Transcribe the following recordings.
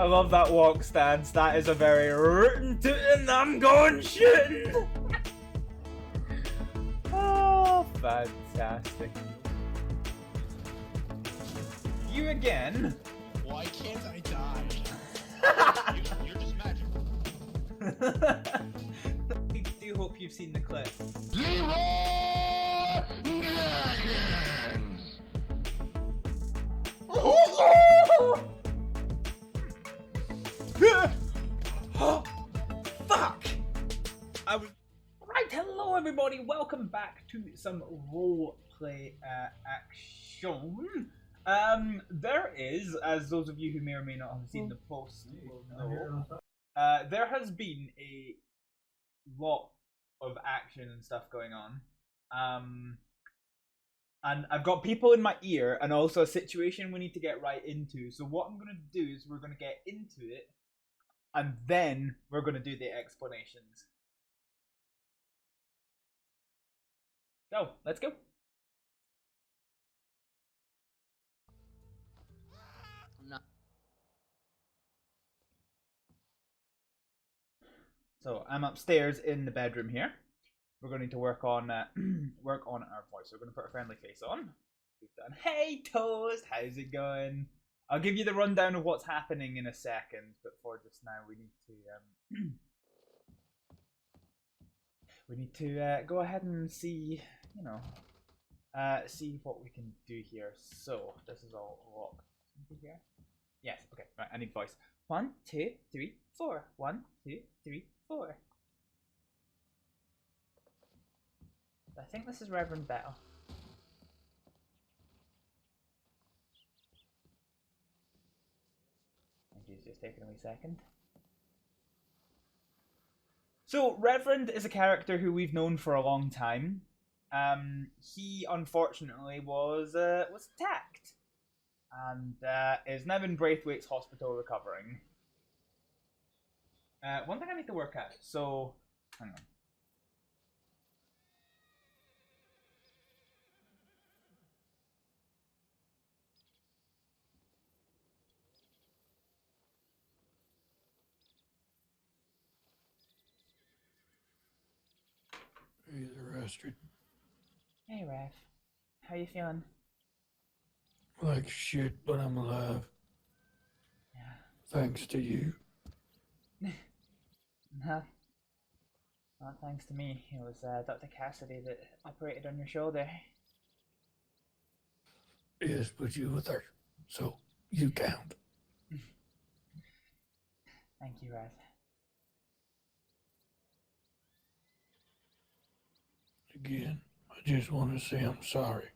I love that walk stance. That is a very rootin' tootin' I'm going shooting. Oh, fantastic. You again. Why can't I die? You're just magical. I do hope you've seen the clip. Fuck! Right, hello everybody, welcome back to some roleplay action. There is, as those of you who may or may not have seen the post will know, there has been a lot of action and stuff going on. And I've got people in my ear and also a situation we need to get right into. So what I'm going to do is we're going to get into it and then we're going to do the explanations. Go, let's go. So I'm upstairs in the bedroom here. We're going to need to work on our voice. So we're going to put a friendly face on. We've done. Hey Toast, how's it going? I'll give you the rundown of what's happening in a second, but for just now we need to go ahead and see, see what we can do here. So this is all locked here. Yes, okay, right, I need voice. 1, 2, 3, 4. 1, 2, 3, 4. I think this is Reverend Bell. Thank you, just taking a wee second. So Reverend is a character who we've known for a long time. He unfortunately was attacked and is now in Braithwaite's hospital recovering. One thing I need to work out. So hang on. Hey there, Astrid. Hey, Rev. How you feeling? Like shit, but I'm alive. Yeah. Thanks to you. No. Not thanks to me. It was Dr. Cassidy that operated on your shoulder. Yes, but you were there, so you count. Thank you, Rev. Again, I just want to say I'm sorry.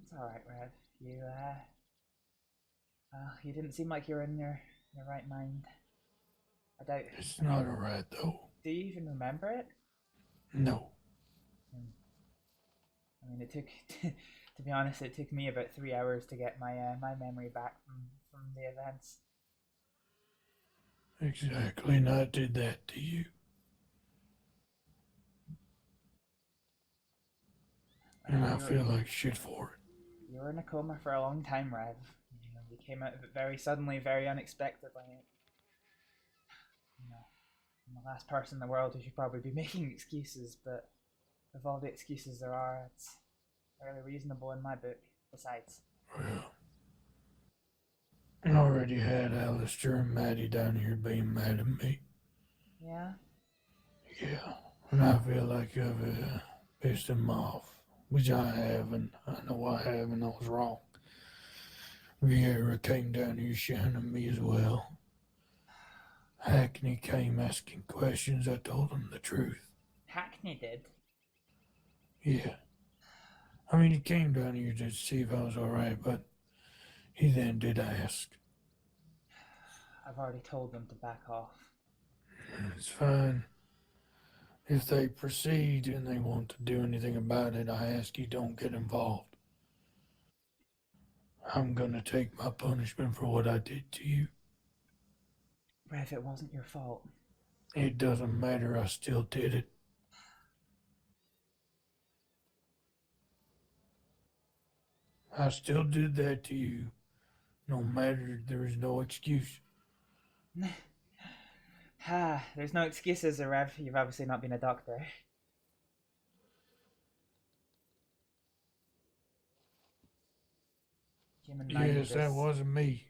It's alright, Rev. You didn't seem like you were in your right mind. I doubt. It's not alright, though. Do you even remember it? No. I mean, it took, to be honest, it took me about 3 hours to get my my memory back from the events. Exactly, and I did that to you. And I feel like shit for it. You were in a coma for a long time, Rev. You came out of it very suddenly, very unexpectedly. I'm the last person in the world who should probably be making excuses, but of all the excuses there are, it's fairly reasonable in my book. Besides, Well, I already had Alistair and Maddie down here being mad at me. yeah. Yeah, and I feel like I've pissed them off. Which I have, and I know I have, and I was wrong. Vieira came down here shouting at me as well. Hackney came asking questions. I told him the truth. Hackney did? Yeah. I mean, he came down here to see if I was alright, but he then did ask. I've already told them to back off. It's fine. If they proceed and they want to do anything about it, I ask you don't get involved. I'm gonna take my punishment for what I did to you. Rev, it wasn't your fault. It doesn't matter, I still did it. I still did that to you, No matter, there is no excuse. There's no excuses, Rev. You've obviously not been a doctor. Human mind Yes, that is... wasn't me.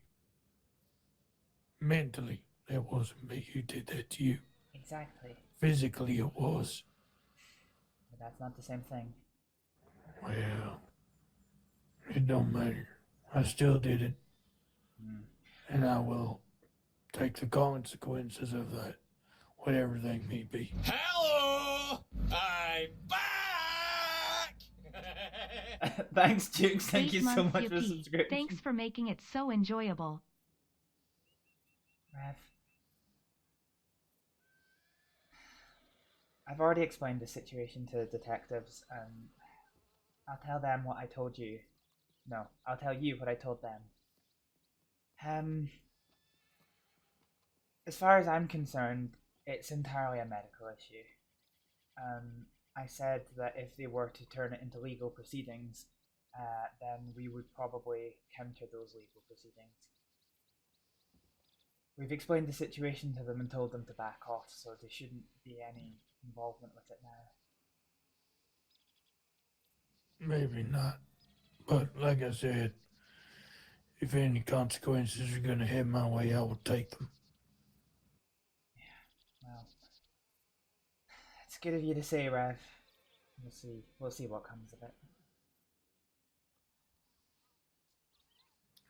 Mentally, that wasn't me who did that to you. Exactly. Physically, it was. But that's not the same thing. Well, it don't matter. I still did it, and I will take the consequences of that, whatever they may be. Hello! I'm back! Thanks, Jukes. Thank 8 you so months much for the yippee. subscription. Thanks for making it so enjoyable. Rev. I've already explained the situation to the detectives, and I'll tell them what I told you. No, I'll tell you what I told them. As far as I'm concerned, it's entirely a medical issue. I said that if they were to turn it into legal proceedings, then we would probably counter those legal proceedings. We've explained the situation to them and told them to back off, so there shouldn't be any involvement with it now. Maybe not, but like I said, if any consequences are going to head my way, I will take them. Well, it's good of you to say, Rev. We'll see what comes of it.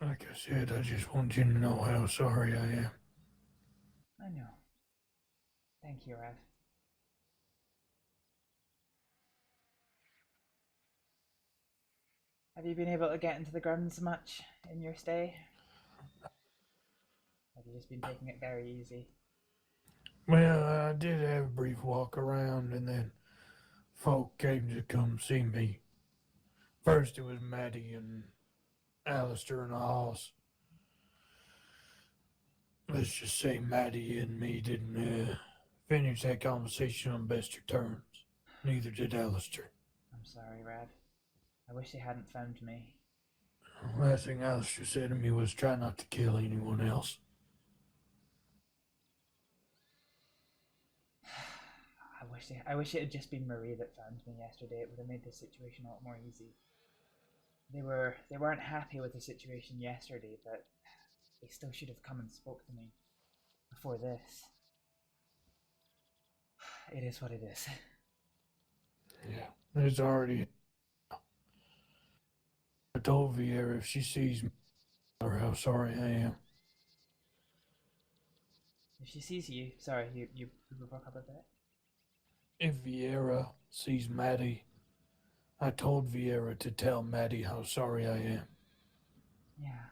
Like I said, I just want you to know how sorry I am. I know. Thank you, Rev. Have you been able to get into the grounds much in your stay? Have you just been taking it very easy? Well, I did have a brief walk around, and then folk came to come see me. First it was Maddie and Alistair and the hoss. Let's just say Maddie and me didn't finish that conversation on best of terms. Neither did Alistair. I'm sorry, Rev. I wish they hadn't found me. The last thing Alistair said to me was try not to kill anyone else. I wish it had just been Marie that found me yesterday. It would have made the situation a lot more easy. They weren't happy with the situation yesterday, but they still should have come and spoke to me before this. It is what it is. Yeah, there's already. I told Vieira if she sees me, or how sorry I am. If she sees you, sorry, you broke up a bit. If Vieira sees Maddie, I told Vieira to tell Maddie how sorry I am. Yeah.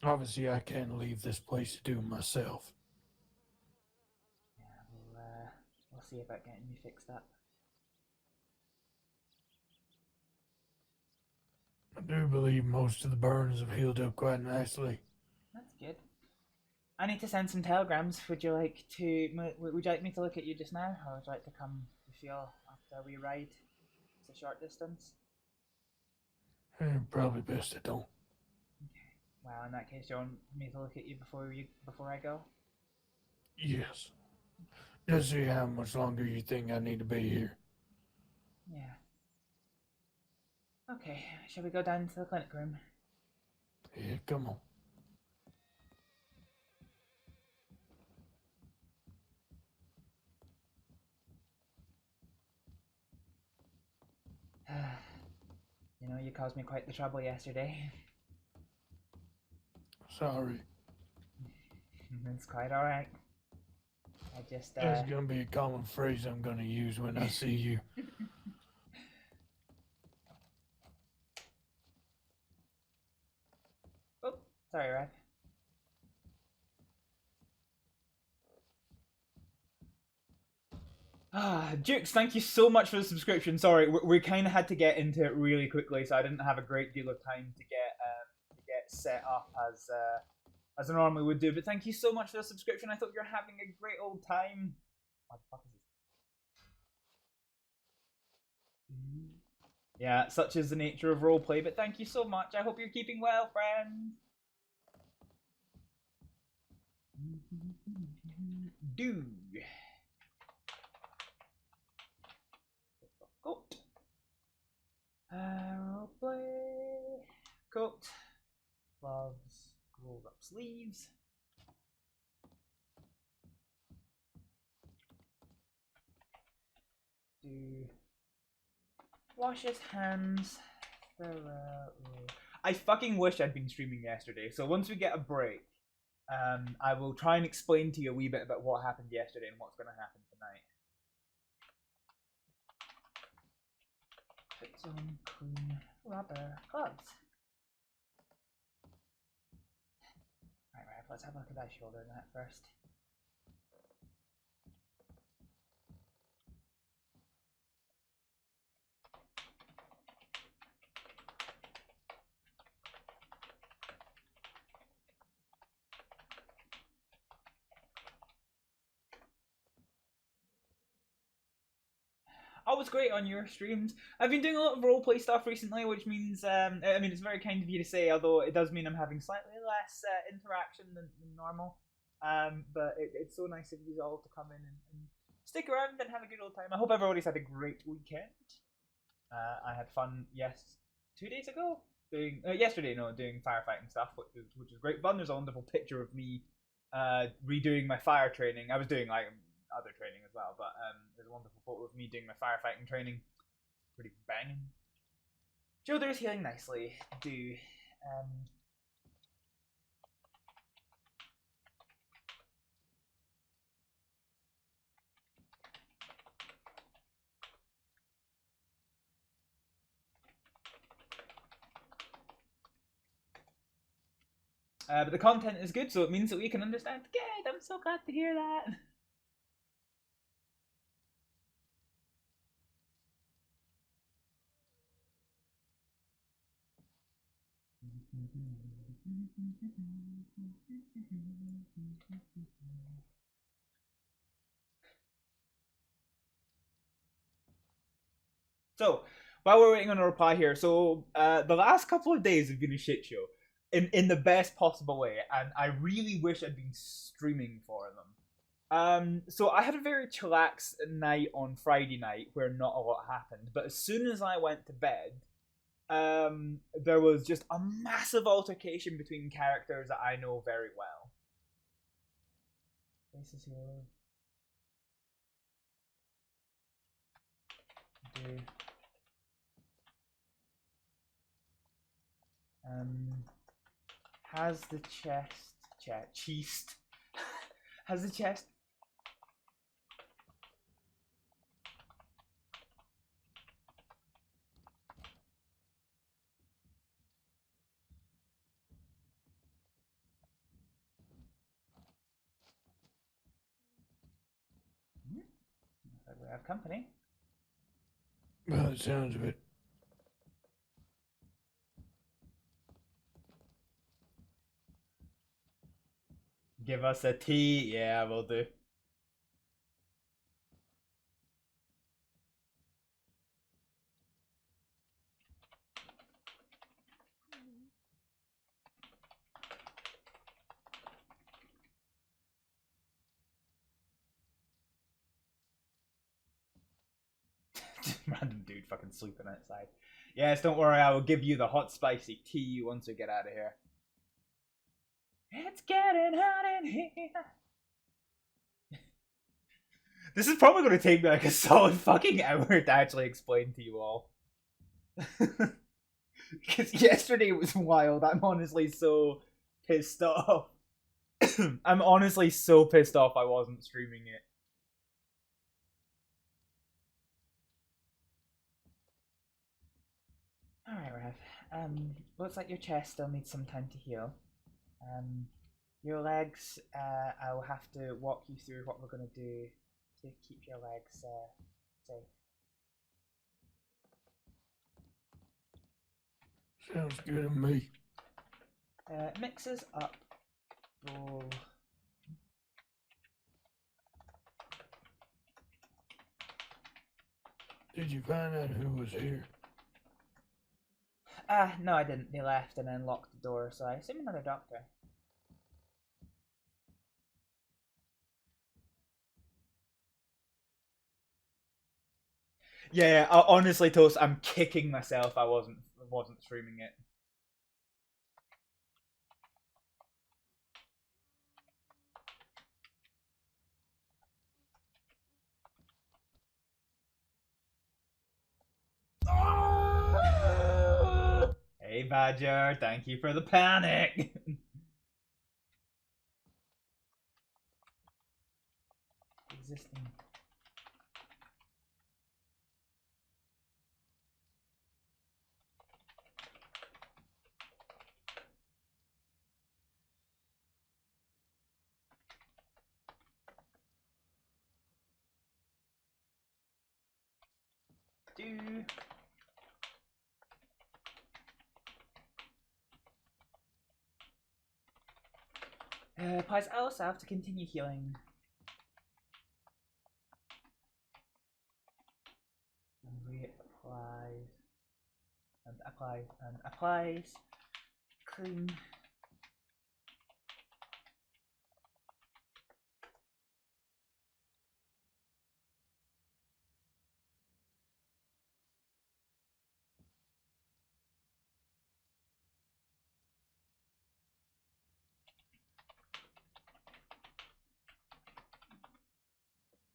Obviously, I can't leave this place to do it myself. Yeah, we'll see about getting you fixed up. I do believe most of the burns have healed up quite nicely. That's good. I need to send some telegrams. Would you like me to look at you just now, or would you like to come to feel after we ride? It's a short distance. Probably best I don't. Okay. Well, in that case, you want me to look at you before I go? Yes. Just see how much longer you think I need to be here. Yeah. Okay, shall we go down to the clinic room? Yeah, come on. You know, you caused me quite the trouble yesterday. Sorry. It's quite alright. I just, That's gonna be a common phrase I'm gonna use when I see you. Oh, sorry, Rev. Jukes, thank you so much for the subscription. Sorry, we kind of had to get into it really quickly, so I didn't have a great deal of time to get set up as I normally would do. But thank you so much for the subscription. I thought you were having a great old time. What the fuck is this? Yeah, such is the nature of roleplay. But thank you so much. I hope you're keeping well, friend. Do. Coat. Roleplay. Coat. Gloves. Rolled up sleeves. Do. Wash his hands. I fucking wish I'd been streaming yesterday. So once we get a break, I will try and explain to you a wee bit about what happened yesterday and what's going to happen tonight. Put on clean rubber gloves. Right, let's have a look at that shoulder net first. Always great on your streams. I've been doing a lot of roleplay stuff recently, which means, I mean, it's very kind of you to say, although it does mean I'm having slightly less interaction than normal. But it's so nice of you all to come in and stick around and have a good old time. I hope everybody's had a great weekend. I had fun, 2 days ago? Doing firefighting stuff, which is great fun. There's a wonderful picture of me redoing my fire training. I was doing like other training as well, but there's a wonderful photo of me doing my firefighting training. Pretty banging. Shoulder's healing nicely. But the content is good, so it means that we can understand. Good, I'm so glad to hear that. So, while we're waiting on a reply here, so the last couple of days have been a shit show. In the best possible way, and I really wish I'd been streaming for them. So I had a very chillax night on Friday night where not a lot happened, but as soon as I went to bed, there was just a massive altercation between characters that I know very well. This is here. Has the chest has the chest looks like we have company. Well, it sounds a bit. Give us a tea. Yeah, we'll do. Random dude fucking sleeping outside. Yes, don't worry, I will give you the hot spicy tea once we get out of here. It's getting hot in here. This is probably going to take me like a solid fucking hour to actually explain to you all. Because yesterday was wild. I'm honestly so pissed off. I'm honestly so pissed off I wasn't streaming it. Alright, Rev. Looks like your chest still needs some time to heal. Your legs, I'll have to walk you through what we're going to do to keep your legs safe. Sounds good to me. Mixes up. Roll. Did you find out who was here? No, I didn't. They left and then locked the door, so I assume another doctor. Yeah, honestly, Toast, I'm kicking myself I wasn't streaming it. Hey, Badger, thank you for the panic. Existing. Do. Pies, I also have to continue healing. And reapplies. And applies. And applies. Clean.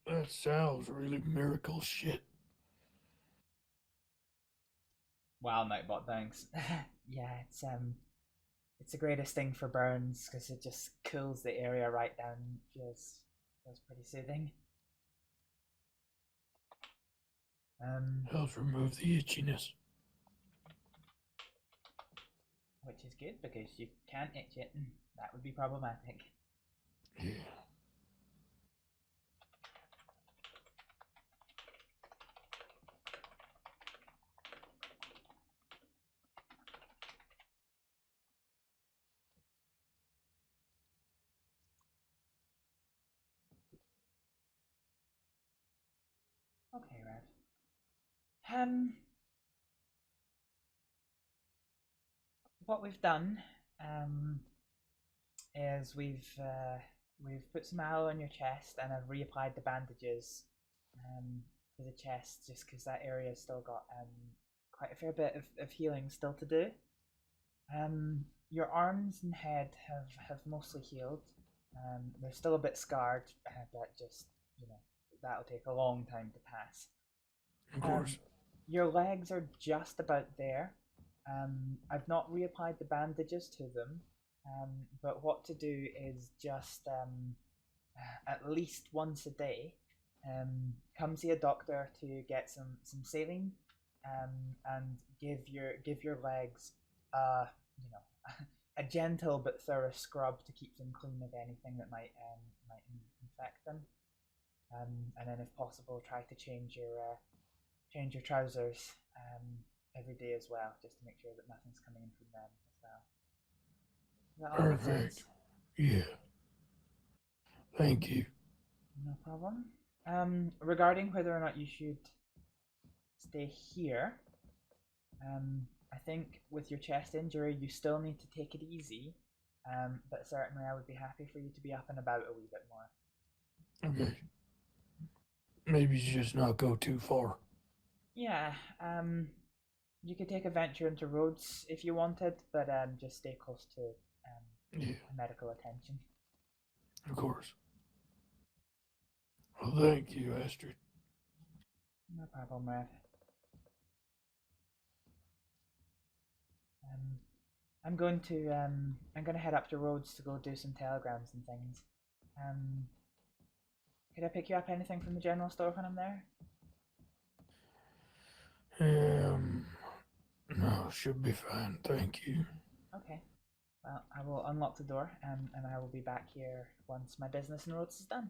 That sounds really miracle shit. Wow, Nightbot, thanks. Yeah, it's the greatest thing for burns because it just cools the area right down. Feels pretty soothing. Helps remove the itchiness. Which is good because you can't itch it. That would be problematic. Yeah. Okay, Rev. What we've done, is we've put some aloe on your chest and I've reapplied the bandages, to the chest just because that area's still got quite a fair bit of healing still to do. Your arms and head have mostly healed. They're still a bit scarred, but just that'll take a long time to pass. Of course. Your legs are just about there. I've not reapplied the bandages to them, but what to do is just at least once a day, come see a doctor to get some saline, and give your legs a gentle but thorough scrub to keep them clean of anything that might infect them, and then if possible try to change your trousers every day as well, just to make sure that nothing's coming in from them as well. Does that all make Perfect. sense? Yeah. Thank you. No problem. Regarding whether or not you should stay here, I think with your chest injury, you still need to take it easy. But certainly, I would be happy for you to be up and about a wee bit more. Okay. Maybe just not go too far. Yeah. You could take a venture into Rhodes if you wanted, but just stay close to Yeah, medical attention. of course. Well, thank you, Astrid. No problem, Rev. I'm going to head up to Rhodes to go do some telegrams and things. Could I pick you up anything from the general store when I'm there? No, should be fine. Thank you. Okay. Well, I will unlock the door, and I will be back here once my business in Rhodes is done.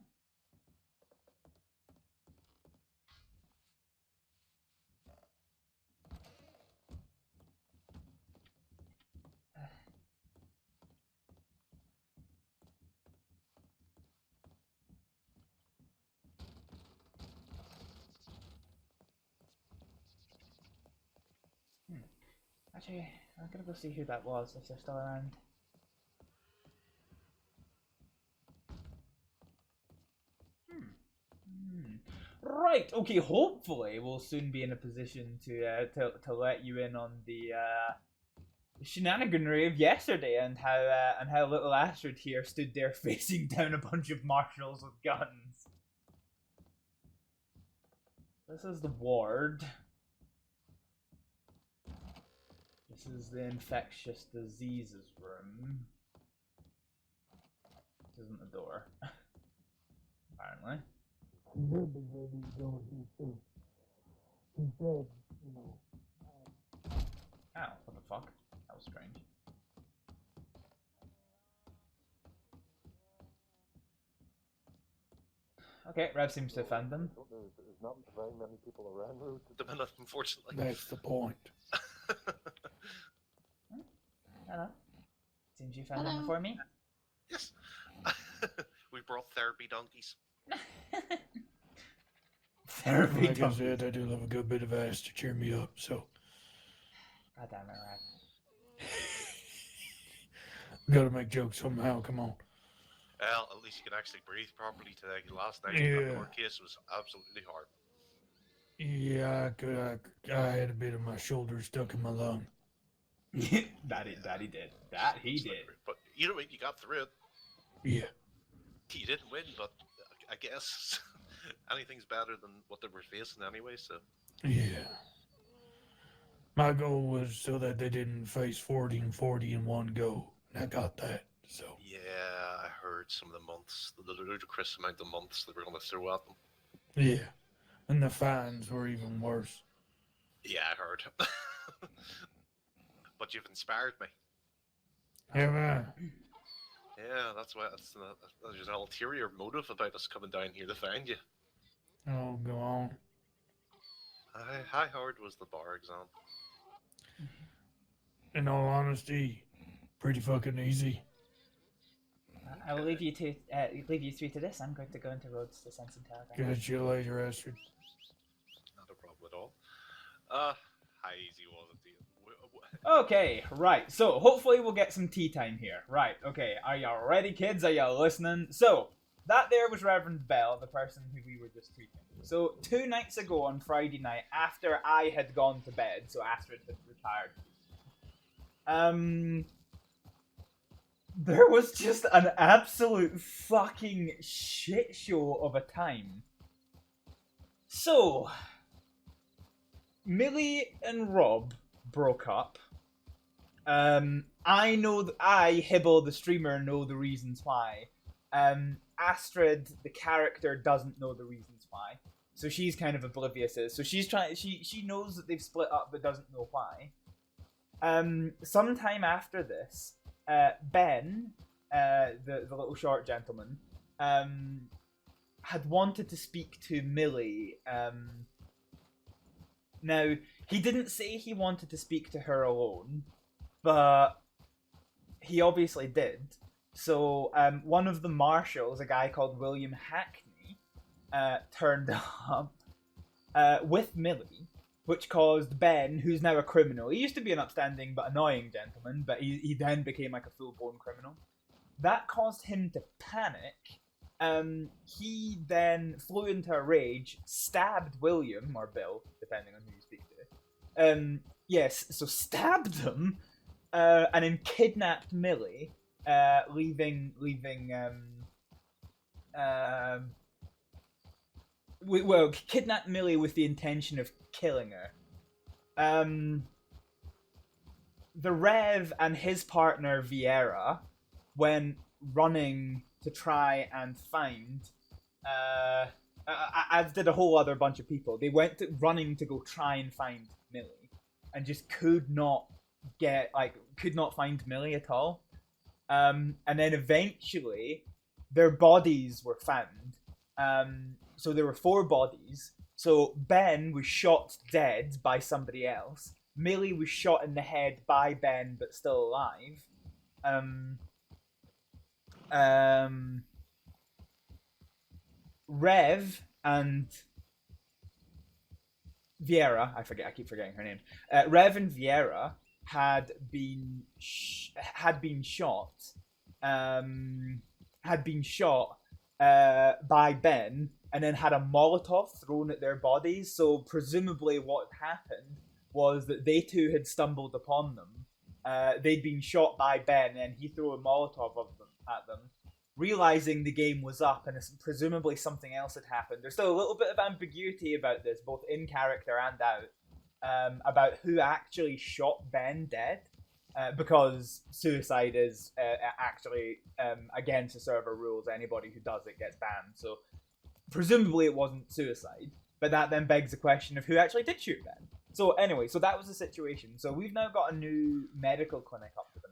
Actually, I'm gonna go see who that was, if they're still around. Right. Okay. Hopefully, we'll soon be in a position to let you in on the shenaniganry of yesterday and how little Astrид here stood there facing down a bunch of marshals with guns. This is the ward. This is the infectious diseases room. This isn't the door. Apparently. He heard the lady going here too. He said, you know. Ow, what the fuck? That was strange. Okay, Rev seems to have found them. There's not very many people around at the minute, unfortunately. That's the point. Hello. Seems you found them before me. Yes. We brought therapy donkeys. Therapy Like I dog. said, I do love a good bit of ass to cheer me up, so. God damn it, Rev. Gotta make jokes somehow, come on. Well, at least you can actually breathe properly today. Last night, Yeah. that court case was absolutely hard. Yeah, I had a bit of my shoulder stuck in my lung. That he did. That he did. But you know what? You got through it. Yeah. You didn't win, but I guess anything's better than what they were facing anyway, so. Yeah. My goal was so that they didn't face 40 and 40 in one go. And I got that, so. Yeah, I heard some of the months, the ludicrous amount of months they were going to throw at them. Yeah. And the fines were even worse. Yeah, I heard. But you've inspired me. Have I? Yeah, that's why there's an ulterior motive about us coming down here to find you. Oh, go on. How hard was the bar exam? In all honesty, pretty fucking easy. I will leave you three to this. I'm going to go into Rhodes to send some telegram. Catch you later, Astrид. Not a problem at all. How easy was it? Okay, right. So hopefully we'll get some tea time here. Right. Okay. Are y'all ready, kids? Are y'all listening? So that there was Reverend Bell, the person who we were just treating. So 2 nights ago on Friday night, after I had gone to bed, so Astrид had retired. There was just an absolute fucking shit show of a time. So Millie and Rob broke up. I know that Hibble, the streamer, know the reasons why. Astrид, the character, doesn't know the reasons why. So she's kind of oblivious. So she's trying. She knows that they've split up, but doesn't know why. Sometime after this, Ben, the little short gentleman, had wanted to speak to Millie. Now, he didn't say he wanted to speak to her alone, but he obviously did. So, one of the marshals, a guy called William Hackney, turned up with Millie, which caused Ben, who's now a criminal. He used to be an upstanding but annoying gentleman, but he then became like a full-blown criminal. That caused him to panic. He then flew into a rage, stabbed William, or Bill, depending on who you speak to. Yes, so stabbed him, and then kidnapped Millie, kidnapped Millie with the intention of killing her. The Rev and his partner Vieira went running to try and find, as did a whole other bunch of people. They went running to go try and find Millie, and just could not find Millie at all. And then eventually, their bodies were found. So there were 4 bodies. So Ben was shot dead by somebody else. Millie was shot in the head by Ben, but still alive. Rev and Vieira, I keep forgetting her name. Rev and Vieira had been shot by Ben, and then had a Molotov thrown at their bodies. So presumably what happened was that they two had stumbled upon them. They'd been shot by Ben, and he threw a Molotov at them, realizing the game was up, and presumably something else had happened. There's still a little bit of ambiguity about this, both in character and out, about who actually shot Ben dead. Because suicide is actually against the server rules. Anybody who does it gets banned. So presumably it wasn't suicide. But that then begs the question of who actually did shoot Ben. So anyway, so that was the situation. So we've now got a new medical clinic up to the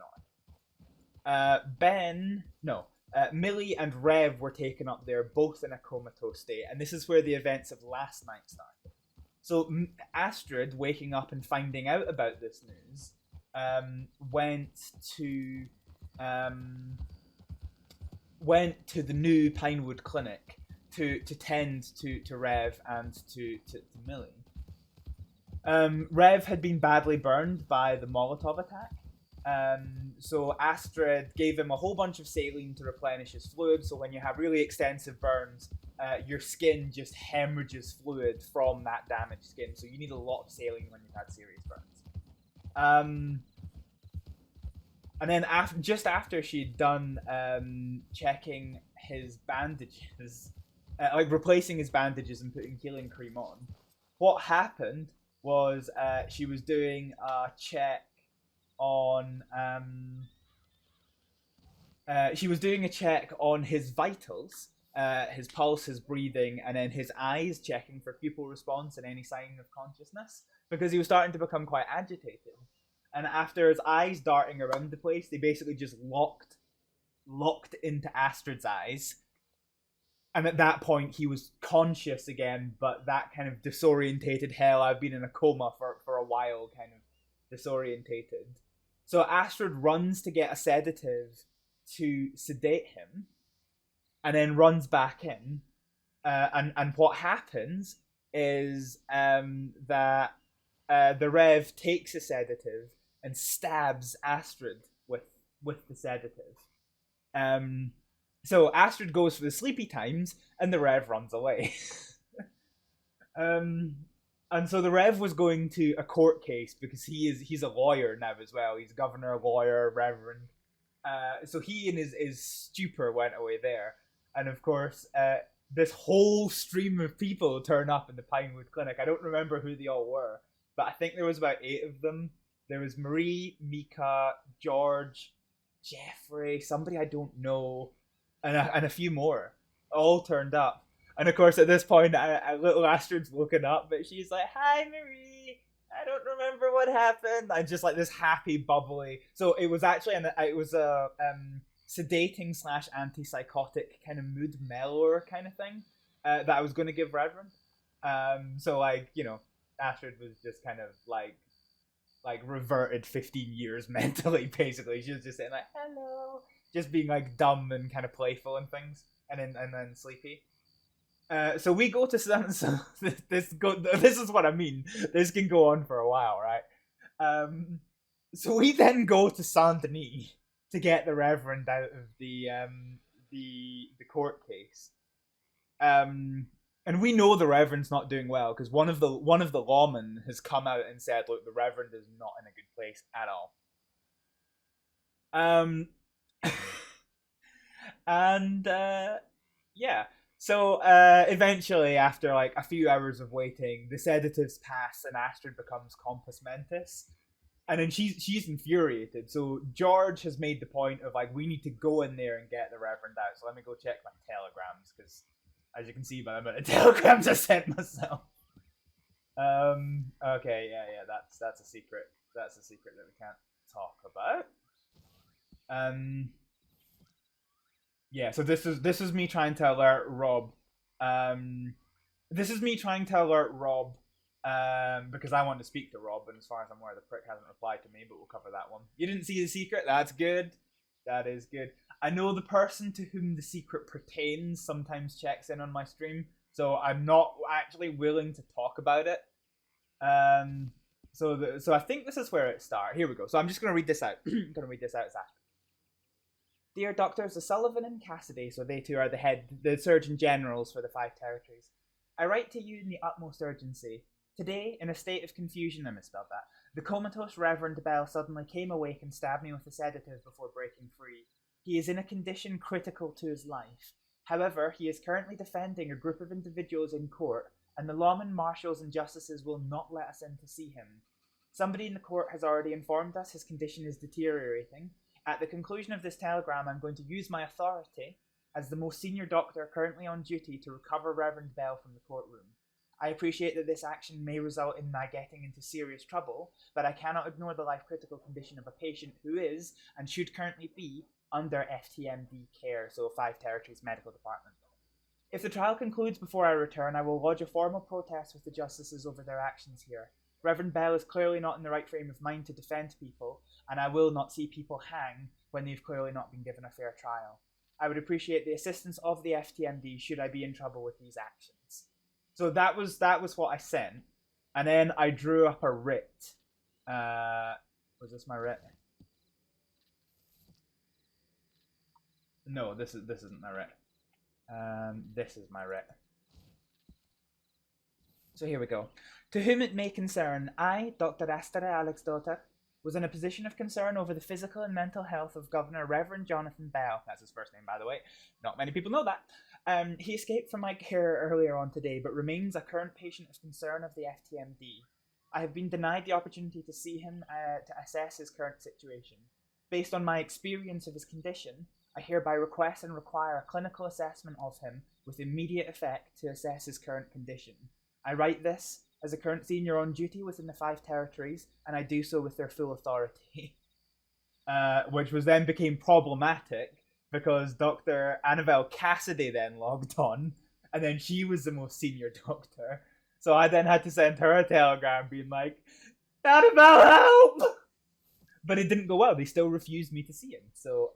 north. Millie and Rev were taken up there, both in a comatose state. And this is where the events of last night started. So Astrид, waking up and finding out about this news, went to the new Pinewood clinic to tend to Rev and to Millie. Rev had been badly burned by the Molotov attack. So Astrид gave him a whole bunch of saline to replenish his fluid. So when you have really extensive burns, your skin just hemorrhages fluid from that damaged skin. So you need a lot of saline when you've had serious burns. And then just after she'd done checking his bandages, like replacing his bandages and putting healing cream on, what happened was she was doing a check on his vitals, his pulse, his breathing, and then his eyes, checking for pupil response and any sign of consciousness, because he was starting to become quite agitated. And after his eyes darting around the place, they basically just locked into Astrid's eyes. And at that point, he was conscious again, but that kind of disorientated hell. I've been in a coma for a while, kind of disorientated. So Astrид runs to get a sedative to sedate him, and then runs back in. And what happens is that the Rev takes a sedative and stabs Astrid with the sedative. So Astrid goes for the sleepy times, and the Rev runs away. And so the Rev was going to a court case because he's a lawyer now as well. He's governor, lawyer, reverend. So he and his stupor went away there. And of course, this whole stream of people turn up in the Pinewood Clinic. I don't remember who they all were, but I think there was about 8 of them. There was Marie, Mika, George, Jeffrey, somebody I don't know, and a few more. All turned up. And of course, at this point, little Astrid's woken up, but she's like, "Hi, Marie. I don't remember what happened." And just like this happy, bubbly. So it was actually a sedating / antipsychotic kind of mood mellower kind of thing that I was going to give Reverend. So like, you know, Astrid was just kind of like reverted 15 years mentally, basically. She was just saying like, "Hello," just being like dumb and kind of playful and things, and then sleepy. So we go to some. So this is what I mean. This can go on for a while, right? So we then go to Saint Denis to get the Reverend out of the court case. And we know the Reverend's not doing well because one of the lawmen has come out and said, "Look, the Reverend is not in a good place at all." Yeah. So eventually, after like a few hours of waiting, the sedatives pass and Astrid becomes compos mentis. And then she's infuriated. So George has made the point of like, we need to go in there and get the Reverend out. So let me go check my telegrams, because as you can see by the amount of telegrams I sent myself. Okay, yeah, that's a secret. That's a secret that we can't talk about. Yeah, so this is me trying to alert Rob. Because I want to speak to Rob, and as far as I'm aware, the prick hasn't replied to me, but we'll cover that one. You didn't see the secret? That's good. That is good. I know the person to whom the secret pertains sometimes checks in on my stream, so I'm not actually willing to talk about it. So I think this is where it starts. Here we go. So I'm just going to read this out. I'm going to read this out as Astrid. Dear Doctors O'Sullivan and Cassidy, so they two are the Surgeon Generals for the 5 territories. I write to you in the utmost urgency. Today, in a state of confusion, I misspelled that, the comatose Reverend Bell suddenly came awake and stabbed me with a sedative before breaking free. He is in a condition critical to his life. However, he is currently defending a group of individuals in court, and the lawmen, marshals, and justices will not let us in to see him. Somebody in the court has already informed us his condition is deteriorating. At the conclusion of this telegram, I'm going to use my authority as the most senior doctor currently on duty to recover Reverend Bell from the courtroom. I appreciate that this action may result in my getting into serious trouble, but I cannot ignore the life-critical condition of a patient who is, and should currently be, under FTMD care, so 5 Territories Medical Department. If the trial concludes before I return, I will lodge a formal protest with the justices over their actions here. Reverend Bell is clearly not in the right frame of mind to defend people, and I will not see people hang when they've clearly not been given a fair trial. I would appreciate the assistance of the FTMD should I be in trouble with these actions. So that was what I sent, and then I drew up a writ. Was this my writ? No, this isn't my writ. This is my writ. So here we go. To whom it may concern, I, Dr. Astrið Aleksdóttir, was in a position of concern over the physical and mental health of Governor Reverend Jonathan Bell. That's his first name, by the way. Not many people know that. He escaped from my care earlier on today, but remains a current patient of concern of the FTMD. I have been denied the opportunity to see him to assess his current situation. Based on my experience of his condition, I hereby request and require a clinical assessment of him with immediate effect to assess his current condition. I write this as a current senior on duty within the 5 territories, and I do so with their full authority. Which then became problematic because Dr. Annabelle Cassidy then logged on, and then she was the most senior doctor. So I then had to send her a telegram being like, Annabelle, help! But it didn't go well. They still refused me to see him. So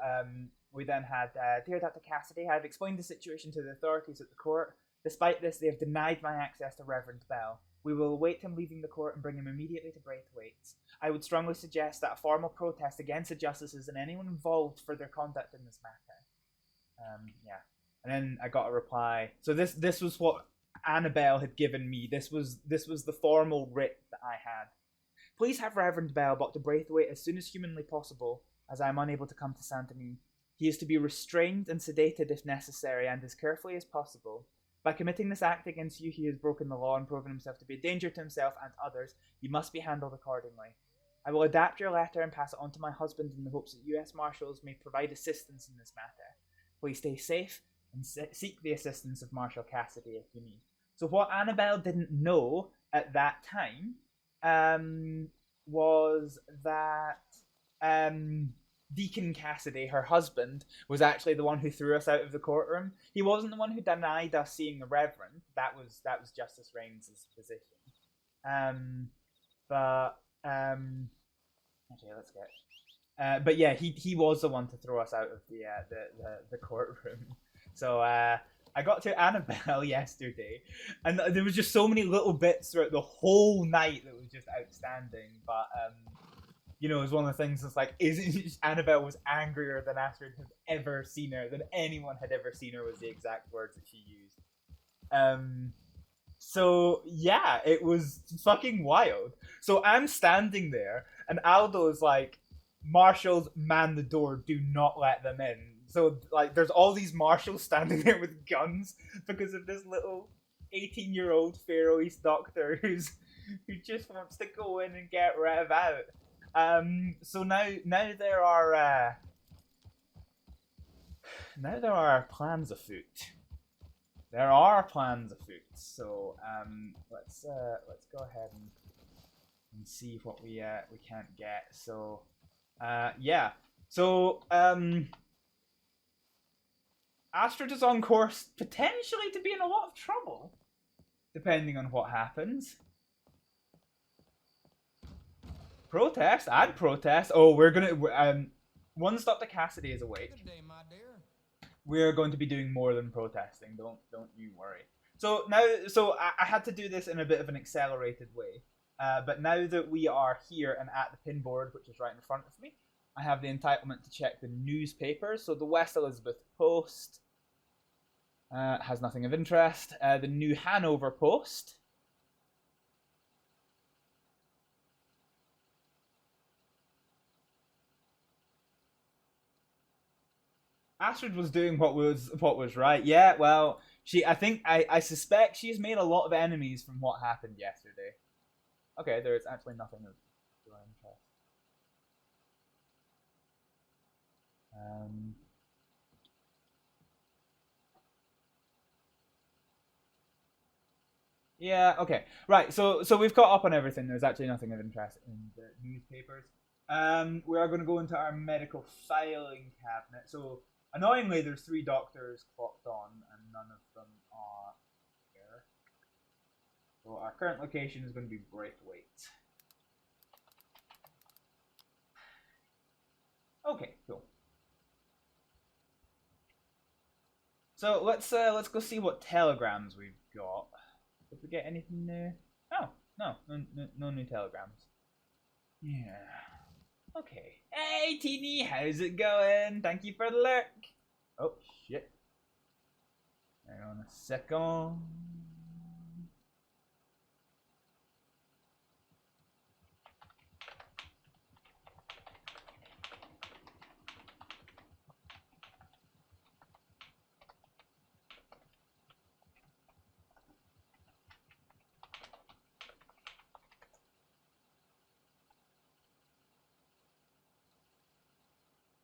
we then had, Dear Dr. Cassidy, I have explained the situation to the authorities at the court. Despite this, they have denied my access to Reverend Bell. We will await him leaving the court and bring him immediately to Braithwaite's. I would strongly suggest that a formal protest against the justices and anyone involved for their conduct in this matter. Yeah. And then I got a reply. So this was what Annabelle had given me. This was the formal writ that I had. Please have Reverend Bell brought to Braithwaite as soon as humanly possible, as I am unable to come to Saint-Denis. He is to be restrained and sedated if necessary, and as carefully as possible. By committing this act against you, he has broken the law and proven himself to be a danger to himself and others. He must be handled accordingly. I will adapt your letter and pass it on to my husband in the hopes that U.S. Marshals may provide assistance in this matter. Please stay safe and seek the assistance of Marshal Cassidy if you need. So what Annabelle didn't know at that time was that Deacon Cassidy, her husband, was actually the one who threw us out of the courtroom. He wasn't the one who denied us seeing the Reverend. That was Justice Reigns' position. Okay, let's get. But yeah, he was the one to throw us out of the courtroom. So I got to Annabelle yesterday, and there was just so many little bits throughout the whole night that was just outstanding. But you know, it was one of the things that's like, Annabelle was angrier than Astrид had ever seen her, than anyone had ever seen her, was the exact words that she used. So yeah, it was fucking wild. So I'm standing there, and Aldo's like, Marshals, man the door, do not let them in. So like, there's all these marshals standing there with guns because of this little 18-year-old Faroe East doctor who just wants to go in and get Rev out. So now there are plans afoot. There are plans afoot. So let's go ahead and see what we can't get. So yeah. So Astrид is on course potentially to be in a lot of trouble, depending on what happens. Protest? I'd protest. Oh, we're gonna once Dr. Cassidy is awake, we're going to be doing more than protesting. Don't you worry. So I had to do this in a bit of an accelerated way. But now that we are here and at the pin board, which is right in front of me, I have the entitlement to check the newspapers. So the West Elizabeth Post has nothing of interest. The New Hanover Post. Astrид was doing what was right. Yeah, well, I suspect she's made a lot of enemies from what happened yesterday. Okay, there is actually nothing of your interest. Yeah, okay. Right, so we've caught up on everything. There's actually nothing of interest in the newspapers. We are going to go into our medical filing cabinet. So, annoyingly, there's 3 doctors clocked on, and none of them are here. So, our current location is going to be Braithwaite. Okay, cool. So let's go see what telegrams we've got. Did we get anything new? Oh, no new telegrams. Yeah. Okay. Hey, Teeny, how's it going? Thank you for the lurk. Oh, shit. Hang on a second.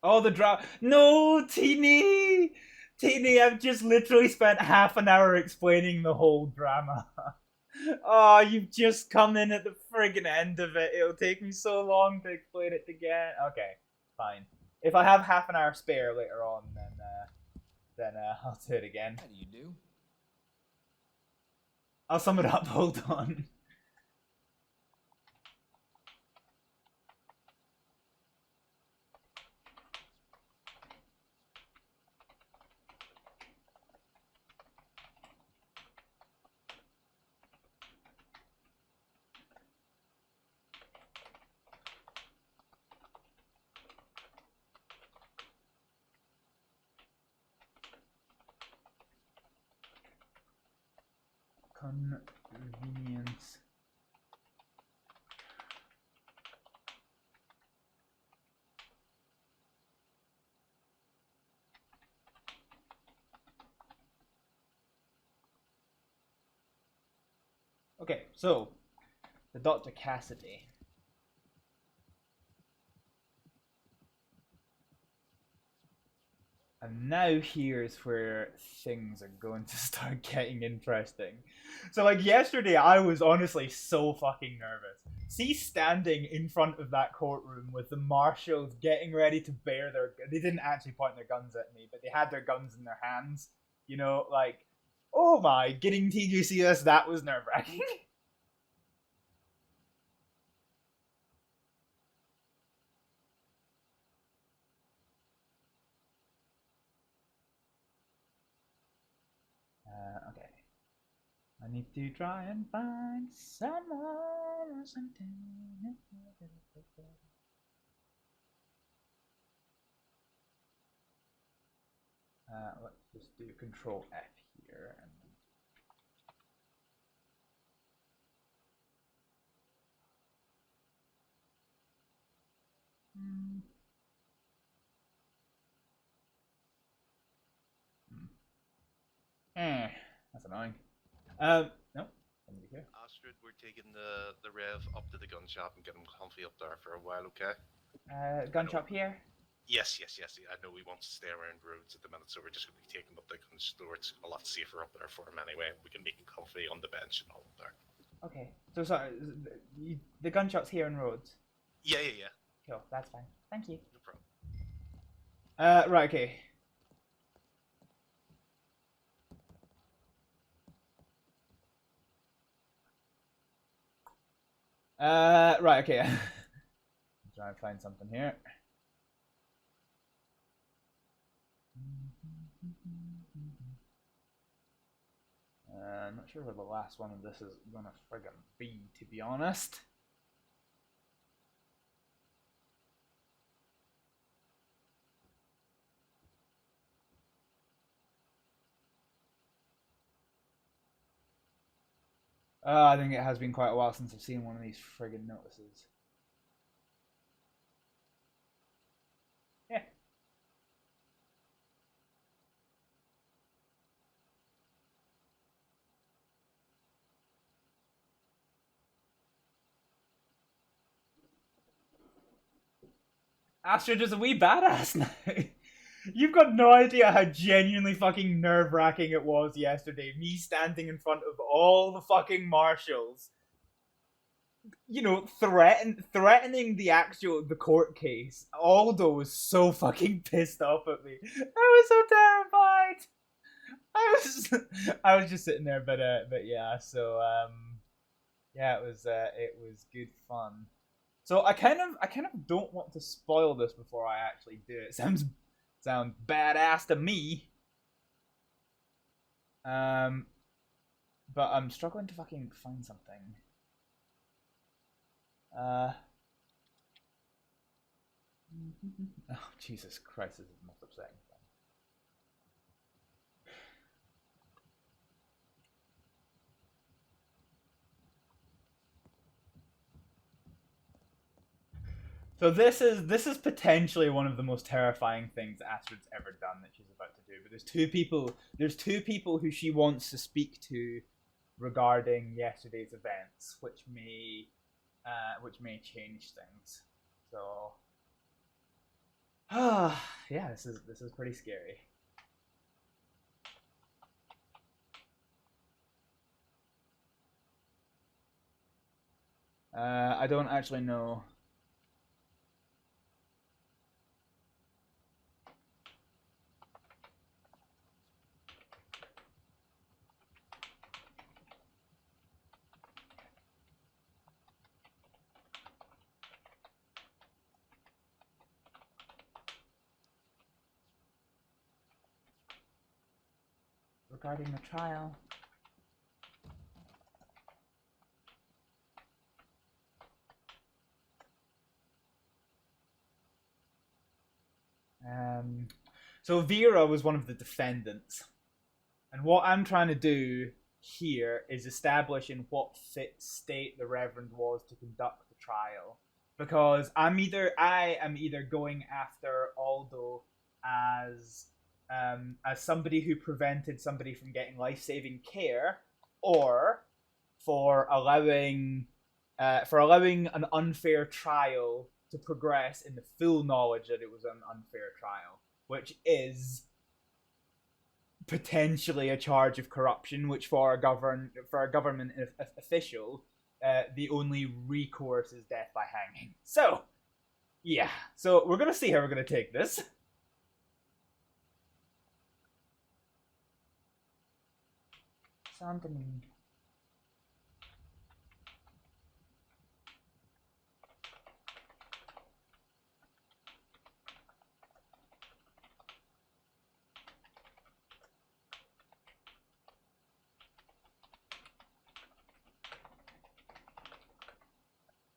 Oh, the drama. No, Teeny! Teeny, I've just literally spent half an hour explaining the whole drama. Oh, you've just come in at the friggin' end of it. It'll take me so long to explain it again. Okay, fine. If I have half an hour spare later on, then I'll do it again. How do you do? I'll sum it up. Hold on. Convenience. Okay, so the Dr. Cassidy. And now here's where things are going to start getting interesting. So like yesterday, I was honestly so fucking nervous. See, standing in front of that courtroom with the marshals getting ready to bear their... They didn't actually point their guns at me, but they had their guns in their hands. You know, like, oh my, getting TGCS, that was nerve-wracking. Okay. I need to try and find someone or something. Let's just do Control F here. That's annoying. No, somebody here. Astrид, we're taking the Rev up to the gun shop and get him comfy up there for a while, okay? Gun shop here. Yes. I know he wants to stay around roads at the minute, so we're just going to be taking him up the gun store. It's a lot safer up there for him anyway. We can make him comfy on the bench and all up there. Okay. So sorry, the gun shop's here in Rhodes. Yeah. Cool, that's fine. Thank you. No problem. Right, okay. Right, okay. Try and find something here. I'm not sure where the last one of this is gonna friggin' be, to be honest. I think it has been quite a while since I've seen one of these friggin' notices. Yeah. Astrид is a wee badass now. You've got no idea how genuinely fucking nerve-wracking it was yesterday. Me standing in front of all the fucking marshals. You know, threatening the court case. Aldo was so fucking pissed off at me. I was so terrified. I was just sitting there, but yeah. So yeah, it was good fun. So I kind of don't want to spoil this before I actually do it. Sounds badass to me. But I'm struggling to fucking find something. Oh Jesus Christ, this is the most upsetting thing. So this is potentially one of the most terrifying things Astrid's ever done that she's about to do. But there's two people who she wants to speak to regarding yesterday's events, which may change things. So yeah, this is pretty scary. I don't actually know. Regarding the trial. So Vera was one of the defendants. And what I'm trying to do here is establish in what fit state the Reverend was to conduct the trial. Because I am either going after Aldo as somebody who prevented somebody from getting life-saving care, or for allowing an unfair trial to progress in the full knowledge that it was an unfair trial, which is potentially a charge of corruption, which for a government official, the only recourse is death by hanging. So, yeah. So we're gonna see how we're gonna take this. Something.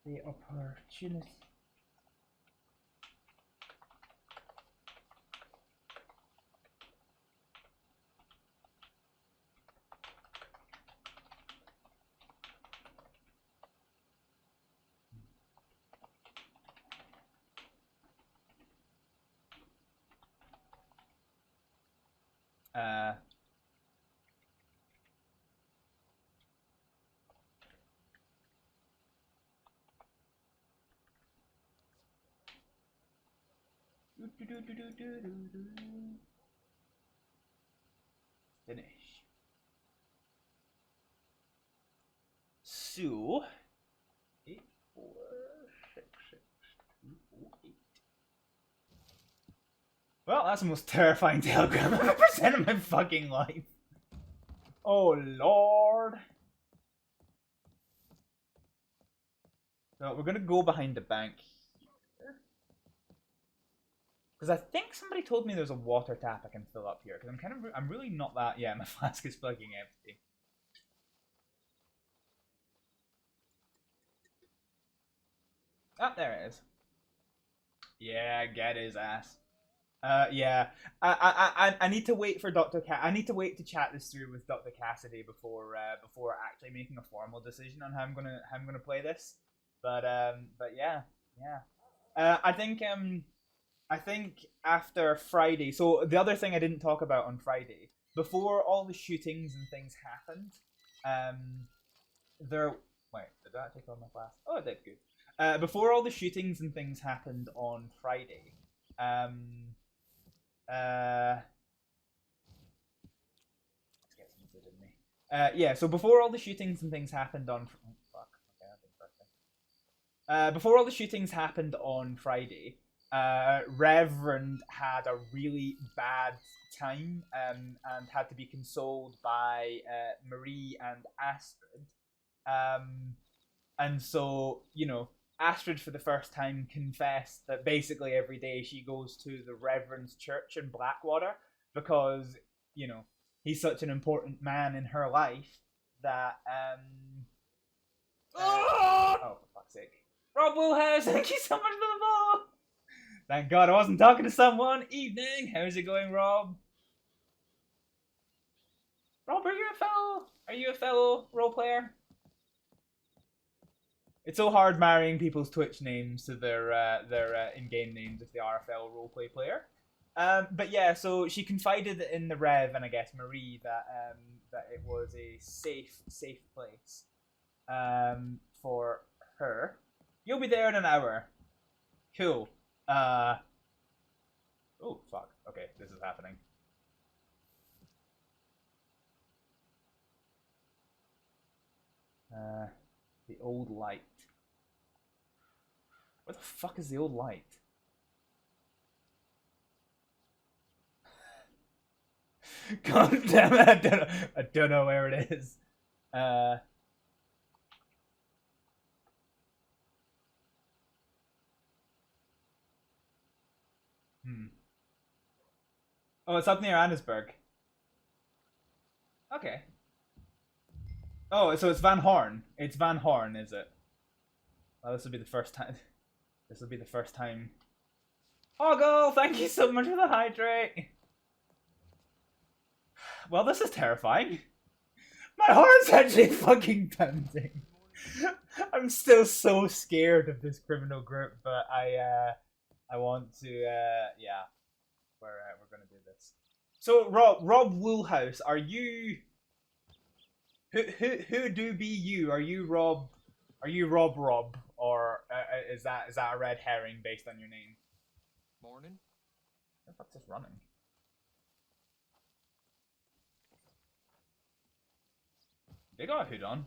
The opportunity. Finish. So, 8, 4, 6, 6, 2, 4, 8. Well, that's the most terrifying telegram I've ever sent in my fucking life. Oh lord. So we're gonna go behind the bank here. Because I think somebody told me there's a water tap I can fill up here. Because I'm really not that. Yeah, my flask is fucking empty. Ah, there it is. Yeah, get his ass. Yeah. I need to wait for I need to wait to chat this through with Dr. Cassidy before actually making a formal decision on how I'm gonna play this. But yeah. I think after Friday. So the other thing I didn't talk about on Friday, before all the shootings and things happened, there. Wait, did that take on my class? Oh, it did. Good. Before all the shootings and things happened on Friday, let's get some food in me. Yeah. So before all the shootings and things happened on. Oh, fuck. Okay, that didn't work. Before all the shootings happened on Friday, Reverend had a really bad time and had to be consoled by Marie and Astrid. And so, Astrid for the first time confessed that basically every day she goes to the Reverend's church in Blackwater because, he's such an important man in her life that, oh, for fuck's sake. Rob Woolhouse, thank you so much for the follow! Thank God I wasn't talking to someone. Evening, how's it going, Rob? Rob, are you a fellow role player? It's so hard marrying people's Twitch names to their in-game names if they are a fellow roleplay player. But yeah, so she confided in the Rev and I guess Marie that it was a safe place for her. You'll be there in an hour. Cool. Oh fuck. Okay, this is happening. The old light. Where the fuck is the old light? God damn it, I don't know where it is. Oh, it's up near Annesburg. Okay. Oh, so it's Van Horn. It's Van Horn, is it? Well, this will be the first time. This will be the first time. Ogle, thank you so much for the hydrate. Well, this is terrifying. My heart's actually fucking pounding. I'm still so scared of this criminal group, but I want to, yeah. We're gonna do this. So, Rob Woolhouse, are you? Who do be you? Are you Rob? Are you Rob, or is that a red herring based on your name? Morning. What the fuck's this running? They got a hood on.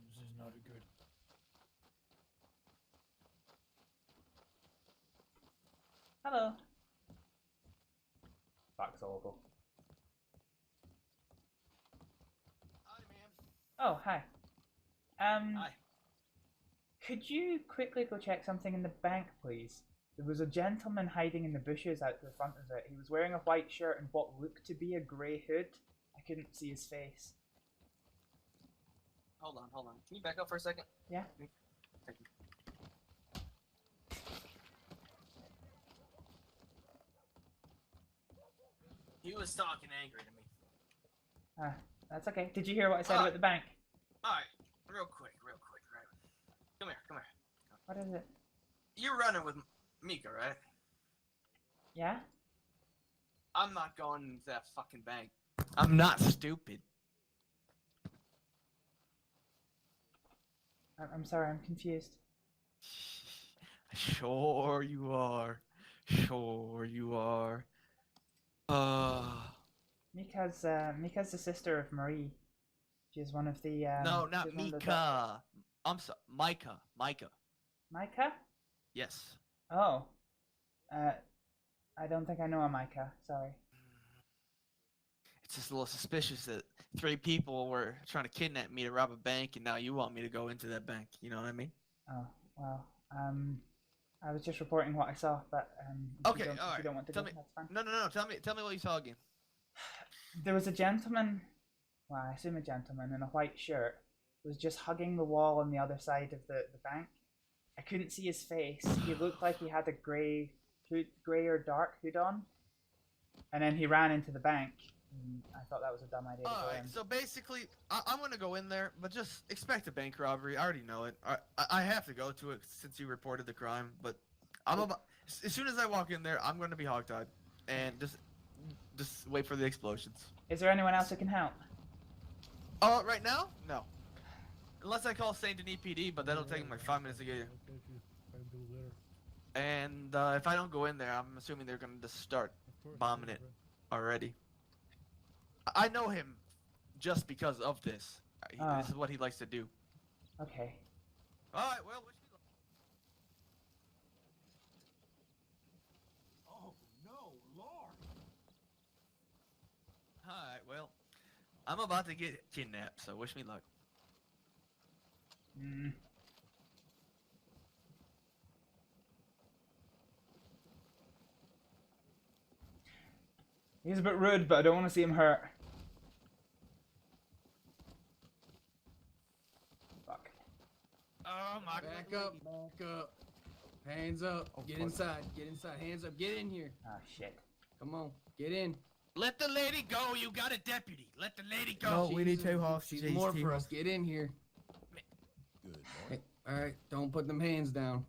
This is not good. Hello. Fuck, so local. Hi, ma'am. Oh, hi. Hi. Could you quickly go check something in the bank, please? There was a gentleman hiding in the bushes out to the front of it. He was wearing a white shirt and what looked to be a grey hood. I couldn't see his face. Hold on. Can you back up for a second? Yeah? Thank you. He was talking angry to me. That's okay. Did you hear what I said about the bank? Alright, real quick, right? Come here. What is it? You're running with Mika, right? Yeah? I'm not going into that fucking bank. I'm not stupid. I'm sorry, I'm confused. Sure you are. Mika's the sister of Marie. She's one of the No, not she's one of the Mika. I'm sorry, Micah. Micah? Yes. Oh. I don't think I know a Micah, sorry. It's just a little suspicious that 3 people were trying to kidnap me to rob a bank, and now you want me to go into that bank. You know what I mean? Oh, well, I was just reporting what I saw, but Okay, if you alright. don't want to Tell go, me. that's fine. No. Tell me what you saw again. There was a gentleman, well, I assume a gentleman in a white shirt, was just hugging the wall on the other side of the bank. I couldn't see his face. He looked like he had a grey or dark hood on. And then he ran into the bank. And I thought that was a dumb idea to go Alright, in. so basically, I'm gonna go in there, but just expect a bank robbery. I already know it. I have to go to it since you reported the crime, but as soon as I walk in there, I'm gonna be hogtied. And just wait for the explosions. Is there anyone else who can help? Right now? No. Unless I call St. Denis PD, but that'll take them like 5 minutes to get here. And if I don't go in there, I'm assuming they're gonna just start bombing it already. I know him just because of this. This is what he likes to do. Okay. Alright, well, wish me luck. Oh no, Lord! Alright, well, I'm about to get kidnapped, so wish me luck. Mm. He's a bit rude, but I don't want to see him hurt. Fuck. Oh my Back up, back up. Hands up. Get inside. Get inside. Hands up. Get in here. Ah, shit. Come on. Get in. Let the lady go, you got a deputy. Let the lady go. No, we need two hostages. She's more two for us. hostages. Get in here. Good Hey, alright, don't put them hands down.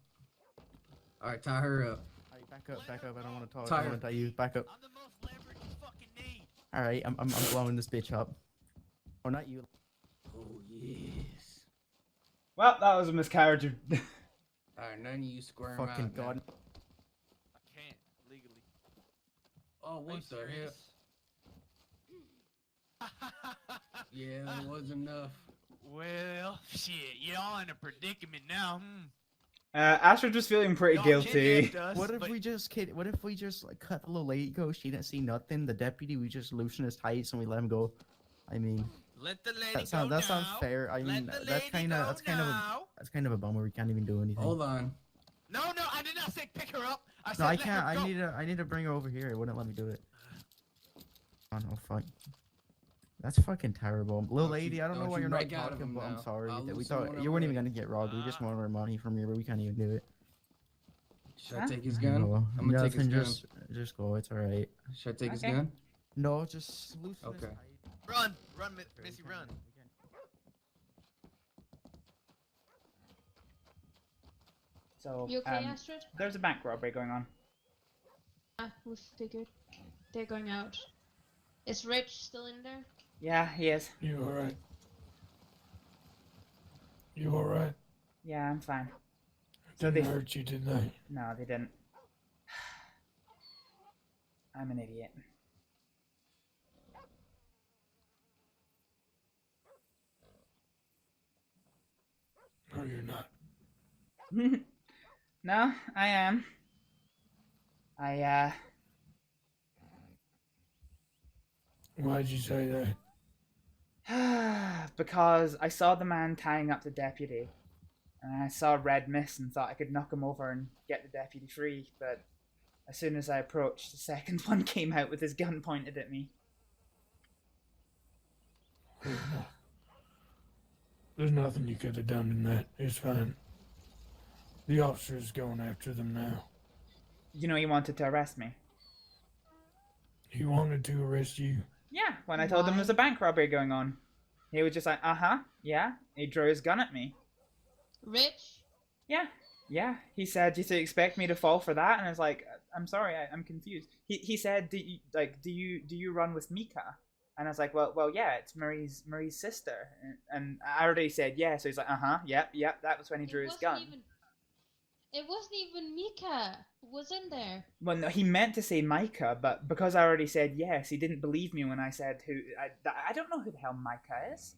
Alright, tie her up. Alright, back up. I don't want to talk. Tired. I want to tell you. Back up. I'm the most leverage you fucking need. Alright, I'm blowing this bitch up. Or not you. Oh, yes. Well, that was a miscarriage of... Alright, none of you squirm Fucking out now. god. I can't, legally. Oh, Are you what the hell? serious? Yeah, that was enough. Well, shit, y'all in a predicament now, Astrид was feeling pretty Y'all guilty. kidnapped us, What if but- we just like cut the little lady go? She didn't see nothing. The deputy, we just loosen his tights and we let him go. I mean, Let the lady that sounds go fair. I mean, Let the that's lady kind of go that's kind of a bummer. We can't even do anything. Hold on. No, I did not say pick her up. I said No, I let her can't. go. I need to bring her over here. It wouldn't let me do it. Oh no, fuck. That's fucking terrible. Little Don't lady, you- I don't know don't why you you're not break out of talking, them but I'm now. sorry. I'll We lose thought someone you weren't even away. gonna get robbed. We just wanted our money from you, but we can't even do it. Should I Huh? take his gun? No, I'm gonna take his gun. just go. It's alright. Should I take his Okay. gun? No, just loosen his Okay. tights. Run, Missy, run. So, You okay, Astrid? there's a bank robbery going on. We figured. They're going out. Is Rich still in there? Yeah, he is. You alright? You alright? Yeah, I'm fine. So Didn't they... hurt you, did they? No, they didn't. I'm an idiot. No, you're not. No, I am. Why'd you say that? Because I saw the man tying up the deputy, and I saw red mist and thought I could knock him over and get the deputy free, but as soon as I approached, the second one came out with his gun pointed at me. There's nothing you could have done in that. It's fine. The officer's going after them now. You know, he wanted to arrest me. He wanted to arrest you. Yeah, when I told him there's a bank robbery going on. He was just like, yeah. He drew his gun at me. Rich? Yeah. He said, "Do you expect me to fall for that?" And I was like, "I'm sorry, I'm confused." He said, "Do you run with Mika?" And I was like, well, yeah, it's Marie's sister. And I already said yeah, so he's like, yep. That was when he drew his gun. It wasn't even Mika who was in there. Well, no, he meant to say Micah, but because I already said yes, he didn't believe me when I said who. I don't know who the hell Micah is.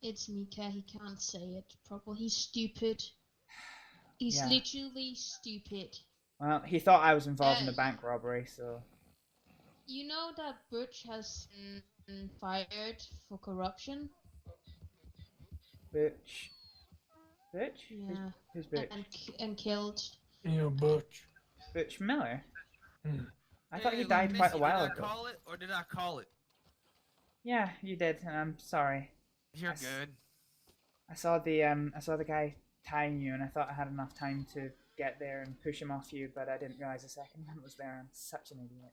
It's Mika, he can't say it properly. He's stupid. He's Yeah. literally stupid. Well, he thought I was involved in the bank robbery, so... You know that Butch has been fired for corruption? Butch Butch? Yeah. Who's Butch? And killed. You know, Butch. Butch Miller? Hmm. I thought he Hey, died quite a Missy, while did ago. I call it or did I call it? Yeah, you did, and I'm sorry. You're s- good. I saw the guy tying you, and I thought I had enough time to get there and push him off you, but I didn't realize the second one was there. I'm such an idiot.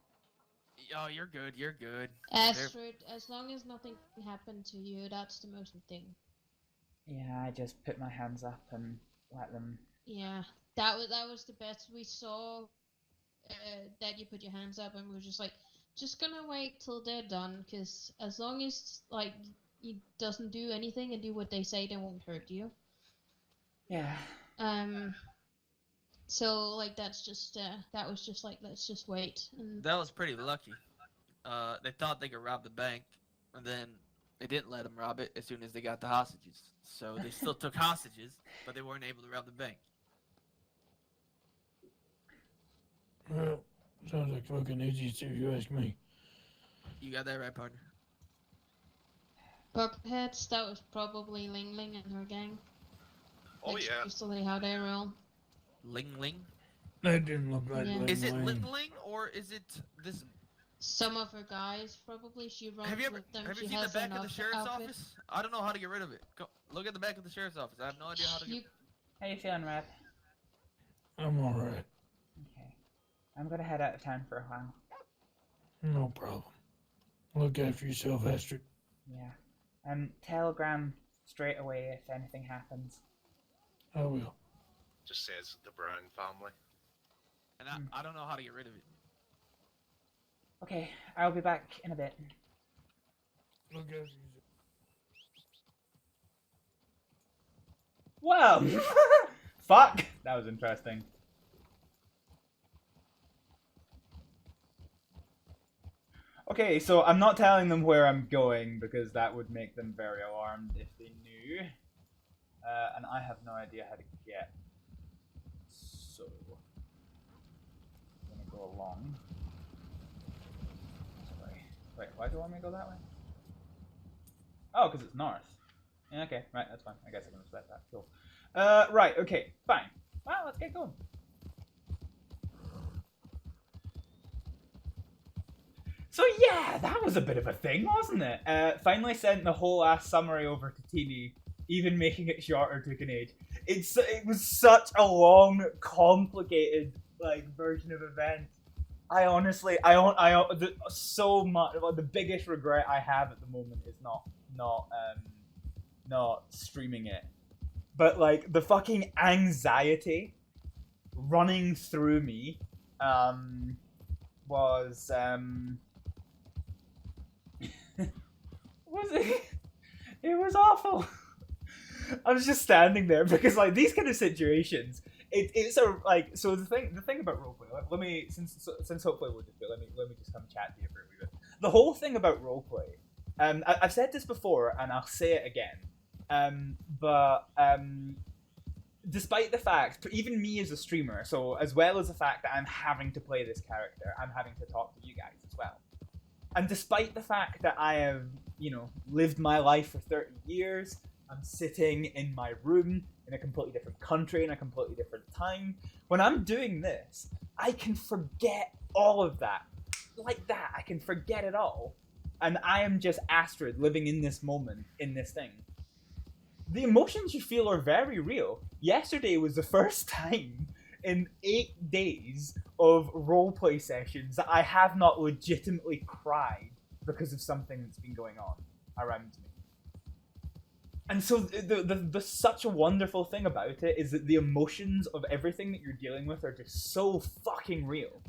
Oh, you're good. You're good. Astrид, as long as nothing happened to you, that's the most thing. Yeah, I just put my hands up and let them. Yeah, that was the best. We saw that you put your hands up, and we were just like, just gonna wait till they're done, because as long as like he doesn't do anything and do what they say, they won't hurt you. Yeah. So like that's just that was just like, let's just wait. And That was pretty lucky. They thought they could rob the bank, and then they didn't let them rob it as soon as they got the hostages. So they still took hostages, but they weren't able to rob the bank. Well, sounds like fucking idiots if you ask me. You got that right, partner. Bucketheads, that was probably Ling Ling and her gang. Oh That's yeah. usually how they roll. Ling Ling? That didn't look like Yeah. Ling Is it Ling. Ling Ling or is it this? Some of her guys probably. She runs Have you ever with them. have you She seen the has back an of the sheriff's outfit. office? I don't know how to get rid of it. Go, look at the back of the sheriff's office. I have no idea how to You get. How you feeling, Red? I'm alright. Okay. I'm gonna head out of town for a while. No problem. Look after yourself, Astrid. Yeah. Telegram straight away if anything happens. I will. Just says the Brown family. And I don't know how to get rid of it. Okay, I'll be back in a bit. Look after yourself. Well, fuck. That was interesting. Okay, so I'm not telling them where I'm going because that would make them very alarmed if they knew. And I have no idea how to get. So, I'm gonna go along. Sorry. Wait, why do you want me to go that way? Oh, because it's north. Yeah, okay, right, that's fine. I guess I can respect that. Cool. Right, okay, fine. Well, let's get going. So yeah, that was a bit of a thing, wasn't it? Finally sent the whole ass summary over to Teeny, even making it shorter took an age. It was such a long, complicated version of events. I honestly, so much. The biggest regret I have at the moment is not streaming it, but the fucking anxiety running through me was it was awful. I was just standing there because these kind of situations, it's a so the thing about roleplay. Let me since hopefully we'll just let me just come chat to you for a wee bit. The whole thing about roleplay, I've said this before and I'll say it again. But despite the fact, even me as a streamer, so as well as the fact that I'm having to play this character, I'm having to talk to you guys as well. And despite the fact that I have, lived my life for 30 years, I'm sitting in my room in a completely different country in a completely different time. When I'm doing this, I can forget all of that. Like that, I can forget it all. And I am just Astrid living in this moment, in this thing. The emotions you feel are very real. Yesterday was the first time in 8 days of roleplay sessions that I have not legitimately cried because of something that's been going on around me. And so the such a wonderful thing about it is that the emotions of everything that you're dealing with are just so fucking real.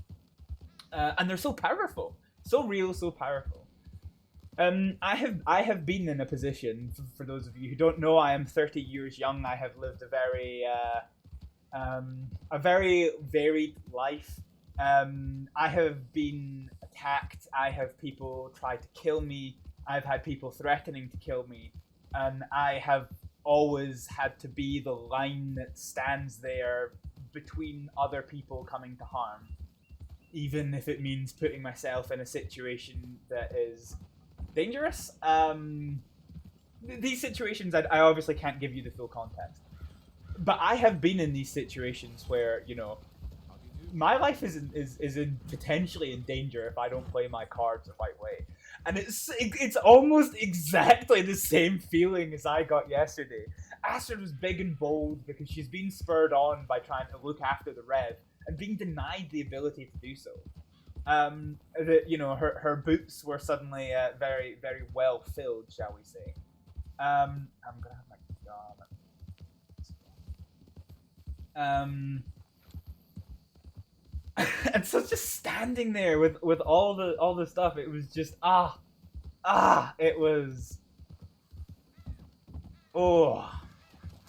And they're so powerful. So real, so powerful. I have been in a position, for those of you who don't know, I am 30 years young. I have lived a very varied life. I have been attacked. I have people try to kill me. I've had people threatening to kill me. And I have always had to be the line that stands there between other people coming to harm. Even if it means putting myself in a situation that is dangerous. These situations, I obviously can't give you the full context. but I have been in these situations where, you know, my life is potentially in danger if I don't play my cards the right way. And it's almost exactly the same feeling as I got yesterday. Astrид was big and bold because she's been spurred on by trying to look after the Rev and being denied the ability to do so. You know, her boots were suddenly very, very well filled, shall we say. I'm gonna have my and so just standing there with all the stuff, it was just it was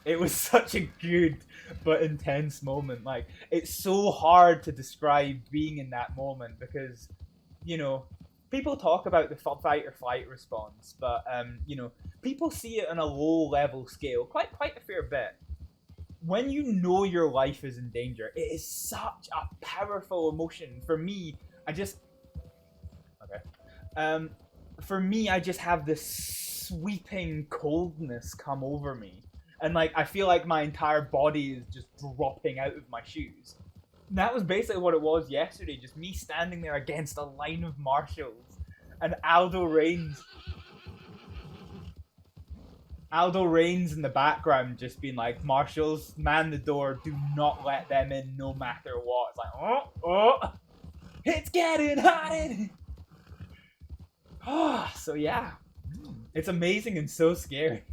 it was such a good but intense moment. Like, it's so hard to describe being in that moment because, you know, people talk about the fight or flight response, but you know, people see it on a low level scale quite a fair bit. When you know your life is in danger, it is such a powerful emotion. For me, I just have this sweeping coldness come over me, and like I feel like my entire body is just dropping out of my shoes. And that was basically what it was yesterday, just me standing there against a line of marshals, and Aldo Reigns in the background just being like, "Marshals, man the door, do not let them in no matter what." It's like, it's getting hot in here. So yeah. It's amazing and so scary.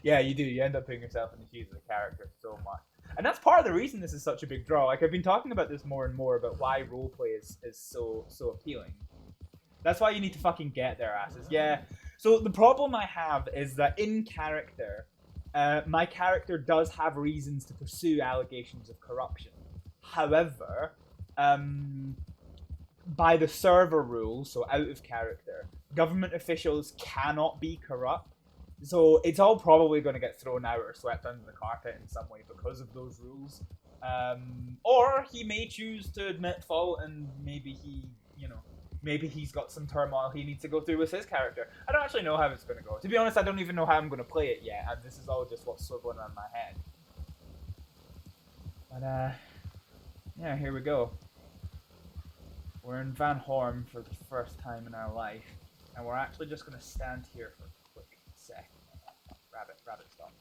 Yeah, you do. You end up putting yourself in the shoes of the character so much. And that's part of the reason this is such a big draw. Like, I've been talking about this more and more about why roleplay is so appealing. That's why you need to fucking get their asses. Yeah. So the problem I have is that in character, my character does have reasons to pursue allegations of corruption. However, by the server rules, so out of character, government officials cannot be corrupt. So it's all probably going to get thrown out or swept under the carpet in some way because of those rules. Or he may choose to admit fault, and maybe he's got some turmoil he needs to go through with his character. I don't actually know how it's going to go. To be honest, I don't even know how I'm going to play it yet, and this is all just what's swiveling around my head. But, yeah, here we go. We're in Van Horn for the first time in our life, and we're actually just going to stand here for a quick second. Rabbit, stop.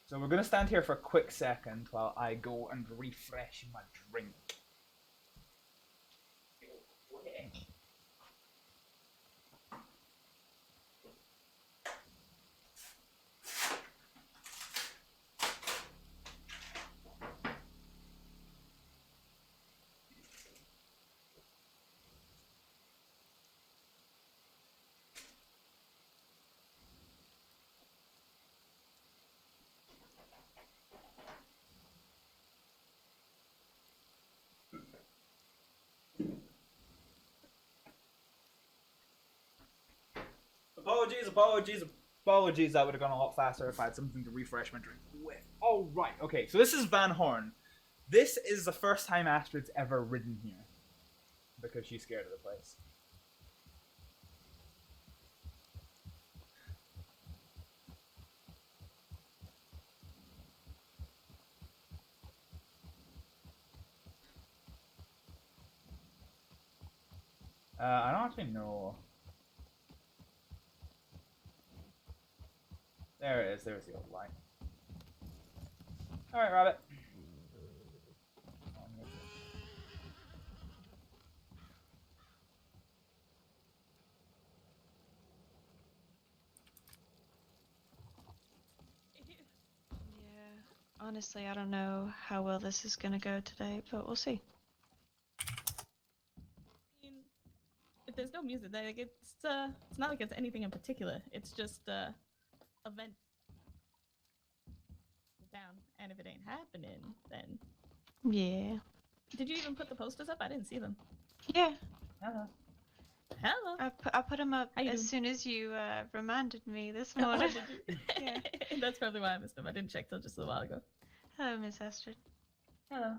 So we're going to stand here for a quick second while I go and refresh my drink. Apologies, that would have gone a lot faster if I had something to refresh my drink with. Alright, okay, so this is Van Horn. This is the first time Astrid's ever ridden here. Because she's scared of the place. I don't actually know. There it is. There's the old line. Alright, Rabbit. Yeah, honestly, I don't know how well this is gonna go today, but we'll see. If there's no music, like it's not like it's anything in particular. It's just event down, and if it ain't happening, then Yeah. Did you even put the posters up? I didn't see them. Yeah. Hello. Hello. I put them up How you as doing? soon as you reminded me this Oh, morning. did you? Yeah. That's probably why I missed them. I didn't check till just a while ago. Hello, Miss Astrид. Hello.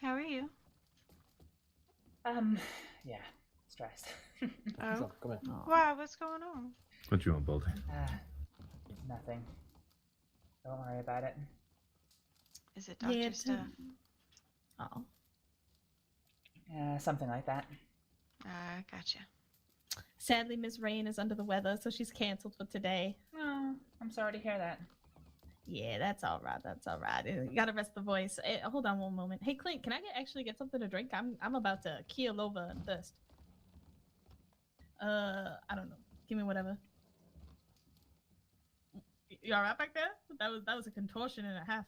How are you? Yeah, stressed. Oh. Come here. Wow, what's going on? What you want, Baldy? Nothing. Don't worry about it. Is it doctor stuff? Oh. Something like that. Gotcha. Sadly, Miss Rain is under the weather, so she's canceled for today. Oh, I'm sorry to hear that. Yeah, that's all right. That's all right. You gotta rest the voice. Hold on one moment. Hey, Clint, can I actually get something to drink? I'm about to keel over in thirst. I don't know. Give me whatever. You all right back there? That was a contortion and a half.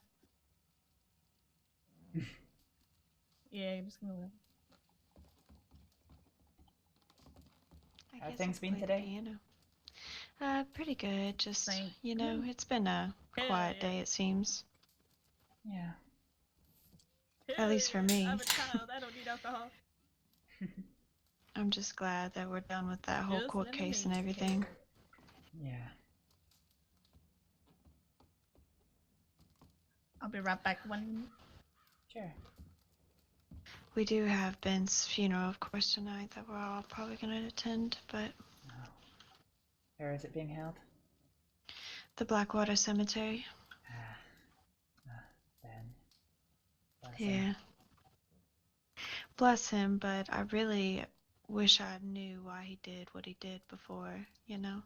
Yeah, just give me whatever. How have things been today? Pretty good. Just, Same. you know, it's been a quiet day, it seems. Yeah. At least for me. I'm a child. I don't need alcohol. I'm just glad that we're done with that whole Just court let me case and make everything. Yeah. I'll be right back 1 minute. Sure. We do have Ben's funeral, of course, tonight that we're all probably going to attend, but Oh. Where is it being held? the Blackwater Cemetery. Ben. Bless him. Yeah. Bless him, but I really wish I knew why he did what he did before, you know?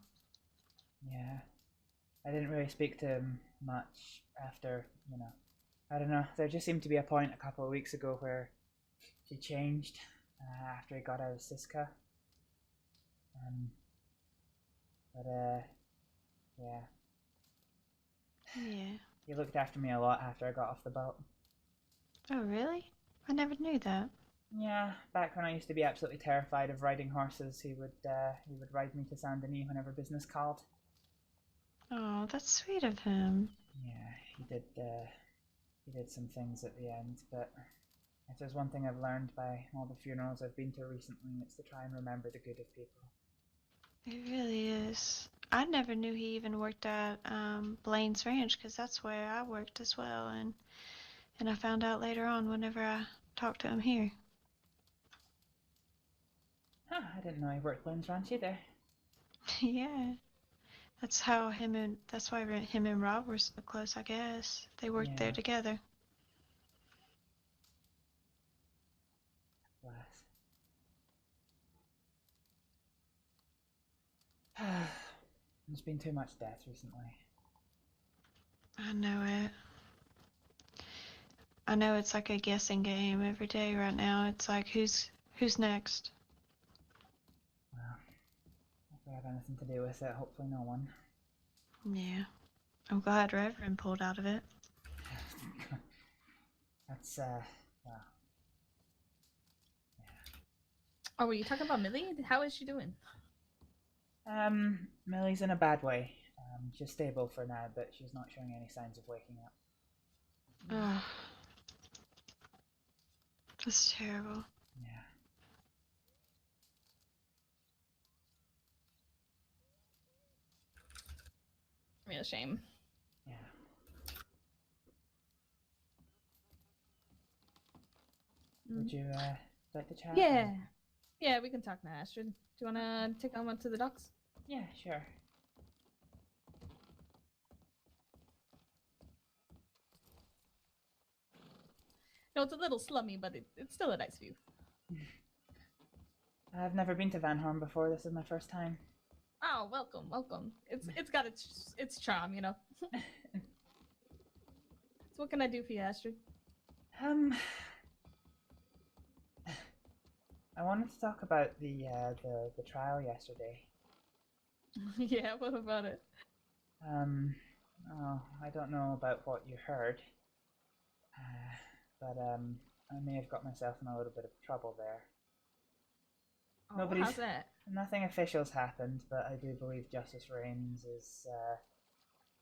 Yeah. I didn't really speak to him much after, you know. I don't know. There just seemed to be a point a couple of weeks ago where he changed after he got out of Siska. Yeah. Yeah. He looked after me a lot after I got off the boat. Oh, really? I never knew that. Yeah, back when I used to be absolutely terrified of riding horses, he would ride me to Saint Denis whenever business called. Oh, that's sweet of him. Yeah, he did some things at the end, but if there's one thing I've learned by all the funerals I've been to recently, it's to try and remember the good of people. It really is. I never knew he even worked at Blaine's Ranch, because that's where I worked as well, and I found out later on whenever I talked to him here. Huh, I didn't know he worked Blaine's Ranch either. Yeah. That's why him and Rob were so close, I guess. They worked there together. Bless. There's been too much death recently. I know it. I know it's like a guessing game every day right now. It's like, who's next? Well, if I have anything to do with it, hopefully no one. Yeah. I'm glad Reverend pulled out of it. That's, well. Oh, were you talking about Millie? How is she doing? Millie's in a bad way. She's stable for now, but she's not showing any signs of waking up. Ugh. That's terrible. Yeah. Real shame. Yeah. Would you, like to chat? Yeah. Yeah, we can talk now, Astrid. Do you wanna take on to the docks? Yeah, sure. No, it's a little slummy, but it's still a nice view. I've never been to Van Horn before. This is my first time. Oh, welcome, welcome. It's got its charm, you know. So what can I do for you, Astrid? I wanted to talk about the trial yesterday. Yeah, what about it? Oh, I don't know about what you heard, but I may have got myself in a little bit of trouble there. Oh, how's that? Nothing official's happened, but I do believe Justice Rains is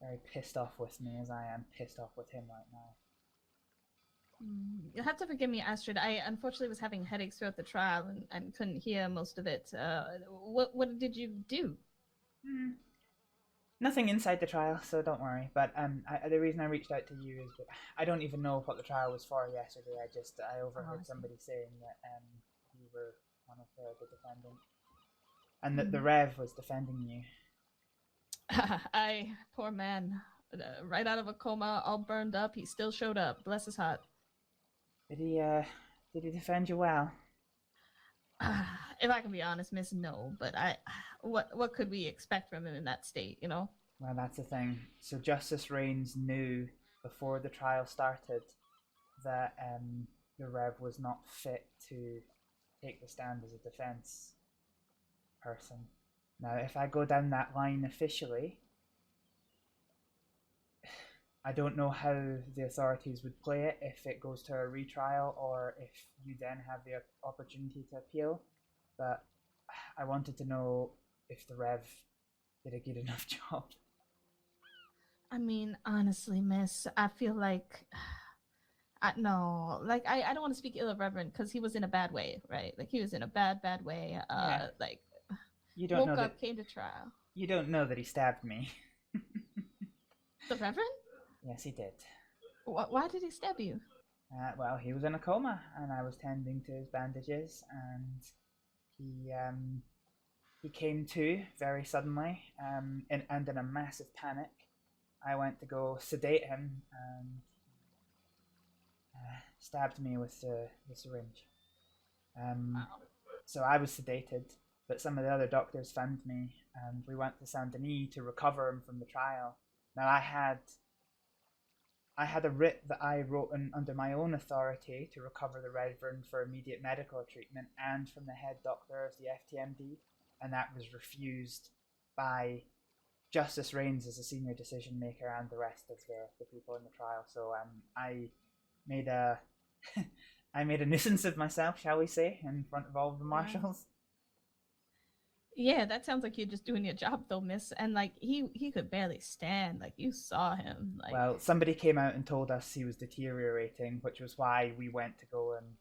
very pissed off with me, as I am pissed off with him right now. You'll have to forgive me, Astrid. I unfortunately was having headaches throughout the trial and couldn't hear most of it. What did you do? Nothing inside the trial, so don't worry. But the reason I reached out to you is that I don't even know what the trial was for yesterday. I overheard somebody saying that you were one of the defendants, and that the Rev was defending you. Poor man. right out of a coma, all burned up. He still showed up. Bless his heart. Did he defend you well? If I can be honest, Miss, no. But what could we expect from him in that state? You know. Well, that's the thing. So Justice Reigns knew before the trial started that the Rev was not fit to take the stand as a defense person. Now, if I go down that line officially, I don't know how the authorities would play it if it goes to a retrial or if you then have the opportunity to appeal. But I wanted to know if the Rev did a good enough job. I mean, honestly, Miss, I feel like no, like I don't want to speak ill of Reverend because he was in a bad way, right? Like he was in a bad way. Yeah. Like You don't know woke up, that. came to trial. You don't know that he stabbed me. The Reverend? Yes, he did. Why did he stab you? Well, he was in a coma, and I was tending to his bandages, and he came to very suddenly, and in a massive panic. I went to go sedate him, and stabbed me with the syringe. So I was sedated, but some of the other doctors found me, and we went to Saint Denis to recover him from the trial. Now I had a writ that I wrote under my own authority to recover the Reverend for immediate medical treatment, and from the head doctor of the FTMD, and that was refused by Justice Reigns as a senior decision maker and the rest of the people in the trial. So I made a I made a nuisance of myself, shall we say, in front of all of the marshals. Yeah, that sounds like you're just doing your job though, Miss. And like he could barely stand. Like you saw him. Like Well, somebody came out and told us he was deteriorating, which was why we went to go and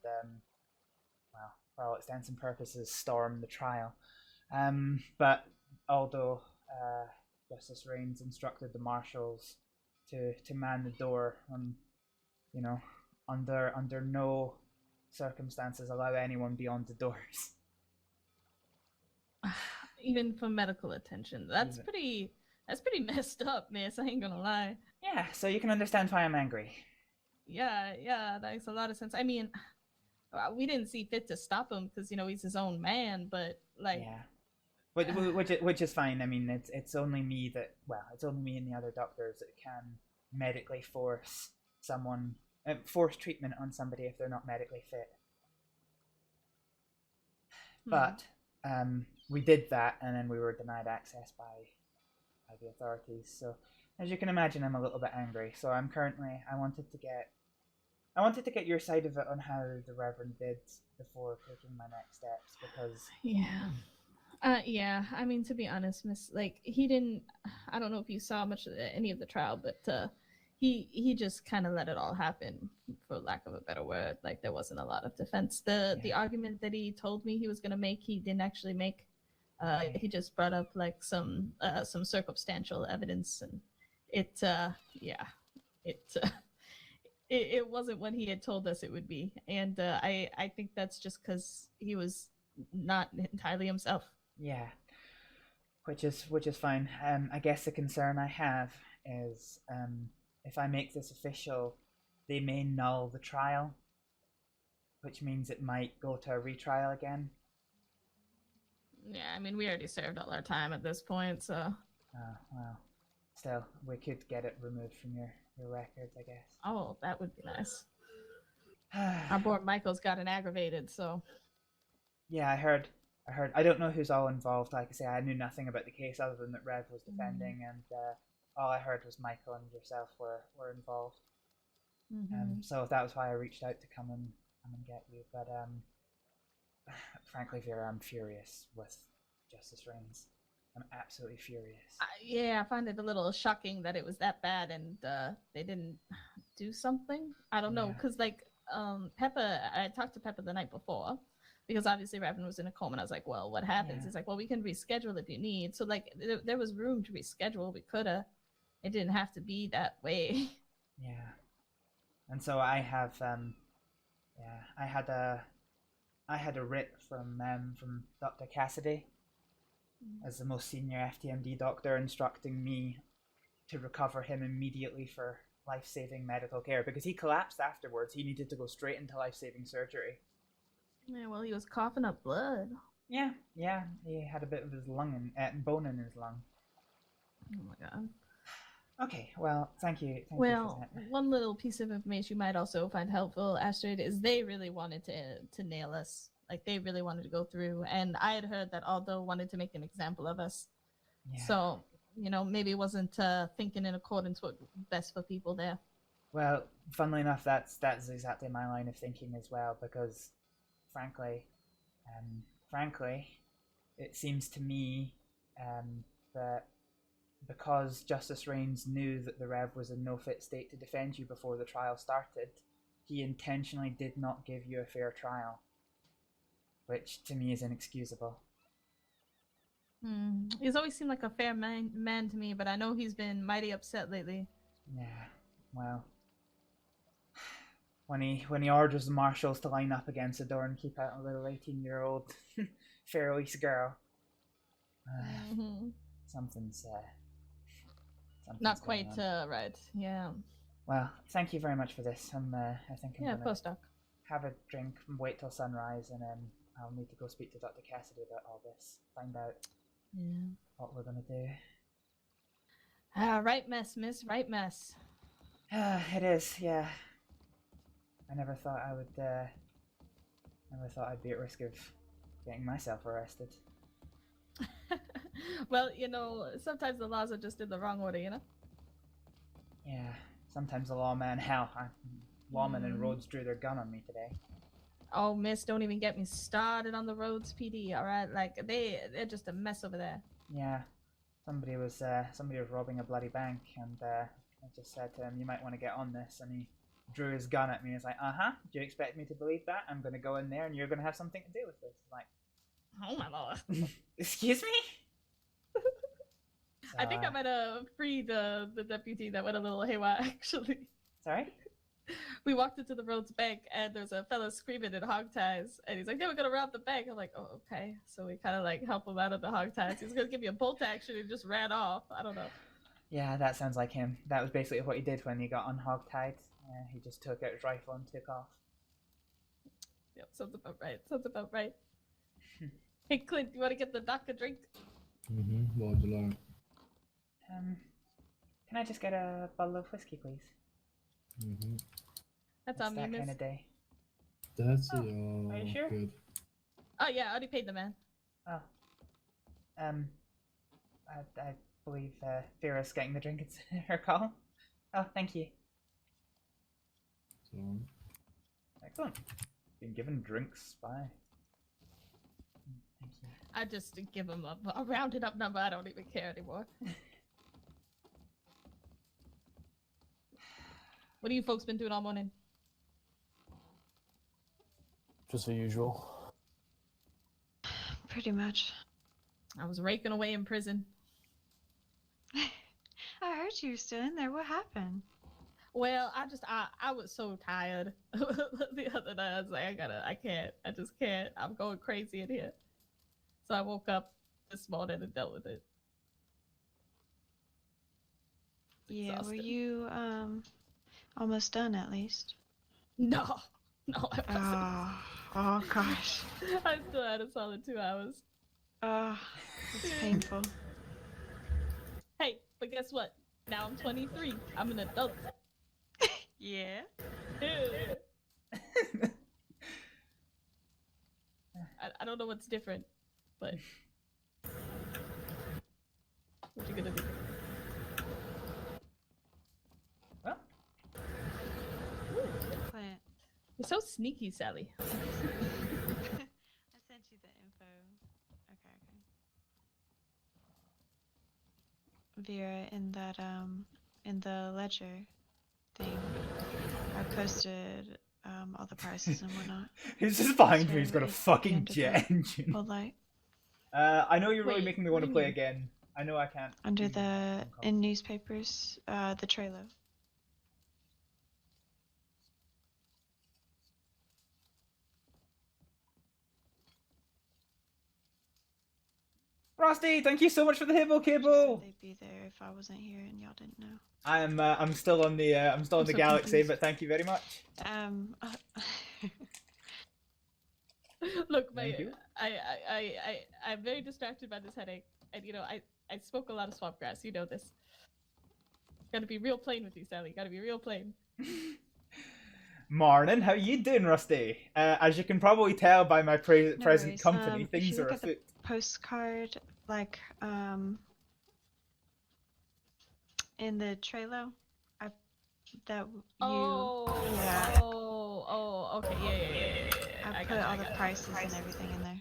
well, for all intents and purposes, storm the trial. But although Justice Reigns instructed the marshals to man the door, you know, under no circumstances allow anyone beyond the doors. even for medical attention. That's pretty messed up, Miss. I ain't gonna lie. Yeah, so you can understand why I'm angry. Yeah, that makes a lot of sense. I mean, we didn't see fit to stop him because he's his own man, but like Yeah. Which is fine. I mean, it's only me it's only me and the other doctors that can medically force treatment on somebody if they're not medically fit. But we did that, and then we were denied access by the authorities. So, as you can imagine, I'm a little bit angry. So I wanted to get your side of it on how the Reverend did before taking my next steps, because yeah, I mean, to be honest, Miss, like he didn't. I don't know if you saw much of any of the trial, but he just kind of let it all happen, for lack of a better word. Like there wasn't a lot of defense. The argument that he told me he was gonna make, he didn't actually make. He just brought up like some circumstantial evidence, and it wasn't what he had told us it would be, and I think that's just because he was not entirely himself. Yeah, which is fine. I guess the concern I have is if I make this official, they may null the trial, which means it might go to a retrial again. Yeah, I mean, we already served all our time at this point, so. Well, still, we could get it removed from your records, I guess. Oh, that would be nice. Our boy Michael's gotten aggravated, so. Yeah, I heard. I don't know who's all involved. Like I say, I knew nothing about the case other than that Rev was defending, and all I heard was Michael and yourself were involved. So that was why I reached out to come and get you. But frankly, Vera, I'm furious with Justice Reigns. I'm absolutely furious. Yeah, I find it a little shocking that it was that bad and they didn't do something. I don't know, because like Peppa, I talked to Peppa the night before, because obviously Reverend was in a coma, and I was like, well, what happens? He's like, well, we can reschedule if you need. So like there was room to reschedule. We coulda. It didn't have to be that way. Yeah. And so I have I had a writ from Dr. Cassidy as the most senior FTMD doctor, instructing me to recover him immediately for life-saving medical care, because he collapsed afterwards. He needed to go straight into life-saving surgery. Yeah, well, he was coughing up blood. Yeah, he had a bit of his lung and bone in his lung. Oh my god. Okay, well, thank you. Thank you Well, for that. one little piece of information you might also find helpful, Astrид, is they really wanted to nail us. Like, they really wanted to go through. And I had heard that Aldo wanted to make an example of us. Yeah. So, maybe it wasn't thinking in accordance with what's best for people there. Well, funnily enough, that's exactly my line of thinking as well, because frankly, it seems to me that because Justice Reigns knew that the Rev was in no fit state to defend you before the trial started, he intentionally did not give you a fair trial, which to me is inexcusable. He's always seemed like a fair man to me, but I know he's been mighty upset lately. Yeah, well, when he orders the marshals to line up against the door and keep out a little 18-year-old Fair East girl, something's not quite going on. right. Yeah. Well, thank you very much for this. I think I'm gonna postdoc. have a drink and wait till sunrise, and then I'll need to go speak to Dr. Cassidy about all this. Find out what we're gonna do. Right mess, miss. Right mess. It is, yeah. I never thought I would. Never thought I'd be at risk of getting myself arrested. Well, sometimes the laws are just in the wrong order, Yeah. Sometimes the lawmen in Rhodes drew their gun on me today. Oh, miss, don't even get me started on the Rhodes PD, alright? Like, they're just a mess over there. Yeah. Somebody was robbing a bloody bank, and I just said to him, "You might want to get on this," and he drew his gun at me. He's like, "Do you expect me to believe that? I'm gonna go in there and you're gonna have something to do with this." I'm like, oh my lord. Excuse me? I think I might have freed the deputy that went a little haywire, actually. Sorry? We walked into the Rhodes Bank, and there's a fella screaming in hog ties, and he's like, "Yeah, we're gonna rob the bank." I'm like, "Oh, okay." So we kind of like help him out of the hog ties. He's gonna give me a bolt action and just ran off. I don't know. Yeah, that sounds like him. That was basically what he did when he got unhogtied. He just took out his rifle and took off. Yep, sounds about right. Hey, Clint, you want to get the doc a drink? What would you like? Can I just get a bottle of whiskey, please? That's It's on me, that miss. kind of day. That's Are you sure? good. Oh yeah, I already paid the man. Oh. I believe Vera's getting the drink. It's her call. Oh, thank you. So, Excellent. Been given drinks by. Thank you. I just give him a rounded up number. I don't even care anymore. What have you folks been doing all morning? just the usual. Pretty much. I was raking away in prison. I heard you were still in there. What happened? Well, I was so tired the other night. I was like, I just can't. I'm going crazy in here. So I woke up this morning and dealt with it. Yeah, were Exhausted. you almost done at least? No, I wasn't. Oh gosh. I still had a solid 2 hours. It's painful. Hey, but guess what? Now I'm 23. I'm an adult. Yeah. I don't know what's different, but what you gonna do? Well, Clint, You're so sneaky, Sally. I sent you the info. Okay. Vera, in that in the ledger thing, I posted all the prices and whatnot. he's just behind So me. He's got a it's fucking under the jet engine. Whole light I know you're really Wait, making me what want do to you play mean? again. I know I can't. under do the phone call. in newspapers, the trailer. Rusty, thank you so much for the Just Hibblejaybob. said they'd be there if I wasn't here and y'all didn't know. I'm still on the so galaxy, confused. but thank you very much. Look, Thank you. I'm very distracted by this headache, and you know, I smoke a lot of swamp grass. You know this. Gotta be real plain with you, Sally. Gotta be real plain. Morning, how you doing, Rusty? As you can probably tell by my No present worries. company, If things you are look at the afoot. postcard, like in the Trello, Okay, yeah. I put all the prices and everything in there.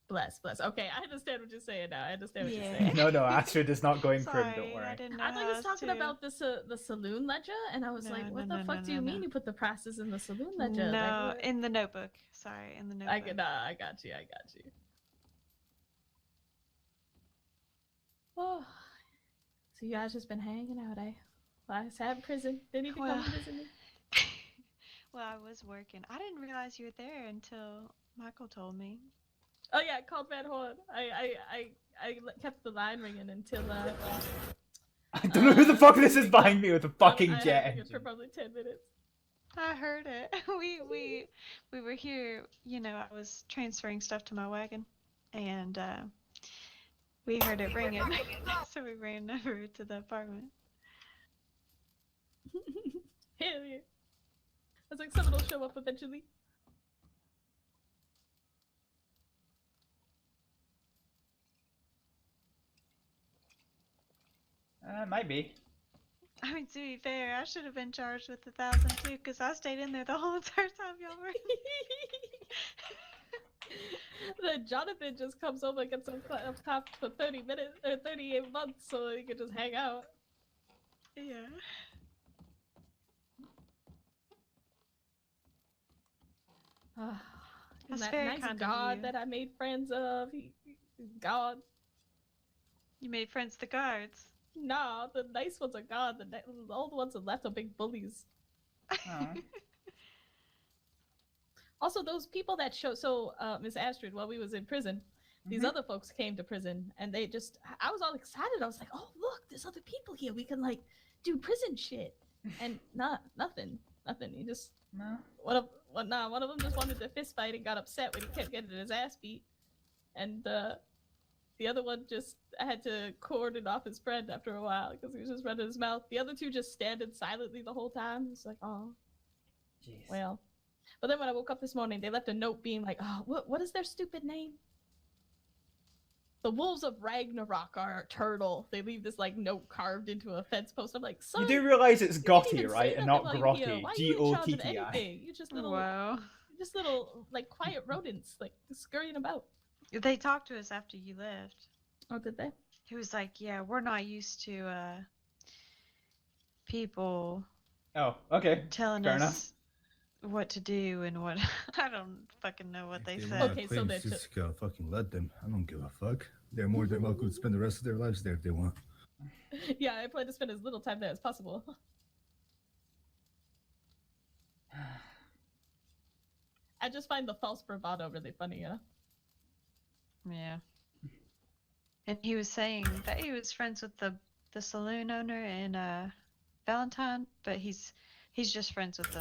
Bless. Okay, I understand what you're saying now. I understand what you're saying. No, Astrид is not going prim, Sorry, don't worry. I didn't know. I thought you was how talking to- about the saloon ledger, and I was like, what the fuck do you mean no. you put the prices in the saloon ledger? No, Like, in the notebook. Sorry, in the notebook. I got you. Oh, so you guys just been hanging out, eh? Well, I sat prison. Didn't even come to visit me. Well, I was working. I didn't realize you were there until Michael told me. Oh yeah, I called Van Horn. I kept the line ringing until I don't know who the fuck this is behind me with a fucking I jet had it engine. for probably 10 minutes. I heard it. We were here. You know, I was transferring stuff to my wagon, and we heard it ringing, so we ran over to the apartment. Hell yeah. I was like, someone will show up eventually. Might be. I mean, to be fair, I should have been charged with 1,000 too, because I stayed in there the whole entire time y'all were. Then Jonathan just comes over and gets some top for 30 minutes or 38 months so he can just hang out. Yeah. That's that very nice kind of guard you. that I made friends of. God. You made friends with the guards. Nah, the nice ones are gone. The old ones are left are big bullies. Also, those people that show Miss Astrид, while we was in prison, these other folks came to prison, and they just I was all excited. I was like, oh look, there's other people here. We can like do prison shit. And nothing. You just one of them just wanted to fist fight and got upset when he kept getting his ass beat, and the other one just had to cordon off his friend after a while because he was just running his mouth. The other two just standing silently the whole time. It's like, oh, jeez. Well. But then when I woke up this morning, they left a note being like, oh, what is their stupid name? The Wolves of Ragnarok are a turtle. They leave this like note carved into a fence post. I'm like, son, You do realize it's you didn't Gotti, even say right? And not nothing like, Grotty. Why are you in charge of G-O-T-T-I. anything? You just little, like quiet rodents, like scurrying about. They talked to us after you left. Oh, did they? He was like, yeah, we're not used to people Oh, okay. telling Fair us enough. what to do and what. I don't fucking know what they They said. want claims, just gotta fucking let them. I don't give a fuck. They're more than welcome to spend the rest of their lives there if they want. Yeah, I plan to spend as little time there as possible. I just find the false bravado really funny, you know? Yeah. And he was saying that he was friends with the saloon owner and Valentine, but he's just friends with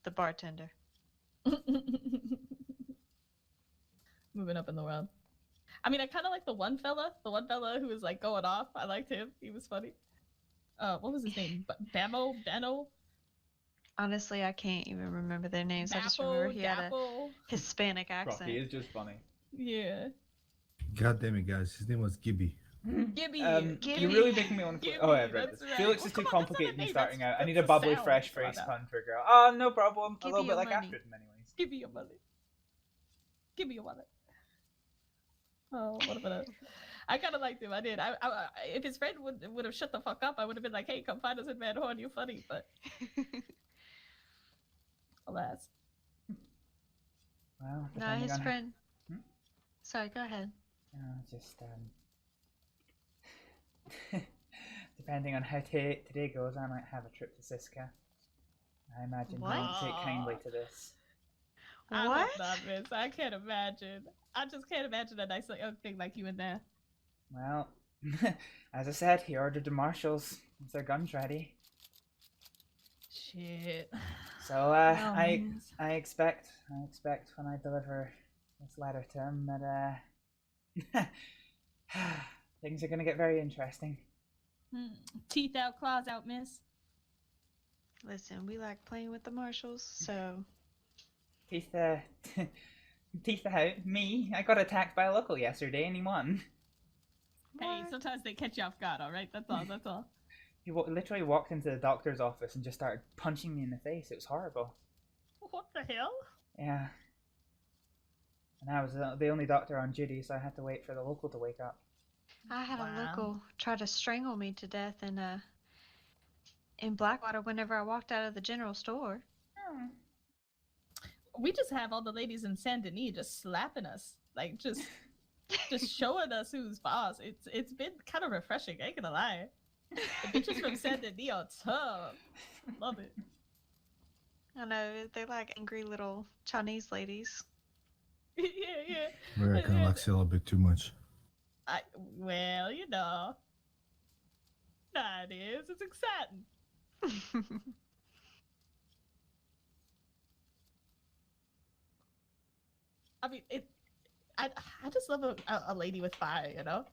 the bartender. Moving up in the world. I mean, I kind of like the one fella who was like going off. I liked him. He was funny. What was his name? Beno? Honestly, I can't even remember their names. I just remember he had a Hispanic accent. He is just funny. Yeah. God damn it, guys. His name was Gibby. Gibby. You're really making me want to play. Oh, yeah, right. That's right. Felix is Well, too come on, that's not complicated a me name, starting out. I that's need a a bubbly, sound. fresh Come on face now. pun for a girl. Oh, no problem. Give a little me bit your like money. Astrид in many ways. Give me your money. Give me your money. Oh, what about it? I kind of liked him. I did. I if his friend would have shut the fuck up, I would have been like, "Hey, come find us in Van Horn. You're funny." But alas. Well, No, depending his on friend. Hmm? Sorry, go ahead. Just depending on how today goes, I might have a trip to Siska. I imagine he won't take kindly to this. I hope What? not, Miss. I can't imagine. I just can't imagine a nice young thing like you in there. Well, as I said, he ordered the marshals with their guns ready. Shit. So Well, I miss. I expect when I deliver this letter to him that things are gonna get very interesting. Teeth out, claws out, miss. Listen, we like playing with the marshals, so Teeth teeth out. Me, I got attacked by a local yesterday and he won. Hey, sometimes they catch you off guard, alright? That's all, that's all. He literally walked into the doctor's office and just started punching me in the face. It was horrible. What the hell? Yeah. And I was the only doctor on duty, so I had to wait for the local to wake up. I had Wow. a local try to strangle me to death in Blackwater whenever I walked out of the general store. We just have all the ladies in Saint Denis just slapping us. Like, just showing us who's boss. It's been kind of refreshing, I ain't gonna lie. The bitches from Saint Denis are tough. Love it. I know, they're like angry little Chinese ladies. Yeah. Maybe I kind of like Sail a bit too much. Well, you know. Nah, it is. It's exciting. I mean, I just love a lady with fire, you know?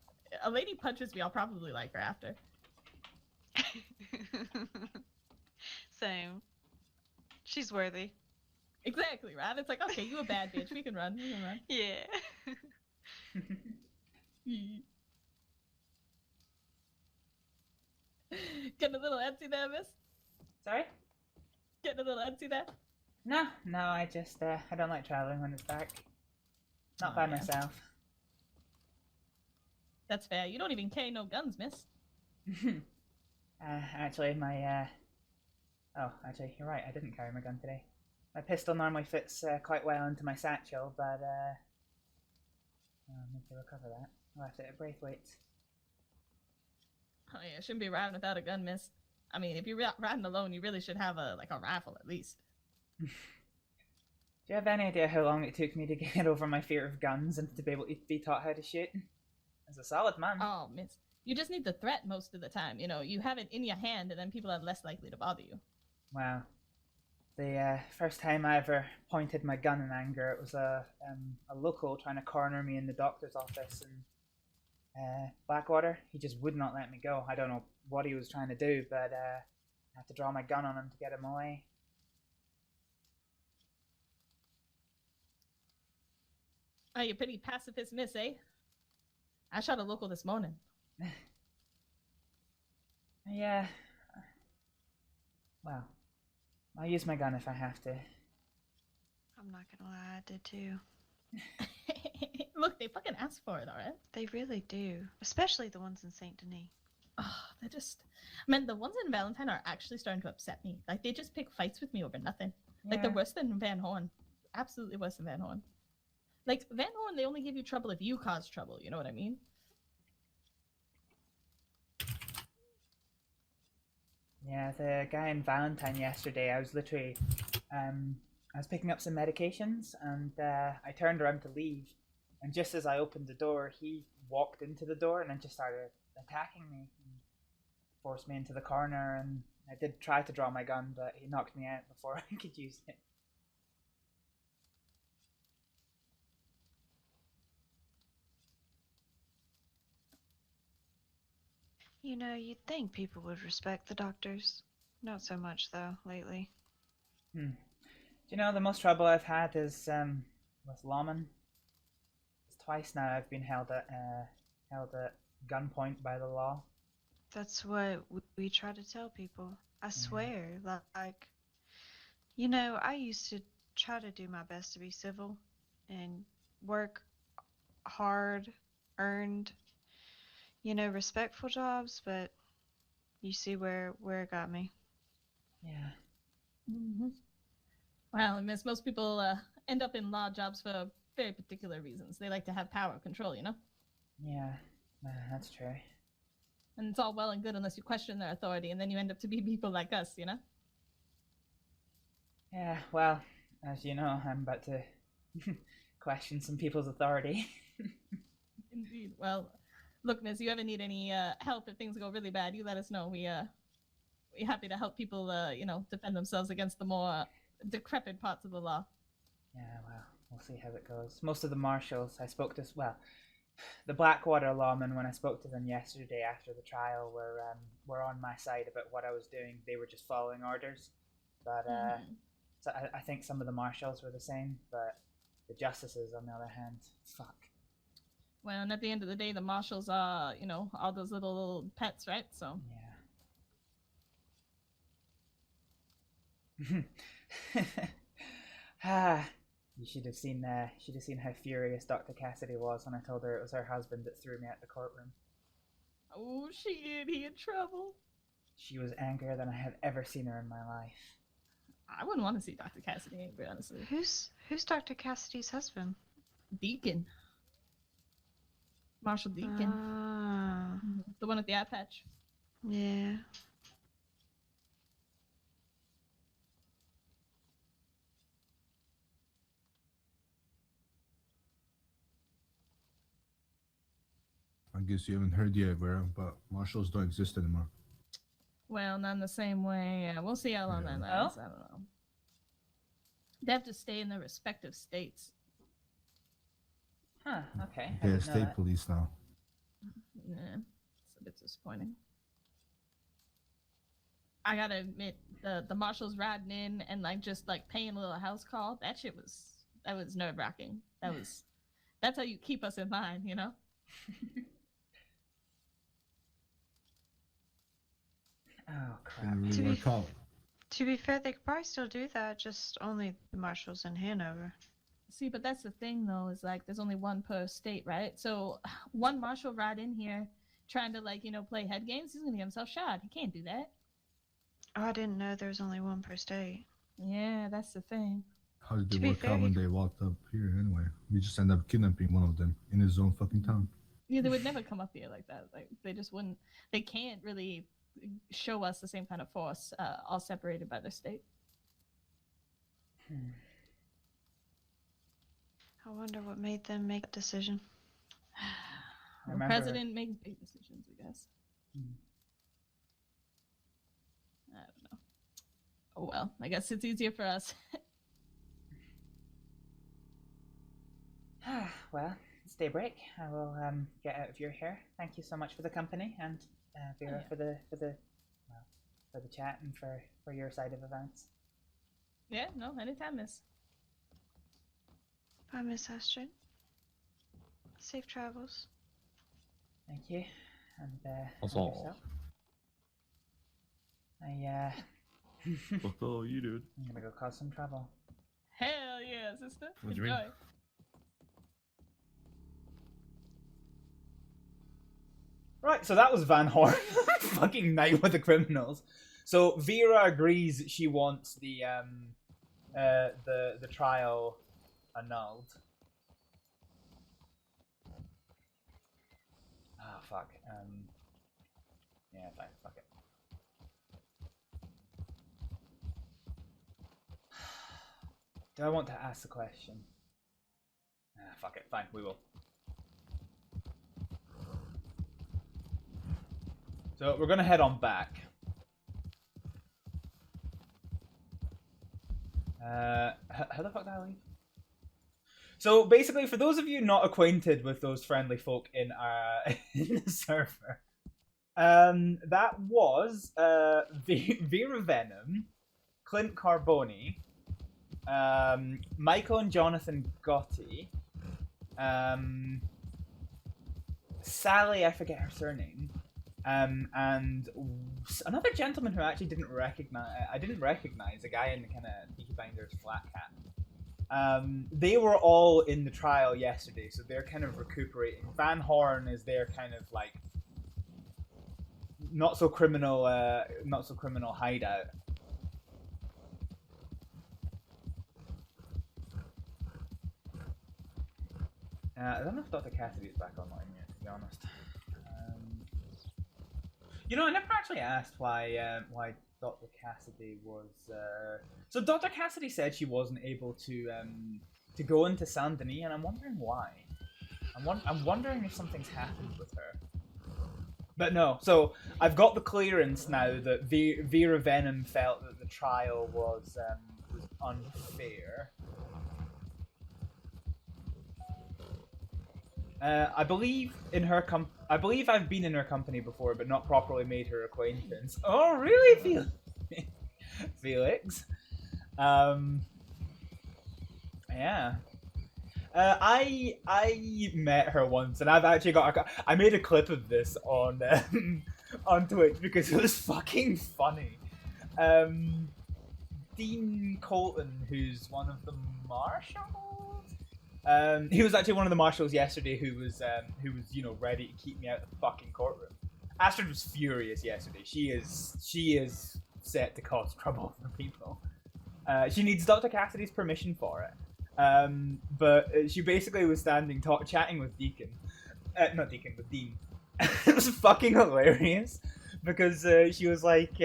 A lady punches me, I'll probably like her after. Same. She's worthy. Exactly, right? It's like, okay, you a bad bitch. We can run. Yeah. Getting a little antsy there, miss? Sorry? Getting a little antsy there? No, I just I don't like traveling when it's dark. Not by myself. That's fair. You don't even carry no guns, miss. Actually, my oh, actually, you're right. I didn't carry my gun today. My pistol normally fits quite well into my satchel, but I'll need to recover that. I'll have to Braithwaite's. Oh yeah, shouldn't be riding without a gun, miss. I mean, if you're riding alone, you really should have a rifle at least. Do you have any idea how long it took me to get over my fear of guns and to be able to be taught how to shoot? As a solid man. Oh, miss. You just need the threat most of the time. You know, you have it in your hand, and then people are less likely to bother you. Wow. The first time I ever pointed my gun in anger, it was a local trying to corner me in the doctor's office in Blackwater. He just would not let me go. I don't know what he was trying to do, but I had to draw my gun on him to get him away. Oh, you're pretty pacifist, miss, eh? I shot a local this morning. Yeah. Well, I'll use my gun if I have to. I'm not gonna lie, I did too. Look, they fucking asked for it, alright? They really do. Especially the ones in Saint Denis. Oh, they're just... Man, the ones in Valentine are actually starting to upset me. Like, they just pick fights with me over nothing. Like, they're worse than Van Horn. Absolutely worse than Van Horn. Like, Van Horn, they only give you trouble if you cause trouble, you know what I mean? Yeah, the guy in Valentine yesterday, I was literally, I was picking up some medications, and I turned around to leave, and just as I opened the door, he walked into the door and then just started attacking me, and forced me into the corner, and I did try to draw my gun, but he knocked me out before I could use it. You know, you'd think people would respect the doctors. Not so much, though, lately. Do you know, the most trouble I've had is with lawmen. It's twice now I've been held at gunpoint by the law. That's what we try to tell people. I swear, like, you know, I used to try to do my best to be civil and work hard, earned, you know, respectful jobs, but you see where it got me. Yeah. Mm-hmm. Well, miss, most people end up in law jobs for very particular reasons. They like to have power control, you know? Yeah, that's true. And it's all well and good unless you question their authority, and then you end up to be people like us, you know? Yeah, well, as you know, I'm about to question some people's authority. Indeed. Well, Look, miss, you ever need any help if things go really bad, you let us know. We're happy to help people, defend themselves against the more decrepit parts of the law. Yeah, well, we'll see how it goes. Most of the marshals I spoke to, the Blackwater lawmen, when I spoke to them yesterday after the trial, were on my side about what I was doing. They were just following orders. But so I think some of the marshals were the same, but the justices, on the other hand, fuck. Well, and at the end of the day, the marshals are, all those little pets, right? So. Yeah. You should have seen how furious Dr. Cassidy was when I told her it was her husband that threw me out the courtroom. Oh, she did. He in trouble. She was angrier than I have ever seen her in my life. I wouldn't want to see Dr. Cassidy angry, honestly. Who's Dr. Cassidy's husband? Deacon. Marshal Deacon. The one with the eye patch. Yeah. I guess you haven't heard yet, Vera, but marshals don't exist anymore. Well, not in the same way. We'll see how long that lasts. I don't know. They have to stay in their respective states. Huh, okay. They're state police now. Yeah, it's a bit disappointing. I gotta admit, the marshals riding in and just paying a little house call, that was nerve-wracking. That's how you keep us in line, Oh crap. To be fair, they could probably still do that, just only the marshals in Hanover. See, but that's the thing, though, is there's only one per state, right? So one marshal ride in here trying to play head games, he's gonna get himself shot. He can't do that. Oh, I didn't know there was only one per state. Yeah, that's the thing. How did they work out when they walked up here anyway? We just ended up kidnapping one of them in his own fucking town. Yeah, they would never come up here like that. They just wouldn't. They can't really show us the same kind of force, all separated by their state. I wonder what made them make a decision. The president makes big decisions, I guess. I don't know. Oh well, I guess it's easier for us. Well, it's daybreak. I will get out of your hair. Thank you so much for the company, and Vera for the chat and for your side of events. Yeah, no, anytime, miss. Bye, Miss Astrид. Safe travels. Thank you, and That's all. yourself. What the hell are you doing? I'm gonna go cause some trouble. Hell yeah, sister. What do you mean? Enjoy. Right, so that was Van Horn. Fucking night with the criminals. So Vera agrees she wants the trial annulled. Ah, fuck. Yeah, fine. Fuck it. Do I want to ask the question? Ah, fuck it. Fine, we will. So we're gonna head on back. How the fuck did I leave? So basically, for those of you not acquainted with those friendly folk in in the server, that was Vera Venom, Clint Carboni, Michael and Jonathan Gotti, Sally, I forget her surname, and another gentleman who I actually didn't recognize, a guy in the kind of Peaky Blinders flat cap. They were all in the trial yesterday, so they're kind of recuperating. Van Horn is their kind of like not so criminal hideout. I don't know if Dr. Cassidy's back online yet, to be honest. You know, I never actually asked why Dr. Cassidy was. So Dr. Cassidy said she wasn't able to go into Saint Denis, and I'm wondering why. I'm wondering if something's happened with her. But no, so I've got the clearance now that Vera Venom felt that the trial was unfair. I believe I believe I've been in her company before, but not properly made her acquaintance. Oh, really, Felix? Yeah. I met her once, and I've actually I made a clip of this on on Twitch because it was fucking funny. Dean Colton, who's one of the marshals, he was actually one of the marshals yesterday who was ready to keep me out of the fucking courtroom. Astrид was furious yesterday. She is set to cause trouble for people. She needs Dr. Cassidy's permission for it. But she basically was standing chatting with Deacon. Not Deacon, with Dean. It was fucking hilarious because she was like,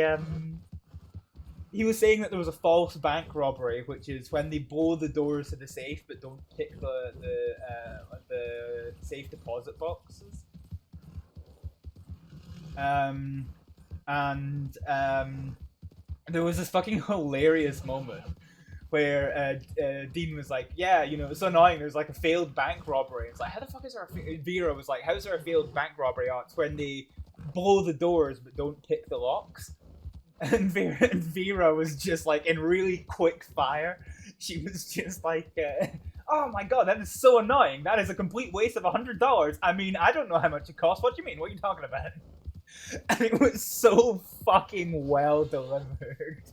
he was saying that there was a false bank robbery, which is when they blow the doors to the safe but don't pick the safe deposit boxes. There was this fucking hilarious moment where Dean was like, yeah, you know, it's so annoying, there's like a failed bank robbery. It's like, how the fuck is there Vera was like, how's there a failed bank robbery? Oh, it's when they blow the doors but don't pick the locks. And Vera was just like, in really quick fire, she was just like, oh my god, that is so annoying. That is a complete waste of $100. I mean, I don't know how much it costs. What do you mean? What are you talking about? And it was so fucking well delivered.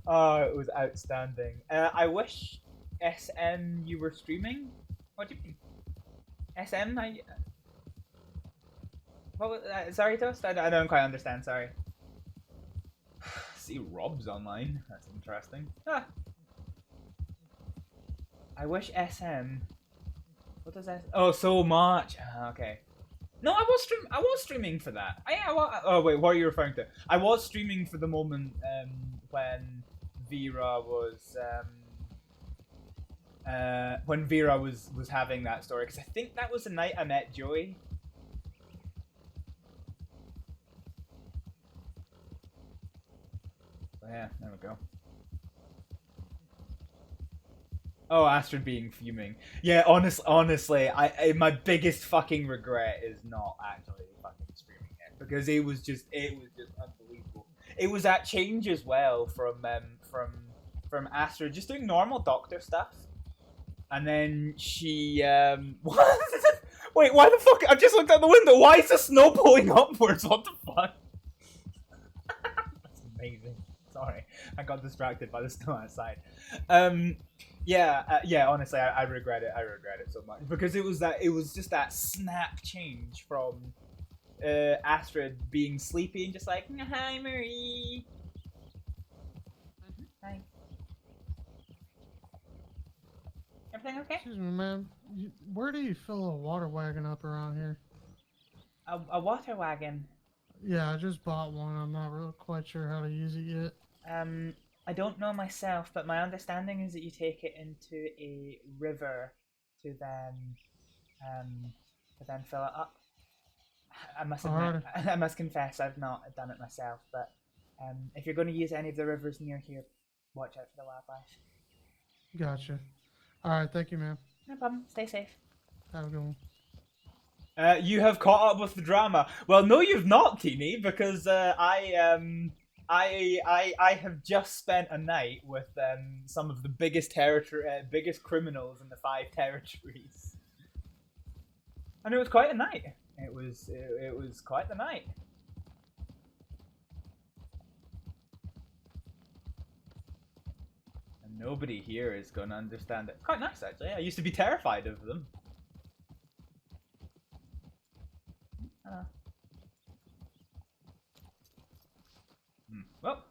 Oh, it was outstanding. I wish SM you were streaming. What do you mean? SM? What was sorry, Toast? I don't quite understand, sorry. See, Rob's online. That's interesting. Ah. I wish SM... What does that... Oh, so much! Okay. No, I was streaming for that. Oh, wait, what are you referring to? I was streaming for the moment when Vera was... when Vera was having that story. Because I think that was the night I met Joey. Yeah, there we go. Oh, Astrид being fuming. Yeah, honestly, my biggest fucking regret is not actually fucking streaming it because it was just unbelievable. It was that change as well from Astrid just doing normal doctor stuff, and then she what? Wait, why the fuck? I just looked out the window. Why is the snow pulling upwards? What the fuck? That's amazing. Sorry, I got distracted by the snow outside. Yeah, honestly, I regret it. I regret it so much because it was just that snap change from Astrid being sleepy and just like, hi, Marie. Hi. Everything okay? Excuse me, ma'am. Where do you fill a water wagon up around here? A water wagon? Yeah, I just bought one. I'm not really quite sure how to use it yet. I don't know myself, but my understanding is that you take it into a river to then fill it up. I must admit, I must confess, I've not done it myself, but if you're going to use any of the rivers near here, watch out for the wildlife. Gotcha. Alright, thank you, ma'am. No problem. Stay safe. Have a good one. You have caught up with the drama. Well, no, you've not, Teeny, because I have just spent a night with some of the biggest criminals in the 5 territories, and it was quite a night. It was quite the night. And nobody here is going to understand it. Quite nice, actually. I used to be terrified of them. Well,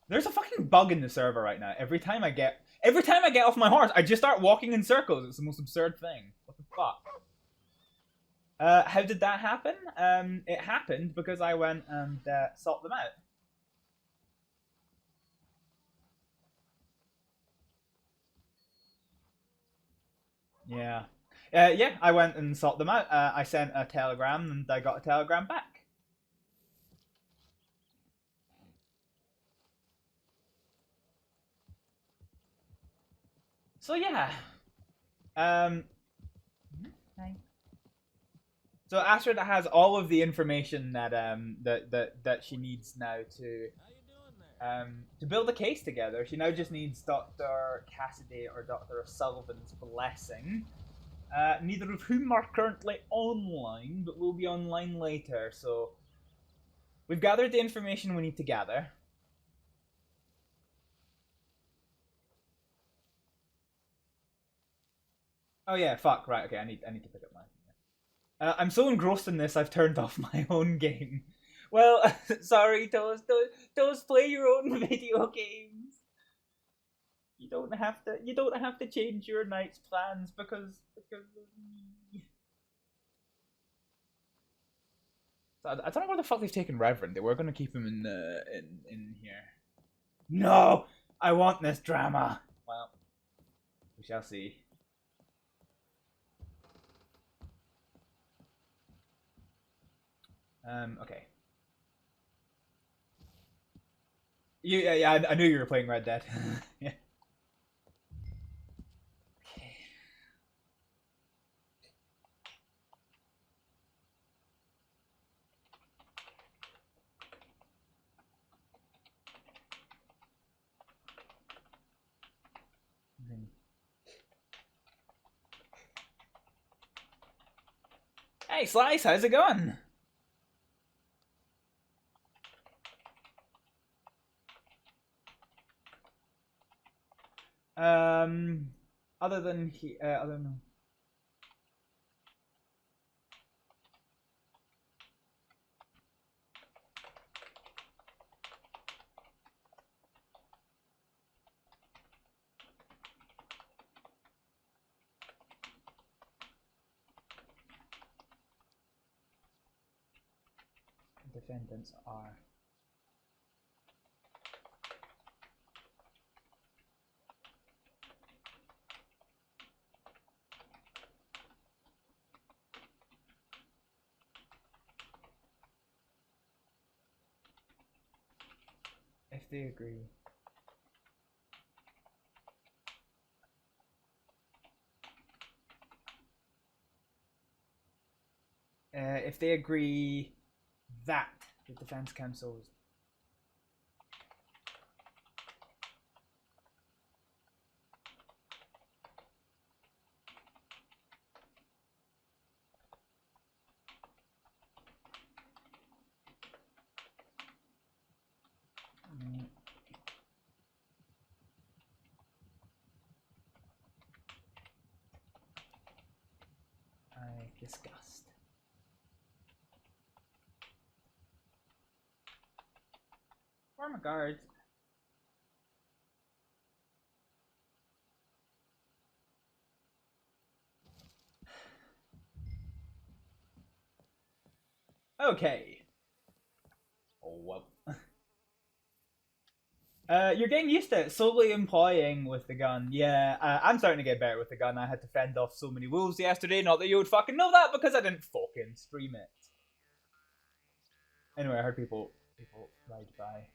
there's a fucking bug in the server right now. Every time I get off my horse, I just start walking in circles. It's the most absurd thing. What the fuck? How did that happen? It happened because I went and sought them out. Yeah. Yeah, I went and sought them out. I sent a telegram and I got a telegram back. So yeah. So Astrид has all of the information that that she needs now to build a case together. She now just needs Dr. Cassidy or Dr. O'Sullivan's blessing. Neither of whom are currently online, but will be online later. So we've gathered the information we need to gather. Oh yeah, fuck. Right, okay. I need to pick up mine. I'm so engrossed in this, I've turned off my own game. Well, sorry, Toast. Play your own video games. You don't have to change your night's plans because of me. So I don't know where the fuck they've taken Reverend. They were gonna keep him in here. No, I want this drama. Well, we shall see. Okay. Yeah, I knew you were playing Red Dead. Yeah. Okay. Hey, Slice, how's it going? Other than I don't know. Defendants are. If they agree. If they agree that the defense counsel is. I discussed. Former guards. Okay. Oh well. You're getting used to it. Slowly employing with the gun. Yeah, I'm starting to get better with the gun. I had to fend off so many wolves yesterday. Not that you would fucking know that because I didn't fucking stream it. Anyway, I heard people ride by.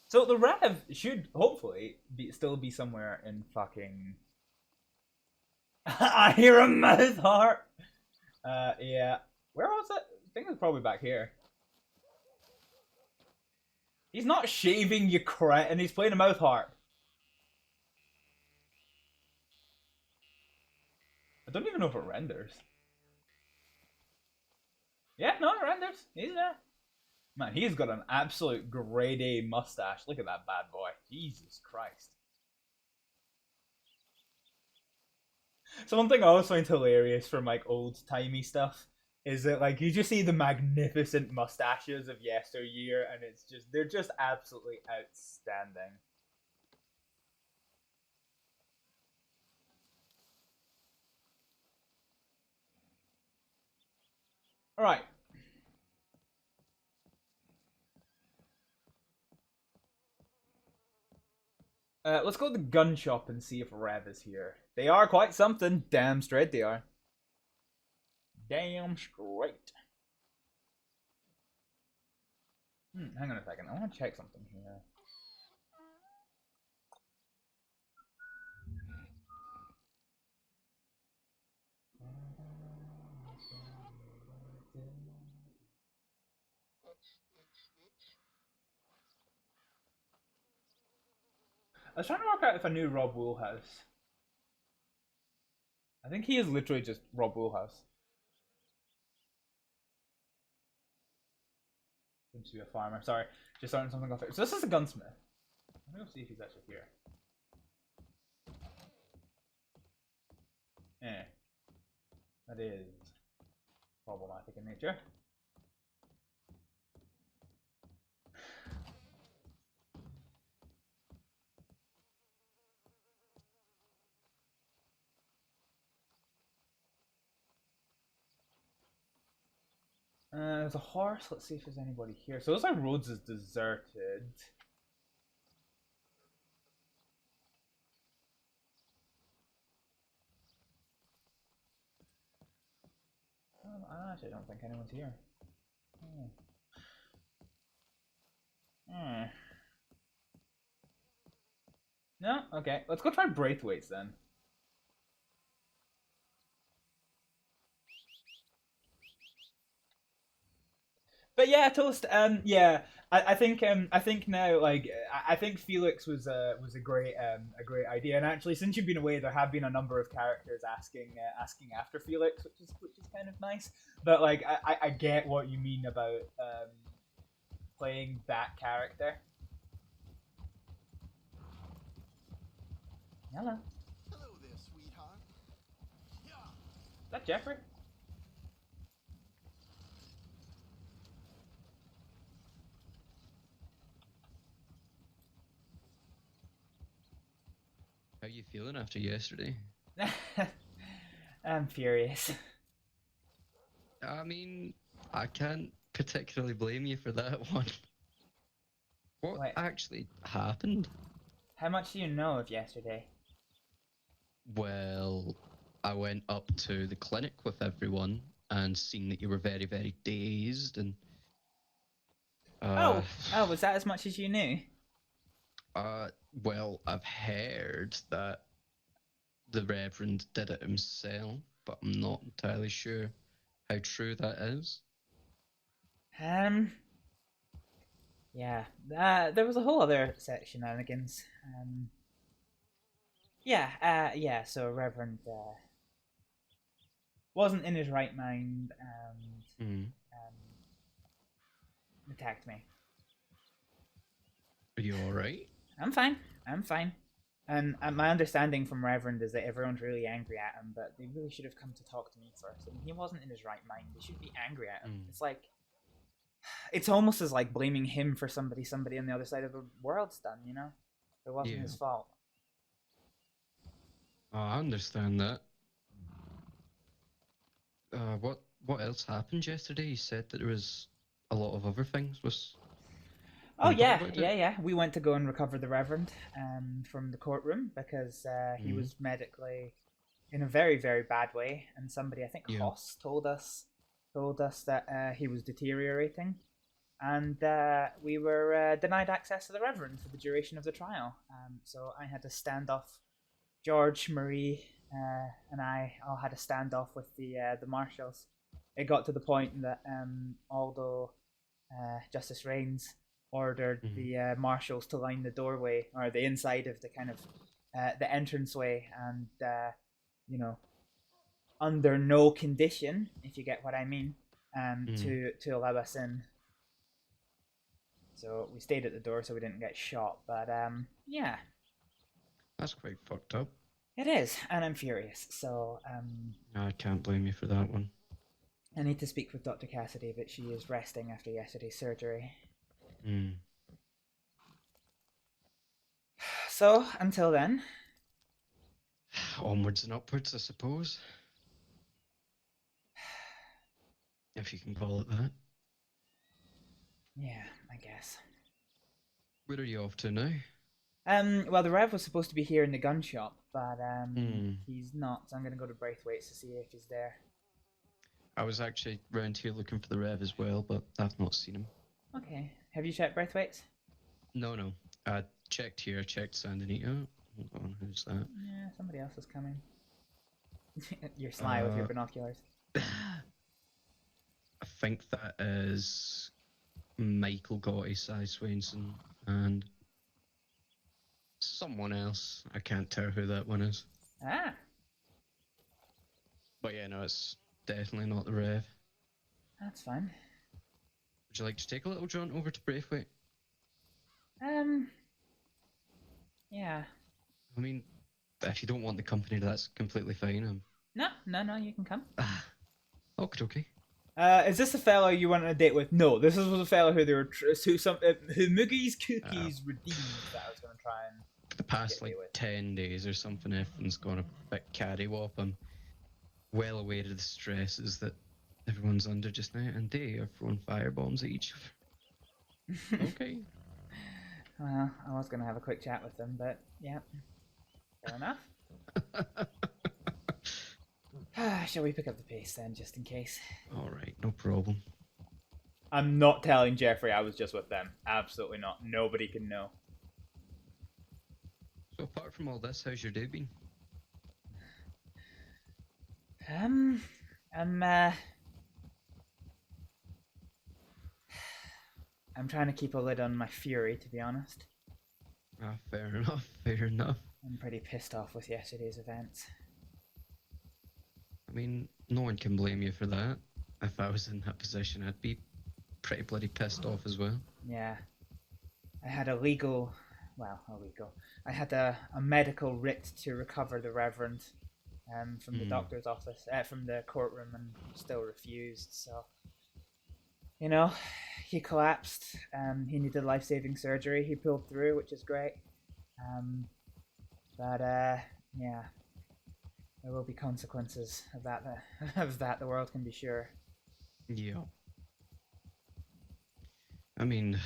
So the Rev should hopefully still be somewhere in fucking. I hear a mouth heart. Yeah. Where was it? I think it's probably back here. He's not shaving, you cret, and he's playing a mouth harp. I don't even know if it renders. Yeah, no, it renders. He's there. Man, he's got an absolute grade A mustache. Look at that bad boy. Jesus Christ. So one thing I always find hilarious from like old-timey stuff is that like you just see the magnificent mustaches of yesteryear and they're just absolutely outstanding. Alright. Let's go to the gun shop and see if Rev is here. They are quite something. Damn straight they are. Damn straight. Hang on a second. I want to check something here. I was trying to work out if I knew Rob Woolhouse. I think he is literally just Rob Woolhouse. Seems to be a farmer. Sorry, just starting something off here. So this is a gunsmith. I'm gonna go see if he's actually here. That is problematic in nature. There's a horse. Let's see if there's anybody here. So those are roads is deserted. I actually don't think anyone's here. No? Okay. Let's go try Braithwaite's then. But yeah, Toast. Yeah, I think now, like, I think Felix was a great idea. And actually, since you've been away, there have been a number of characters asking after Felix, which is kind of nice. But like, I get what you mean about playing that character. Hello. Hello there, sweetheart. Yeah. Is that Jeffrey? How you feeling after yesterday? I'm furious. I mean, I can't particularly blame you for that one. What actually happened? How much do you know of yesterday? Well, I went up to the clinic with everyone and seen that you were very, very dazed and... Oh, was that as much as you knew? Well, I've heard that the Reverend did it himself, but I'm not entirely sure how true that is. Yeah, there was a whole other set of shenanigans. Yeah, so Reverend wasn't in his right mind and attacked me. Are you alright? I'm fine. And my understanding from Reverend is that everyone's really angry at him, but they really should have come to talk to me first. I mean, he wasn't in his right mind. They should be angry at him. It's like, it's almost as like blaming him for somebody on the other side of the world's done, you know? It wasn't his fault. Oh, I understand that. What else happened yesterday? You said that there was a lot of other things. Oh yeah. We went to go and recover the Reverend from the courtroom because he was medically in a very, very bad way, and somebody, I think Hoss, told us that he was deteriorating, and we were denied access to the Reverend for the duration of the trial. So I had to stand off. George, Marie, and I all had a standoff with the marshals. It got to the point that although Justice Rains ordered the marshals to line the doorway or the inside of the kind of the entranceway, and you know, under no condition, if you get what I mean, to allow us in. So we stayed at the door so we didn't get shot. But yeah. That's quite fucked up. It is, and I'm furious, so I can't blame you for that one. I need to speak with Dr. Cassidy, but she is resting after yesterday's surgery. So, until then... Onwards and upwards, I suppose. If you can call it that. Yeah, I guess. Where are you off to now? Well, the Rev was supposed to be here in the gun shop, but Hmm. he's not. So I'm gonna go to Braithwaite's to see if he's there. I was actually round here looking for the Rev as well, but I've not seen him. Okay. Have you checked Braithwaite's? No. I checked here, checked San Anita. Hold on, who's that? Yeah, somebody else is coming. You're sly with your binoculars. I think that is Michael Gotti, Cy Swainson, and someone else. I can't tell who that one is. Ah. But yeah, no, it's definitely not the Rev. That's fine. Would you like to take a little jaunt over to Braithwaite? Yeah. I mean, if you don't want the company, that's completely fine. No, you can come. Okay. Is this the fellow you went on a date with? No, this was a fellow who they were who Moogie's cookies redeemed that I was gonna try and. For the past like 10 days or something, everything's gone a bit caddywop. I'm well aware of the stresses that everyone's under just now, and they are throwing firebombs at each other. Okay. Well, I was gonna have a quick chat with them, but yeah, fair enough. Shall we pick up the pace then, just in case? Alright, no problem. I'm not telling Jeffrey I was just with them. Absolutely not. Nobody can know. So apart from all this, how's your day been? I'm trying to keep a lid on my fury, to be honest. Fair enough. I'm pretty pissed off with yesterday's events. I mean, no one can blame you for that. If I was in that position, I'd be pretty bloody pissed off as well. Yeah. I had illegal. I had a medical writ to recover the Reverend from the doctor's office, from the courtroom, and still refused, so. You know, he collapsed. He needed life-saving surgery. He pulled through, which is great. Yeah. There will be consequences of that. The world can be sure. Yeah. I mean,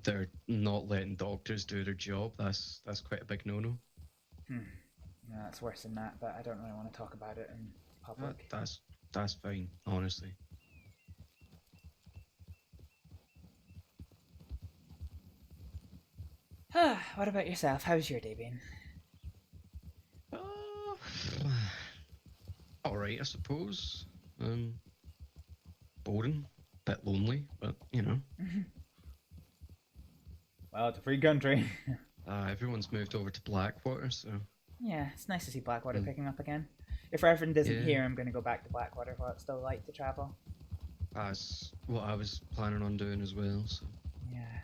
they're not letting doctors do their job. That's quite a big no-no. No, it's worse than that, but I don't really want to talk about it in public. That's fine, honestly. What about yourself? How's your day been? Alright, I suppose. Boring, bit lonely, but you know. Well, it's a free country. Everyone's moved over to Blackwater, so. Yeah, it's nice to see Blackwater picking up again. If Reverend isn't here, I'm going to go back to Blackwater while it's still light to travel. That's what I was planning on doing as well, so. Yeah.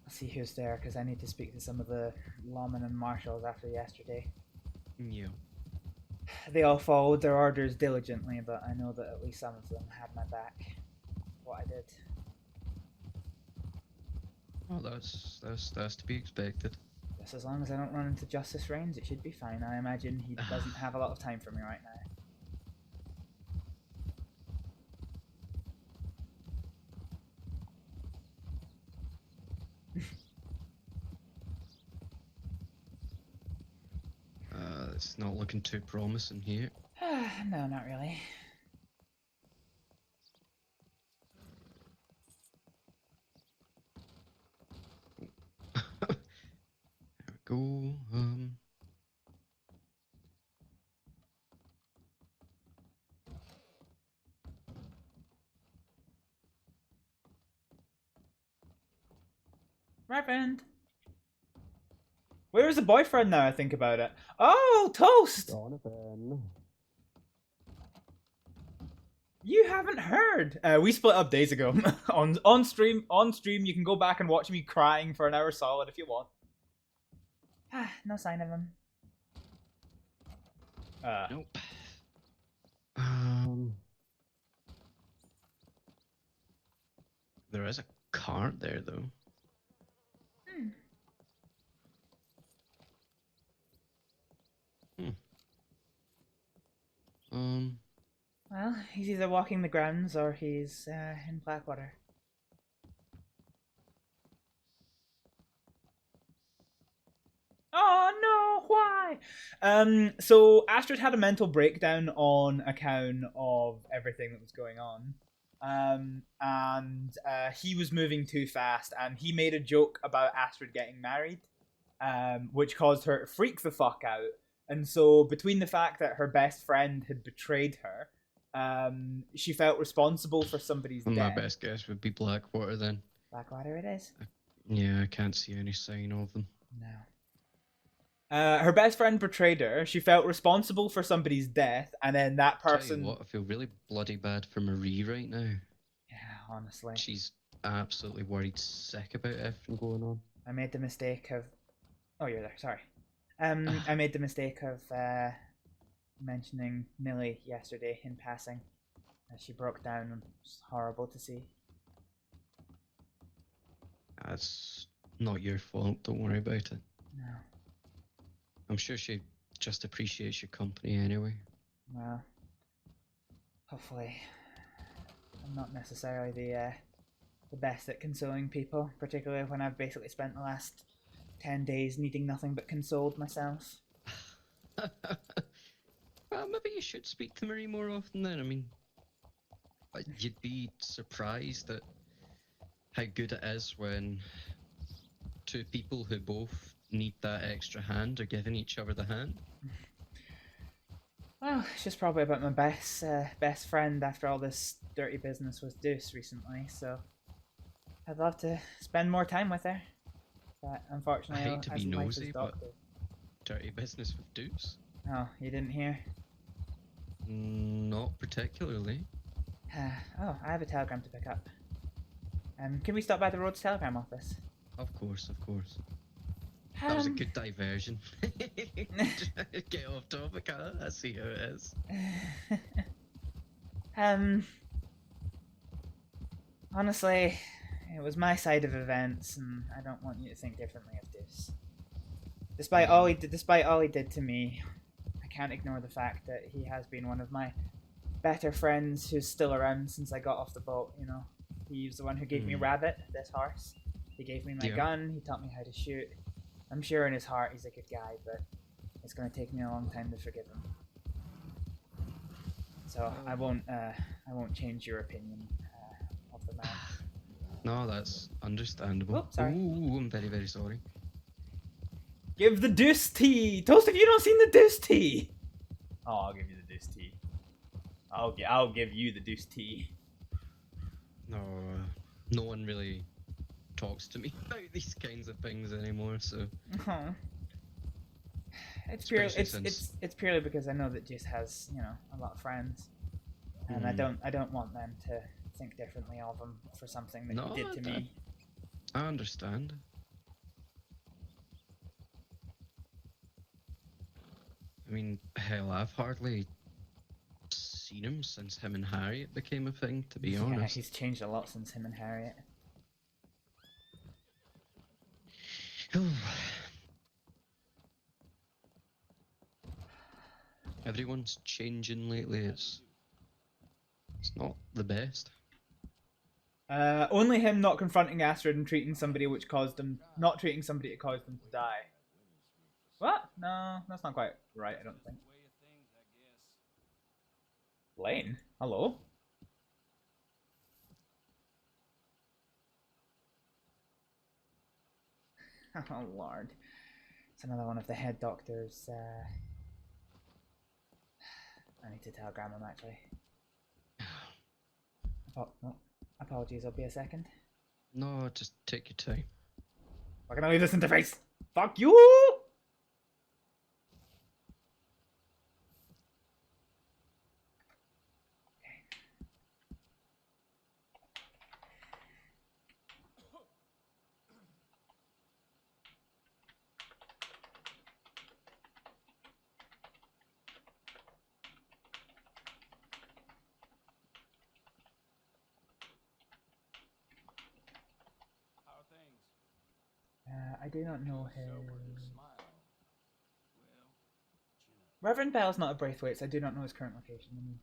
I'll see who's there, because I need to speak to some of the lawmen and marshals after yesterday. Yeah. They all followed their orders diligently, but I know that at least some of them had my back. What I did. Well, that's to be expected. Just as long as I don't run into Justice Reigns, it should be fine. I imagine he doesn't have a lot of time for me right now. It's not looking too promising here. No, not really. There we go. Reverend! Where's the boyfriend now I think about it? Oh, Toast! Jonathan. You haven't heard. We split up days ago. on stream, you can go back and watch me crying for an hour solid if you want. No sign of him. Nope. There is a card there though. Well, Well, he's either walking the grounds or he's in Blackwater. Oh no, why? So Astrид had a mental breakdown on account of everything that was going on. And he was moving too fast, and he made a joke about Astrид getting married, which caused her to freak the fuck out. And so between the fact that her best friend had betrayed her, she felt responsible for somebody's My death. best guess would be Blackwater then. Blackwater it is. Yeah, I can't see any sign of them. No. Her best friend betrayed her. She felt responsible for somebody's death, and then that person. Tell you what, I feel really bloody bad for Marie right now. Yeah, honestly. She's absolutely worried sick about everything going on. I made the mistake of. Oh, you're there. Sorry. I made the mistake of mentioning Millie yesterday in passing. She broke down, and it's horrible to see. That's not your fault. Don't worry about it. No. I'm sure she just appreciates your company anyway. Well, hopefully, I'm not necessarily the best at consoling people, particularly when I've basically spent the last 10 days needing nothing but consoled myself. Well, maybe you should speak to Marie more often then. I mean, you'd be surprised at how good it is when two people who both need that extra hand are giving each other the hand. Well, it's just probably about my best friend after all this dirty business with Deuce recently, so I'd love to spend more time with her. But unfortunately, I hate to be as life is nosy, but doctored. dirty business with Deuce? Oh, you didn't hear? Not particularly. Oh, I have a telegram to pick up. Can we stop by the Rhodes Telegram office? Of course, of course. That was a good diversion. Get off topic, huh? I see how it is. Honestly, it was my side of events, and I don't want you to think differently of this. Despite all he did to me, I can't ignore the fact that he has been one of my better friends who's still around since I got off the boat, you know. He was the one who gave me Rabbit, this horse. He gave me my gun, he taught me how to shoot. I'm sure in his heart he's a good guy, but it's going to take me a long time to forgive him. So I won't change your opinion of the man. No, that's understandable. Oh, sorry. Ooh, I'm very, very sorry. Give the Deuce tea! Toast, have you not seen the Deuce tea? Oh, I'll give you the Deuce tea. I'll give you the Deuce tea. No, no one really talks to me about these kinds of things anymore, so... It's purely because I know that Juice has, you know, a lot of friends. And I don't want them to think differently of him for something that he did to me. I understand. I mean, hell, I've hardly seen him since him and Harriet became a thing, to be honest. Yeah, he's changed a lot since him and Harriet. Everyone's changing lately. It's not the best. Only him not confronting Astrид and treating somebody not treating somebody that caused them to die. What? No, that's not quite right, I don't think. Lane? Hello? Oh lord. It's another one of the head doctors, I need to telegram him actually. Oh, apologies, I'll be a second. No, just take your time. We're gonna leave this interface! Fuck you! I do not know him. Reverend Bell's not a Braithwaite's. I do not know his current location.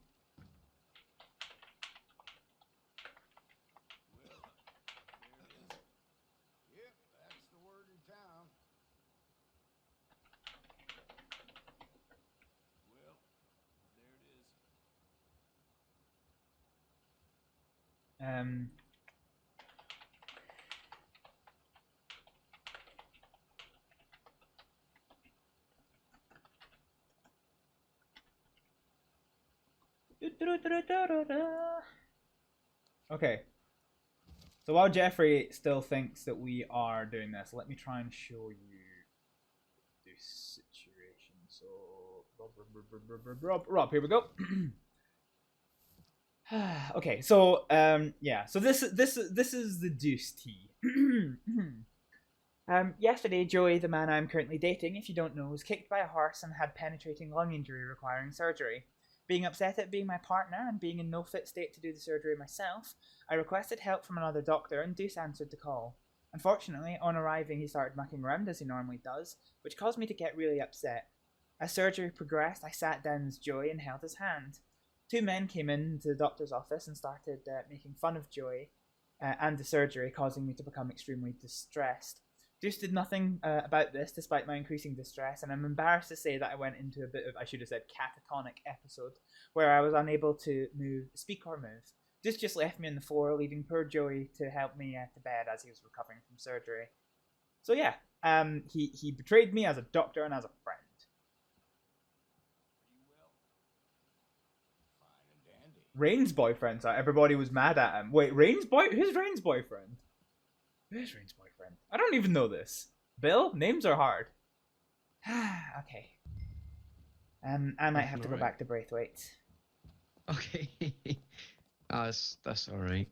Okay. So while Jeffrey still thinks that we are doing this, let me try and show you this situation. So, Rob, here we go. Okay, so yeah, so this is the deuce tea. Yesterday, Joey, the man I'm currently dating, if you don't know, was kicked by a horse and had penetrating lung injury requiring surgery. Being upset at being my partner and being in no fit state to do the surgery myself, I requested help from another doctor and Deuce answered the call. Unfortunately, on arriving he started mucking around as he normally does, which caused me to get really upset. As surgery progressed, I sat down as Joey and held his hand. Two men came into the doctor's office and started making fun of Joey and the surgery, causing me to become extremely distressed. Deuce did nothing about this despite my increasing distress, and I'm embarrassed to say that I went into a bit of, I should have said, catatonic episode, where I was unable to speak or move. Deuce just left me on the floor, leaving poor Joey to help me to bed as he was recovering from surgery. So yeah, he betrayed me as a doctor and as a friend. Rain's boyfriend, so everybody was mad at him. Wait, who's Rain's boyfriend? Where's Rain's boyfriend? I don't even know this. Bill? Names are hard. Okay. I might have to go back to Braithwaite. Okay. That's alright.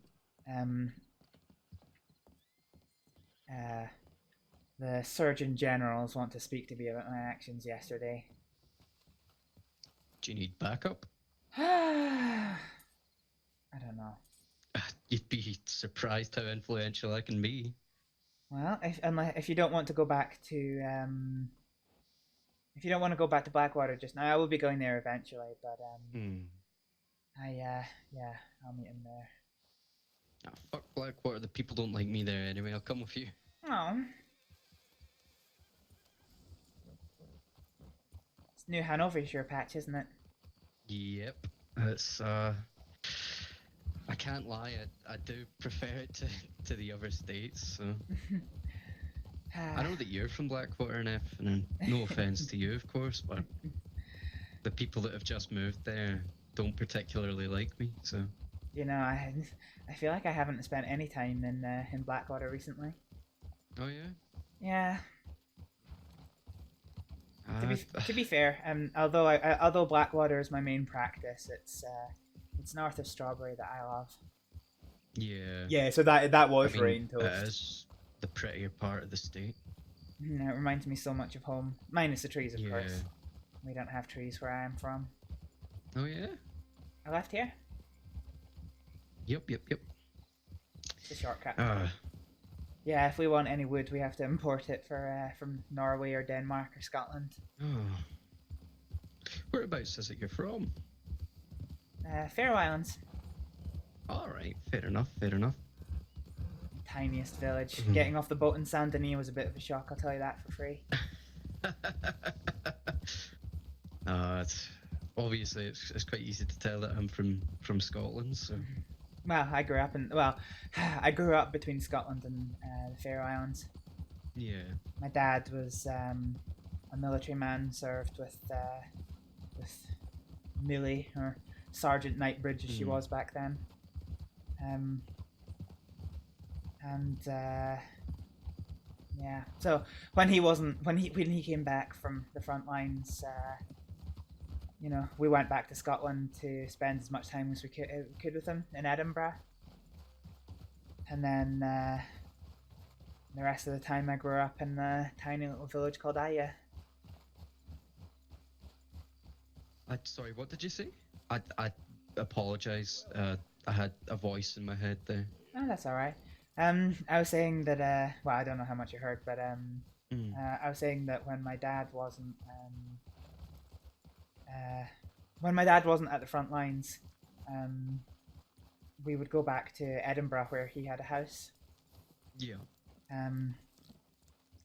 The Surgeon Generals want to speak to me about my actions yesterday. Do you need backup? I don't know. You'd be surprised how influential I can be. Well, if you don't want to go back to if you don't want to go back to Blackwater just now, I will be going there eventually. But yeah, I'll meet him there. Ah, fuck Blackwater. The people don't like me there anyway. I'll come with you. Oh. It's New Hanovershire patch, isn't it? Yep. It's I can't lie, I do prefer it to the other states, so... I know that you're from Blackwater and no offence to you, of course, but the people that have just moved there don't particularly like me, so... You know, I feel like I haven't spent any time in Blackwater recently. Oh yeah? Yeah. To be fair, although Blackwater is my main practice, it's north of Strawberry that I love. Yeah. Yeah, so that was Rain Toast. That is the prettier part of the state. It reminds me so much of home. Minus the trees, of course. We don't have trees where I am from. Oh yeah? I left here? Yep. It's a shortcut. Yeah, if we want any wood, we have to import it from Norway or Denmark or Scotland. Oh. Whereabouts is it you're from? Faroe Islands. Alright, fair enough. Tiniest village. Getting off the boat in Saint Denis was a bit of a shock, I'll tell you that for free. Obviously it's quite easy to tell that I'm from Scotland, so... Well, I grew up between Scotland and the Faroe Islands. Yeah. My dad was a military man, served with Millie, or Sergeant Knightbridge as she was back then. Yeah. So when he came back from the front lines, you know, we went back to Scotland to spend as much time as we could with him in Edinburgh. And then the rest of the time I grew up in a tiny little village called Aya. Sorry, what did you say? I apologise. I had a voice in my head there. Oh, that's alright. I was saying that, well, I don't know how much you heard, but I was saying that when my dad wasn't at the front lines, we would go back to Edinburgh where he had a house. Yeah. And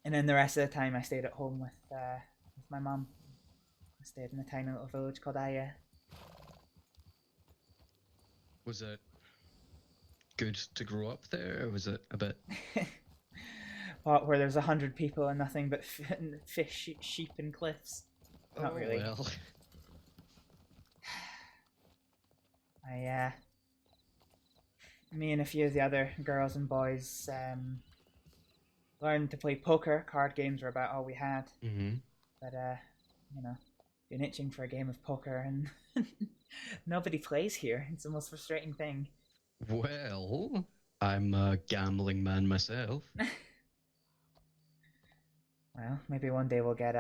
then the rest of the time I stayed at home with my mum. I stayed in a tiny little village called Aya. Was it good to grow up there, or was it a bit? What, where there's 100 people and nothing but fish, sheep, and cliffs? Not really. Well. Me and a few of the other girls and boys learned to play poker. Card games were about all we had. But you know, been itching for a game of poker, and nobody plays here. It's the most frustrating thing. Well, I'm a gambling man myself. Well, maybe one day we'll get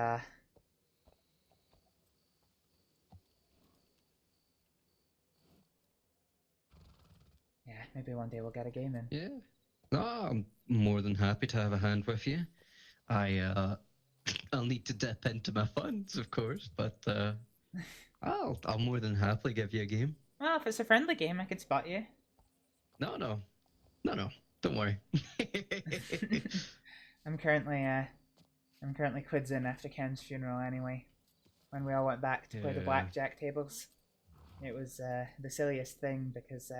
maybe one day we'll get a game in. Yeah. No, I'm more than happy to have a hand with you. I'll need to dip into my funds, of course, but I'll more than happily give you a game. Well, if it's a friendly game, I could spot you. No, don't worry. I'm currently quids in after Ken's funeral anyway. When we all went back to play the blackjack tables, it was the silliest thing because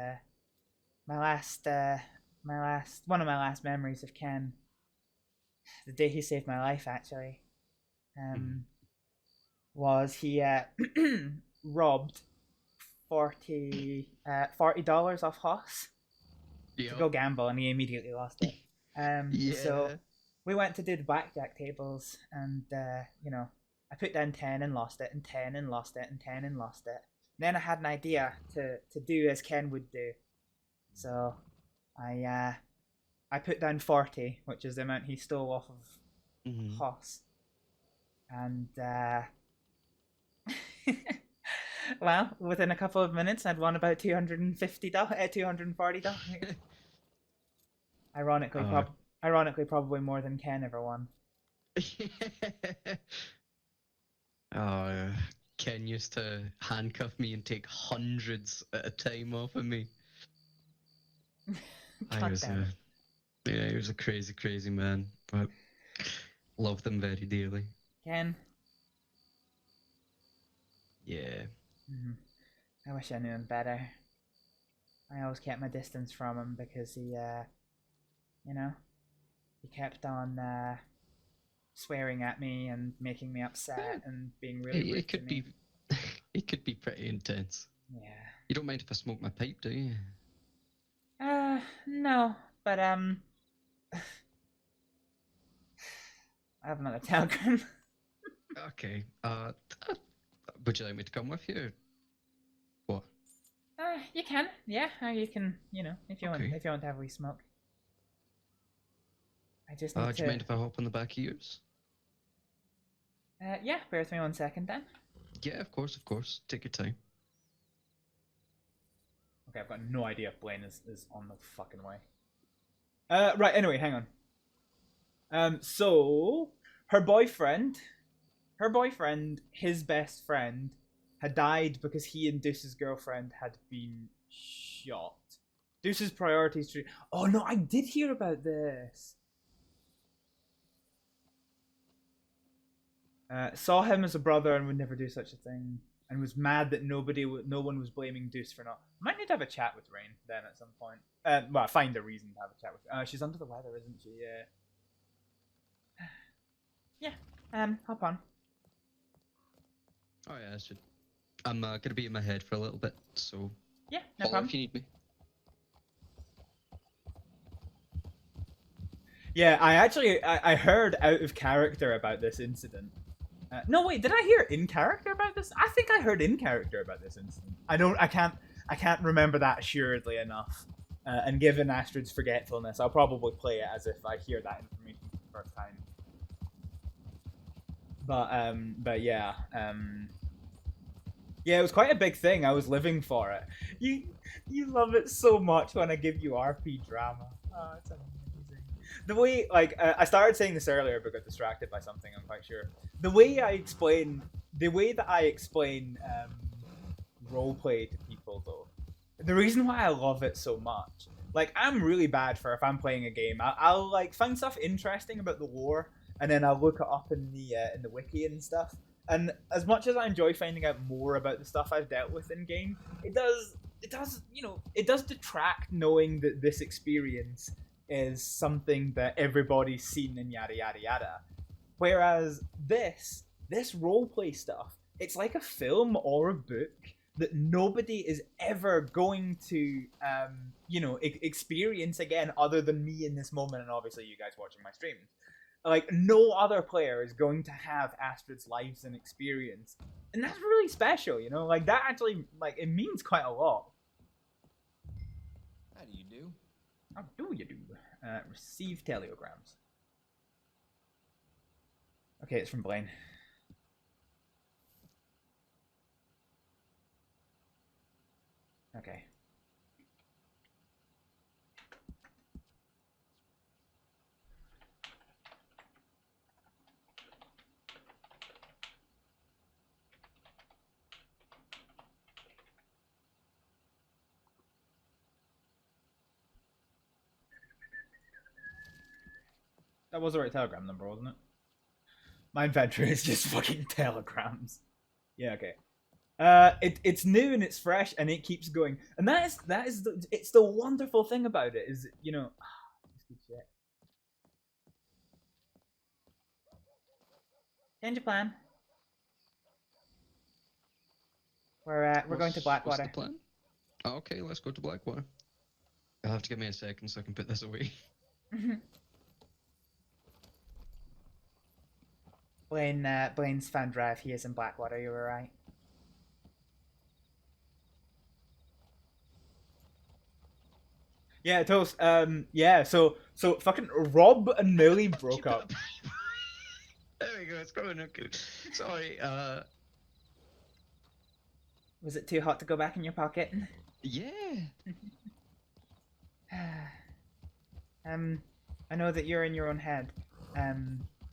one of my last memories of Ken, the day he saved my life actually, was he robbed $40 off Hoss to go gamble, and he immediately lost it. So we went to do the blackjack tables, and you know, I put down 10 and lost it, and 10 and lost it, and 10 and lost it. And then I had an idea to do as Ken would do. So I put down 40, which is the amount he stole off of Hoss. And well, within a couple of minutes, I'd won about $240. Ironically, probably more than Ken ever won. Ken used to handcuff me and take hundreds at a time off of me. He was a crazy, crazy man, but loved him very dearly. Ken? Yeah. I wish I knew him better. I always kept my distance from him because he, you know, he kept on swearing at me and making me upset and being really rude to me. It could be pretty intense. Yeah. You don't mind if I smoke my pipe, do you? No, but I have another telegram. Okay. Would you like me to come with you? Or what? You can, yeah, or you can, you know, if you want to have a wee smoke. I just need to... Do you mind if I hop on the back of yours? Yeah, bear with me 1 second then. Yeah, of course. Take your time. Okay, I've got no idea if Blaine is on the fucking way. Right, anyway, hang on. So, her boyfriend, his best friend, had died because he and Deuce's girlfriend had been shot. Deuce's priorities... Oh no, I did hear about this! Saw him as a brother and would never do such a thing. And was mad that no one was blaming Deuce for not... Might need to have a chat with Rain then at some point. Well, find a reason to have a chat with her. She's under the weather, isn't she? Yeah. Yeah, hop on. Oh yeah, I should. I'm gonna be in my head for a little bit, so... Yeah, no call problem. if you need me. Yeah, I heard out of character about this incident. No, wait, did I hear in character about this? I think I heard in character about this incident. I can't remember that assuredly enough. And given Astrid's forgetfulness, I'll probably play it as if I hear that information for the first time. But yeah, yeah, it was quite a big thing. I was living for it. You love it so much when I give you RP drama. Oh, it's amazing. The way, like, I started saying this earlier but got distracted by something, I'm quite sure. The way that I explain roleplay to people, though, the reason why I love it so much, like, I'm really bad for if I'm playing a game, I'll like find stuff interesting about the lore, and then I'll look it up in the wiki and stuff. And as much as I enjoy finding out more about the stuff I've dealt with in game, it does does, it does detract knowing that this experience is something that everybody's seen and yada yada yada. Whereas this roleplay stuff, it's like a film or a book that nobody is ever going to, experience again other than me in this moment and obviously you guys watching my stream. Like, no other player is going to have Astrid's lives and experience. And that's really special, Like, that actually, it means quite a lot. How do you do? How do you do? Receive telegrams. Okay, it's from Blaine. Okay. That was the right telegram number, wasn't it? My inventory is just fucking telegrams. Yeah, okay. It's new and it's fresh and it keeps going. And it's the wonderful thing about it is, shit. Change your plan. We're going to Blackwater. What's the plan? Oh, okay, let's go to Blackwater. You'll have to give me a second so I can put this away. Blaine's fan drive. He is in Blackwater. You were right. Yeah, Toast. Yeah. So fucking Rob and Millie broke up. There we go. It's going okay. Sorry. Was it too hot to go back in your pocket? Yeah. I know that you're in your own head.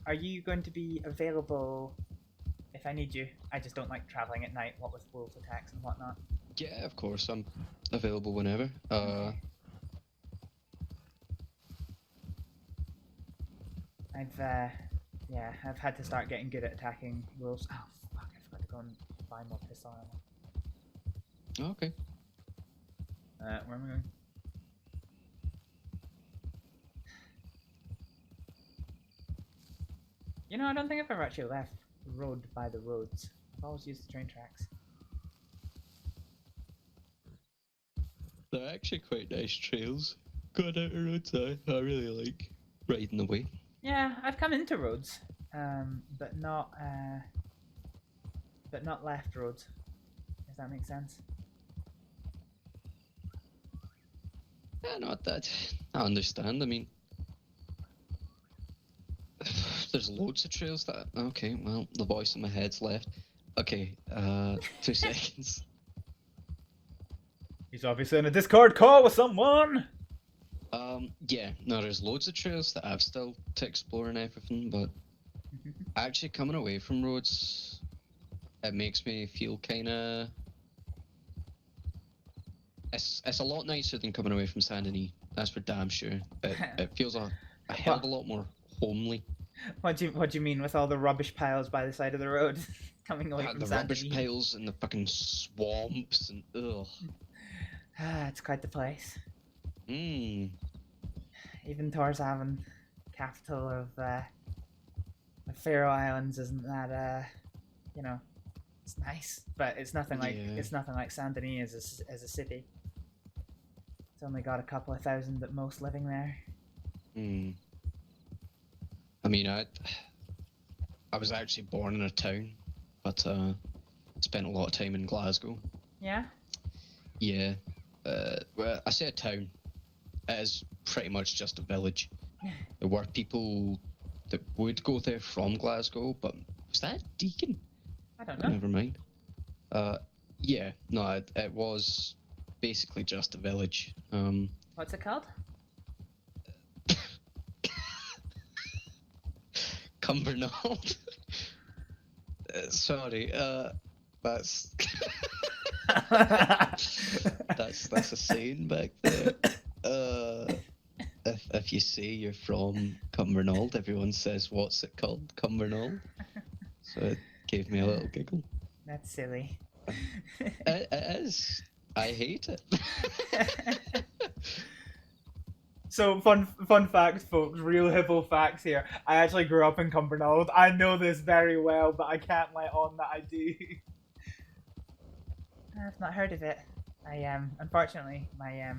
Are you going to be available if I need you? I just don't like traveling at night, what with wolf attacks and whatnot. Yeah, of course. I'm available whenever. I've had to start getting good at attacking wolves. Oh fuck! I forgot to go and buy more pistol ammo. Okay. Where am I going? I don't think I've ever actually left the road by the roads. I've always used the train tracks. They're actually quite nice trails. Going out the roads, I really like riding away. Yeah, I've come into roads, but not left roads. If that makes sense. Yeah, not that. I understand. I mean, there's loads of trails that. Okay, well, the voice in my head's left. Okay, 2 seconds. He's obviously in a Discord call with someone. Yeah, no, there's loads of trails that I've still to explore and everything, but actually coming away from roads, it makes me feel kind of. It's a lot nicer than coming away from Saint Denis. That's for damn sure. It feels a hell of a lot more homely. What do you mean with all the rubbish piles by the side of the road coming away from the Saint rubbish Denis? piles and the fucking swamps and ugh. It's quite the place. Mmm. Even Torshavn, capital of the Faroe Islands, isn't that it's nice, but it's nothing like Saint Denis as a city. It's only got a couple of thousand at most living there. Hmm. I mean, I was actually born in a town, but spent a lot of time in Glasgow. Yeah. Yeah. Well, I say a town. It is pretty much just a village. There were people that would go there from Glasgow, but was that Deacon? I don't know. Never mind. Yeah, no, it was basically just a village. What's it called? Cumbernauld. Sorry, that's that's a saying back there. If you say you're from Cumbernauld, everyone says, "What's it called, Cumbernauld?" So it gave me a little giggle. That's silly. It is. I hate it. So fun fact, folks, real Hibble facts here. I actually grew up in Cumbernauld. I know this very well, but I can't let on that I do. I've not heard of it. Unfortunately, my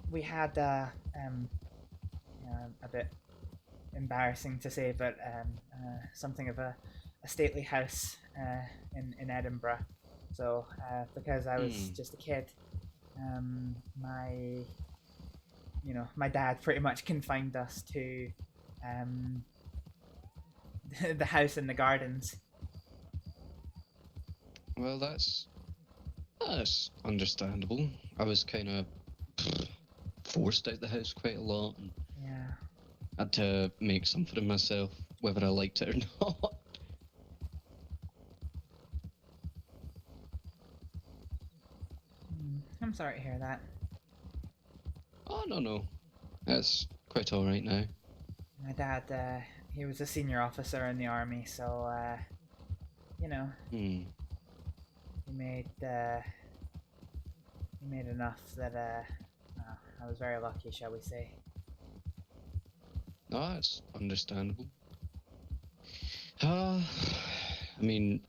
we had a bit embarrassing to say, but something of a stately house in Edinburgh. So because I was just a kid, my dad pretty much confined us to the house and the gardens. Well, that's understandable. I was kind of forced out the house quite a lot, and Yeah. had to make something of myself, whether I liked it or not. I'm sorry to hear that. Oh, no. That's quite alright now. My dad, he was a senior officer in the army, so, he made enough that, I was very lucky, shall we say. No, that's understandable. I mean,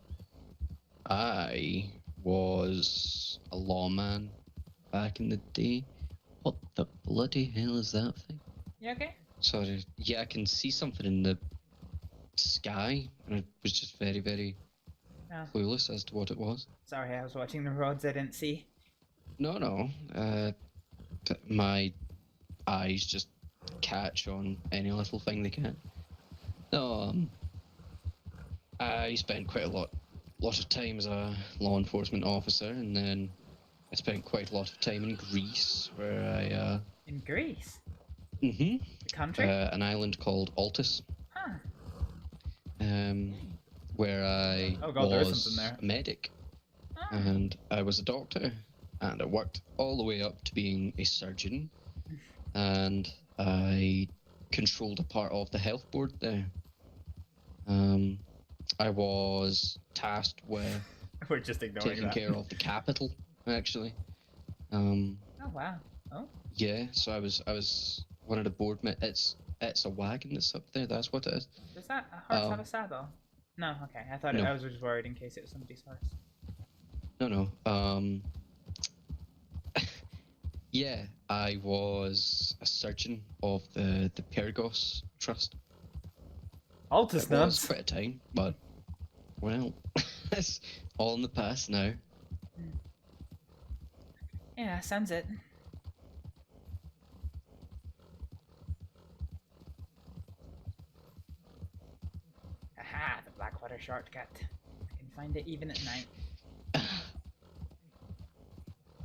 I was a lawman back in the day. What the bloody hell is that thing? You okay? Sorry. Yeah, I can see something in the sky, and I was just very, very Oh. clueless as to what it was. Sorry, I was watching the roads, I didn't see. No. My eyes just catch on any little thing they can. No, I spent quite a lot of time as a law enforcement officer, and then I spent quite a lot of time in Greece, where I In Greece? The country? An island called Altus. Huh. Where I Oh god, there is was something there. a medic, and I was a doctor, and I worked all the way up to being a surgeon, and I controlled a part of the health board there. I was tasked with We're just ignoring taking that. care of the capital, actually. Oh wow. Oh. Yeah, so I was one of the board it's a wagon that's up there. That's what it is. Does that horse have a saddle? No, okay. I thought No. I was just worried in case it was somebody's horse. No. Yeah, I was a surgeon of the Pergos Trust. Altus It was nuts. quite a time, but well, it's all in the past now. Yeah, sounds it. Aha, the Blackwater shortcut. I can find it even at night.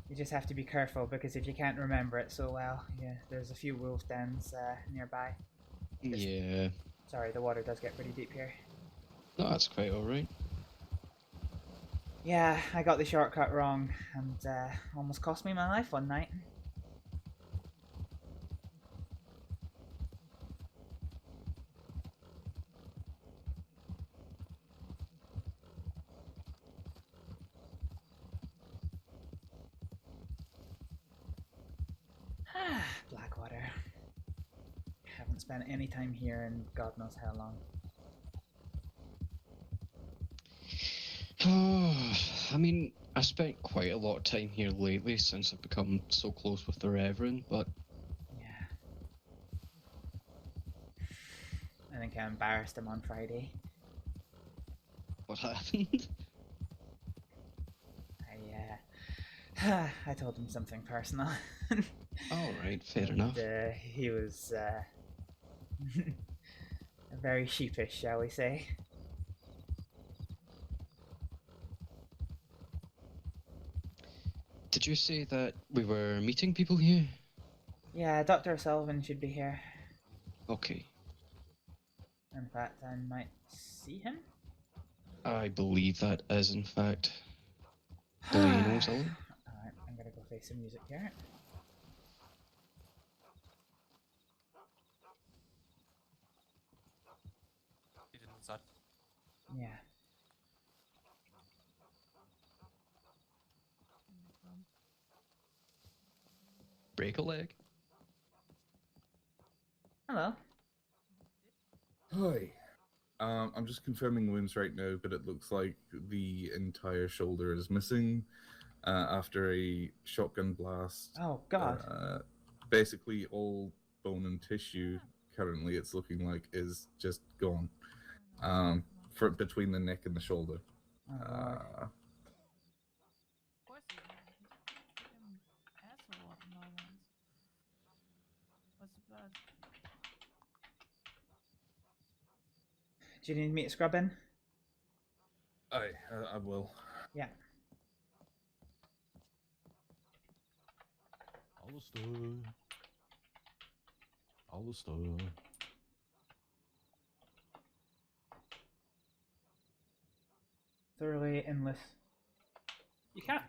You just have to be careful, because if you can't remember it so well, yeah, there's a few wolf dens nearby. Yeah. Sorry, the water does get pretty deep here. No, that's quite alright. Yeah, I got the shortcut wrong, and almost cost me my life one night. Blackwater. Haven't spent any time here in God knows how long. I mean, I spent quite a lot of time here lately since I've become so close with the Reverend, but yeah. I think I embarrassed him on Friday. What happened? I told him something personal. Alright, fair enough. He was very sheepish, shall we say. Did you say that we were meeting people here? Yeah, Dr. Sullivan should be here. Okay. In fact, I might see him. I believe that is, in fact, Blaine O'Sullivan. Alright, I'm gonna go play some music here. He's inside. Yeah. break a leg. Hello. Hi. I'm just confirming wounds right now, but it looks like the entire shoulder is missing after a shotgun blast. Oh God. Basically, all bone and tissue currently, it's looking like, is just gone. For between the neck and the shoulder. Do you need me to scrub in? I will. Yeah. Aleksdóttir. Thoroughly endless. You can't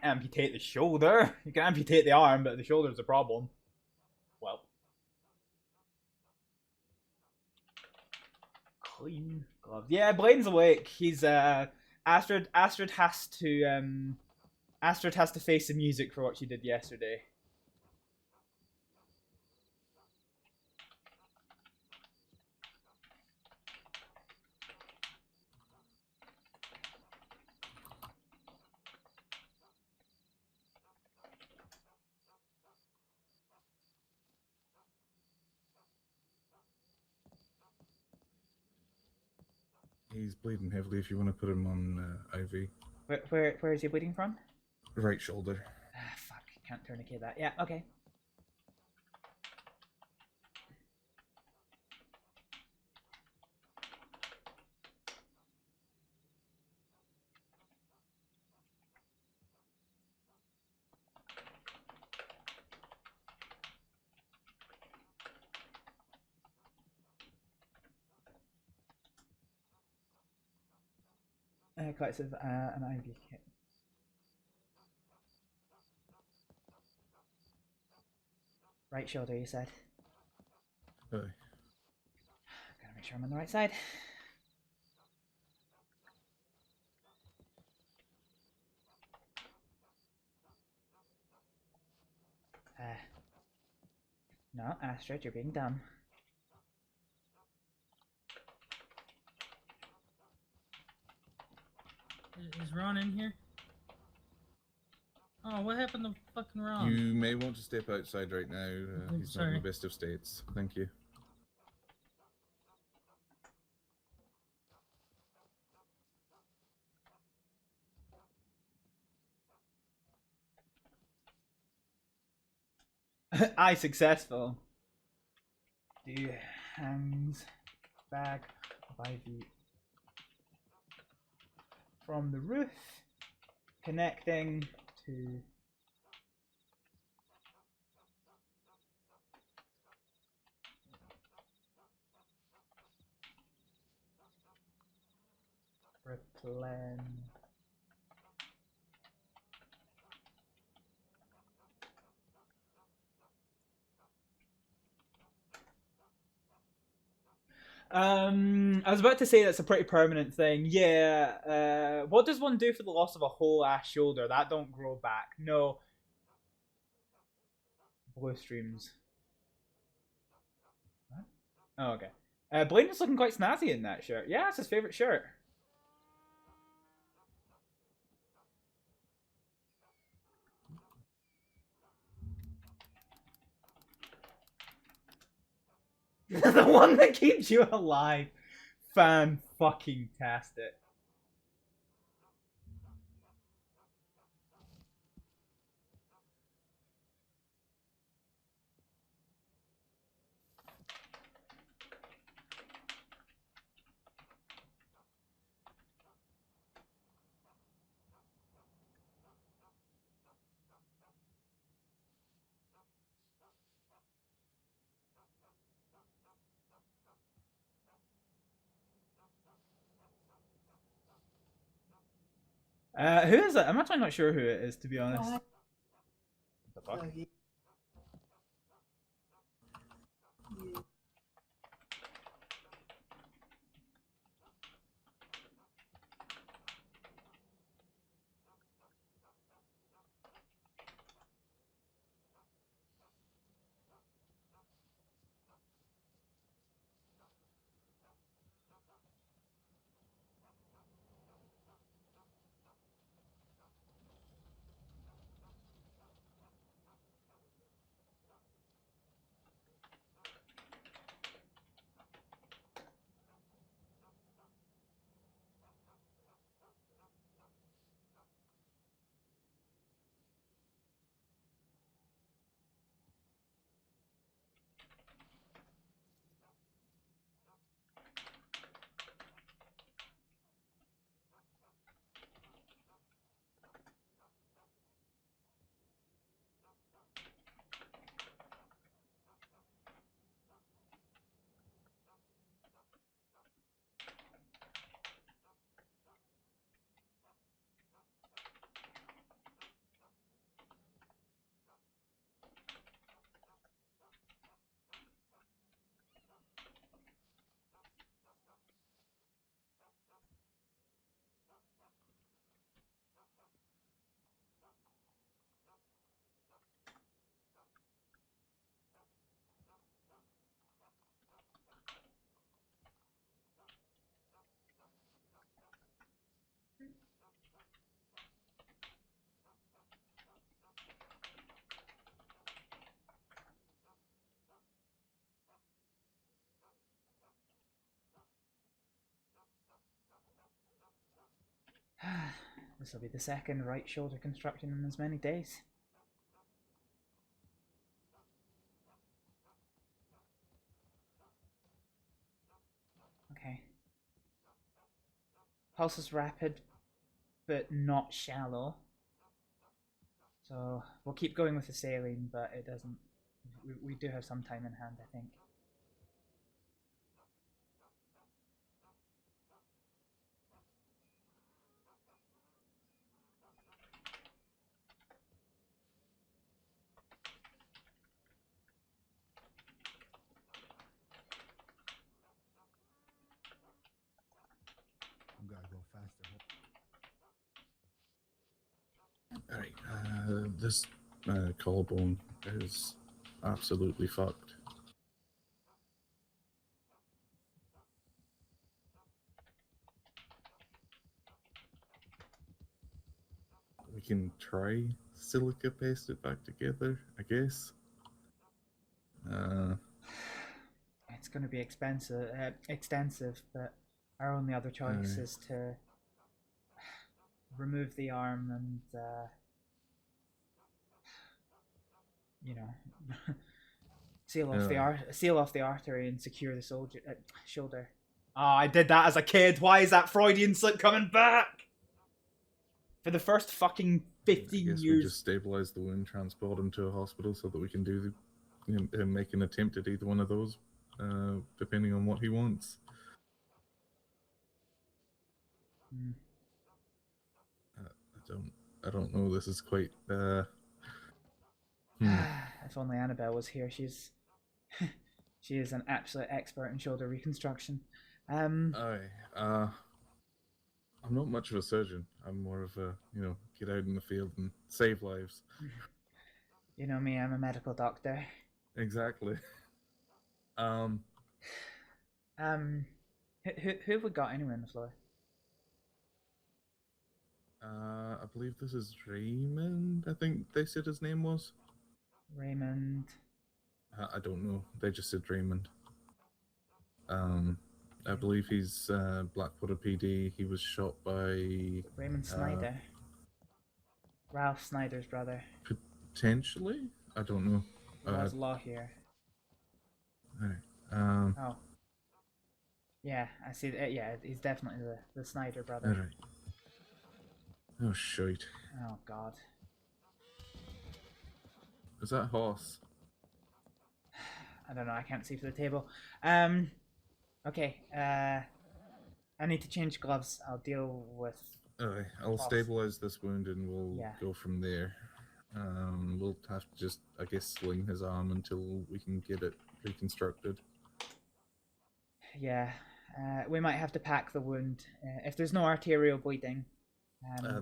amputate the shoulder. You can amputate the arm, but the shoulder's a problem. Well. Clean gloves. Yeah, Blaine's awake. He's Astrид has to face the music for what she did yesterday. He's bleeding heavily if you want to put him on IV. Where is he bleeding from? Right shoulder. Ah, fuck. Can't tourniquet that. Yeah, okay. Collective, an IV kit. Right shoulder, you said. Aye. Gotta make sure I'm on the right side. No, Astrид, you're being dumb. Is Ron in here? Oh, what happened to fucking Ron? You may want to step outside right now. He's not in sorry. the best of states. Thank you. I successful. Do hangs bag of IV from the roof, connecting to replen. I was about to say that's a pretty permanent thing. Yeah. What does one do for the loss of a whole ass shoulder? That don't grow back. No. Blue streams. What? Oh, okay. Blaine is looking quite snazzy in that shirt. Yeah, it's his favorite shirt. The one that keeps you alive. Fan-fucking-tastic. Who is it? I'm actually not sure who it is, to be honest. What the fuck? This will be the second right shoulder construction in as many days. Okay. Pulse is rapid, but not shallow. So we'll keep going with the saline, but it doesn't. We do have some time in hand, I think. We gotta go faster. Alright, this collarbone is absolutely fucked. We can try silica paste it back together, I guess. It's going to be extensive, but our only other choice is to remove the arm and, you know, seal off the artery and secure the shoulder. Oh, I did that as a kid. Why is that Freudian slip coming back? For the first fucking 15 I guess years. we just stabilize the wound, transport him to a hospital so that we can do the, make an attempt at either one of those, depending on what he wants. I don't know. This is quite. If only Annabelle was here. She is an absolute expert in shoulder reconstruction. I'm not much of a surgeon. I'm more of a, get out in the field and save lives. You know me, I'm a medical doctor. Exactly. Who have we got anywhere on the floor? I believe this is Raymond, I think they said his name was. Raymond. I don't know. They just said Raymond. I believe he's Blackwater PD. He was shot by Raymond Snyder. Ralph Snyder's brother. Potentially? I don't know. There's law here. Alright. Oh. Yeah, I see. Yeah, he's definitely the Snyder brother. Alright. Oh, shite. Oh, God. Is that horse? I don't know. I can't see for the table. Okay. I need to change gloves. I'll deal with. Alright, I'll stabilize this wound and we'll go from there. We'll have to just, I guess, sling his arm until we can get it reconstructed. Yeah. We might have to pack the wound. If there's no arterial bleeding.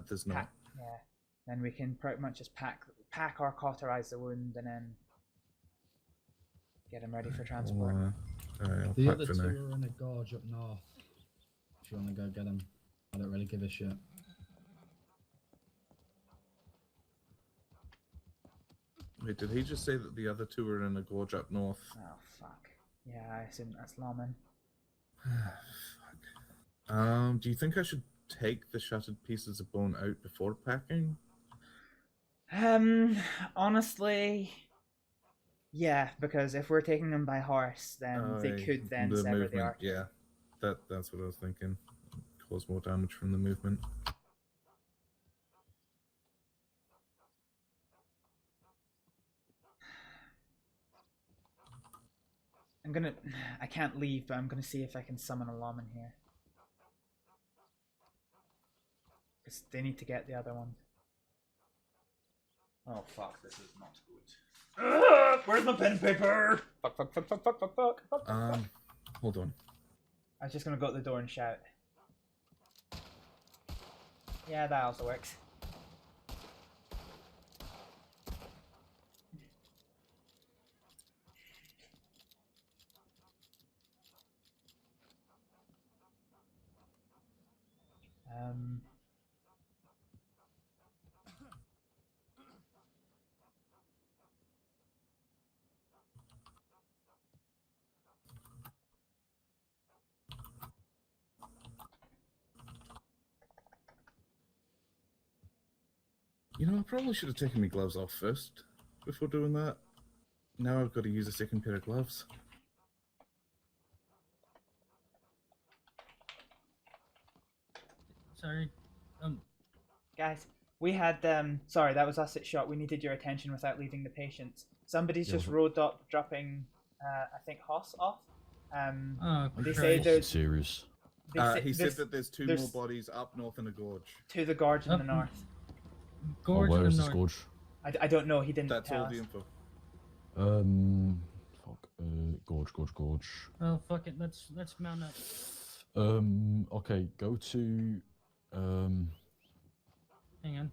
There's not. Yeah. Then we can pretty much just pack or cauterize the wound and then get him ready for transport. I'll The pack other for two now. are in a gorge up north. If you want to go get them, I don't really give a shit. Wait, did he just say that the other two are in a gorge up north? Oh, fuck. Yeah, I assume that's lawman. Do you think I should take the shattered pieces of bone out before packing? Honestly, yeah, because if we're taking them by horse, then they could then sever the artery. Yeah, that's what I was thinking. Cause more damage from the movement. I can't leave, but I'm gonna see if I can summon a lawman here. Because they need to get the other one. Oh fuck, this is not good. Where's my pen and paper? Fuck. Hold on. I was just gonna go to the door and shout. Yeah, that also works. You know, I probably should have taken my gloves off first before doing that. Now I've got to use a second pair of gloves. Sorry. Guys, we had sorry, that was us at shot. We needed your attention without leaving the patients. Somebody's Yeah, just road up dropping I think Hoss off. Oh, they Christ. say there's serious. He said that there's two more bodies up north in the gorge. to the gorge in Up the north. Gorge where in the is this north. gorge? I don't know, he didn't That's tell all us. the info. Fuck. Gorge. Oh, fuck it. Let's mount up. Okay, go to, Hang on.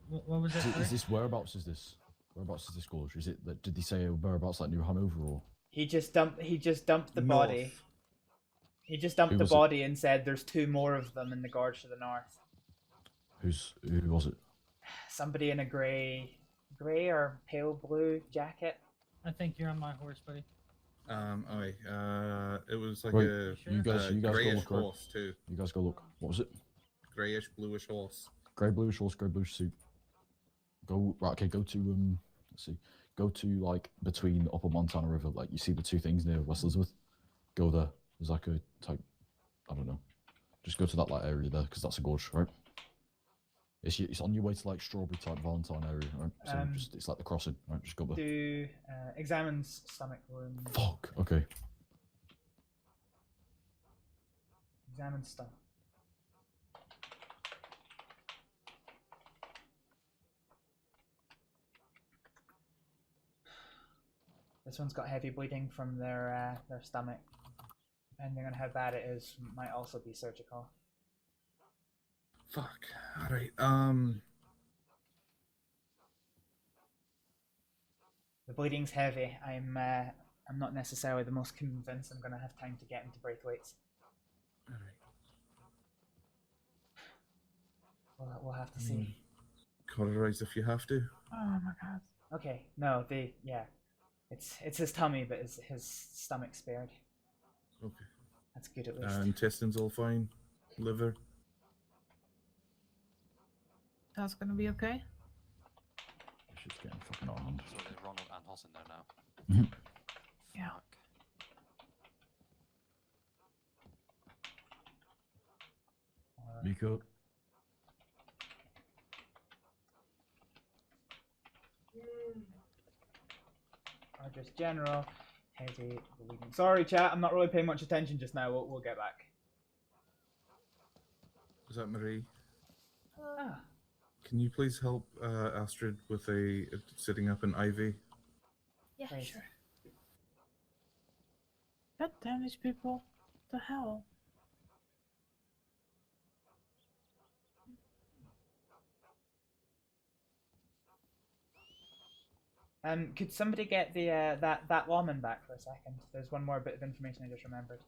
What was that? is this, whereabouts is this? Whereabouts is this gorge? Is it, did they say whereabouts, like New Hanover, or? He just dumped the North. body. He just dumped Who the was it? body and said there's two more of them in the gorge to the north. Who was it? Somebody in a grey or pale blue jacket. I think you're on my horse, buddy. It was like Right, a you guys go greyish look, right? horse too. You guys go look. What was it? Greyish, bluish horse. Grey bluish horse, grey bluish suit. Go, right, okay, go to, let's see. Go to, like, between Upper Montana River, like, you see the two things near West Elizabeth? Go there. There's like a type, I don't know. Just go to that, like, area there, because that's a gorge, right? It's on your way to, like, Strawberry type Valentine area, right? So it's like the crossing, right? Just go there. Do examines stomach wound. Fuck, okay. Examine stomach. This one's got heavy bleeding from their stomach. Depending on how bad it is, might also be surgical. Fuck. Alright, The bleeding's heavy. I'm not necessarily the most convinced I'm gonna have time to get into Braithwaite's. We'll have to see. Cauterize if you have to. Oh my god. Okay, no, it's his tummy, but his stomach spared. Okay. That's good at least. Intestines all fine. Liver. That's gonna be okay. Shit's getting fucking armed. So there's Ronald and Hoss in there now. Yeah. Miko. Just general heavy bleeding. Sorry, chat. I'm not really paying much attention just now. We'll get back. Is that Marie? Ah. Can you please help Astrid with setting up an IV? Yeah, sure. God damn these people. What the hell? Could somebody get the that lawman back for a second? There's one more bit of information I just remembered.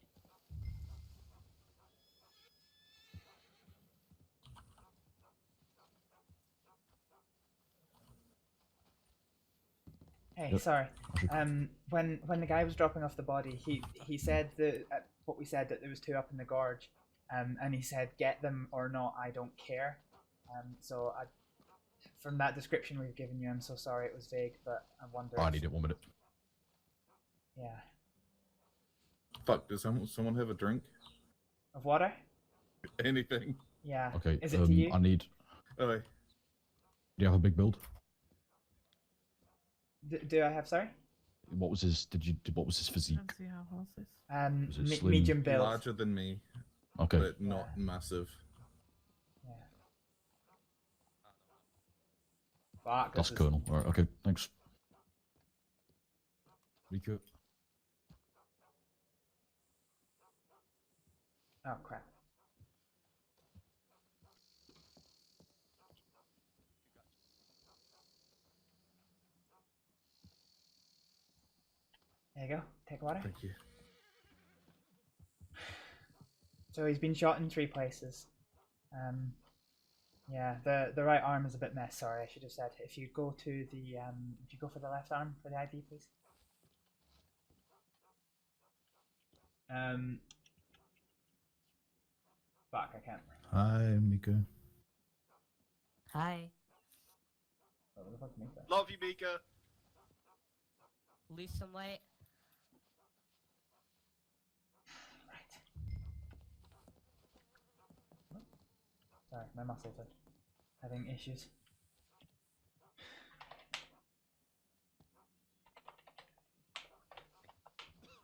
Hey, Yep. sorry. When the guy was dropping off the body, he said that what we said, that there was two up in the gorge, and he said get them or not, I don't care. So from that description we've given you, I'm so sorry it was vague, but I wonder. I need it 1 minute. Yeah. Fuck, does someone have a drink? Of water? Anything? Yeah. Okay, Is it to you? I need. Oh. Do you have a big build? Do I have, sorry? What was his? What was his physique? Let's see how close this. Was it slim? Medium build. Larger than me. Okay. But not massive. Yeah. Fuck, That's this is- Colonel. Alright, okay, thanks. Miko. Oh crap. There you go. Take water. Thank you. So he's been shot in 3 places. Yeah, the right arm is a bit mess. Sorry, I should have said. If you go to the if you go for the left arm for the ID, please. Fuck, I can't. Hi, Miko. Hi. Oh, what the fuck's Mika? Love you, Mika. Lose some weight. Sorry, my muscles are having issues.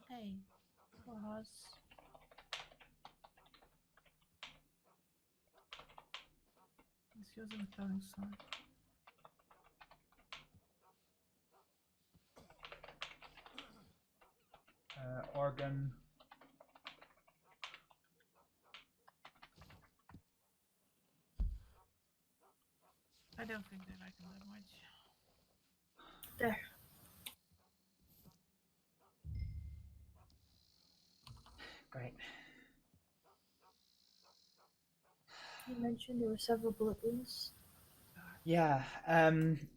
Hey, Ross. He's using the throwing sign. Organ. I don't think they like him that much. There. Great. You mentioned there were several bullet wounds. Yeah,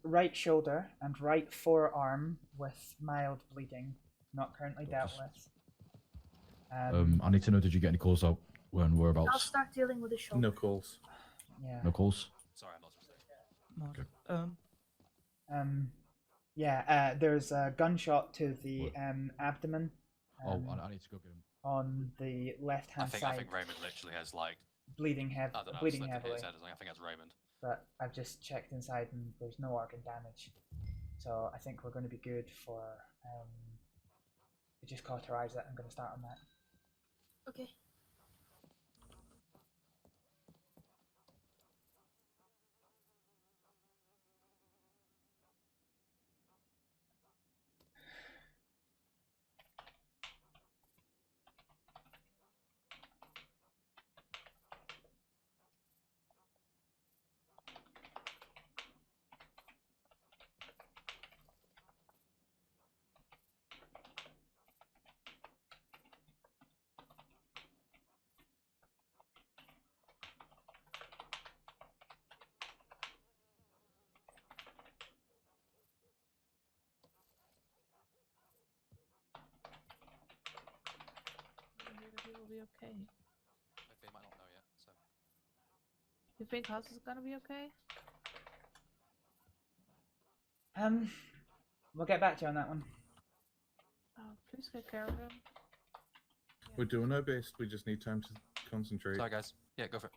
right shoulder and right forearm with mild bleeding, not currently dealt with. I need to know, did you get any calls out when I'll whereabouts? start dealing with the shoulder. No calls. Yeah. No calls? Sorry, I'm not supposed to. Okay. Yeah, there's a gunshot to the abdomen. I need to go get him. On the left-hand I side. think Raymond literally has like bleeding I don't know, bleeding slipped in heavily. his head or something. I think that's Raymond. But I've just checked inside and there's no organ damage, so I think we're going to be good for. We just cauterize it. I'm going to start on that. Okay. He will be okay. Okay, he might not know yet. So You think House is gonna be okay? We'll get back to you on that one. Oh, please take care of him. We're doing our best. We just need time to concentrate. sorry, guys. Yeah, go for it.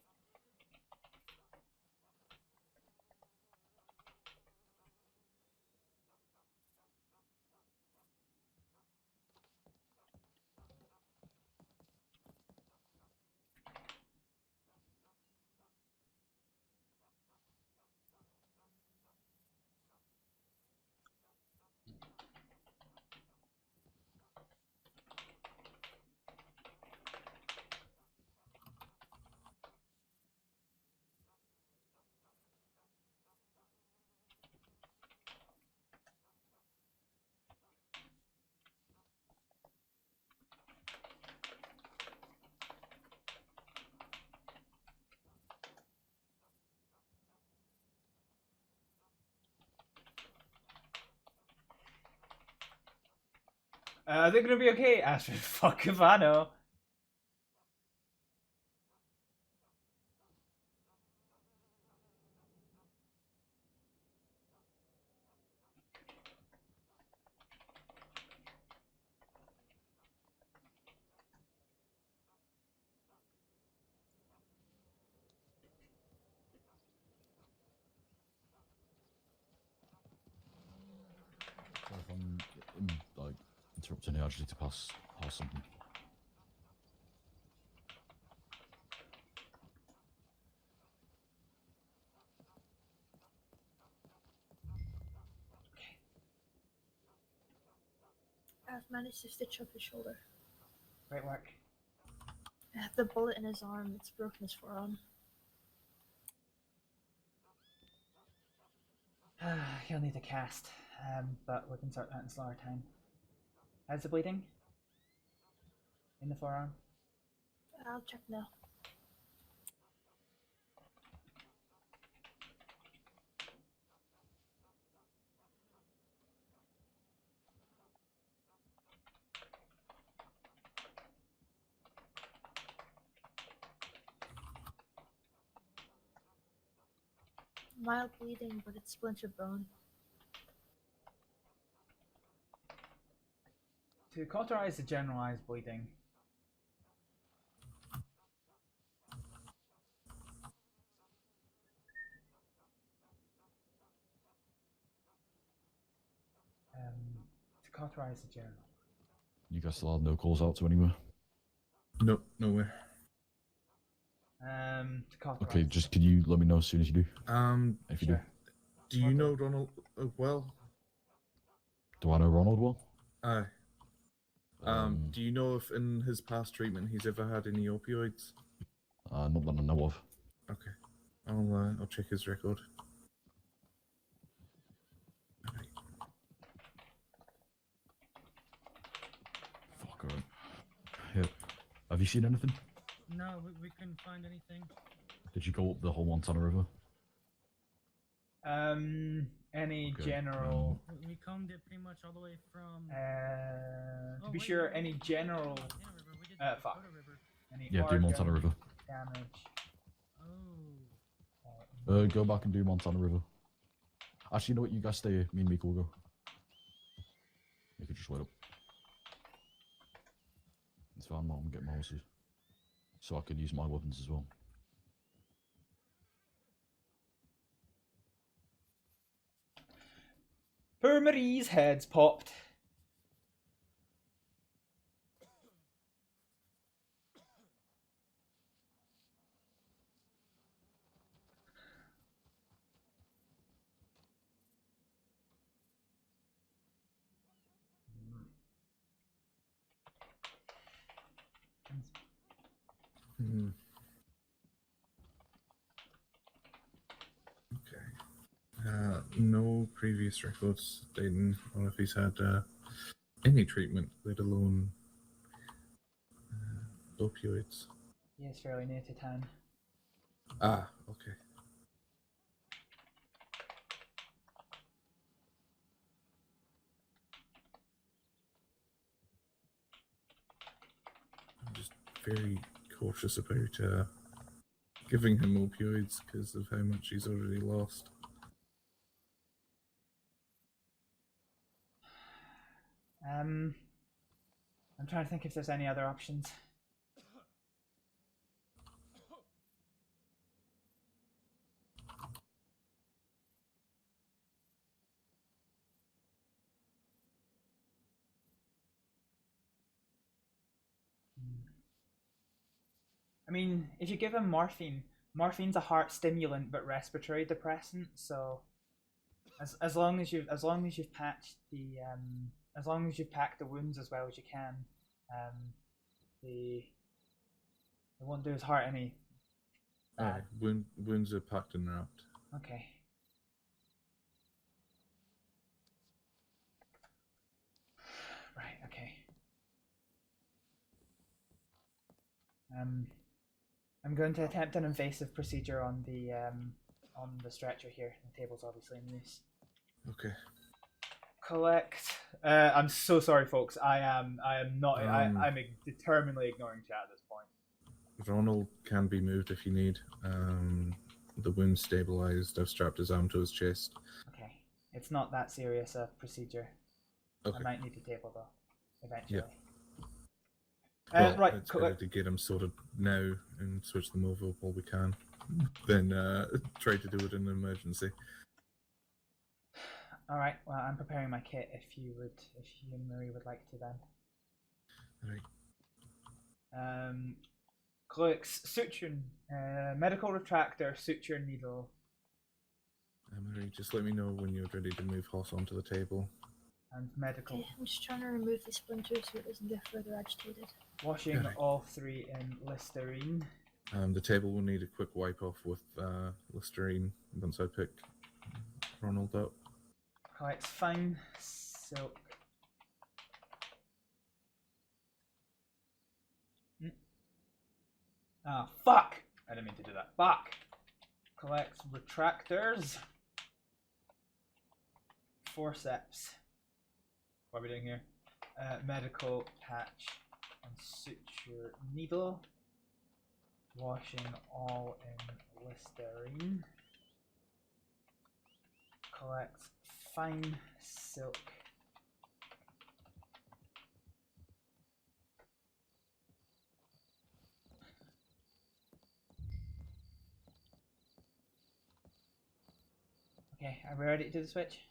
They're gonna be okay, Astrid. Fuck if I know. So if I'm like interrupting you, I just need to pass something. I've managed to stitch up his shoulder. Great work. The bullet in his arm, it's broken his forearm. He'll need a cast, but we can sort that in slower time. How's the bleeding? In the forearm? I'll check now. Mild bleeding, but it's splintered bone. To cauterize the generalized bleeding, to cauterize the general. You guys still have no calls out to anywhere? No, nowhere. To cauterize. Okay, just can you let me know as soon as you do? If you Sure. Do you know Ronald well? do. Do I know Ronald well? Aye. Do you know if in his past treatment he's ever had any opioids? Not that I know of. Okay. I'll check his record. Fuck, alright. Yeah. Have you seen anything? No, we couldn't find anything. Did you go up the whole Montana River? Any Okay, general. We combed it pretty much all the way from. To be sure, any general. Fuck. Any Yeah, do Montana organ River. damage. Go back and do Montana River. Actually, you know what? You guys stay here. Me and Miko will go. You could just wait up. It's fine, Mom. I'm getting my horses. So I can use my weapons as well. Poor Marie's head's popped. Hmm. Okay. No previous records stating or if he's had any treatment, let alone opioids. He is fairly new to town. Ah, okay. I'm just very cautious about giving him opioids because of how much he's already lost. I'm trying to think if there's any other options. I mean, if you give him morphine, morphine's a heart stimulant but respiratory depressant. So, as long as you've patched the as long as you've packed the wounds as well as you can, it won't do his heart any bad. Wounds are packed and wrapped. Okay. Right. Okay. I'm going to attempt an invasive procedure on the stretcher here. The table's obviously in use. Okay. Collect. I'm so sorry, folks. I am not. I'm determinedly ignoring chat at this point. Ronald can be moved if you need. The wound's stabilized. I've strapped his arm to his chest. Okay. It's not that serious a procedure. Okay. I might need to table though, eventually. Yeah. Well, right. It's better to get them sorted now and switch them over while we can, than try to do it in an emergency. All right. Well, I'm preparing my kit. If you and Marie would like to, then. Right. Clicks suture, medical retractor, suture needle. Marie, just let me know when you're ready to move Hoss onto the table. And medical. Okay, I'm just trying to remove the splinter so it doesn't get further agitated. Washing Right. all three in Listerine. The table will need a quick wipe off with Listerine once I pick Ronald up. Collects fine silk. Ah, fuck! I didn't mean to do that. Fuck! Collects retractors. Forceps. What are we doing here? Medical patch and suture needle. Washing all in Listerine. collect fine silk. Okay, are we ready to do the switch?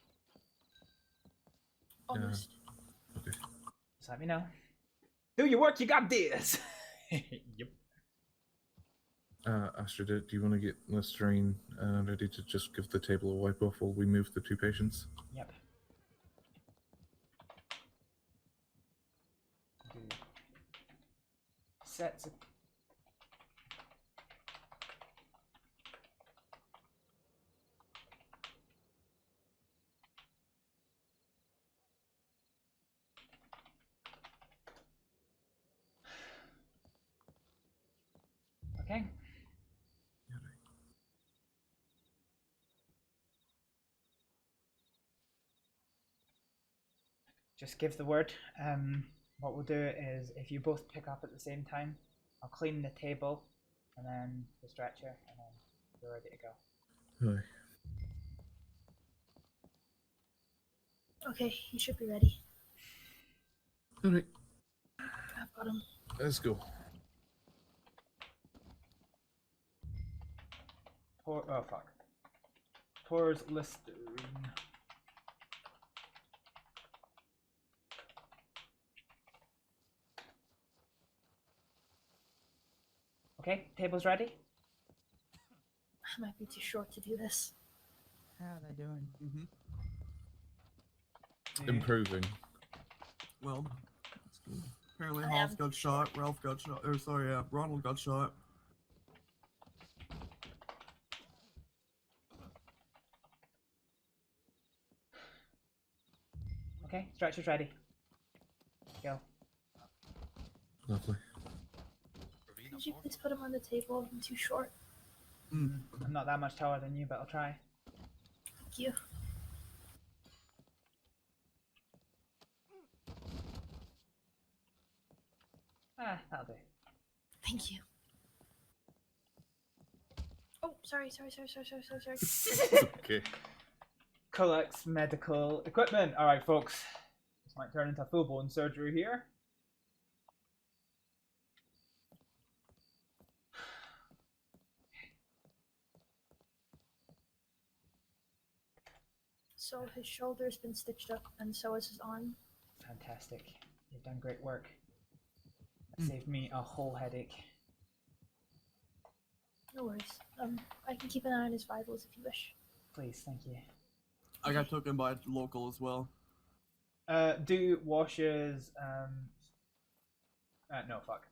Almost. Okay. Just let me know. Do your work, you got this! Yep. Astrid, do you want to get Listerine ready to just give the table a wipe off while we move the 2 patients? Yep. Do sets of... Okay. Just give the word. What we'll do is, if you both pick up at the same time, I'll clean the table, and then the stretcher, and then we're ready to go. Aye. Okay, he should be ready. Alright, I've got him. let's go. Pour, oh fuck. Pours Listerine. Okay, table's ready. I might be too short to do this. How are they doing? Improving. Well, that's good. Apparently Hoff got shot, Ralph got shot, or sorry, Ronald got shot. Okay, stretcher's ready. Go. Lovely. Could you please put him on the table? I'm too short. I'm not that much taller than you, but I'll try. Thank you. Ah, that'll do. Thank you. Oh, sorry. Okay. Collects medical equipment. Alright, folks. This might turn into full bone surgery here. So his shoulder's been stitched up, and so is his arm. Fantastic. You've done great work. That saved me a whole headache. No worries. I can keep an eye on his vitals if you wish. Please, thank you. I got taken by a local as well. Do washes, no, fuck.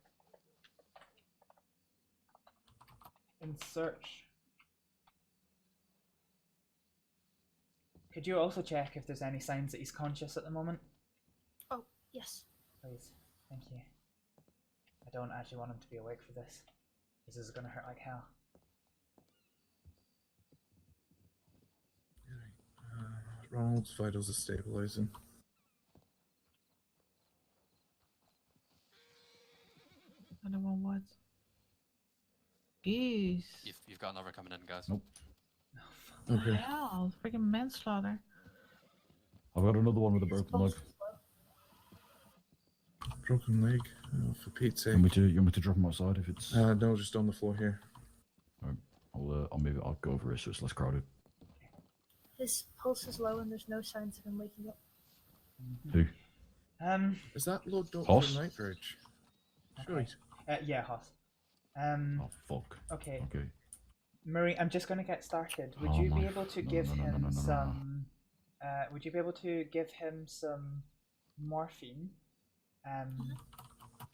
In search. Could you also check if there's any signs that he's conscious at the moment? Oh, yes. Please. Thank you. I don't actually want him to be awake for this. This is gonna hurt like hell. Ronald's vitals are stabilizing. Anyone what? Jeez. You've got another coming in, guys. Nope. Okay. Hell, freaking manslaughter. I've got another one with a broken leg. Broken leg? Oh, for Pete's sake. You want me to drop him outside if it's... no, just on the floor here. Alright, I'll move it. I'll go over it so it's less crowded. His pulse is low, and there's no signs of him waking up. Who? Is that Lord Dr. Hoss? Nightbridge? Okay. Yeah, Hoss. Oh, fuck. Okay. Okay. Murray, I'm just gonna get started. Would Oh you be my- able to no, give no, no, no, him no, no, no. some... would you be able to give him some morphine?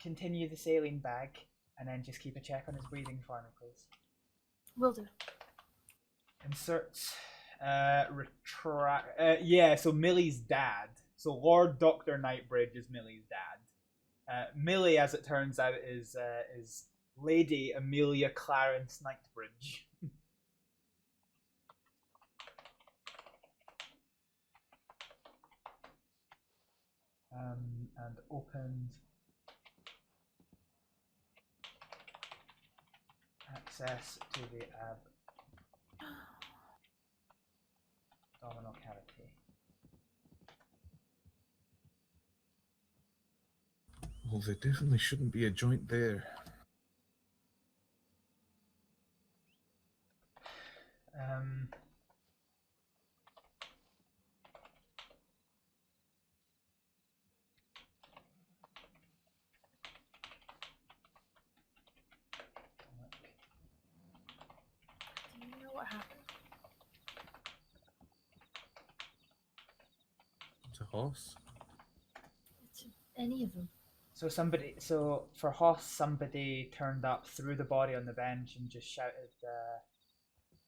Continue the saline bag, and then just keep a check on his breathing for me, please. Will do. Insert... retract... yeah, so Millie's dad. So Lord Dr. Nightbridge is Millie's dad. Millie, as it turns out, is Lady Amelia Clarence Nightbridge. And opened access to the abdominal cavity. Well, there definitely shouldn't be a joint there. Do you know what happened? To Hoss? To any of them? So for Hoss, somebody turned up, threw the body on the bench, and just shouted,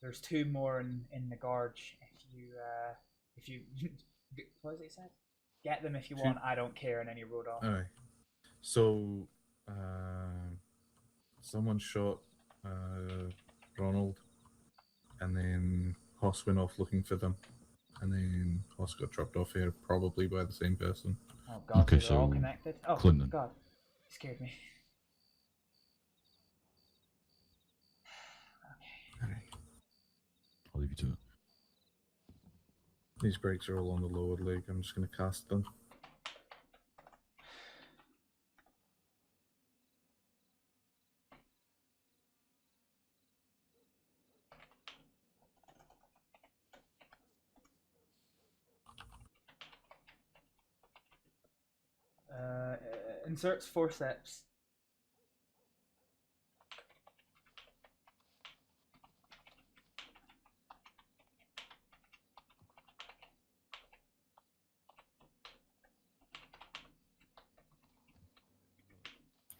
"There's two more in the gorge. If you, what was it said? Get them if you want. I don't care." And then he rode off. Alright. So, someone shot Ronald, and then Hoss went off looking for them, and then Hoss got dropped off here, probably by the same person. Oh god, Okay, so they're all so connected. Oh Clinton. god, you scared me. I'll leave you to it. These breaks are all on the lower leg. I'm just going to cast them. Inserts forceps.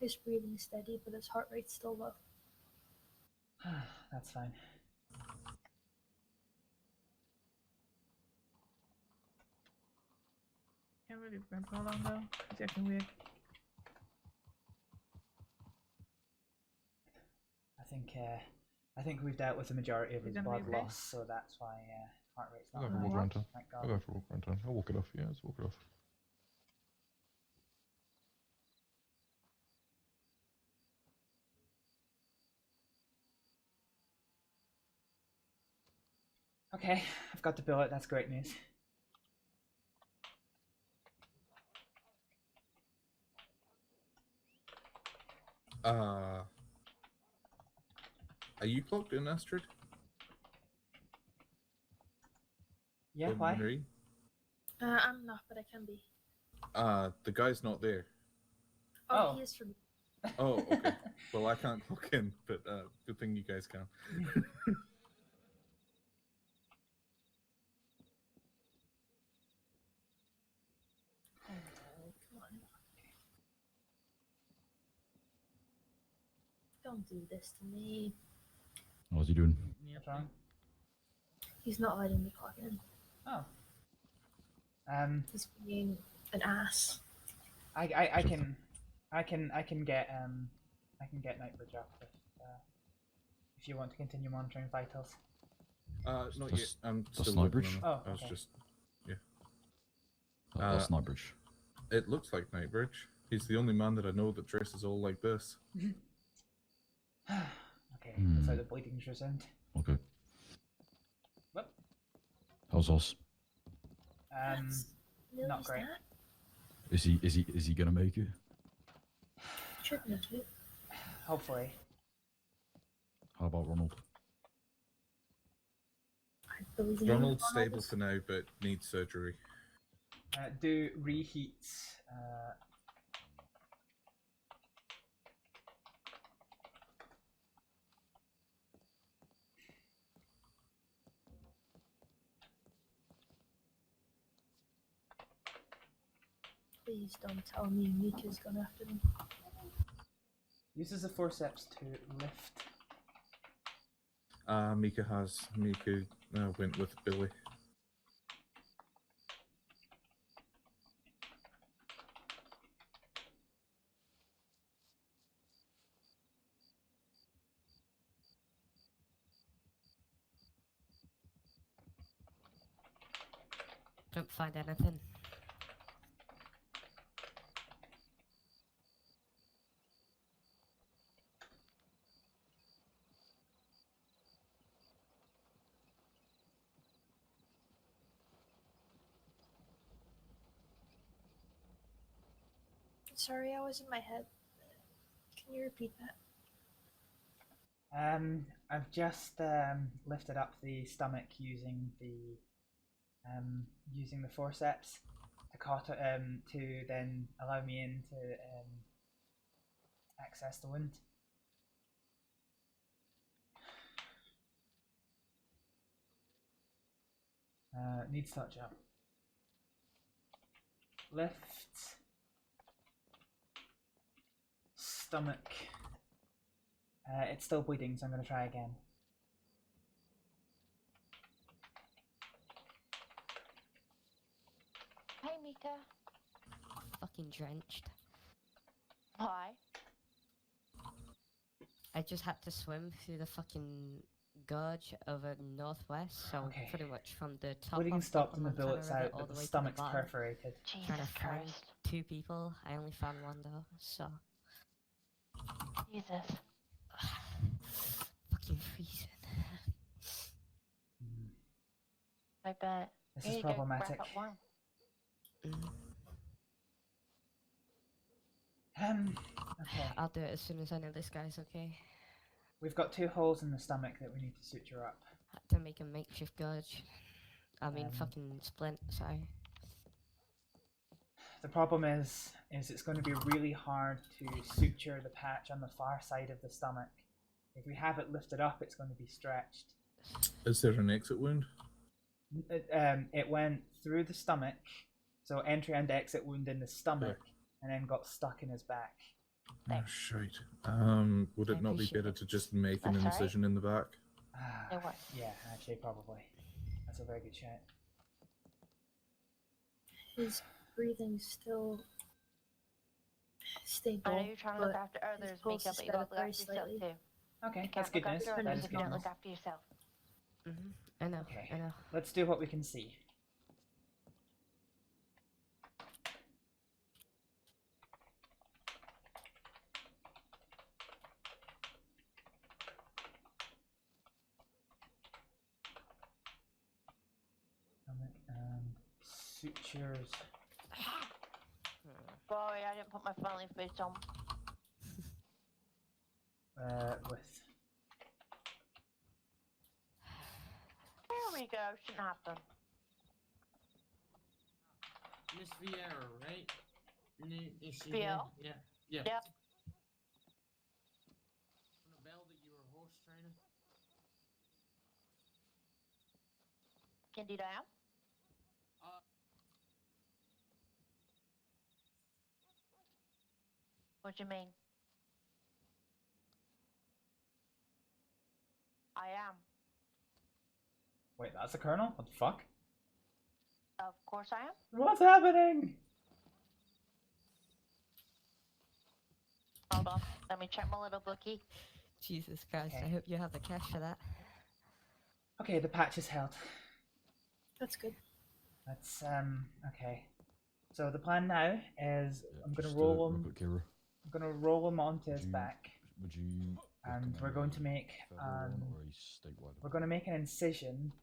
His breathing is steady, but his heart rate's still low. That's fine. Can't really remember how long though. It's acting weird. I think we've dealt with the majority of his gonna blood be okay? loss, so that's why heart rate's I'll not go for a high. walk around town. Thank I'll God. go for a walk around town. I'll walk it off. Yeah, let's walk it off. Okay, I've got the billet. That's great news. Are you clocked in, Astrid? Yeah, why? Marie? I'm not, but I can be. The guy's not there. Oh, he is for me. Oh, okay. Well, I can't clock in, but good thing you guys can. Oh, come on. Don't do this to me. What's he doing? What's wrong? He's not letting me clock in. Oh. He's being an ass. I can get Nightbridge up if you want to continue monitoring vitals. Not That's- yet. I'm that's still looking Nightbridge? on it. Oh, I was okay. just, yeah. That's Nightbridge. It looks like Nightbridge. He's the only man that I know that dresses all like this. Okay, that's how the bleeding's resumed. Okay. Whoop. How's us? Not great. Is he gonna make it? Should make it. Hopefully. How about Ronald? I believe in Ronald's Ronald. stable for now, but needs surgery. Do reheats. Please don't tell me Mika's gone after them. Uses the forceps to lift. Mika went with Billy. Don't find anything. Sorry, I was in my head. Can you repeat that? I've just lifted up the stomach using the forceps to then allow me in to access the wound. Needs touch up. Lift. Stomach. It's still bleeding, so I'm going to try again. Hi, Mika. Fucking drenched. Why? I just had to swim through the fucking gorge over northwest, so Okay. pretty much from the top Bleeding of stopped Upper and the Montana bullet's River out, all but the the way stomach's to the bottom. perforated. Trying to find 2 people. I only found 1 though, so Jesus. fucking freezing. I bet. This You is need to go problematic. wrap up warm. Okay. I'll do it as soon as I know this guy's okay. We've got 2 holes in the stomach that we need to suture up. Had to make a makeshift gorge. I mean, fucking splint, sorry. The problem is it's going to be really hard to suture the patch on the far side of the stomach. If we have it lifted up, it's going to be stretched. Is there an exit wound? It went through the stomach, so entry and exit wound in the stomach, and then got stuck in his back. Oh, shite. Would it not be better to just make an That's alright. incision in the back? Yeah, actually, probably. That's a very good shout. His breathing's still stable. I know you're trying to look but after his others, pulse Mika, is but you gotta sped look up very after yourself slightly. too. Okay, You that's can't look good news. after That others is if good you don't news. look after yourself. I know, Okay. I know. Let's do what we can see. Stomach and sutures. Boy, I didn't put my friendly face on. With There we go. Shouldn't happen. Miss Vieira, right? Is she Bill? there? Yeah. Yep. Annabelle, that you were horse training? Can do that. What do you mean? I am. Wait, that's a colonel? What the fuck? Of course I am. What's happening? Hold on. Let me check my little bookie. Jesus Christ, I Okay. hope you have the cash for that. Okay, the patch is held. That's good. That's okay. So the plan now is I'm gonna just, roll real him. quick, Kira. I'm gonna roll him onto his you- back, Would you? and we're going to make federal one or a statewide? we're going to make an incision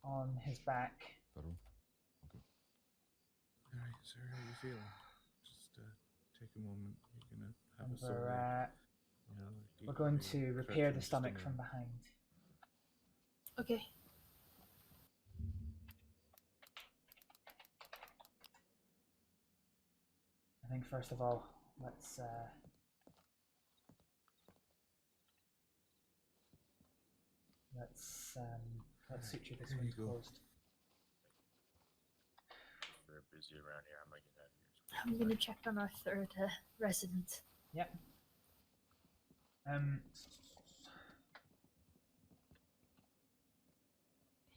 on his back. Federal. Alright, so how are you feeling? Just take a moment. You're gonna have And a sore we're going to repair the stomach from behind. Okay. I think first of all, let's suture this There one you go. closed. We're busy around here. I might get out of here. I'm gonna check on our third resident. Yep.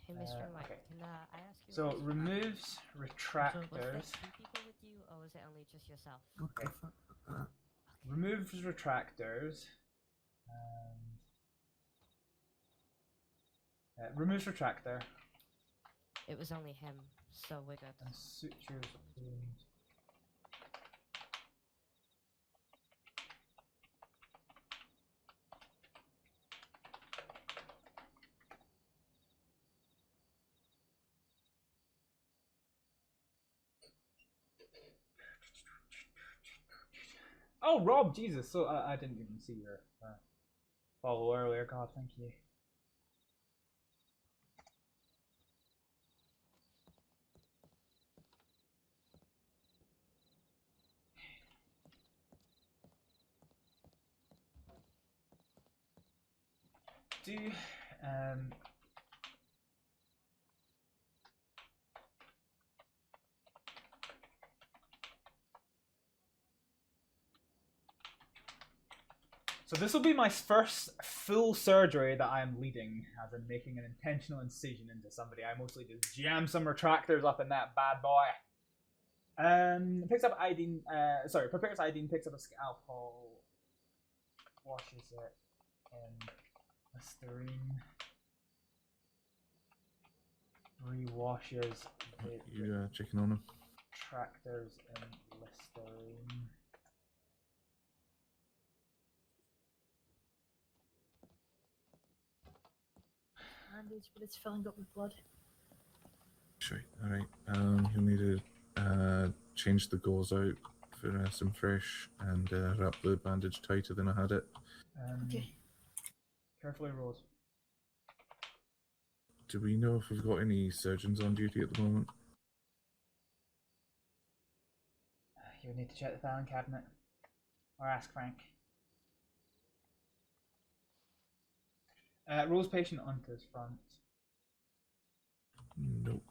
Hey, Mr. Mike, Okay. can I ask you? a So question? removes So was there retractors. 2 people with you, or was it only just yourself? Okay. Removes retractors. And removes retractor It was only him, so we're good. and sutures wound. Oh, Rob, Jesus. So I didn't even see your follow earlier. God, thank you. So this will be my first full surgery that I am leading, as in making an intentional incision into somebody. I mostly just jam some retractors up in that bad boy. Picks up iodine. Prepares iodine. Picks up a scalpel. Washes it in Listerine. Rewashes the You checking on him? retractors in Listerine. Bandage, but it's filling up with blood. Sure. All right. You'll need to change the gauze out for some fresh and wrap the bandage tighter than I had it. Okay. Carefully, Rose. Do we know if we've got any surgeons on duty at the moment? You would need to check the filing cabinet. Or ask Frank. Rose patient Hunter's front. Nope.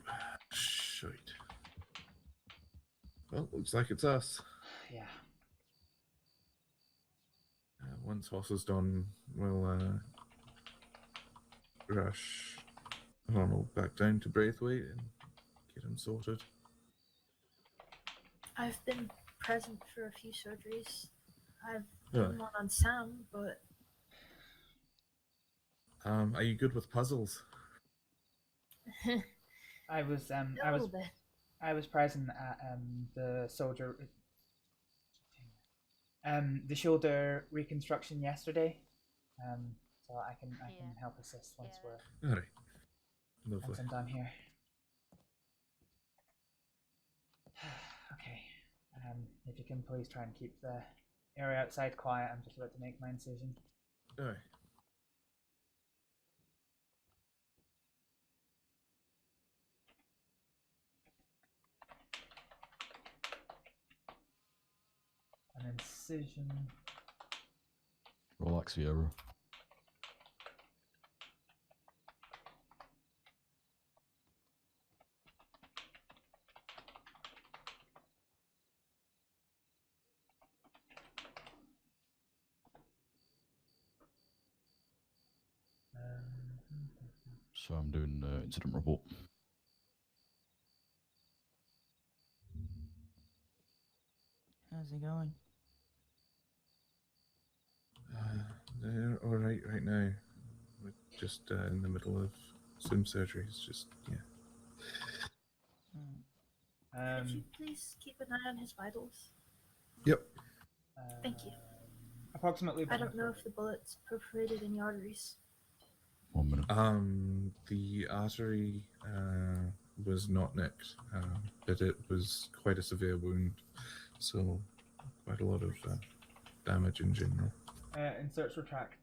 Shite. Well, looks like it's us. Yeah. Once Hoss is done, we'll rush Ronald back down to Braithwaite and get him sorted. I've been present for a few surgeries. I've Really? done one on Sam, but Are you good with puzzles? I was a little bit. I was present at the soldier the shoulder reconstruction yesterday. So I can help assist once we're Alright. Lovely. once I'm done here. Okay. If you can please try and keep the area outside quiet. I'm just about to make my incision. Alright. An incision. Relax, Vieira. So I'm doing incident report. How's it going? They're alright right now. We're just in the middle of some surgeries. Just, yeah. Could you please keep an eye on his vitals? Yep. Thank you. Approximately. I don't know if the bullets perforated any arteries. 1 minute. The artery was not nicked, but it was quite a severe wound, so quite a lot of damage in general. Inserts retract.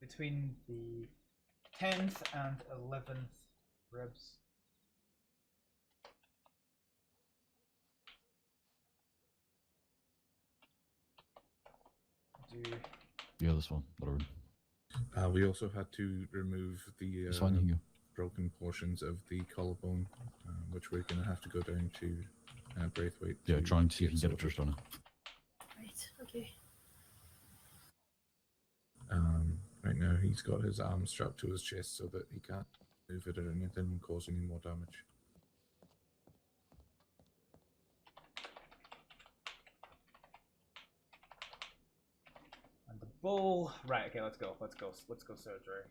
Between the 10th and 11th ribs. Yeah, this one. Whatever. We also had to remove the It's fine, you can go. broken portions of the collarbone, which we're going to have to go down to Braithwaite. Yeah, to try and see if you get can get it sorted. just on it. Right, okay. Right now, he's got his arm strapped to his chest so that he can't move it or anything and cause any more damage. And the bull. Right, okay, let's go. Let's go surgery.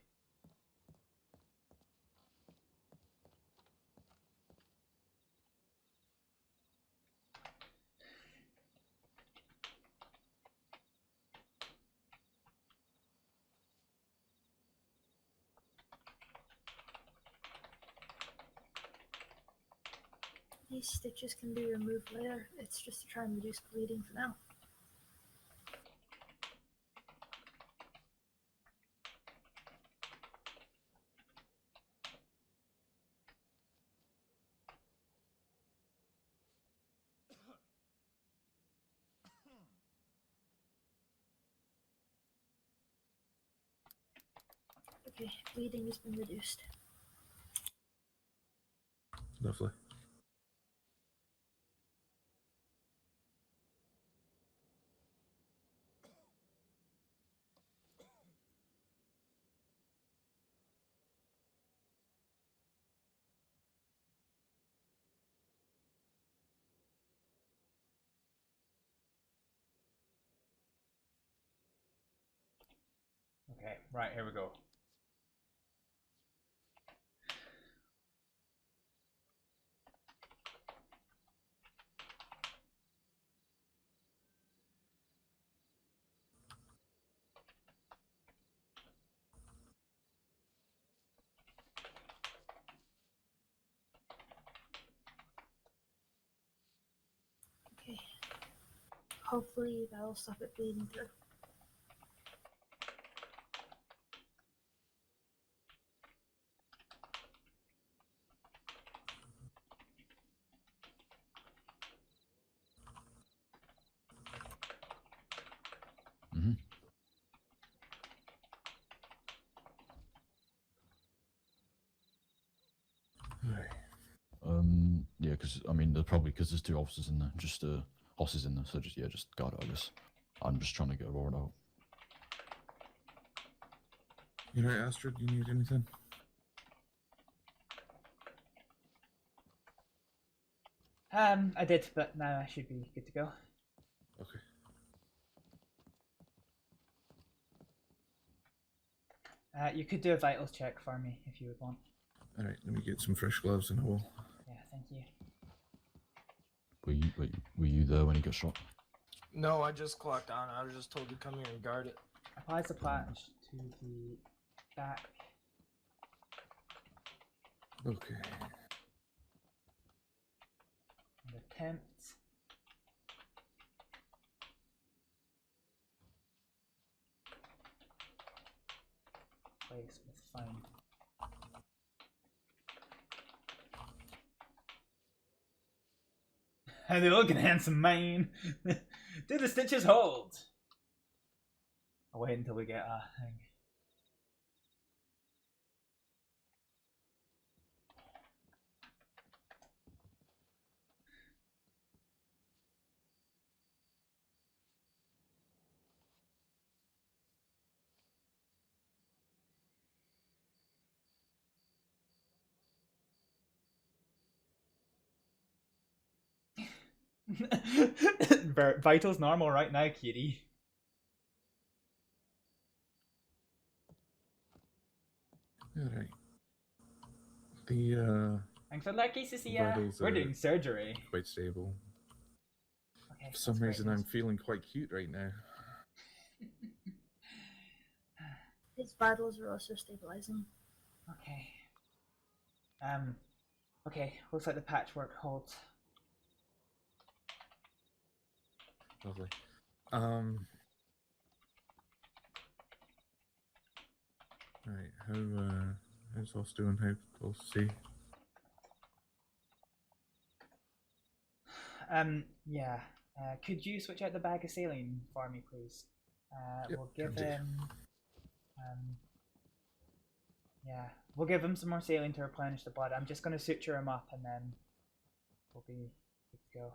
These stitches can be removed later. It's just to try and reduce bleeding for now. Okay, bleeding has been reduced. Lovely. Okay, right, here we go. Okay. Hopefully that'll stop it bleeding through. Mm-hmm. Yeah, because I mean, because there's 2 officers in there, just horses in there, so just guard it, I guess. I'm just trying to get Aurora out. You know, Astrid, you need anything? I did, but now I should be good to go. Okay. You could do a vitals check for me if you would want. Alright, let me get some fresh gloves and a wool. Yeah, thank you. Were you there when he got shot? No, I just clocked on. I was just told to come here and guard it. Applies the patch to the back. Okay. And attempt. Place with fine. How they looking, handsome man? Do the stitches hold? I'll wait until we get a thing. Vital's normal right now, kitty. Alright. The, Thanks for lucky, Cecilia. vitals We're are doing surgery. quite stable. Okay, For some that's great reason, news. I'm feeling quite cute right now. His vitals are also stabilizing. Okay. Okay, looks like the patchwork holds. Lovely. Right, how's Os doing? How close is he? Yeah. Could you switch out the bag of saline for me, please? Yep, We'll give can do. him. Yeah, we'll give him some more saline to replenish the blood. I'm just going to suture him up and then we'll be good to go.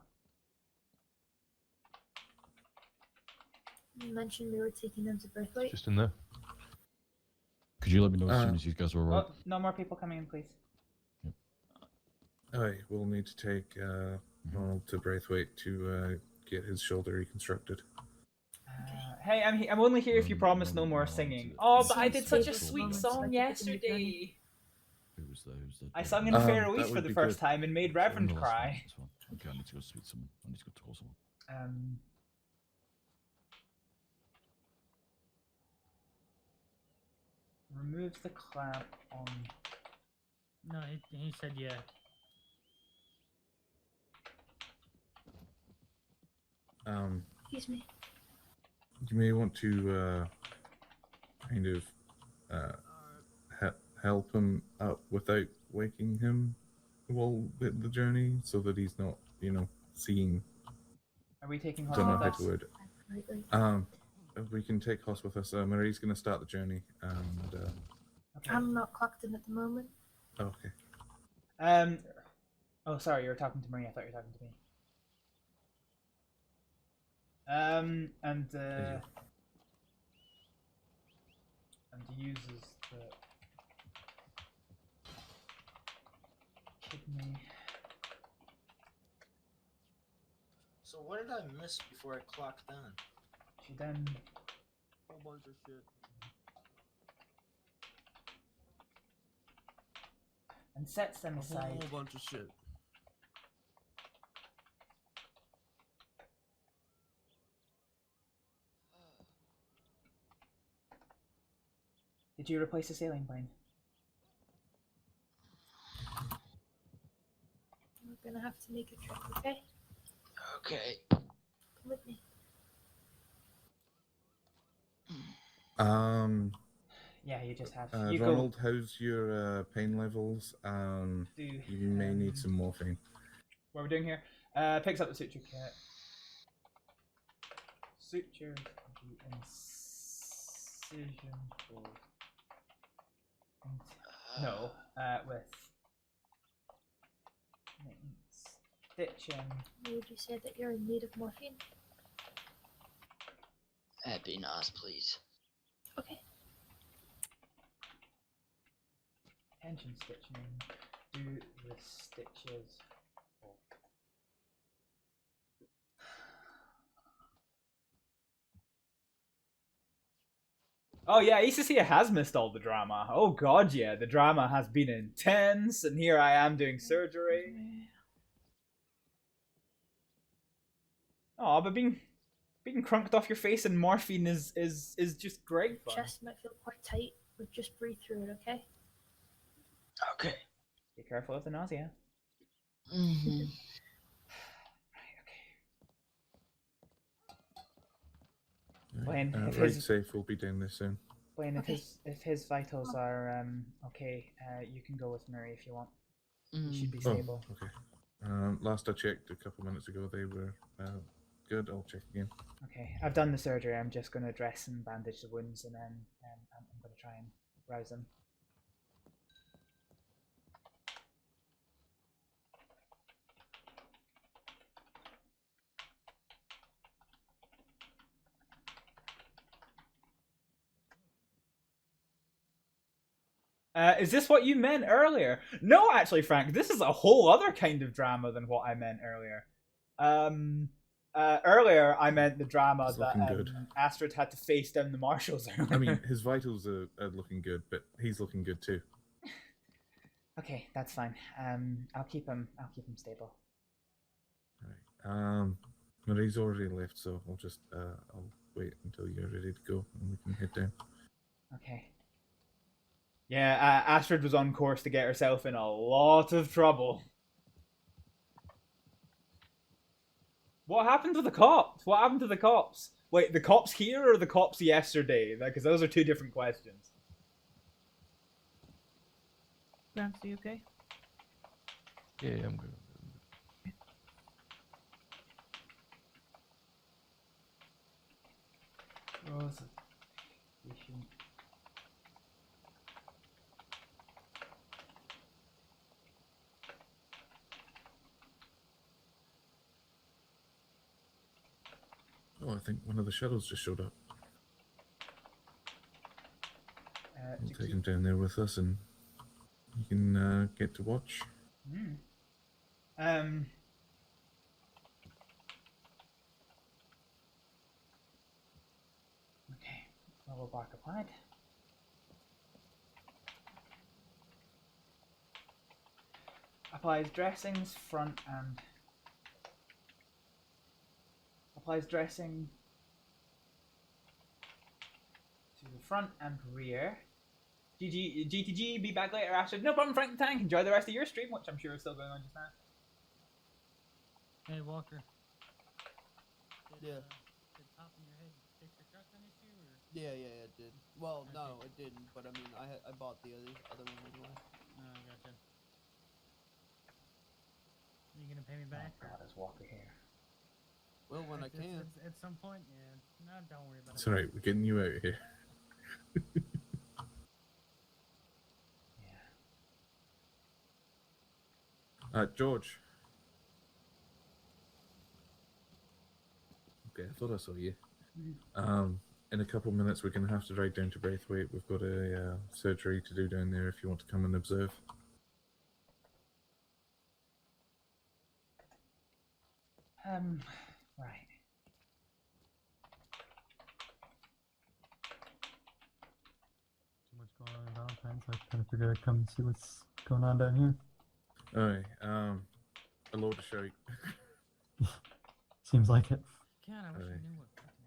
You mentioned we were taking them to Braithwaite. Just in there. Could you let me know as soon as you guys were right? Oh, no more people coming in, please. Alright, we'll need to take Ronald to Braithwaite to get his shoulder reconstructed. Hey, I'm only here if you promise no more singing. Oh, but I did such a sweet song yesterday. Who was there? I sung in Faroese for the first time and made Reverend cry. Okay, I need to go speak to someone. I need to go talk to someone. Remove the clamp on. No, he said yeah. Excuse me. You may want to kind of help him up without waking him while the journey, so that he's not, seeing. Are we taking Don't know Hoss how with to us? word it. We can take Hoss with us. Marie's going to start the journey, and Okay. I'm not clocked in at the moment. okay. Oh, sorry, you were talking to Marie. I thought you were talking to me. And uses the kidney. So what did I miss before I clocked in? She then Whole bunch of shit. and sets them A aside. whole bunch of shit. Did you replace the sailing plane? We're gonna have to make a trip, okay? Okay. Come with me. Yeah, you just have. Ronald, how's your pain levels? You may need some morphine. What are we doing here? Picks up the suture kit. Suture the incision for. No, with stitching. Would you say that you're in need of morphine? That'd be nice, please. Okay. Tension stitching. Do the stitches. Oh yeah, Isacia has missed all the drama. Oh god, yeah, the drama has been intense, and here I am doing surgery. Oh, but being crunked off your face and morphine is just great fun. Chest might feel quite tight, but just breathe through it, okay? Okay. Be careful of the nausea. Mm-hmm. Blaine, if Right his safe, we'll be doing this soon. Blaine, Okay. if his vitals are okay, you can go with Murray if you want. He should be Oh, stable. okay. Last I checked a couple minutes ago, they were good. I'll check again. Okay, I've done the surgery. I'm just going to dress and bandage the wounds, and then I'm going to try and rouse them. Is this what you meant earlier? No, actually, Frank, this is a whole other kind of drama than what I meant earlier. Earlier I meant the drama It's that looking good. Astrid had to face down the marshals. I mean, his vitals are looking good, but he's looking good too. Okay, that's fine. I'll keep him stable. Marie's already left, so I'll just I'll wait until you're ready to go, and we can head down. Okay. Yeah, Astrid was on course to get herself in a lot of trouble. What happened to the cops? What happened to the cops? Wait, the cops here or the cops yesterday? Because those are two different questions. Gramps, are you okay? Yeah, I'm good. Rose. Oh, I think one of the shuttles just showed up. We'll take him down there with us, and you can get to watch. Okay, level bark applied. Applies dressings front and applies dressing to the front and rear. GTG, be back later, Astrid. No problem, Frank the Tank. Enjoy the rest of your stream, which I'm sure is still going on just now. Hey, Walker. Yeah. Did popping your head fix your shotgun issue, or? Yeah, it did. Well, no, it didn't. But I mean, I bought the other one anyway. Oh, gotcha. You gonna pay me back? Oh God, it's Walker here. Well, when I can. At some point, yeah. No, don't worry about It's it. alright, we're getting you out of here. George. Okay, I thought I saw you. In a couple of minutes, we're going to have to ride down to Braithwaite. We've got a surgery to do down there if you want to come and observe. Right. Too much going on in Valentine's. I kind of figured I'd come and see what's going on down here. Alright, a load of shout. Seems like it. God, I wish I knew what fucking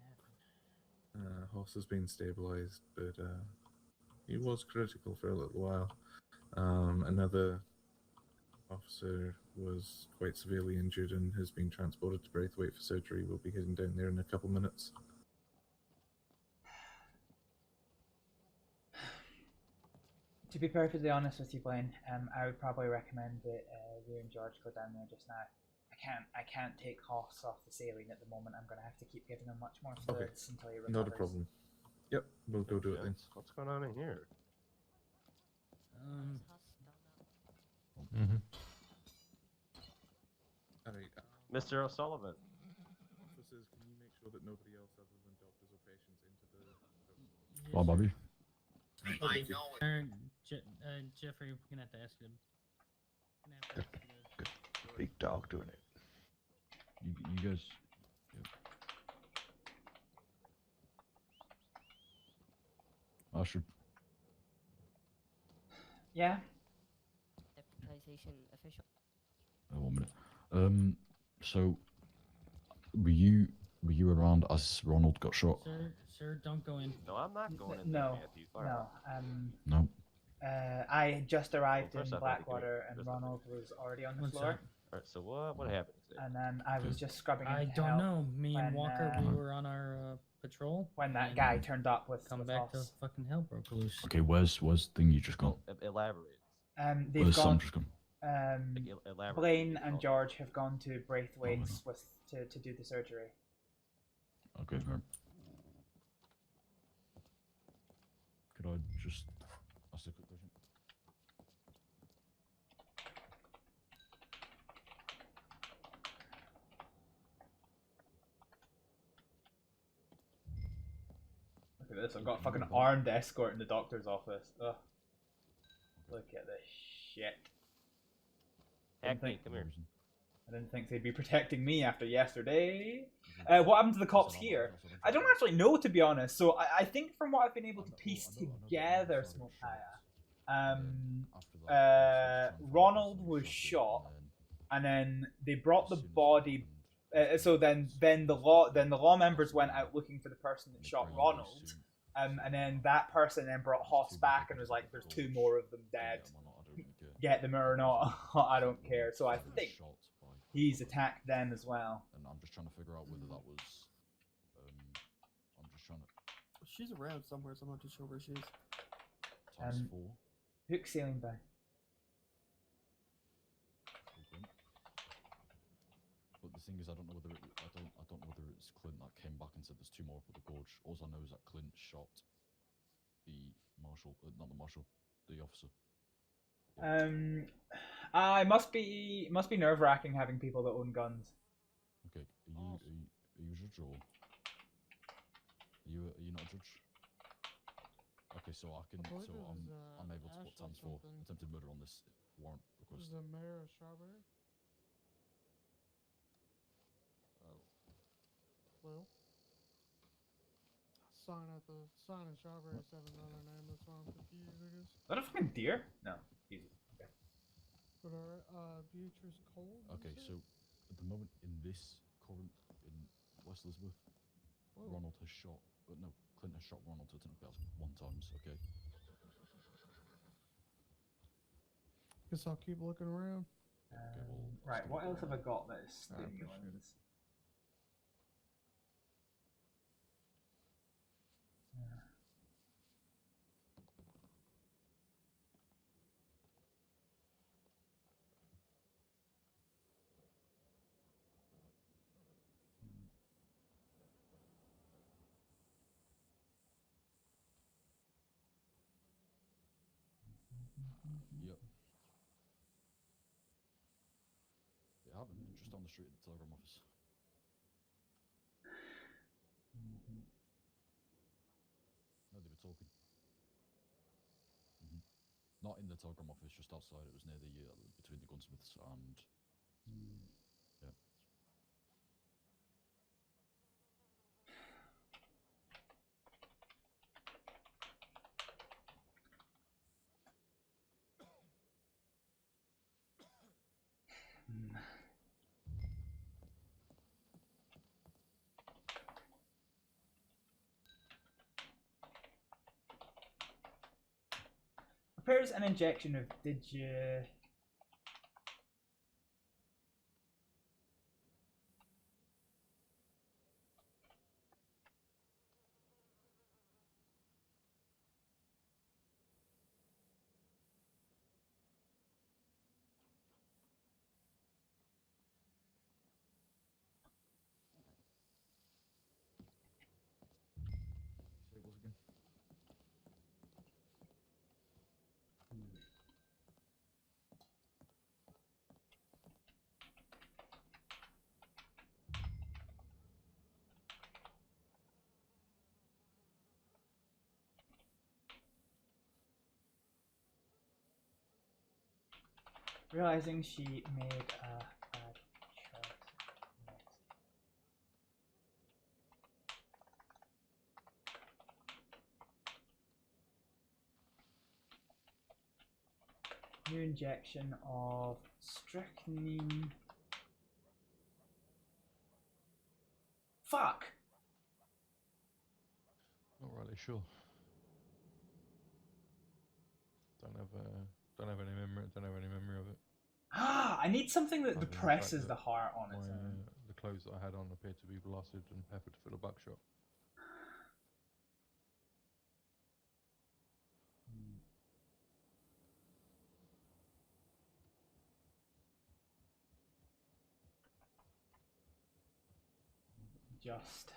happened. Hoss has been stabilized, but he was critical for a little while. Another officer was quite severely injured and has been transported to Braithwaite for surgery. We'll be heading down there in a couple minutes. To be perfectly honest with you, Blaine, I would probably recommend that you and George go down there just now. I can't take Hoss off the saline at the moment. I'm going to have to keep giving him much more fluids until he recovers. Not a problem. Yep, we'll go do it then. What's going on in here? Alright, Mr. O'Sullivan. officers, can you make sure that nobody else other than doctors or patients into the... Bye, Bobby. I know it. Jeffrey, we're gonna have to ask you. Big dog doing it. You guys. Yeah. Astrid. Yeah. Deputization official. 1 minute. So, were you around as Ronald got shot? Sir, don't go in. No, I'm not going in. No, No. I had just arrived Well, in first off, Blackwater and Ronald was already on the One floor. sec. Alright, so what happened? And then I was just scrubbing I into don't help know. Me and when, Walker, we were on our patrol. when that and guy turned up with come with back to Hoss. fucking hell broke loose. Okay, where's thing you just got? Elaborate. They've Where's gone. Sam just gone? Elaborate. Blaine and George have gone to Braithwaite's to do the surgery. Okay, fair. Could I just ask a quick question? Look at this, I've got a fucking armed escort in the doctor's office. Ugh. Look at this shit. Hackney, come here. I didn't think they'd be protecting me after yesterday. What happened to the cops here? I don't actually know, to be honest. So I think from what I've been able to piece together, Smokaya, Ronald was shot, and then they brought the body. So then the law members went out looking for the person that shot Ronald, and then that person then brought Hoss back and was like, "There's 2 more of them dead. Get them or not, I don't care." So I think he's attacked them as well. And I'm just trying to figure out whether that was. I'm just trying to. She's around somewhere, so I'm not too sure where she is. Times 4. Hook sailing by. But the thing is, I don't know whether I don't know whether it's Clint that came back and said there's 2 more up at the gorge. All I know is that Clint shot the marshal, not the marshal, the officer. It must be nerve wracking having people that own guns. Okay, are you a judge or are you not a judge? Okay, so I'm able to put times 4 attempted murder on this warrant request. Is the mayor of Strawberry? Oh. Well. Sign in Strawberry said another name, that's why I'm confused, I guess. Is that a fucking deer? No. Easy. Okay. But Beatrice Cole? Okay, so at the moment in this current in West Elizabeth, Whoa. Ronald has shot. No, Clint has shot Ronald to attempted death 1 times. Okay. Guess I'll keep looking around. Right, what else have I got that is stimulants? Yep. It happened just down the street at the telegram office. No, they were talking. Not in the telegram office, just outside. It was near the between the gunsmiths and yeah. Prepares an injection of Say what again? realizing she made a bad choice. New injection of strychnine. Fuck! Not really sure. Don't have any memory. Don't have any memory of it. Ah, I need something that Other than the depresses fact the that heart on its my, own. the clothes that I had on appeared to be blasted and peppered full of buckshot. Just.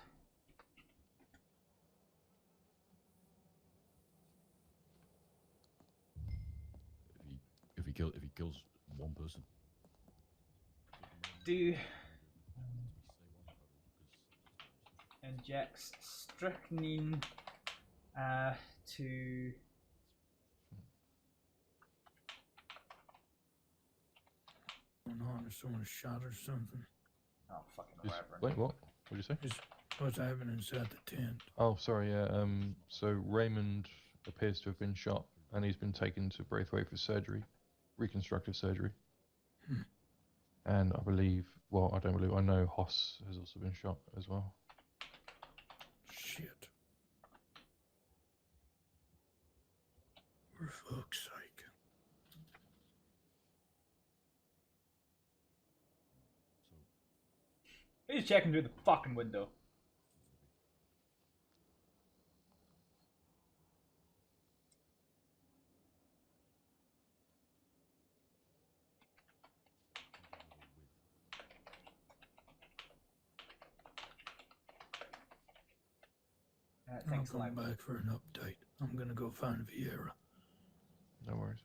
If he kills one person. Do injects strychnine to on or someone shot or something. oh fucking Just- reverend. Wait, what? What did you say? Just what's happening inside the tent. Oh, sorry. Yeah. So Raymond appears to have been shot, and he's been taken to Braithwaite for surgery, reconstructive surgery. And I believe, well, I don't believe, I know Hoss has also been shot as well. Shit. For fuck's sake. Who's checking through the fucking window? I'm Thanks, coming Live. back for an update. I'm gonna go find Vieira. No worries.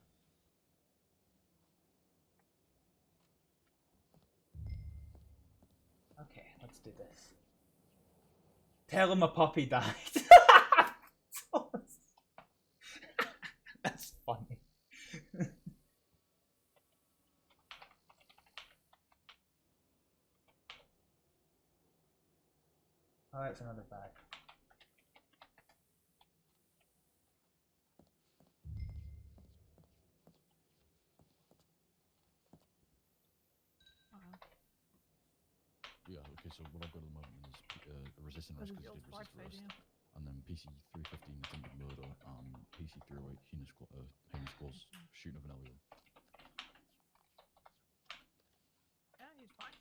Okay, let's do this. Tell him a puppy died. That's funny. Oh, it's another bag. Yeah, okay, so what I've got at the moment is resisting What arrest is because your did spark resist arrest. radio? And then PC 315 attempted murder and PC 308 heinous clause shooting of an LEO. Yeah, he's fine.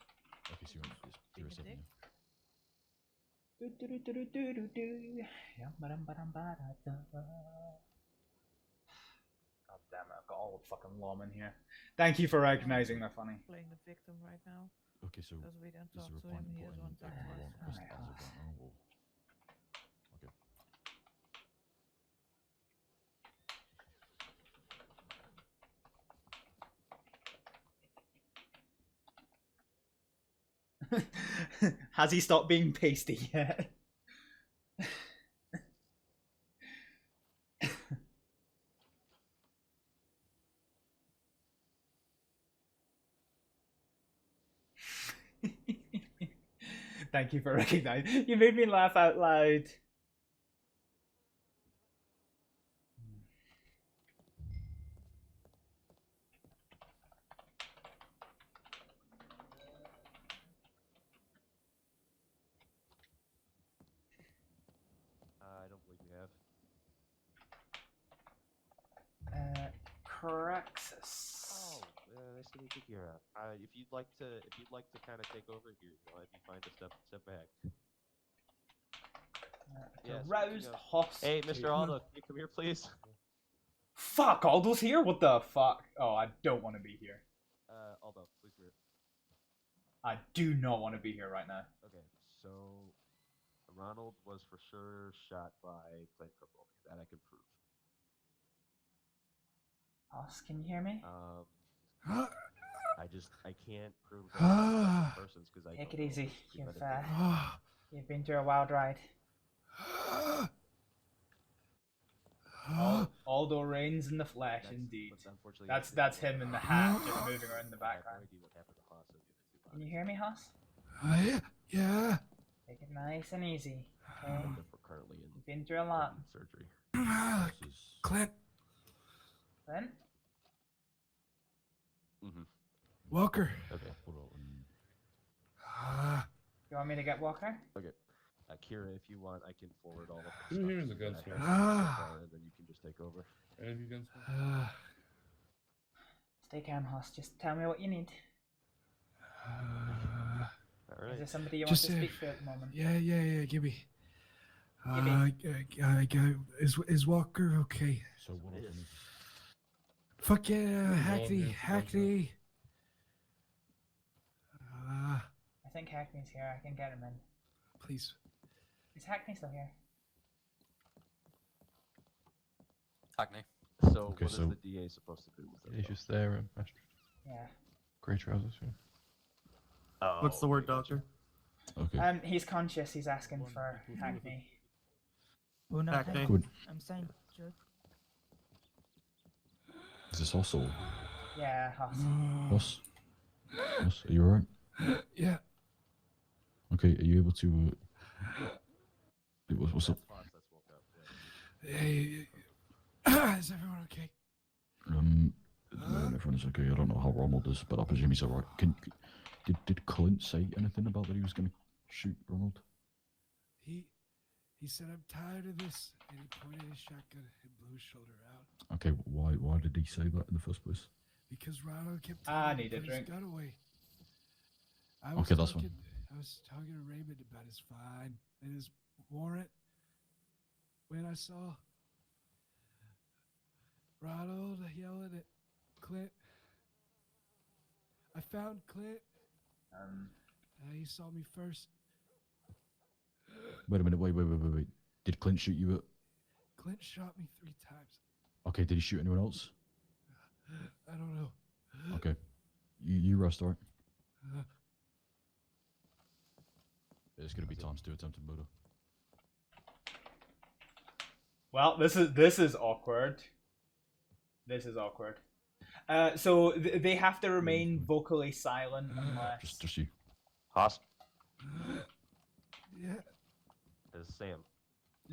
Okay, so it's 307, yeah. Do do do do do do do. Yeah, ba-dum-ba-dum-ba-da-da. God damn it, I've got all the fucking lawmen here. Thank you for recognizing they're funny. Playing the victim right now. Okay, so Because we don't is talk there a to point him, in he is putting on victim time. on request as of right now, or? Okay. Has he stopped being pasty yet? Thank you for recognizing. You made me laugh out loud. I don't believe you have. Caraxus. Oh, nice to meet you, Kira. If you'd like to kind of take over here, I'd be fine to step back. Yeah, Roused host. Hey, Mr. Aldo, can you come here, please? Fuck, Aldo's here? What the fuck? Oh, I don't want to be here. Aldo, please come here. I do not want to be here right now. Okay, so Ronald was for sure shot by Clint Corporal. That I can prove. Host, can you hear me? I can't prove that persons because I Take don't it know easy. who's premeditated. You've been through a wild ride. Aldo reigns in the flesh, indeed. That's him in the hat, just moving around in the background. Can you hear me, Haas? Yeah. Take it nice and easy, okay? Currently in You've been through a lot. surgery. Clint. Clint? Walker. Okay. You want me to get Walker? Okay. Kira, if you want, I can forward all of the Who stuff here is a that I gunsmith? have, and then you can just take over. Any of you gunsmith? Stay calm, Haas. Just tell me what you need. All right. Is there somebody you want Just to speak to at the moment? Yeah. Give me. Gibby. Is Walker okay? So what happened? Fuck yeah, Hackney. I think Hackney's here. I can get him in. Please. Is Hackney still here? Hackney. So Okay, what so- is the DA supposed to do with it? He's just there, Astrид. Yeah. Grey trousers. Yeah. Oh, What's the word, doctor? Okay. He's conscious. He's asking for Hackney. Oh no, Hackney. hey, Good. I'm saying, Joe. Is this also Yeah, Haas. us? Us? Are you alright? Yeah. Okay, are you able to what's up? Hey, is everyone okay? Everyone's okay. I don't know how Ronald is, but I presume he's alright. Did Clint say anything about that he was gonna shoot Ronald? He said, I'm tired of this, and he pointed his shotgun and blew his shoulder out. Okay, why did he say that in the first place? Because Ronald kept I telling me need to a put drink. his gun away. Okay, that's fine. I was talking to Raymond about his fine and his warrant when I saw Ronald yelling at Clint. I found Clint. He saw me first. Wait a minute, wait. Did Clint shoot you at... Clint shot me 3 times. Okay, did he shoot anyone else? I don't know. Okay. You rest, alright? There's gonna be times to attempted murder. Well, this is awkward. This is awkward. So they have to remain vocally silent unless. Just you. Haas. Yeah. This is Sam.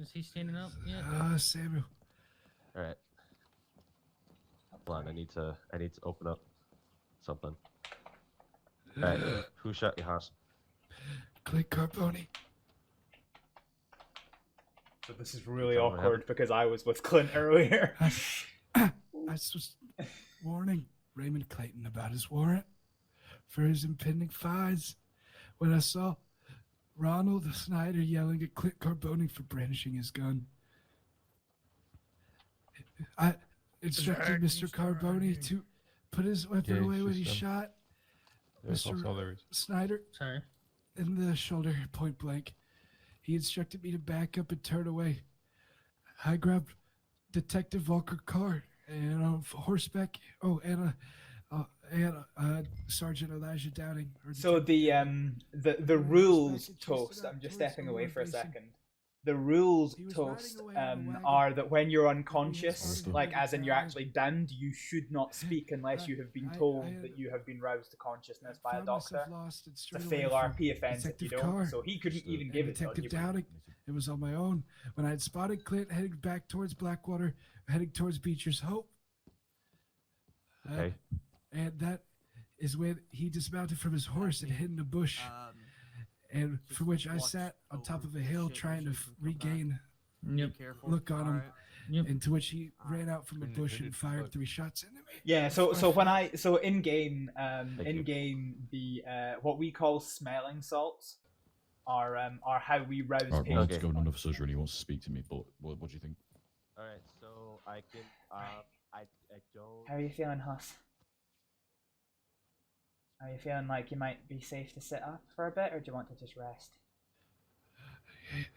Is he standing up yet? Samuel. All right. Hold on, I need to open up something. All right. Who shot you, Haas? Clint Carboni. So this is really Tell him what awkward because I was with Clint earlier. I was warning Raymond Clayton about his warrant for his impending fines when I saw Ronald Snyder yelling at Clint Carboni for brandishing his gun. I instructed Mr. Carboni to put his weapon away when he shot Mr. Snyder in the shoulder point blank. He instructed me to back up and turn away. I grabbed Detective Walker car and on horseback. Oh, and Oh, and Sergeant Elijah Downing. So the rules toast. I'm just stepping away for a second. The rules toast are that when you're unconscious, like as in you're actually downed, you should not speak unless you have been told that you have been roused to consciousness by a doctor. It's a fail RP offense if you don't. So he couldn't even give it to us. Detective Downing. It was on my own when I had spotted Clint heading back towards Blackwater, heading towards Beecher's Hope. Okay. And that is when he dismounted from his horse and hid in a bush. And for which I sat on top of a hill trying to regain look on him. Into which he ran out from a bush and fired 3 shots into me. Yeah, so in game the what we call smelling salts are how we rouse Right, pain. well, let's go to another surgery and he wants to speak to me, but what do you think? Alright, so I can, I don't... How are you feeling, Huss? Are you feeling like you might be safe to sit up for a bit, or do you want to just rest?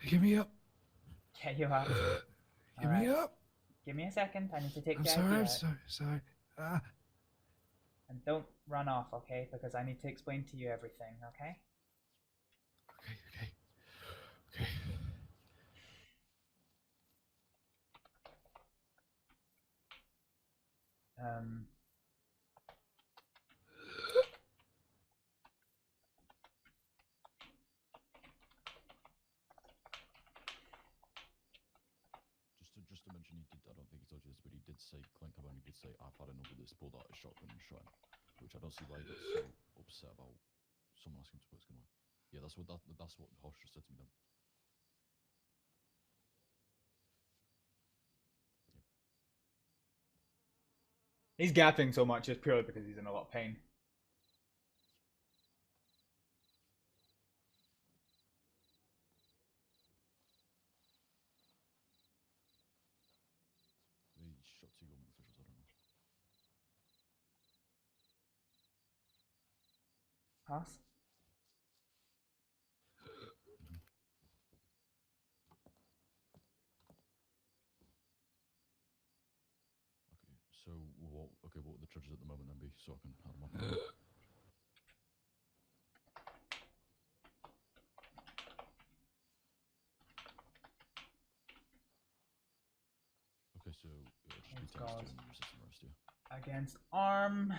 Give me up. Get you up. Give me up. Give me a second. I need to take I'm the sorry, idea I'm out. sorry. And don't run off, okay? Because I need to explain to you everything, okay? Okay. Just to mention, he did. I don't think he told you this, but he did say, Clint Carboni did say, "I've had enough of this." Pulled out a shotgun and shot him, which I don't see why he got so upset about someone asking him to put his gun away. Yeah, that's what Hosh just said to me then. He's gapping so much just purely because he's in a lot of pain. He shot 2 government officials. I don't know. Huss? So, what would the charges at the moment then be, so I can add them up? Okay, so it'll just be times 2 and resisting arrest, yeah. Against arm.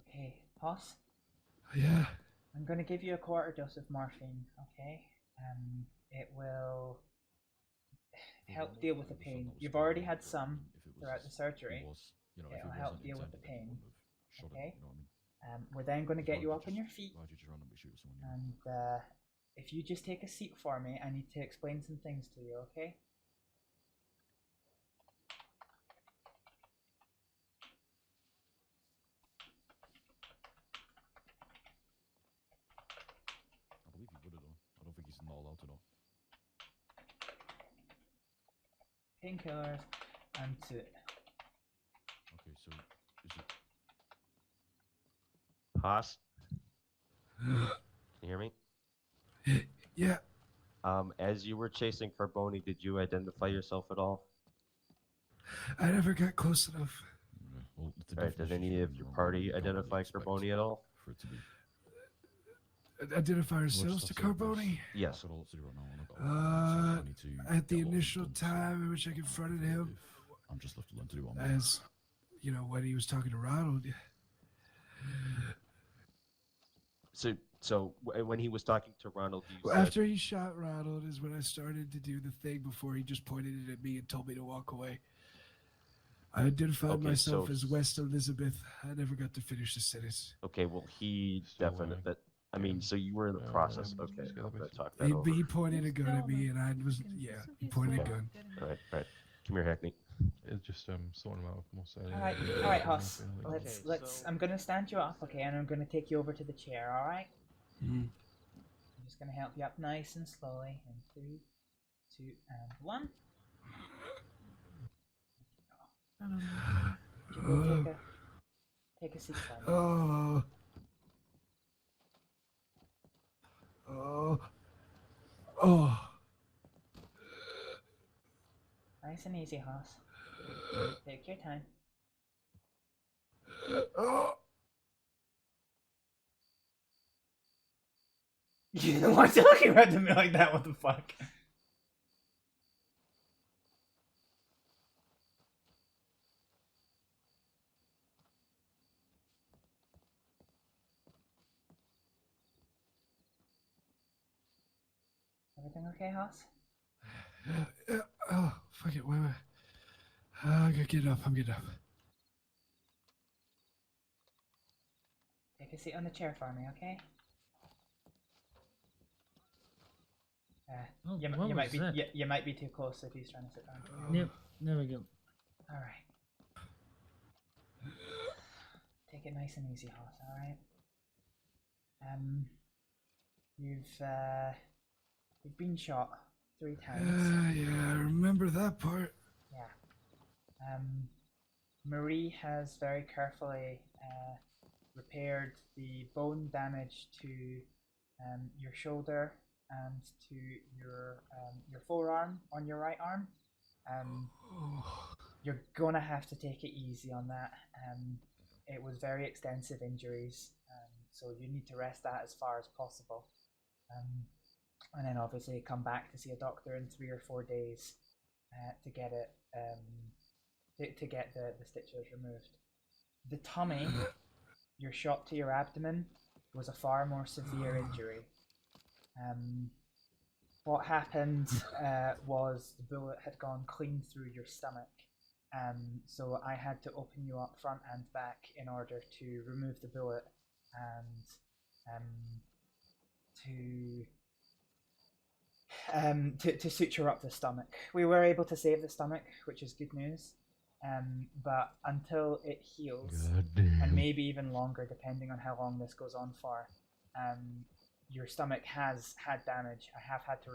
Okay, Huss? Yeah. I'm going to give you a quarter dose of morphine, okay? It will help deal with the pain. You've already had some throughout the surgery. It'll help deal with the pain, okay? We're then going to get you up on your feet, and if you just take a seat for me, I need to explain some things to you, okay? I believe he would have done. I don't think he's not allowed to know. Painkillers and to... Okay, so is it... Haas? Can you hear me? Yeah. As you were chasing Carboni, did you identify yourself at all? I never got close enough. Well, Alright, did any of your party identify Carboni at all? For it to be... Identify ourselves to Carboni? Yes. At the initial time in which I confronted him, I'm just left alone to do one. as you know, when he was talking to Ronald. So when he was talking to Ronald, you said... After he shot Ronald is when I started to do the thing before he just pointed it at me and told me to walk away. I identified myself as West Elizabeth. I never got to finish the sentence. Okay, well, he definitely... I mean, so you were in the process. Okay, I'm going to talk that over. He pointed a gun at me, and I was... Yeah, he pointed a gun. Right. Come here, Hackney. It's just sorting them out more so. All right, Hoss. Let's. I'm gonna stand you up, okay, and I'm gonna take you over to the chair. All right. I'm just gonna help you up nice and slowly. In 3, 2, and 1. Take a seat. Oh. Nice and easy, Hoss. Take your time. You know why you're looking at me like that? What the fuck? Everything okay, Hoss? Oh, fuck it. Wait. I gotta get up. I'm getting up. Take a seat on the chair for me, okay? You might be too close if he's trying to sit down. Yep, there we go. All right. Take it nice and easy, Hoss. All right. You've been shot 3 times. Yeah, I remember that part. Yeah. Marie has very carefully repaired the bone damage to your shoulder and to your forearm on your right arm. You're gonna have to take it easy on that. It was very extensive injuries, so you need to rest that as far as possible. And then obviously come back to see a doctor in 3 or 4 days to get it to get the stitches removed. The tummy, your shot to your abdomen, was a far more severe injury. What happened was the bullet had gone clean through your stomach, so I had to open you up front and back in order to remove the bullet and to suture up the stomach. We were able to save the stomach, which is good news. But until it heals, and maybe even longer depending on how long this goes on for, your stomach has had damage. I have had to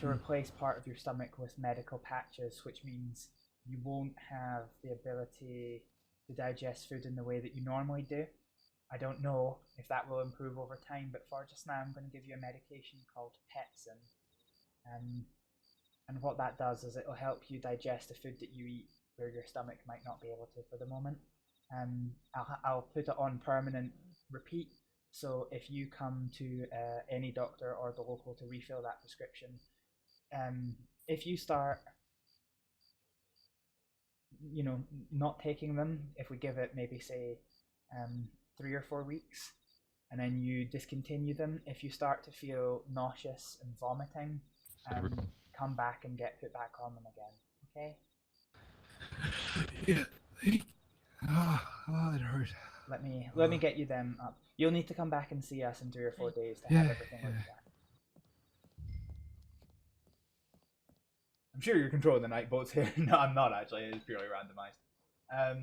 replace part of your stomach with medical patches, which means you won't have the ability to digest food in the way that you normally do. I don't know if that will improve over time, but for just now I'm going to give you a medication called Petsin. And what that does is it'll help you digest the food that you eat where your stomach might not be able to for the moment. I'll put it on permanent repeat, so if you come to any doctor or the local to refill that prescription, if you start not taking them, if we give it maybe say 3 or 4 weeks and then you discontinue them, if you start to feel nauseous and vomiting, come back and get put back on them again, okay? Yeah. It hurt. Let me get you them up. You'll need to come back and see us in 3 or 4 days to have everything looked at. I'm sure you're controlling the night boats here. No, I'm not actually. It is purely randomized. Okay,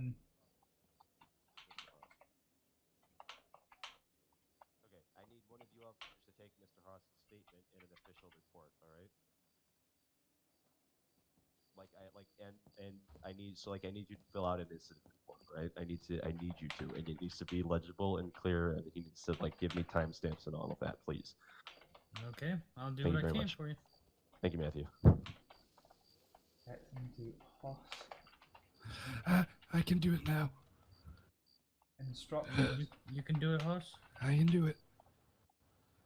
I need one of you officers to take Mr. Haas's statement in an official report. All right. I need you to fill out an incident report, right? I need you to, and it needs to be legible and clear, and he needs to give me timestamps and all of that, please. Okay, I'll do Thank what you I very can much. for you. Thank you, Matthew. I can do it now. You can do it, Hoss? I can do it.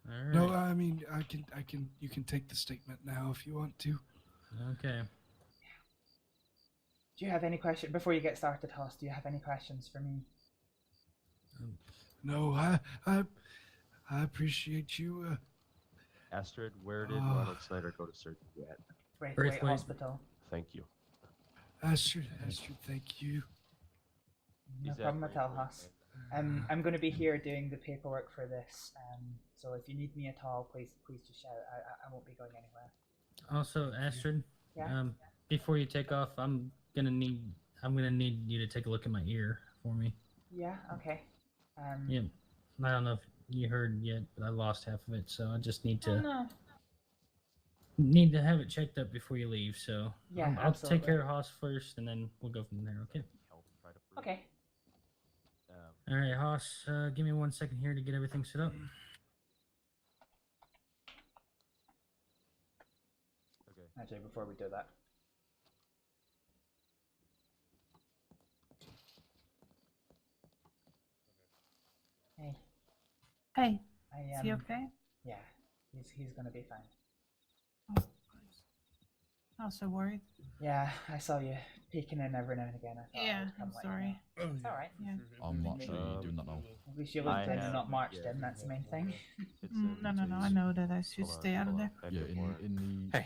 All right. No, I mean, you can take the statement now if you want to. Okay. Do you have any questions before you get started, Hoss? Do you have any questions for me? No, I appreciate you. Astrid, where did Ronald Snyder go to surgery at? Braithwaite Hospital. Thank you. Astrid, thank you. No problem at all, Hoss. I'm going to be here doing the paperwork for this, so if you need me at all, please just shout. I won't be going anywhere. Also, Astrид. Yeah? Before you take off, I'm gonna need you to take a look at my ear for me. Yeah. Okay. Yeah. I don't know if you heard yet, but I lost half of it, so I just need Oh to no. have it checked up before you leave. So Yeah, I'll take absolutely. care of Haas first, and then we'll go from there. Okay. Okay. All right, Haas. Give me 1 second here to get everything set up. Okay. Actually, before we do that. Hey. Hey. I Is he okay? Yeah. He's gonna be fine. I was so worried. Yeah, I saw you peeking in every now and again. I thought Yeah, I would come I'm let you sorry. know. It's alright. Yeah. I'm actually doing that now. At least you looked in and not marched in, that's the main thing. No, I know that I should stay out of there. Yeah, in the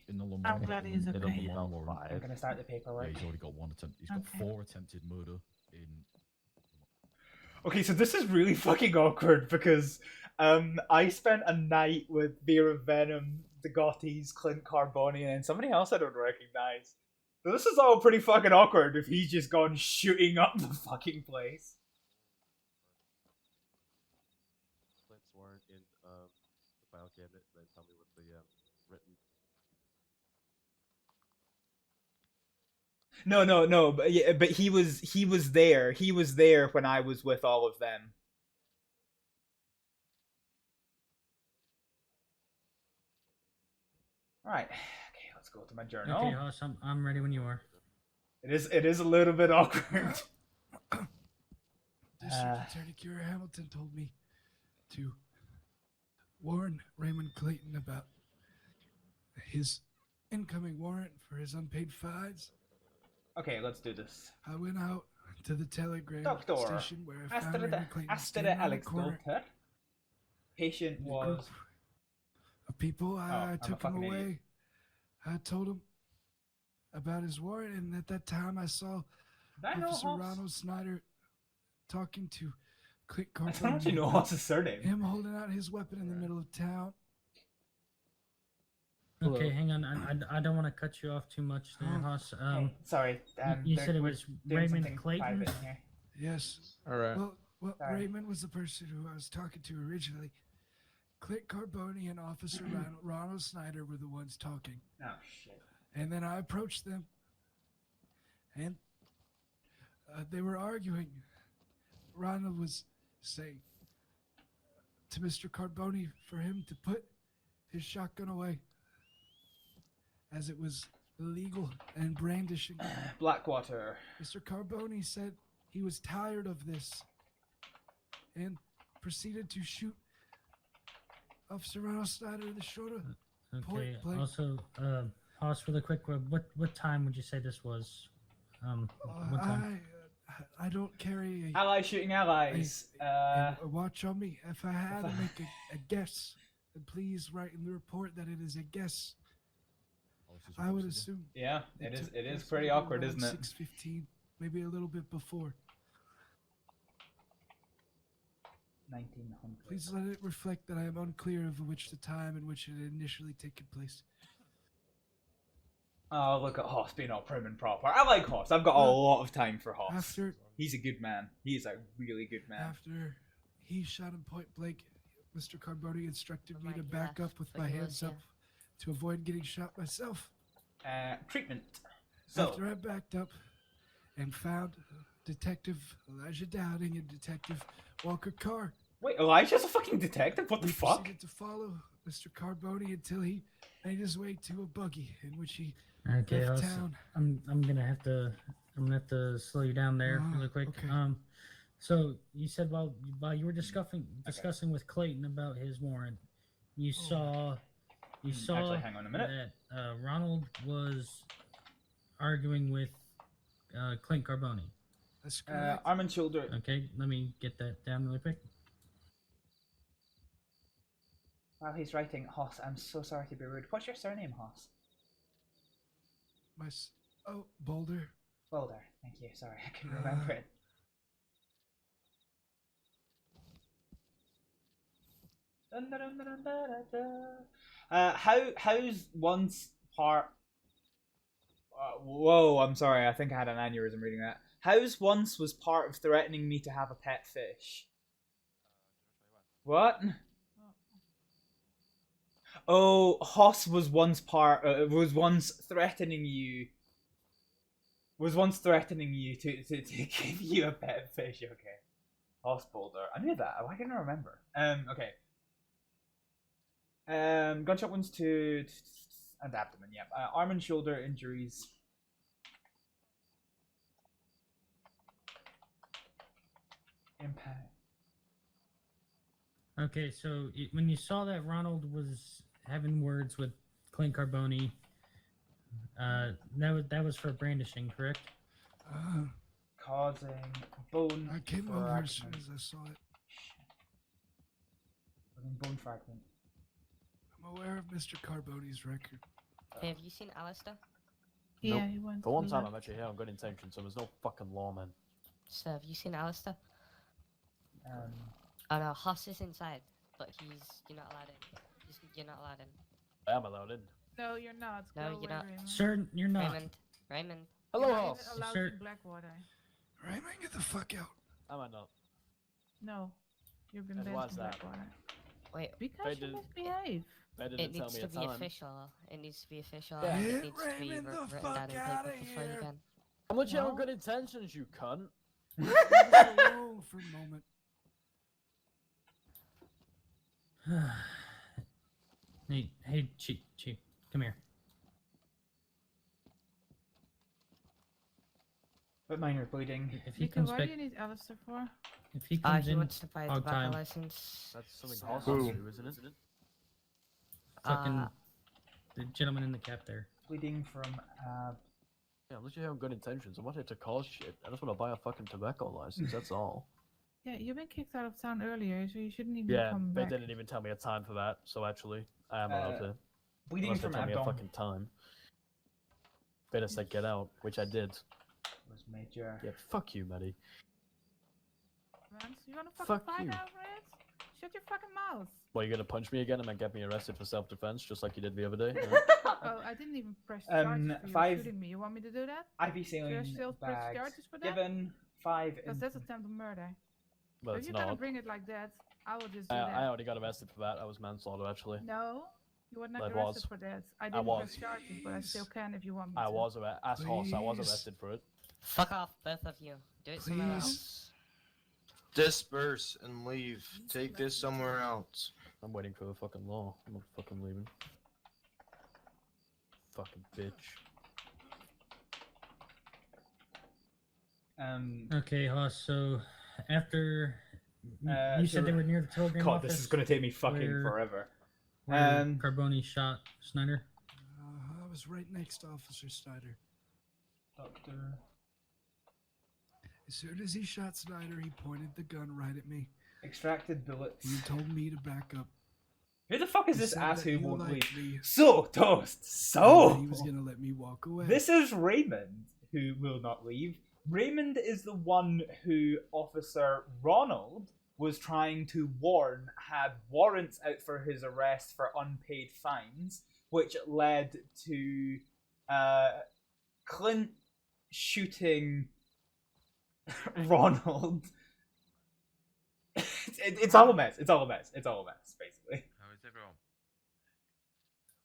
in the lumber. I'm glad he's it'll okay. be one warrant. I'm gonna start the paperwork. Yeah, he's already got one attempt. He's got Okay. 4 attempted murder in. Okay, so this is really fucking awkward because I spent a night with Vera Venom, the Gothies, Clint Carboni, and somebody else I don't recognize. So this is all pretty fucking awkward if he's just gone shooting up the fucking place. Clint's warrant in the file cabinet, and then tell me what the written. No, but yeah, but he was there. He was there when I was with all of them. Right. Okay, let's go to my journal. Okay, Haas. I'm ready when you are. It is a little bit awkward. District Attorney Kira Hamilton told me to warn Raymond Clayton about his incoming warrant for his unpaid fines. Okay, let's do this. I went out to the telegram Doctor, station where I found Raymond Clayton Astrid standing on the corner. Aleksdóttir. Patient was... Of people, I I'm a took him fucking away. idiot. I told him about his warrant, and at that time I saw I know Officer Hoss? Ronald Snyder talking to Clint I Carboni. don't actually know about Hoss's surname. Him holding out his weapon in the middle of town. Okay, hang on. I don't want to cut you off too much there, Haas. Hey, sorry. You there- said it we're was doing Raymond something Clayton? private in here. Yes. All right. Well, Sorry. Raymond was the person who I was talking to originally. Clint Carboni and Officer Ronald Snyder were the ones talking. Oh, shit. And then I approached them, and they were arguing. Ronald was saying to Mr. Carboni for him to put his shotgun away, as it was illegal and brandishing. Blackwater. Mr. Carboni said he was tired of this and proceeded to shoot Officer Ronald Snyder in the shoulder. Okay. Point blank. Also, Haas, really quick. What time would you say this was? What time? I don't carry Allies shooting allies. a watch on me. If I had to make a guess, then please write in the report that it is a guess. I would assume. Yeah, it took is place pretty maybe awkward, around isn't it? 6:15, maybe a little bit before. 1900. Please let it reflect that I am unclear of which the time in which it had initially taken place. Oh, look at Hoss being all prim and proper. I like Hoss. I've got a lot of time for Hoss. After- He's a good man. He's a really good man. After he shot him point blank, Mr. Carboni instructed me to back up with my hands up to avoid getting shot myself. Treatment. So, After I backed up and found Detective Elijah Dowding and Detective Walker Carr. wait, Elijah's a fucking detective? What the We fuck? proceeded to follow Mr. Carboni until he made his way to a buggy in which he Okay, left Haas, town. I'm gonna have to slow you down there really quick. okay. So you said while you were discussing with Clayton about his warrant, you saw Actually, hang on a minute. that Ronald was arguing with Clint Carboni. That's correct. Arm and shoulder. Okay, let me get that down really quick. While he's writing, Hoss, I'm so sorry to be rude. What's your surname, Hoss? Boulder. Boulder. Thank you. Sorry, I couldn't remember it. Dun, dun, dun, dun, dun, dun, dun. How's once part? Whoa, I'm sorry. I think I had an aneurysm reading that. How's once was part of threatening me to have a pet fish. What? Oh, Hoss was once threatening you. Was once threatening you to give you a pet fish. Okay. Hoss Boulder. I knew that. Why can't I remember? Okay. Gunshot wounds to and abdomen. Yep. Arm and shoulder injuries. Impact. Okay, so when you saw that Ronald was having words with Clint Carboni, that was for brandishing, correct? Causing bone. I came over as soon as I saw it. Bone fragment. I'm aware of Mr. Carboni's record. Hey, have you seen Alistair? Yeah, Nope. he went For one to time, the- I'm actually here on good intention, so there's no fucking law, man. So have you seen Alistair? Um. Oh no, Hoss is inside, but you're not allowed in. You're not allowed in. I am allowed in. No, you're not. No, Go you're away, not. Raymond. Sir, you're not. Raymond. Hello, You're not Hoss. even allowed Sir. in Blackwater. Raymond, get the fuck out. Am I not? No, you've been And banned why's from that? Blackwater. Wait, Because you misbehave. They it didn't tell needs me to a be time. official. It needs to be official. Yeah. And Get it needs to be Raymond the written fuck down in outta paper before you here. can. I'm with you on Well- good intentions, you cunt. Leave us alone for a moment. Hey, Chief, come here. But minor bleeding. If he Nico, comes what back, do you need Alistair for? if he comes He in, wants to buy a hog tobacco time. license. That's something So- Hoss Who? wants to do, isn't it? Fucking the gentleman in the cap there. Bleeding from Yeah, I'm literally here on good intentions. I'm not here to cause shit. I just want to buy a fucking tobacco license, that's all. Yeah, you've been kicked out of town earlier, so you shouldn't even Yeah, come they back. didn't even tell me a time for that, so actually, I am allowed to. bleeding Unless they from tell me a abdomen fucking time. They just said get out, which I did. was major. Yeah, fuck you, Maddie. Vance, you wanna fucking Fuck fight you. out, Red? Shut your fucking mouth. Well, you're gonna punch me again and then get me arrested for self-defense, just like you did the other day? Oh, I didn't even press charges for you 5 shooting me. You want me to do that? IV Should I saline still press bags. charges for that? Given 5 Because that's attempted murder. But if it's you're gonna not. bring it like that, I will just do I that. already got arrested for that. I was manslaughter, actually. No, you were not That arrested was. for that. I I didn't was. press charges, but I still can if you want me I to. was as horse. I was Please. arrested for it. Fuck off, both of you. Do it somewhere Please. else. Disperse and leave. Take this somewhere else. I'm waiting for the fucking law. I'm not fucking leaving. Fucking bitch. Okay, Hoss. So after you so said they were near the telegram God, office. this is gonna take me fucking where- forever. Where Carboni shot Snyder. I was right next to Officer Snyder. Doctor. As soon as he shot Snyder, he pointed the gun right at me. Extracted bullets. He told me to back up. Who the fuck is He this said ass that who he won't liked leave? me. So, Toast! And So! that he was gonna let me walk away. This is Raymond who will not leave. Raymond is the one who Officer Ronald was trying to warn had warrants out for his arrest for unpaid fines, which led to Clint shooting Ronald. It's all a mess. It's all a mess. It's all a mess, basically. How is everyone?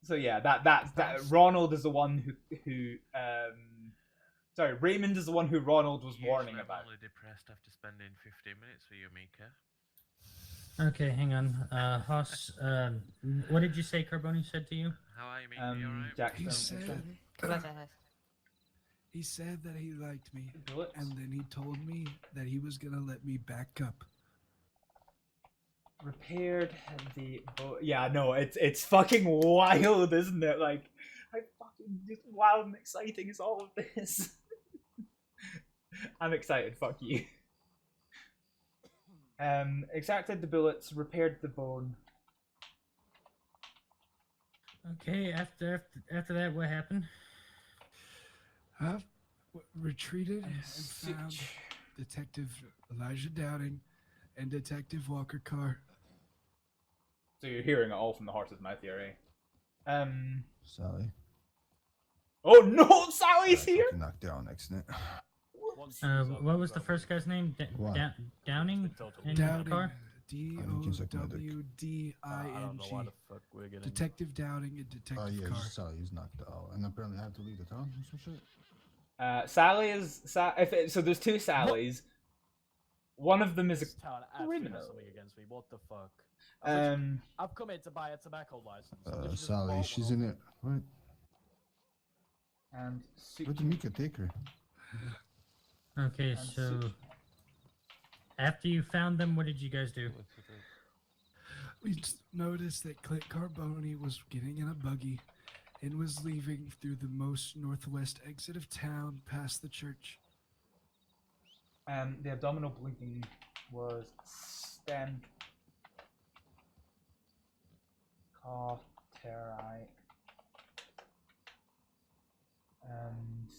So yeah, that Ronald is the one who sorry, Raymond is the one who Ronald was warning Usually about. I'm only depressed after spending 15 minutes with you, Mika. Okay, hang on. Hoss, what did you say Carboni said to you? How are you, Mika? You alright? He said, he said that he liked me, and then he told me that he was gonna let me back up. Repaired the boat. Yeah, no, it's fucking wild, isn't it? Like, I fucking just wild and exciting is all of this. I'm excited. Fuck you. Extracted the bullets, repaired the bone. Okay, after that, what happened? I retreated and found Detective Elijah Downing and Detective Walker Carr. So you're hearing it all from the horse's mouth here, eh? Sally. Oh no, Sally's here! Fucking knocked down accident. What was the first guy's name? What? Downing? In Downing. the car? D-O-W-D-I-N-G. Detective Downing and Detective Oh, yeah, Carr. Sally was knocked out, and apparently had to leave the town or some shit. Sally is so there's two Sallys. One of them is a This town actually has something against me. What the fuck? I've come here to buy a tobacco license. I literally just Sally, bought she's one in it. What? And Where did Mika take her? Okay, so after you found them, what did you guys do? We just noticed that Clint Carboni was getting in a buggy and was leaving through the most northwest exit of town past the church. The abdominal bleeding was stemmed. Cauteric. And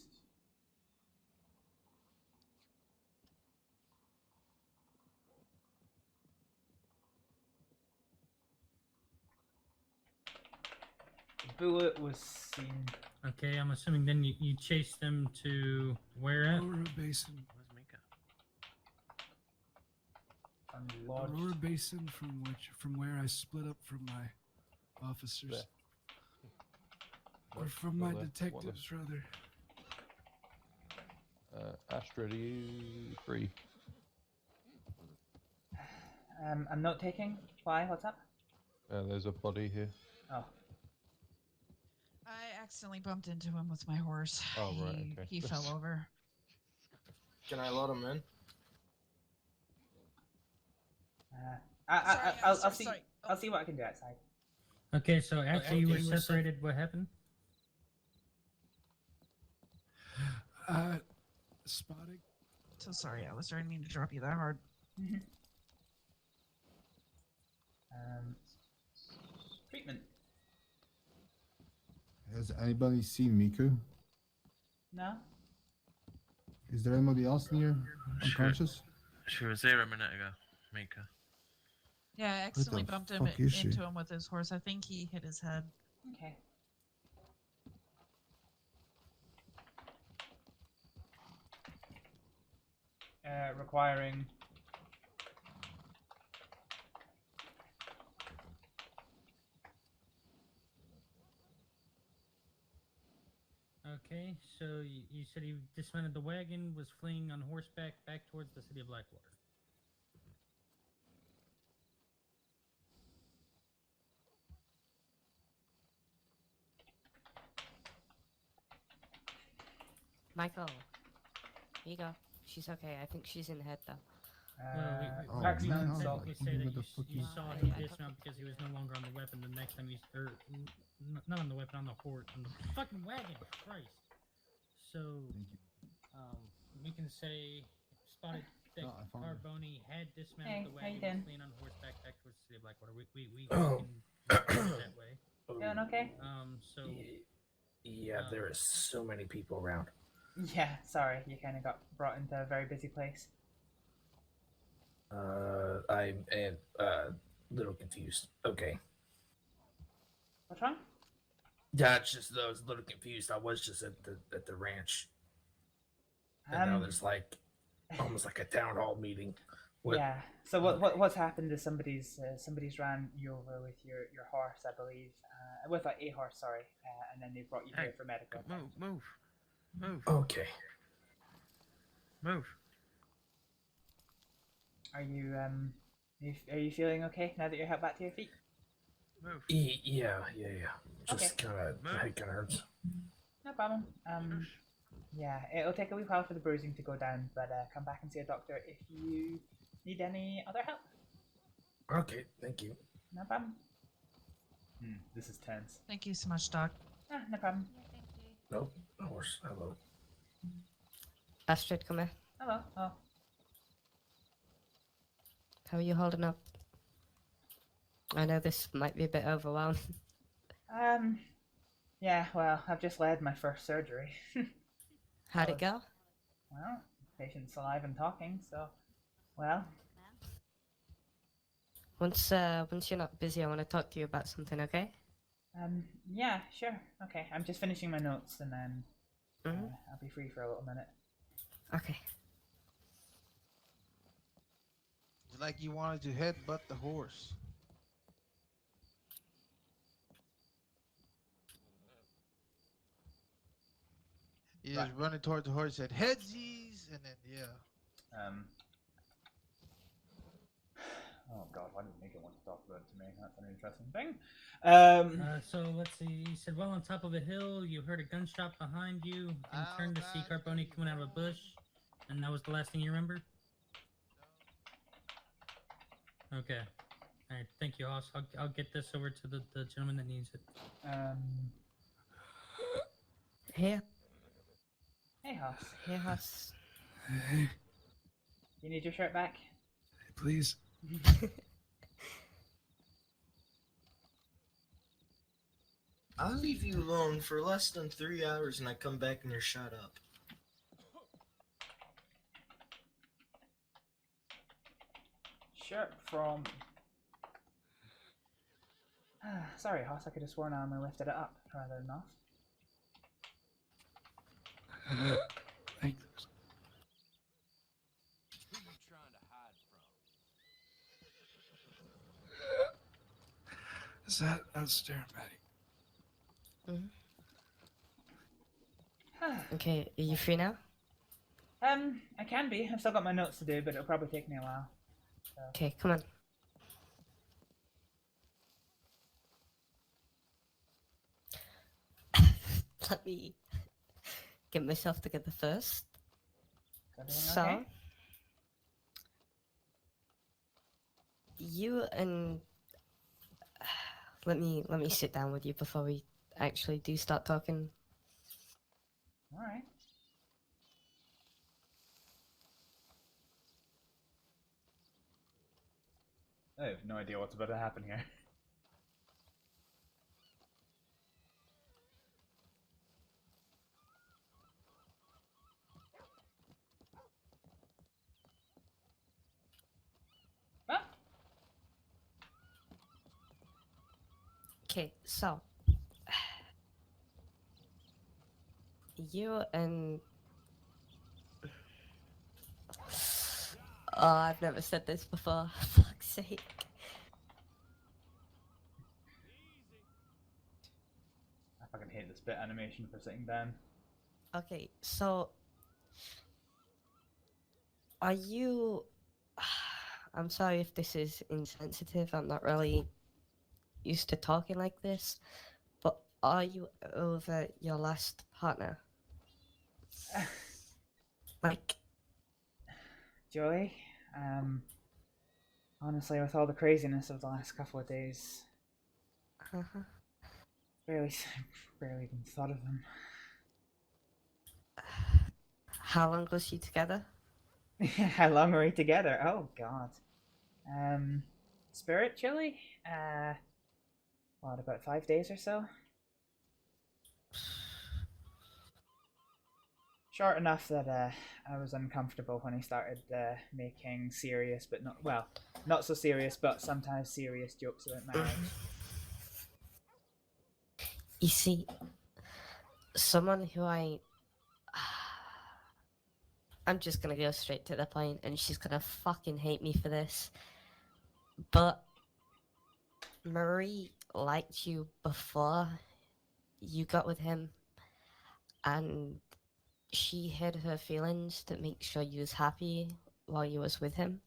the bullet was seen. Okay, I'm assuming then you chased them to where at? Aurora Basin. Where's Mika? And lodged. Aurora Basin, from where I split up from my officers. Or from my detectives, rather. Astrid, are you free? I'm note taking. Why? What's up? There's a body here. Oh. I accidentally bumped into him with my horse. Oh, right, okay. He fell over. Can I let him in? I'll see. I'll see what I can do outside. Okay, so after you were separated, what happened? Spotting. So sorry, I didn't mean to drop you that hard. Treatment. Has anybody seen Miku? No. Is there anybody else near unconscious? She was there a minute ago, Mika. Yeah, I accidentally bumped him fuck is she? into him with his horse. I think he hit his head. Okay. Requiring Okay, so you said he dismounted the wagon, was fleeing on horseback back towards the city of Blackwater. Michael, here you go. She's okay. I think she's in the head though. Maximum we assault. technically say that you saw him dismount because he was no longer on the weapon. The next time he's not on the weapon, on the horse, on the fucking wagon. Christ. So, we can say spotted that Carboni had dismounted the wagon, was fleeing on horseback back towards the city of Blackwater. We can that way. Doing okay? So. Yeah, there is so many people around. Yeah, sorry, you kind of got brought into a very busy place. I'm a little confused. Okay. What's wrong? Yeah, it's just that I was a little confused. I was just at the ranch, and now there's like almost like a town hall meeting. Yeah. So what's happened is somebody's ran you over with your horse, I believe, with a horse, sorry, and then they brought you here for medical. Move. Okay. Move. Are you feeling okay now that you're back to your feet? Move. Yeah. Just Okay. my head kind of hurts. No problem. Yeah, it'll take a wee while for the bruising to go down, but come back and see a doctor if you need any other help. Okay, thank you. No problem. This is tense. Thank you so much, Doc. No problem. Nope. Horse. Hello. Astrid, come here. Hello. Oh. How are you holding up? I know this might be a bit overwhelming. Yeah, well, I've just led my first surgery. How'd it go? Well, patient's alive and talking, so, well. Once you're not busy, I want to talk to you about something, okay? Yeah, sure. Okay, I'm just finishing my notes and then I'll be free for a little minute. Okay. It's like you wanted to headbutt the horse. You just running towards the horse, said headsies, and then yeah. Oh god, why did Megan want to talk about it to me? That's an interesting thing. So let's see. You said, well, on top of a hill, you heard a gunshot behind you, and turned to see Carboni coming out of a bush, and that was the last thing you remember? Okay. Alright, thank you, Hoss. I'll get this over to the gentleman that needs it. Here. Hey, Hoss. Hey, Hoss. Hey, You need your shirt back? please. I'll leave you alone for less than 3 hours and I come back and you're shut up. Shirt from... Sorry, Hoss, I could have sworn I only lifted it up rather than off. Thanks. Is that downstairs, Maddie? Okay, are you free now? I can be. I've still got my notes to do, but it'll probably take me a while. So. Okay, come on. Let me get myself together first. So, okay? you and let me sit down with you before we actually do start talking. All right. I have no idea what's about to happen here. Okay, so you and I've never said this before. Fuck's sake. I fucking hate this bit animation for sitting down. Okay, so are you... I'm sorry if this is insensitive, I'm not really used to talking like this, but are you over your last partner? Like... Joey, honestly, with all the craziness of the last couple of days, barely even thought of them. How long was you together? How long were we together? Oh god. Spiritually, what, about 5 days or so? Short enough that I was uncomfortable when he started making serious, but not, well, not so serious, but sometimes serious jokes about marriage. You see, someone who I'm just gonna go straight to the point, and she's gonna fucking hate me for this, but Marie liked you before you got with him, and she hid her feelings to make sure you was happy while you was with him,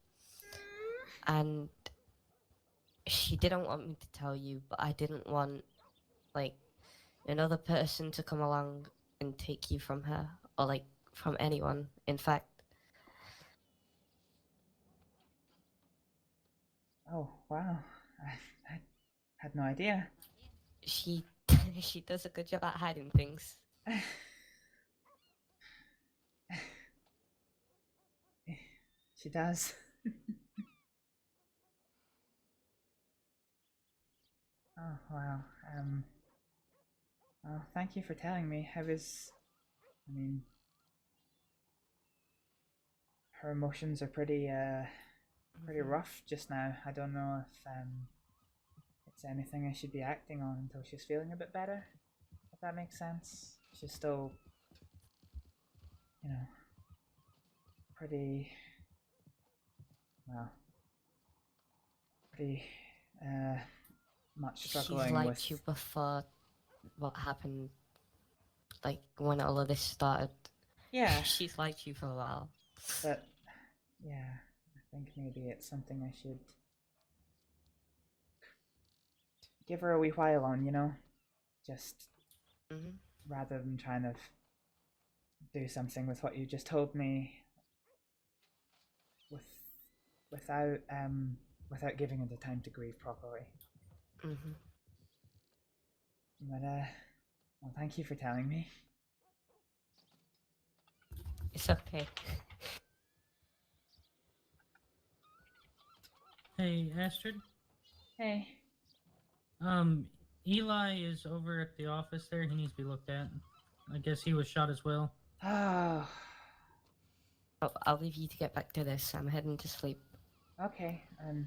and she didn't want me to tell you, but I didn't want, like, another person to come along and take you from her, or, like, from anyone, in fact. Oh, wow. I had no idea. She does a good job at hiding things. She does. Oh, wow. Well, thank you for telling me. I mean, her emotions are pretty, pretty rough just now. I don't know if it's anything I should be acting on until she's feeling a bit better. If that makes sense. She's still, you know, pretty much struggling She's liked with. you before what happened, like when all of this started. Yeah. She's liked you for a while. But yeah, I think maybe it's something I should give her a wee while on, you know? Just rather than trying to do something with what you just told me without giving her the time to grieve properly. But well, thank you for telling me. It's okay. Hey, Astrid. Hey. Eli is over at the office there. He needs to be looked at. I guess he was shot as well. Oh. I'll leave you to get back to this. I'm heading to sleep. Okay.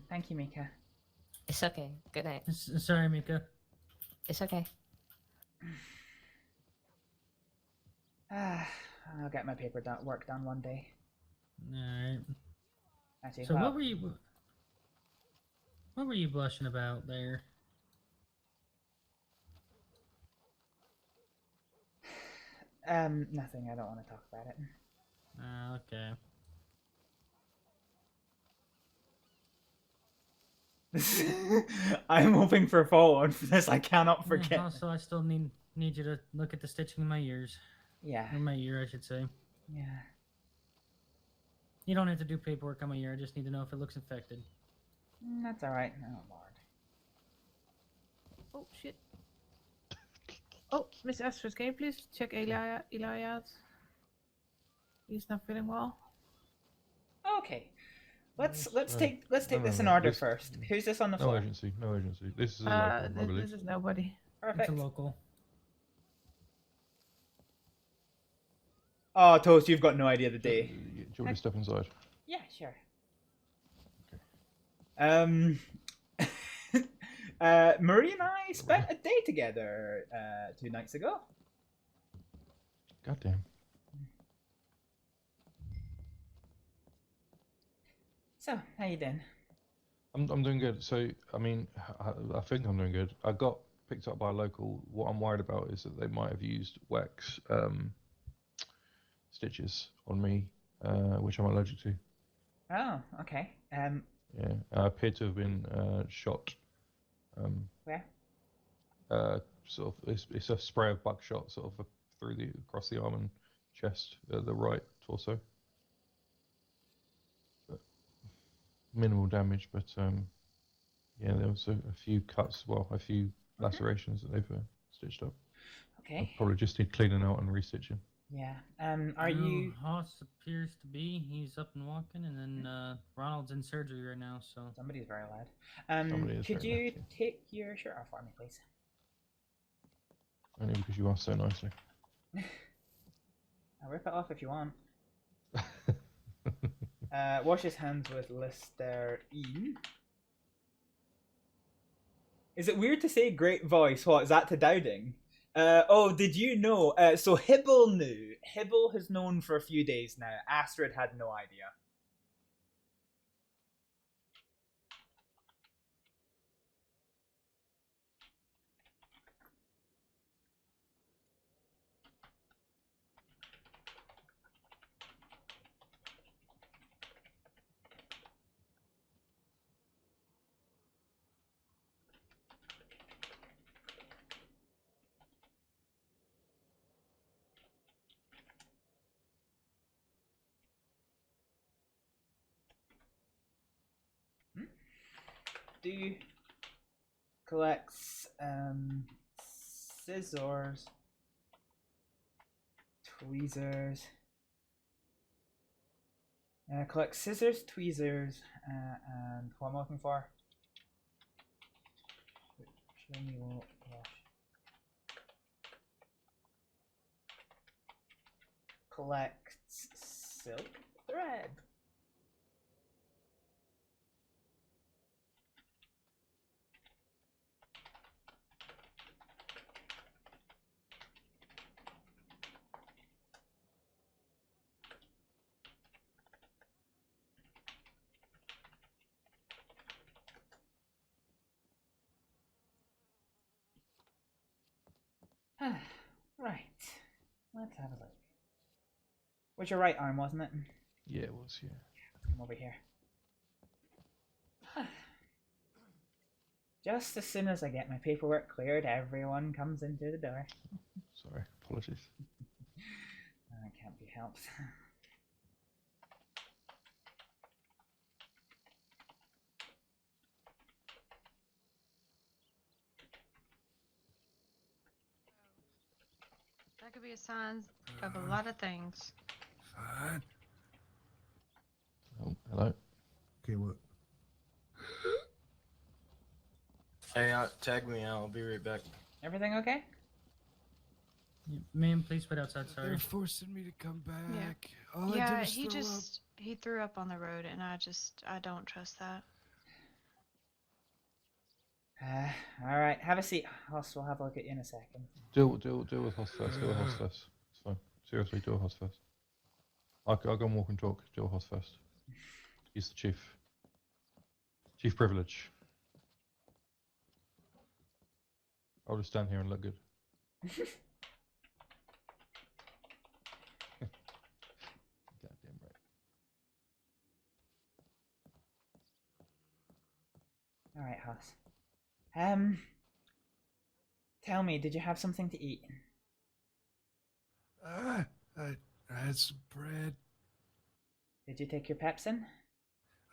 Thank you, Mika. It's okay. Good night. Sorry, Mika. It's okay. I'll get my paper work done one day. Alright. Actually, So what were you blushing about there? Nothing. I don't want to talk about it. Okay. I'm hoping for a follow-on for this. I cannot forget. Also, I still need you to look at the stitching in my ears. Yeah. Or my ear, I should say. Yeah. You don't have to do paperwork on my ear. I just need to know if it looks infected. That's alright. Oh, Lord. Oh, shit. Oh, Miss Astrid, can you please check Eli out? He's not feeling well. Okay. Let's take this in order first. Who's this on the floor? No urgency. This is a local, I believe. This is nobody. Perfect. It's a local. Oh, Toast, you've got no idea the day. Do you want me to step inside? Yeah, sure. Marie and I spent a day together 2 nights ago. Goddamn. So, how you doing? I'm doing good. So, I mean, I think I'm doing good. I got picked up by a local. What I'm worried about is that they might have used wax stitches on me, which I'm allergic to. Oh, okay. Yeah, I appear to have been shot. Where? Sort of, it's a spray of buckshot, sort of across the arm and chest, the right torso. But minimal damage, but yeah, there was a few cuts, well, a few lacerations that they've stitched up. Okay. I'll probably just need cleaning out and restitching. Yeah. Are you? Hoss appears to be. He's up and walking, and then Ronald's in surgery right now. So Somebody's very loud. Somebody is Could very you loud, yeah. take your shirt off for me, please? Only because you asked so nicely. I'll rip it off if you want. Wash his hands with Listerine. Is it weird to say great voice? What is that to Dowding? Oh, did you know? So Hibble knew. Hibble has known for a few days now. Astrid had no idea. Do collects scissors, tweezers. Collect scissors, tweezers, and what am I looking for? Show me what wash. Collects silk thread. Right. Let's have a look. Was your right arm, wasn't it? Yeah, it was. Yeah. Come over here. Just as soon as I get my paperwork cleared, everyone comes into the door. Sorry, apologies. That can't be helped. That could be a sign of a lot of things. Fine. Oh, hello. Okay, what? Hey, tag me out. I'll be right back. Everything okay? Ma'am, please wait outside. Sorry. They're forcing me to come back. Yeah, All I yeah, did was he throw just he threw up on the road, and I don't trust that. All right. Have a seat. Hoss, we'll have a look at you in a second. Deal with Hoss first. Deal with Hoss first. It's fine. Seriously, deal with Hoss first. I'll go and walk and talk. Deal with Hoss first. He's the chief. Chief privilege. I'll just stand here and look good. Goddamn right. All right, Hoss. Tell me, did you have something to eat? I had some bread. Did you take your Pepsin?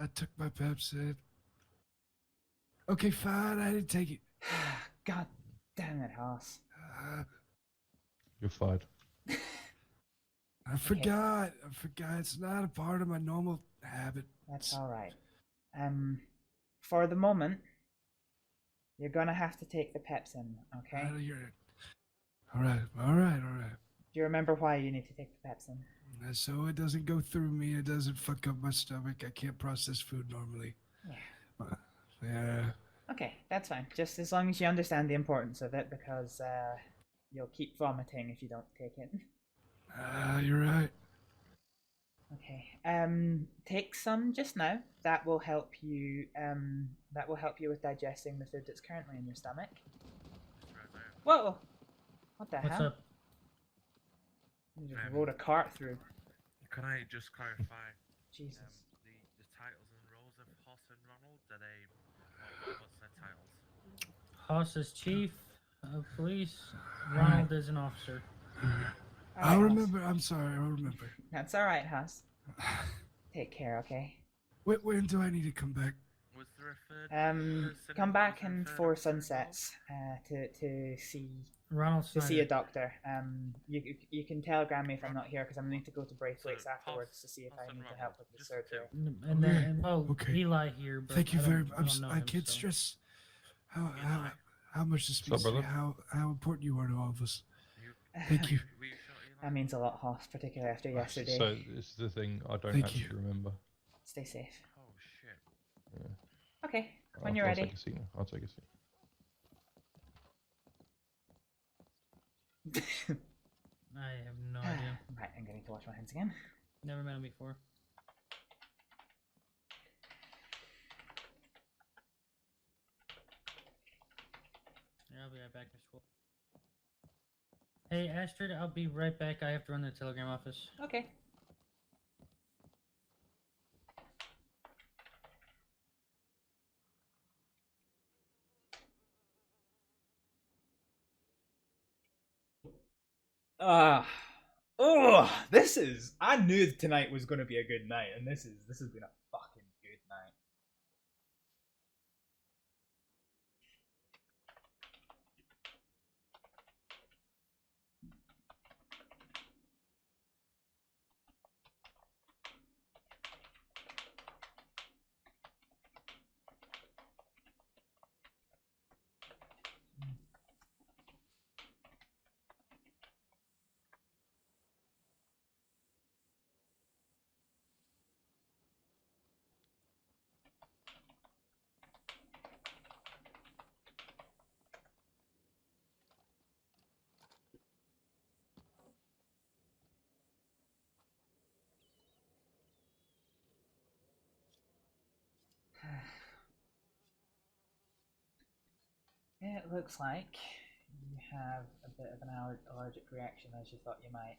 I took my Pepsi. Okay, fine. I didn't take it. God damn it, Hoss. You're fired. I forgot. I forgot. It's not a part of my normal habit. That's all right. For the moment, you're gonna have to take the Pepsin, okay? All right. Do you remember why you need to take the Pepsin? So it doesn't go through me. It doesn't fuck up my stomach. I can't process food normally. Yeah. Yeah. Okay, that's fine. Just as long as you understand the importance of it, because you'll keep vomiting if you don't take it. You're right. Okay. Take some just now. That will help you. That will help you with digesting the food that's currently in your stomach. Whoa! What the What's hell? up? You just rode a cart through. Can I just clarify? Jesus. The titles and roles of Hoss and Ronald, are they... What's their titles? Hoss is chief of police. Ronald is an officer. I'll remember. I'm sorry. I'll remember. That's all right, Hoss. Take care, okay? When do I need to come back? Was there a third Come back in 4 sunsets to see Ronald to see Snyder. a doctor. You can telegram me if I'm not here because I'm going to need to go to Braithwaite's afterwards to see if I need to help with the surgery. And then, Eli here. But Thank you I very don't- much. don't know I him, can't so. stress how much this What's up, means to me, brother? how important you are to all of of us. Thank you. That means a lot, Hoss, particularly after yesterday. So this is the thing I don't Thank actually you. remember. Stay safe. Oh shit. Yeah. Okay, when you're ready. I'll take a seat now. I'll take a seat. I have no idea. Right, I'm going to wash my hands again. Never met him before. Yeah, I'll be right back, Mr. Wolf. Hey, Astrid, I'll be right back. I have to run the telegram office. Okay. This is. I knew tonight was going to be a good night, and this has been a fucking good night. It looks like you have a bit of an allergic reaction, as you thought you might.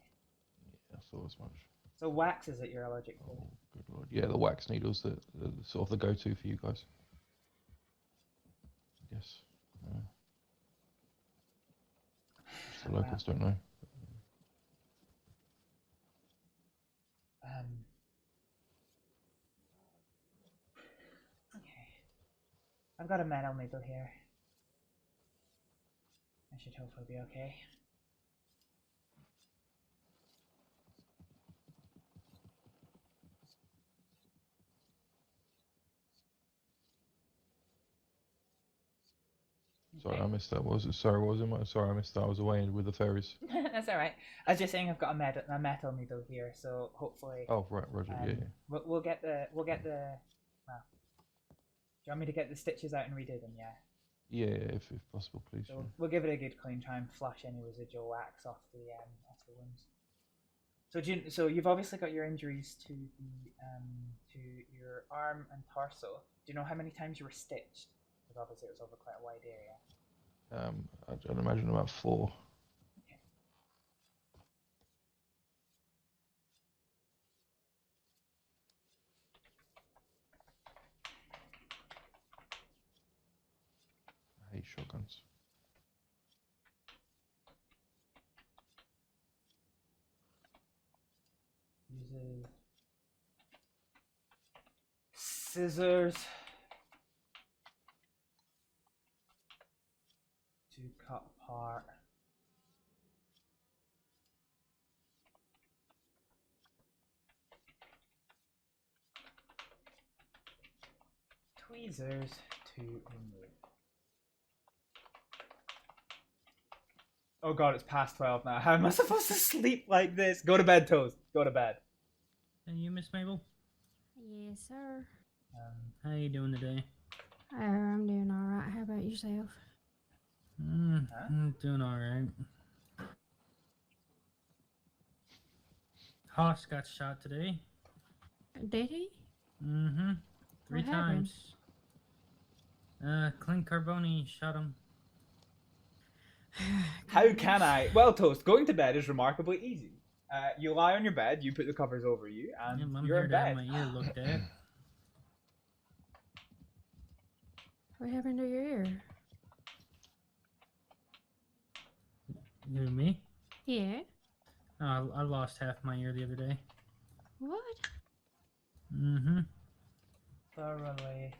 Yeah, I thought as much. So wax is it you're allergic to? Oh, good lord. Yeah, the wax needles that sort of the go-to for you guys. Yes. Just the locals don't know. Okay. I've got a metal needle here. I should hopefully be okay. Sorry, I missed that. What was it? Sorry, what was it? Sorry, I missed that. I was away with the fairies. That's all right. I was just saying I've got a metal needle here, so hopefully. Oh right, Roger. Yeah. We'll get the. Well, do you want me to get the stitches out and redo them? Yeah. Yeah, if possible, please. So we'll give it a good clean. Try and flush any residual wax off the wounds. So you've obviously got your injuries to your arm and torso. Do you know how many times you were stitched? Because obviously it was over quite a wide area. I'd imagine about 4. Okay. I hate shotguns. Uses scissors to cut apart tweezers to remove. Oh god, it's past 12 now. How am I supposed to sleep like this? Go to bed, Toast. Go to bed. And you, Miss Mabel? Yes, sir. How you doing today? I'm doing alright. How about yourself? I'm doing alright. Hoss got shot today. Did he? Mm-hmm. 3 What happened? times. Clint Carboni shot him. How can I? Well, Toast, going to bed is remarkably easy. You lie on your bed, you put the covers over you, and I'm you're here in to have bed. my ear looked at. What happened to your ear? You, me? Yeah. I lost half my ear the other day. What? Mm-hmm. Thoroughly.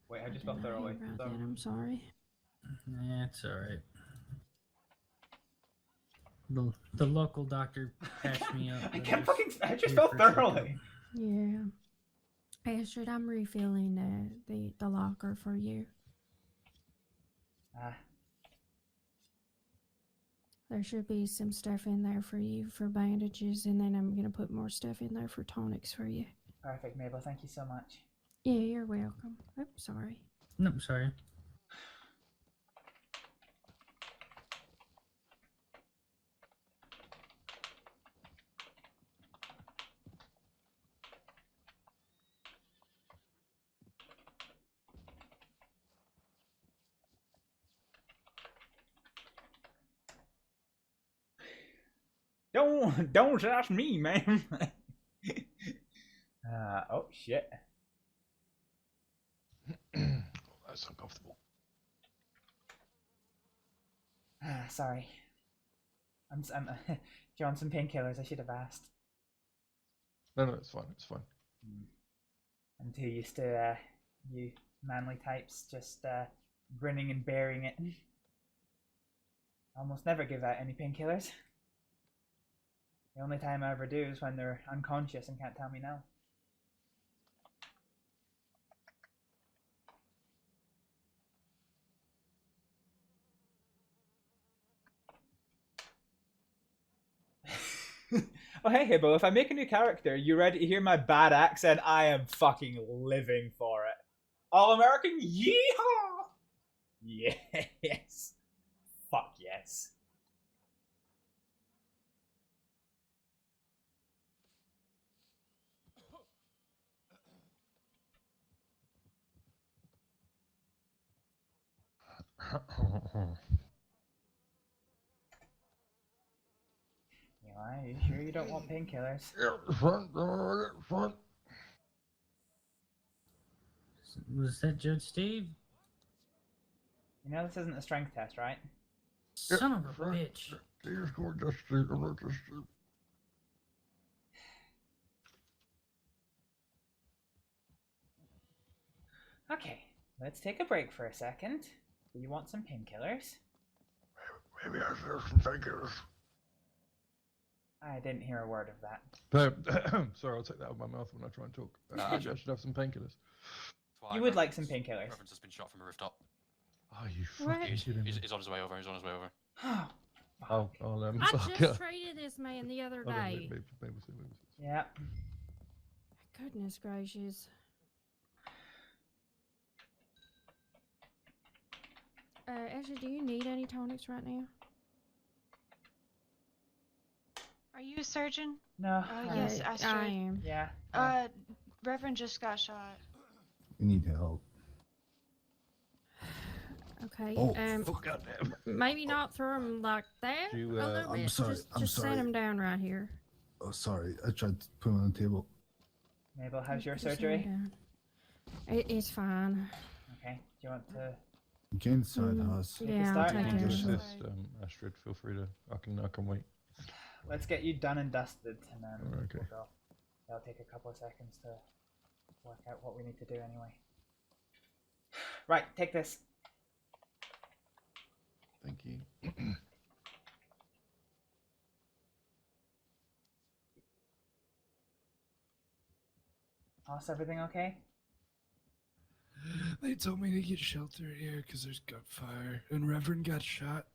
Wait, I just spelled Didn't know thoroughly. about that, I'm sorry. Yeah, it's alright. The local doctor patched me up. I can't fucking. I just ear spelled for a second. thoroughly. Yeah. Astrid, I'm refilling the locker for you. There should be some stuff in there for you for bandages, and then I'm gonna put more stuff in there for tonics for you. Perfect, Mabel. Thank you so much. Yeah, you're welcome. Oops, sorry. No, sorry. Don't ask me, man. Oh shit. That's uncomfortable. Sorry. I'm do you want some painkillers? I should have asked. No, it's fine. It's fine. I'm too used to you manly types just grinning and bearing it. I almost never give out any painkillers. The only time I ever do is when they're unconscious and can't tell me no. Oh hey Hibbo, if I make a new character, you ready to hear my bad accent? I am fucking living for it. All American, yeehaw! Yes. Fuck yes. you sure you don't want painkillers? Front. Was that Judge Steve? You know this isn't a strength test, right? Son of a bitch. Okay, let's take a break for a second. Do you want some painkillers? Maybe I should have some painkillers. I didn't hear a word of that. Sorry, I'll take that out of my mouth when I try and talk. I should have some painkillers. You would like some painkillers. Reverend's just been shot from a rooftop. Oh, you What? fucking kidding me. He's on his way over. He's on his way over. I'll I just treated this man the other day. Yeah. Goodness gracious. Ashley, do you need any tonics right now? Are you a surgeon? No. Yes, Astrid. I am. Yeah. Reverend just got shot. We need help. Okay. Oh, goddamn. Maybe not throw him like that. You, a little I'm bit. sorry, Just, I'm just sorry. set him down right here. Oh, sorry. I tried to put him on the table. Mabel, how's your Just set him surgery? down. It's fine. Okay. Do you want to? You can decide, Haas. Yeah, I'll take care of Just it. Astrid, feel free to. I can wait. Let's get you done and dusted, and then Okay. we'll go. It'll take a couple of seconds to work out what we need to do anyway. Right, take this. Thank you. Hoss, everything okay? They told me to get shelter here because there's gunfire, and Reverend got shot.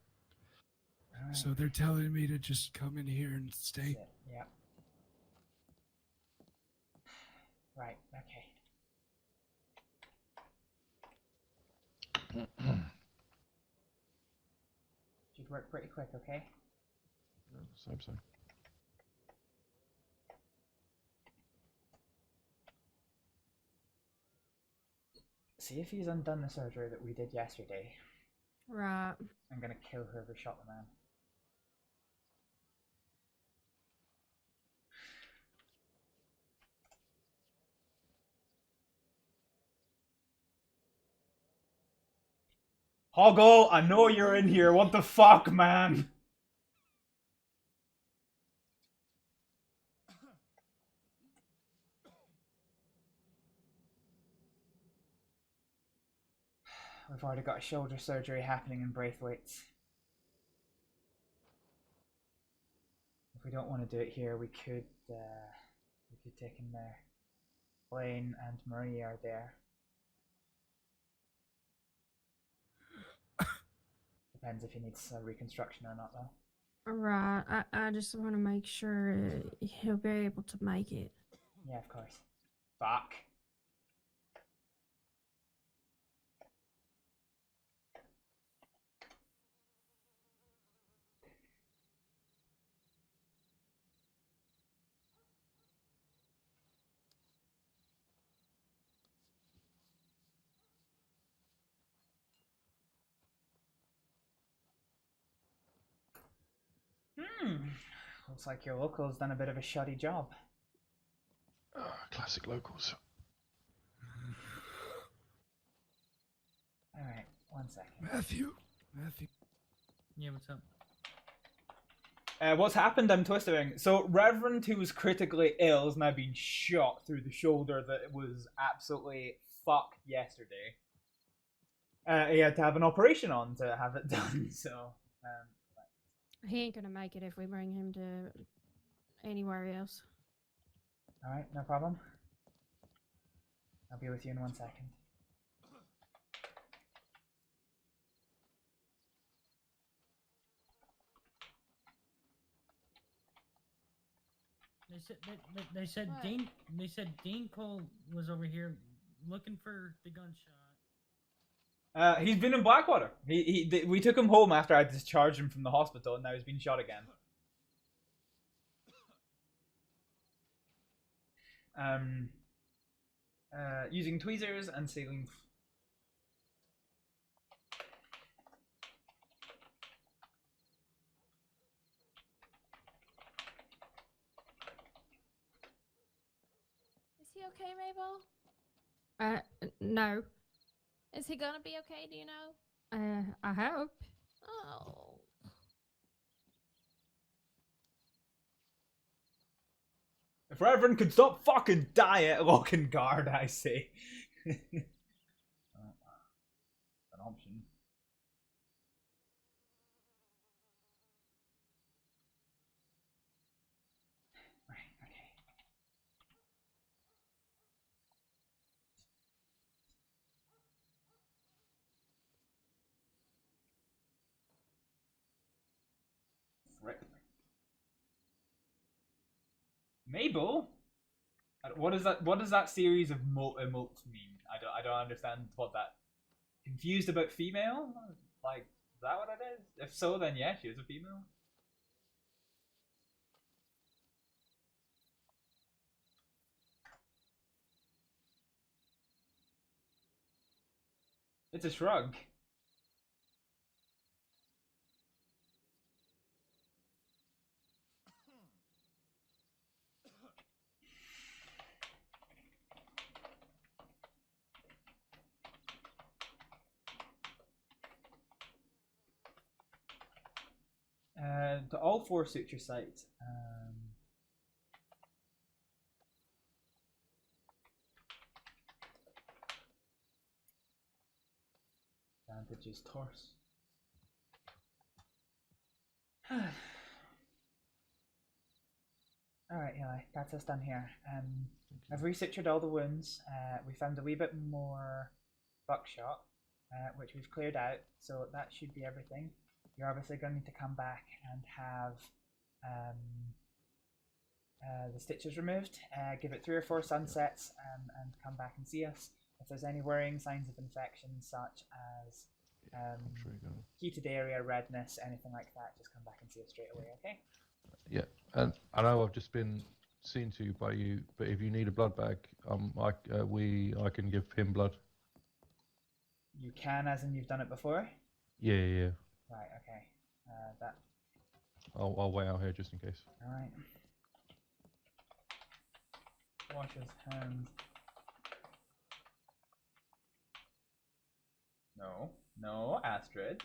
Alright. So they're telling me to just come in here and stay. Yeah. Right, okay. Should work pretty quick, okay? So. See if he's undone the surgery that we did yesterday. Right. I'm gonna kill whoever shot the man. Hoggle, I know you're in here. What the fuck, man? We've already got a shoulder surgery happening in Braithwaite's. If we don't want to do it here, we could take him there. Blaine and Marie are there. Depends if he needs a reconstruction or not, though. Right. I just want to make sure he'll be able to make it. Yeah, of course. Fuck. Looks like your local's done a bit of a shoddy job. Classic locals. Alright, 1 second. Matthew. Yeah, what's up? What's happened, I'm twisting. So, Reverend, who was critically ill, has now been shot through the shoulder that was absolutely fucked yesterday. He had to have an operation on to have it done, so... He ain't gonna make it if we bring him to anywhere else. Alright, no problem. I'll be with you in 1 second. They said Dean Cole was over here looking for the gunshot. He's been in Blackwater. We took him home after I discharged him from the hospital, and now he's been shot again. Using tweezers and saline. he okay, Mabel? No. Is he gonna be okay, do you know? I hope. Oh. If Reverend could stop fucking diet, lock and guard, I say. Oh, an option. Right, okay. Rip. Mabel? What is that? What does that series of emotes mean? I don't understand what that. Confused about female? Like, is that what it is? If so, then yeah, she is a female. It's a shrug. To all 4 suture sites. Bandages torse. Alright, Eli, that's us done here. I've resutured all the wounds. We found a wee bit more buckshot, which we've cleared out, so that should be everything. You're obviously going to need to come back and have the stitches removed, give it 3 or 4 sunsets, and come back and see us. If there's any worrying signs of infection, such as ketodaria, redness, anything like that, just come back and see us straight away, okay? Yeah, and I know I've just been seen to by you, but if you need a blood bag, I can give him blood. You can, as in you've done it before? Yeah. Right, okay. That. I'll wait out here just in case. Alright. Wash his hands. No, Astrид.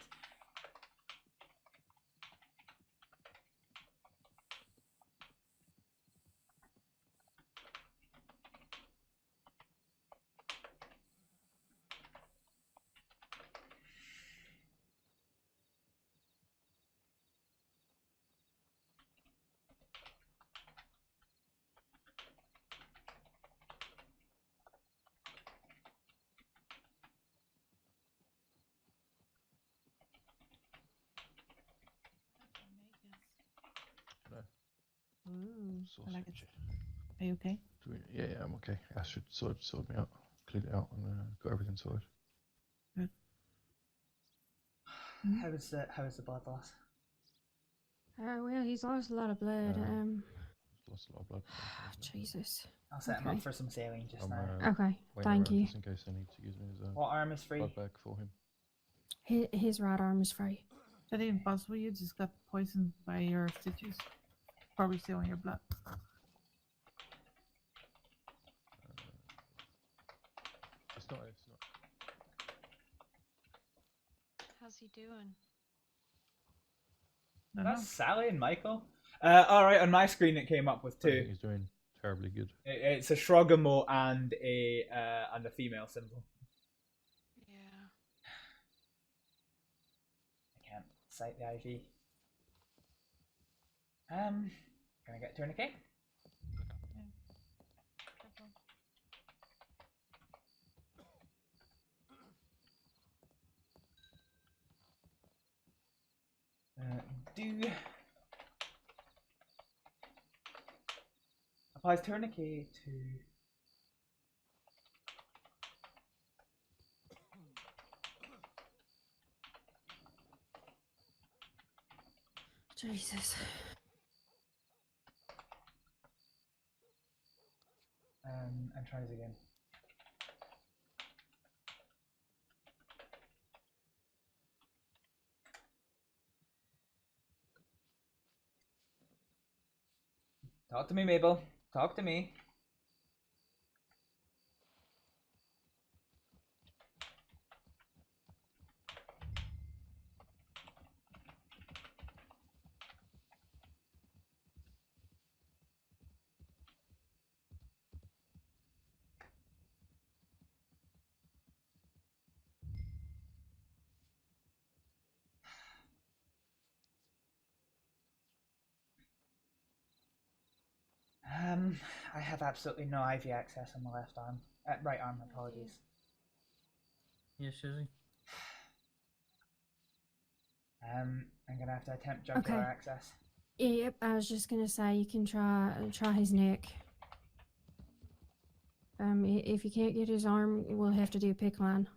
Ooh, I like it. Sausage. Are you okay? Yeah, I'm okay. Astrid sorted me out, cleared it out, and got everything sorted. Good. How was the blood loss? Well, he's lost a lot of blood. Lost a lot of blood. Jesus. I'll set him up for some saline just now. Okay, waiting thank around you. Just in case I need to use me as a What arm is free? blood bag for him. His right arm is free. Is that even possible? You just got poisoned by your stitches. Probably still in your blood. It's not. How's he doing? That's Sally and Michael. Alright, on my screen it came up with 2. He's doing terribly good. It's a shrug emote and a female symbol. Yeah. I can't cite the IV. Can I get tourniquet? Applies tourniquet to Jesus. and tries again. Talk to me, Mabel. Talk to me. I have absolutely no IV access on the left arm. Right arm, apologies. Yes, Susie. I'm gonna have to attempt jugular access. Yep, I was just gonna say you can try his neck. If you can't get his arm, we'll have to do a pick line.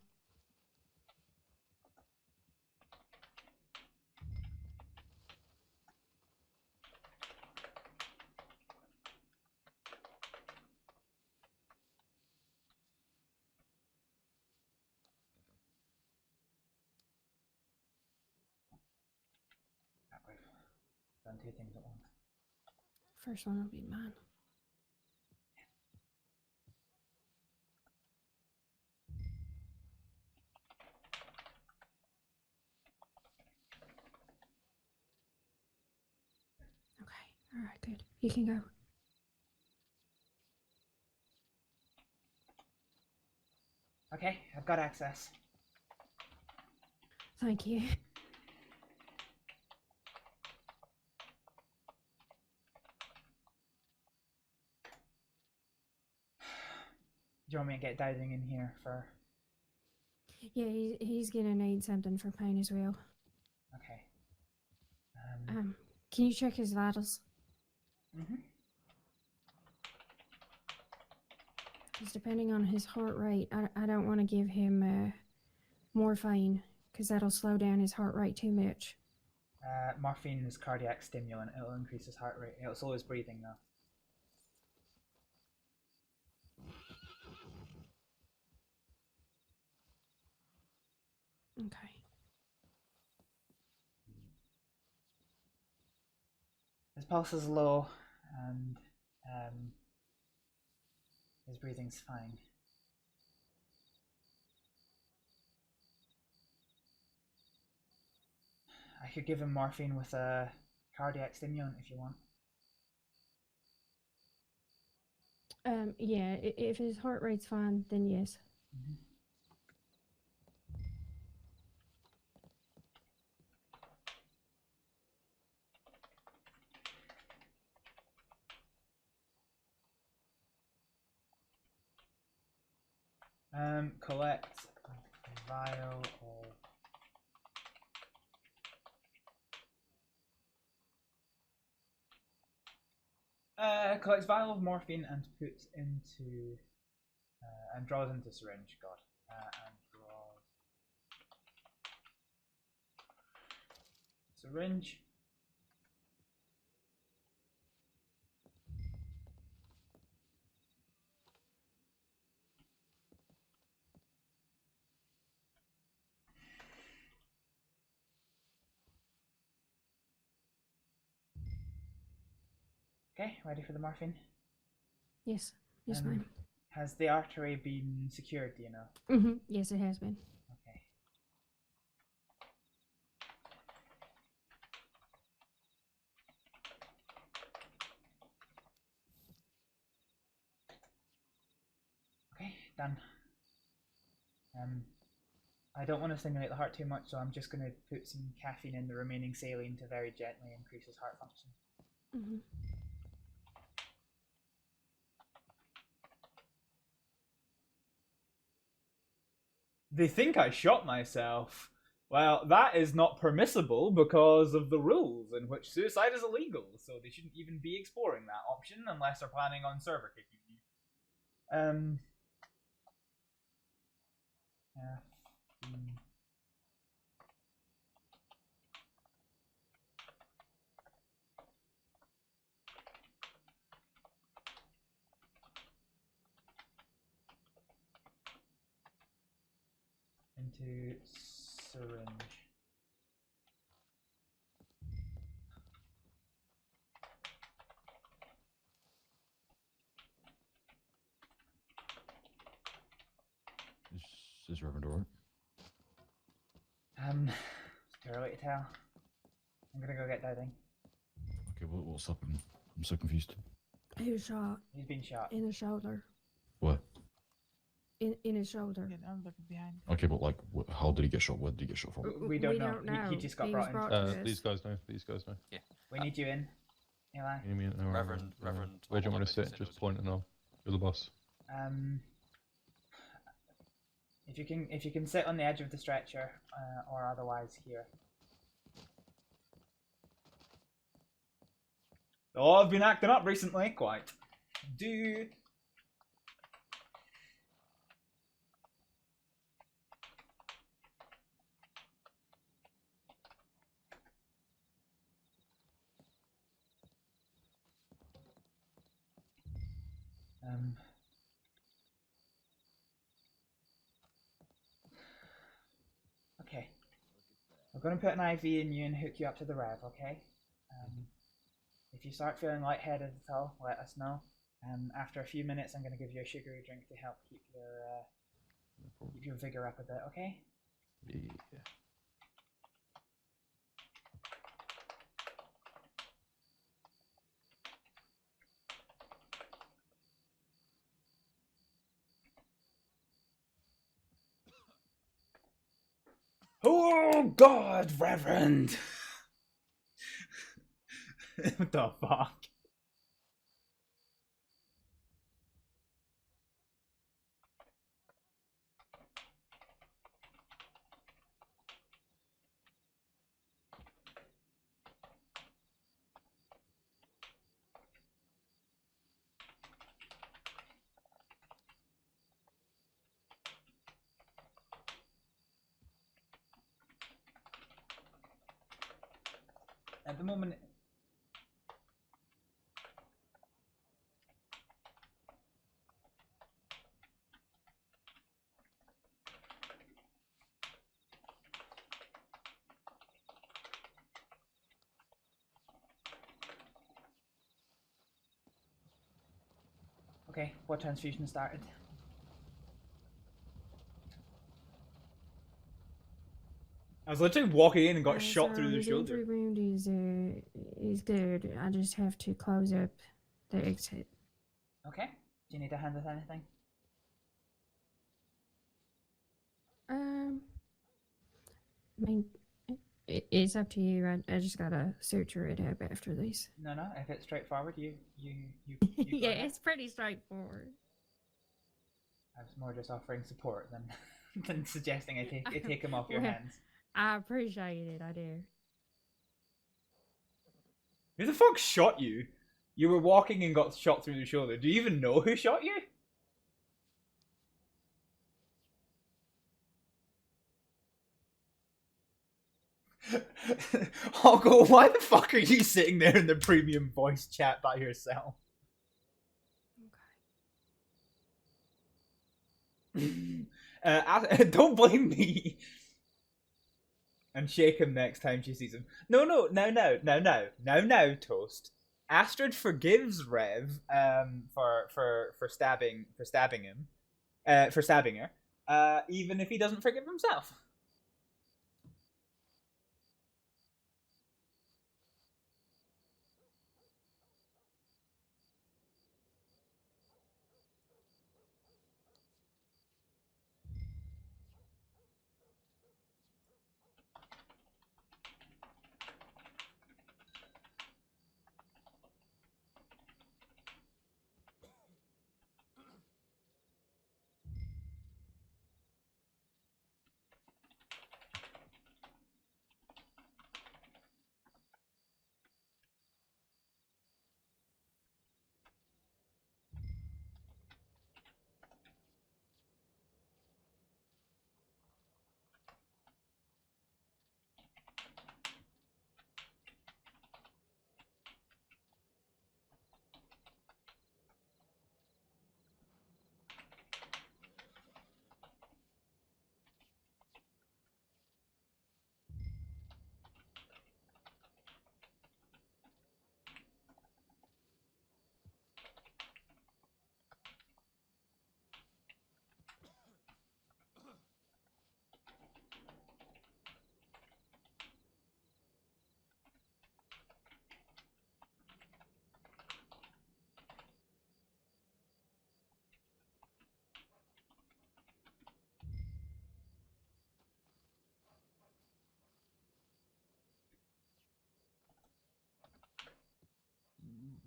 Done two things at once. First one will be mine. Okay, alright, good. You can go. Okay, I've got access. Thank you. Do you want me to get diving in here for... Yeah, he's gonna need something for pain as well. Okay. Can you check his vitals? Because depending on his heart rate, I don't want to give him morphine, because that'll slow down his heart rate too much. Morphine is cardiac stimulant. It'll increase his heart rate. It'll slow his breathing though. Okay. His pulse is low, and his breathing's fine. I could give him morphine with a cardiac stimulant if you want. Yeah, if his heart rate's fine, then yes. Collect vial of... collects vial of morphine and puts into... and draws into syringe, God. And draws... syringe. Okay, ready for the morphine? Yes, yes, ma'am. Has the artery been secured, do you know? Yes, it has been. Okay. Okay, done. I don't want to stimulate the heart too much, so I'm just going to put some caffeine in the remaining saline to very gently increase his heart function. They think I shot myself. Well, that is not permissible because of the rules in which suicide is illegal, so they shouldn't even be exploring that option unless they're planning on server kicking you. Into syringe. Is Reverend alright? It's too early to tell. I'm gonna go get diving. Okay, what's happening? I'm so confused. He was shot. He's been shot. In the shoulder. Where? In his shoulder. I'm looking behind. Okay, but like, how did he get shot? Where did he get shot from? We don't know. He just got brought in. These guys know. These guys know. Yeah. We need you in Eli. You mean, no, Reverend. Where do you want me to sit? Just point and I'll. You're the boss. If you can sit on the edge of the stretcher, or otherwise here. Oh, I've been acting up recently, quite. Dude. Okay. I'm gonna put an IV in you and hook you up to the rev, okay? If you start feeling lightheaded at all, let us know. After a few minutes, I'm gonna give you a sugary drink to help keep your vigor up a bit, okay? Yeah. Oh God, Reverend! What the fuck? At the moment, okay, what transfusion started? I was literally walking in and got shot through the his shoulder. injury wound is good. I just have to close up the exit. Okay. Do you need a hand with anything? I mean, it's up to you. I just gotta suture it up after this. No, if it's straightforward, you Yeah, it's pretty straightforward. I was more just offering support than suggesting I take him off your Well, hands. I appreciate it, I do. Who the fuck shot you? You were walking and got shot through the shoulder. Do you even know who shot you? Hoggle, why the fuck are you sitting there in the premium voice chat by yourself? Don't blame me. And shake him next time she sees him. No, Toast. Astrид forgives Rev for stabbing him, for stabbing her, even if he doesn't forgive himself.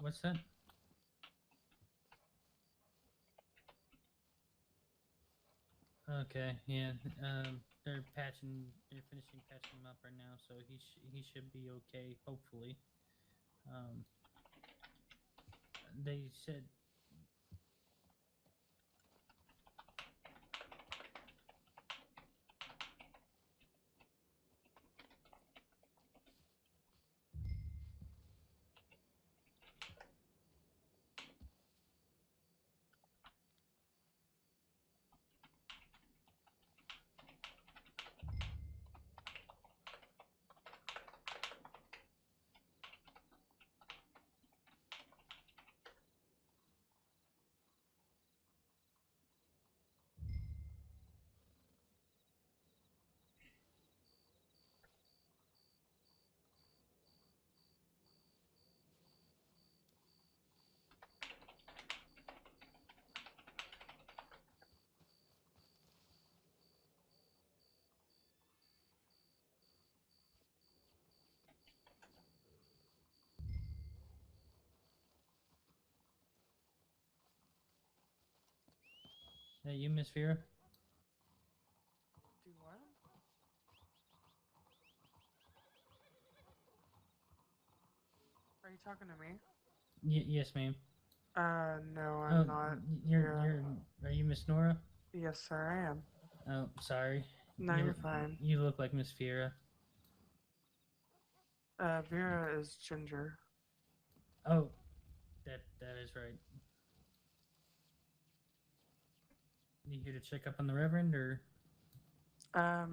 What's that? Okay, yeah. They're finishing patching him up right now, so he should be okay, hopefully. They said. Hey, you, Miss Vera? Do what? Are you talking to me? Yes, ma'am. No, I'm not. Are you Miss Nora? Yes, sir, I am. Oh, sorry. No, you're fine. You look like Miss Vera. Vera is Ginger. Oh, that is right. You here to check up on the Reverend, or? I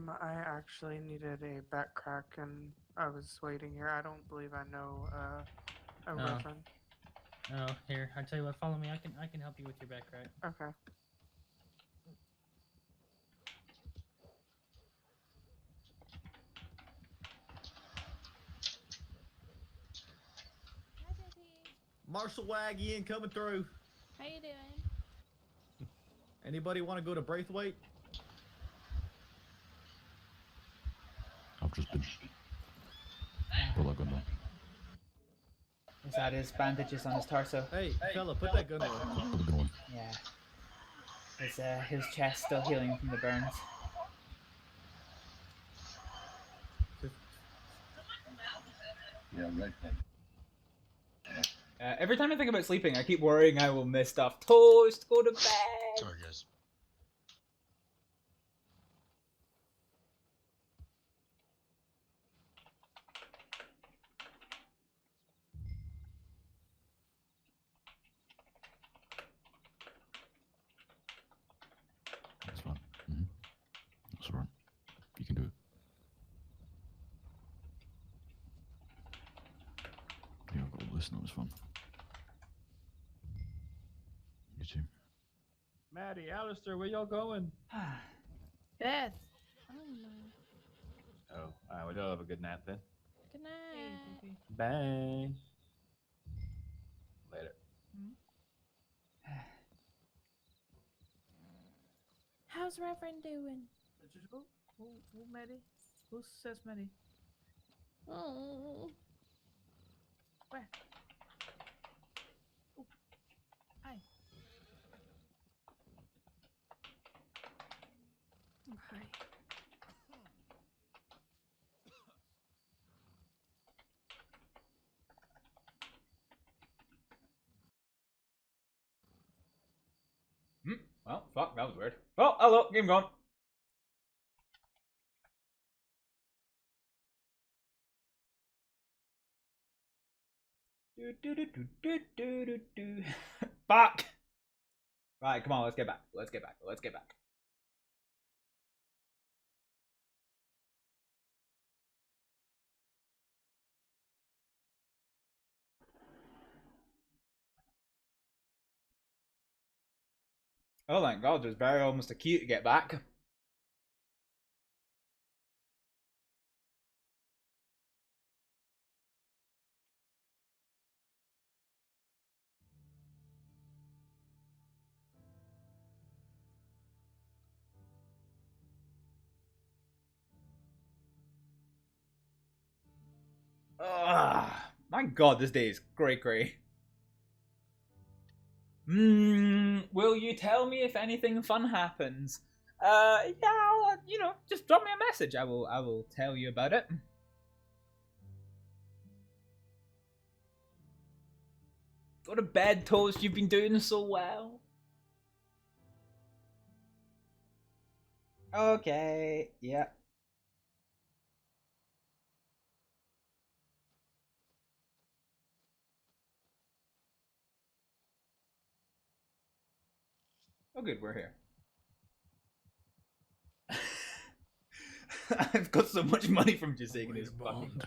actually needed a back crack and I was waiting here. I don't believe I know a Reverend. Oh, here. I tell you what. Follow me. I can help you with your back crack. Okay. Marshall Waggy coming through. How you doing? Anybody want to go to Braithwaite? I've just been. Pull that gun down. Is that his bandages on his torso? Hey, fella, put that gun away. Put the gun away. Yeah. His chest still healing from the burns. Yeah, right then. Every time I think about sleeping, I keep worrying I will miss stuff. Toast, go to bed. Sorry, guys. That's fine. That's alright. You can do it. Yeah, I've got to listen. That was fun. You too. Maddie, Alistair, where y'all going? Yes. Oh no. Oh, alright, well, y'all have a good night then. Good night. Bye. Later. How's Reverend doing? Who Maddie? Who says Maddie? Oh. Where? Oh. Hi. Hi. Well, fuck, that was weird. Oh, hello, game gone. Fuck! Right, come on, let's get back. Let's get back. Let's get back. Oh, thank God, it was very almost a cue to get back. My God, this day is great. Will you tell me if anything fun happens? Yeah, I'll, just drop me a message. I will tell you about it. Go to bed, Toast. You've been doing so well. Okay, yeah. Oh good, we're here. I've got so much money from just taking this fucking...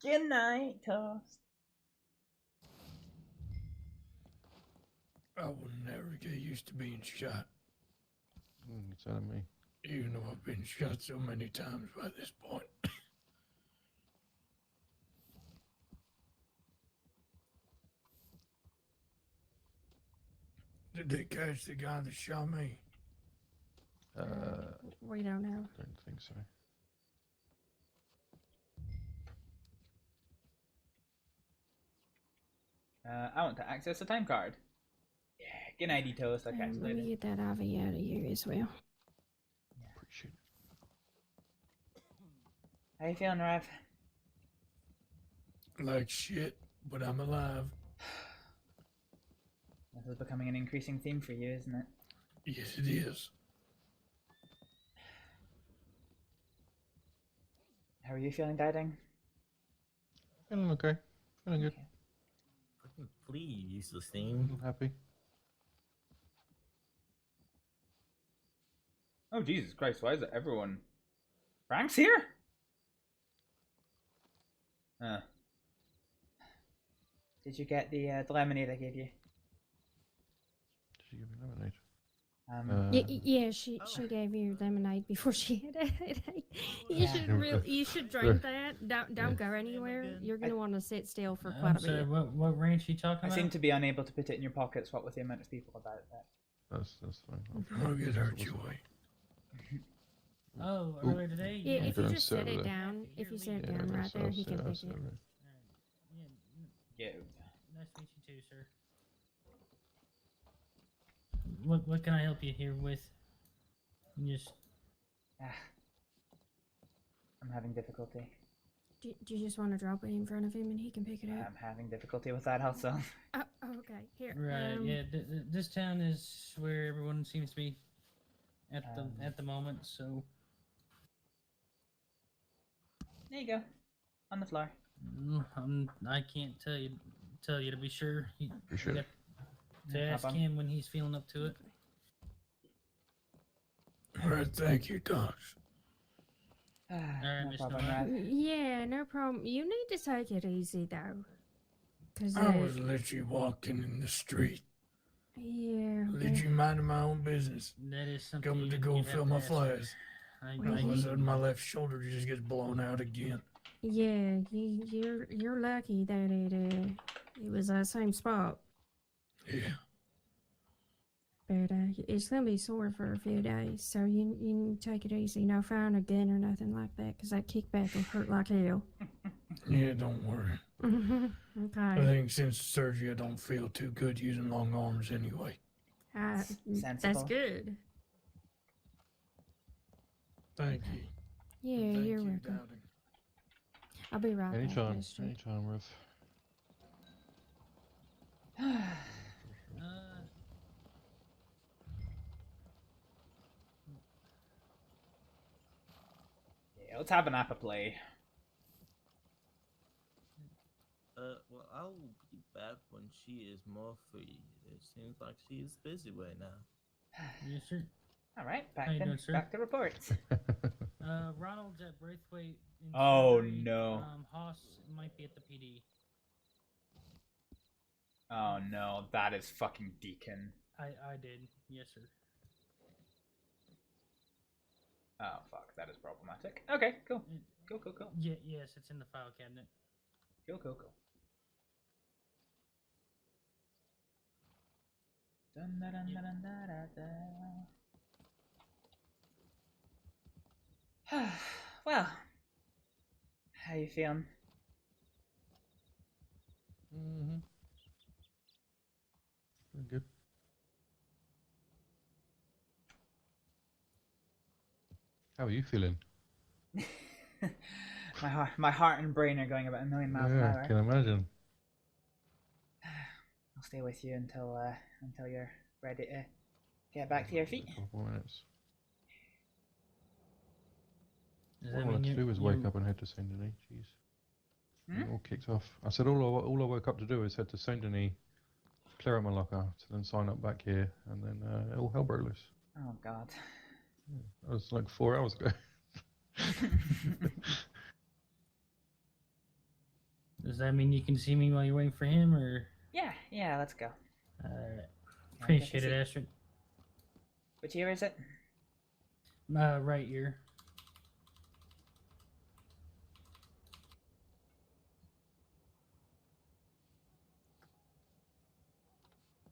Good night, Toast. I will never get used to being shot. You're telling me. You know I've been shot so many times by this point. Did they catch the guy that shot me? We don't know. Don't think so. I want to access a time card. Yeah, good night, Toast. I'll catch you Let later. me get that IV out of here as well. Appreciate it. How you feeling, Rev? Like shit, but I'm alive. This is becoming an increasing theme for you, isn't it? Yes, it is. How are you feeling, Diding? Feeling okay. Feeling good. Fucking please, useless thing. I'm happy. Oh, Jesus Christ, why is it everyone... Frank's here? Did you get the lemonade I gave you? Did you give me lemonade? Yeah, she gave you lemonade before she had a headache. You should Sure. drink that. Don't go anywhere. You're gonna want to sit still for quite I'm a sorry, bit. what range are you talking I about? seem to be unable to put it in your pockets, what with the amount of people about that. That's fine. I'll get hurt you way. Oh, earlier today? Yeah, if you Don't just sit set over it there. down, if you set it Yeah, down right there, he can I'll pick sit it. over there. Yeah. Nice to meet you too, sir. What can I help you here with? Just... I'm having difficulty. Do you just want to drop it in front of him and he can pick it up? I'm having difficulty with that also. Oh, okay. Here. Right, yeah, this town is where everyone seems to be at the moment, so... There you go. On the floor. I can't tell you to be sure. For sure. You got to ask him when he's feeling up to it. Alright, thank you, Docs. No Mr. problem, Knight. Rev. Yeah, no problem. You need to take it easy though, cause I was literally walking in the street. yeah. Literally minding my own business. That is something Coming to you'd go have fill to my ask her. flask. I- All of a sudden, my left shoulder just gets blown out again. Yeah, you're lucky that it was that same spot. Yeah. But it's gonna be sore for a few days, so you take it easy. No firing a gun or nothing like that, cause that kickback will hurt like hell. Yeah, don't worry. Okay. I think since surgery, I don't feel too good using long arms anyway. That's Sensible. good. Thank you. Yeah, Thank you're you, welcome. Dowding. I'll be right back. Anytime, Astrid. anytime, Rev. Yeah, let's have an apple play. Well, I'll be back when she is more free. It seems like she is busy right now. Yes, sir. All right, How you doing, sir? back to reports. Ronald's at Braithwaite. In Oh, Sudbury. no. Haas might be at the PD. Oh no, that is fucking Deacon. I did. Yes, sir. Oh fuck, that is problematic. Okay, cool. Cool. Yeah, yes, it's in the file cabinet. Cool. Dun, dun, dun, dun, dun, dun, dun. Well, how you feeling? Mm-hmm. Feeling good. How are you feeling? my heart and brain are going about 1,000,000 miles an Yeah, hour. I can imagine. I'll stay with you until you're ready to get back to your feet. A couple more minutes. Does All that I mean wanted to you- do was you- wake up and head to Saint Denis. Jeez. Hmm? It all kicked off. I said all I woke up to do is head to Saint Denis, clear out my locker, to then sign up back here, and then all hell broke loose. Oh God. That was like 4 hours ago. Does that mean you can see me while you're waiting for him, or? Yeah, let's go. Appreciate it, Astrid. Which ear is it? Right ear.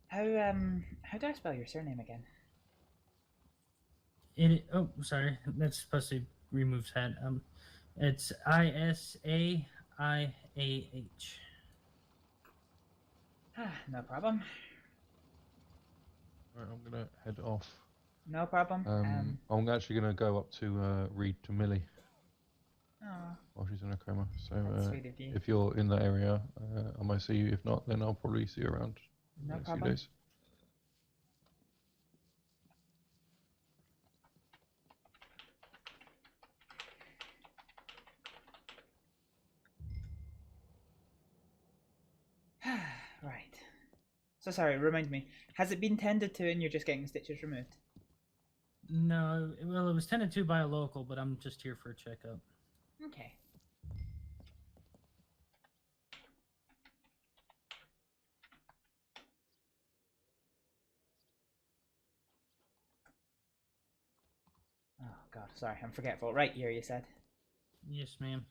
How do I spell your surname again? Oh, sorry. That's supposed to remove that. It's Isaiah. No problem. Right, I'm gonna head off. No problem. I'm actually gonna go up to read to Millie Oh, while she's in a coma. So That's sweet of you. if you're in that area, I might see you. If not, then I'll probably see you around in No the next few problem. days. right. So sorry. Remind me. Has it been tended to, and you're just getting stitches removed? No, well, it was tended to by a local, but I'm just here for a checkup. Okay. Oh God, sorry, I'm forgetful. Right ear, you said. Yes, ma'am.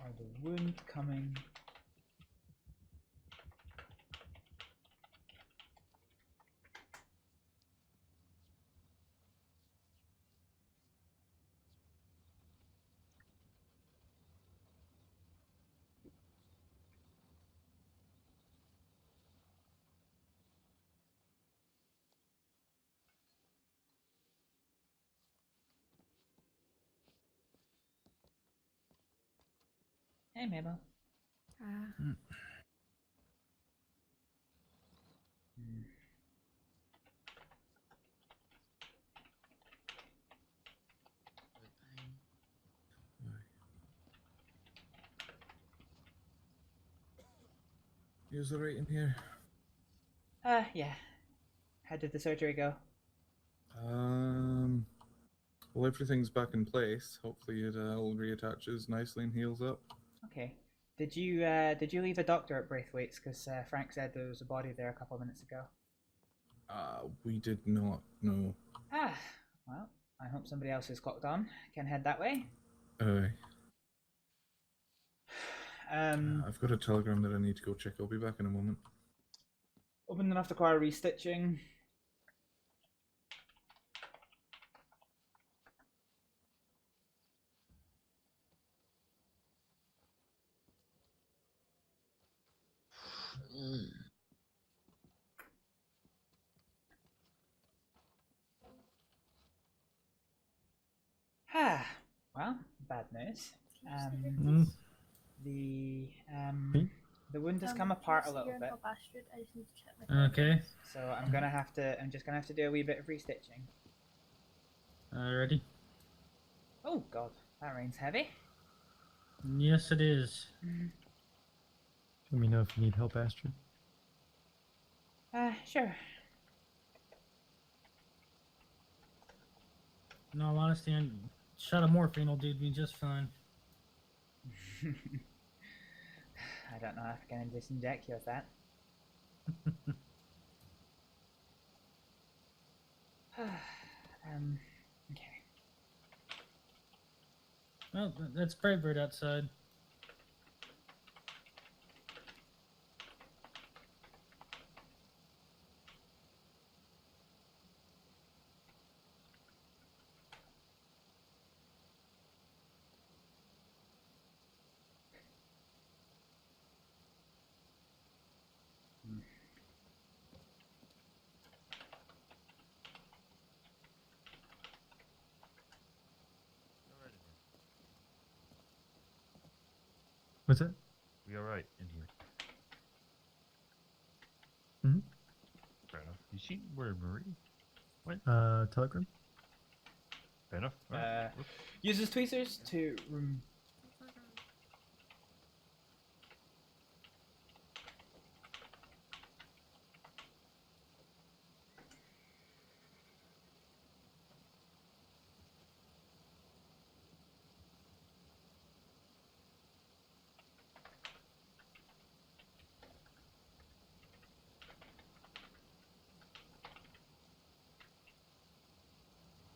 Are the wound coming? Hey, Mabel. Hmm. Is it right in here? Yeah. How did the surgery go? Well, everything's back in place. Hopefully, it all reattaches nicely and heals up. Okay. Did you leave a doctor at Braithwaite's? Because Frank said there was a body there a couple of minutes ago. We did not know. Well, I hope somebody else is clocked on. Can head that way. I've got a telegram that I need to go check. I'll be back in a moment. Open enough to require restitching. Well, bad news. The wound has come apart a little bit. Okay. So I'm just gonna have to do a wee bit of restitching. Alrighty. Oh God, that rain's heavy. Yes, it is. Let me know if you need help, Astrid. Sure. In all honesty, a shot of morphine will do me just fine. I don't know if I can just inject you with that. Okay. Well, that's Brightbird outside. What's that? We alright in here? Hmm? Fair enough. You seen where Marie went? Telegram? Fair enough. Right. Uses tweezers to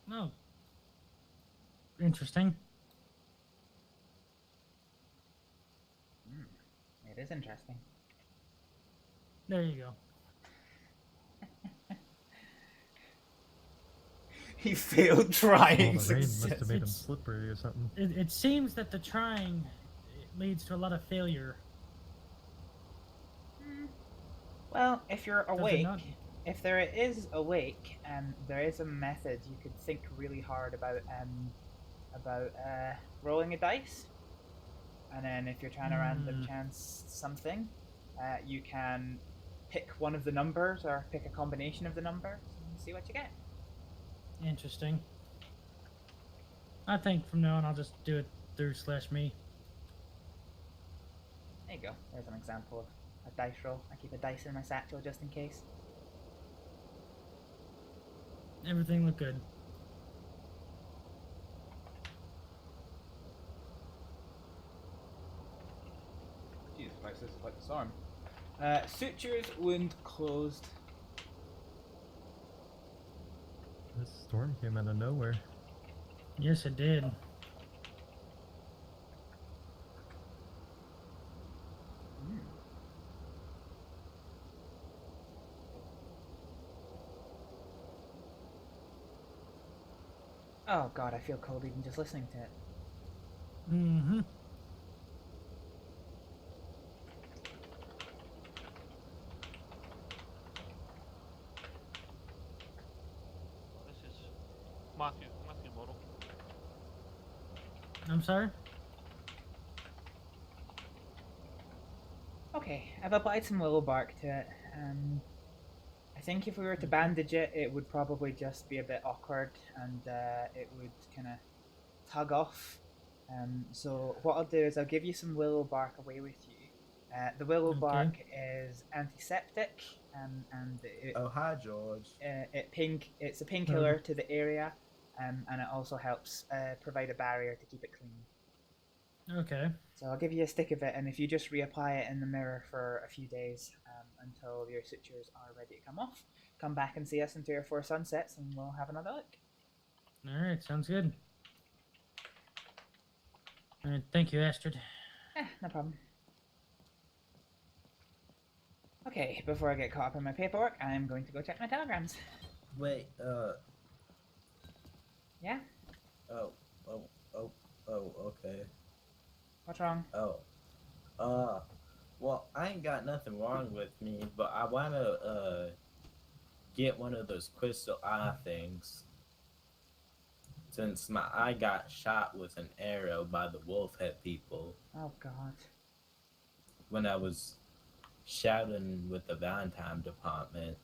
No. Interesting. It is interesting. There you go. He failed trying. The rain must have made him slippery or something. It seems that the trying leads to a lot of failure. Well, if you're Does it awake, not? if there is awake, there is a method you could think really hard about rolling a dice, and then if you're trying to random chance something, you can pick one of the numbers or pick a combination of the numbers and see what you get. Interesting. I think from now on I'll just do it through /me. There you go. There's an example of a dice roll. I keep a dice in my satchel just in case. Everything looked good. Jesus Christ, this is quite the storm. Sutures, wound closed. This storm came out of nowhere. Yes, it did. Oh god, I feel cold even just listening to it. Mm-hmm. This is Matthew Model. I'm sorry? Okay, I've applied some willow bark to it. I think if we were to bandage it, it would probably just be a bit awkward and it would kind of tug off. So what I'll do is I'll give you some willow bark away with you. The willow bark is antiseptic, and it, Oh, hi, George. It's a painkiller to the area, and it also helps provide a barrier to keep it clean. Okay. So I'll give you a stick of it, and if you just reapply it in the mirror for a few days until your sutures are ready to come off, come back and see us in 3 or 4 sunsets, and we'll have another look. Alright, sounds good. Alright, thank you, Astrid. No problem. Okay, before I get caught up in my paperwork, I'm going to go check my telegrams. Wait, Yeah? Oh, okay. What's wrong? Well, I ain't got nothing wrong with me, but I wanna, get one of those crystal eye things. Since my eye got shot with an arrow by the wolf head people. Oh, God. When I was shouting with the Valentine department.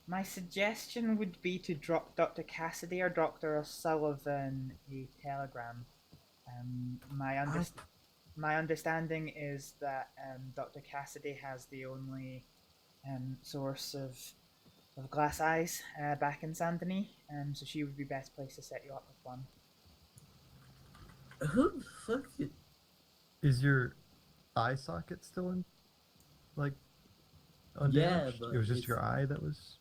My suggestion would be to drop Dr. Cassidy or Dr. O'Sullivan a telegram. My understanding is that Dr. Cassidy has the only source of glass eyes back in Saint Denis, so she would be best placed to set you up with one. Who the fuck is your eye socket still in? Like, undamaged? but it was just your eye that was.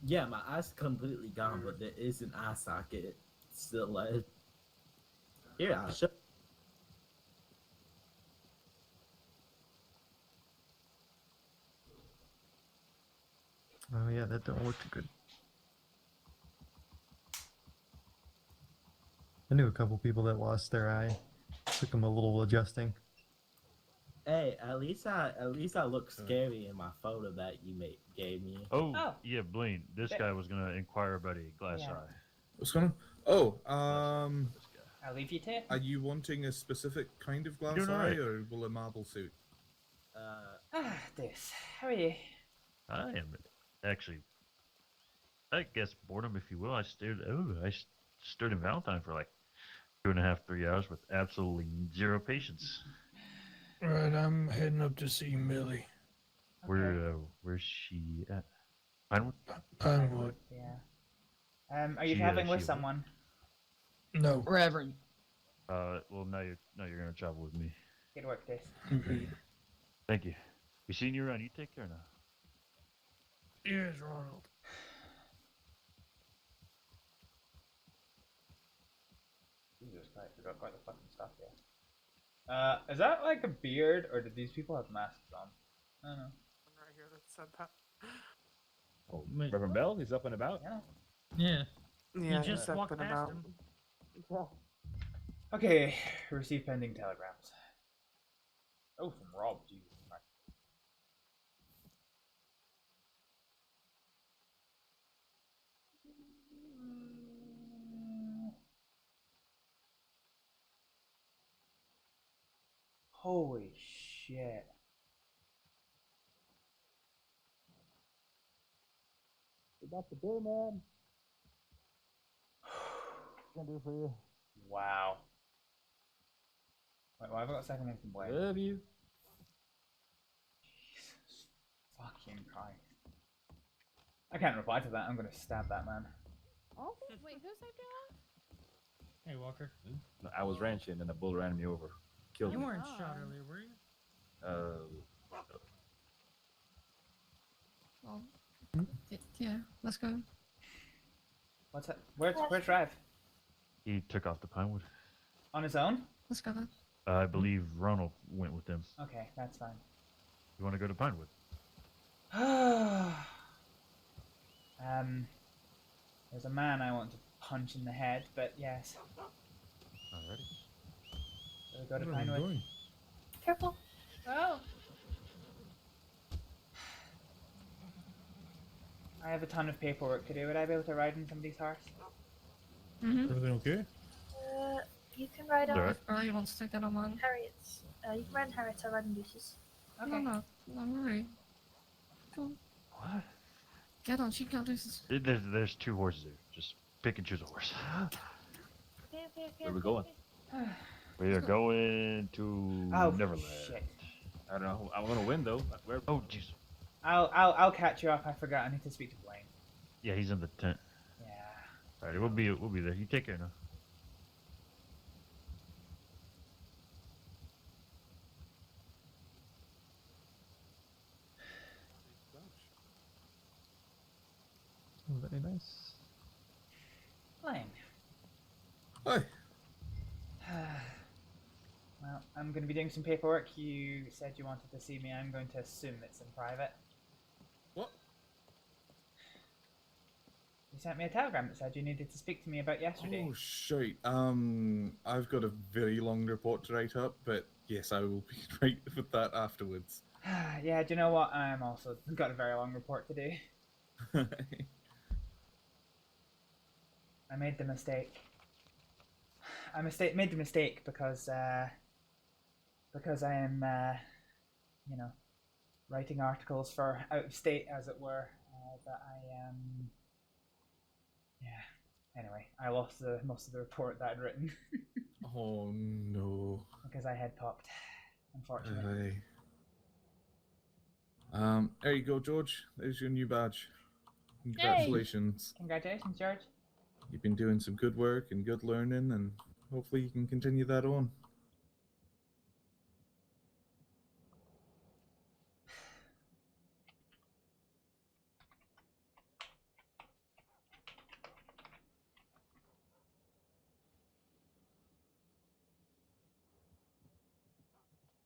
Yeah, my eye's completely gone, but there is an eye socket still left. Here, I'll show. Oh yeah, that don't look too good. I knew a couple people that lost their eye. Took them a little adjusting. Hey, at least I look scary in my photo that you gave me. Oh, yeah, Blaine. This guy was gonna inquire about a glass Yeah. eye. What's going on? Oh, I'll leave you to it. are you wanting a specific kind of glass Doing eye, alright. or will a marble suit? This. How are you? I am actually, I guess boredom, if you will. I stood in Valentine for like 2.5, 3 hours with absolutely zero patience. Right, I'm heading up to see Millie. Where's she at? Pinewood? Pinewood. Yeah. Are you She, traveling with she- someone? No. Reverend. Well, now you're gonna travel with me. Good work, this. Thank you. We seen you around. You take care now. Yes, Ronald. Jesus Christ, we got quite the fucking stuff here. Is that like a beard, or did these people have masks on? I don't know. Right here that said that. Oh, Reverend Bell, he's up and about. Yeah. Yeah, you just he's walked up and past about. him. Okay, receive pending telegrams. Oh, from Rob, Jesus Christ. Holy shit. That's the day, man. What can I do for you? Wow. Wait, why have I got a second name from Blaine? Love you. Jesus fucking Christ. I can't reply to that. I'm gonna stab that man. Oh, wait, who's that guy? Hey, Walker. No, I was ranching and a bull ran me over. Killed You me. weren't shot earlier, were you? Well, yeah, let's go. What's that? Where's Rev? He took off to Pinewood. On his own? Let's go then. I believe Ronald went with them. Okay, that's fine. You want to go to Pinewood? There's a man I want to punch in the head, but yes. Alrighty. So we go to What are we Pinewood. doing? Careful. Oh. I have a ton of paperwork to do. Would I be able to ride in somebody's horse? Everything okay? You can ride on Alright. Or you want to take that on mine? Harriet's. You can ride on Harriet's. I ride on Lucy's. No, no, I'm alright. Come on. What? Get on, she can't do this. There's 2 horses there. Just pick and choose a horse. Where we going? We are going to Oh, Neverland. shit. I don't know. I'm gonna win though. Where? Oh, jeez. I'll catch you up. I forgot. I need to speak to Blaine. Yeah, he's in the tent. Yeah. Alright, we'll be there. You take care now. Very nice. Blaine. Hi. Well, I'm going to be doing some paperwork. You said you wanted to see me. I'm going to assume it's in private. What? You sent me a telegram that said you needed to speak to me about yesterday. Oh shit. I've got a very long report to write up, but yes, I will be right with that afterwards. Yeah, do you know what? I'm also got a very long report to do. I made the mistake. Made the mistake because I am, you know, writing articles for out of state, as it were. That I yeah. Anyway, I lost most of the report that I'd written. Oh no. Because I head popped, unfortunately. There you go, George. There's your new badge. Congratulations. Congratulations, George. You've been doing some good work and good learning, and hopefully you can continue that on.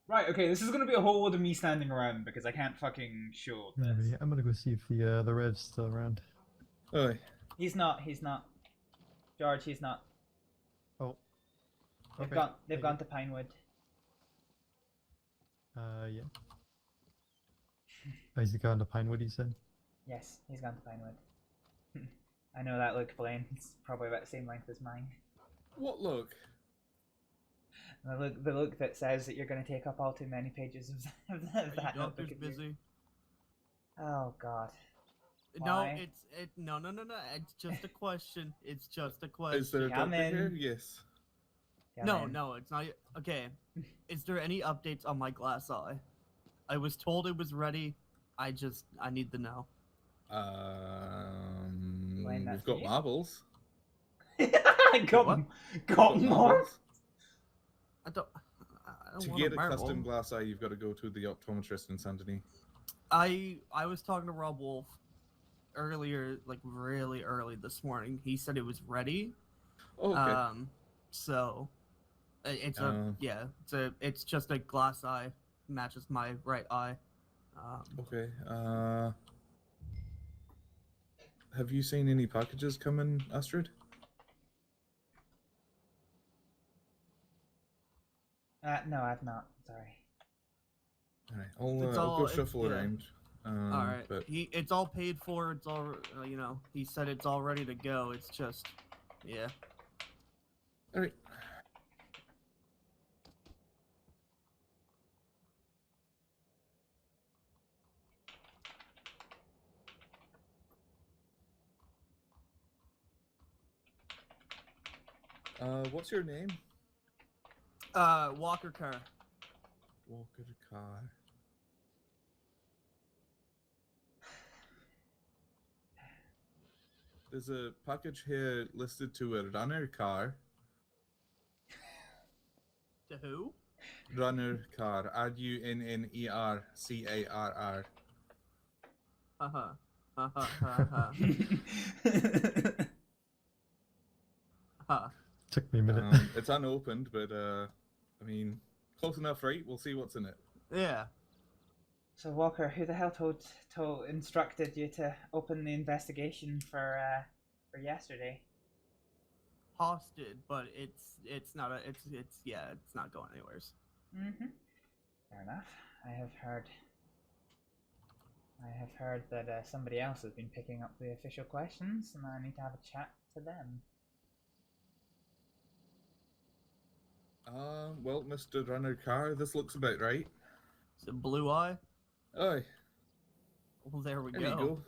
Right, okay, this is gonna be a whole lot of me standing around because I can't fucking show this. Maybe. I'm gonna go see if the Rev's still around. Oi. He's not. George, he's not. Oh. They've gone to Pinewood. Yeah. Oh, he's gone to Pinewood, he said? Yes, he's gone to Pinewood. I know that look, Blaine. It's probably about the same length as mine. What look? The look that says that you're going to take up all too many pages of that Doctor's notebook of yours. busy. Oh God. No, Why? no. It's just a question. It's just a question. Is there a doctor here? Yes. No, it's not. Okay. Is there any updates on my glass eye? I was told it was ready. I need to know. We've got marbles. got more? I don't To want get a marble. custom glass eye, you've got to go to the optometrist in Saint Denis. I was talking to Rob Wolf earlier, like really early this morning. He said it was ready. Oh, okay. So it's just a glass eye, matches my right eye. Okay. Have you seen any packages come in, Astrид? No, I've not. Sorry. Alright, I'll go shuffle around. All right. But It's all paid for. It's all he said it's all ready to go. It's just, yeah. all right. What's your name? Walker car. Walker car. There's a package here listed to a runner car. To who? Runner car. RUNNERCARR. Took me a minute. It's unopened, but I mean, close enough, right? We'll see what's in it. Yeah. So Walker, who the hell instructed you to open the investigation for yesterday? Haas did, but it's not going anywheres. Mm-hmm. Fair enough. I have heard that somebody else has been picking up the official questions, and I need to have a chat to them. Well, Mr. Runner Car, this looks about right. It's a blue eye. Aye. Well, there we There you go.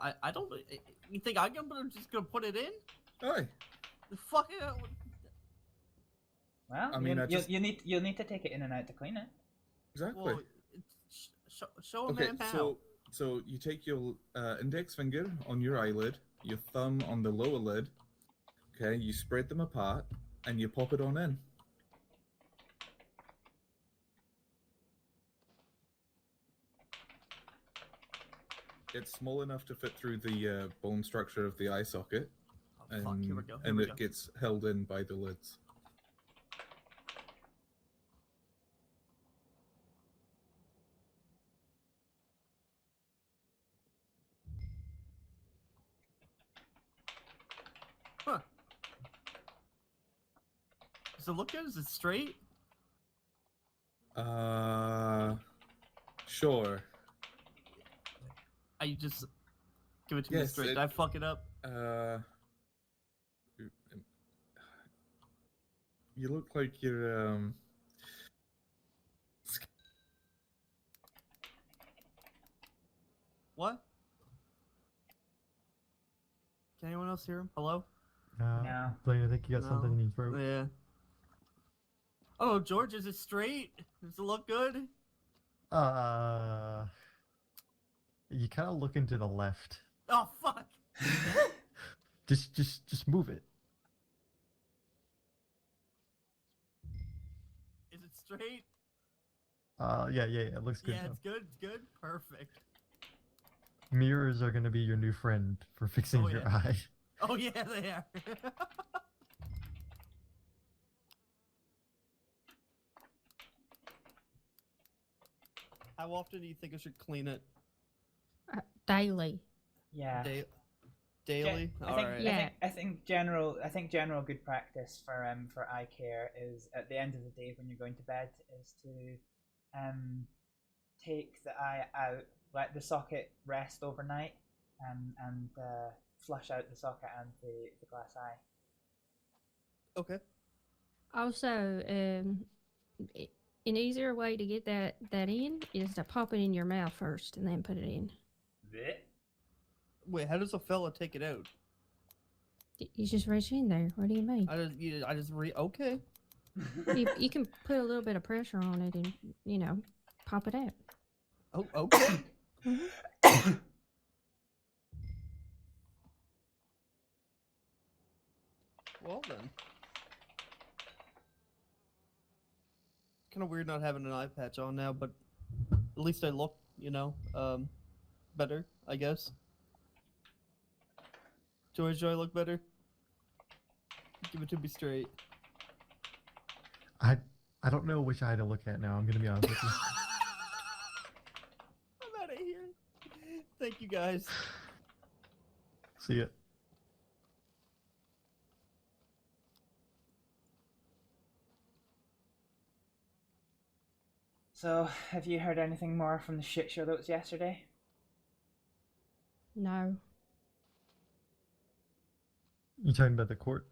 I don't. You think I'm just gonna put it in? Aye. Fuck it. Well, I mean, you'll need to take it in and out to clean it. Exactly. Well, show a Okay, man how. so you take your index finger on your eyelid, your thumb on the lower lid. Okay, you spread them apart, and you pop it on in. It's small enough to fit through the bone structure of the eye socket, and, Here we go. and it gets held in by the lids. Huh. Does it look good? Is it straight? Sure. You just give it to me straight. Did I fuck it up? You look like you're What? Can anyone else hear him? Hello? No. Blaine, I think you got something in your throat. Yeah. Oh, George, is it straight? Does it look good? You kind of looking to the left. Oh, fuck! Just move it. Is it straight? Yeah, it looks good Yeah, now. it's good. It's good. Perfect. Mirrors are gonna be your new friend for fixing your yeah. eye. Oh yeah, they are. How often do you think I should clean it? Daily. Yeah. Daily. I think general good practice for eye care is at the end of the day when you're going to bed is to take the eye out, let the socket rest overnight, and flush out the socket and the glass eye. Okay. Also, an easier way to get that in is to pop it in your mouth first and then put it in. Wait, how does a fella take it out? You just reach in there. What do you mean? Okay. You can put a little bit of pressure on it and, you know, pop it out. Oh, okay. Well then. Kind of weird not having an eye patch on now, but at least I look, you know, better, I guess. Do I look better? Give it to me straight. I don't know which eye to look at now. I'm gonna be honest with you. I'm out of here. Thank you guys. See ya. So, have you heard anything more from the shit show that was yesterday? No. You talking about the court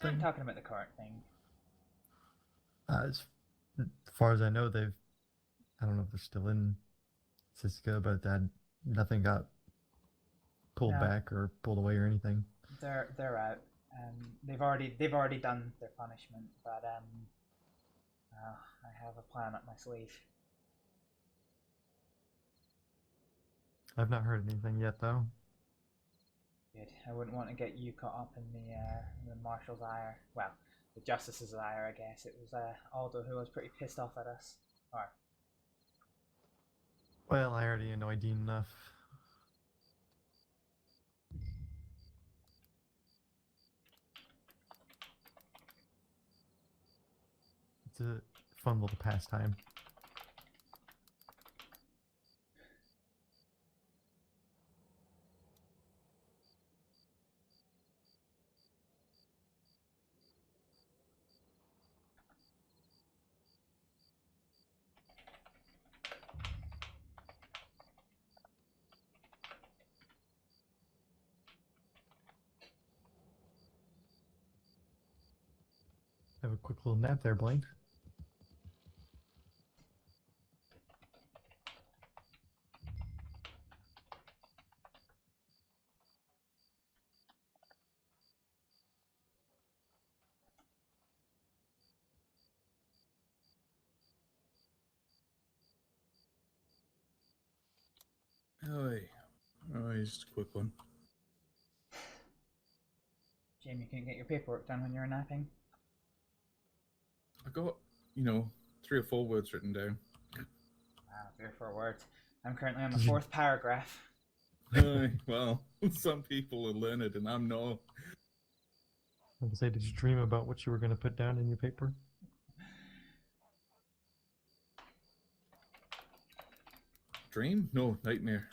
thing? I'm talking about the court thing. As far as I know, I don't know if they're still in Cisco, but nothing got pulled back or pulled away or anything. They're out. They've already done their punishment, but I have a plan up my sleeve. I've not heard anything yet, though. Good. I wouldn't want to get you caught up in the marshal's ire. Well, the justice's ire, I guess. It was Aldo who was pretty pissed off at us. Or Well, I already annoyed Dean enough. It's a fun little pastime. Have a quick little nap there, Blaine. Oh, just a quick one. Jamie, you couldn't get your paperwork done when you were napping. I got, 3 or 4 words written down. Wow, 3 or 4 words. I'm currently on the 4th paragraph. Well, some people are learned and I'm not. I was say, did you dream about what you were going to put down in your paper? Dream? No, nightmare.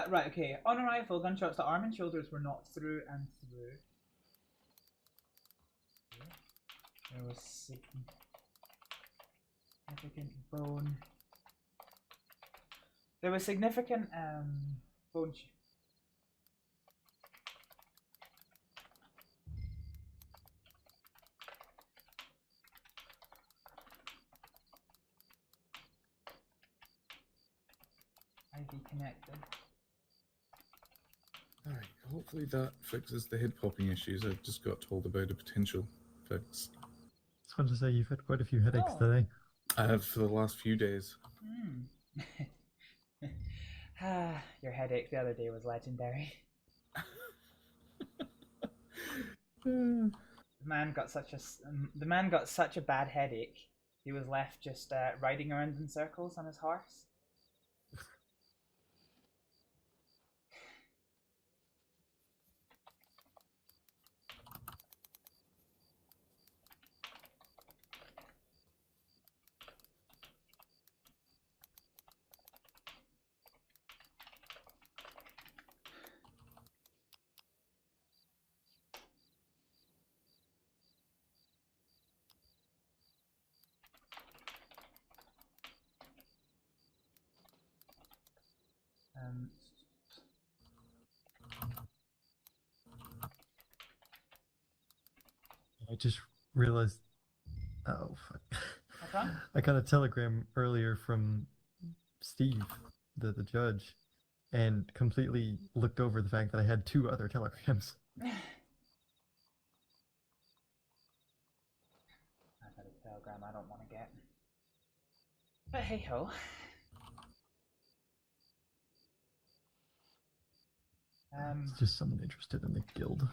Right, okay. On arrival, gunshots to arm and shoulders were not through and through. There was significant bone. There was significant bone. IV connected. Alright, hopefully that fixes the head popping issues. I just got told about a potential fix. I just wanted to say you've had quite a few headaches today. I have for the last few days. Your headache the other day was legendary. The man got such a bad headache. He was left just riding around in circles on his horse. I just realized. Oh fuck! What's wrong? I got a telegram earlier from Steve, the judge, and completely looked over the fact that I had 2 other telegrams. I've had a telegram I don't want to get. But hey ho. It's just someone interested in the guild.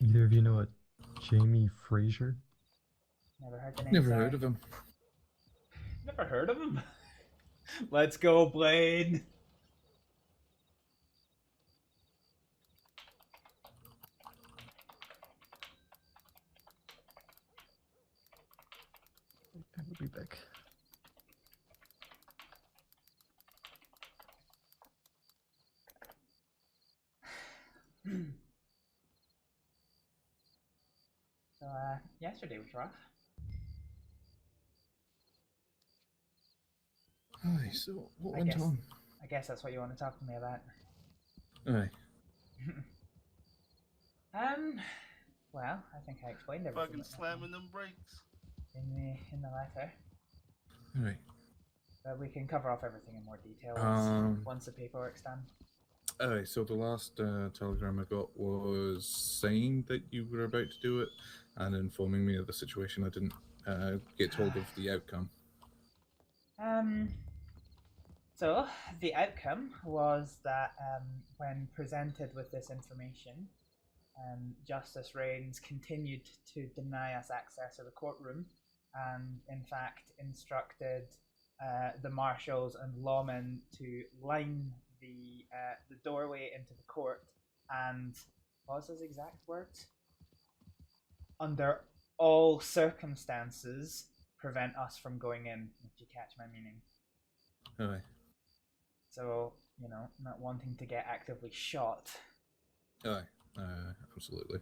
Either of you know a Jamie Fraser? Never heard the name. Never sorry. heard of him. Never heard of him? Let's go, Blade! I will be back. So, yesterday was rough. Aye, so what went on? I guess that's what you want to talk to me about. Aye. Well, I think I explained everything. Fucking slamming them brakes. In the letter. Right. But we can cover off everything in more detail once the paperwork's done. Aye, so the last telegram I got was saying that you were about to do it and informing me of the situation. I didn't get told of the outcome. So, the outcome was that when presented with this information, Justice Rains continued to deny us access to the courtroom and, in fact, instructed the marshals and lawmen to line the doorway into the court and, what was his exact words? Under all circumstances, prevent us from going in, if you catch my meaning. Aye. So, you know, not wanting to get actively shot. Aye, absolutely.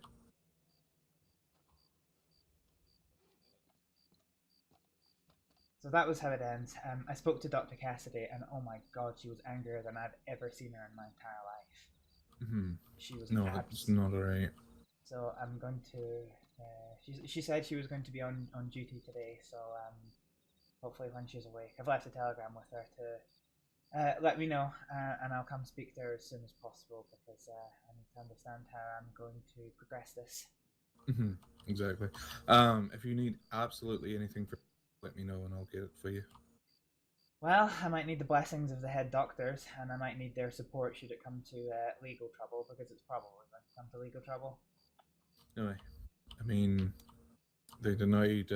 So that was how it ends. I spoke to Dr. Cassidy, and oh my god, she was angrier than I'd ever seen her in my entire life. Mm-hmm. She was No, that's not alright. So I'm going to... she said she was going to be on duty today, so hopefully when she's awake. I've left a telegram with her to let me know, and I'll come speak to her as soon as possible, because I need to understand how I'm going to progress this. Mm-hmm. Exactly. If you need absolutely anything, let me know and I'll get it for you. Well, I might need the blessings of the head doctors, and I might need their support should it come to legal trouble, because it's probably going to come to legal trouble. Anyway, I mean, they denied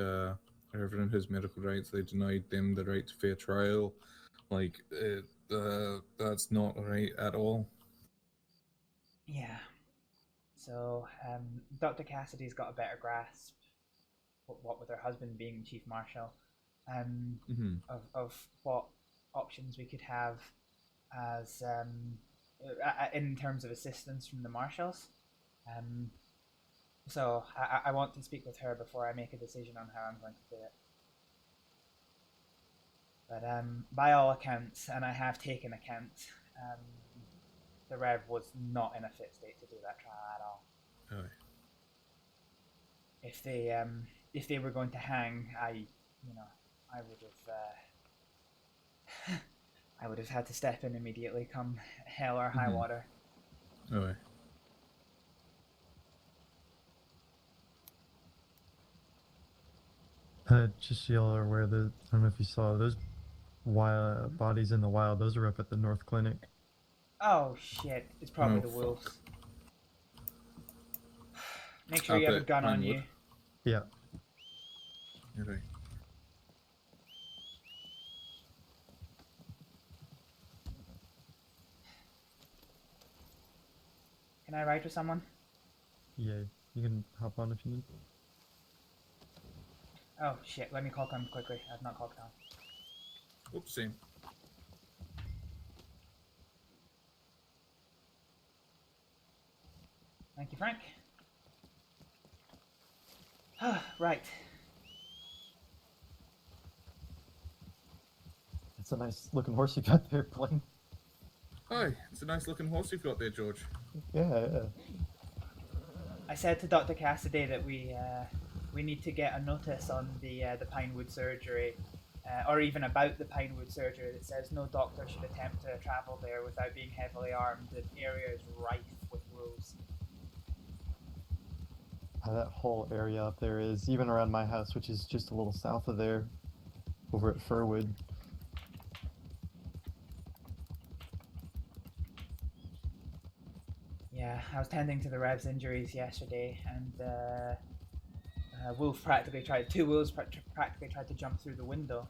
everyone his medical rights. They denied them the right to fair trial. Like, that's not right at all. Yeah. So, Dr. Cassidy's got a better grasp, what with her husband being chief marshal, of what options we could have as in terms of assistance from the marshals. So I want to speak with her before I make a decision on how I'm going to do it. But by all accounts, and I have taken account, the Rev was not in a fit state to do that trial at all. Aye. If they were going to hang, I would have had to step in immediately, come hell or high water. Aye. Just so y'all are aware that I don't know if you saw those bodies in the wild. Those are up at the North Clinic. Oh shit! It's probably the wolves. Make sure you have a gun on you. Yeah. Right. Can I ride with someone? Yeah, you can hop on if you need. Oh shit, let me call him quickly. I've not called him. Oopsie. Thank you, Frank. Right. It's a nice looking horse you got there, Blaine. Hi, it's a nice looking horse you've got there, George. Yeah. I said to Dr. Cassidy that we need to get a notice on the Pinewood surgery, or even about the Pinewood surgery that says no doctor should attempt to travel there without being heavily armed. The area is rife with wolves. That whole area up there is, even around my house, which is just a little south of there, over at Furwood. Yeah, I was tending to the Rev's injuries yesterday, and two wolves practically tried to jump through the window.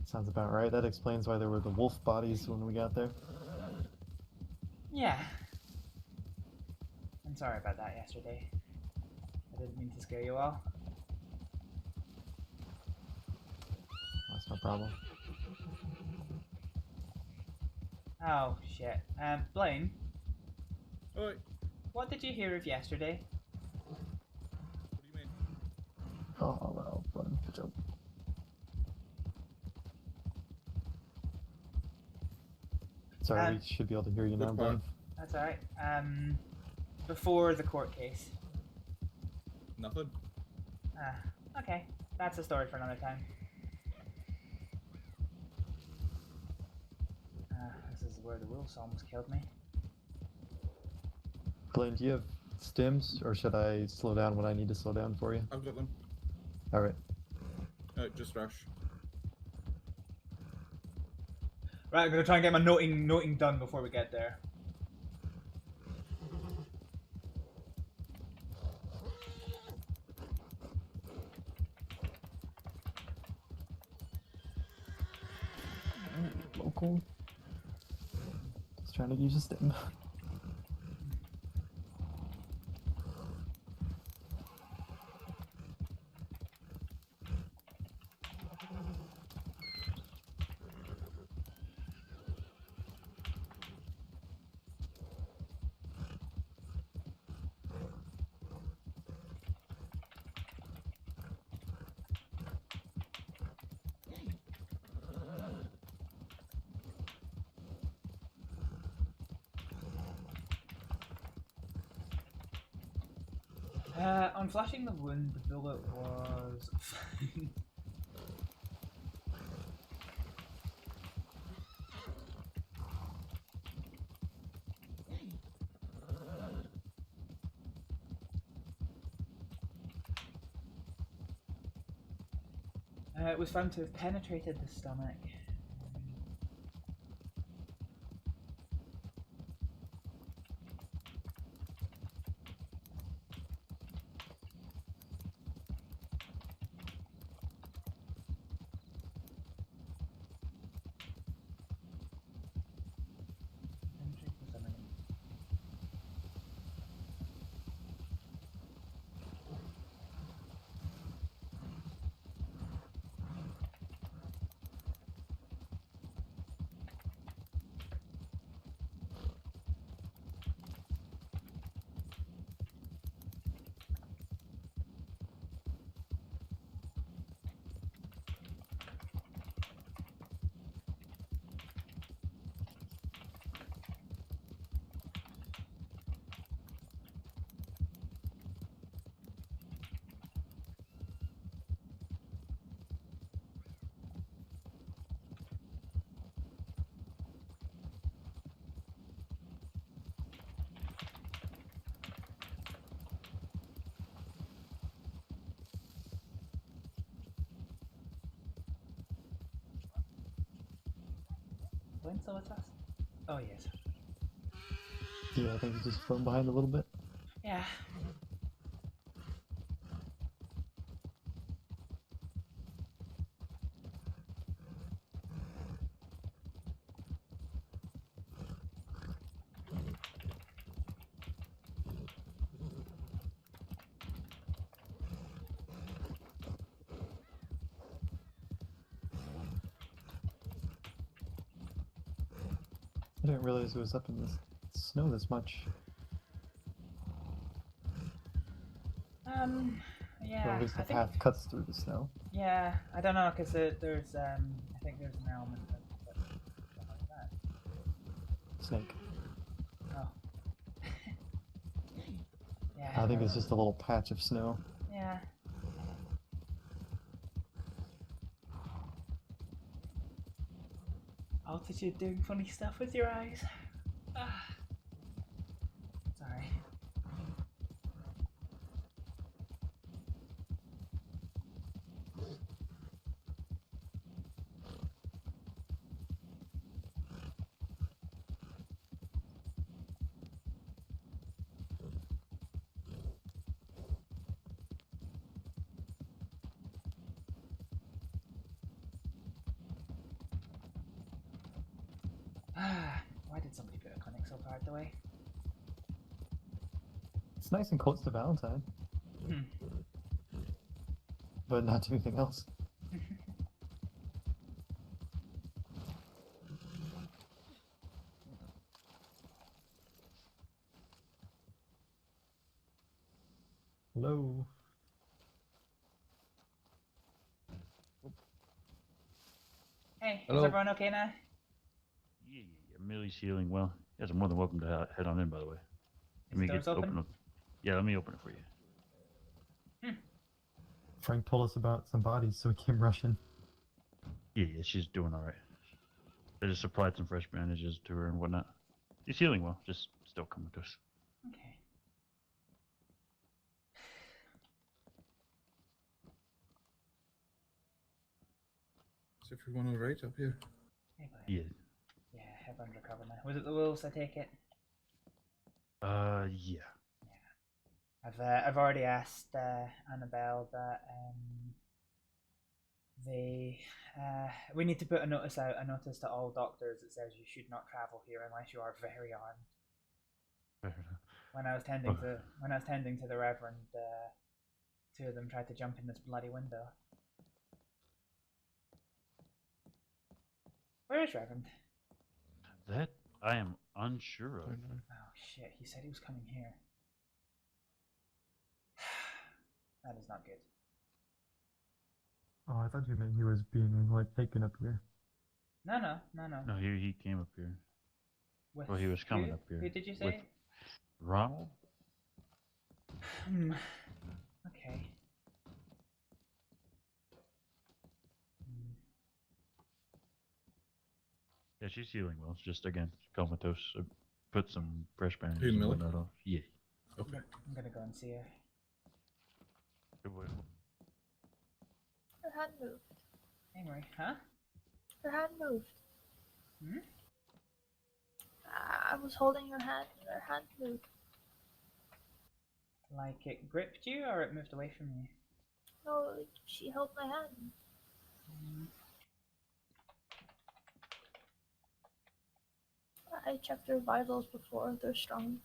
Sounds about right. That explains why there were the wolf bodies when we got there. Yeah. I'm sorry about that yesterday. I didn't mean to scare you all. That's no problem. Oh, shit. Blaine? Oi. What did you hear of yesterday? What do you mean? Oh, well, fun. Good job. Sorry, we should be able to hear you now, Blaine. That's alright. Before the court case. Nothing. Okay. That's a story for another time. This is where the wolves almost killed me. Blaine, do you have stims, or should I slow down when I need to slow down for you? I've got them. Alright. Just rush. Right, I'm gonna try and get my noting done before we get there. Local. Just trying to use a stim. On flashing the wound, the bullet was fine. It was found to have penetrated the stomach. So what's us? Oh yes. Yeah, I think he's just from behind a little bit. Yeah. I didn't realize it was up in the snow this much. Yeah. Or at least the I think. path cuts through the snow. Yeah, I don't know, because there's I think there's an element that behind that. Snake. Oh. Yeah. I think it's just a little patch of snow. Yeah. Altitude doing funny stuff with your eyes. Ah. Sorry. Why did somebody put a clinic so far away? It's nice and close to Valentine, but not to anything else. Hello. Hey, Hello. is everyone okay now? Yeah, Millie's healing well. You guys are more than welcome to head on in, by the way. Let me doors open? up. Yeah, let me open it for you. Frank told us about some bodies, so we came rushing. Yeah, she's doing all right. They just supplied some fresh bandages to her and whatnot. She's healing well, just still coming to us. Okay. Is everyone alright up here? Hey, buddy. Yeah. Yeah, everyone's recovered now. Was it the wolves? I take it. Yeah. I've already asked Annabelle that we need to put a notice to all doctors that says you should not travel here unless you are very armed. Fair enough. When I was tending to the Reverend, two of them tried to jump in this bloody window. Where is Reverend? That I am unsure of. Oh shit, he said he was coming here. That is not good. Oh, I thought you meant he was being like taken up here. No. No, he came up here. With Well, he was coming who? up here. Who did you say? With Ronald? Okay. Yeah, she's healing well. It's just, again, comatose. So put some fresh bandages Who, and Millie? whatnot on. Yeah. Okay. I'm gonna go and see her. Good boy. Her hand moved. Hey, Marie, huh? Her hand moved. Hmm? I was holding her hand and her hand moved. Like it gripped you, or it moved away from you? No, like, she held my hand. I checked her vitals before. They're strong.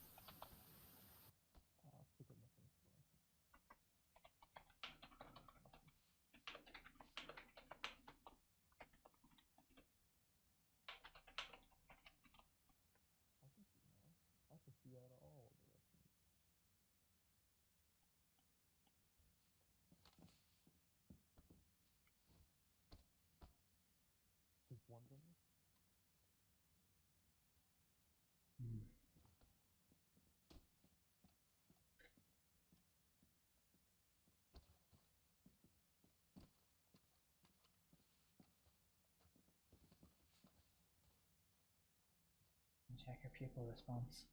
Check her pupil response.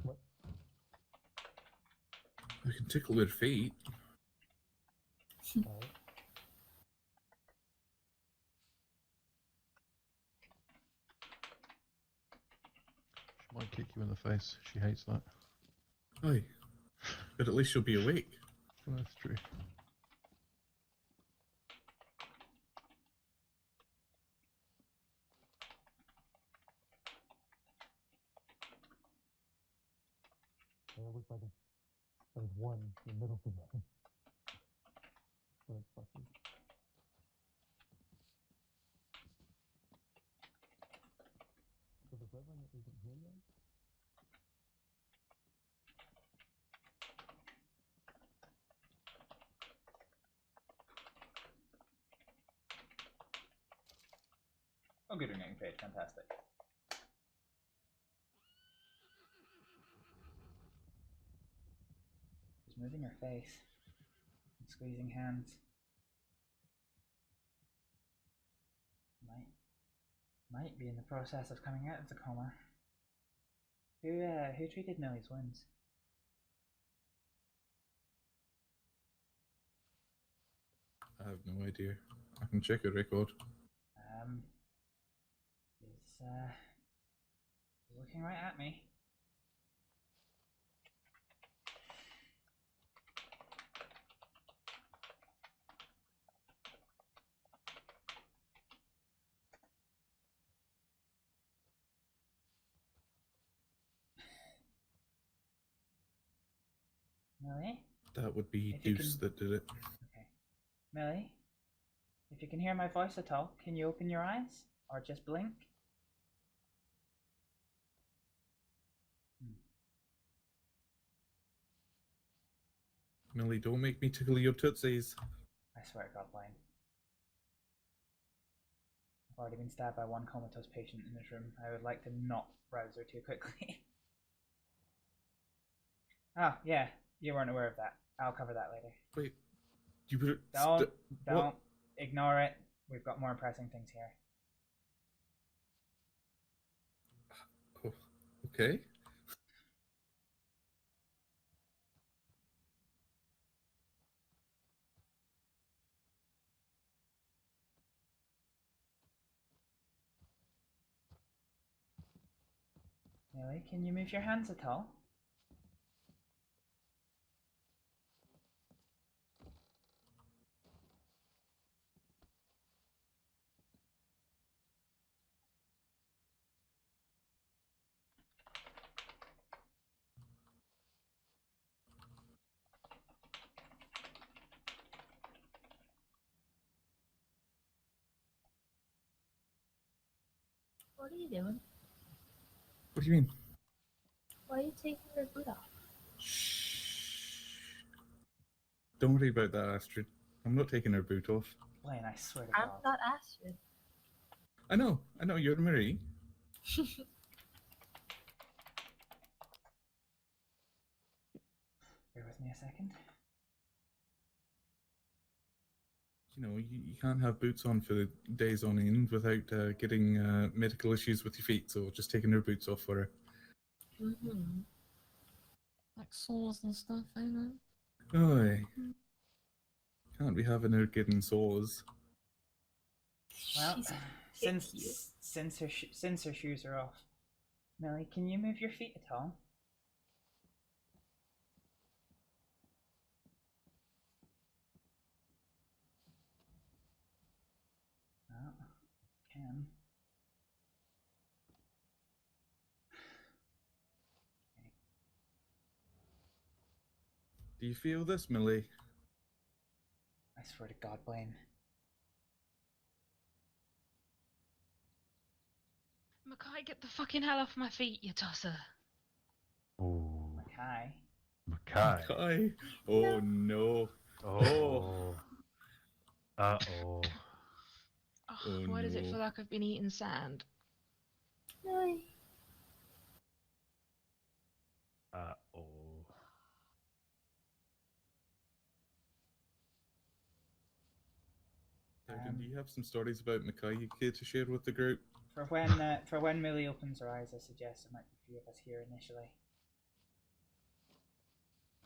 What? We can tickle their feet. She might kick you in the face. She hates that. Aye. But at least she'll be awake. That's true. It looks like there's one in the middle of them. But it's fucking. So the Reverend isn't here yet? Oh, good, you're getting paid. Fantastic. Just moving your face. And squeezing hands. Might be in the process of coming out of the coma. Who treated Millie's wounds? I have no idea. I can check a record. He's looking right at me. Millie? That would be If you Deuce can- that did it. Okay. Millie? If you can hear my voice at all, can you open your eyes? Or just blink? Millie, don't make me tickle your tootsies. I swear to God, blind. I've already been stabbed by one comatose patient in this room. I would like to not browse her too quickly. Oh, yeah. You weren't aware of that. I'll cover that later. Wait. You put it... Don't. Ignore it. We've got more pressing things here. Oh, okay. Millie, can you move your hands at all? What are you doing? What do you mean? Why are you taking your boot off? Don't worry about that, Astrid. I'm not taking her boot off. Blaine, I swear to I'm God. not Astrid. I know, you're Marie. Bear with me a second. You know, you can't have boots on for days on end without getting medical issues with your feet, so just taking her boots off for her. Mm-hmm. Like sores and stuff, I know. Oi. Can't be having her getting sores. Well, She's since her shoes are off, Millie, can you move your feet at all? Oh, can. Do you feel this, Millie? I swear to God, Blaine. Mackay, get the fucking hell off my feet, you tosser. Oh. Mackay. Mackay. Oh no. Oh. Uh-oh. Oh, why does it feel like I've been eating sand? Really? Uh-oh. Dowden, do you have some stories about Mackay you care to share with the group? For when Millie opens her eyes, I suggest there might be a few of us here initially.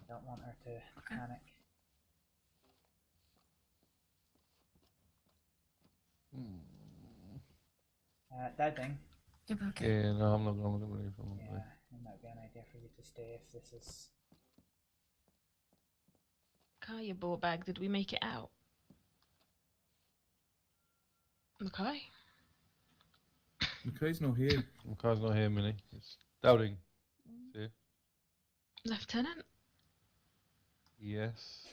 I don't want her to panic. That thing. Okay. Yeah, no, I'm not gonna leave. Yeah, it might be an idea for you to stay if this is. Mackay, ball bag, did we make it out? Mackay? Mackay's not here. Mackay's not here, Millie. It's Dowding. See? Lieutenant? Yes.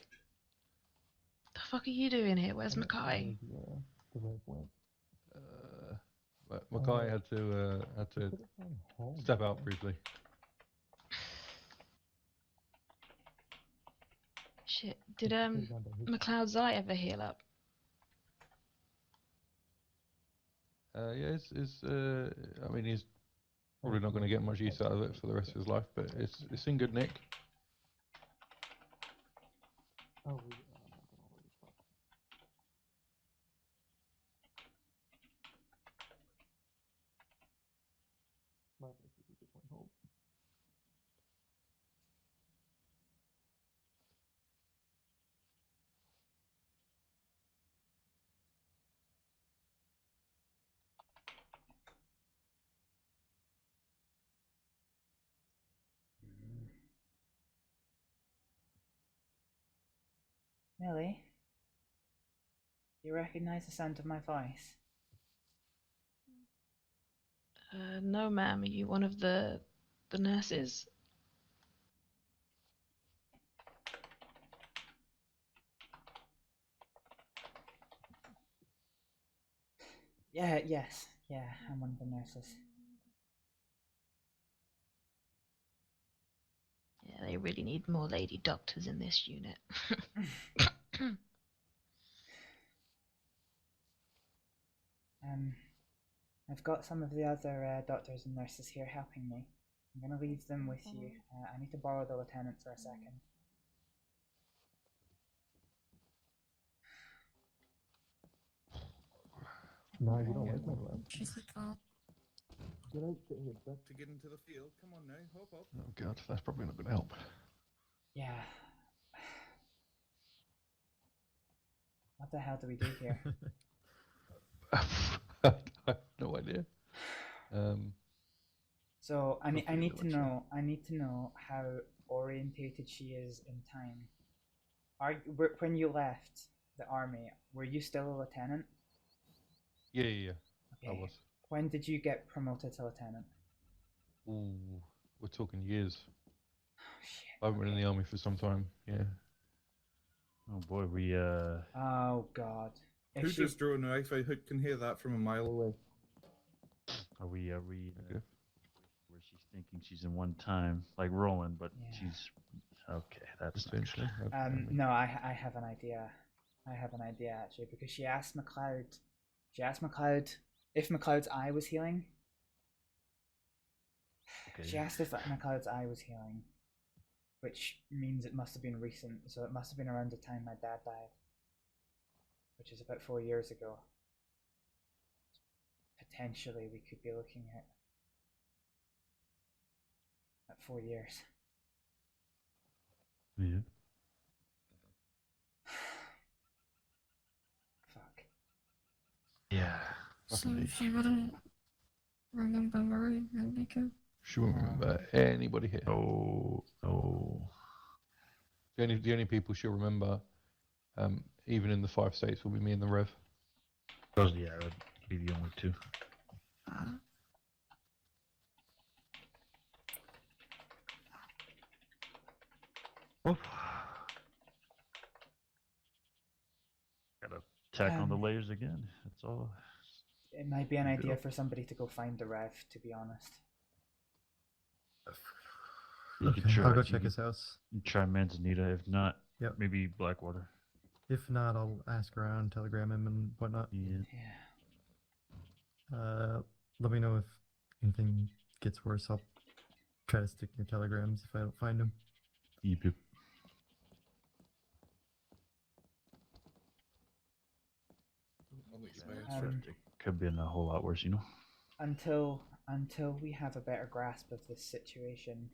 The fuck are you doing here? Where's Mackay? Mackay had to step out briefly. Shit, did McLeod's eye ever heal up? Yeah, I mean, he's probably not going to get much use out of it for the rest of his life, but it's in good nick. Oh, Millie, do you recognize the sound of my voice? No, ma'am. Are you one of the nurses? Yes. Yeah, I'm one of the nurses. Yeah, they really need more lady doctors in this unit. I've got some of the other doctors and nurses here helping me. I'm gonna leave them with you. I need to borrow the lieutenant for a second. No, you don't like my lab. Get out, get here, to get into the field. Come on now, hop up. Oh god, that's probably not going to help. Yeah. What the hell do we do here? I have no idea. So I need Hopefully to know how orientated she is in time. When you left the army, were you still a lieutenant? Yeah. I Okay. was. When did you get promoted to lieutenant? Ooh, we're talking years. Oh, shit. I haven't been in the army for some time. Yeah. Oh boy, we Oh god. Who just drew a knife? I can hear that from a mile away. Are we where she's thinking she's in one time, like Roland, but she's okay. That's not Essentially. No, I have an idea. I have an idea actually, because she asked McLeod. She asked McLeod if McLeod's eye was healing. Okay. She asked if McLeod's eye was healing, which means it must have been recent. So it must have been around the time my dad died, which is about 4 years ago. Potentially, we could be looking at 4 years. Yeah. Fuck. Yeah. So she wouldn't remember Marie and Nico? She won't remember anybody here. Oh. The only people she'll remember, even in the 5 states, will be me and the Rev. Those, yeah, would be the only two. Oof. Gotta tack on the layers again. That's all. It might be an idea for somebody to go find the Rev, to be honest. You Okay, could try, I'll go check his house. You try Manzanita. If not, Yep. maybe Blackwater. If not, I'll ask around, telegram him, and whatnot. Yeah. Let me know if anything gets worse. I'll try to stick your telegrams if I don't find him. Yep. It could be in a whole lot worse, you know. Until we have a better grasp of this situation,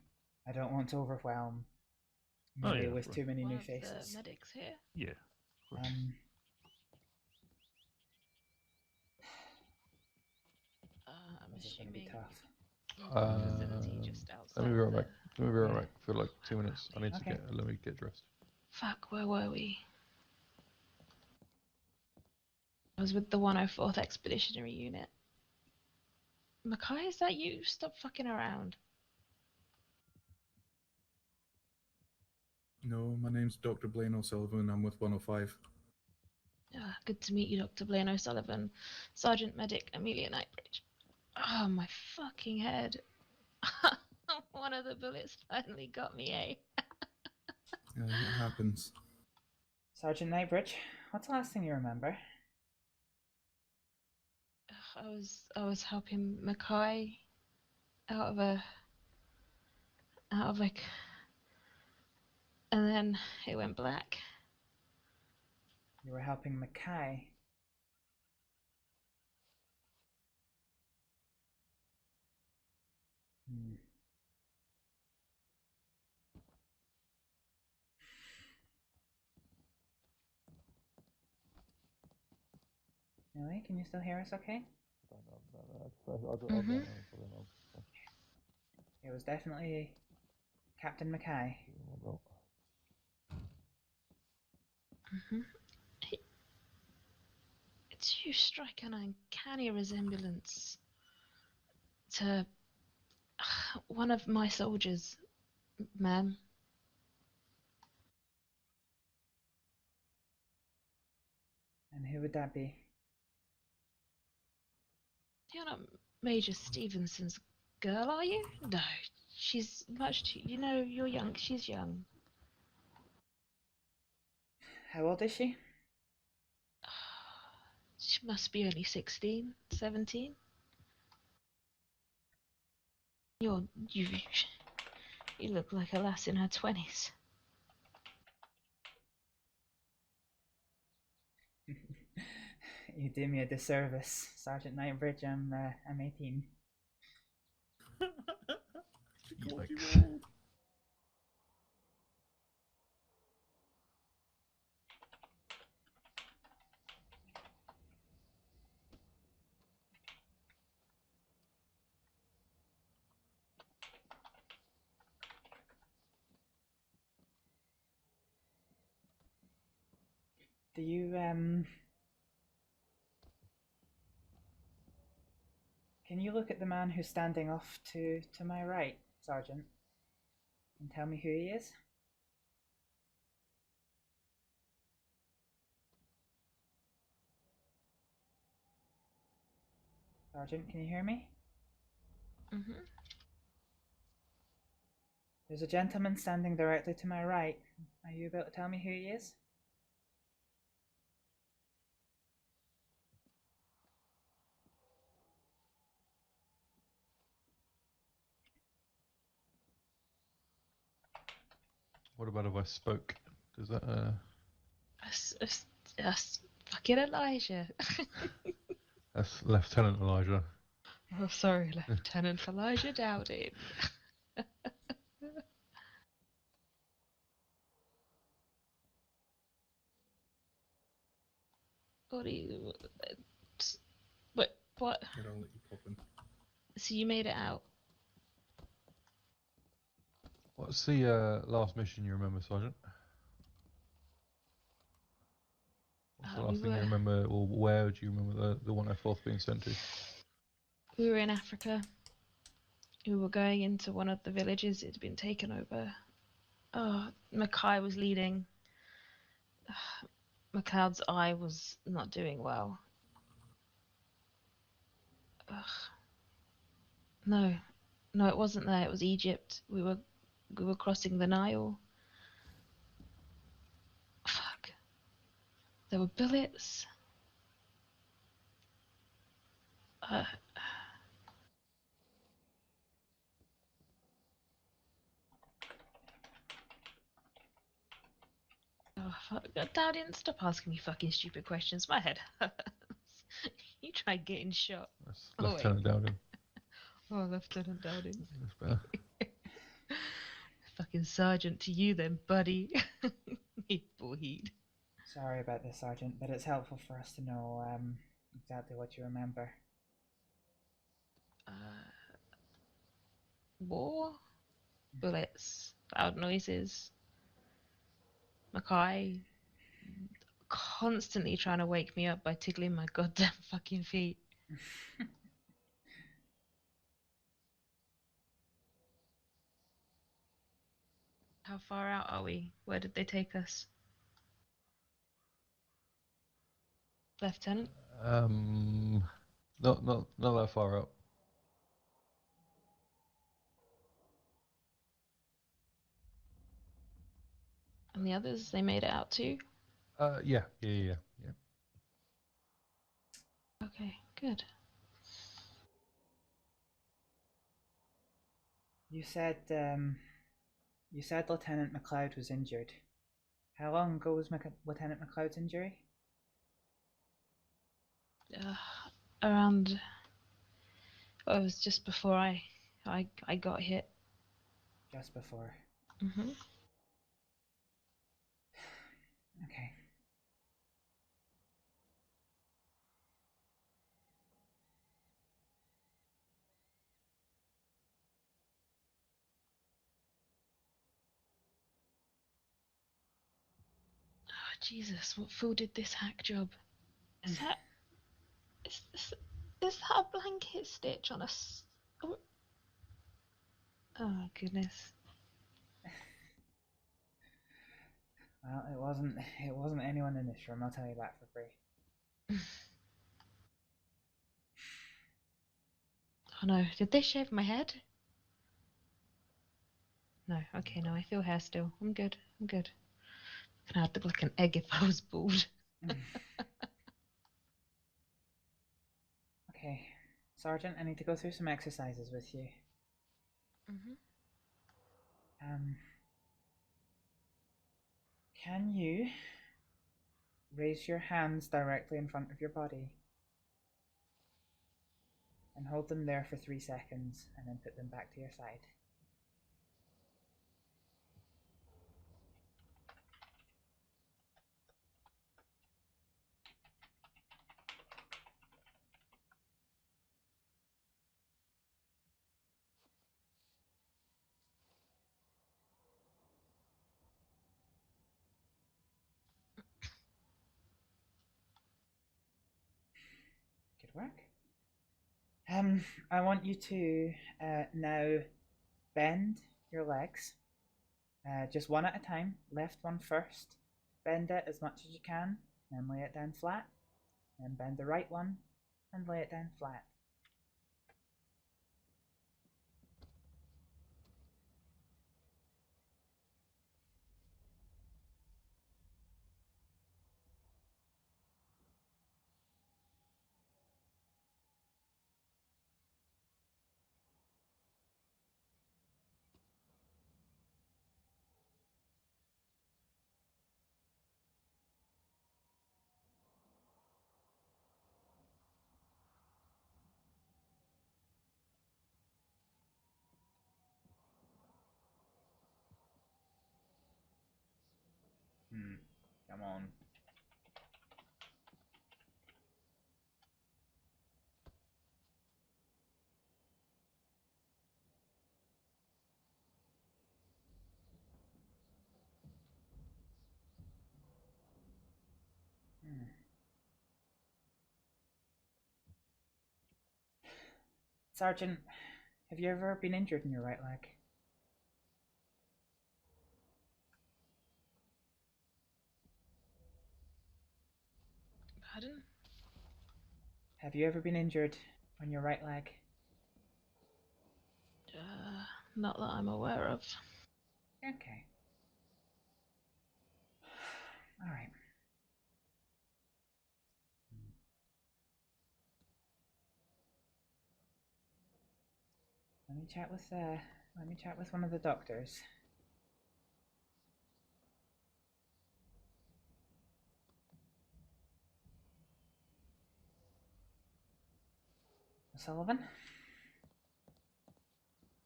I don't want to overwhelm Millie with too many new faces. The medics here. Yeah. Of course. I'm This is gonna be assuming tough. facility just outside. Let me be right back. Let me be right back for like 2 minutes. I need to Okay. let me get dressed. Fuck, where were we? I was with the 104th Expeditionary Unit. Mackay, is that you? Stop fucking around. No, my name's Dr. Blaine O'Sullivan. I'm with 105. Good to meet you, Dr. Blaine O'Sullivan. Sergeant Medic Amelia Knightbridge. Oh, my fucking head. One of the bullets finally got me, eh? Yeah, it happens. Sergeant Knightbridge, what's the last thing you remember? I was helping Mackay out of like, and then it went black. You were helping Mackay. Hmm. Really? Can you still hear us okay? Mhm. It was definitely Captain Mackay. Mhm. You strike an uncanny resemblance to one of my soldiers, ma'am. And who would that be? You're not Major Stevenson's girl, are you? No, she's much too. You know, you're young. She's young. How old is she? She must be only 16, 17. You look like a lass in her 20s. You do me a disservice, Sergeant Nightbridge. I'm 18. Do you Can you look at the man who's standing off to my right, Sergeant, and tell me who he is? Sergeant, can you hear me? Mhm. There's a gentleman standing directly to my right. Are you able to tell me who he is? What about if I spoke? Does that That's fucking Elijah. That's Lieutenant Elijah. Oh, sorry, Lieutenant Elijah Dowding. What do you? What? What? I don't let you pop in. So you made it out? What's the last mission you remember, Sergeant? What's the last thing you remember, or where do you remember the 104th being sent to? We were in Africa. We were going into one of the villages. It had been taken over. Oh, Mackay was leading. McLeod's eye was not doing well. Ugh. No, it wasn't there. It was Egypt. We were crossing the Nile. Fuck. There were bullets. Oh, fuck. Dowding, stop asking me fucking stupid questions. My head hurts. You tried getting shot. That's Lieutenant Dowding. Oh, Lieutenant Dowding. That's better. Fucking sergeant to you then, buddy. Bullheat. Sorry about this, Sergeant, but it's helpful for us to know exactly what you remember. War, bullets, loud noises. Mackay constantly trying to wake me up by tickling my goddamn fucking feet. How far out are we? Where did they take us? Lieutenant? Not that far out. And the others, they made it out too? Yeah. Okay, good. You said Lieutenant McLeod was injured. How long ago was Lieutenant McLeod's injury? Around. Well, it was just before I got hit. Just before. Mhm. Okay. Oh, Jesus, what fool did this hack job? Is that is that a blanket stitch on a oh goodness. Well, it wasn't anyone in this room, I'll tell you that for free. Oh no, did they shave my head? No, okay, no, I feel hair still. I'm good. I'm good. And I'd look like an egg if I was bald. Okay, Sergeant, I need to go through some exercises with you. Can you raise your hands directly in front of your body and hold them there for 3 seconds and then put them back to your side? Good work. I want you to now bend your legs, just one at a time. Left one first. Bend it as much as you can, then lay it down flat. Then bend the right one and lay it down flat. Come on. Sergeant, have you ever been injured in your right leg? Pardon? Have you ever been injured on your right leg? Not that I'm aware of. Okay. Alright. Let me chat with one of the doctors. Sullivan?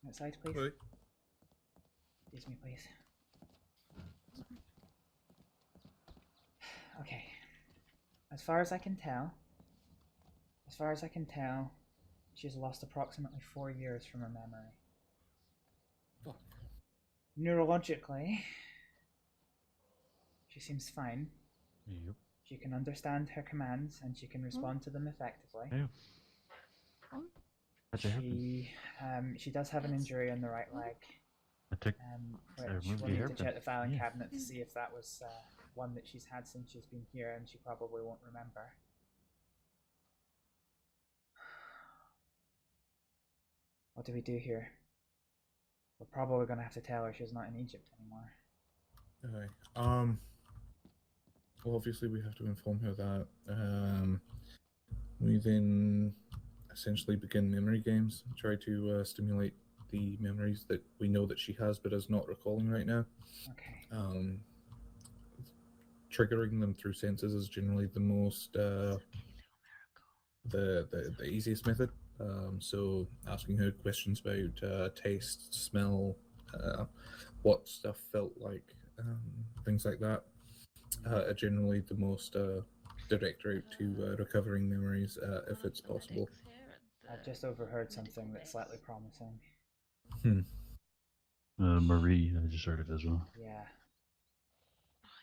Outside, please. Right. Excuse me, please. Okay. As far as I can tell, she's lost approximately 4 years from her memory. Fuck. Neurologically, she seems fine. Yep. She can understand her commands and she can respond to them effectively. Yeah. She does have an injury on the right leg, which we'll need to check the filing cabinet to see if that was one that she's had since she's been here, and she probably won't remember. What do we do here? We're probably going to have to tell her she's not in Egypt anymore. Okay. Well, obviously we have to inform her that. We then essentially begin memory games, try to stimulate the memories that we know that she has but is not recalling right now. Okay. Triggering them through senses is generally the most the easiest method. So asking her questions about taste, smell, what stuff felt like, things like that, are generally the most direct route to recovering memories if it's possible. I've just overheard something that's slightly promising. Marie, I just heard it as well. Yeah.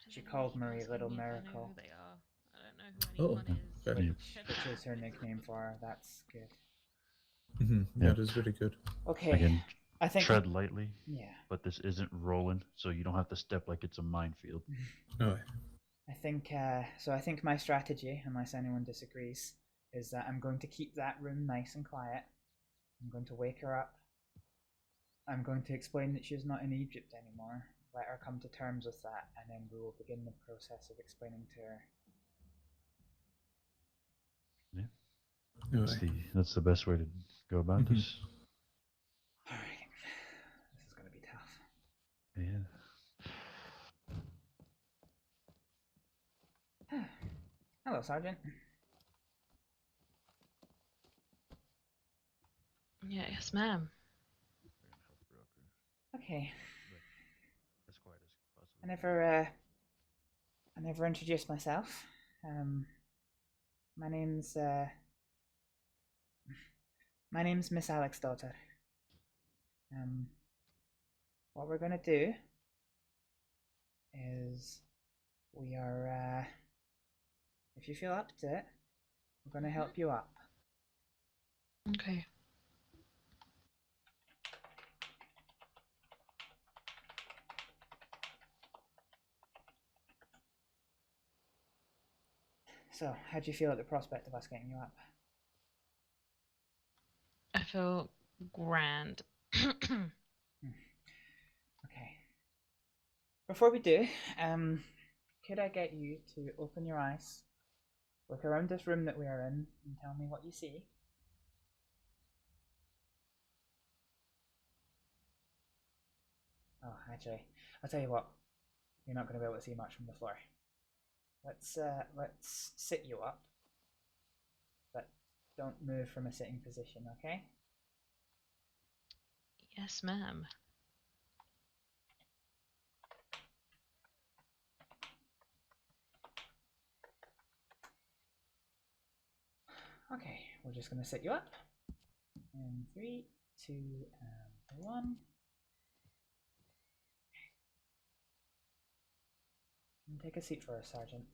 She called Marie Little Miracle. Who they are. I don't know who anyone is. okay. Which is her nickname for her. That's good. That is very good. Okay. Again, I think tread lightly. Yeah. But this isn't rolling, so you don't have to step like it's a minefield. Oh. I think so. I think my strategy, unless anyone disagrees, is that I'm going to keep that room nice and quiet. I'm going to wake her up. I'm going to explain that she's not in Egypt anymore. Let her come to terms with that, and then we will begin the process of explaining to her. Yeah. That's the best way to go about this. Alright. This is going to be tough. Yeah. Hello, Sergeant. Yeah, yes, ma'am. Okay. As quiet as possible. I never introduced myself. My name's Miss Aleksdóttir. What we're gonna do is we are, if you feel up to it, we're gonna help you up. Okay. So, how do you feel at the prospect of us getting you up? I feel grand. Okay. Before we do, could I get you to open your eyes, look around this room that we are in, and tell me what you see? Oh, actually, I'll tell you what. You're not going to be able to see much from the floor. Let's sit you up, but don't move from a sitting position, okay? Yes, ma'am. Okay, we're just going to sit you up. In 3, 2, and 1. And take a seat for us, Sergeant.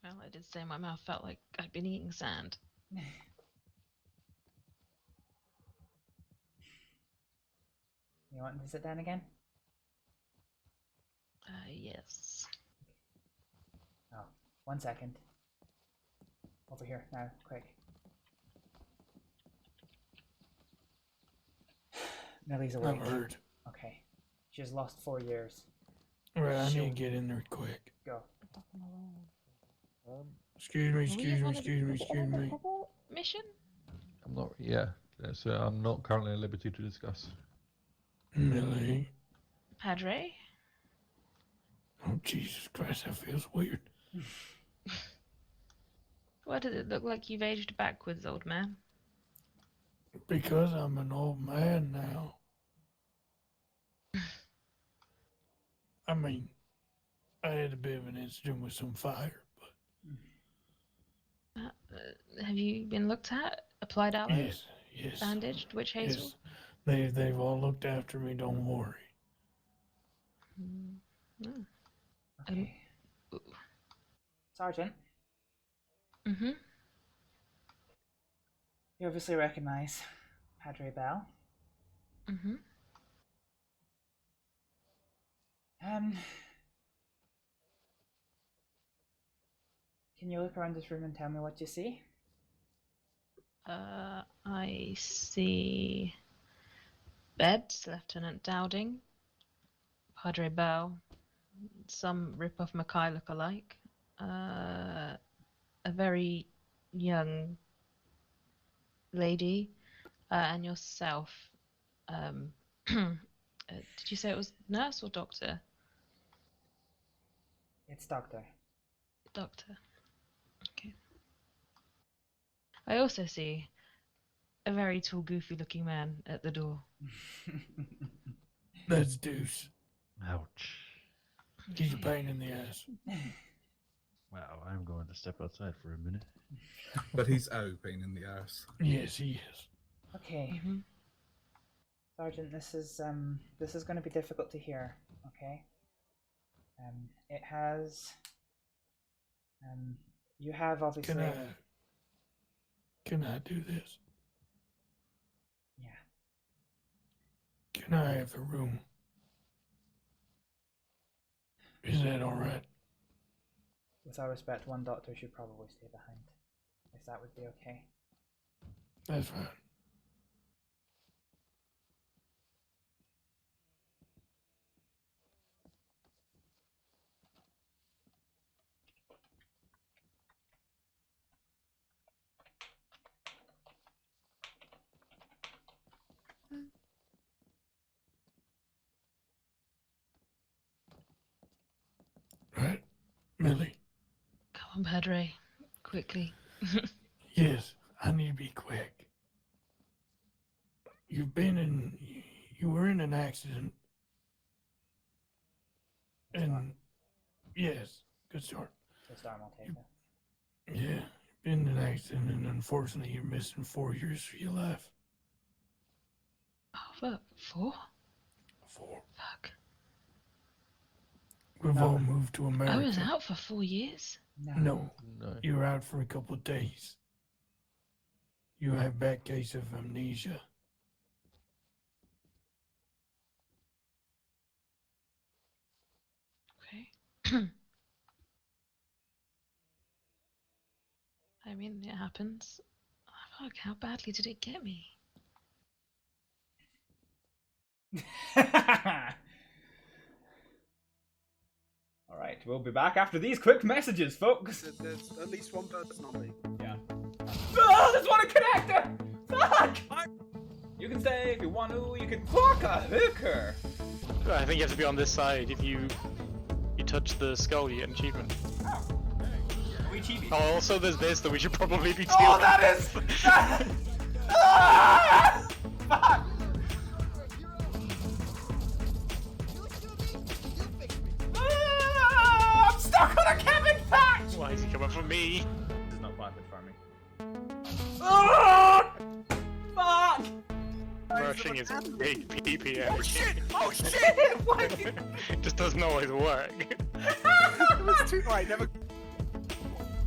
Well, I did say my mouth felt like I'd been eating sand. You want to sit down again? Yes. Oh, 1 second. Over here, now, quick. Millie's awake. I've heard. Okay. She has lost 4 years. Alright, I need to get in there quick. Go. Excuse me. Mission? I'm not. Yeah. So I'm not currently at liberty to discuss. Millie. Padre? Oh, Jesus Christ, that feels weird. Why does it look like you've aged backwards, old man? Because I'm an old man now. I mean, I had a bit of an incident with some fire, but... Have you been looked at? Applied aloe? Yes. Bandaged? Witch hazel? Yes. They've all looked after me, don't worry. Okay. Sergeant? Mm-hmm. You obviously recognize Padre Bell. Mm-hmm. Can you look around this room and tell me what you see? I see beds, Lieutenant Dowding, Padre Bell, some rip-off Mackay look-alike, a very young lady, and yourself. Did you say it was nurse or doctor? It's doctor. Doctor. Okay. I also see a very tall, goofy-looking man at the door. That's Deuce. Ouch. He's a pain in the ass. Wow, I'm going to step outside for a minute. But he's out pain in the arse. Yes, he is. Okay. Sergeant, this is going to be difficult to hear. Okay. It has. You have obviously. Can I do this? Yeah. Can I have a room? Is that all right? With all respect, one doctor should probably stay behind. If that would be okay. That's fine. Right, Millie. Come on, Padre. Quickly. Yes, I need to be quick. You were in an accident. And, yes, good start. Good start, I'll take it. Yeah, you've been in an accident and unfortunately you're missing 4 years of your life. Oh, fuck. 4? 4. Fuck. We've all moved to America. I was out for 4 years? No, you were out for a couple of days. You have bad case of amnesia. Okay. I mean, it happens. Oh, fuck, how badly did it get me? Alright, we'll be back after these quick messages, folks. There's at least one person on me. Yeah. Oh, there's one a connector! Fuck! You can stay if you want to, you can fuck a hooker! I think you have to be on this side. If you touch the skull, you get an achievement. Oh. We cheated. Oh, also there's this that we should probably be doing. Oh, that is... Ah! Fuck! I'm stuck on a cabin patch! Why is he coming for me? It's not planted for me. Oh! Fuck! Rushing is big PPM. Oh shit! Oh shit! What? It just doesn't always work. It was too right. Never.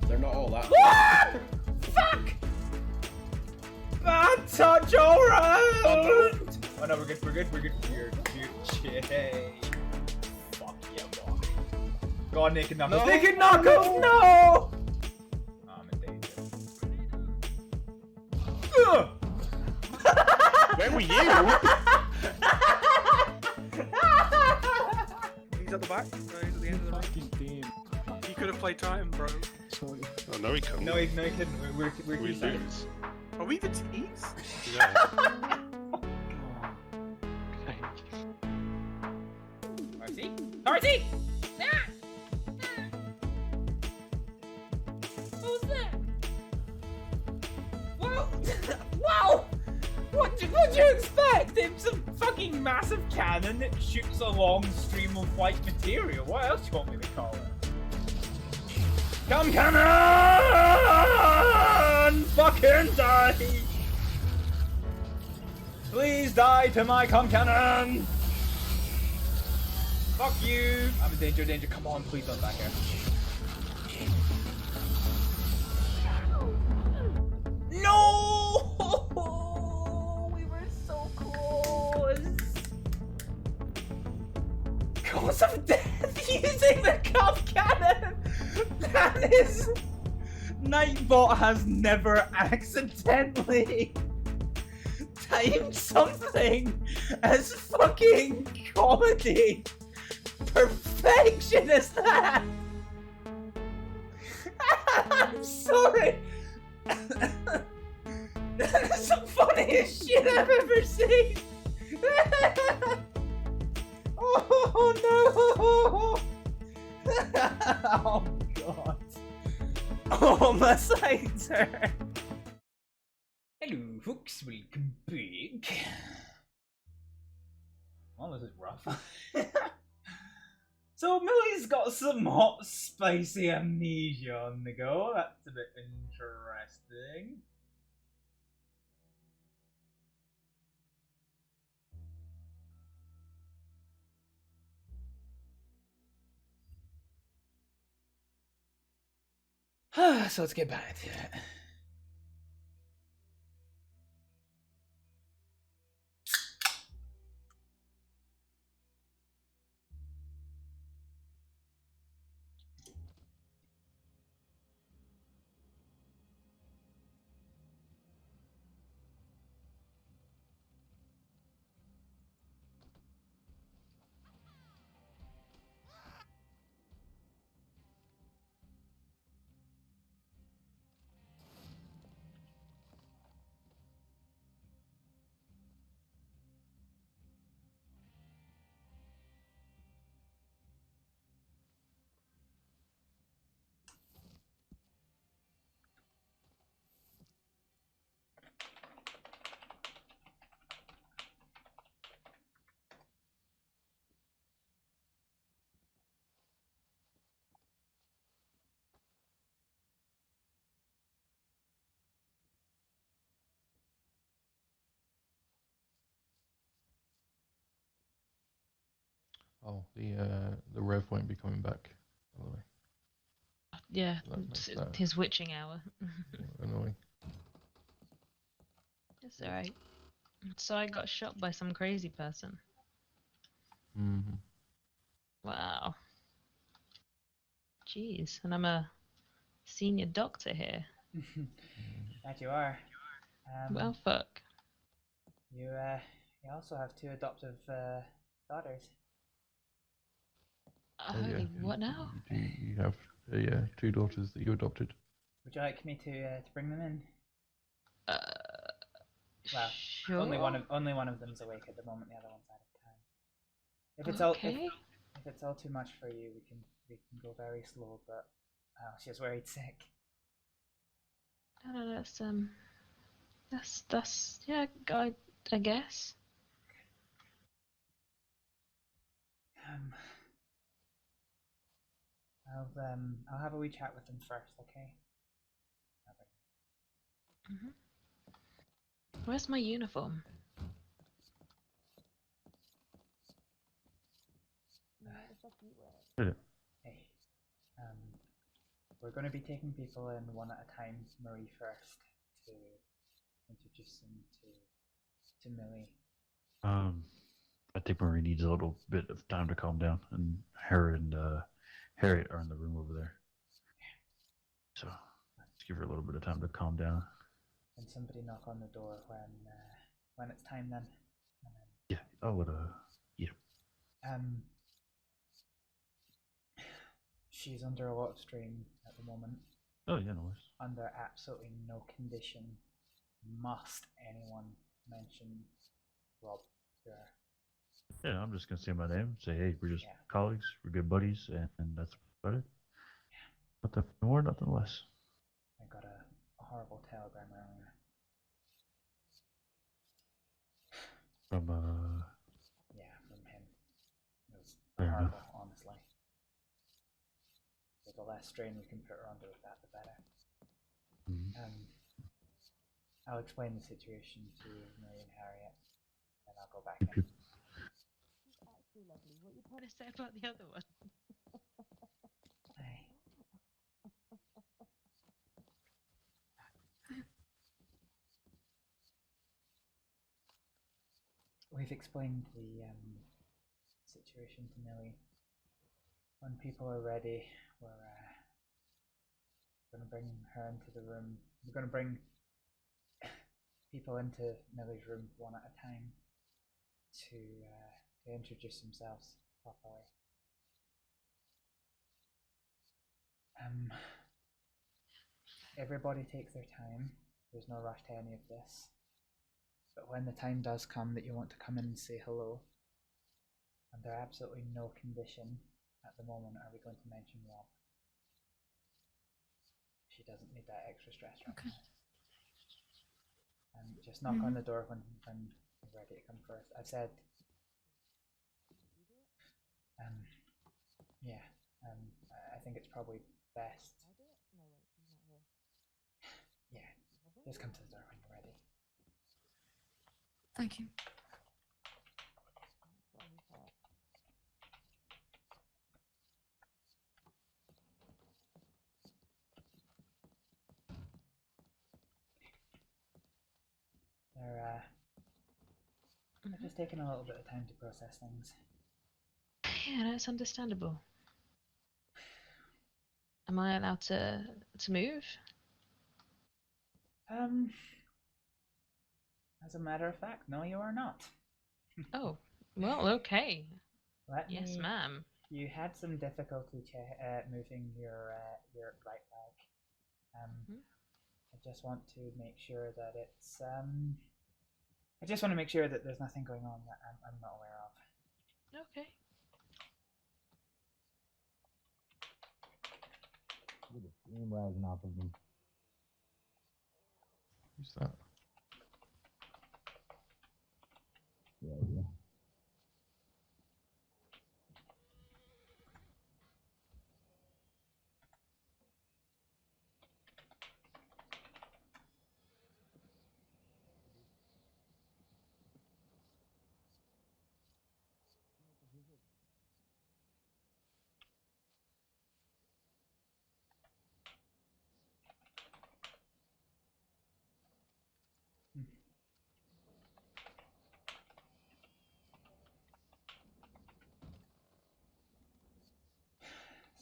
They're not all that. What? Fuck! Bad touch all round! Oh no, we're good. We're good. Fuck yeah, boy. Go on, naked knuckles. No. Naked knuckles, no! Oh, I'm in danger. Where were you? He's at the back. No, he's at the end of the room. He could have played Titan, bro. Oh no, he couldn't. No, he couldn't. We're we lose. Are we the teams? Yeah. Marcy? Marcy! Who's that? Whoa! Wow! What'd you expect? It's a fucking massive cannon that shoots a long stream of white material. What else do you want me to call it? Come cannon! Fucking die! Please die to my cum cannon! Fuck you! I'm in danger. Come on, please don't back here. No! We were so close. Cause of death using the cum cannon! That is... Nightbot has never accidentally timed something as fucking comedy perfection as that. I'm sorry. That's the funniest shit I've ever seen. Oh no! Oh god! Oh my sighter! Hello, folks. Welcome back. Well, this is rough. So Millie's got some hot, spicy amnesia on the go. That's a bit interesting. So let's get back to it. Oh, the Rev won't be coming back, by the way. Yeah, Makes that his witching hour. annoying. It's alright. So I got shot by some crazy person. Mm-hmm. Wow. Jeez, and I'm a senior doctor here. That you are. Well, fuck. You also have two adoptive daughters. Holy, what now? You have two daughters that you adopted. Would you like me to bring them in? Well, sure. only one of them's awake at the moment. The other one's out of town. If it's all if it's all too much for you, we can go very slow. But she's worried sick. No, that's yeah, I guess. I'll have a wee chat with them first, okay? Where's my uniform? Hey, we're going to be taking people in one at a time. Marie first to introduce them to Millie. I think Marie needs a little bit of time to calm down, and her and Harriet are in the room over there. So let's give her a little bit of time to calm down. And somebody knock on the door when it's time then. Yeah, I would. Yeah. She's under a lot of strain at the moment. Oh yeah, no worries. Under absolutely no condition must anyone mention Rob to her. Yeah, I'm just gonna say my name. Say, hey, we're just colleagues. We're good buddies, and that's about it. Nothing more, nothing less. I got a horrible telegram earlier. From Yeah, from him. It was Fair horrible, enough. honestly. So the less strain we can put her under with that, the better. I'll explain the situation to Marie and Harriet, and I'll go back in. What you trying to say about the other one? Hey. We've explained the situation to Millie. When people are ready, we're We're gonna bring her into the room. We're gonna bring people into Millie's room one at a time to introduce themselves properly. Everybody takes their time. There's no rush to any of this. But when the time does come that you want to come in and say hello, under absolutely no condition at the moment are we going to mention Rob. She doesn't need that extra stress right now. And just knock on the door when you're ready to come first. I've said, yeah, I think it's probably best. Yeah, just come to the door when you're ready. Thank you. They're just taking a little bit of time to process things. Yeah, that's understandable. Am I allowed to move? As a matter of fact, no, you are not. Oh, well, okay. Yes, ma'am. You had some difficulty moving your right leg. I just want to make sure that it's I just want to make sure that there's nothing going on that I'm not aware of. Okay. Who's that? Yeah.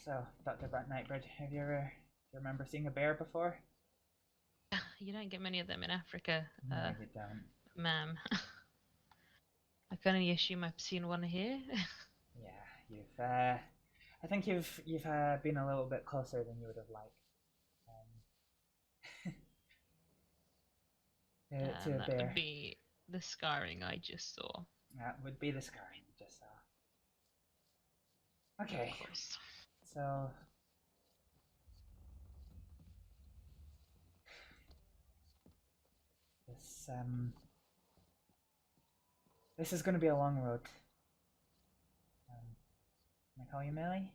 So, Dr. Nightbridge, have you ever remember seeing a bear before? You don't get many of them in Africa, No, you don't. ma'am. I can only assume I've seen one here. Yeah, you've. I think you've been a little bit closer than you would have liked. To a that bear. would be the scarring I just saw. That would be the scarring you just saw. Okay. Of course. So. This is going to be a long road. Can I call you Millie?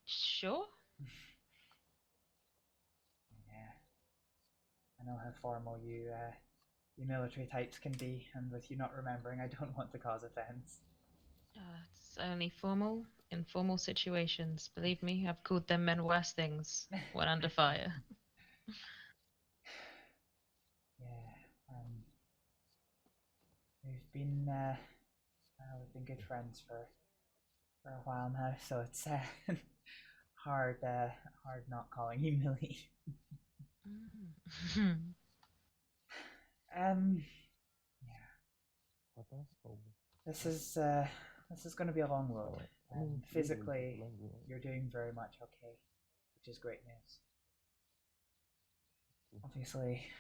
Sure. Yeah. I know how formal you military types can be, and with you not remembering, I don't want to cause offense. It's only formal in formal situations. Believe me, I've called them men worse things when under fire. Yeah. We've been good friends for a while now, so it's hard not calling you Millie. Yeah. This is going to be a long road. Physically, you're doing very much okay, which is great news. Obviously,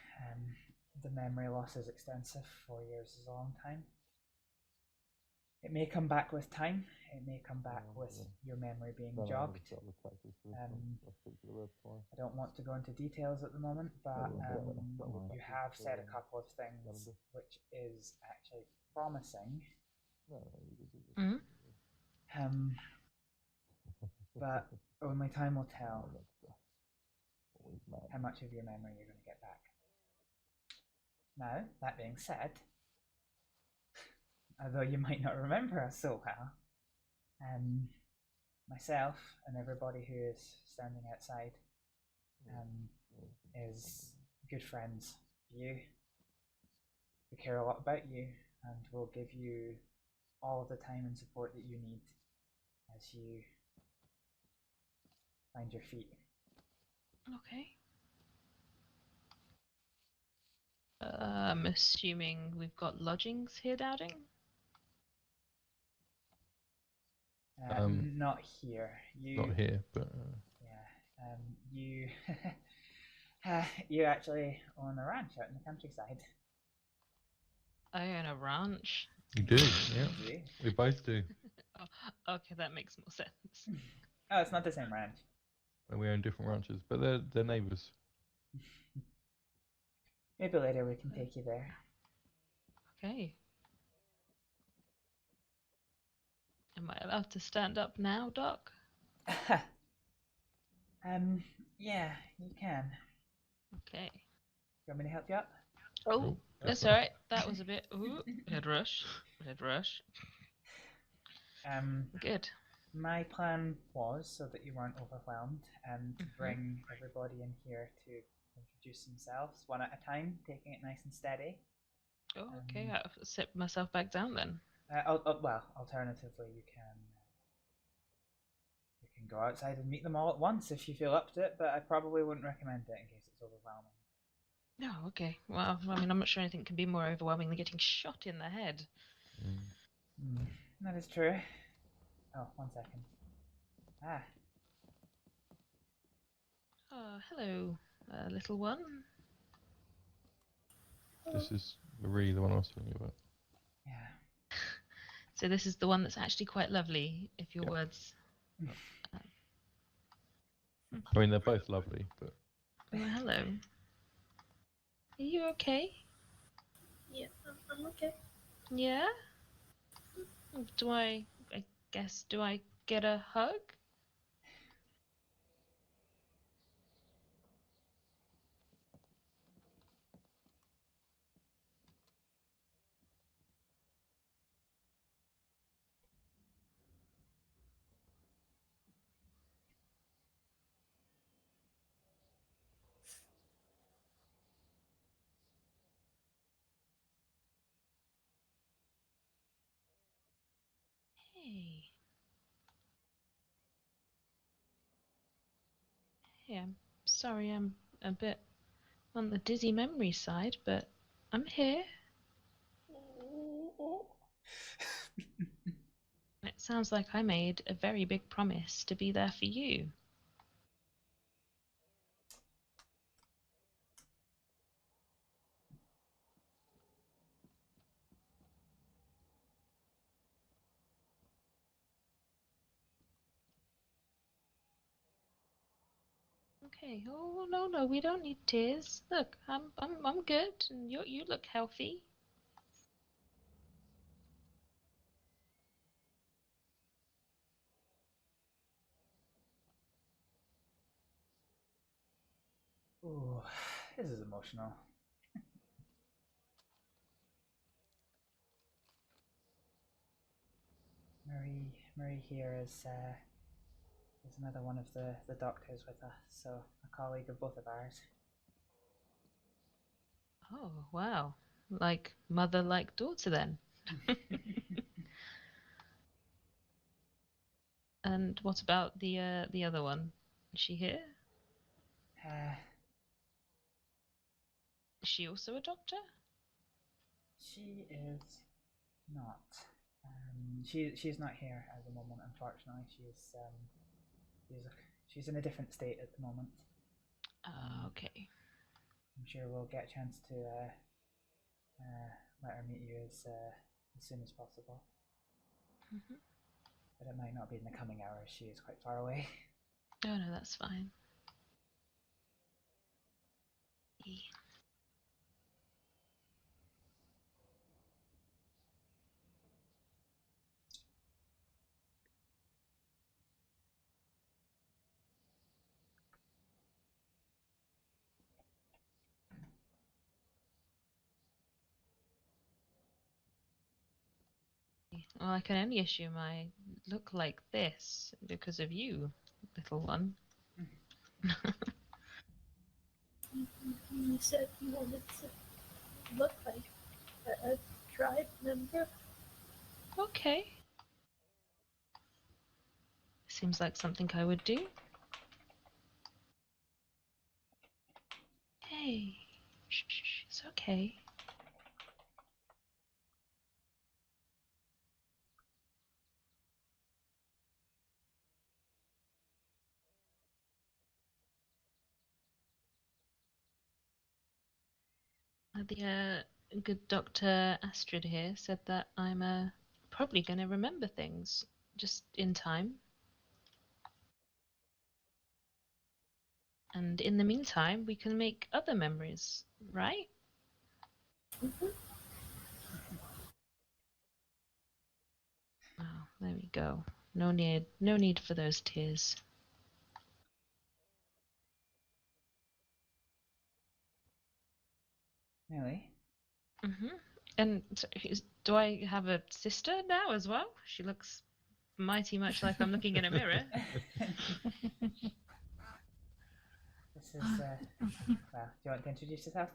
the memory loss is extensive. 4 years is a long time. It may come back with time. It may come back with your memory being jogged. I don't want to go into details at the moment, but you have said a couple of things which is actually promising. But only time will tell how much of your memory you're going to get back. Now, that being said, although you might not remember us so well, myself and everybody who is standing outside is good friends of you. We care a lot about you, and we'll give you all of the time and support that you need as you find your feet Okay. I'm assuming we've got lodgings here, Dowding? Not here. You. Not here, but Yeah. You. You actually own a ranch out in the countryside. I own a ranch. you do. Yeah, Do you? we both do. Oh, okay, that makes more sense. Oh, it's not the same ranch. And we own different ranches, but they're neighbours. Maybe later we can take you there. Okay. Am I allowed to stand up now, Doc? Yeah, you can. Okay. You want me to help you up? Oh, that's alright. That was a bit. Ooh, head rush. Head rush. Good. My plan was, so that you weren't overwhelmed, to bring everybody in here to introduce themselves one at a time, taking it nice and steady. Oh, okay. I'll sit myself back down then. Well, alternatively, you can go outside and meet them all at once if you feel up to it, but I probably wouldn't recommend it in case it's overwhelming. No, okay. Well, I mean, I'm not sure anything can be more overwhelming than getting shot in the head. That is true. Oh, 1 second. Ah. Oh, hello, little one. This is Marie, the one I was telling you about. Yeah. So this is the one that's actually quite lovely, if your words. I mean, they're both lovely, but Oh, hello. Are you okay? Yeah, I'm okay. Yeah? Do I get a hug? Hey. Hey, I'm sorry I'm a bit on the dizzy memory side, but I'm here. It sounds like I made a very big promise to be there for you. Okay. Oh no, we don't need tears. Look, I'm good, and you look healthy. Ooh, this is emotional. Marie here is another one of the doctors with us, so a colleague of both of ours. Oh wow, like mother, like daughter then. And what about the other one? Is she here? Is she also a doctor? She is not. She's not here at the moment, unfortunately. She's in a different state at the moment. Okay. I'm sure we'll get a chance to let her meet you as soon as possible. But it might not be in the coming hours. She is quite far away. Oh no, that's fine. Well, I can only assume I look like this because of you, little one. You said you wanted to look like a tribe member. Okay. Seems like something I would do. Okay. The good Dr. Astrид here said that I'm probably going to remember things just in time. And in the meantime, we can make other memories, right? Oh, there we go. No need for those tears. Really? And so do I have a sister now as well? She looks mighty much like I'm looking in a mirror. This is, well, do you want to introduce yourself?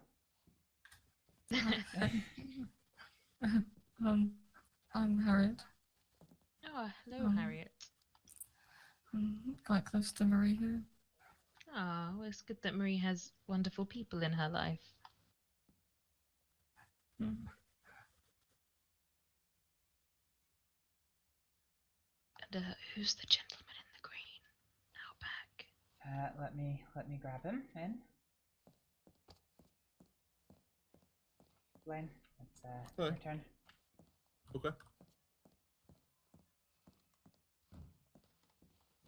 I'm Harriet. Oh, hello, Harriet. Quite close to Marie here. Oh, well, it's good that Marie has wonderful people in her life. Mm. And who's the gentleman in the green out back? Let me grab him in. Blaine, it's your turn. Okay.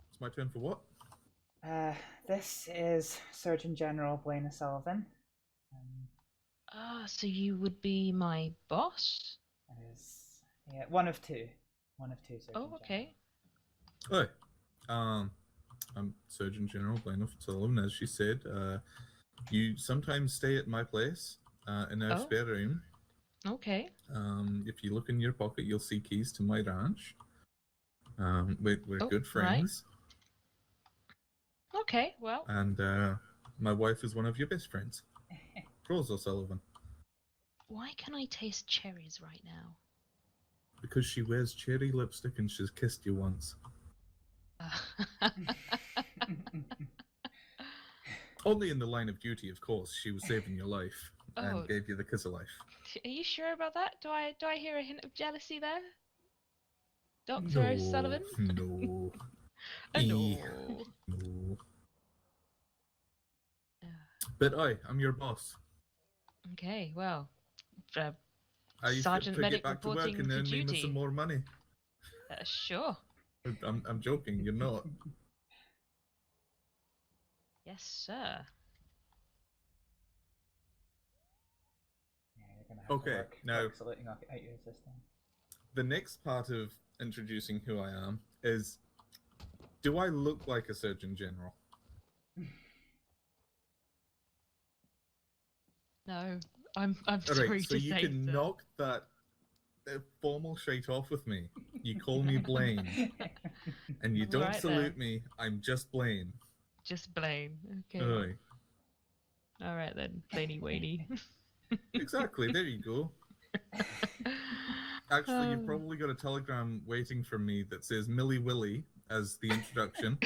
It's my turn for what? This is Surgeon General Blaine O'Sullivan. So you would be my boss? It is, yeah, one of two. One of two Surgeon Oh, okay. Hi. I'm Surgeon General Blaine O'Sullivan, as she said. You sometimes stay at my place, in our spare room. Okay. If you look in your pocket, you'll see keys to my ranch. We're good friends. Right. Okay, well. And my wife is one of your best friends, Rose O'Sullivan. Why can I taste cherries right now? Because she wears cherry lipstick and she's kissed you once. Only in the line of duty, of course. She was saving your life and gave you the kiss of life. Are you sure about that? Do I hear a hint of jealousy there? Dr. O'Sullivan? No. No. No. But I'm your boss. Okay, well, Are you Sergeant fit to Medic get back to work reporting and for earn me duty. some more money? Sure. I'm joking. You're not. Yes, sir. Yeah, you're gonna have to work now saluting out your system. the next part of introducing who I am is: do I look like a Surgeon General? No, I'm All sorry right, so to you say, can sir. knock that formal shit off with me. You call me Blaine, and you don't Right salute me. I'm just Blaine. Just Blaine. Okay. Aye. All right then, Blaney Waney. Exactly. There you go. Actually, you've Um. probably got a telegram waiting for me that says Millie Willie as the introduction,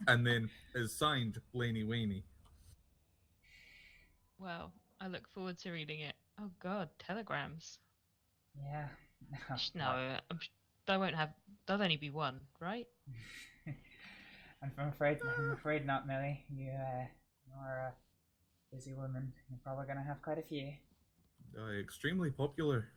and then is signed Blaney Waney. Well, I look forward to reading it. Oh God, telegrams. Yeah. No, they won't have. There'll only be one, right? I'm afraid not, Millie. You're a busy woman. You're probably gonna have quite a few. Extremely popular.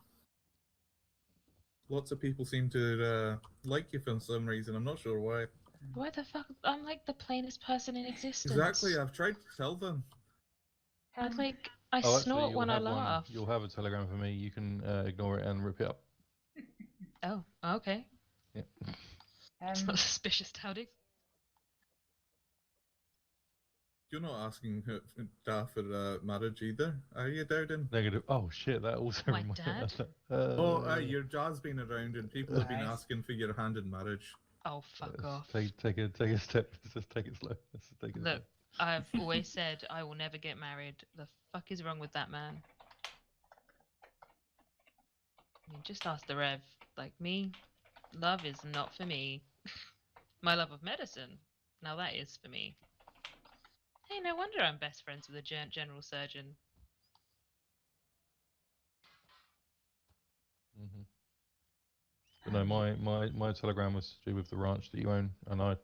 Lots of people seem to like you for some reason. I'm not sure why. Why the fuck? I'm like the plainest person in existence. Exactly. I've tried to tell them. I'm like, I Actually, snort you'll when I have laugh. You'll have a telegram for me. You can ignore it and rip it up. Oh, okay. Yeah. It's not suspicious, Howdy. You're not asking Da for marriage either, are you, Dowden? Negative. Oh shit! That also My reminds dad? Your Ja's been around and people have been asking for your hand in marriage. Oh, fuck off. Take a step. Let's just take it slow. Let's just take it Look, I've always said I will never get married. The fuck is wrong with that man? I mean, just ask the Rev. Like me, love is not for me. My love of medicine, now that is for me. Hey, no wonder I'm best friends with a general surgeon. Mm-hmm. But no, my telegram was to do with the ranch that you own, and I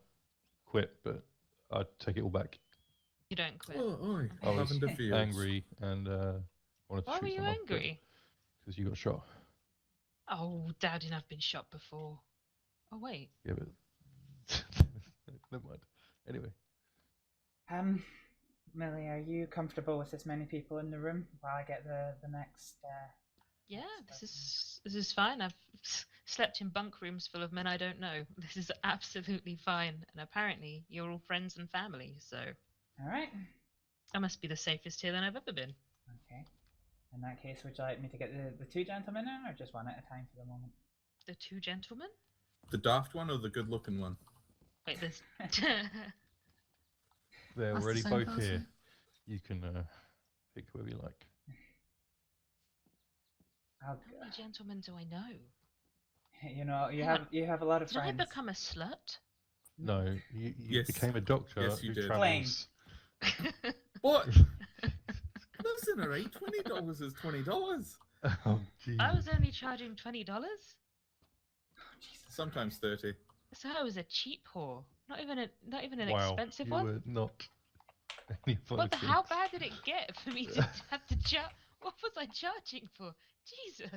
quit, but I'd take it all back. You don't quit. Oh, aye. I was Lavender Fields. angry and wanted to Why shoot were you someone. angry? Because you got shot. Oh, Dad, and I've been shot before. Oh wait. Yeah, but never mind. Anyway, Millie, are you comfortable with this many people in the room while I get the next? Yeah, this is fine. I've slept in bunk rooms full of men I don't know. This is absolutely fine. And apparently, you're all friends and family, so All right. I must be the safest here than I've ever been. Okay. In that case, would you like me to get the two gentlemen in, or just one at a time for the moment? The two gentlemen? The daft one or the good-looking one? Wait, there's. they're That's the already same both person. here. You can pick whoever you like. How many gentlemen do I know? You know, you Hang have a lot of Did I friends. become a slut? No, you Yes. became a doctor Yes, you who did. travels. What? Listen, alright, $20 is $20. Oh, geez. I was only charging $20, Sometimes 30. so I was a cheap whore. Not even an Wow, expensive you one. were not any of What the? those How things. bad did it get for me to have to charge? What was I charging for? Jesus.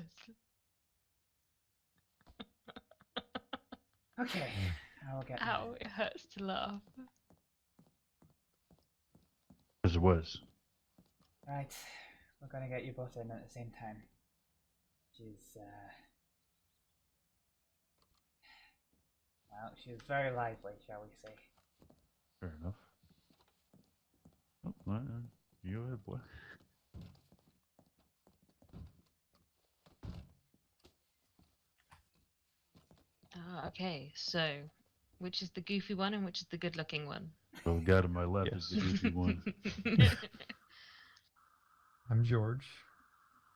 Okay, I will get. Ow! It hurts to laugh. As it was. Right, we're gonna get you both in at the same time. She's well, she's very lively, shall we say? Fair enough. Oh, well, you go ahead, boy. Okay, so which is the goofy one and which is the good-looking one? So the guy to my left is the goofy one. I'm George.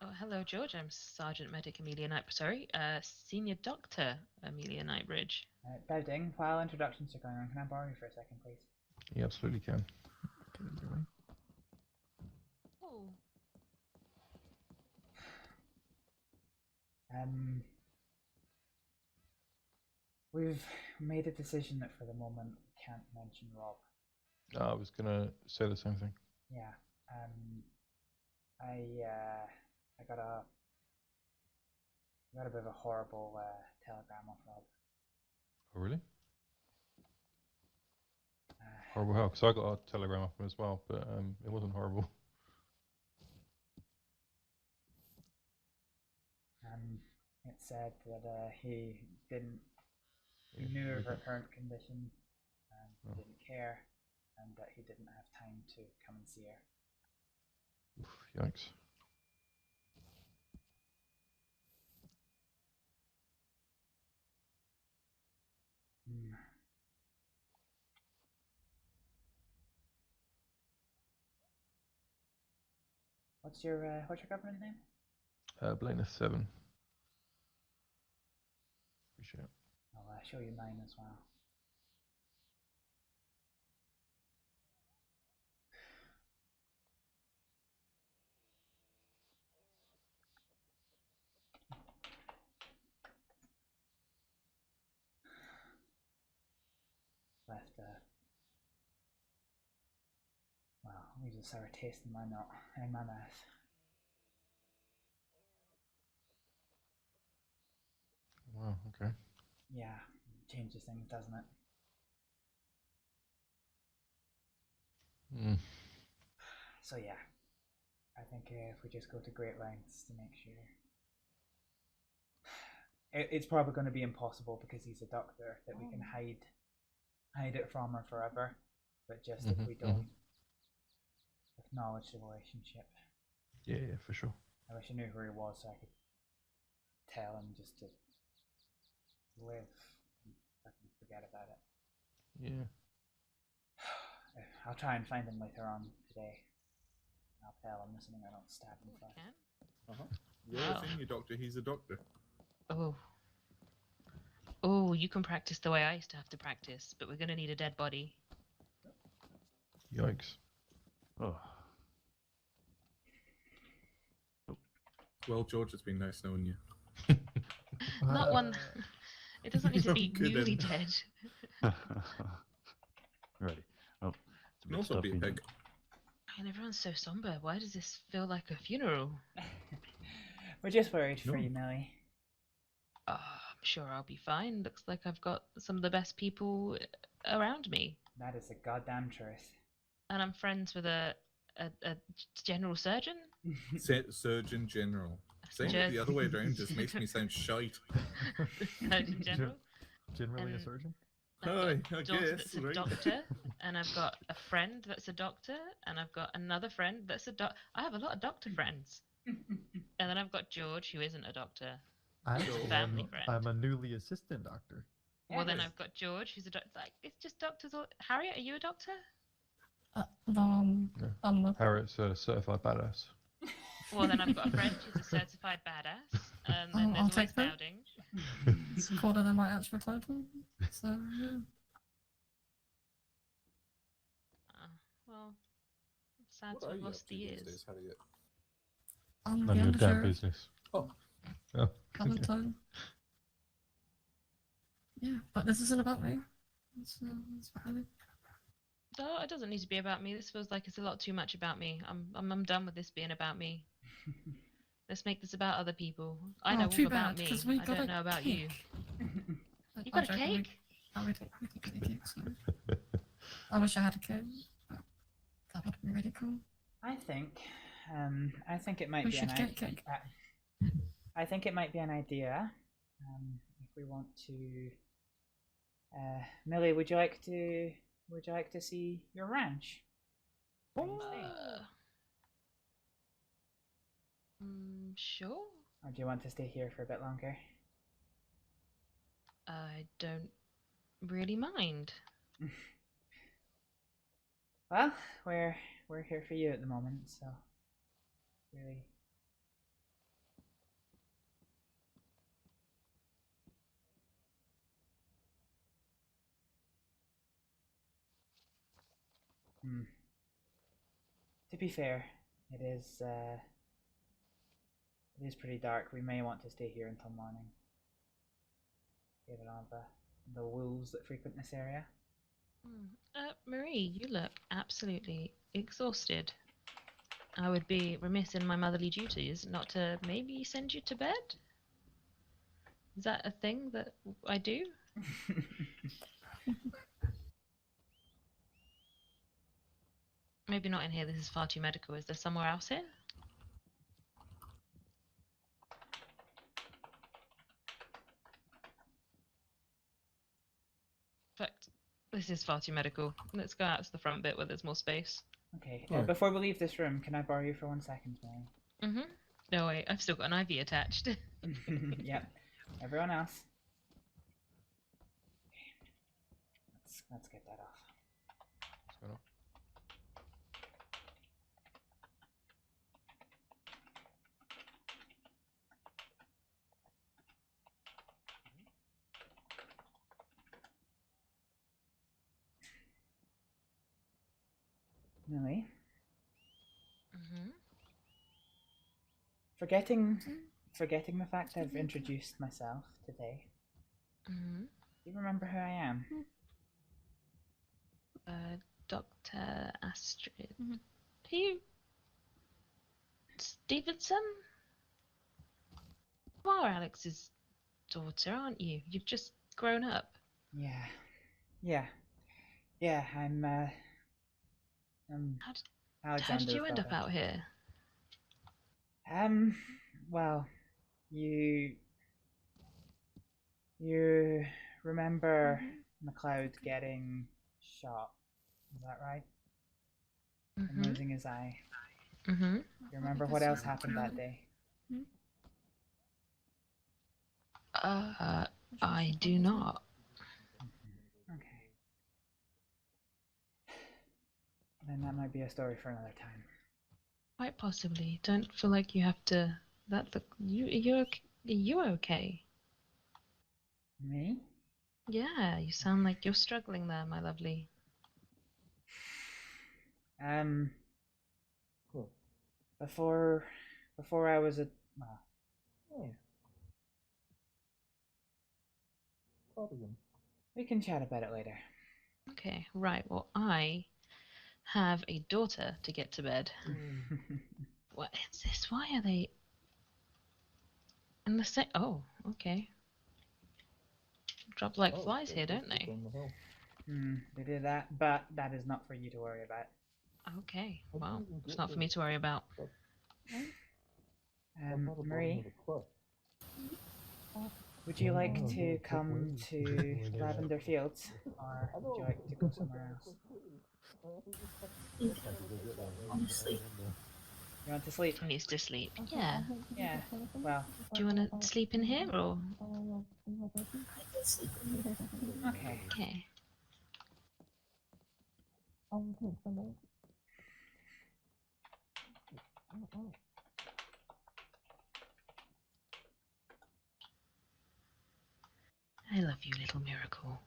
Oh, hello, George. I'm Sergeant Medic Amelia Knight. Sorry, Senior Doctor Amelia Knightbridge. Bowding, while introductions are going on, can I borrow you for a second, please? You absolutely can. Oh. We've made a decision that for the moment we can't mention Rob. I was gonna say the same thing. Yeah. I got a bit of a horrible telegram off Rob. Oh, really? Horrible how? Because I got a telegram off him as well, but it wasn't horrible. It said that he knew of her current condition and didn't care, and that he didn't have time to come and see her. Oof, yikes. What's your government name? Blaine 7. Appreciate it. I'll show you mine as well. Left well, leaves a sour taste in my mouth. Wow, okay. Yeah, changes things, doesn't it? So yeah, I think if we just go to great lengths to make sure. It's probably going to be impossible because he's a doctor that we can hide it from her forever, but just if we don't acknowledge the relationship. Yeah, for sure. I wish I knew who he was so I could tell him just to live and fucking forget about it. Yeah. I'll try and find him later on today. I'll tell him, assuming I don't stab him first. You're a senior doctor, he's a doctor. Oh. Oh, you can practice the way I used to have to practice, but we're gonna need a dead body. Yikes. Oh. Well, George, it's been nice knowing you. Not one. It doesn't need to No be newly kidding. dead. Ready. Oh, it's a Can bit also be a stuffy. pig. And everyone's so somber. Why does this feel like a funeral? We're just worried for you, Millie. I'm sure I'll be fine. Looks like I've got some of the best people around me. That is the goddamn truth. And I'm friends with a general surgeon. Surgeon General. Saying it the other way around just makes me sound shite. Surgeon General. Generally a And surgeon? Hi, I a daughter guess. that's a Right? doctor, and I've got a friend that's a doctor, and I've got another friend that's a doc. I have a lot of doctor friends. And then I've got George, who isn't a doctor. He's a family friend. I'm a newly assistant doctor. Well, then I've got George, who's a doctor. Like, it's just doctors all. Harriet, are you a doctor? I'm a Harriet's a certified badass. Well, then I've got a friend who's a certified badass. And then I'll there's always take that. Dowding. It's cooler than my actual title. So, yeah. Well, I'm sad What to are have you up lost to the these years. days, Harriet? I'm None the of your damn undersheriff. business. Oh. Oh. Haven't I? Yeah, but this isn't about me. It's valid. No, it doesn't need to be about me. This feels like it's a lot too much about me. I'm done with this being about me. Let's make this about other people. I know too all about bad, me. 'cause we I got don't a know about you. cake. You got a I'm joking, cake? we can get a cake, sorry. I wish I had a cake. But that would be really cool. I think it might We be should get cake. I think it might be an idea. If we want to, Millie, would you like to see your ranch? Sure. Or do you want to stay here for a bit longer? I don't really mind. Well, we're here for you at the moment, so really. To be fair, it is pretty dark. We may want to stay here until morning, given all the wolves that frequent this area. Marie, you look absolutely exhausted. I would be remiss in my motherly duties not to maybe send you to bed? Is that a thing that I do? Maybe not in here, this is far too medical. Is there somewhere else here? Perfect. This is far too medical. Let's go out to the front bit where there's more space. Okay, Alright. before we leave this room, can I borrow you for 1 second, Mary? No, wait, I've still got an IV attached. Yep. Everyone else. Okay. Let's get that off. What's going on? Millie? Forgetting the fact I've introduced myself today. Do you remember who I am? Dr. Astrid. Are you Stevenson? You are Alex's daughter, aren't you? You've just grown up. Yeah. I'm How did you end up out here? Well, you remember McLeod getting shot? Is that right? And losing his eye. You remember what else happened that day? I do not. Okay. Then that might be a story for another time. Quite possibly. Don't feel like you have to. You're okay. Me? Yeah, you sound like you're struggling there, my lovely. Before I was We can chat about it later. Okay, right. Well, I have a daughter to get to bed. What is this? Why are they in the same? Oh, okay. Drop like flies here, don't they? They did that, but that is not for you to worry about. Okay, well, it's not for me to worry about. Marie, would you like to come to Lavender Fields, or would you like to go somewhere else? Honestly. You want to sleep? He needs to sleep. Yeah. Yeah. Well. Do you want to sleep in here or? I can sleep in here. Okay. Okay. I love you, little miracle.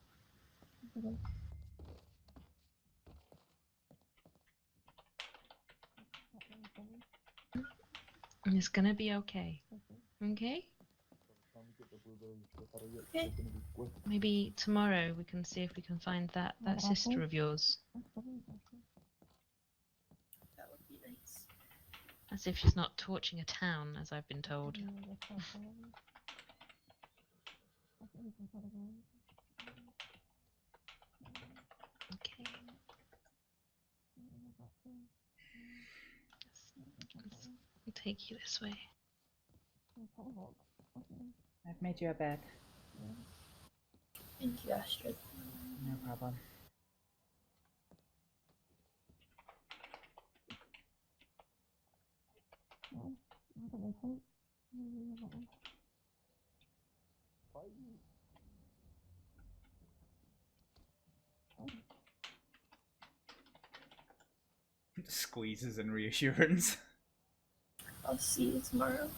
It's gonna be okay. Okay? Okay. Maybe tomorrow we can see if we can find that sister of yours. That would be nice. As if she's not torching a town, as I've been told. Okay. I'll take you this way. I've made you a bed. Thank you, Astrid. No problem. Squeezes and reassurance. I'll see you tomorrow.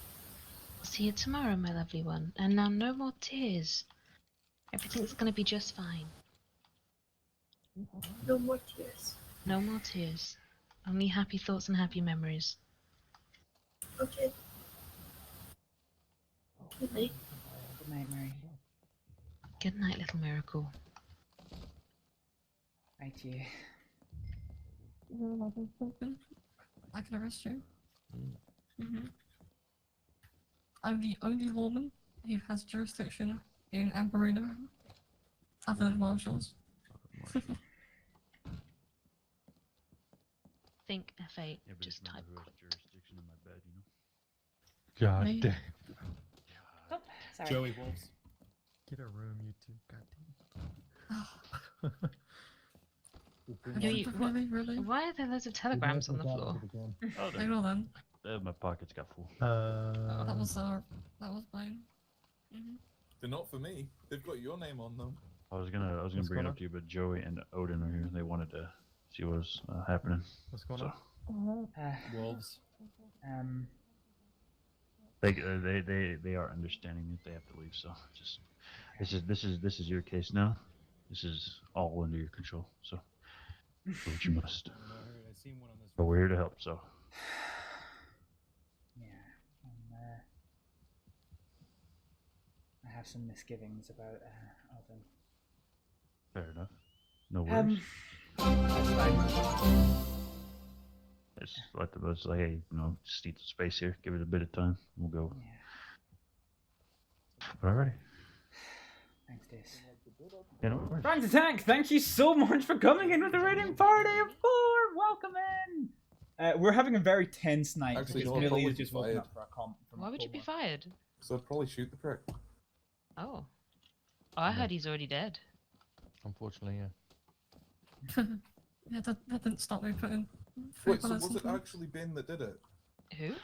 See you tomorrow, my lovely one. And now no more tears. Everything's gonna be just fine. No more tears. No more tears. Only happy thoughts and happy memories. Okay. Good night. Good night, Mary. Good night, little miracle. Right, you. I can arrest you. I'm the only woman who has jurisdiction in Amberino, other than marshals. Think F8, Yeah, but just it's type who has quit. jurisdiction in my bed, you know? God Me? damn. Oh, sorry. Joey Wolves. Get a room, you two. Goddamn. Really? Why are there loads of telegrams on the floor? Oh, Hang on then. my pockets got full. That was mine. They're not for me. They've got your name on them. I was gonna What's bring it going up to you, but Joey and Odin are here. They wanted to see what was happening. What's going So, on? Wolves. They are understanding that they have to leave. So just this is your case now. This is all under your control. So do what you must. But we're here to help. So Yeah. I have some misgivings about Alden. fair enough. No worries. That's fine. It's like the most like, hey, just need some space here. Give it a bit of time. We'll go. But alrighty. Thanks, Dace. Yeah, no worries. Frank the Tank, thank you so much for coming in with the raiding party of 4. Welcome in. We're having a very tense night Actually, because no, I'd Millie probably is just be woken fired. up for a comp. Why would you be fired? So I'd probably shoot the prick. Oh. I heard he's already dead. Unfortunately, yeah. Yeah, that didn't stop me putting Wait, so was it actually Ben that did it? Who?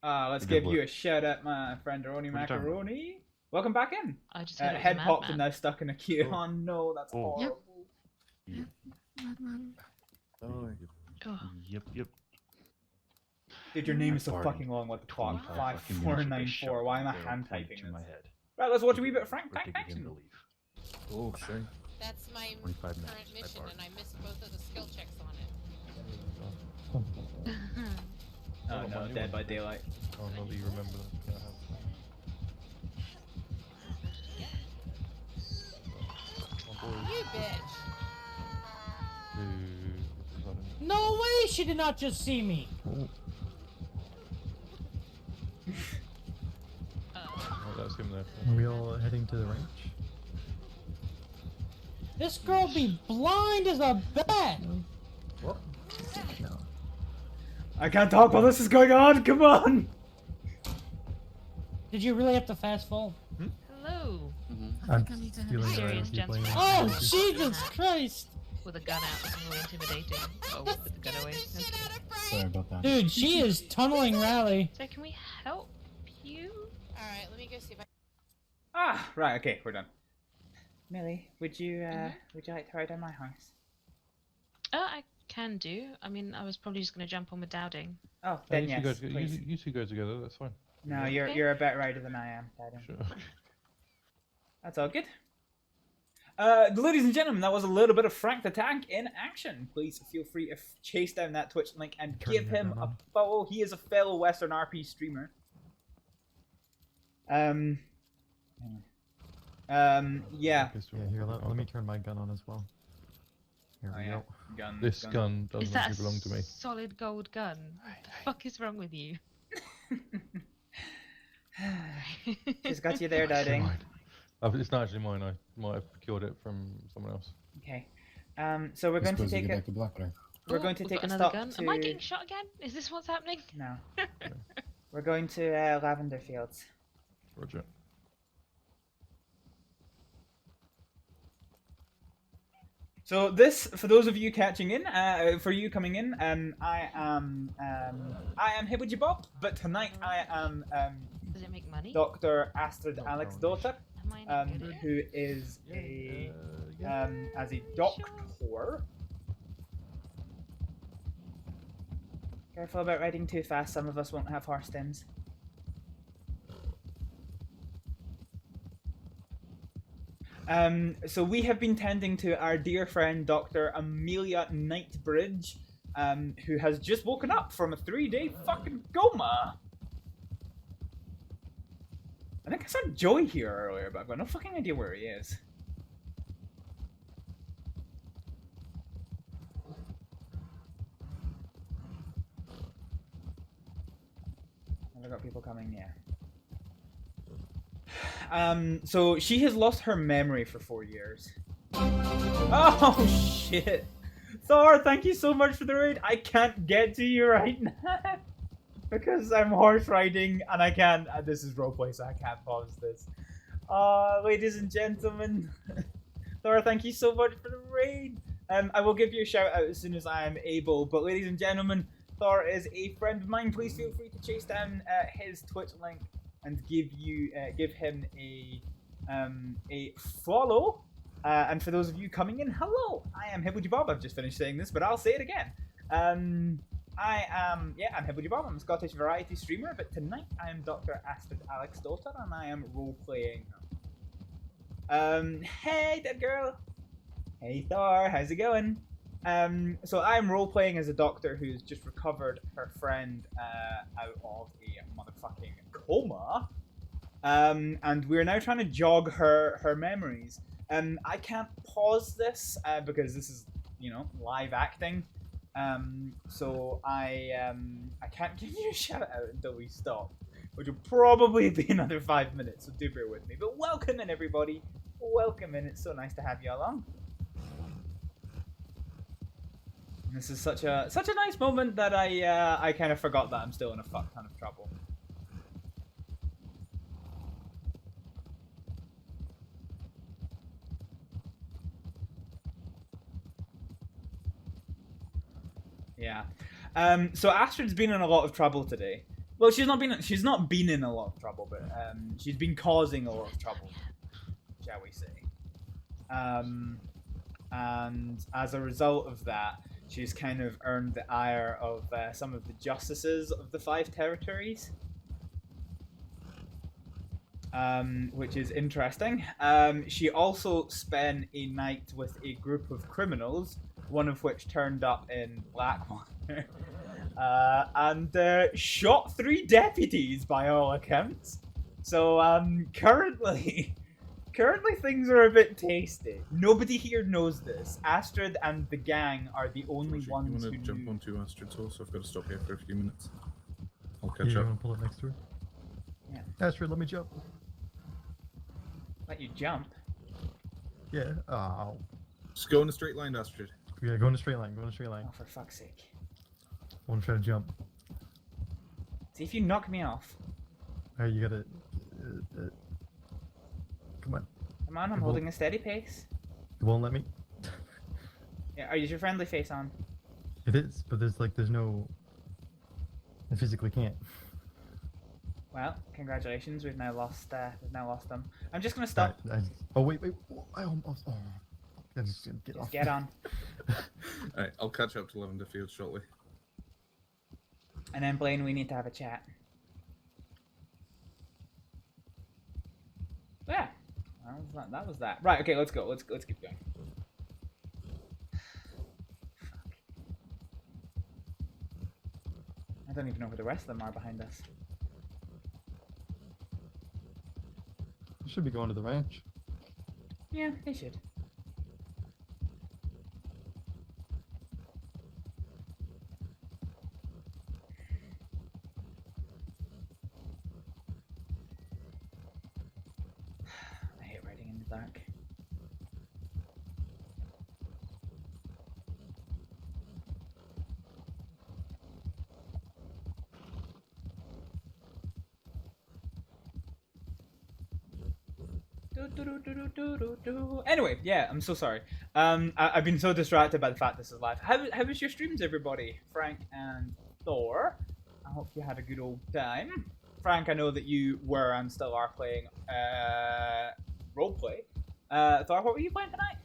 Let's Good give you work. a shout out, my friend Roni What are you talking about? Macaroni. Welcome back in. I just heard it was Head a popped and madman. now stuck in a queue. Oh. Oh no, that's Oh. horrible. Yep. Oh. Oh. Yep. Dude, your name is so Pardon. fucking long. What the fuck? 25 5, fucking 4, minutes 9, with this 4. Why am I shot hand pointed typing to this? my head. Right, let's watch a wee bit of Frank We're Tank taking him action. to leave. Oh, shame. That's my 25 minutes. current I mission, bargained. and I missed both of the skill checks on it. Oh no, Dead by Daylight. Oh, no, do you remember that? she did not just see me. Oh, that's him there. Are we all heading to the ranch? This girl be blind as a bat. What? No. I can't talk while this is going on. Come on. Did you really have to fast forward? Hello. I'm stealing Serious people. gentleman. Oh, Jesus Christ! With a gun out, looking really intimidating. Oh, put the gun away. Okay. Sorry about that. Dude, she is tunneling Rally. So can we help you? Alright, let me go see if I... Ah, right. Okay, we're done. Millie, would you like to ride on my horse? I can do. I mean, I was probably just going to jump on with Dowding. Oh, Yeah, then yes, please. you two go together, that's fine. No, Okay. you're a better rider than I am, Daddy. Sure. That's all good. Ladies and gentlemen, that was a little bit of Frank the Tank in action. Please feel free to chase down that Twitch link and give him a follow. He is a fellow WesternRP streamer. Yeah. Yeah, here, let me turn my gun on as well. Here we go. This gun Is doesn't that belong to me. a solid gold gun? What the fuck is wrong with you? Just got you there, Dowding. It's not actually mine. I might have procured it from someone else. Okay. So we're going to take a. We're going to We've take got a another stop gun. to. Am I getting shot again? Is this what's happening? No. We're going to Lavender Fields. Roger. So this, for those of you catching in, for you coming in, I am Hibblejaybob, but tonight I am Does it make money? Dr. Astrid Aleksdóttir, Am I not good at it? who is a as a doctor. Careful about riding too fast. Some of us won't have horse stems. So we have been tending to our dear friend Dr. Amelia Knightbridge, who has just woken up from a 3-day fucking coma. I think I saw Joey here earlier, but I've got no fucking idea where he is. I've got people coming, yeah. So she has lost her memory for 4 years. Oh shit! Thor, thank you so much for the raid. I can't get to you right now because I'm horse riding and I can't. This is roleplay, so I can't pause this. Ladies and gentlemen, Thor, thank you so much for the raid. I will give you a shout out as soon as I am able. But ladies and gentlemen, Thor is a friend of mine. Please feel free to chase down his Twitch link and give him a follow. And for those of you coming in, hello, I am Hibblejaybob. I've just finished saying this, but I'll say it again. I'm Hibblejaybob. I'm a Scottish variety streamer, but tonight I am Dr. Astrid Aleksdóttir, and I am role playing. Hey, dead girl. Hey, Thor. How's it going? So I'm role playing as a doctor who's just recovered her friend out of a motherfucking coma, and we're now trying to jog her memories. I can't pause this because this is, live acting. So I can't give you a shout out until we stop, which will probably be another 5 minutes. So do bear with me. But welcome in, everybody. Welcome in. It's so nice to have you along. This is such a nice moment that I kind of forgot that I'm still in a fuck ton of trouble. Yeah. So Astrid's been in a lot of trouble today. Well, she's not been in a lot of trouble, but she's been causing a lot of trouble, shall we say. And as a result of that, she's kind of earned the ire of some of the justices of the 5 territories, which is interesting. She also spent a night with a group of criminals, one of which turned up in Blackwater, and shot 3 deputies by all accounts. So currently, Currently, things are a bit tasty. Nobody here knows this. Astrid and the gang are the only You ones want who to jump knew. onto Astrid's horse? I've got to stop here for a few minutes. I'll catch You up. want to pull up next to her? Yeah. Astrid, let me jump. Let you jump? Yeah. Oh. Just go in a straight line, Astrid. Yeah, go in a straight line. Go in a straight line. Oh, for fuck's sake. I want to try to jump. See if you knock me off. Alright, you gotta. Come on. Come on, I'm It won't- holding a steady pace. It won't let me. Yeah, is your friendly face on? It is, but there's no. I physically can't. Well, congratulations, we've now lost them. I'm just gonna stop. Oh wait. I almost. Oh. I just get Just off. get on. Alright, I'll catch up to Lavender Field shortly. And then Blaine, we need to have a chat. Yeah, that was that. Right, okay, let's go. Let's keep going. Fuck. I don't even know who the rest of them are behind us. You should be going to the ranch. Yeah, they should. I hate riding in the dark. Anyway, yeah, I'm so sorry. I've been so distracted by the fact this is live. How was your streams, everybody? Frank and Thor. I hope you had a good old time. Frank, I know that you were and still are playing roleplay. Thor, what were you playing tonight?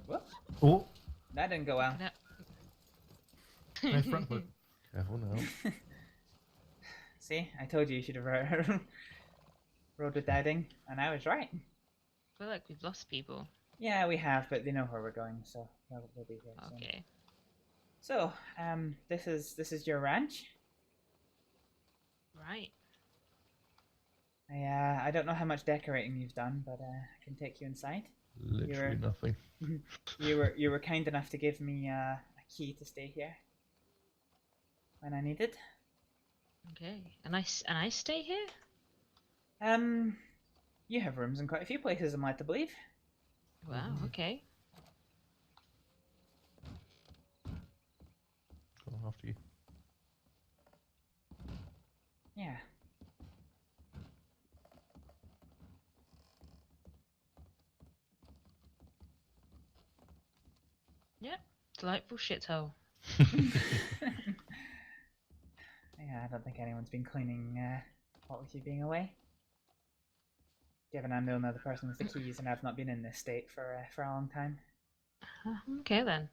Whoops. Oh. That didn't go well. Nice front foot. Careful now. See, I told you should have rode with Dowding, and I was right. I feel like we've lost people. Yeah, we have, but they know where we're going, so we'll be here soon. Okay. So, this is your ranch. Right. I don't know how much decorating you've done, but I can take you inside. Literally nothing. You were kind enough to give me a key to stay here when I need it. Okay. And I stay here? You have rooms in quite a few places, I'm led to believe. Wow. Okay. Go after you. Yeah. Yep. Delightful shithole. Yeah, I don't think anyone's been cleaning what with you being away. Given I'm the only other person with the keys and I've not been in this state for a long time. Okay then.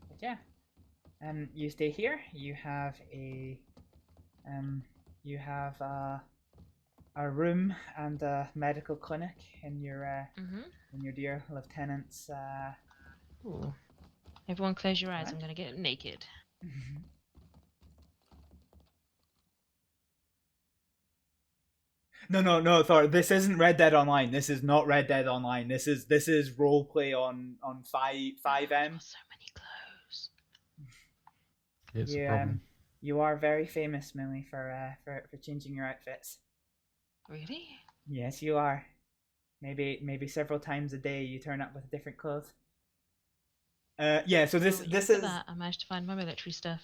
But yeah, you stay here. You have a room and a medical clinic in your dear lieutenant's. Ooh. Everyone, close your eyes. I'm gonna get naked. No, Thor. This isn't Red Dead Online. This is not Red Dead Online. This is roleplay on 5M. So many clothes. It's a problem. You are very famous, Millie, for changing your outfits. Really? Yes, you are. Maybe several times a day you turn up with different clothes. Yeah. So this Look is. at that. I managed to find my military stuff.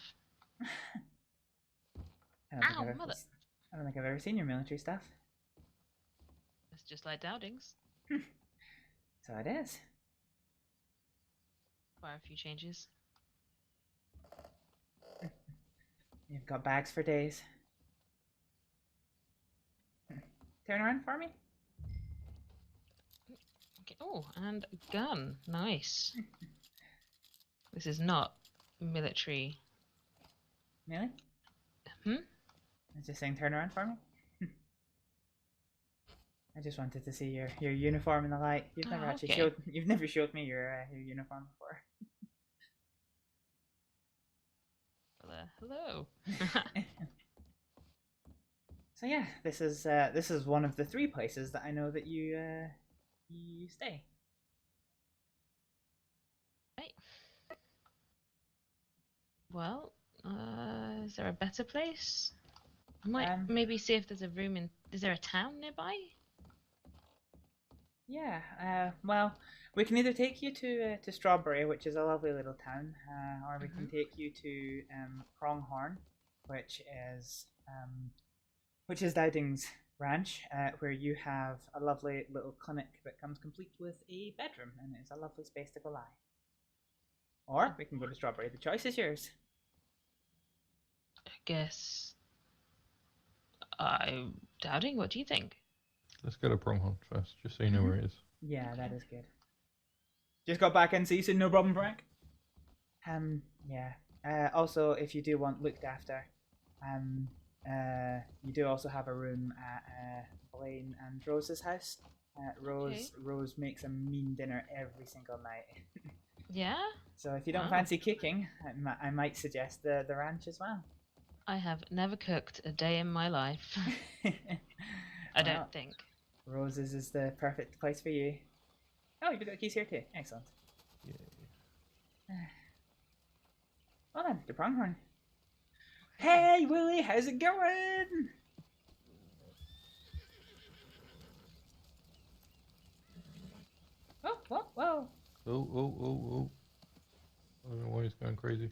I don't think I've ever seen your military stuff. It's just like Dowding's. So it is. Quite a few changes. You've got bags for days. Turn around for me. Okay. Oh, and a gun. Nice. This is not military. Millie? I was just saying turn around for me. I just wanted to see your uniform in the light. You've never actually okay. you've never showed me your uniform before. Hello. So yeah, this is one of the 3 places that I know that you stay. Right. Well, is there a better place? I might maybe see if there's a room in. Is there a town nearby? Yeah. Well, we can either take you to Strawberry, which is a lovely little town, or we can take you to Pronghorn, which is Dowding's ranch, where you have a lovely little clinic that comes complete with a bedroom, and it's a lovely space to go lie. Or we can go to Strawberry. The choice is yours. I guess. I'm Doubting. What do you think? Let's go to Pronghorn first, just so you know where it is. Yeah, that is good. Just got back in, so you said no problem, Frank. Yeah. Also, if you do want looked after, you do also have a room at Blaine and Rose's house. Rose makes a mean dinner every single night. Yeah. So if you don't Wow. fancy cooking, I might suggest the ranch as well. I have never cooked a day in my life. I don't think. Rose's is the perfect place for you. Oh, you've got keys here too. Excellent. Yeah. Well then, the Pronghorn. Hey Willie, how's it going? Oh, whoa, whoa. Oh. I don't know why he's going crazy.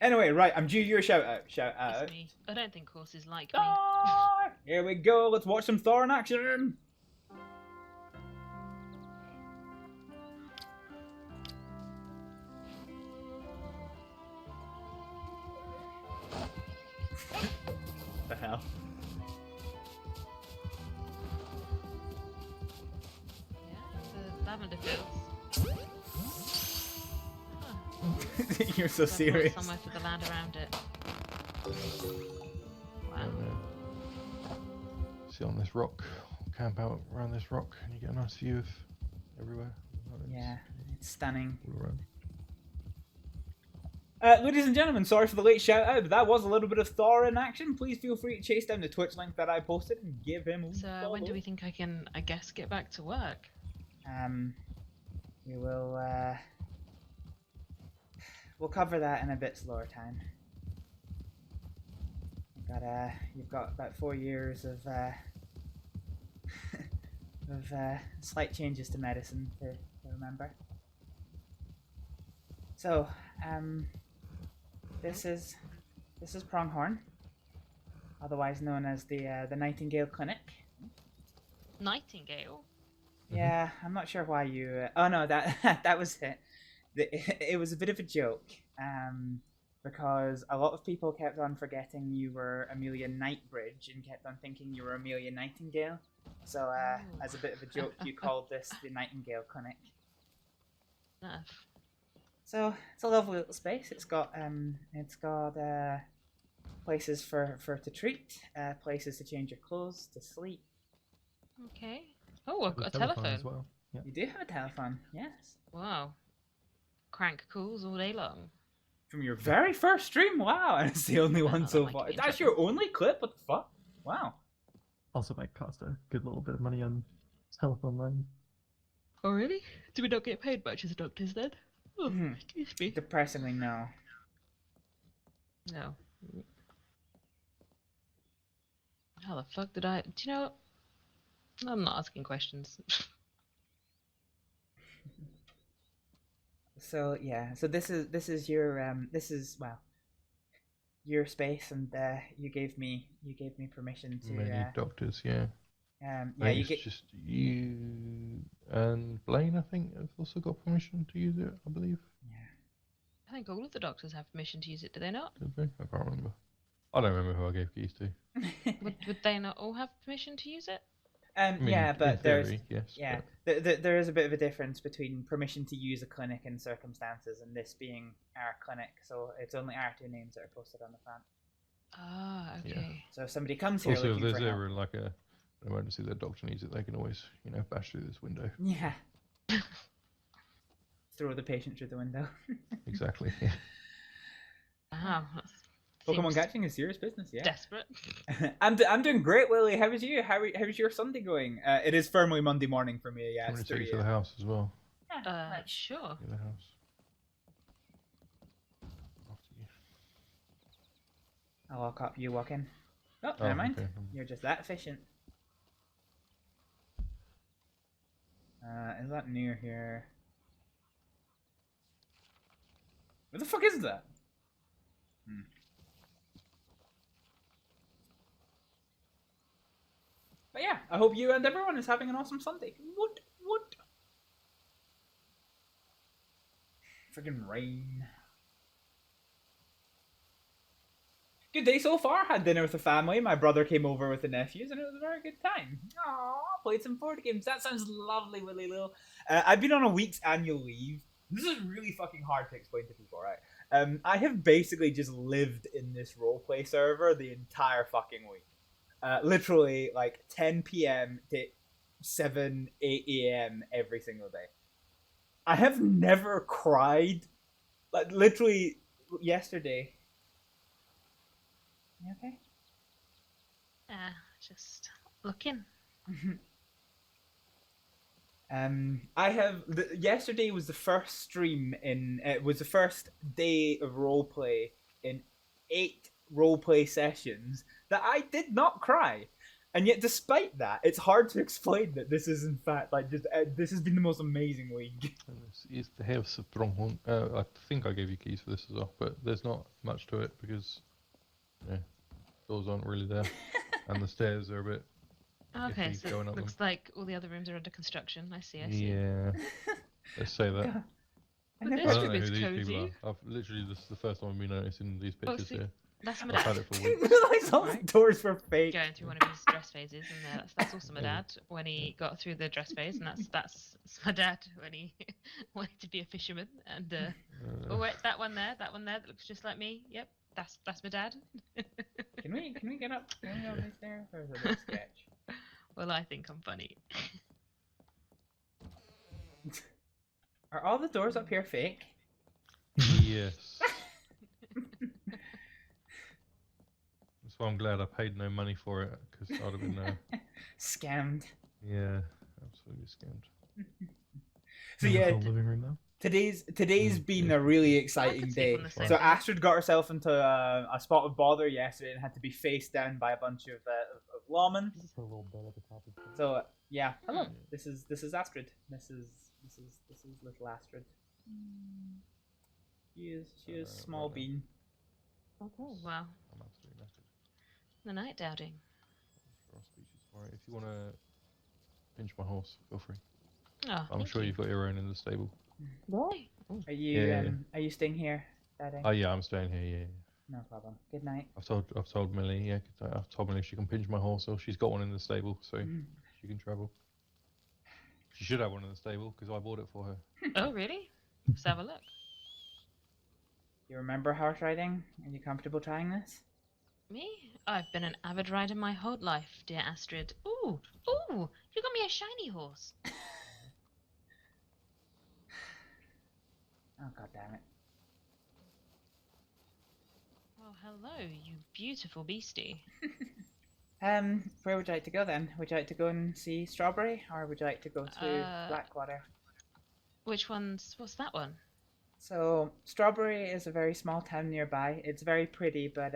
Anyway, right, I'm due your shout out. It's me. I don't think horses like me. Thor! Here we go, let's watch some Thor in action. The hell? The lavender fields. You're so serious. Somewhere for the land around it. Wow. See on this rock, camp out around this rock, and you get a nice view of everywhere. Yeah, it's stunning. All around. Ladies and gentlemen, sorry for the late shout out, but that was a little bit of Thor in action. Please feel free to chase down the Twitch link that I posted and give him a So follow. when do we think I can, I guess, get back to work? We will, we'll cover that in a bit slower time. You've got about 4 years of, slight changes to medicine to remember. So, this is Pronghorn, otherwise known as the Nightingale Clinic. Nightingale? Yeah, I'm not sure why you. Oh no, that was it. It was a bit of a joke, because a lot of people kept on forgetting you were Amelia Nightbridge and kept on thinking you were Amelia Nightingale. So, as a bit of a joke, you called this the Nightingale Clinic. Enough. So it's a lovely little space. It's got places for to treat, places to change your clothes, to sleep. Okay. Oh, I've got a telephone as well. Yeah. You do have a telephone, yes. Wow. Crank calls all day long. From your very first stream, wow, and it's the only one so far. That's your only clip? What the fuck? Wow. Also might cost a good little bit of money on telephone line. Oh, really? Do we not get paid much as doctors then? Oh, excuse me. Depressingly, no. No. How the fuck did I... Do you know... I'm not asking questions. So yeah, so this is your well, your space, and you gave me permission to. Many doctors, yeah. Yeah, think you it's get. just you and Blaine, I think, have also got permission to use it, I believe. I think all of the doctors have permission to use it, do they not? Did they? I can't remember. I don't remember who I gave keys to. Would they not all have permission to use it? mean, Yeah, in but theory, there's yes, there is a bit of a difference between permission to use a clinic in circumstances and this being our clinic. So it's only our 2 names that are posted on the front. Ah, okay. So if somebody comes here Also, if looking there's for help, ever like a an emergency, their doctor needs it, they can always, you know, bash through this window. Yeah. Throw the patient through the window. Exactly. Yeah. Wow. Pokemon Seems catching is serious business, yeah. desperate. I'm doing great, Willie. How was you? How's your Sunday going? It is firmly Monday morning for me. Yeah, I'm it's going to take 3 you to the house as well. Sure. To the house. After you. I'll walk up. You walk in. Oh, Oh, never mind. okay. You're just that efficient. Is that near here? Where the fuck is that? But yeah, I hope you and everyone is having an awesome Sunday. What? Friggin' rain. Good day so far. Had dinner with the family. My brother came over with the nephews, and it was a very good time. Aww, played some board games. That sounds lovely, Willie Lil. I've been on a week's annual leave. This is really fucking hard to explain to people, right? I have basically just lived in this roleplay server the entire fucking week. Literally, like 10 p.m. to 8 a.m. every single day. I have never cried. Like, literally, yesterday. You okay? Just looking. I have yesterday was the first stream in it was the first day of roleplay in 8 roleplay sessions that I did not cry, and yet despite that, it's hard to explain that this is in fact like just this has been the most amazing week. It's the house of Bronghorn. I think I gave you keys for this as well, but there's not much to it because, yeah, doors aren't really there, and the stairs are a bit. Okay, iffy so going it up looks them. like all the other rooms are under construction. I see. I see. Yeah, let's say that. God. But I this don't room know is who these cozy. people are. I've literally this is the first time I've been noticing these Oh, pictures see, here. that's my I've dad. had it for weeks. Realize all the doors were fake. Going through one of his dress phases, and that's also my dad when he got through the dress phase, and that's my dad when he wanted to be a fisherman. And oh wait, that one there that looks just like me. Yep, that's my dad. Can we get up? Can we get up these stairs? Or is it a bit sketch? Well, I think I'm funny. Are all the doors up here fake? Yes. That's why I'm glad I paid no money for it, because I'd have been Scammed. yeah, absolutely scammed. So yeah, living room now. today's been a really exciting day. on the same So bed. Astrид got herself into a spot of bother yesterday and had to be faced down by a bunch of lawmen. So yeah, hello. This is Astrid. This is little Astrid. She is small bean. Okay. Wow. I'm absolutely knackered. The night doubting. For our speeches tomorrow. If you want to pinch my horse, feel free. Oh, I'm thank sure you. you've got your own in the stable. Are you Yeah. are you staying here, Daddy? Oh yeah, I'm staying here. Yeah. No problem. Good night. I've told Millie. Yeah, I've told Millie she can pinch my horse, or she's got one in the stable, so she can travel. She should have one in the stable because I bought it for her. Oh really? Let's have a look. You remember horse riding? Are you comfortable trying this? Me? I've been an avid rider my whole life, dear Astrid. Ooh, you got me a shiny horse. Oh god damn it. Well, hello, you beautiful beastie. Where would you like to go then? Would you like to go and see Strawberry, or would you like to go to Blackwater? What's that one? So, Strawberry is a very small town nearby. It's very pretty, but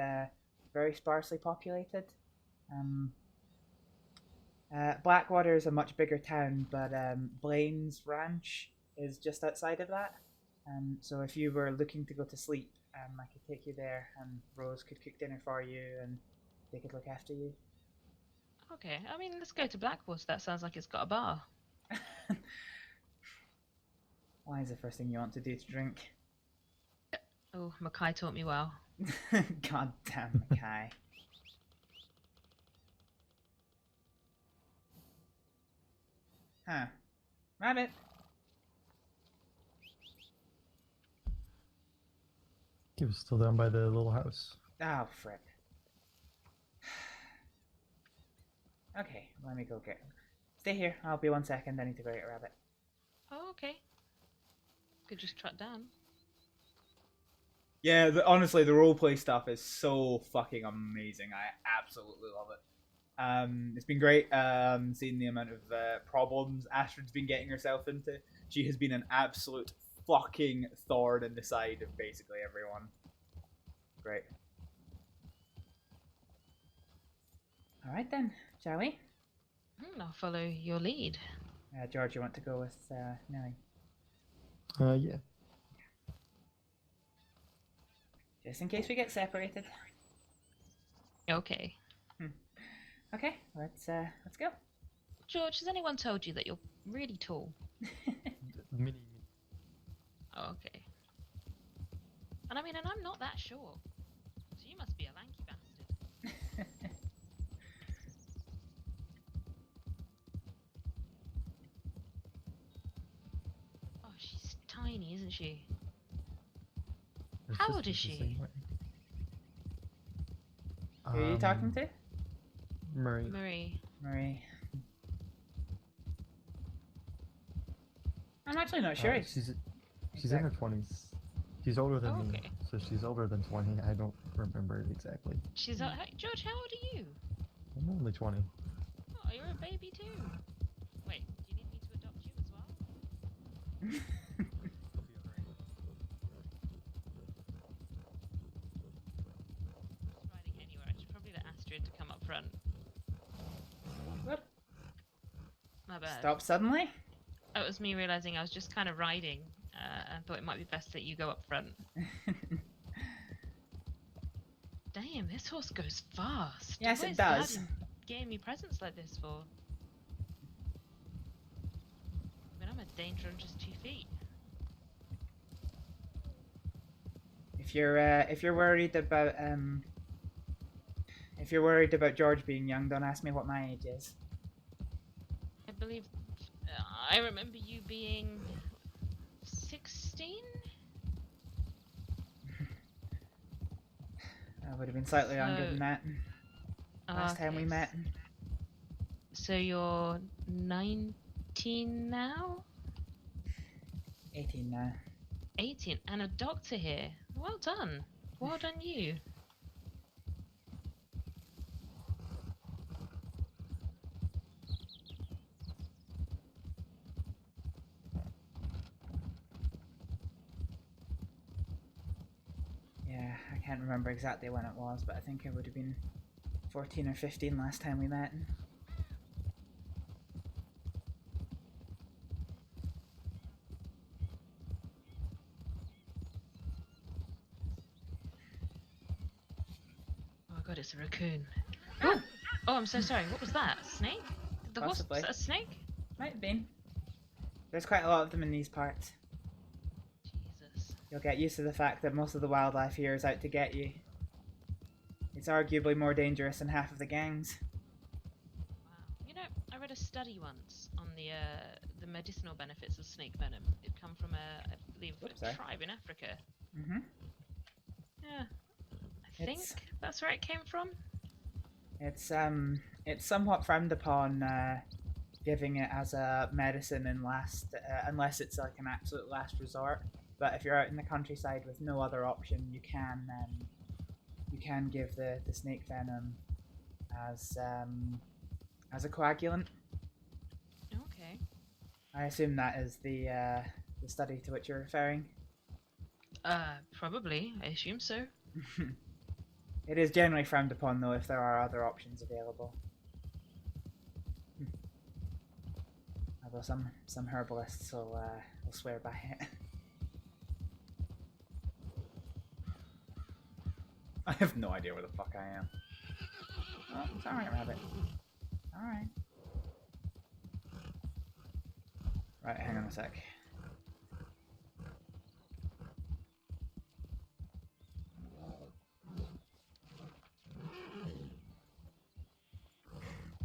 very sparsely populated. Blackwater is a much bigger town, but Blaine's Ranch is just outside of that. So if you were looking to go to sleep, I could take you there, and Rose could cook dinner for you, and they could look after you. Okay, I mean, let's go to Blackwater. That sounds like it's got a bar. Why is the first thing you want to do to drink? Oh, Mackay taught me well. God damn, Mackay. Huh. Rabbit. He was still down by the little house. Oh, frick. Okay, let me go get him. Stay here. I'll be 1 second. I need to go get a rabbit. Oh, okay. Could just trot down. Yeah, honestly, the roleplay stuff is so fucking amazing. I absolutely love it. It's been great seeing the amount of problems Astrid's been getting herself into. She has been an absolute fucking thorn in the side of basically everyone. Great. Alright then, shall we? I'll follow your lead. George, you want to go with Nelly? Yeah. Just in case we get separated. Okay. Okay, let's go. George, has anyone told you that you're really tall? Mini. Oh, okay. And I mean, and I'm not that short. So you must be a lanky bastard. Oh, she's tiny, isn't she? How old is she? Who are you talking to? Marie. Marie. I'm actually not sure. She's in her 20s. She's older than me, so she's older than 20. I don't remember it exactly. She's George, how old are you? I'm only 20. Oh, you're a baby too. Wait, do you need me to adopt you as well? Riding anywhere. I should probably let Astrид to come up front. Whoop. My bad. Stop suddenly? That was me realizing I was just kind of riding. I thought it might be best that you go up front. Damn, this horse goes fast. Yes, What it is does. Dad getting me presents like this for? I mean, I'm a danger on just 2 feet. If you're worried about George being young, don't ask me what my age is. I believe I remember you being 16. I would have been slightly younger than that. Last time we met. So you're 19 now? 18 now. 18, and a doctor here. Well done. Well done, you. Yeah, I can't remember exactly when it was, but I think I would have been 14 or 15 last time we met. Oh my god, it's a raccoon. Oh, I'm so sorry. What was that? Snake? Did the horse, Possibly. was that a snake? Might have been. There's quite a lot of them in these parts. Jesus. You'll get used to the fact that most of the wildlife here is out to get you. It's arguably more dangerous than half of the gangs. Wow. You know, I read a study once on the medicinal benefits of snake venom. It come from I believe, a tribe in Africa. Mm-hmm. Yeah. I think that's where it came from. It's somewhat frowned upon giving it as a medicine unless it's like an absolute last resort. But if you're out in the countryside with no other option, you can give the snake venom as a coagulant. Okay. I assume that is the study to which you're referring. Probably. I assume so. It is generally frowned upon though if there are other options available. Although some herbalists will swear by it. I have no idea where the fuck I am. Oh, it's alright, rabbit. Alright. Right, hang on a sec.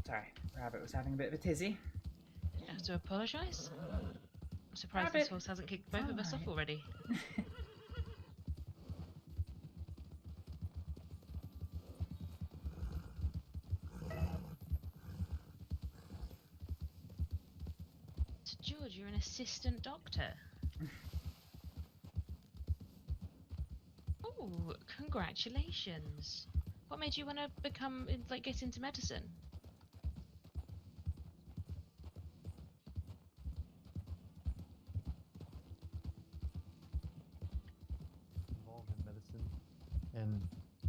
Sorry, rabbit was having a bit of a tizzy. I have to apologise. I'm surprised this horse hasn't kicked both of us off already. assistant doctor. Oh, congratulations. What made you want to become, like, get into medicine? Involved in medicine, and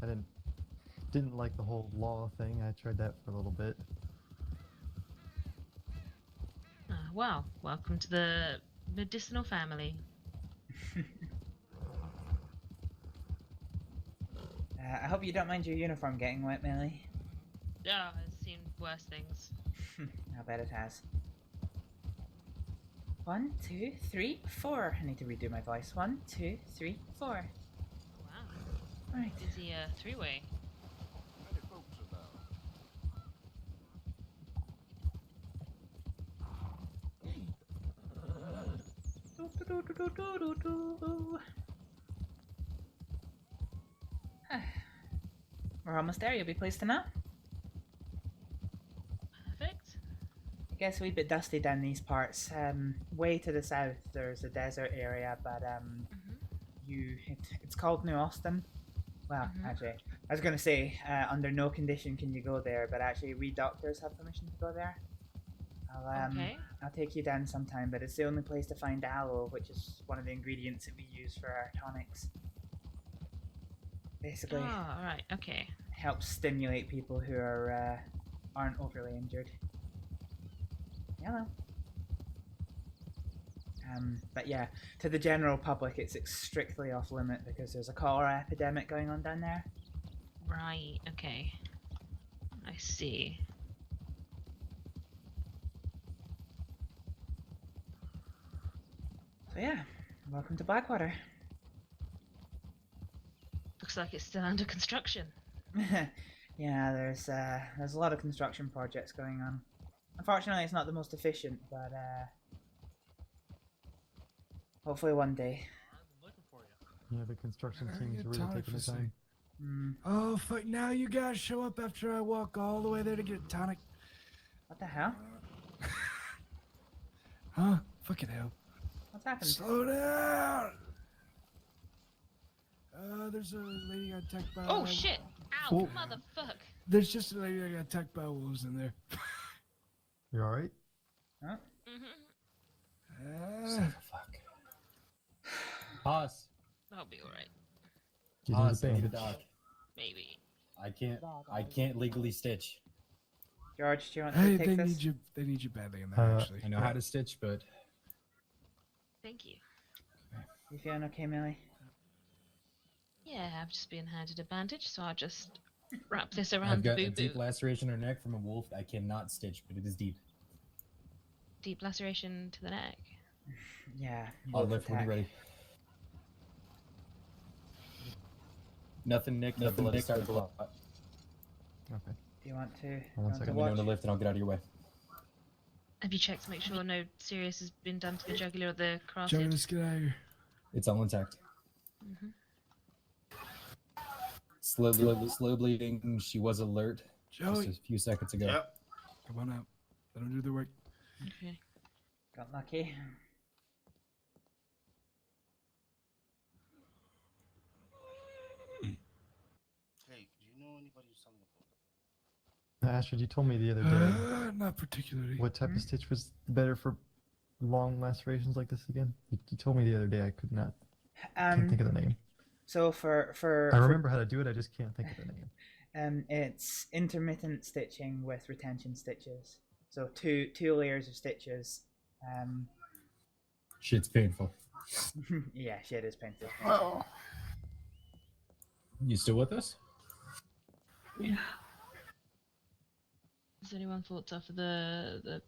I didn't like the whole law thing. I tried that for a little bit. Wow, welcome to the medicinal family. I hope you don't mind your uniform getting wet, Millie. Oh, I've seen worse things. I bet it has. 1, 2, 3, 4. I need to redo my voice. 1, 2, 3, 4. Wow. Right. Is he a three-way? We're almost there. You'll be pleased to know. Perfect. I guess a wee bit dusty down these parts. Way to the south, there's a desert area, but it's called New Austin. Well, actually, I was gonna say under no condition can you go there, but actually we doctors have permission to go there. I'll take you down sometime, but it's the only place to find aloe, which is one of the ingredients that we use for our tonics. Basically, Oh, right, okay. helps stimulate people who aren't overly injured. Hello. But yeah, to the general public, it's strictly off limit because there's a cholera epidemic going on down there. Right, okay. I see. So yeah, welcome to Blackwater. Looks like it's still under construction. Yeah, there's a lot of construction projects going on. Unfortunately, it's not the most efficient, but hopefully one day. Yeah, the construction Very team's good really tonic taking the for time. Oh, fuck, now you guys show up after I walk all the way there to get a tonic. What the hell? Huh? Fucking hell. What's happened? Slow Uh, down! There's a lady got attacked by... Oh shit! Ow, motherfuck! There's just a lady that got attacked by wolves in there. You alright? Huh? Son of a fuck. Pause. I'll be alright. Pause. I need a doc. Maybe. I can't legally stitch. George, do you want Hey, to take they this? need you. They need you badly in there, actually. I know how to stitch, but Thank you. You feeling okay, Millie? Yeah, I've just been handed a bandage, so I'll just wrap this around I've got the a boo-boo. deep laceration in her neck from a wolf. I cannot stitch, but it is deep. Deep laceration to the neck. Yeah. I'll wolf lift when attack. you're ready. Nothing, Nick. Nothing. Let us start the clock. Okay. Do you want to? One want to second. Let me know watch? to lift, and I'll get out of your way. Have you checked to make sure no serious has been done to the jugular or the Joey, carotid? let's get out of here. It's all intact. Mhm. Slow bleeding. She was alert Joey. just a few seconds ago. Yep. Come on out. Let him do the work. Okay. Got lucky. Hey, do you know anybody who's selling a book? Astrid, you told me the other day. Not particularly. What type of stitch was better for long lacerations like this again? You told me the other day. I could not. Can't think of the name. So for I remember how to do it. I just can't think of the name. It's intermittent stitching with retention stitches. So two layers of stitches. Shit's painful. Yeah, shit is painful. Oh. You still with us? Yeah. Has anyone thought to offer the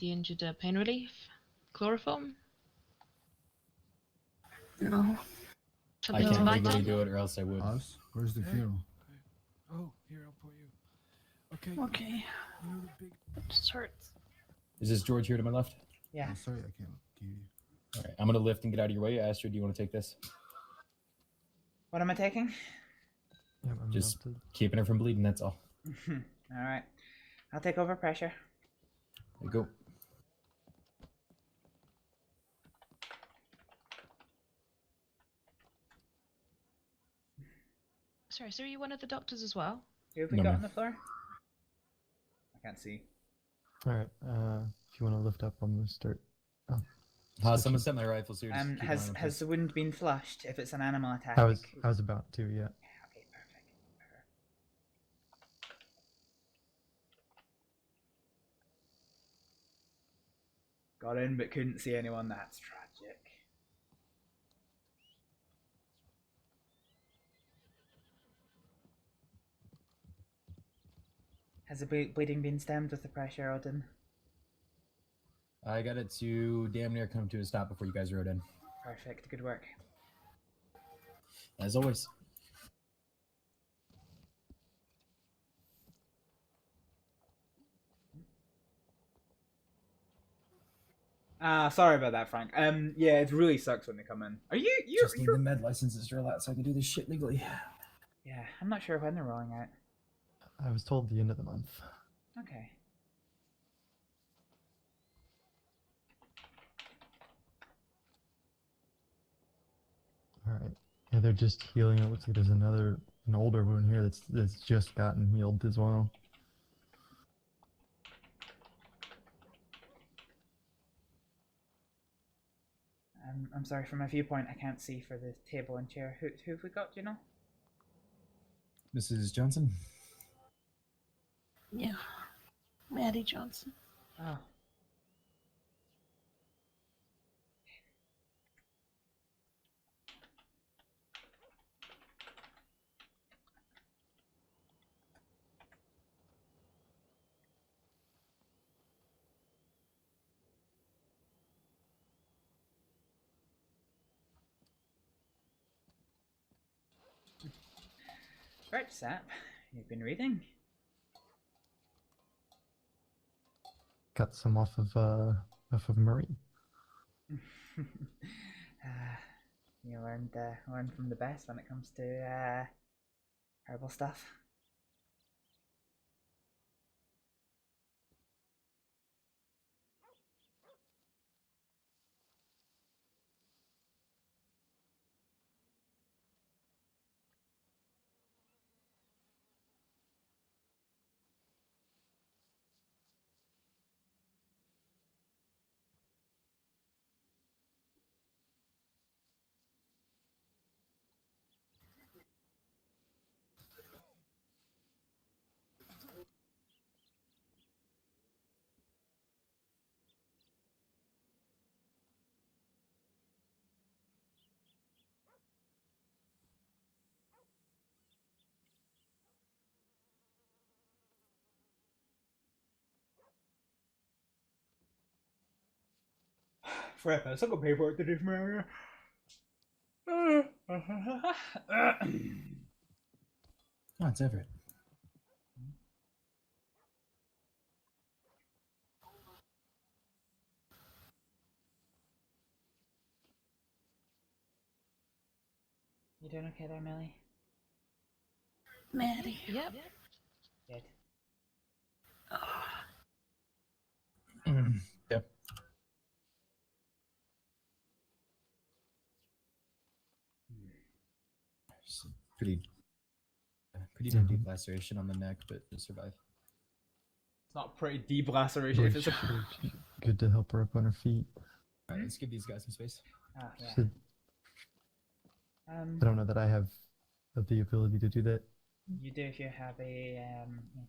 injured pain relief? Chloroform? No. I Something to can't bite legally on? do it, or else I would. Us? Where's the funeral? Oh, here, I'll put you. Okay. Okay. You know the big... It just hurts. Is this George here to my left? Yeah. I'm sorry, I can't hear you. All right, I'm gonna lift and get out of your way. Astrid, do you want to take this? What am I taking? Yeah, I'm Just about to- keeping her from bleeding. That's all. All right. I'll take over pressure. There you go. Sorry, so are you one of the doctors as well? Who have we No, got ma'am. on the floor? I can't see. Alright, if you want to lift up, I'm gonna start. Oh, Someone set my rifles here. Just keep an eye on Has it, the wound been flushed? If it's an animal attack, I was about to, yeah. Okay, perfect. Got in but couldn't see anyone. That's tragic. Has the bleeding been stemmed with the pressure, Odin? I got it to damn near come to a stop before you guys rode in. Perfect. Good work. As always. Sorry about that, Frank. Yeah, it really sucks when they come in. Are you? Just need the med licenses to relax so I can do this shit legally. Yeah, I'm not sure when they're rolling out. I was told the end of the month. Okay. Alright. Yeah, they're just healing. It looks like there's an older wound here that's just gotten healed as well. I'm sorry, from my viewpoint, I can't see for the table and chair. Who have we got? Do you know? Mrs. Johnson? Yeah. Maddie Johnson. Oh. Right, Sap. You've been reading? Got some off of Murray. You learned from the best when it comes to herbal stuff. Fred, I've got paperwork to do from earlier. Oh, it's Everett. You doing okay there, Millie? Maddie. Yep. Good. Yep. Pretty deep laceration on the neck, but it'll survive. It's not pretty deep laceration. If it's a... Good to help her up on her feet. Alright, let's give these guys some space. Ah, yeah. Should- I don't know that I have the ability to do that. You do if you have a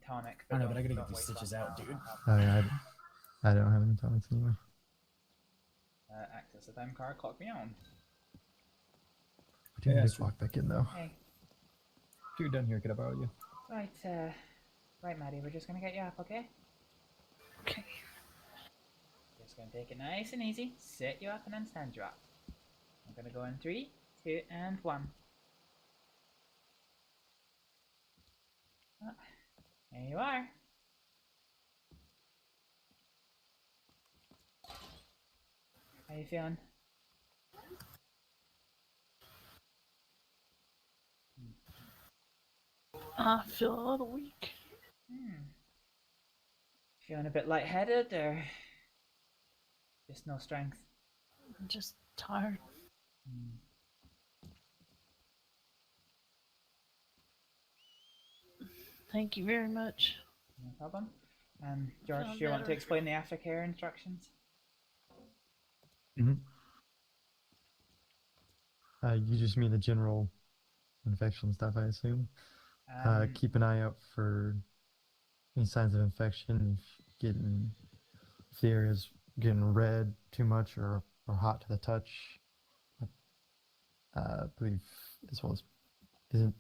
tonic. I know, but I gotta get don't these waste stitches that out, now. dude. I don't have any tonics anyway. Access the time card, clock me on. I do need to walk back in though. Hey. If you're done here, could I borrow you? Right, right, Maddie, we're just gonna get you up, okay? Okay. Just gonna take it nice and easy, set you up, and then stand you up. I'm gonna go in 3, 2, and 1. Ah, there you are. How you feeling? I feel a little weak. Feeling a bit lightheaded, or just no strength? I'm just tired. Thank you very much. No problem. George, Feel do you want to better. explain the aftercare instructions? Mm-hmm. You just mean the general infection stuff, I assume. Keep an eye out for any signs of infection. If the area is getting red too much or hot to the touch. I believe as well as isn't.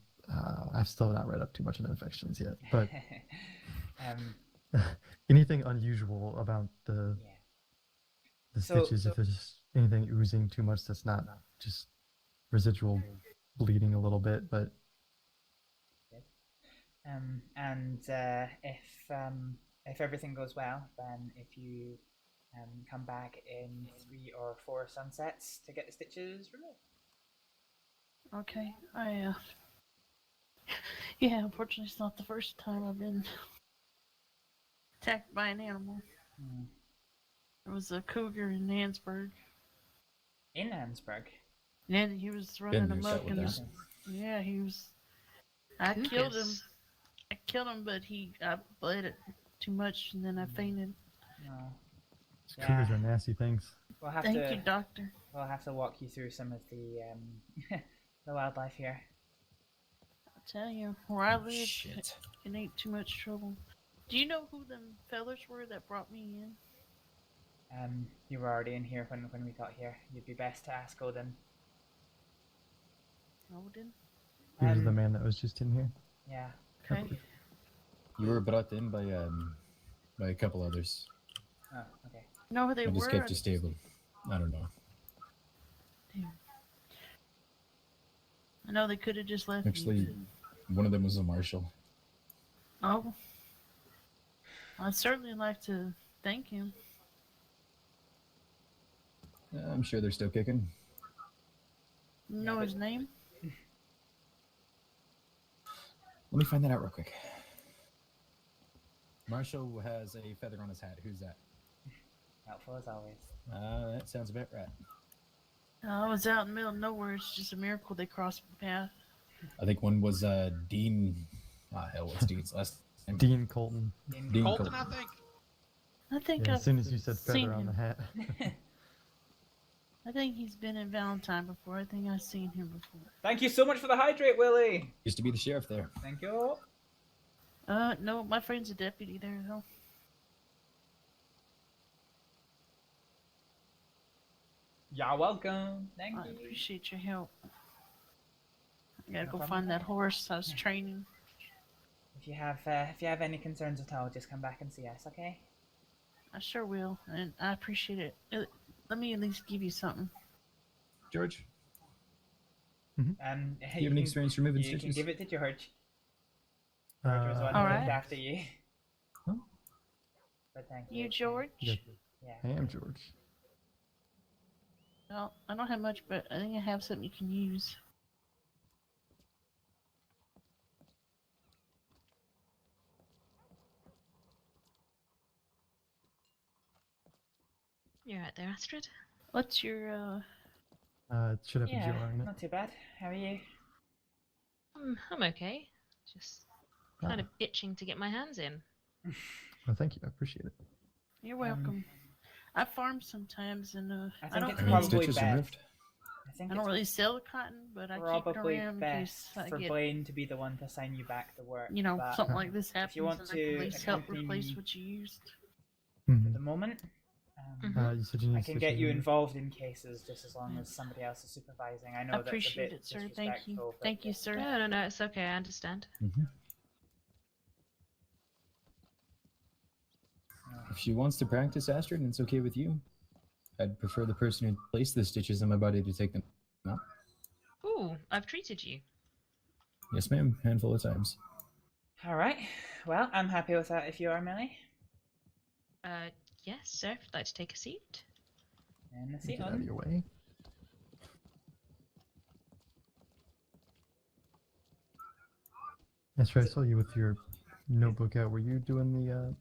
I've still not read up too much on infections yet, but anything unusual about the stitches, if there's anything oozing too much that's not just residual bleeding a little bit, but if everything goes well, then if you come back in 3 or 4 sunsets to get the stitches removed. Okay, yeah, unfortunately it's not the first time I've been attacked by an animal. There was a cougar in Nandsburg. In Nandsburg? Yeah, he was running amok and he was... I killed him, but I bled it too much and then I fainted. cougars are nasty things. Thank you, doctor. We'll have to walk you through some of the the wildlife here. I tell you, where I live, it ain't too much trouble. Do you know who them fellers were that brought me in? You were already in here when we got here. You'd be best to ask Odin. Odin? He was the man that was just in here. Yeah. Okay. You were brought in by a couple others. Oh, okay. Know who they I just were? kept you stable. I don't know. Damn. I know they could have just left Actually, me. one of them was a marshal. Oh. I'd certainly like to thank him. I'm sure they're still kicking. Know his name? Let me find that out real quick. Marshall has a feather on his hat. Who's that? Helpful as always. That sounds about right. I was out in the middle of nowhere. It's just a miracle they crossed my path. I think one was Dean. Hell, what's Dean's last name? Dean Colton. Dean Colton, I think. I think Yeah, I've as soon as you said seen feather on him. the hat. I think he's been in Valentine before. I think I've seen him before. Thank you so much for the hydrate, Willie. Used to be the sheriff there. Thank you. No, my friend's a deputy there though. You're welcome. Thank I you. appreciate your help. I gotta No go problem. find that horse I was training. If you have any concerns at all, just come back and see us, okay? I sure will, and I appreciate it. Let me at least give you something. George? You you have any experience removing You can stitches? give it to George. George was the one who Alright. looked after you. Huh? But thank You, George? Yeah. Yeah. I am George. Well, I don't have much, but I think I have something you can use. You're right there, Astrид. What's your, It should have a Yeah, jar in it. not too bad. How are you? I'm okay. Just kind of itching to get my hands in. Well, thank you. I appreciate it. You're welcome. I farm sometimes, and I I think don't it's really, probably Stitches best. removed? I think I don't it's really sell the cotton, but I keep it probably around in best case I for get, Blaine to be the one to sign you back the work. you know, but something like this happens, if you want and I can at least to help accompany replace me what you used. at the moment, You said you need I can get you stitches. involved in cases just as long as somebody else is supervising. I know I that's a appreciate bit it, sir. Thank you. disrespectful, but Thank you, sir. No, it's okay. I understand. If she wants to practice Astrid and it's okay with you, I'd prefer the person who placed the stitches on my body to take them out. Ooh, I've treated you. Yes, ma'am. Handful of times. All right. Well, I'm happy with that. If you are, Millie. Yes, sir. If you'd like to take a seat. And the seat Get out of on. your way. That's right. I saw you with your notebook out. Were you doing the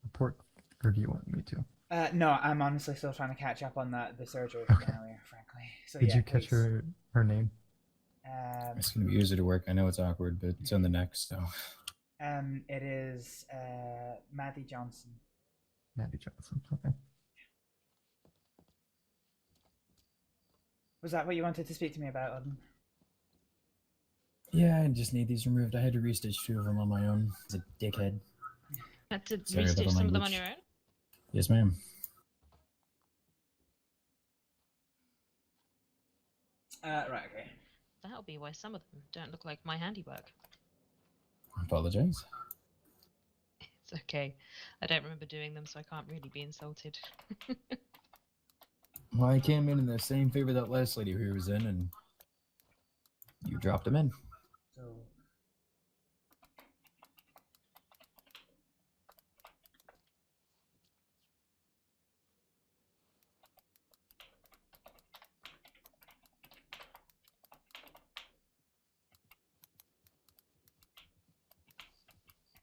report, or do you want me to? No, I'm honestly still trying to catch up on the surgery Okay. from earlier, frankly. So Did yeah, you catch please. her name? It's going to be easier to work. I know it's awkward, but it's on the neck, so. It is Maddie Johnson. Maddie Johnson. Okay. Was that what you wanted to speak to me about, Odin? Yeah, I just need these removed. I had to restitch 2 of them on my own. It's a dickhead. Had to Sorry about the restitch some of them on language. your own? Yes, ma'am. Right, okay. That'll be why some of them don't look like my handiwork. I apologize. It's okay. I don't remember doing them, so I can't really be insulted. Well, I came in the same favor that last lady who was in, and you dropped him in. So.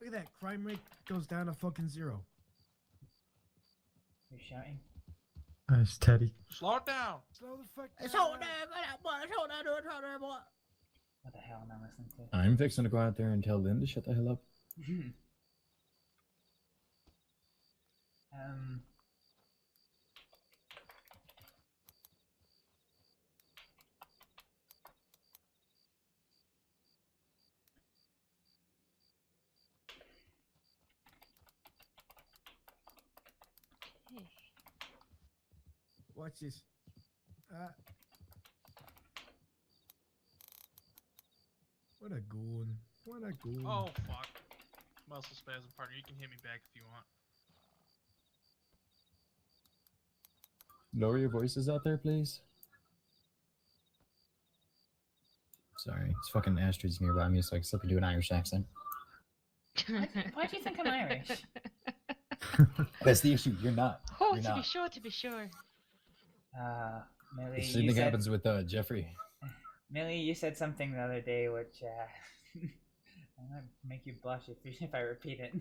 Look at that. Crime rate goes down to fucking 0. Who's shouting? It's Teddy. Slow it down. Slow the fuck down. What the hell am I listening to? I'm fixing to go out there and tell Lynn to shut the hell up. Watch this. What a goon. What a goon. Oh fuck. Muscle spasm partner, you can hit me back if you want. Lower your voices out there, please. Sorry, it's fucking Astrid's nearby me, so I can slip into an Irish accent. Why do you think I'm Irish? That's the issue. You're not. Oh, You're to be not. sure, to be sure. Millie, The same you thing said, happens with Jeffrey. Millie, you said something the other day which might make you blush if I repeat it.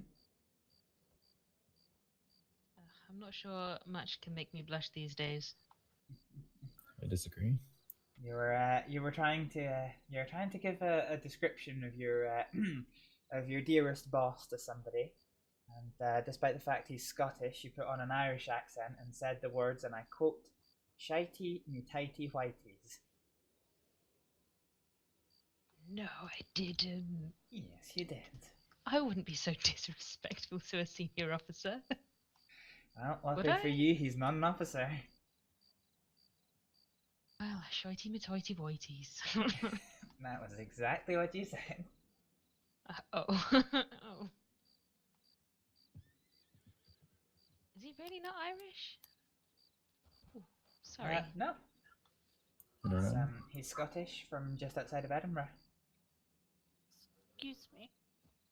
I'm not sure much can make me blush these days. I disagree. You were trying to give a description of your of your dearest boss to somebody, and despite the fact he's Scottish, you put on an Irish accent and said the words, and I quote, "Shitey me tighty whities." No, I didn't. Yes, you did. I wouldn't be so disrespectful to a senior officer. Well, Would luckily I? for you, he's not an officer. Well, shitey me tighty whities. That was exactly what you said. Oh. Oh. Is he really not Irish? Ooh, sorry. No. I don't know. He's Scottish from just outside of Edinburgh. Excuse me.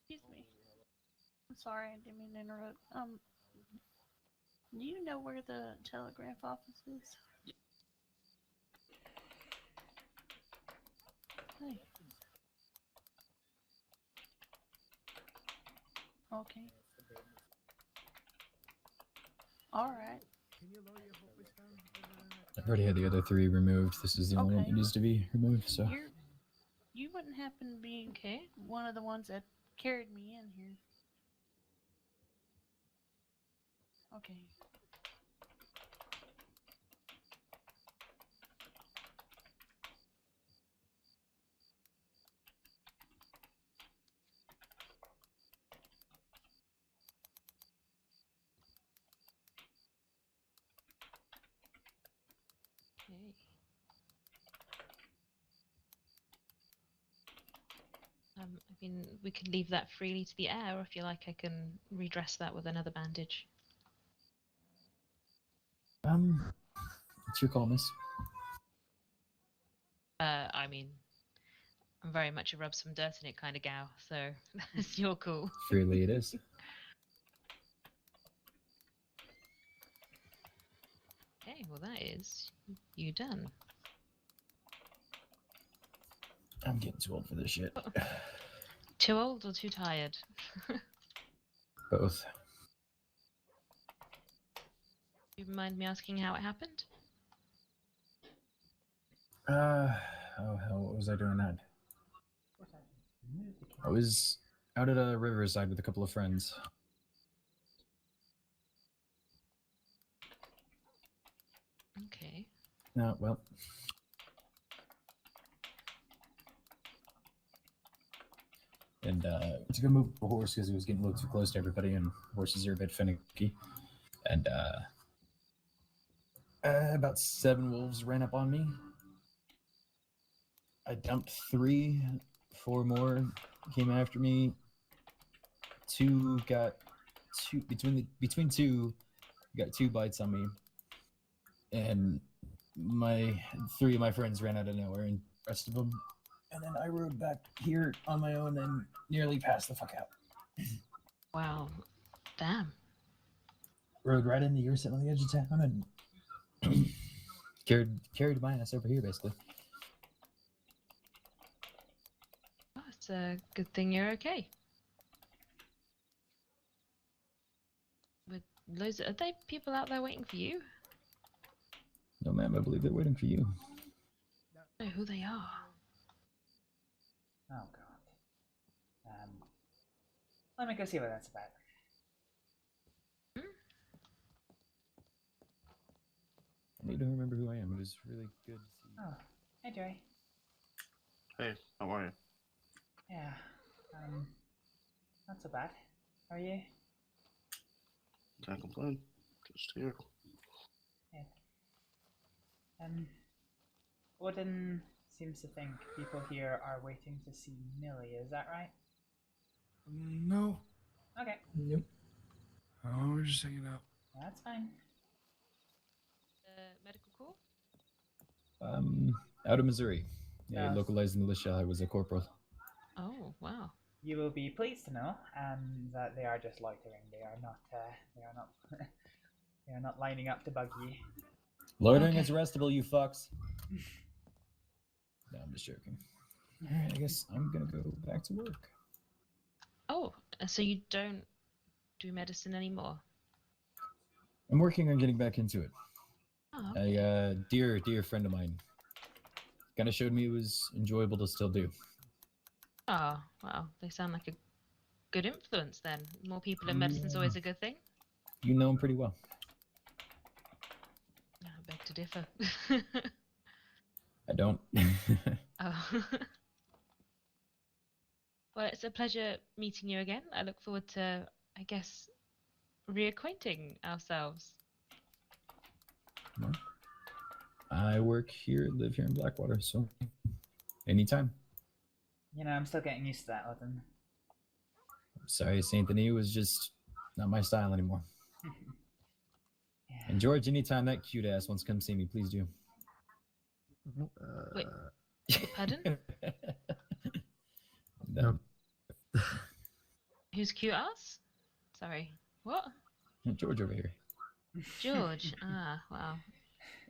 Excuse me. I'm sorry, I didn't mean to interrupt. Do you know where the telegraph office is? Hey. Okay. Alright. I've already had the other 3 removed. This is the only one Okay. that needs to be removed, so. You wouldn't happen to be one of the ones that carried me in here. Okay. Okay. I mean, we can leave that freely to the air, or if you like, I can redress that with another bandage. It's your call, miss. I mean, I'm very much a rub some dirt in it kind of gal, so that's your call. Freely it is. Okay, well that is you done. I'm getting too old for this shit. Too old or too tired? Both. Do you mind me asking how it happened? Oh hell, what was I doing that? I was Out at a riverside with a couple of friends. Okay. No, well. And to go move the horse because he was getting a little too close to everybody, and horses are a bit finicky. And about 7 wolves ran up on me. I dumped 3, 4 more came after me. 2 got 2 between 2 got 2 bites on me, and 3 of my friends ran out of nowhere, and the rest of them. And then I rode back here on my own and nearly passed the fuck out. Wow. Damn. Rode right into your sitting on the edge of town and carried my ass over here, basically. Oh, it's a good thing you're okay. With loads of, are there people out there waiting for you? No, ma'am, I believe they're waiting for you. I don't know who they are. Oh god. Let me go see what that's about. I don't remember who I am. It was really good to see you. Oh, hey Joey. Hey, how are you? Yeah. Not so bad. How are you? Can't complain. Just here. Yeah. Odin seems to think people here are waiting to see Millie, is that right? No. Okay. Nope. Oh, we're just hanging out. That's fine. Medical corps? Out of Missouri. A Yes. localized militia. I was a corporal. Oh, wow. You will be pleased to know that they are just loitering. They are not. They are not lining up to bug you. Loitering is arrestable, you fucks. No, I'm just joking. Alright, I guess I'm gonna go back to work. Oh, so you don't do medicine anymore? I'm working on getting back into it. Oh, A dear friend of mine kind of showed me it was enjoyable to still do. oh, wow. They sound like a good influence then. More people in medicine's always a good thing. You know him pretty well. I beg to differ. I don't. Oh. Well, it's a pleasure meeting you again. I look forward to, I guess, reacquainting ourselves. Well, I work here, live here in Blackwater, so anytime. You know, I'm still getting used to that, Odin. Sorry, Saint Denis was just not my style anymore. And George, anytime that cute ass wants to come see me, please do. Wait, pardon? No. Who's cute ass? Sorry, what? George over here. George, ah, wow.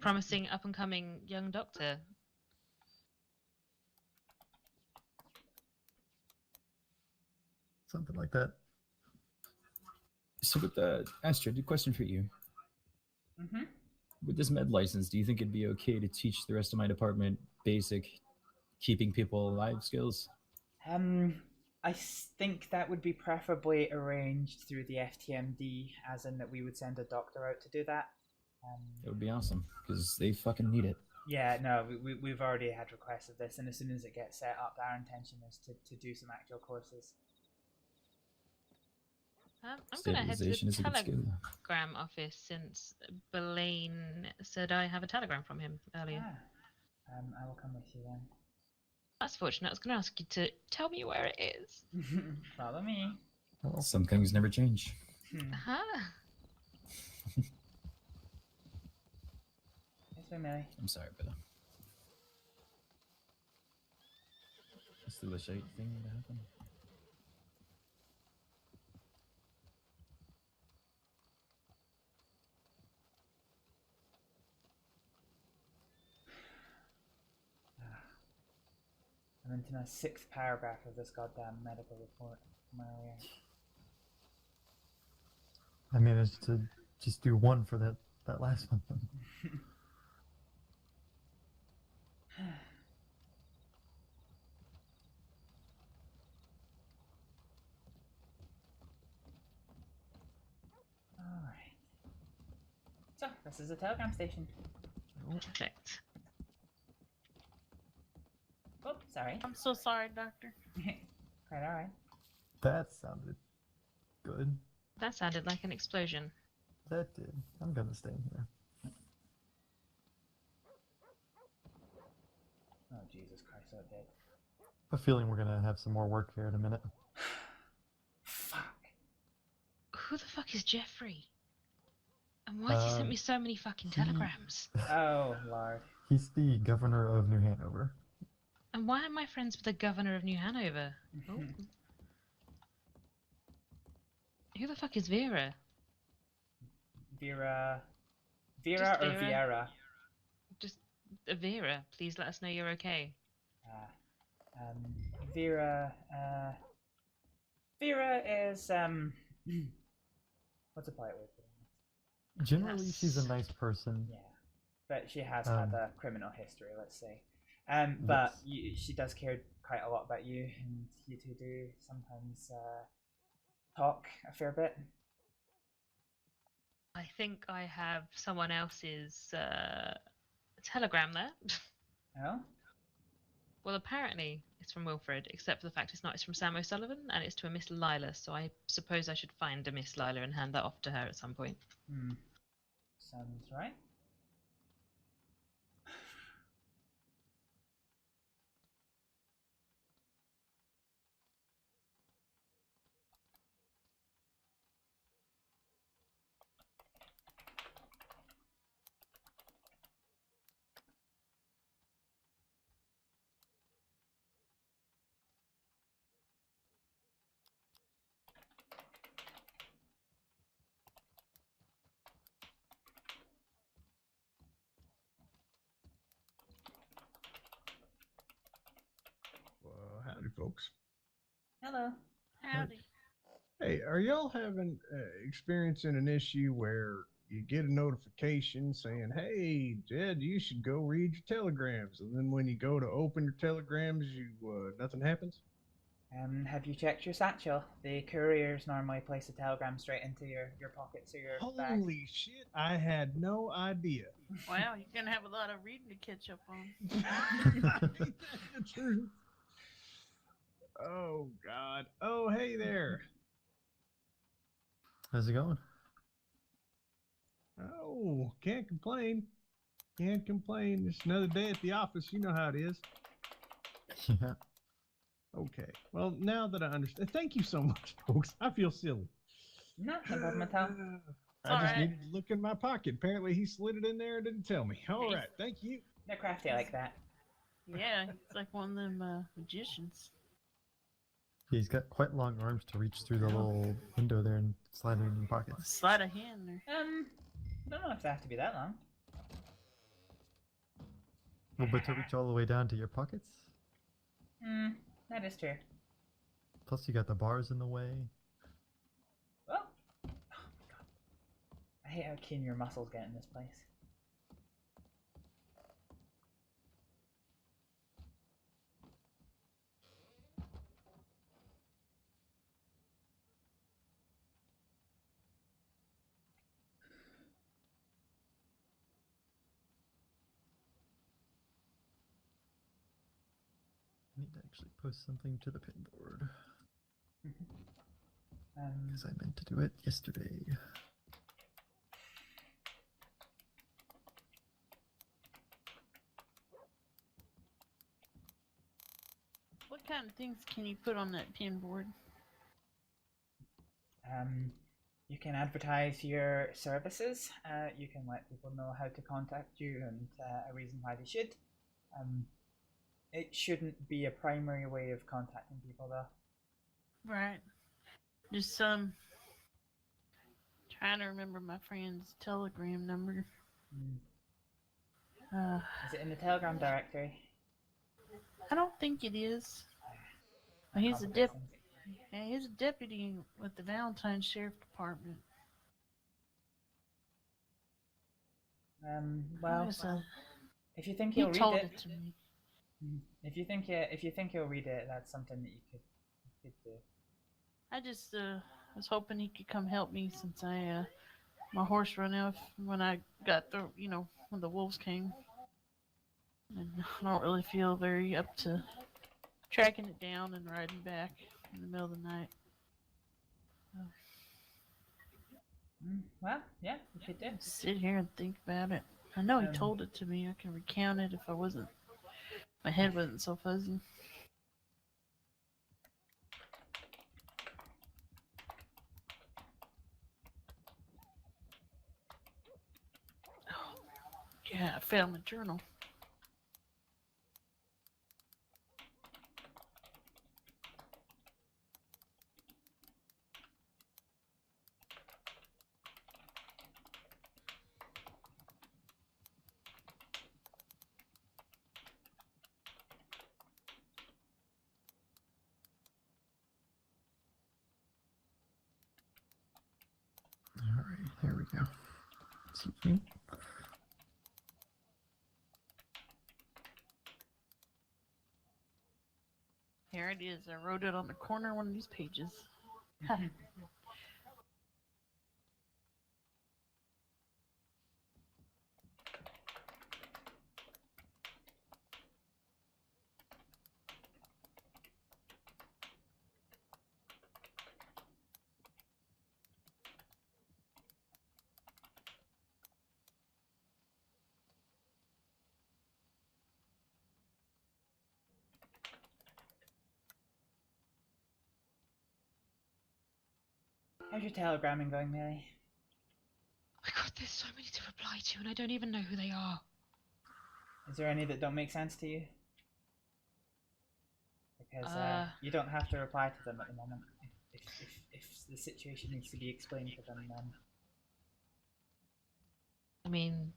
Promising up-and-coming young doctor. Something like that. So with Astrид, a question for you. Mm-hmm. With this med license, do you think it'd be okay to teach the rest of my department basic keeping people alive skills? I think that would be preferably arranged through the FTMD, as in that we would send a doctor out to do that. It would be awesome, because they fucking need it. Yeah, no, we've already had requests of this, and as soon as it gets set up, our intention is to do some actual courses. I'm going to head to Stabilization is a the good skill. telegram office since Belaine said I have a telegram from him earlier. I will come with you then. That's fortunate. I was going to ask you to tell me where it is. Follow me. Some things never change. Huh? Yes, Millie. I'm sorry, brother. Is the Lachate thing going to happen? I'm into my 6th paragraph of this goddamn medical report from earlier. I managed to just do 1 for that last one. So, this is a telegram station. Perfect. Oh, sorry. I'm so sorry, Doctor. Quite alright. That sounded good. That sounded like an explosion. That did. I'm gonna stay in here. Oh, Jesus Christ, so dead. I have a feeling we're gonna have some more work here in a minute. Who the fuck is Jeffrey? And why has he sent me so many fucking telegrams? Oh, Lord. He's the governor of New Hanover. And why am I friends with the governor of New Hanover? Oh. Who the fuck is Vera? Vera Just or Viera? Just Vera. Please let us know you're okay. Vera is what's a polite word for that? Generally, she's a nice person. Yeah, but she has had a criminal history, let's say. But she does care quite a lot about you, and you two do sometimes talk a fair bit. I think I have someone else's telegram there. Oh? Well, apparently it's from Wilfred, except for the fact it's not. It's from Sam O'Sullivan, and it's to a Miss Lila, so I suppose I should find a Miss Lila and hand that off to her at some point. Sounds right. Howdy, folks. Hello. Howdy. Hey, are y'all having experiencing an issue where you get a notification saying, "Hey, Jed, you should go read your telegrams," and then when you go to open your telegrams, nothing happens? Have you checked your satchel? The couriers normally place a telegram straight into your pockets or your bag. Holy shit! I had no idea. Wow, you're gonna have a lot of reading to catch up on. The truth. Oh God. Oh, hey there. How's it going? Oh, can't complain. Can't complain. It's another day at the office. You know how it is. Yeah. Okay. Well, now that I understand, thank you so much, folks. I feel silly. No problem at all. I just needed to look in my pocket. Apparently, he slid it in there and didn't tell me. All right. Thank you. They're crafty like that. Yeah, it's like one of them magicians. He's got quite long arms to reach through the little window there and slide it in your pocket. Slide a hand there. Don't know if they have to be that long. Well, but to reach all the way down to your pockets? That is true. Plus you got the bars in the way. Oh my God. I hate how keen your muscles get in this place. I need to actually post something to the pin board. Because I meant to do it yesterday. What kind of things can you put on that pin board? You can advertise your services. You can let people know how to contact you and a reason why they should. It shouldn't be a primary way of contacting people, though. Right. Just trying to remember my friend's telegram number. Is it in the Telegram directory? I don't think it is. But he's he's a deputy with the Valentine Sheriff Department. Well, if you think he'll read told it, it to me. if you think he'll read it, that's something that you could do. I just was hoping he could come help me since I my horse run off when I got the, you know, when the wolves came. And I don't really feel very up to tracking it down and riding back in the middle of the night. Well, yeah, you should do. Sit here and think about it. I know he Um, told it to me. I can recount it if I wasn't, my head wasn't so fuzzy. Oh, yeah, I found my journal. Alright, here we go. Excuse me. Here it is. I wrote it on the corner of one of these pages. How's your telegramming going, Millie? Oh my god, there's so many to reply to, and I don't even know who they are. Is there any that don't make sense to you? Because you don't have to reply to them at the moment. If the situation needs to be explained to them, then... I mean,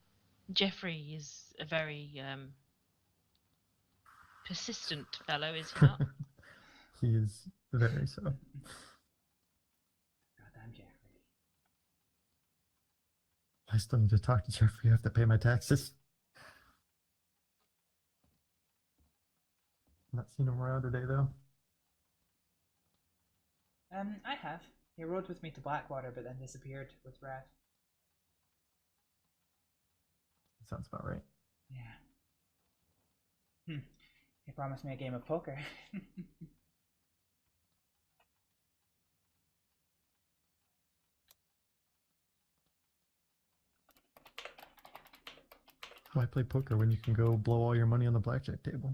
Jeffrey is a very persistent fellow, is he not? He is very so. Goddamn Jeffrey. I still need to talk to Jeffrey. I have to pay my taxes. Not seen him around today though. I have. He rode with me to Blackwater, but then disappeared with Brad. Sounds about right. Yeah. He promised me a game of poker. Why play poker when you can go blow all your money on the blackjack table?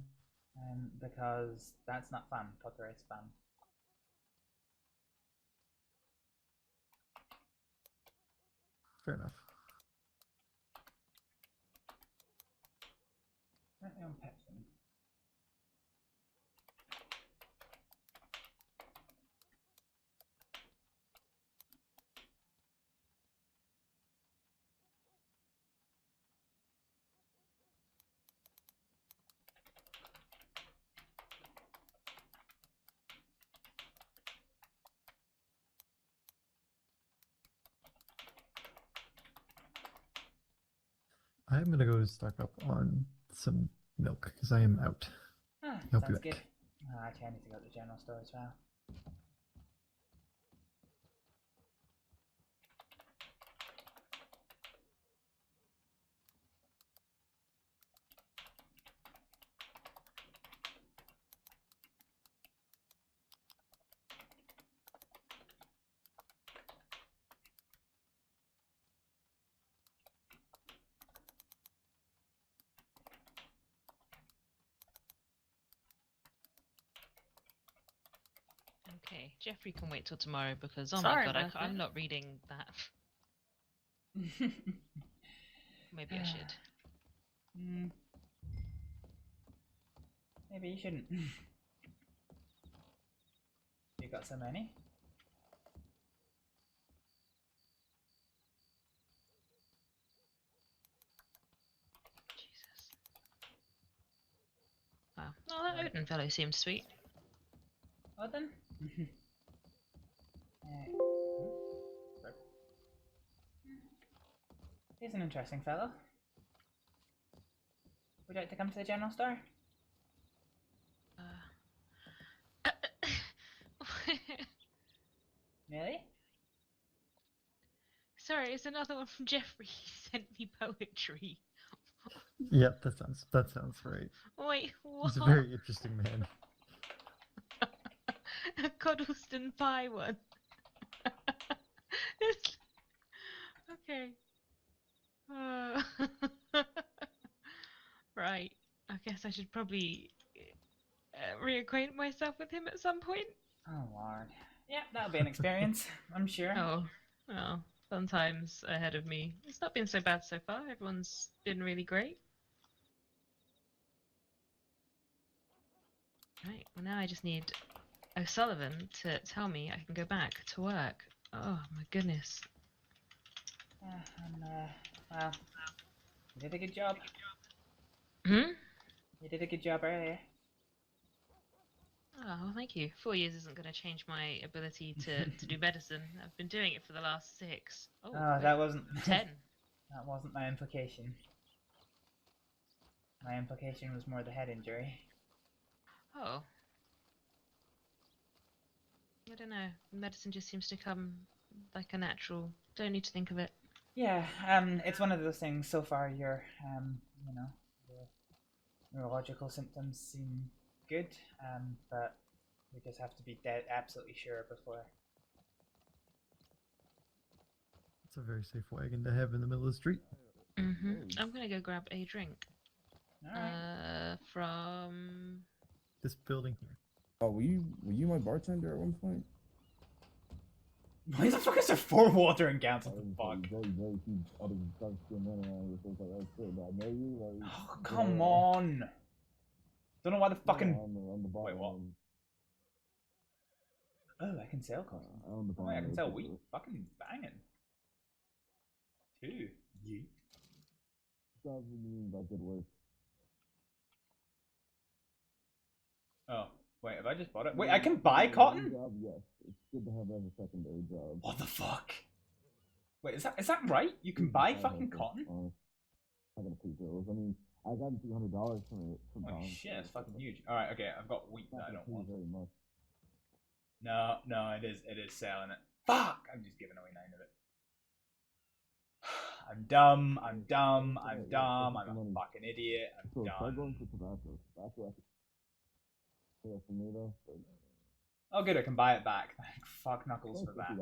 Because that's not fun. Poker is fun. Fair enough. Let me unpack them. I'm gonna go stock up on some milk because I am out. Ah, I'll be sounds back. good. Actually, I need to go to the general store as well. Okay, Jeffrey can wait till tomorrow because, oh Sorry my god, about that. I'm not reading that. Maybe I should. Maybe you shouldn't. You got so many? Jesus. Wow. Oh, that Odin fellow seems sweet. Odin? He's an interesting fellow. Would you like to come to the general store? Uh, Really? Sorry, sorry, it's another one from Jeffrey. He sent me poetry. Yep, that sounds right. Wait, what? He's a very interesting man. A Coddleston Pie one. Okay. Right. I guess I should probably reacquaint myself with him at some point. Oh lord. Yeah, that'll be an experience, I'm sure. Oh, well, fun times ahead of me. It's not been so bad so far. Everyone's been really great. Right, well now I just need O'Sullivan to tell me I can go back to work. Oh my goodness. Well, you did a good job. Hmm? You did a good job earlier. Oh, well, thank you. 4 years isn't going to change my ability to do medicine. I've been doing it for the last 6. Oh, that wait, wasn't 10. That wasn't my implication. My implication was more the head injury. Oh. I don't know. Medicine just seems to come like a natural. Don't need to think of it. Yeah, it's one of those things. So far, your, you know, the neurological symptoms seem good, but we just have to be absolutely sure before. It's a very safe wagon to have in the middle of the street. I'm gonna go grab a drink. Alright. From This building here. Oh, were you my bartender at one point? Why the fuck is there 4 watering cans? What the fuck? Oh, come on! Don't know why the fucking. Wait, what? Oh, I can sell cotton. Oh, wait, I can sell wheat. Fucking banging. 2. Yeet. Oh, wait, have I just bought it? Wait, I can buy cotton? Yes, it's good to have as a secondary job. What the fuck? Wait, is that right? You can buy fucking cotton? I gotta pay bills. I mean, I got $200 from it. Oh shit, that's fucking huge. Alright, okay, I've got wheat that I don't want. Very much. No, it is selling it. Fuck! I'm just giving away 9 of it. I'm dumb, I'm a fucking idiot, I'm dumb. Oh good, I can buy it back. Fuck Knuckles for that.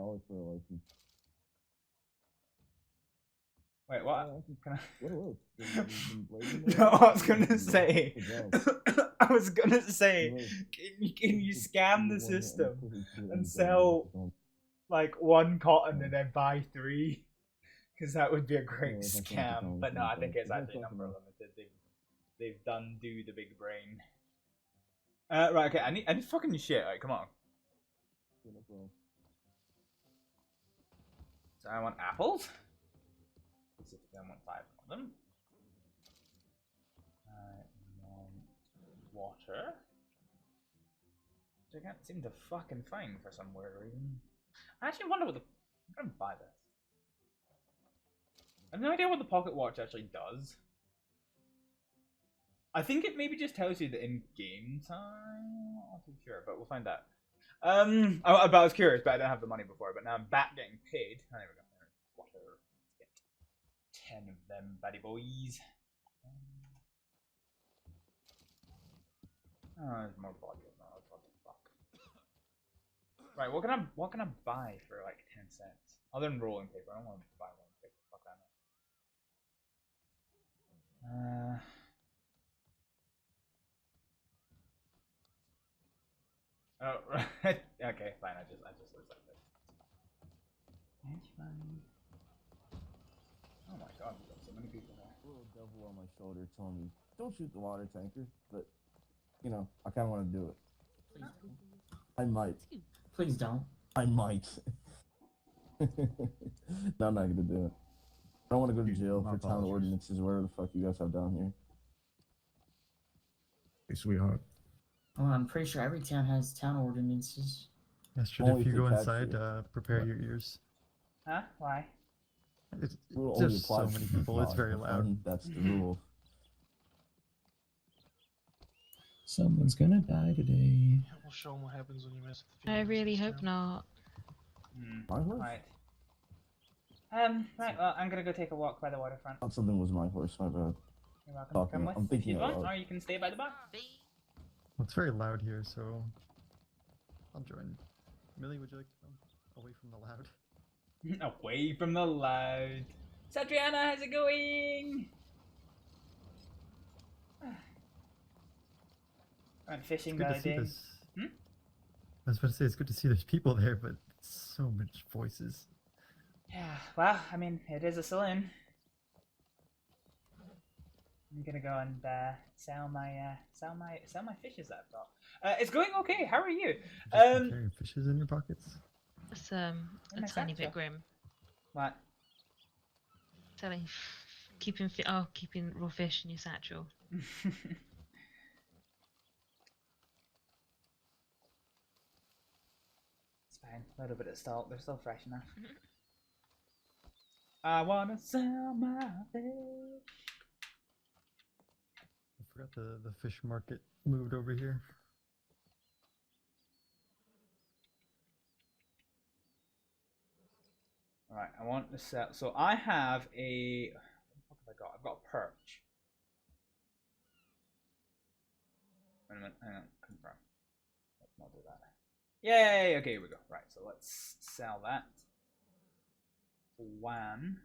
Wait, what? Can I... No, I was gonna say... I was gonna say, can you scam the system and sell, like, 1 cotton and then buy 3? Because that would be a great scam. But no, I think it's actually number limited. They've done do the big brain. Right, okay, I need fucking shit. Alright, come on. So I want apples. Specifically, I want 5 of them. I want water. Which I can't seem to fucking find for some weird reason. I actually wonder what the... I'm gonna buy this. I have no idea what the pocket watch actually does. I think it maybe just tells you the in-game time. I'm not too sure, but we'll find out. But I was curious, but I didn't have the money before. But now I'm back getting paid. Oh, there we go. Water. Let's get 10 of them, buddy boys. Oh, there's more vodka. Oh, what the fuck. Right, what can I buy for like 10 cents? Other than rolling paper, I don't want to buy rolling paper. Fuck that. Oh, right. Okay, fine. I just looks like this. Oh my god, we've got so many people there. A little devil on my shoulder telling me, "Don't shoot the water tanker," but you know, I kind of want to do it. I might. Please don't. I might. No, I'm not gonna do it. I don't want to go to jail for town ordinances, whatever the fuck you guys have down here. Hey, sweetheart. Well, I'm pretty sure every town has town ordinances. Astrid, if you go inside, prepare your ears. Huh? Why? It's just so many people. It's very loud. That's the rule. Someone's gonna die today. We'll show them what happens when you mess with the I really hope not. Right. Right, well, I'm gonna go take a walk by the waterfront. Thought something was my horse, my bad. You're welcome to Talking- come with I'm if thinking you out want, loud. or you can stay by the bar. Well, it's very loud here, so I'll join. Millie, would you like to come away from the loud? Away from the loud. Satriana, how's it going? Went fishing It's the good other to see day. this. Hmm? I was about to say it's good to see there's people there, but so much voices. Yeah, well, I mean, it is a saloon. I'm gonna go and sell my fishes that I've got. It's going okay. How are you? Carrying fishes in your pockets? It's a my tiny satchel. bit grim. What? Telling, keeping raw fish in your satchel. It's fine. A little bit of salt. They're still fresh enough. I wanna sell my fish. I forgot the fish market moved over here. Alright, I want to sell. So I have a. What have I got? I've got a perch. Wait a minute. Hang on. Confirm. Let's not do that. Yay! Okay, here we go. Right, so let's sell that. One.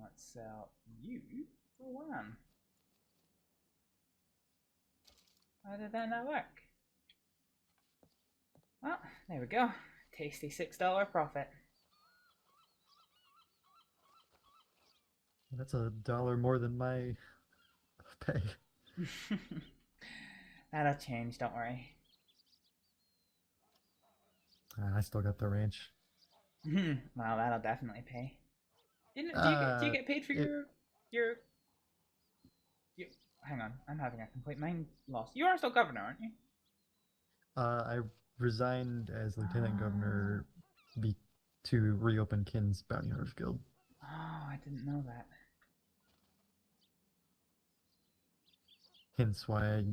Let's sell you for one. How did that not work? Well, there we go. Tasty $6 profit. That's $1 more than my pay. That'll change, don't worry. I still got the ranch. Well, that'll definitely pay. Do you get paid for your? Hang on, I'm having a complete mind loss. You are still governor, aren't you? I resigned as lieutenant governor to reopen Kin's Bounty Hunters Guild. Oh, I didn't know that. Hence why I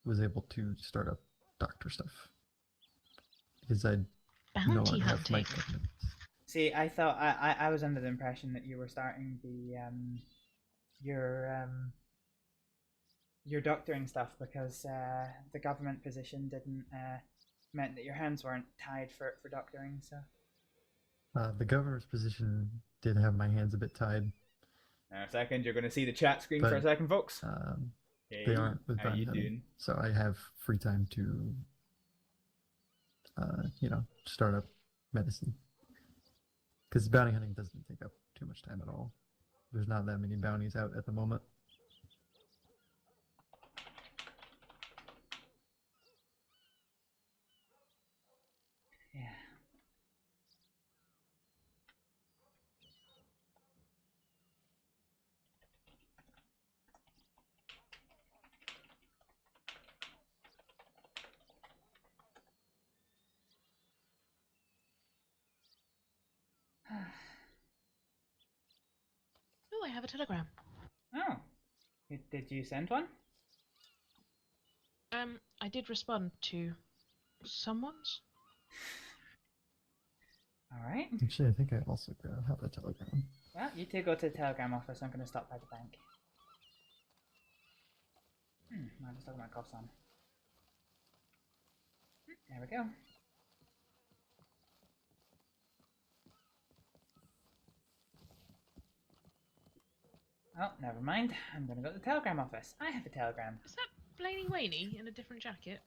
was able to start up doctor stuff. Because I no longer have my commitments. See, I thought I was under the impression that you were starting the your doctoring stuff because the government position didn't meant that your hands weren't tied for doctoring. So The governor's position did have my hands a bit tied. in a second, you're going to see the chat screen for a But, second, folks. They aren't with how bounty you hunting, doing? so I have free time to, start up medicine. Because bounty hunting doesn't take up too much time at all. There's not that many bounties out at the moment. Yeah. Oh, I have a telegram. Oh, did you send one? I did respond to someone's. All right. Actually, I think I also have a telegram. Well, you two go to the telegram office. I'm going to stop by the bank. I just took my cuffs on. There we go. Oh, never mind. I'm going to go to the telegram office. I have a telegram. Is that Blaney Waney in a different jacket?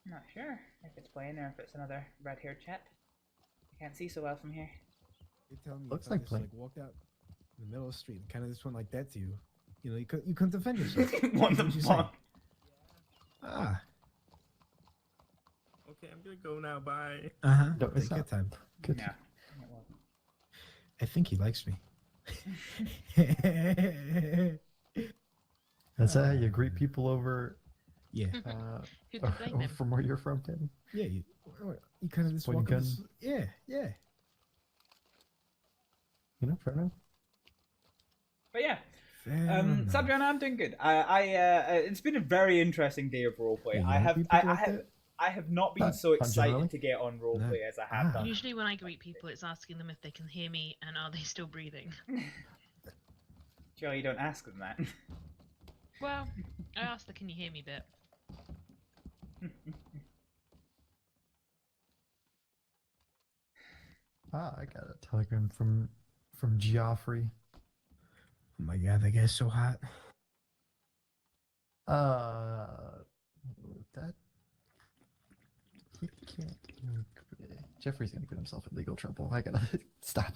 Not sure if it's Blaine or if it's another red-haired chap. I can't see so well from here. You're telling me Looks if I like just, Blaine. walked out in the middle of the street and kind of just went like that to you, you couldn't defend yourself. What the would you say? fuck? Ah. Okay, I'm gonna go now. Bye. No, it's Take your not. time. Good. Yeah, it wasn't. I think he likes me. That's how you greet people over. Yeah. Who could blame him? From where you're from, Tim. Yeah, you kind of just Point walk gun. up. Yeah, yeah. Fair enough. But yeah, Fair enough. Sabriana, I'm doing good. It's been a very interesting day of roleplay. Yeah, I you have, meet I people like have, that? I have not been so excited to get on roleplay as I have done. Usually when I greet people, it's asking them if they can hear me and are they still breathing. Sure, you don't ask them that. Well, I asked the "Can you hear me?" bit. Ah, I got a telegram from Geoffrey. Oh my god, that guy's so hot. That he can't. Jeffrey's gonna get himself in legal trouble. I gotta stop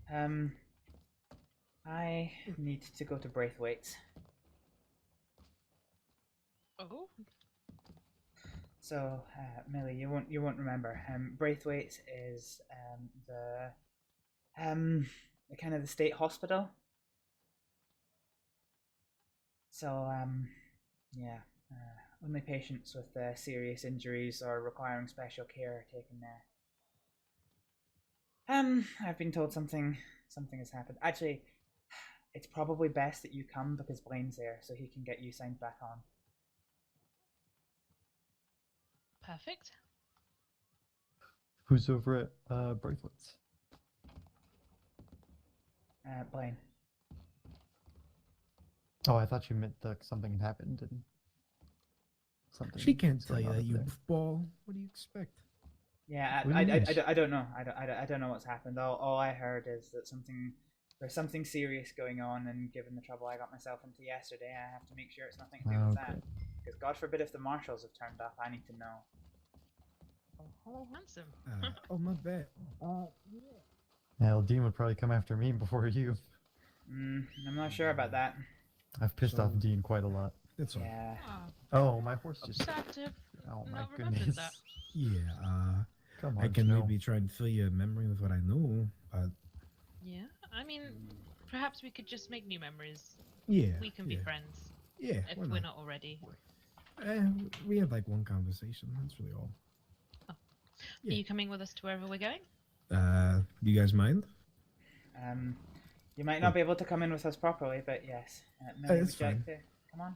him. I need to go to Braithwaite's. Oh. So, Millie, you won't remember. Braithwaite's is the kind of the state hospital. So, yeah, only patients with serious injuries or requiring special care are taken there. I've been told something has happened. Actually, it's probably best that you come because Blaine's there, so he can get you signed back on. Perfect. Who's over at Braithwaite's? Blaine. Oh, I thought you meant that something had happened and something. She can't was tell going you on that, over you there. ball. What do you expect? Yeah, What do you mean? I don't know. I don't know what's happened. All I heard is that there's something serious going on, and given the trouble I got myself into yesterday, I have to make sure it's nothing to do with that. Because God forbid if the marshals have turned up, I need to know. Oh, hello, handsome. Oh, my bad. Yeah, well, Dean would probably come after me before you. I'm not sure about that. I've pissed off Dean quite a lot. That's all. Yeah. Oh, my horse just. Sad to Oh my not remembered goodness. that. Yeah, Come I on, can Snow. maybe try and fill your memory with what I know, but Yeah, I mean, perhaps we could just make new memories. Yeah, We can be yeah. friends. Yeah, If why we're not? not already. We had like one conversation. That's really all. Are Yeah. you coming with us to wherever we're going? Do you guys mind? You might not be able to come in with us properly, but yes. Millie, That's would you like fine. to come on?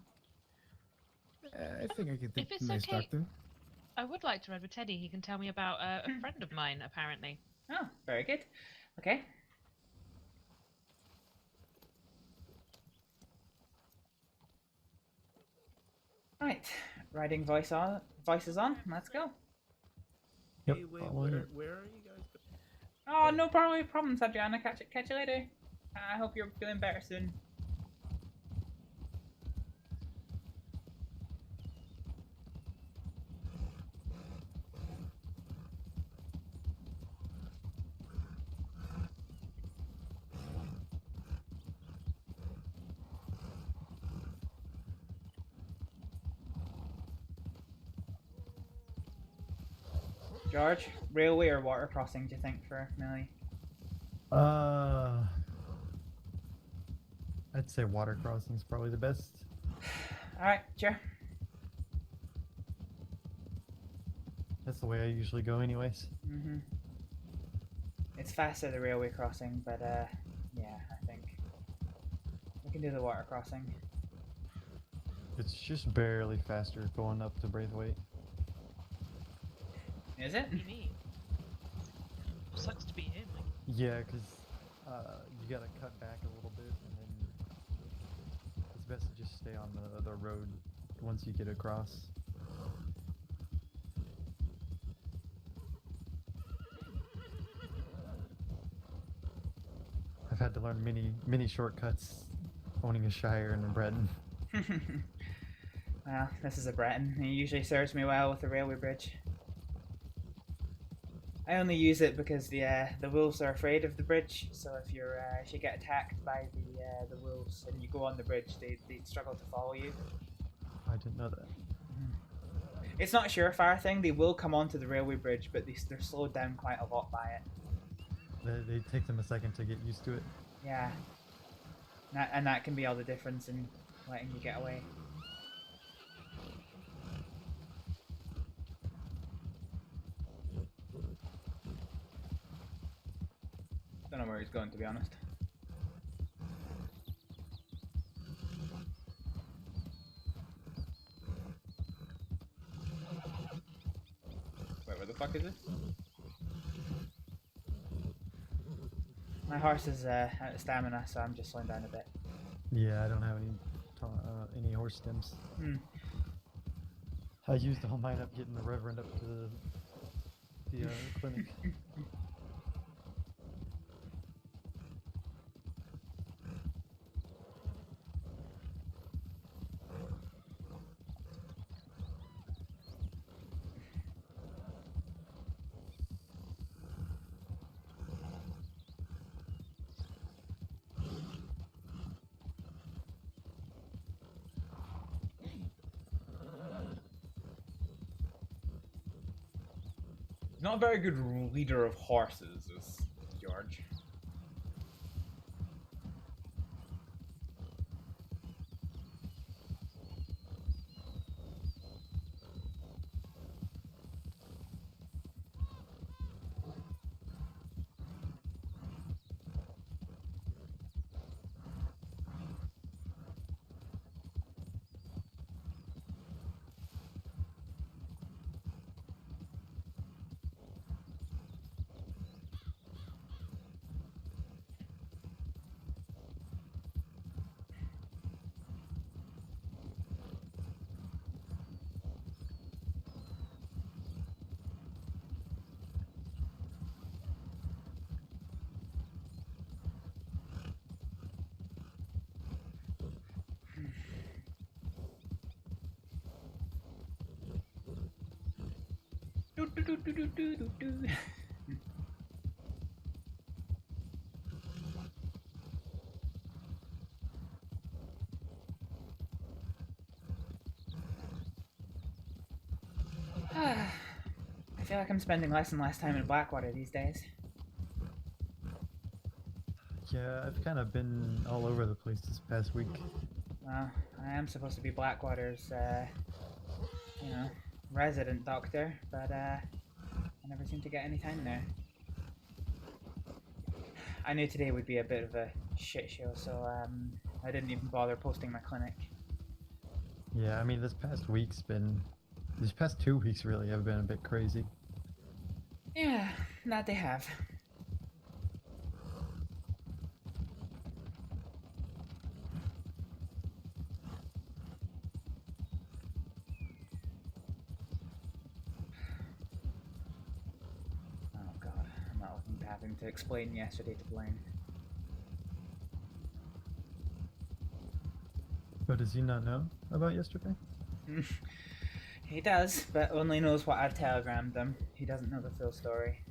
I think I could If take it's a nice okay, doctor. I would like to ride with Teddy. He can tell me about a friend of mine, apparently. Oh, very good. Okay. Right, riding voices on. Let's go. Yep. Hey, wait, following it. where are you guys? Oh, no problem, Adriana. Catch you later. I hope you're feeling better soon. George, railway or water crossing, do you think, for Millie? I'd say water crossing's probably the best. Alright, sure. That's the way I usually go, anyways. It's faster the railway crossing, but yeah, I think we can do the water crossing. It's just barely faster going up to Braithwaite. Is it? What do you mean? Sucks to be him. Like, Yeah, because you gotta cut back a little bit, and then it's best to just stay on the road once you get across. I've had to learn many shortcuts owning a Shire and a Breton. Well, this is a Breton. He usually serves me well with the railway bridge. I only use it because the wolves are afraid of the bridge. So if you get attacked by the wolves and you go on the bridge, they struggle to follow you. I didn't know that. It's not a surefire thing. They will come onto the railway bridge, but they're slowed down quite a lot by it. They take them a second to get used to it. Yeah. And that can be all the difference in letting you get away. Don't know where he's going, to be honest. the fuck is this? My horse is out of stamina, so I'm just slowing down a bit. Yeah, I don't have any horse stems. Hmm. I used all mine up getting the Reverend up to the clinic. Not a very good leader of horses, is George. I feel like I'm spending less and less time in Blackwater these days. Yeah, I've kind of been all over the place this past week. Well, I am supposed to be Blackwater's, you know, resident doctor, but I never seem to get any time there. I knew today would be a bit of a shit show, so I didn't even bother posting my clinic. Yeah, I mean, these past 2 weeks really have been a bit crazy. Yeah, that they have. Oh god, I'm not having to explain yesterday to Blaine. But does he not know about yesterday? He does, but only knows what I've telegrammed him. He doesn't know the full story.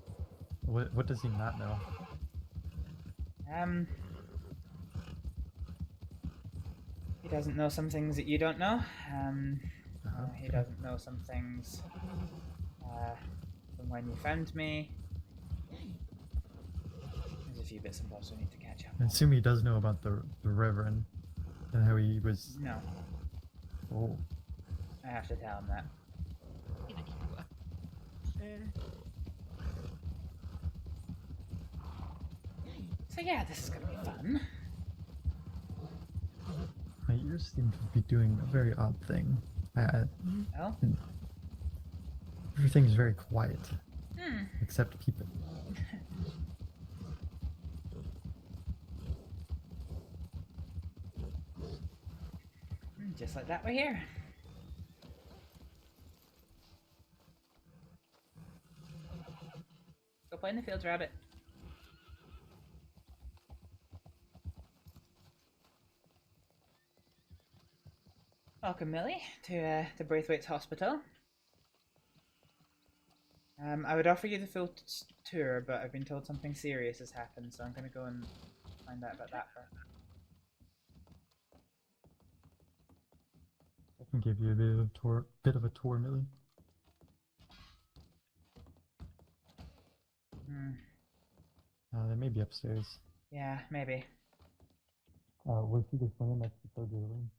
What does he not know? He doesn't know some things that you don't know. He doesn't know some things from when you found me. There's a few bits and bobs we need to catch up I on. assume he does know about the Reverend and how he was. No. Oh. I have to tell him that. So yeah, this is gonna be fun. My ears seem to be doing a very odd thing. Oh? Everything's very quiet. Hmm. Except keep it. Just like that, we're here. Go play in the fields, Rabbit. Welcome, Millie, to Braithwaite's Hospital. I would offer you the full tour, but I've been told something serious has happened, so I'm going to go and find out about that first. I can give you a bit of a tour, Millie. They may be upstairs. Yeah, maybe. We'll see this one next to surgery room.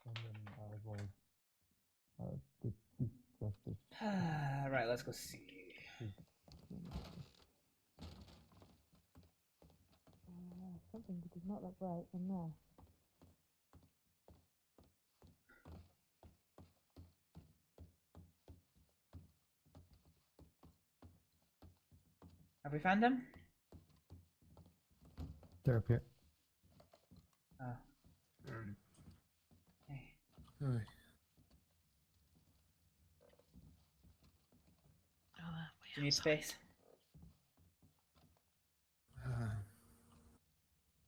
And then the Chief Justice. Right, let's go see. Something does not look right in there. we found them? They're up here. Oh. Okay. Aye. Do you need space?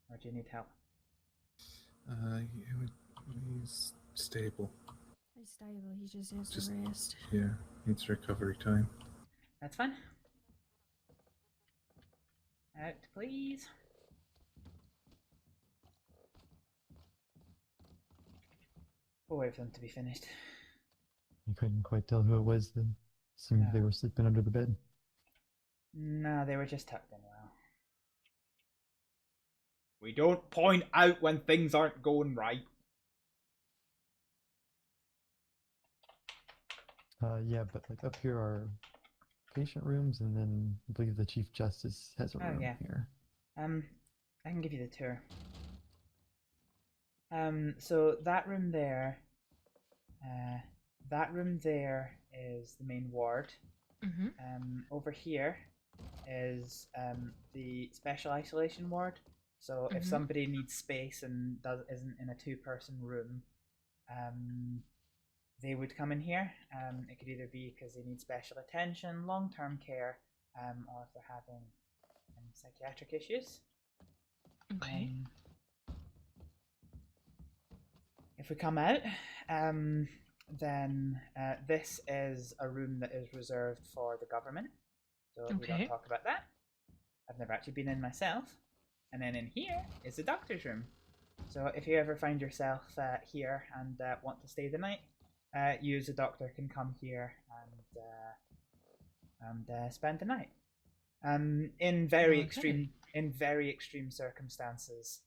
Or do you need help? He's stable. He's stable, he just has to rest. Yeah, needs recovery time. That's fine. Out, please. We'll wait for them to be finished. You couldn't quite tell who it was then. Seemed they were sleeping under the bed. No, they were just tucked in well. We don't point out when things aren't going right. Yeah, but like up here are patient rooms, and then I believe the Chief Justice has a room yeah. here. I can give you the tour. So that room there is the main ward. Over here is the special isolation ward. So if somebody needs space and isn't in a two-person room, they would come in here. It could either be because they need special attention, long-term care, or if they're having psychiatric issues. Okay. If we come out, then this is a room that is reserved for the government. So we don't talk about that. I've never actually been in myself. And then in here is the doctor's room. So if you ever find yourself here and want to stay the night, you as a doctor can come here and spend the night. In very extreme circumstances,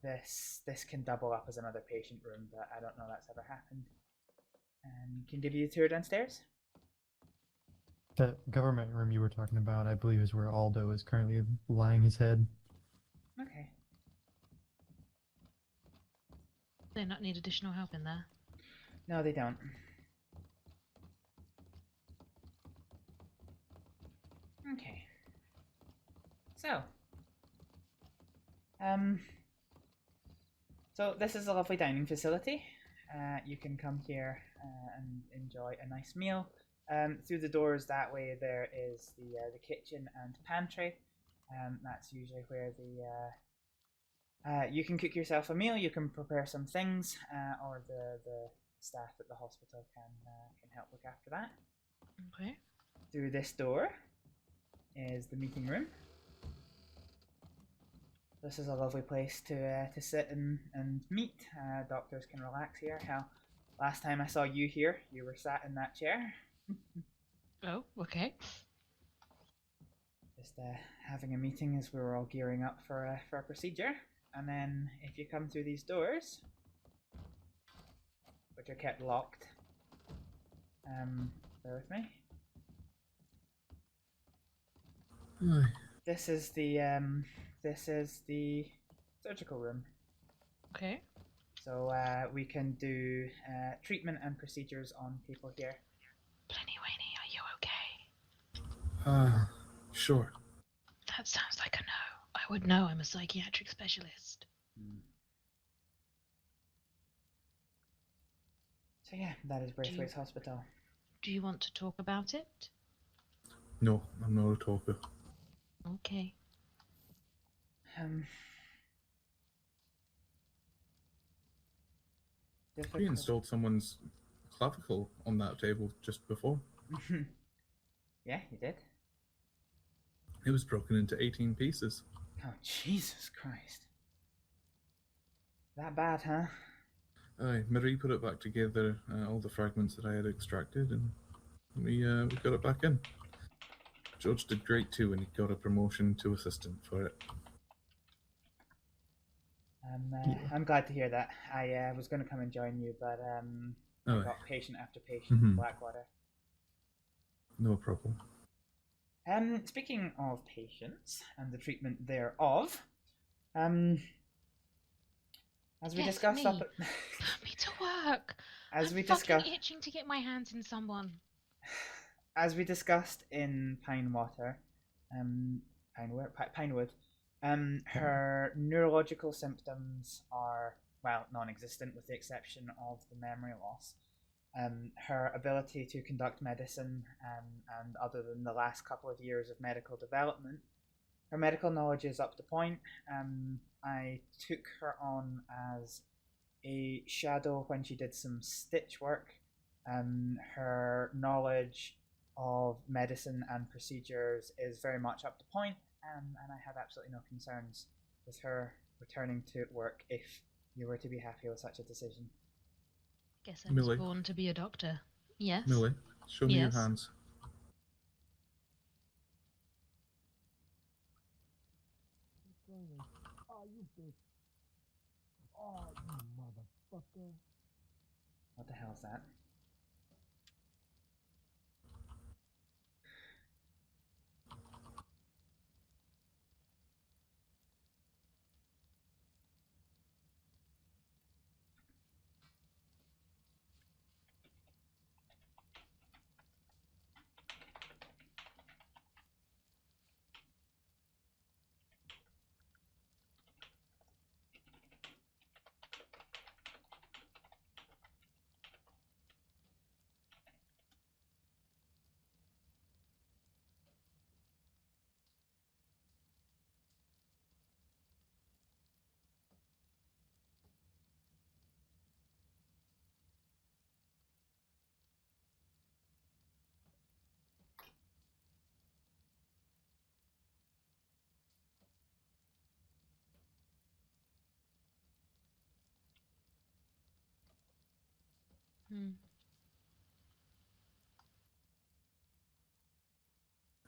this can double up as another patient room, but I don't know that's ever happened. Can give you a tour downstairs. That government room you were talking about, I believe, is where Aldo is currently lying his head. Okay. They not need additional help in there. No, they don't. Okay. So, so this is a lovely dining facility. You can come here and enjoy a nice meal. Through the doors that way there is the kitchen and pantry. That's usually where you can cook yourself a meal. You can prepare some things, or the staff at the hospital can help look after that. Okay. Through this door is the meeting room. This is a lovely place to sit and meet. Doctors can relax here. Hell, last time I saw you here, you were sat in that chair. Oh, okay. Just having a meeting as we were all gearing up for a procedure. And then if you come through these doors, which are kept locked, bear with me. Aye. This is the surgical room. Okay. So we can do treatment and procedures on people here. Blenny Waney, are you okay? Sure. That sounds like a no. I would know, I'm a psychiatric specialist. So yeah, that is Braithwaite's Hospital. Do you want to talk about it? No, I'm not a talker. Okay. We installed someone's clavicle on that table just before. Yeah, you did. It was broken into 18 pieces. Oh, Jesus Christ. That bad, huh? Aye, Marie put it back together, all the fragments that I had extracted, and we got it back in. George did great too, and he got a promotion to assistant for it. I'm glad to hear that. I was going to come and join you, but I got patient after patient in Blackwater. No problem. Speaking of patients and the treatment thereof, as we discussed up at... Put me to work. As I'm we fucking discussed... itching to get my hands in someone. As we discussed in Pinewater, Pinewood. Her neurological symptoms are, well, non-existent with the exception of the memory loss. Her ability to conduct medicine, and other than the last couple of years of medical development, her medical knowledge is up to point. I took her on as a shadow when she did some stitch work. Her knowledge of medicine and procedures is very much up to point, and I have absolutely no concerns with her returning to work if you were to be happy with such a decision. Guess I was born to be a doctor. Yes. Millie, show me your Yes. hands. Oh, you bitch. Oh, you motherfucker. What the hell is that?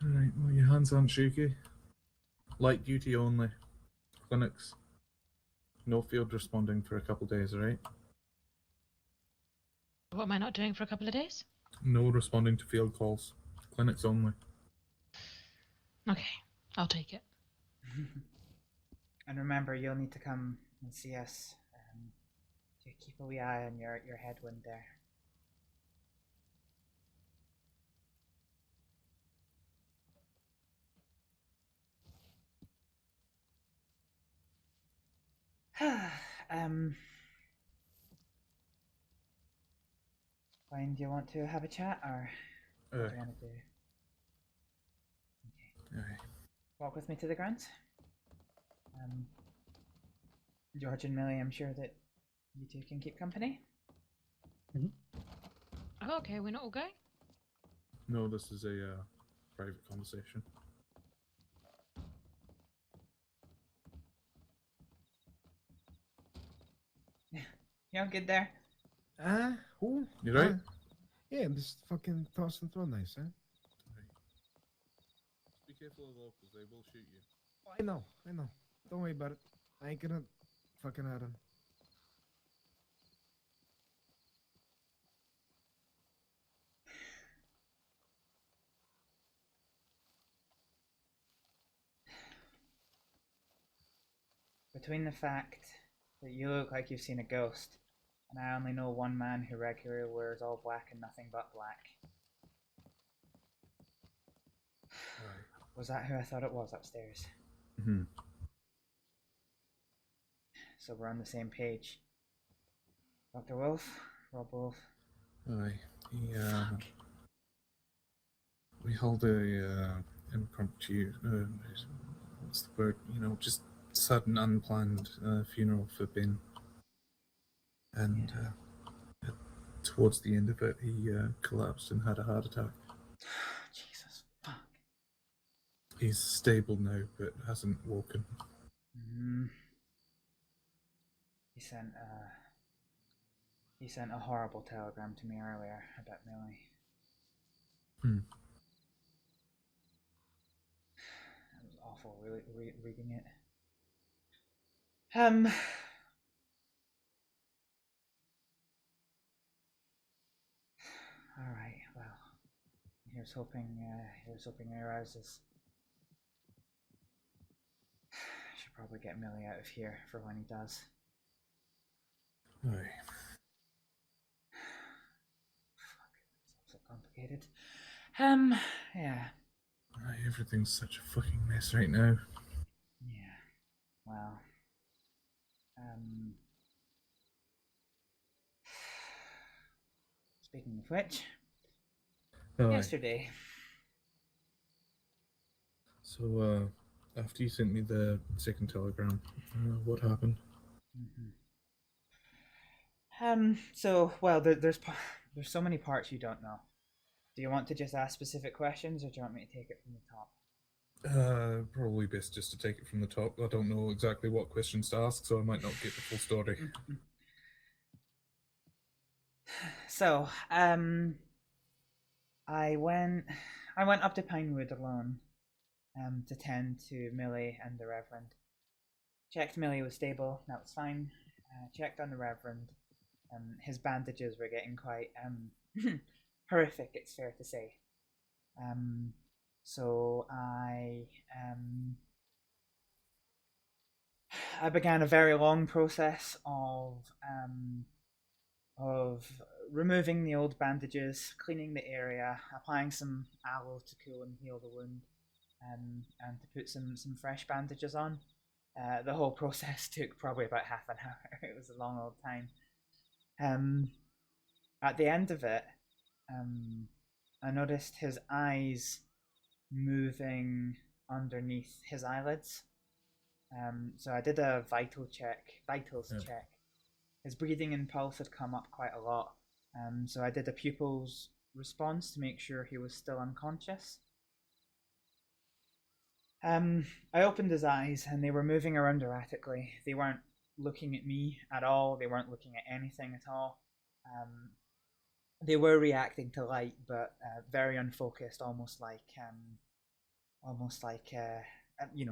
Alright, well, your hands aren't shaky. Light duty only. Clinics. No field responding for a couple days, alright? What am I not doing for a couple of days? No responding to field calls. Clinics only. Okay, I'll take it. And remember, you'll need to come and see us to keep a wee eye on your headwind there. When do you want to have a chat, or what do you want to do? Aye. Walk with me to the grounds. George and Millie, I'm sure that you two can keep company. Oh, okay, we're not all going? No, this is a private conversation. You all good there? Who? You right? Yeah, I'm just fucking tossing throw nice, huh? Be careful of the locals, they will shoot you. Oh, I know. Don't worry about it. I ain't gonna fucking hurt him. Between the fact that you look like you've seen a ghost, and I only know one man who regularly wears all black and nothing but black. Was that who I thought it was upstairs? Mm-hmm. So we're on the same page. Dr. Wolf? Rob Wolf? Aye. We held a impromptu, what's the word? You know, just sudden, unplanned funeral for Ben. And towards the end of it, he collapsed and had a heart attack. Jesus, fuck. He's stable now, but hasn't woken. He sent a horrible telegram to me earlier about Millie. It was awful, really, reading it. All right. Well, here's hoping he arises. Should probably get Millie out of here for when he does. Aye. Fuck, it's so complicated. Yeah. Everything's such a fucking mess right now. Yeah. Well. Speaking of which, yesterday. So, after you sent me the second telegram, what happened? So, well, there's so many parts you don't know. Do you want to just ask specific questions, or do you want me to take it from the top? Probably best just to take it from the top. I don't know exactly what questions to ask, so I might not get the full story. So, I went up to Pinewood alone, to tend to Millie and the Reverend. Checked Millie was stable, that was fine. Checked on the Reverend. His bandages were getting quite horrific, it's fair to say. So I began a very long process of removing the old bandages, cleaning the area, applying some aloe to cool and heal the wound, and to put some fresh bandages on. The whole process took probably about half an hour. It was a long old time. At the end of it, I noticed his eyes moving underneath his eyelids. So I did a vitals check. His breathing and pulse had come up quite a lot. So I did a pupils response to make sure he was still unconscious. I opened his eyes and they were moving around erratically. They weren't looking at me at all. They weren't looking at anything at all. They were reacting to light, but very unfocused, almost like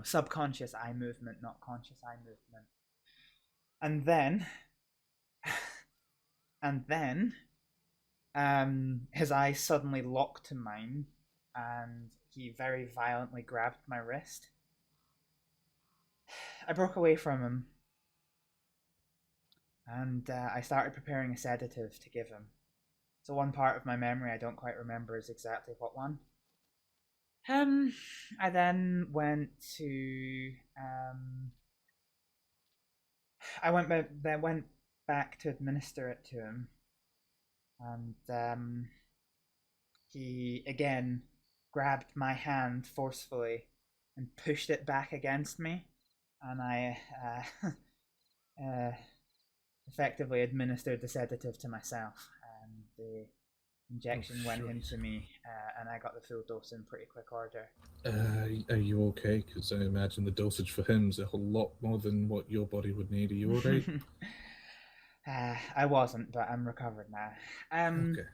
subconscious eye movement, not conscious eye movement. And then, his eyes suddenly locked to mine, and he very violently grabbed my wrist. I broke away from him, and I started preparing a sedative to give him. So one part of my memory I don't quite remember is exactly what one. I then went to I went back to administer it to him, and he again grabbed my hand forcefully and pushed it back against me, and I effectively administered the sedative to myself, and the injection went into me, and I got the full dose in pretty quick order. Are you okay? Because I imagine the dosage for him is a whole lot more than what your body would need. Are you alright? I wasn't, but I'm recovered now. Okay.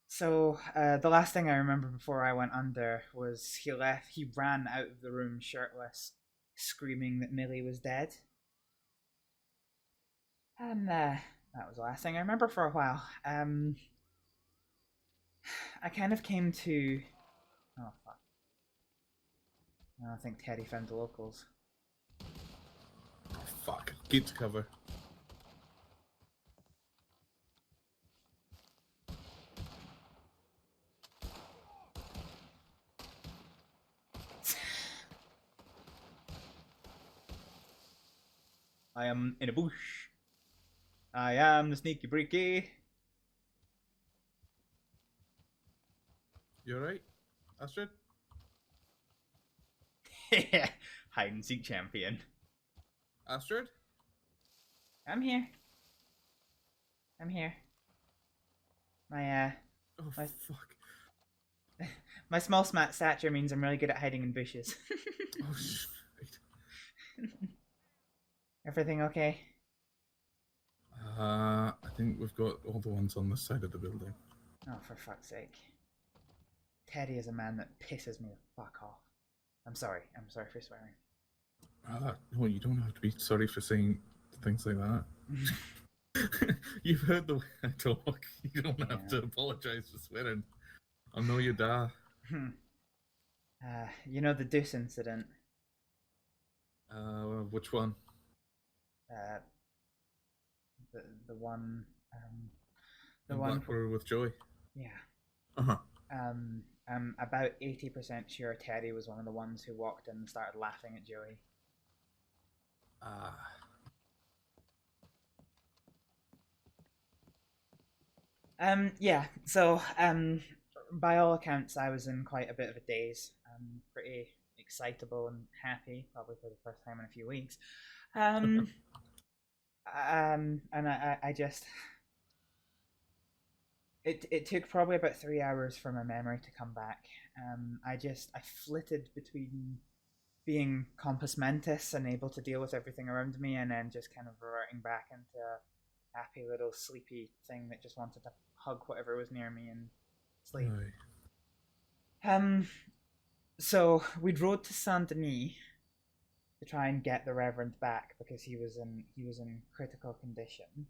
So the last thing I remember before I went under was he ran out of the room shirtless, screaming that Millie was dead. And that was the last thing I remember for a while. I kind of came to... Oh, fuck. I think Teddy found the locals. Fuck. Get to cover. I am in a bush. I am the sneaky breaky. You alright, Astrid? Hide and seek champion. Astrid? I'm here. My Oh, my, fuck. my small stature means I'm really good at hiding in bushes. Oh, shit. Everything okay? I think we've got all the ones on this side of the building. Oh, for fuck's sake. Teddy is a man that pisses me the fuck off. I'm sorry for swearing. No, you don't have to be sorry for saying things like that. You've heard the way I talk. You don't have to apologise for swearing. I know you da. You know the Deuce incident? Which one? The one... The one where with Joey? Yeah. Uh-huh. I'm about 80% sure Teddy was one of the ones who walked in and started laughing at Joey. Yeah, so, by all accounts, I was in quite a bit of a daze. Pretty excitable and happy, probably for the first time in a few weeks. And I just... It took probably about 3 hours for my memory to come back. I flitted between being compos mentis and able to deal with everything around me, and then just kind of reverting back into a happy little sleepy thing that just wanted to hug whatever was near me and sleep. So we'd rode to Saint Denis to try and get the Reverend back because he was in critical condition.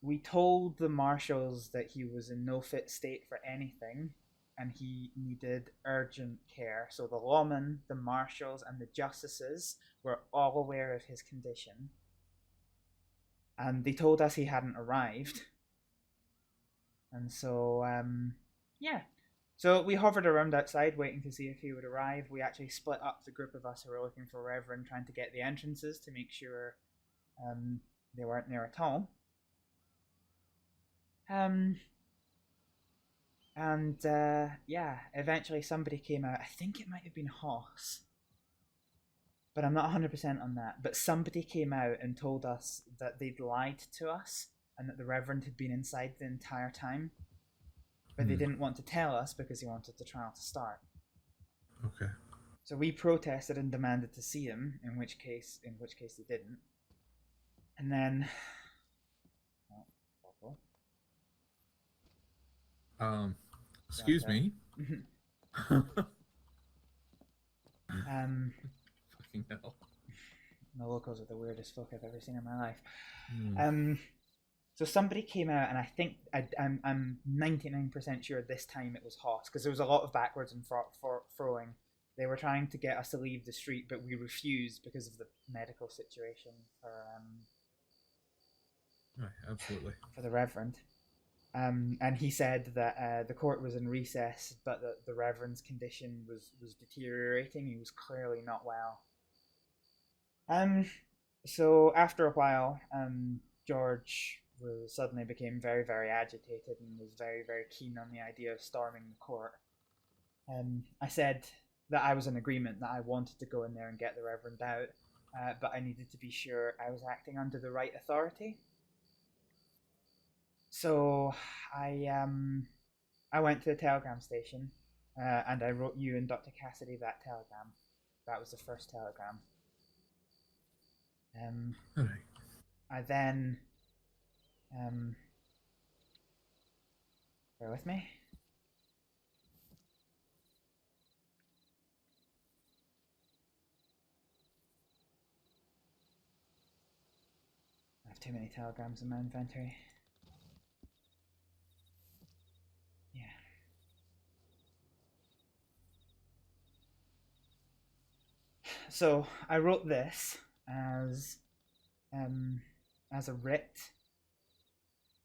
We told the marshals that he was in no fit state for anything and he needed urgent care. So the lawmen, the marshals, and the justices were all aware of his condition. And they told us he hadn't arrived. And so, yeah. So we hovered around outside waiting to see if he would arrive. We actually split up the group of us who were looking for Reverend, trying to get the entrances to make sure they weren't there at all. Yeah, eventually somebody came out. I think it might have been Hoss, but I'm not 100% on that. But somebody came out and told us that they'd lied to us and that the Reverend had been inside the entire time. But they didn't want to tell us because he wanted the trial to start. Okay. So we protested and demanded to see him, in which case they didn't. And then... Excuse me. Fucking hell. The locals are the weirdest folk I've ever seen in my life. So somebody came out, and I think I'm 99% sure this time it was Hoss, because there was a lot of backwards and froing. They were trying to get us to leave the street, but we refused because of the medical situation for Right, absolutely. for the Reverend. And he said that the court was in recess, but that the Reverend's condition was deteriorating. He was clearly not well. So after a while, George suddenly became very, very agitated and was very, very keen on the idea of storming the court. I said that I was in agreement, that I wanted to go in there and get the Reverend out, but I needed to be sure I was acting under the right authority. So I went to the telegram station, and I wrote you and Dr. Cassidy that telegram. That was the first telegram. I then, bear with me. I have too many telegrams in my inventory. Yeah. So I wrote this as a writ,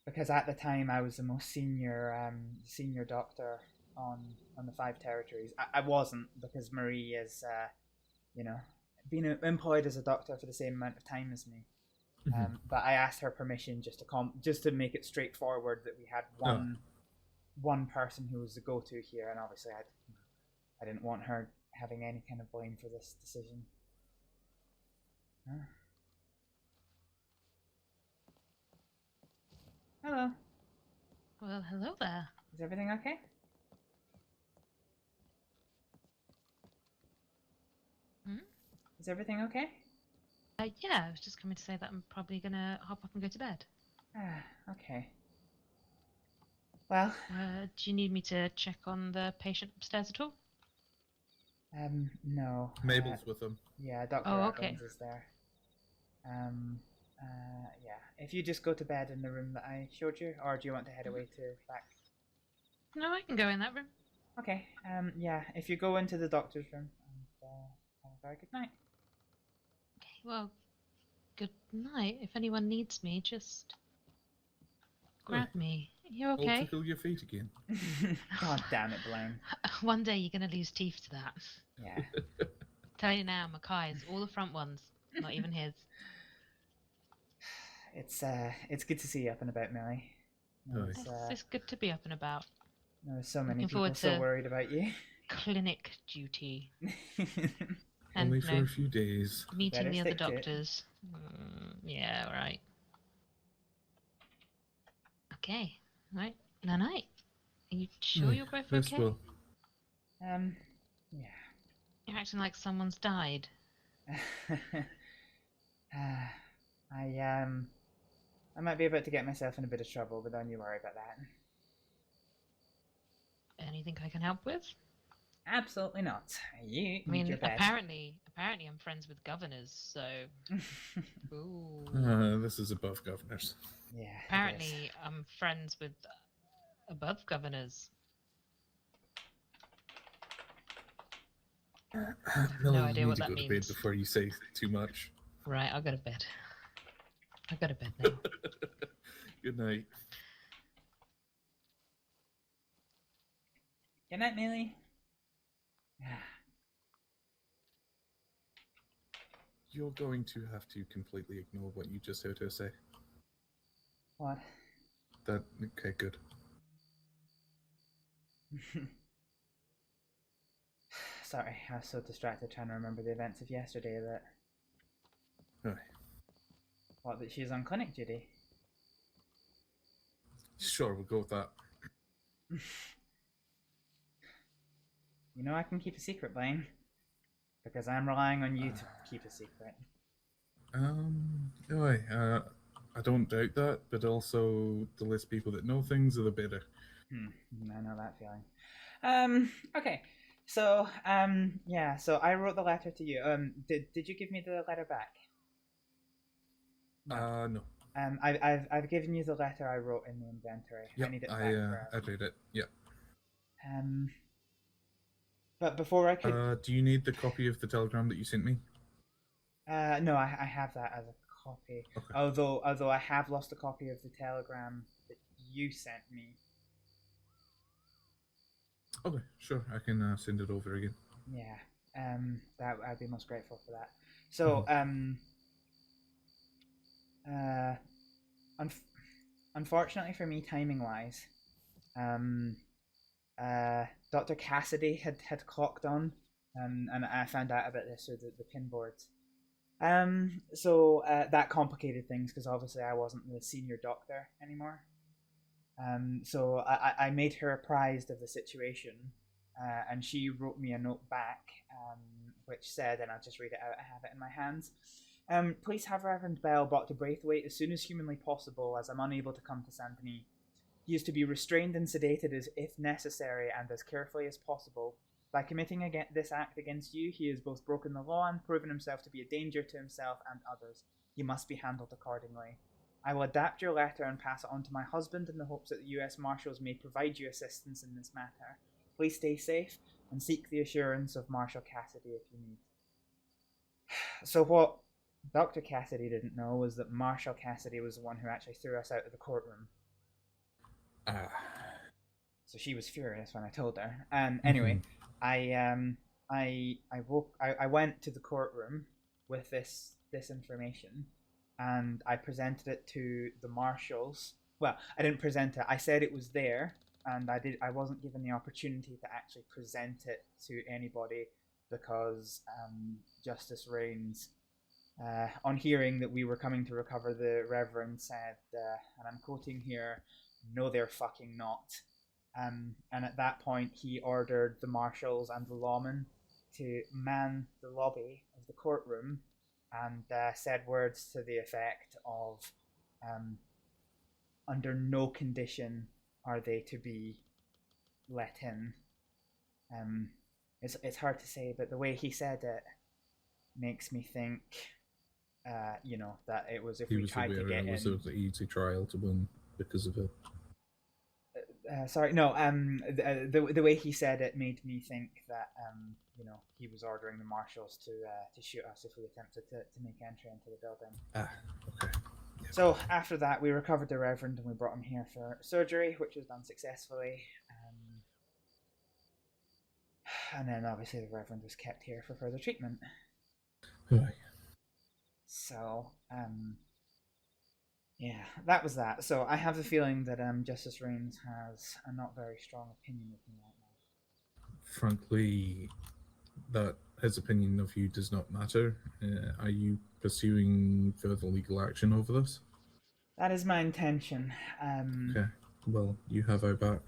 because at the time I was the most senior doctor on the 5 territories. I wasn't, because Marie is been employed as a doctor for the same amount of time as me. But I asked her permission just to make it straightforward that we had one person who was the go-to here, and obviously I didn't want her having any kind of blame for this decision. Hello. Well, hello there. Is everything okay? Is everything okay? Yeah, I was just coming to say that I'm probably gonna hop up and go to bed. Okay. Well... do you need me to check on the patient upstairs at all? No. Mabel's with him. Yeah, Dr. Evans is there. Yeah. If you just go to bed in the room that I showed you, or do you want to head away to back? No, I can go in that room. Okay. Yeah. If you go into the doctor's room, and have a very good night. Okay. Well, good night. If anyone needs me, just grab me. You I'll okay? tickle your feet again. God damn it, Blaine. One day you're gonna lose teeth to that. Yeah. Tell you now, Mackay's, all the front ones, not even his. It's good to see you up and about, Millie. It's, it's good to be up and about. There's so many Looking people forward so to worried about you. clinic duty. Only And for a few days. meeting Better the other stick to it. doctors. Yeah, right. Okay, right. Night. Are you sure you're both Yes, okay? well. Yeah. You're acting like someone's died. I might be about to get myself in a bit of trouble, but don't you worry about that. Anything I can help with? Absolutely not. You I mean, need your bed. apparently I'm friends with governors, so. Ooh. This is above governors. Yeah. Apparently, I'm friends with above governors. No idea you what need to that go to bed means. before you say too much. Right, I'll go to bed. I'll go to bed now. Good night. Good night, Millie. You're going to have to completely ignore what you just heard her say. What? That okay, good. Sorry, I was so distracted trying to remember the events of yesterday that... Aye. What, that she's on clinic duty? Sure, we'll go with that. You know I can keep a secret, Blaine. Because I'm relying on you to keep a secret. Aye, I don't doubt that, but also the less people that know things, the better. I know that feeling. Okay. So, yeah, so I wrote the letter to you. Did you give me the letter back? No. I've given you the letter I wrote in the inventory. Yep, I need it back I read it. Yeah. But before I could... do you need the copy of the telegram that you sent me? No, I have that as a copy. Okay. Although I have lost a copy of the telegram that you sent me. Okay, sure. I can send it over again. Yeah. I'd be most grateful for that. So, unfortunately for me, timing-wise, Dr. Cassidy had clocked on, and I found out about this through the pin boards. So that complicated things because obviously I wasn't the senior doctor anymore. So I made her apprised of the situation, and she wrote me a note back, which said, and I'll just read it out, I have it in my hands. Please have Reverend Bell brought to Braithwaite as soon as humanly possible, as I'm unable to come to Saint Denis. He is to be restrained and sedated as if necessary and as carefully as possible. By committing this act against you, he has both broken the law and proven himself to be a danger to himself and others. He must be handled accordingly. I will adapt your letter and pass it on to my husband in the hopes that the U.S. Marshals may provide you assistance in this matter. Please stay safe and seek the assurance of Marshal Cassidy if you need. So what Dr. Cassidy didn't know was that Marshal Cassidy was the one who actually threw us out of the courtroom. So she was furious when I told her. Anyway, I went to the courtroom with this information, and I presented it to the marshals. Well, I didn't present it. I said it was there, and I wasn't given the opportunity to actually present it to anybody because Justice Rains, on hearing that we were coming to recover the Reverend, said, and I'm quoting here, "No, they're fucking not." And at that point, he ordered the marshals and the lawmen to man the lobby of the courtroom and said words to the effect of, under no condition are they to be let in. It's hard to say, but the way he said it makes me think, that it was if we tried to get in. It was an easy trial to win because of it. Sorry, no. The way he said it made me think that he was ordering the marshals to shoot us if we attempted to make entry into the building. Okay. So after that, we recovered the Reverend and we brought him here for surgery, which was done successfully. And then obviously the Reverend was kept here for further treatment. Aye. So, yeah, that was that. So I have the feeling that Justice Reigns has a not very strong opinion of me right now. Frankly, that his opinion of you does not matter. Are you pursuing further legal action over this? That is my intention. Okay. Well, you have our back.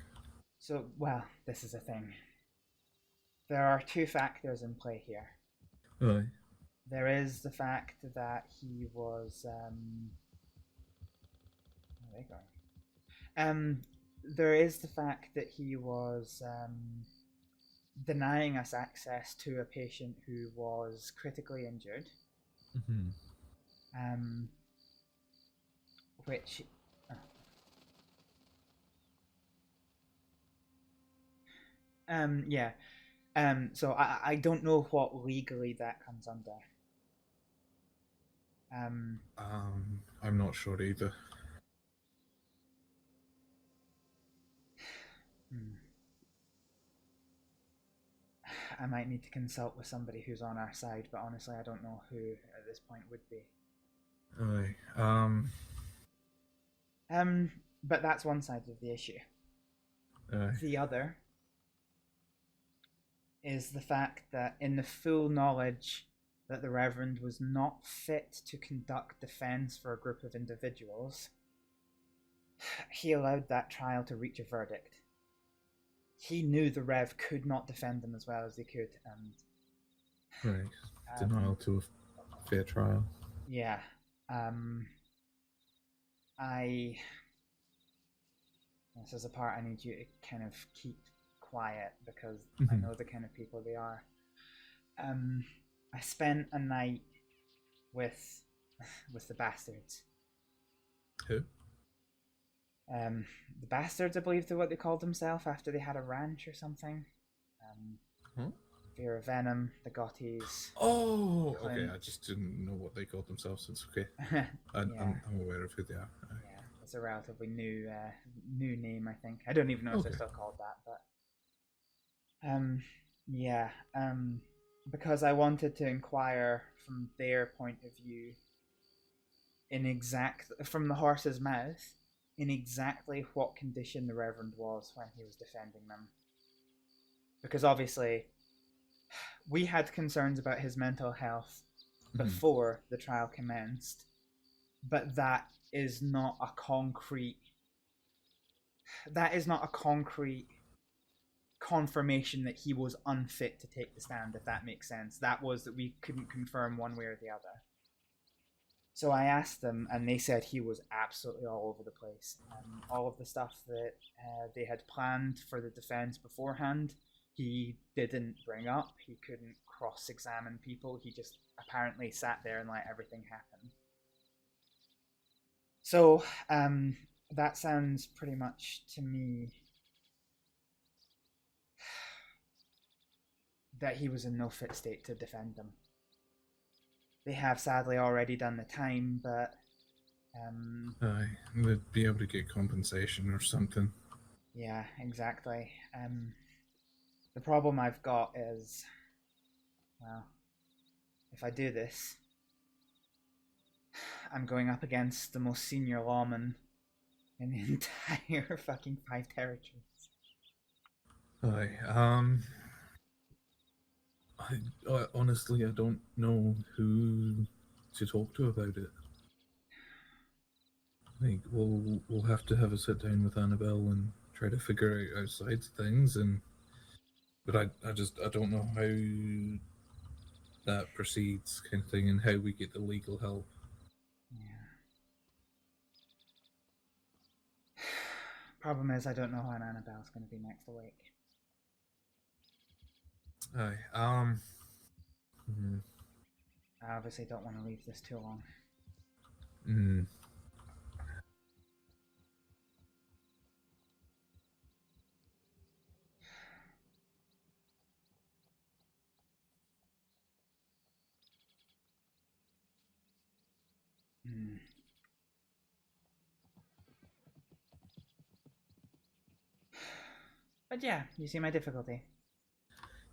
So, well, this is the thing. There are two factors in play here. Aye. There is the fact that he was, where are they going? There is the fact that he was denying us access to a patient who was critically injured. Mm-hmm. Which yeah. So I don't know what legally that comes under. I'm not sure either. I might need to consult with somebody who's on our side, but honestly, I don't know who at this point would be. Aye. But that's one side of the issue. Aye. The other is the fact that in the full knowledge that the Reverend was not fit to conduct defense for a group of individuals, he allowed that trial to reach a verdict. He knew the Rev could not defend them as well as he could, and Right. Denial to a fair trial. yeah. This is a part I need you to kind of keep quiet because I know the kind of people they are. I spent a night with the bastards. Who? The bastards, I believe, they're what they called themselves after they had a ranch or something. Fear of Venom, the Gotties. Oh, okay. Clint. I just didn't know what they called themselves. It's okay. I'm aware of who they are. Yeah, it's a relatively new name, I think. I don't even know if they're still called that, but yeah. Because I wanted to inquire from their point of view, from the horse's mouth, in exactly what condition the Reverend was when he was defending them. Because obviously, we had concerns about his mental health before the trial commenced, but that is not a concrete confirmation that he was unfit to take the stand, if that makes sense. That was that we couldn't confirm one way or the other. So I asked them, and they said he was absolutely all over the place. All of the stuff that they had planned for the defense beforehand, he didn't bring up. He couldn't cross-examine people. He just apparently sat there and let everything happen. So that sounds pretty much to me that he was in no fit state to defend them. They have sadly already done the time, but Aye, they'd be able to get compensation or something. yeah, exactly. The problem I've got is, well, if I do this, I'm going up against the most senior lawman in the entire fucking 5 territories. Aye, I honestly, I don't know who to talk to about it. I think we'll have to have a sit down with Annabelle and try to figure out our sides of things, but I don't know how that proceeds, kind of thing, and how we get the legal help. Yeah. Problem is, I don't know when Annabelle's going to be next awake. Aye, I obviously don't want to leave this too long. But yeah, you see my difficulty.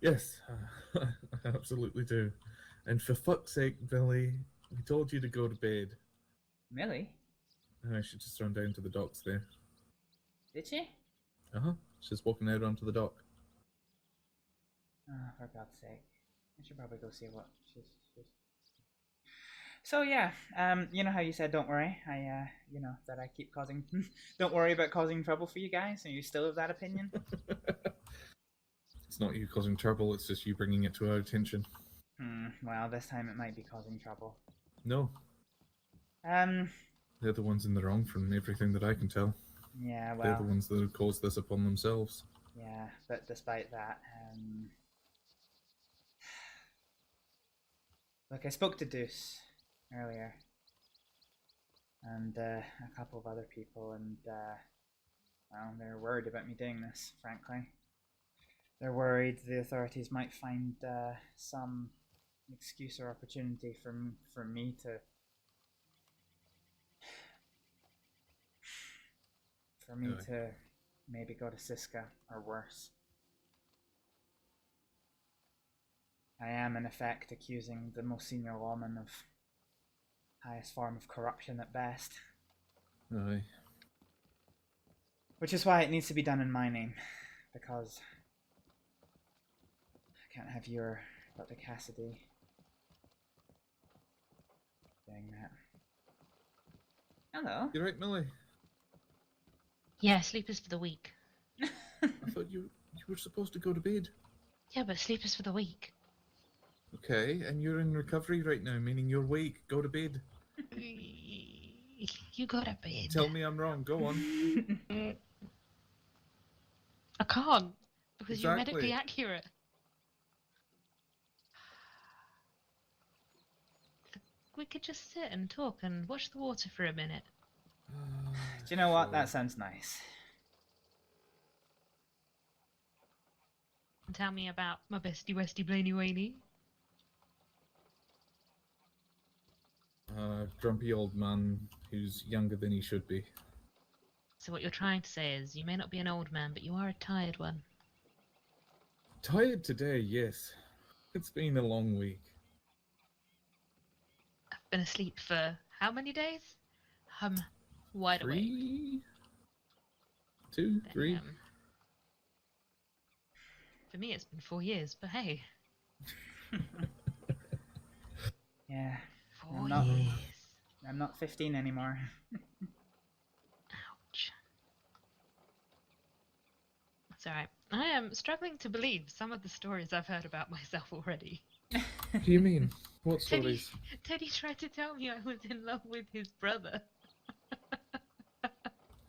Yes, I absolutely do. And for fuck's sake, Billy, we told you to go to bed. Millie? She just run down to the docks there. Did she? Uh-huh. She's walking out onto the dock. Oh, for God's sake. I should probably go see what she's... So yeah, you know how you said don't worry? You know, that I keep causing... don't worry about causing trouble for you guys? Are you still of that opinion? It's not you causing trouble, it's just you bringing it to our attention. Well, this time it might be causing trouble. No. They're the ones in the wrong from everything that I can tell. Yeah, well... They're the ones that have caused this upon themselves. Yeah, but despite that, look, I spoke to Deuce earlier, and a couple of other people, and well, they're worried about me doing this, frankly. They're worried the authorities might find some excuse or opportunity for me to maybe go to Siska or worse. I am in effect accusing the most senior lawman of highest form of corruption at best. Aye. Which is why it needs to be done in my name, because I can't have your Dr. Cassidy doing that. Hello. You right, Millie? Yeah, sleep is for the weak. I thought you were supposed to go to bed. Yeah, but sleep is for the weak. Okay, and you're in recovery right now, meaning you're weak. Go to bed. You go to bed. Tell me I'm wrong. Go on. I can't, because you're Exactly. medically accurate. We could just sit and talk and watch the water for a minute. Do you know what? That sounds nice. And tell me about my bestie Westy Blaney Waney. Grumpy old man who's younger than he should be. So what you're trying to say is, you may not be an old man, but you are a tired one. Tired today, yes. It's been a long week. I've been asleep for how many days? Wide awake. 3? 2, 3? For me, it's been 4 years, but hey. Yeah. 4 years. I'm not 15 anymore. Ouch. That's alright. I am struggling to believe some of the stories I've heard about myself already. What do you mean? What stories? Teddy tried to tell me I was in love with his brother.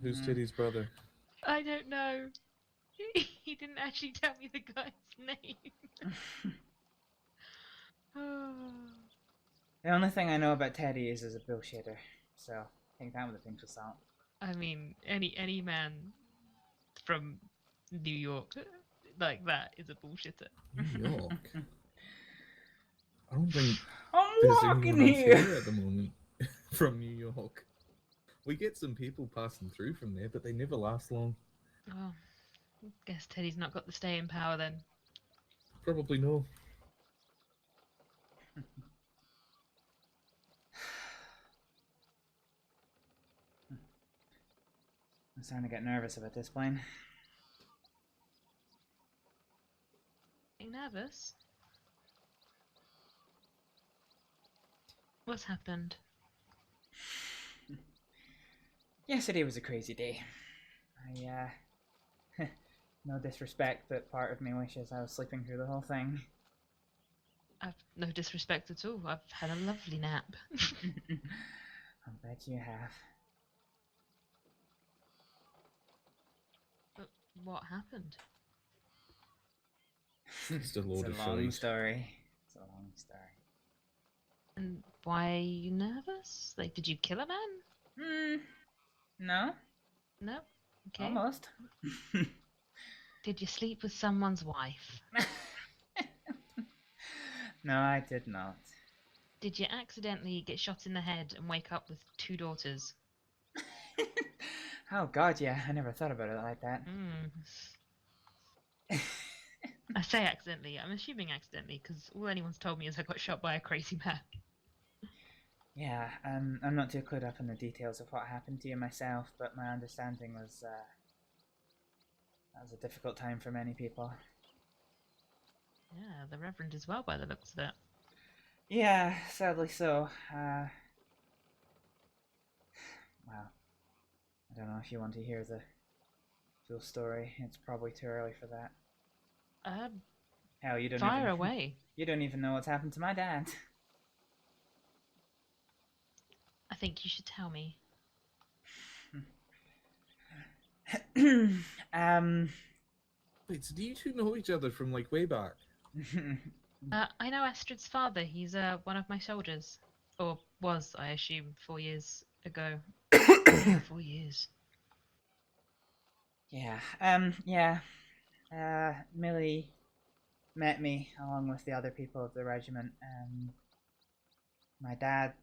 Who's Teddy's brother? I don't know. He didn't actually tell me the guy's name. The only thing I know about Teddy is a bullshitter, so take that with a pinch of salt. I mean, any man from New York like that is a bullshitter. New York? I don't think I'm there's walking anyone else here. here at the moment from New York. We get some people passing through from there, but they never last long. Oh, guess Teddy's not got the staying power then. Probably no. I'm starting to get nervous about this plane. Getting nervous? What's happened? Yesterday was a crazy day. No disrespect, but part of me wishes I was sleeping through the whole thing. I've no disrespect at all. I've had a lovely nap. I bet you have. But what happened? It's a load of long shite. story. It's a long story. And why are you nervous? Like, did you kill a man? No. No? Okay. Almost. Did you sleep with someone's wife? No, I did not. Did you accidentally get shot in the head and wake up with 2 daughters? Oh god, yeah, I never thought about it like that. I say accidentally. I'm assuming accidentally because all anyone's told me is I got shot by a crazy man. Yeah, I'm not too clued up on the details of what happened to you myself, but my understanding was that was a difficult time for many people. Yeah, the Reverend as well, by the looks of it. Yeah, sadly so. Well, I don't know if you want to hear the full story. It's probably too early for that. Hell, you don't Fire even away. You don't even know what's happened to my dad. I think you should tell me. Wait, so do you two know each other from like way back? I know Astrid's father. He's one of my soldiers, or was, I assume, 4 years ago. 4 years. Yeah. Yeah. Millie met me along with the other people of the regiment. My dad.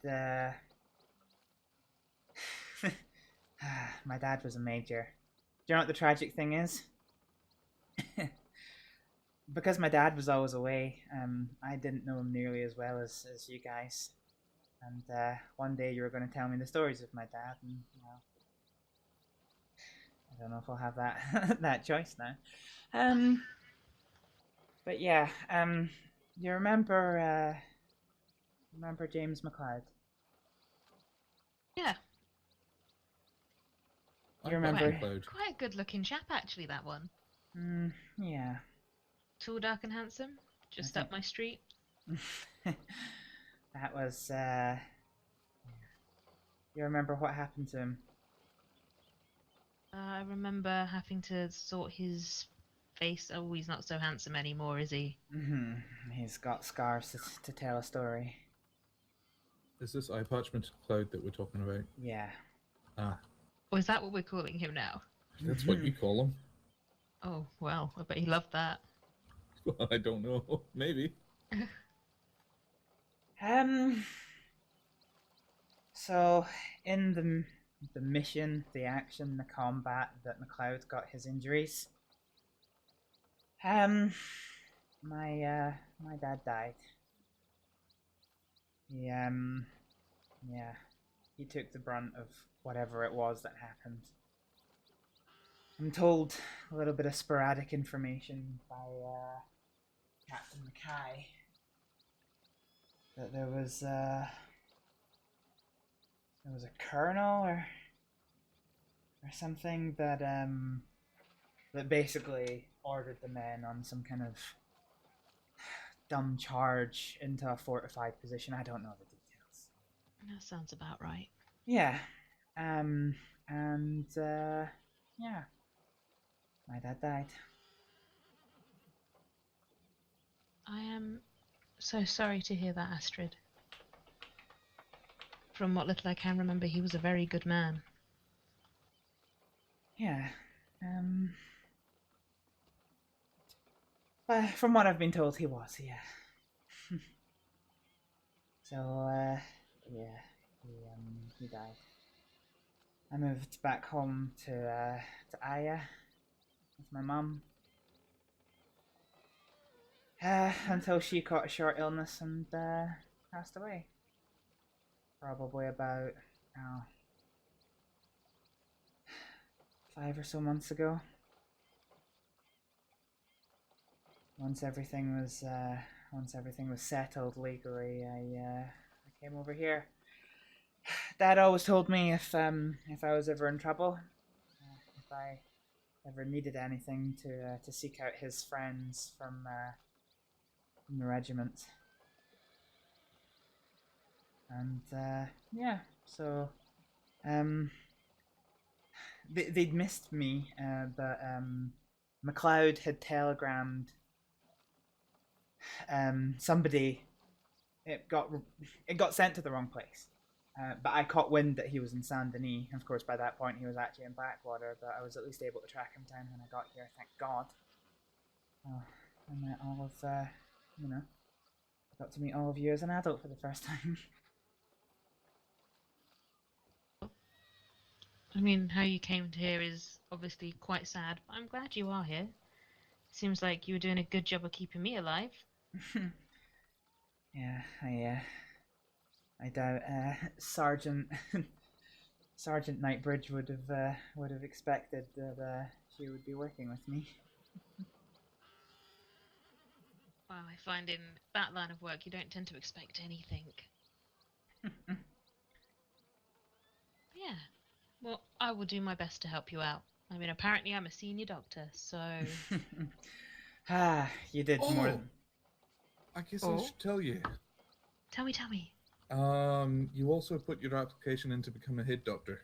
My dad was a major. Do you know what the tragic thing is? Because my dad was always away, I didn't know him nearly as well as you guys. And one day you were going to tell me the stories of my dad, and well, I don't know if I'll have that that choice now. But yeah, you remember James McLeod? Yeah. You remember? Quite a good-looking chap, actually. That one. Yeah. Tall, dark, and handsome. Just up my street. That was. You remember what happened to him? I remember having to sort his face. Oh, he's not so handsome anymore, is he? He's got scars to tell a story. Is this eye parchment cloud that we're talking about? Yeah. Ah. Or is that what we're calling him now? That's what you call him. Oh, well, I bet he loved that. Well, I don't know. Maybe. So, in the mission, the action, the combat that McLeod got his injuries, my dad died. Yeah, he took the brunt of whatever it was that happened. I'm told a little bit of sporadic information by Captain Mackay that there was a colonel or something that that basically ordered the men on some kind of dumb charge into a fortified position. I don't know the details. That sounds about right. Yeah. Yeah. My dad died. I am so sorry to hear that, Astrid. From what little I can remember, he was a very good man. Yeah. From what I've been told, he was, yeah. So, yeah, he died. I moved back home to Aya with my mum. Until she caught a short illness and passed away. Probably about 5 or so months ago. Once everything was settled legally, I came over here. Dad always told me if I was ever in trouble, if I ever needed anything, to seek out his friends from the regiment. And yeah, so they'd missed me, but McLeod had telegrammed somebody. It got sent to the wrong place. But I caught wind that he was in Saint Denis. Of course, by that point, he was actually in Blackwater, but I was at least able to track him down when I got here, thank God. I met all of, got to meet all of you as an adult for the first time. I mean, how you came to here is obviously quite sad, but I'm glad you are here. Seems like you were doing a good job of keeping me alive. Yeah, I doubt Sergeant Sergeant Nightbridge would have expected that she would be working with me. Well, I find in that line of work you don't tend to expect anything. Yeah. Well, I will do my best to help you out. I mean, apparently I'm a senior doctor, so... You did more than... I guess I should tell you. Tell me. You also put your application in to become a head doctor.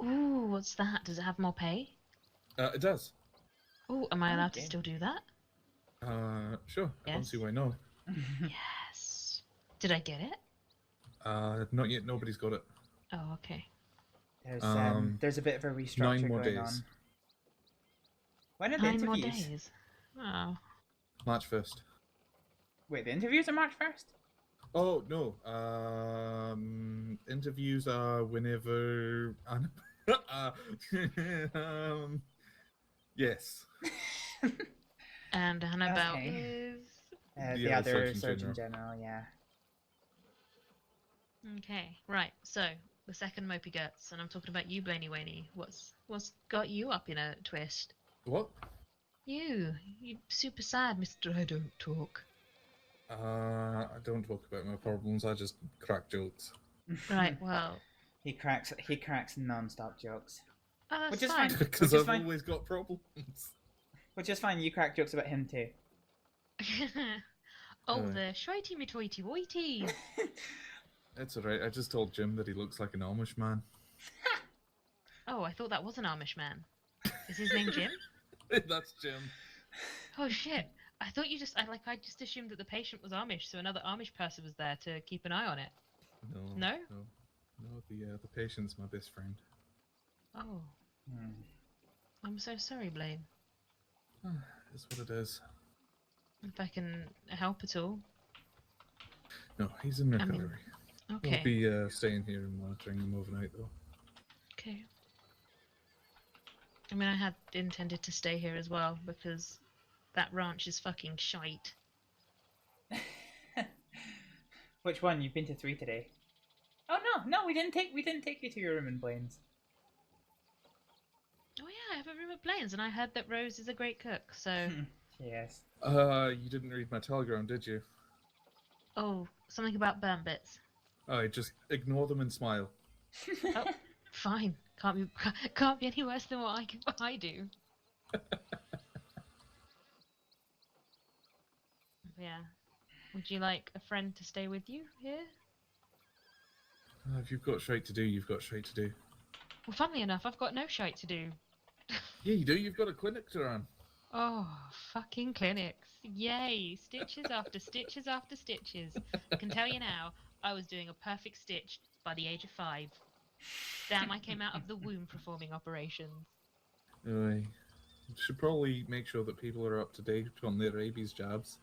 Ooh, what's that? Does it have more pay? It does. Ooh, am I allowed to still do that? Sure. I don't see why not. Yes. Did I get it? Not yet. Nobody's got it. Oh, okay. There's a bit of a restructure 9 more going days. on. When are the 9 more interviews? days. Oh. March 1st. Wait, the interviews are March 1st? Oh, no. Interviews are whenever... yes. And Annabelle Okay. is... The other Surgeon General, yeah. Okay, right. So, the second Mopey Guts, and I'm talking about you, Blaney Waney. What's got you up in a twist? What? You super sad, Mr. I don't talk. I don't talk about my problems, I just crack jokes. Right, well... He cracks non-stop jokes. Oh, that's Which is fine. fine. Because Which is I've fine. always got problems. Which is fine, you crack jokes about him too. Oh, the shitey me toity woity. It's alright, I just told Jim that he looks like an Amish man. Oh, I thought that was an Amish man. Is his name Jim? That's Jim. Oh shit! I thought you just I just assumed that the patient was Amish, so another Amish person was there to keep an eye on it. No? No? No, the patient's my best friend. Oh. I'm so sorry, Blaine. It's what it is. If I can help at all. No, he's in I mean, recovery. okay. I'll be staying here and monitoring him overnight, though. Okay. I mean, I had intended to stay here as well, because that ranch is fucking shite. Which one? You've been to 3 today. Oh no, we didn't take you to your room in Blaine's. Oh yeah, I have a room at Blaine's, and I heard that Rose is a great cook, so... Yes. You didn't read my telegram, did you? Oh, something about burn bits. Alright, just ignore them and smile. Oh, fine. Can't be any worse than what I do. Yeah. Would you like a friend to stay with you here? If you've got shite to do, you've got shite to do. Well, funnily enough, I've got no shite to do. Yeah, you do. You've got a clinic to run. Oh, fucking clinics. Yay. Stitches after stitches after stitches. I can tell you now, I was doing a perfect stitch by the age of 5. Damn, I came out of the womb performing operations. Anyway, should probably make sure that people are up to date on their rabies jabs.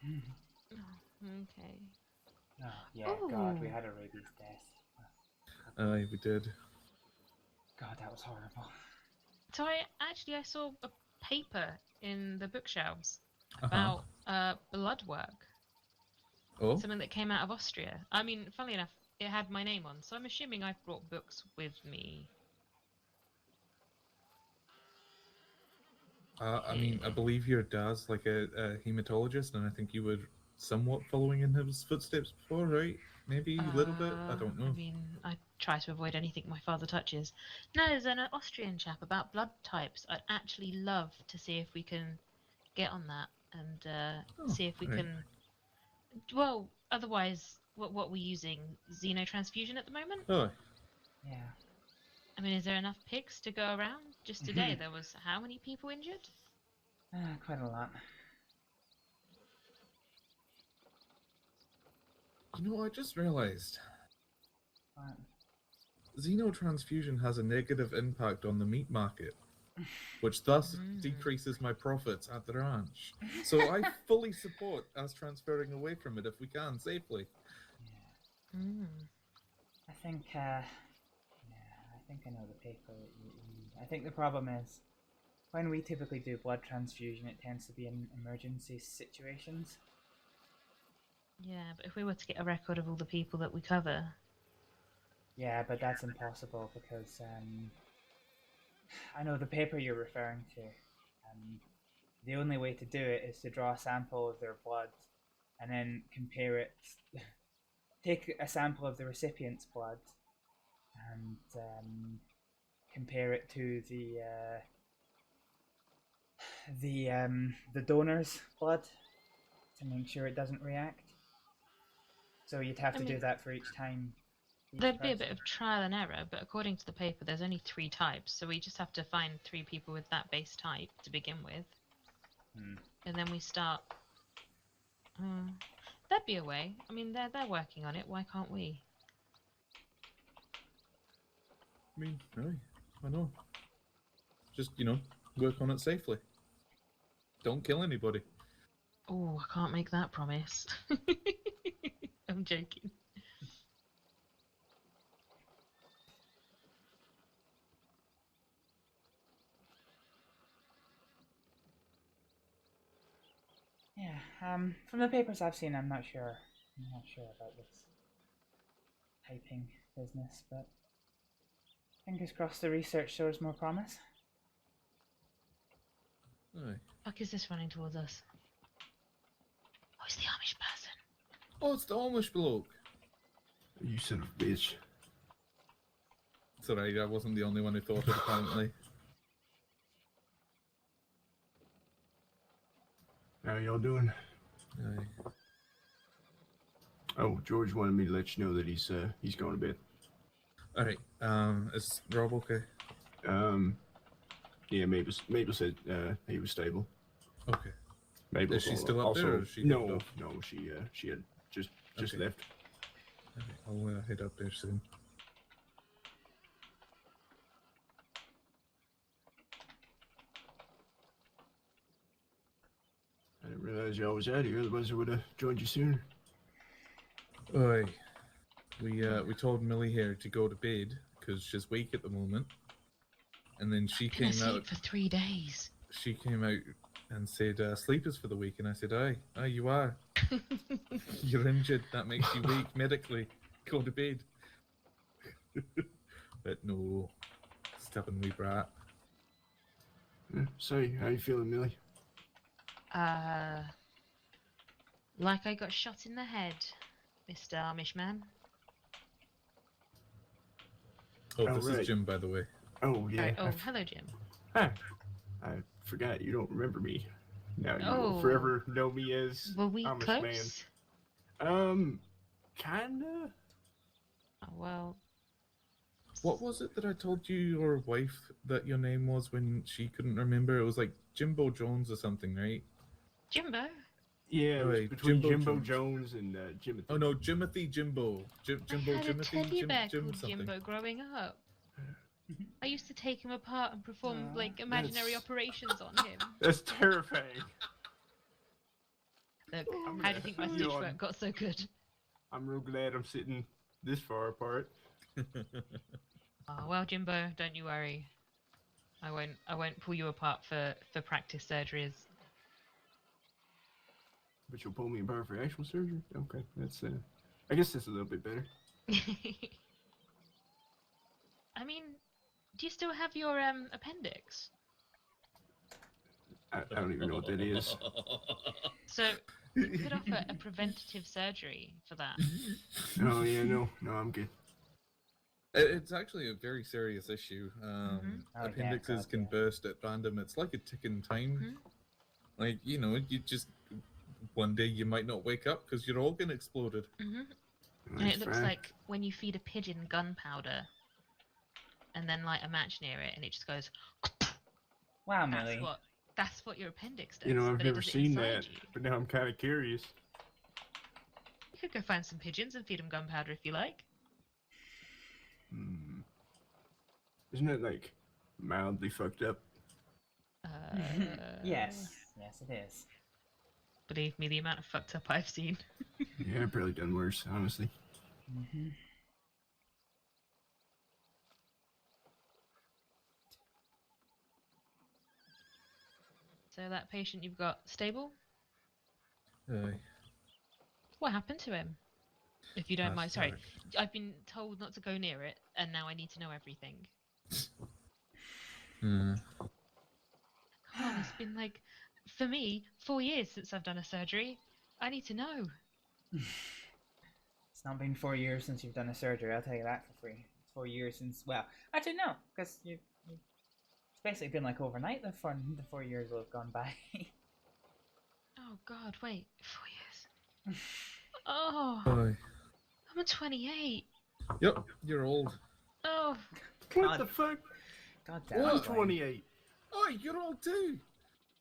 Okay. Oh, yeah, God, we had a rabies death. Aye, we did. God, that was horrible. So I saw a paper in the bookshelves about blood work. Oh? Something that came out of Austria. I mean, funnily enough, it had my name on, so I'm assuming I've brought books with me. I mean, I believe your dad's like a hematologist, and I think you were somewhat following in his footsteps before, right? Maybe a little bit? I don't know. I mean, I try to avoid anything my father touches. No, there's an Austrian chap about blood types. I'd actually love to see if we can get on that and see if we right. can... Well, otherwise, what we're using? Xenotransfusion at the moment? Oh. Yeah. I mean, is there enough pigs to go around? Just today, there was how many people injured? Quite a lot. You know, I just realized What? xenotransfusion has a negative impact on the meat market, which thus decreases my profits at the ranch. So I fully support us transferring away from it if we can safely. I think I know the paper that you I think the problem is when we typically do blood transfusion, it tends to be in emergency situations. Yeah, but if we were to get a record of all the people that we cover... Yeah, but that's impossible because I know the paper you're referring to. The only way to do it is to draw a sample of their blood and then compare it. Take a sample of the recipient's blood and compare it to the donor's blood to make sure it doesn't react. So you'd have to do that for each time. There'd be a bit of trial and error, but according to the paper, there's only 3 types, so we just have to find 3 people with that base type to begin with. And then we start... that'd be a way. I mean, they're working on it, why can't we? I mean, aye, I know. Just, you know, work on it safely. Don't kill anybody. Oh, I can't make that promise. I'm joking. Yeah, from the papers I've seen, I'm not sure about this typing business, but fingers crossed the research shows more promise. Aye. Fuck is this running towards us? Oh, it's the Amish person. Oh, it's the Amish bloke. You son of a bitch. It's alright, I wasn't the only one who thought it, apparently. How y'all doing? Aye. Oh, George wanted me to let you know that he's going to bed. Alright, is Rob okay? Yeah, Mabel said he was stable. Okay. Mabel's Is she still up also, there, or is she no, headed off? no, she had just Okay. left. Okay, I'll head up there soon. I didn't realize y'all was out here, otherwise I would have joined you sooner. Oi. We told Millie here to go to bed because she's weak at the moment, and then she Can I came sleep out. for 3 days? She came out and said, "Sleep is for the weak," and I said, "Aye, you are. You're injured. That makes you weak medically. Go to bed." But no, stubborn wee brat. So, how you feeling, Millie? Like I got shot in the head, Mr. Amish man. Oh, this right. is Jim, by the way. Oh, yeah. Oh, hello, Jim. Hi. I forgot you don't remember me. Now you will Oh. forever know me as Were we Amish close? Man. Kinda. Oh, well. What was it that I told you your wife that your name was when she couldn't remember? It was like Jimbo Jones or something, right? Jimbo? Yeah, it was Right, between Jimbo Jones. Jones and Jimothy. Oh no, Jimothy Jimbo. Jimbo I had a Jimothy teddy bear Jim called something. Jimbo growing up. I used to take him apart and perform like imaginary that's- operations on him. That's terrifying. Look, I'm how do you think my gonna- stitch you know, work got so good? I'm real glad I'm sitting this far apart. Oh well, Jimbo, don't you worry. I won't pull you apart for practice surgeries. But you'll pull me apart for actual surgery? Okay, that's I guess that's a little bit better. I mean, do you still have your appendix? I don't even know what that is. So we could offer a preventative surgery for that. Oh yeah, no, I'm good. It's actually a very serious issue. Oh, yeah, Appendixes God, can yeah. burst at random. It's like a ticking time. Mhm. Like, you know, you just one day you might not wake up because your organ exploded. And That's it looks fine. like when you feed a pigeon gunpowder, and then light a match near it, and it just goes. Wow, Millie. That's what your appendix does. You know, I've but it never does it seen inside that, you. but now I'm kind of curious. You could go find some pigeons and feed them gunpowder if you like. Isn't it like mildly fucked up? Yes, it is. Believe me, the amount of fucked up I've seen. Yeah, I've probably done worse, honestly. So that patient you've got stable? Aye. What happened to him? If you don't mind. Sorry, Hashtag. I've been told not to go near it, and now I need to know everything. Hmm. Come on, it's been like, for me, 4 years since I've done a surgery. I need to know. It's not been 4 years since you've done a surgery, I'll tell you that for free. It's 4 years since, well, actually no, because it's basically been like overnight the 4 years will have gone by. Oh God, wait, 4 years. Oh, Aye. I'm 28. Yep, you're old. Oh, What the fuck? God damn I'm it, Blaine. 28. Oh, you're old too.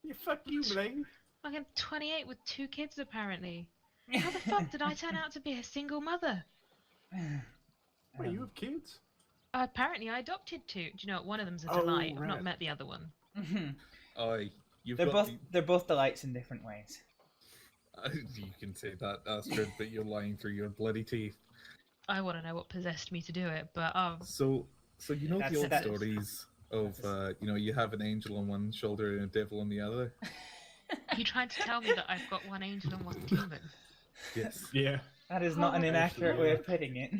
Yeah, fuck you, Blaine. I'm 28 with 2 kids apparently. How the fuck did I turn out to be a single mother? Wait, you have kids? Apparently I adopted 2. Do you know what? One of them's a delight. I've not right. met the other one. Aye. They're both delights in different ways. You can say that, Astrid, but you're lying through your bloody teeth. I want to know what possessed me to do it, but So you know the old That's- stories of you know, you have an angel on one shoulder and a devil on the other. you trying to tell me that I've got one angel and one demon? Yes. Yeah. That is not an inaccurate way of putting it.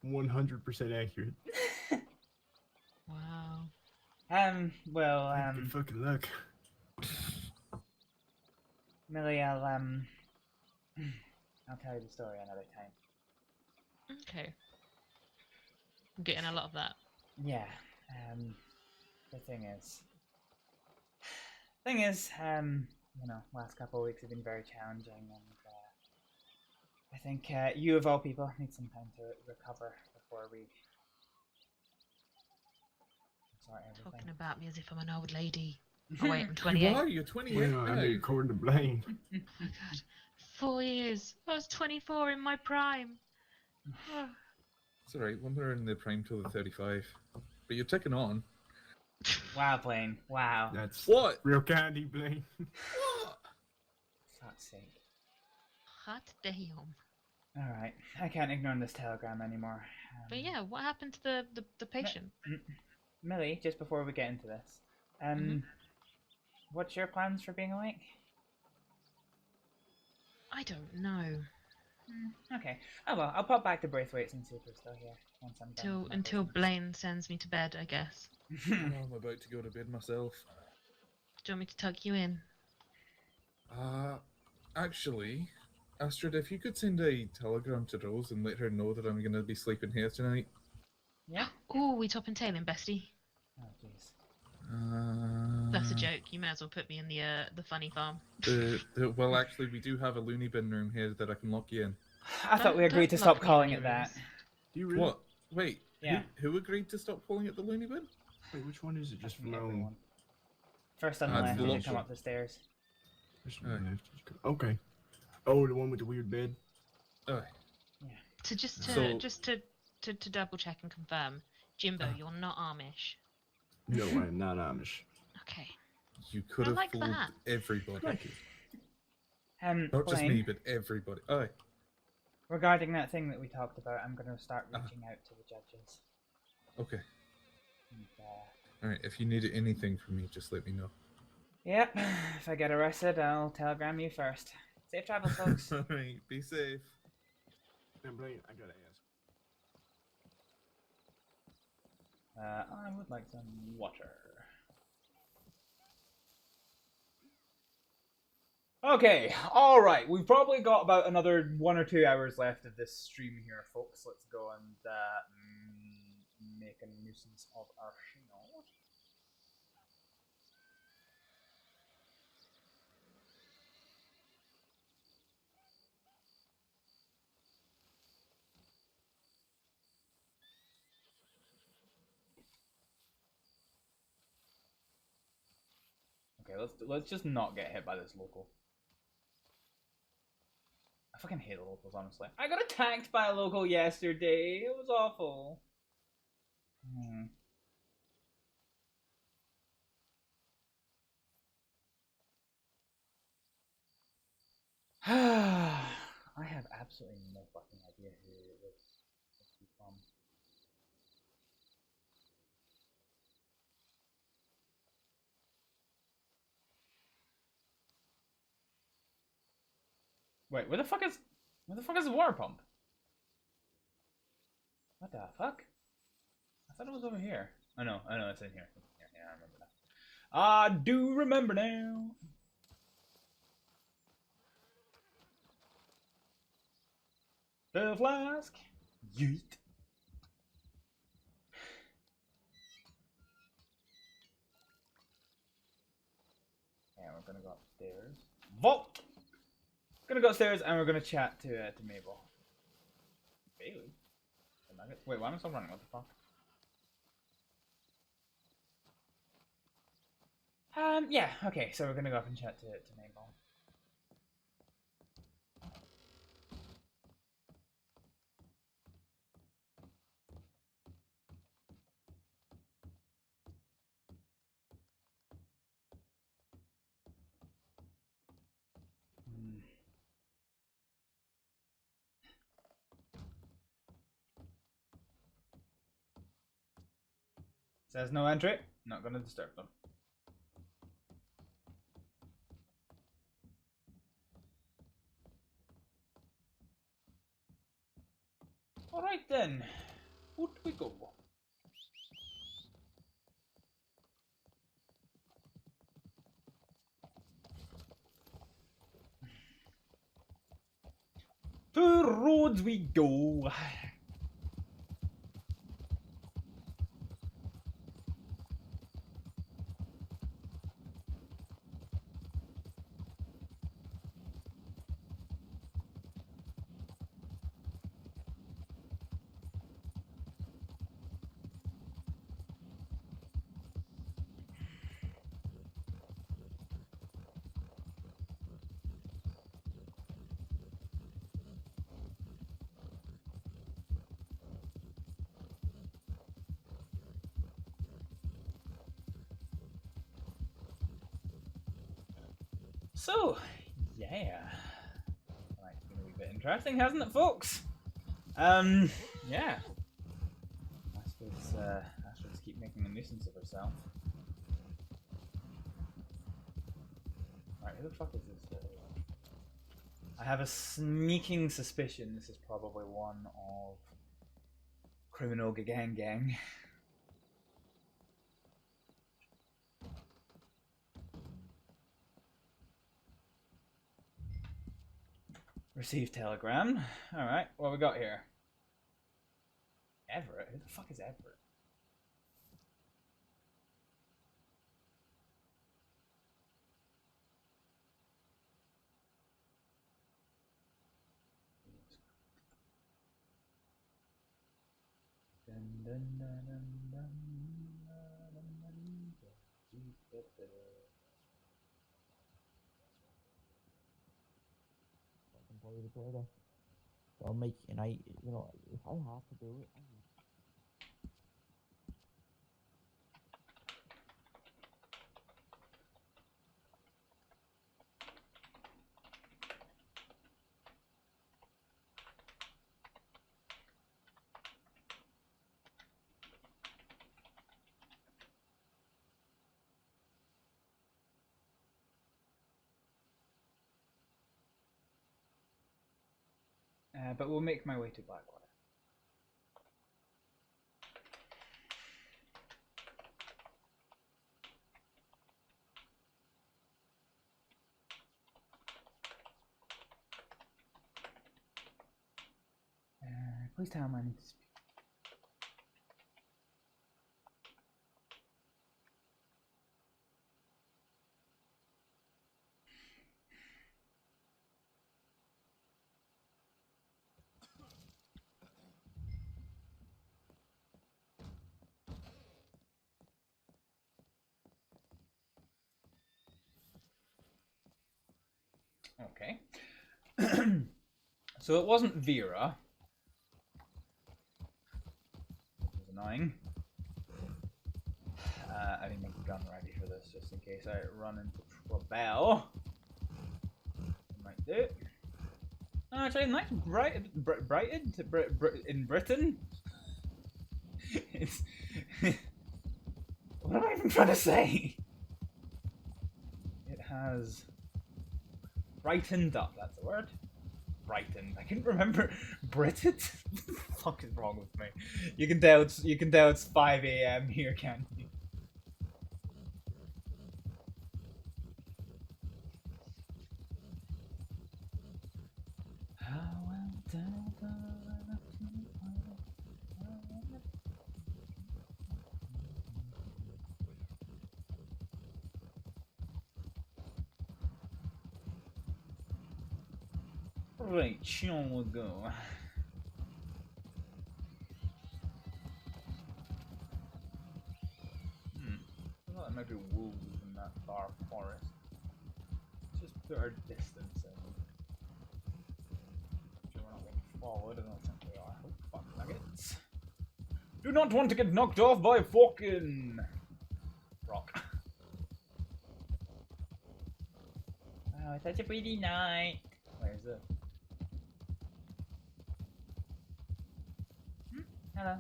100% accurate. Wow. Good fucking luck. Millie, I'll tell you the story another time. Okay. I'm getting a lot of that. Yeah. The thing is, you know, last couple of weeks have been very challenging, and I think you of all people need some time to recover before we sort everything. Talking about me as if I'm an old lady. Oh wait, I'm You 28. are, you're 28 Well, I now. mean, according to Blaine. Oh my God. 4 years. I was 24 in my prime. Oh. It's alright, when we're in the prime till the 35. But you're ticking on. Wow, Blaine. Wow. That's What? real candy, Blaine. What? Fuck's sake. Hot damn. Alright, I can't ignore this telegram anymore. But yeah, what happened to the patient? Millie, just before we get into this, what's your plans for being awake? I don't know. Okay. Oh well, I'll pop back to Braithwaite's and see if we're still here once I'm done. Until Blaine sends me to bed, I guess. I'm about to go to bed myself. Do you want me to tuck you in? Actually, Astrid, if you could send a telegram to Rose and let her know that I'm going to be sleeping here tonight. Yeah? Ooh, we top and tailing, bestie. Oh, jeez. That's a joke. You may as well put me in the funny farm. Well, actually, we do have a loony bin room here that I can lock you in. I thought we agreed to stop calling it that. Do you really? What? Wait. Yeah. Who agreed to stop calling it the loony bin? Wait, which one is it? Just from Everyone. First on the Ah, left the as you lobster. come up the stairs. Okay. Oh, the one with the weird bed. Oh. So just to double check and confirm, Jimbo, you're not Amish. No, I am not Amish. Okay. You could I have like fooled that. everybody. Not Not just me, but everybody. Aye. Regarding that thing that we talked about, I'm going to start reaching out to the judges. Okay. And, Alright, if you need anything from me, just let me know. yep, if I get arrested, I'll telegram you first. Safe travels, folks. Alright, be safe. Now, Blaine, I gotta ask. I would like some water. Okay, alright, we've probably got about another 1 or 2 hours left of this stream here, folks. Let's go and make a nuisance of our channel. Okay, let's just not get hit by this local. I fucking hate the locals, honestly. I got attacked by a local yesterday. It was awful. I have absolutely no fucking idea who this is from. Wait, where the fuck is the water pump? What the fuck? I thought it was over here. Oh no, it's in here. Yeah, I remember that. I do remember now. The flask. Yeet. Yeah, we're gonna go upstairs. Vault. Gonna go upstairs and we're gonna chat to Mabel. Bailey. The nuggets. Wait, why am I still running? What the fuck? Yeah. Okay, so we're gonna go up and chat to Mabel. Says no entry. Not gonna disturb them. Alright then. Out we go. To roads we go. So, yeah. Right, it's been a wee bit interesting, hasn't it, folks? Yeah. Astrid's keep making a nuisance of herself. Right, who the fuck is this? I have a sneaking suspicion this is probably one of Criminal Gang. Receive telegram. Alright, what we got here? Everett? Who the fuck is Everett? I'll make and I, you know, if I have to do it, I will. But we'll make my way to Blackwater. Please tell him I need to speak. Okay. So it wasn't Vera. Which was annoying. I didn't make the gun ready for this just in case I run into trouble. Might do. Actually, nice Brighton in Britain. It's what am I even trying to say? It has brightened up. That's the word. Brighton. I couldn't remember Britain. What the fuck is wrong with me? You can tell it's 5 a.m. here, can't you? Right, on we go. I thought there might be wolves in that far forest. Just put our distance in. Sure, we're not being followed. I don't think we are. Oh, fuck nuggets. Do not want to get knocked off by a fucking rock. Oh, it's such a pretty night. Where is it? Hello.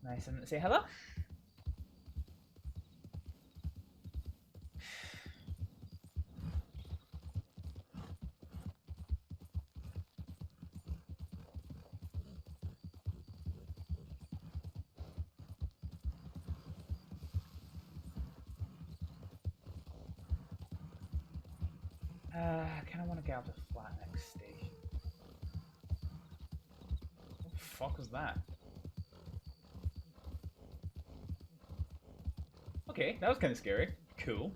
Nice of them to say hello. I kind of want to get out to Flatneck Station. What the fuck was that? Okay, that was kind of scary. Cool.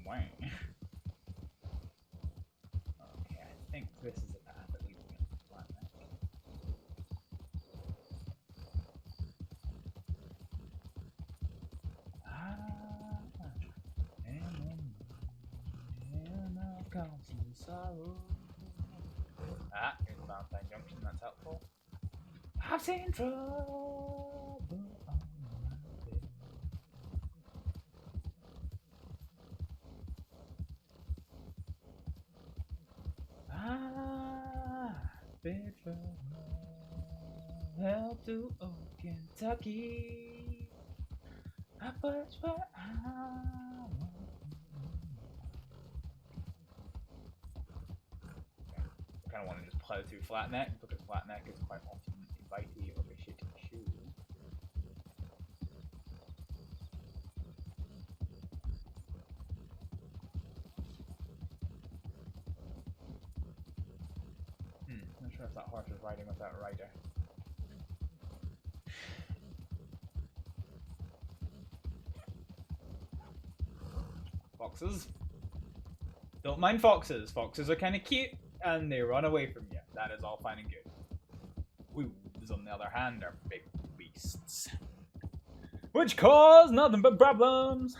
Wang. Okay, I think this is the path that leads me to Flatneck. Ah, here's Valentine Junction, that's helpful. I've seen trouble on my way. I've been from hell to Kentucky. But where I kind of want to just plow through Flatneck because Flatneck is quite often invitey of a shitty shoe. Not sure if that horse is riding without a rider. Foxes. Don't mind foxes. Foxes are kind of cute and they run away from you. That is all fine and good. Wolves, on the other hand, are big beasts, which cause nothing but problems.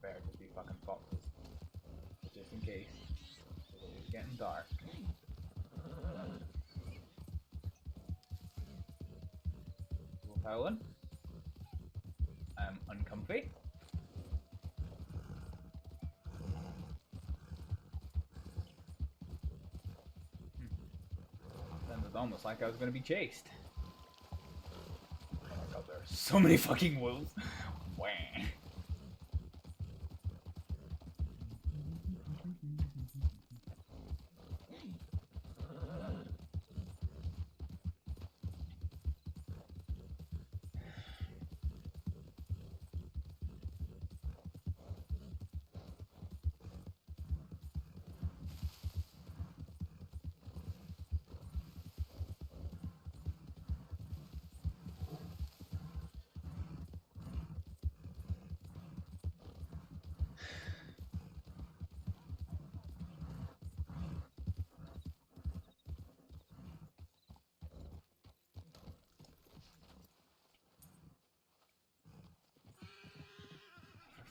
Better to be fucking foxes, just in case. It's getting dark. Wolf howling. I'm uncomfy. Then it was almost like I was going to be chased. Oh my god, there are so many fucking wolves. Wah.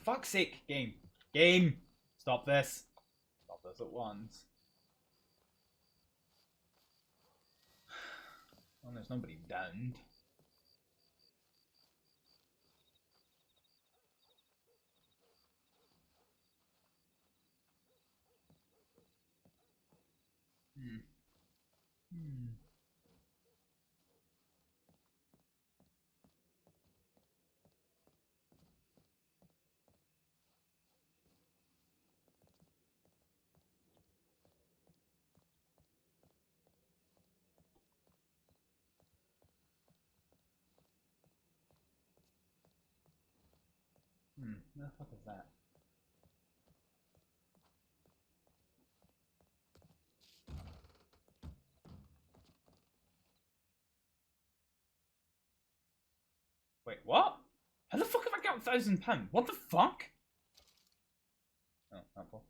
fuck's sake, game. Game! Stop this. Stop this at once. Well, there's nobody downed. What the fuck is that? Wait, what? How the fuck have I got £1,000? What the fuck? Oh, helpful.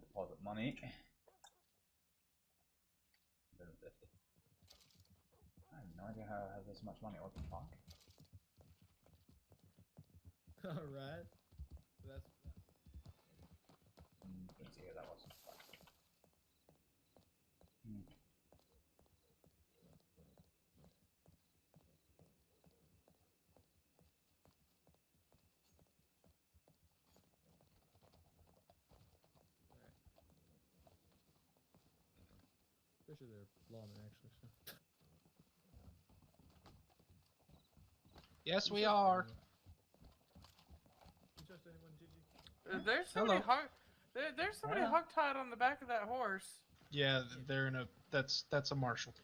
Deposit money. 150. I have no idea how I have this much money. What the fuck? Alright. That's. Let's see who that was. Pretty sure they're lawmen, actually. So. Yes, we are. You trust anyone, Gigi? There's somebody Hello. there's somebody Hello. hog-tied on the back of that horse. Yeah, they're in a. That's a marshal.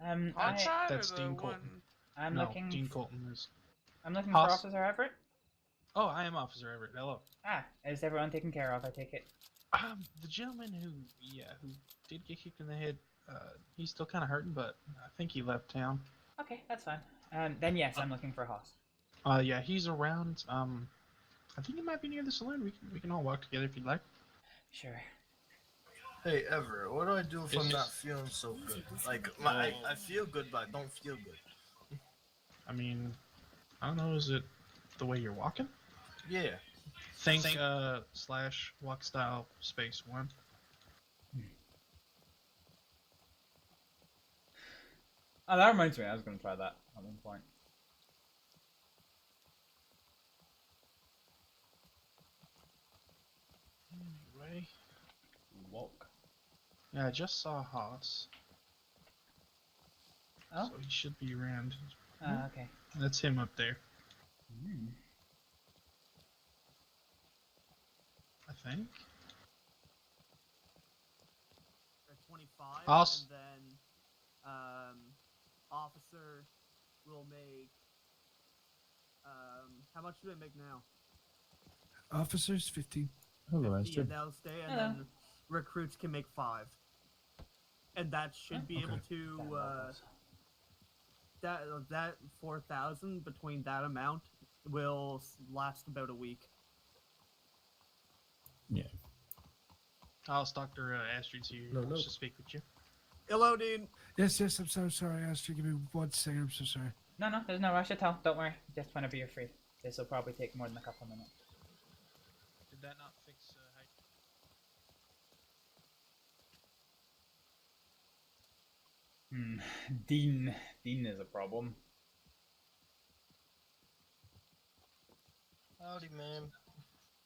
Hog-tied That's or the Dean one? Colton. I'm no, looking. Dean Colton is. I'm looking for Haas. Officer Everett. Oh, I am Officer Everett. Hello. Ah, is everyone taken care of? I take it. The gentleman who did get kicked in the head, he's still kind of hurting, but I think he left town. Okay, that's fine. Then yes, I'm looking for Haas. Yeah, he's around. I think he might be near the saloon. We can all walk together if you'd like. Sure. Hey Everett, what do I do if I'm Yes. not feeling so good? Like, I feel good, but I don't feel good. I mean, I don't know. Is it the way you're walking? Yeah. Think slash walk style space 1. Oh, that reminds me. I was going to try that at one point. Anyway. Walk. Yeah, I just saw Haas. Oh. So he should be around. Okay. That's him up there. I think. 25, Haas. and then officer will make. How much do they make now? Officers, 15. Hello, 50, Astrid. and they'll stay, and Hello. then recruits can make 5. And that should be able to that 4,000 between that amount will last about a week. Yeah. Haas, Dr. Astrid's here. No, Wants no. to speak with you. Hello, Dean. Yes, I'm so sorry, Astrid. Give me 1 second. I'm so sorry. No, there's no rush at all. Don't worry. Just whenever you're free. This will probably take more than a couple minutes. Did that not fix Dean is a problem. Howdy, man.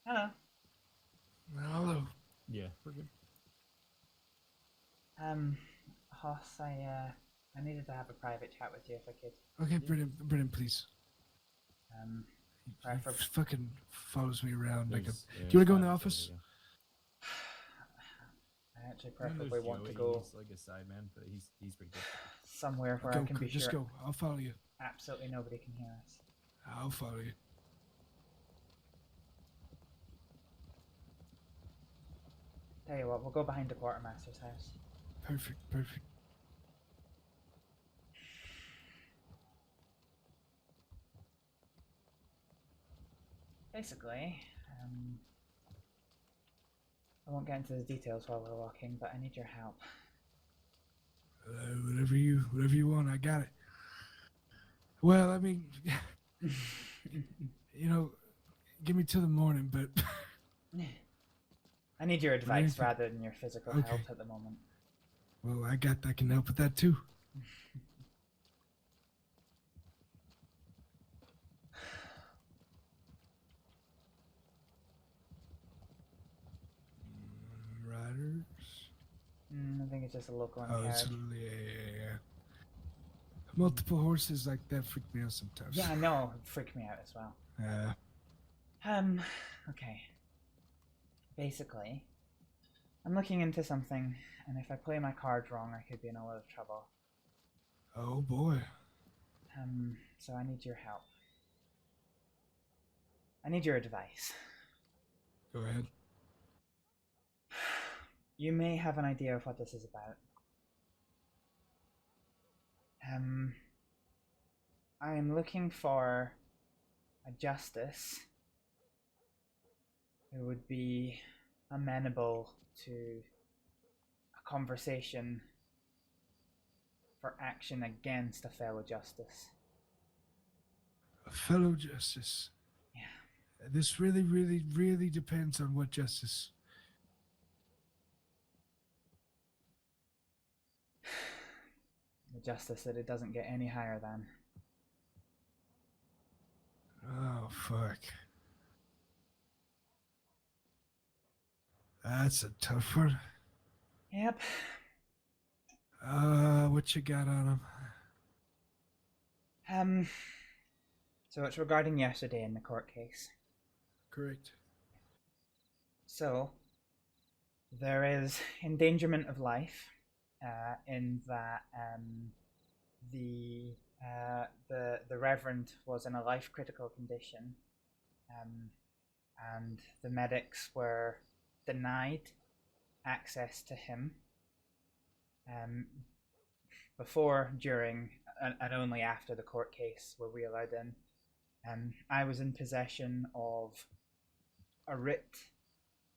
Hello. Hello. Yeah, we're good. Hoss, I needed to have a private chat with you if I could. Okay, Brennan, please. He Preferably. fucking follows me around like a. There's, Do you want to go in the five office? over I actually there. And preferably there's want to Joey, go He's like a sideman, but he's pretty good. somewhere where I can be just sure go. I'll follow you. absolutely nobody can hear us. I'll follow you. Tell you what, we'll go behind the quartermaster's house. Perfect. Basically, I won't get into the details while we're walking, but I need your help. Whatever you want, I got it. Well, I mean, give me till the morning, but I need your advice anything- rather than your physical Okay. help at the moment. well, I can help with that too. Riders. I think it's just a local Oh, impaired. it's, yeah. Multiple horses like that freak me out sometimes. Yeah, I know. It freaked me out as well. Yeah. Okay. Basically, I'm looking into something, and if I play my cards wrong, I could be in a lot of trouble. Oh boy. So I need your help. I need your advice. Go ahead. You may have an idea of what this is about. I am looking for a justice who would be amenable to a conversation for action against a fellow justice. A fellow justice. Yeah. This really, really, really depends on what justice. The justice that it doesn't get any higher than. Oh, fuck. That's a tough one. Yep. What you got on him? So it's regarding yesterday in the court case. Correct. So, there is endangerment of life, in that the Reverend was in a life-critical condition, and the medics were denied access to him before, during, and only after the court case were we allowed in. I was in possession of a writ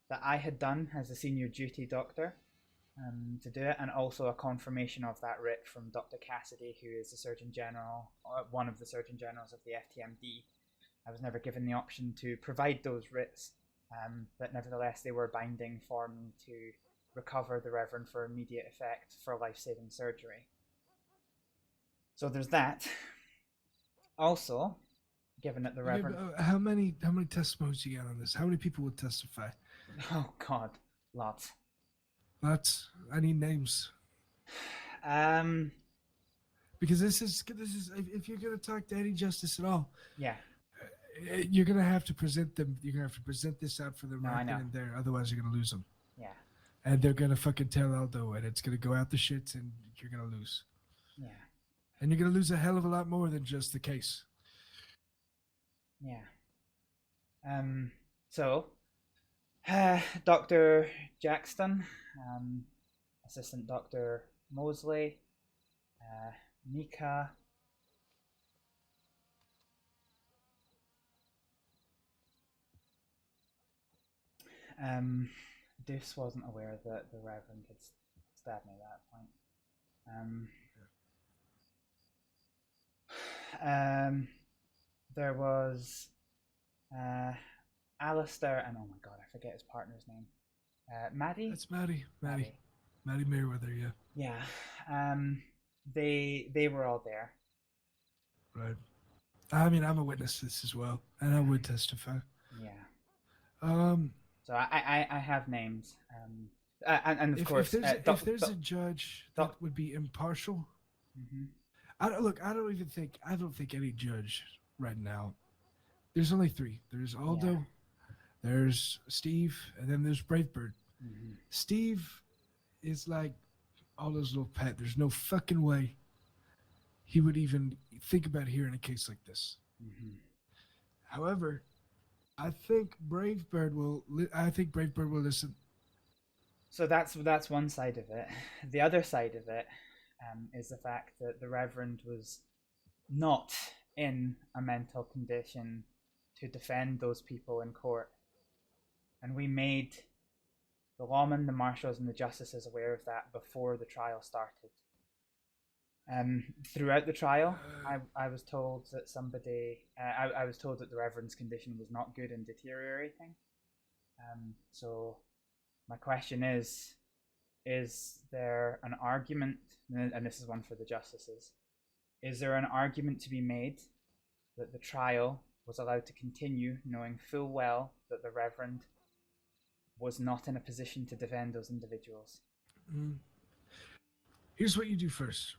that I had done as a senior duty doctor to do it, and also a confirmation of that writ from Dr. Cassidy, who is the Surgeon General, or one of the Surgeon Generals of the FTMD. I was never given the option to provide those writs, but nevertheless they were binding for me to recover the Reverend for immediate effect for life-saving surgery. So there's that. Also, given that the Reverend... How many testimonies you got on this? How many people would testify? Oh God, lots. Lots. I need names. Because this is if you're gonna talk to any justice at all, yeah, you're gonna have to present them. You're gonna have to present this out for the No, I record know. and there. Otherwise, you're gonna lose them. Yeah. And they're gonna fucking tell Aldo, and it's gonna go out the shits, and you're gonna lose. Yeah. And you're gonna lose a hell of a lot more than just the case. Yeah. So, Dr. Jackson, Assistant Dr. Mosley, Mika, Deuce wasn't aware that the Reverend had stabbed me at that point. There was Alistair, and oh my God, I forget his partner's name. Maddie? That's Maddie Merriweather, yeah. Yeah. They were all there. Right. I mean, I'm a witness to this as well, and I would testify. Yeah. So I have names. And of course, if there's a judge that would be impartial, I don't think any judge right now. There's only three. There's Aldo, there's Steve, and then there's Bravebird. Steve is like Aldo's little pet. There's no fucking way he would even think about hearing a case like this. However, I think Bravebird will listen. So that's one side of it. The other side of it is the fact that the Reverend was not in a mental condition to defend those people in court. And we made the lawmen, the marshals, and the justices aware of that before the trial started. Throughout the trial, I was told that I was told that the Reverend's condition was not good and deteriorating. So my question is there an argument, and this is one for the justices, is there an argument to be made that the trial was allowed to continue knowing full well that the Reverend was not in a position to defend those individuals? Here's what you do first.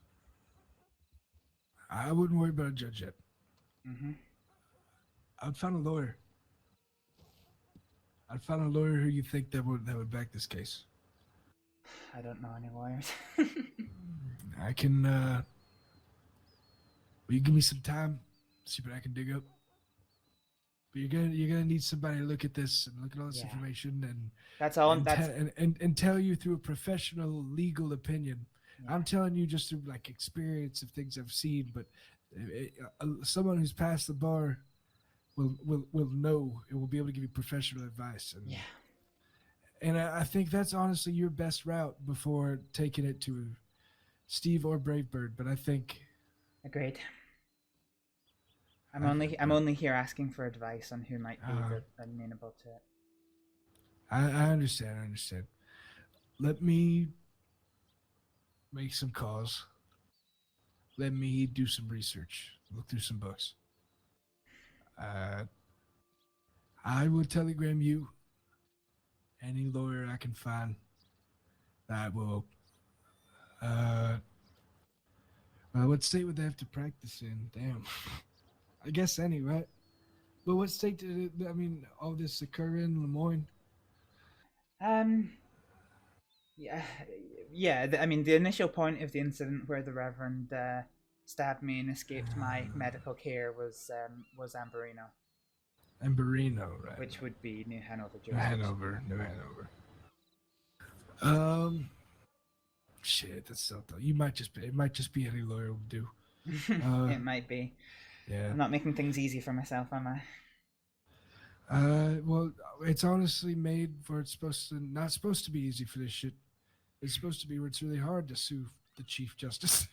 I wouldn't worry about a judge yet. I'd find a lawyer. I'd find a lawyer who you think that would back this case. I don't know any lawyers. I can. Will you give me some time? See what I can dig up. But you're gonna need somebody to look at this and look at all this information and that's all. And tell you through a professional legal opinion. I'm telling you just through like experience of things I've seen, but someone who's passed the bar will know and will be able to give you professional advice. And, and I think that's honestly your best route before taking it to Steve or Bravebird. But I think agreed. I'm only here asking for advice on who might be amenable to it. I understand. I understand. Let me make some calls. Let me do some research. Look through some books. I will telegram you any lawyer I can find that will. Well, what state would they have to practice in? Damn. I guess any, right? But what state did all this occur in? Lemoyne? Yeah. The initial point of the incident where the Reverend stabbed me and escaped my medical care was Amberino. Amberino, right? Which would be New Hanover, New Hanover. Shit, that's so tough. It might just be any lawyer would do. It might be. Yeah. I'm not making things easy for myself, am I? Well, it's honestly made for it's not supposed to be easy for this shit. It's supposed to be where it's really hard to sue the Chief Justice.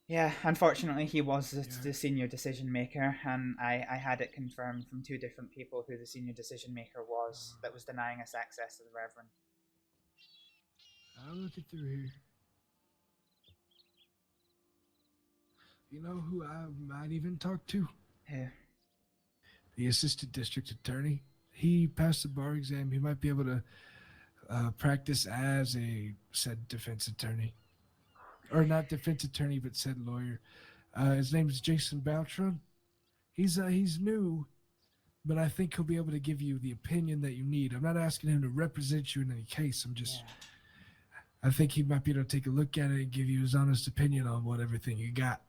Yeah, unfortunately, he was the senior decision maker, and I had it confirmed from two different people who the senior decision maker was that was denying us access to the Reverend. I'll look it through here. You know who I might even talk to? Who? The assistant district attorney. He passed the bar exam. He might be able to practice as a said defense attorney. Or not defense attorney, but said lawyer. His name is Jason Beltran. He's new, but I think he'll be able to give you the opinion that you need. I'm not asking him to represent you in any case. I think he might be able to take a look at it and give you his honest opinion on what everything you got.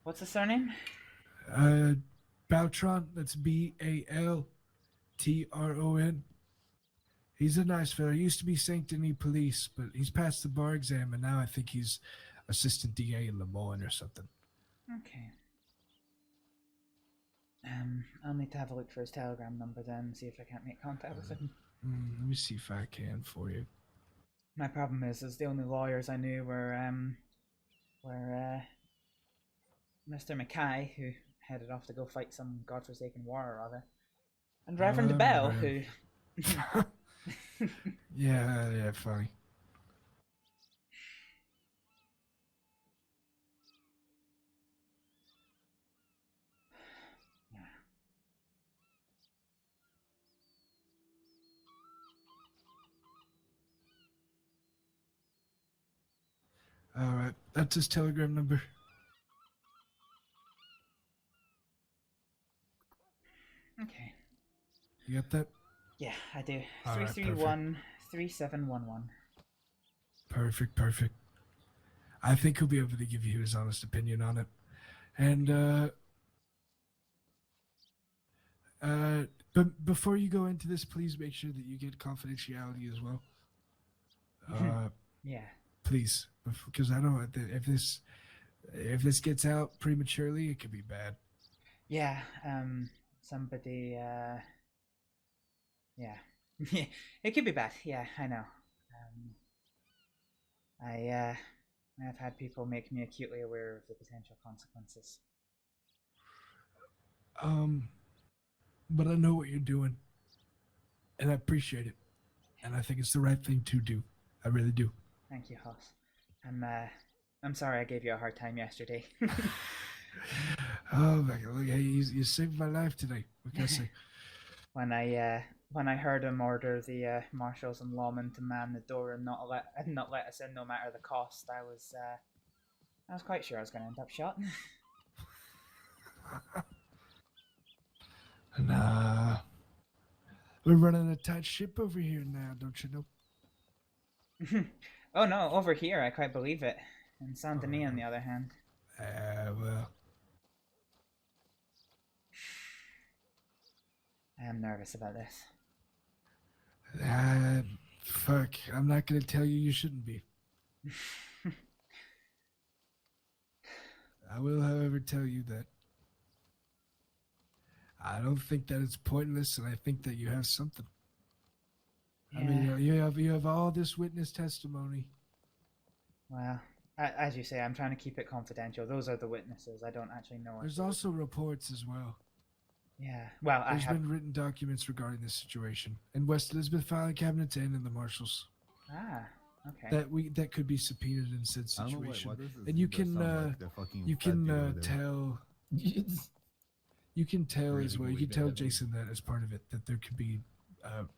What's the surname? Beltran. That's Baltron. He's a nice fellow. He used to be St. Denis Police, but he's passed the bar exam, and now I think he's assistant DA in Lemoyne or something. Okay. I'll need to have a look for his telegram number then, and see if I can't make contact with him. Let me see if I can for you. My problem is the only lawyers I knew were Mr. Mackay, who headed off to go fight some godforsaken war or other, and Reverend Bell, who. Yeah, funny. All right, that's his telegram number. Okay. You got that? Yeah, I do. All right, 331-3711. Perfect. I think he'll be able to give you his honest opinion on it. And but before you go into this, please make sure that you get confidentiality as well. Yeah. Please, because I don't. If this gets out prematurely, it could be bad. Yeah. Somebody. Yeah. It could be bad. Yeah, I know. I I've had people make me acutely aware of the potential consequences. But I know what you're doing, and I appreciate it, and I think it's the right thing to do. I really do. Thank you, Hoss. I'm sorry I gave you a hard time yesterday. Oh my God! Look, hey, you saved my life today. What can I say? When I heard him order the marshals and lawmen to man the door and not let us in no matter the cost, I was quite sure I was going to end up shot. Nah, we're running a tight ship over here now, don't you know? Oh no, over here I quite believe it. In Saint Denis, on the other hand. Well. I am nervous about this. Fuck. I'm not gonna tell you you shouldn't be. I will, however, tell you that I don't think that it's pointless, and I think that you have something. Yeah. I mean, you have all this witness testimony. Well, as you say, I'm trying to keep it confidential. Those are the witnesses. I don't actually know. There's also reports as well. Yeah. Well, There's been written documents regarding this situation, and West Elizabeth Filing Cabinet and in the marshals. Ah. Okay. That could be subpoenaed in said I don't know, situation, why does this and you just can sound like the fucking you fat dude over can there? tell. You can tell as well. You can tell Jason that as part of it that there could be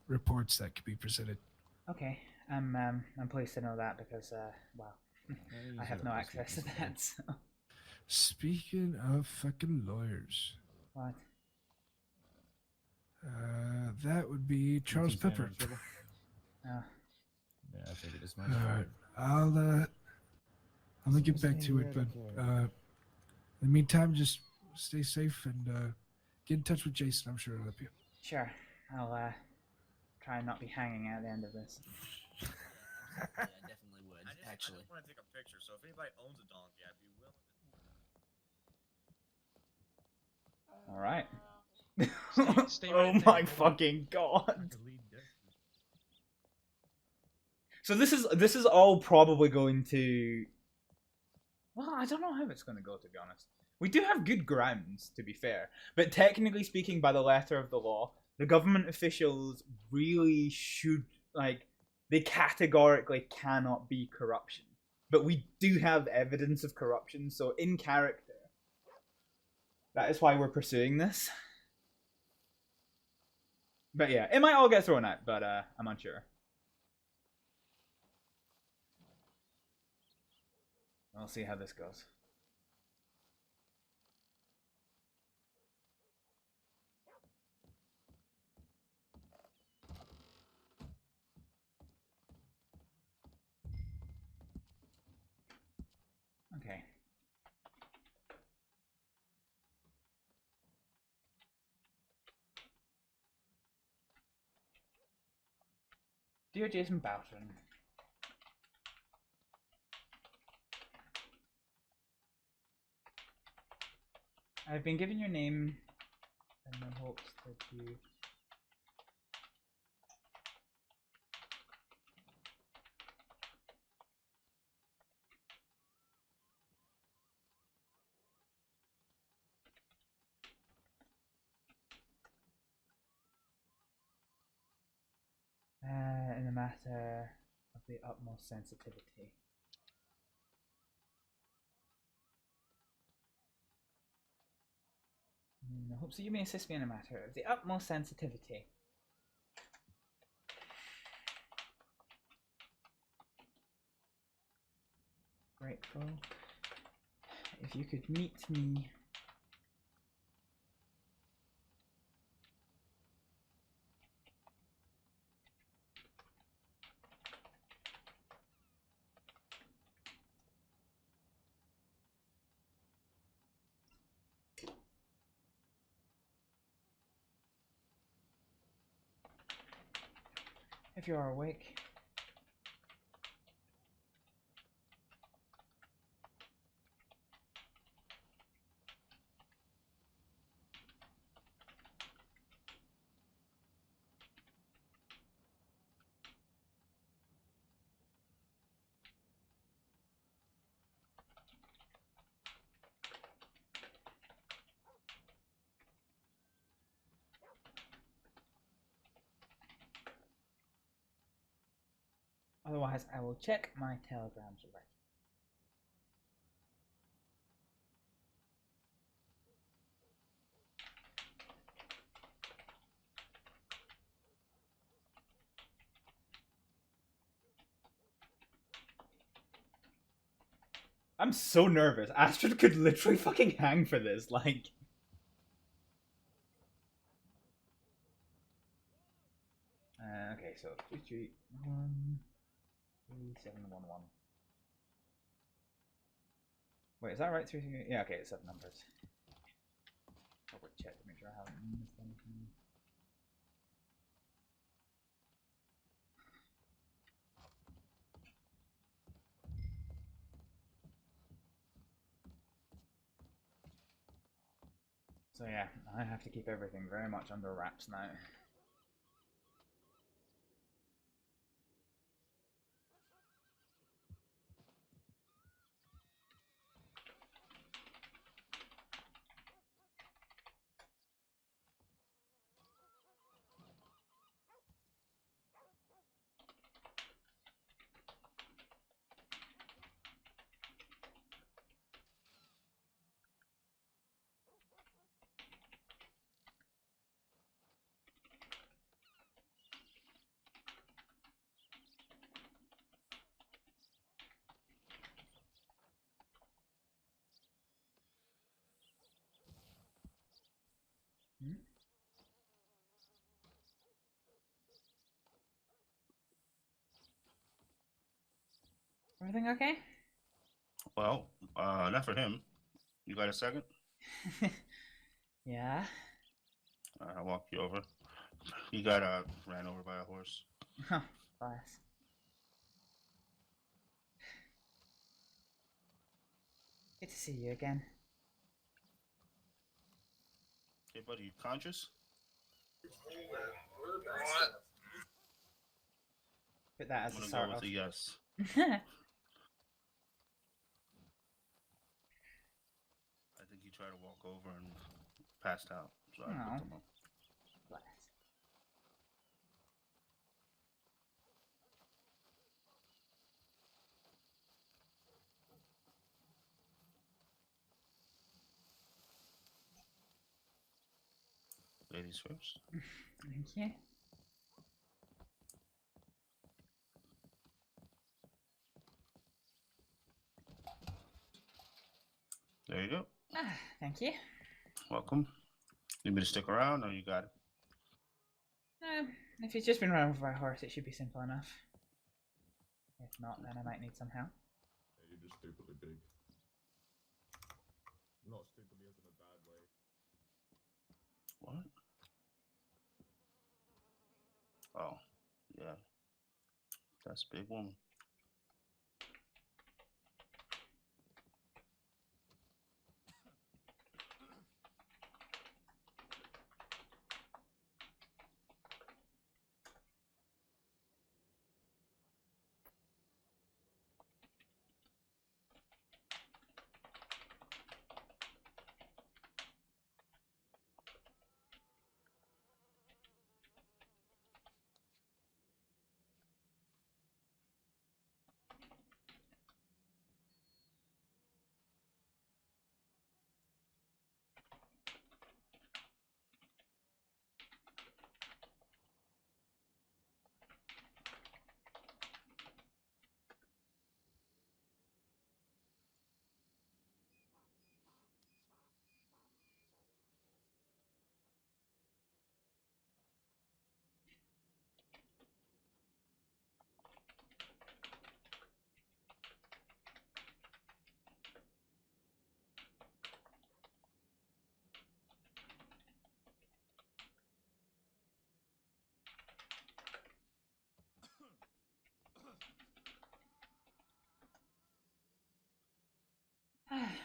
reports that could be presented. Okay. I'm pleased to know that because well, I have no access to that. So. Speaking of fucking lawyers. What? That would be Charles Pepper. Oh. Yeah, I figured as much. Alright, I'm gonna get back to it, but in the meantime, just stay safe and get in touch with Jason. I'm sure he'll help you. Sure. I'll try and not be hanging at the end of this. Yeah, I definitely would. Actually, I just want to take a picture. So if anybody owns a donkey, I'd be willing. All right. Stay Oh right my there. fucking god. So this is all probably going to. Well, I don't know how it's going to go, to be honest. We do have good grounds, to be fair, but technically speaking, by the letter of the law, the government officials really should they categorically cannot be corruption. But we do have evidence of corruption, so in character, that is why we're pursuing this. But yeah, it might all get thrown out, but I'm unsure. We'll see how this goes. Okay. Dear Jason Boughton, I've been given your name in the hopes that you in a matter of the utmost sensitivity. In the hopes that you may assist me in a matter of the utmost sensitivity. Grateful if you could meet me if you are awake. Otherwise, I will check my telegrams already. I'm so nervous. Astrид could literally fucking hang for this, like... okay, so 331 3711. Wait, is that right? 338? Yeah, okay, it's 7 numbers. I'll quick check to make sure I haven't missed anything. So yeah, I have to keep everything very much under wraps now. Everything okay? Well, not for him. You got a second? Yeah. I'll walk you over. He got ran over by a horse. Huh, bless. Good to see you again. Hey, buddy, you conscious? Put that as I'm a gonna sort go with of... a yes. I think he tried to walk over and passed out, so I picked him up. Bless. Ladies first. Thank you. There you go. Ah, thank you. Welcome. Need me to stick around, or you got it? If he's just been run over by a horse, it should be simple enough. If not, then I might need some help. Yeah, you're just stupidly big. Not stupidly as in a bad way. What? Oh, yeah. That's a big woman.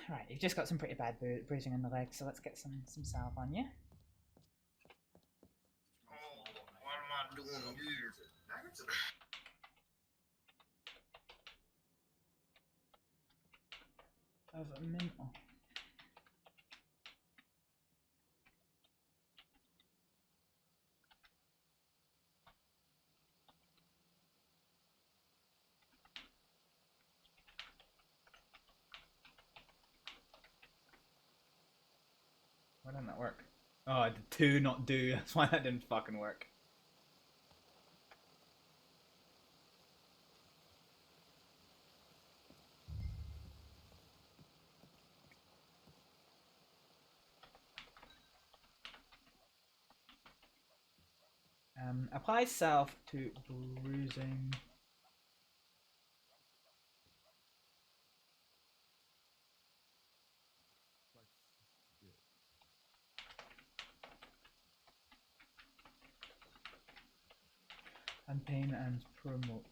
Right, you've just got some pretty bad bruising in the leg, so let's get some salve on you. What am I doing here? Of a minute. Why didn't that work? Oh, I did 2, not do. That's why that didn't fucking work. Apply self to bruising. And pain and promote.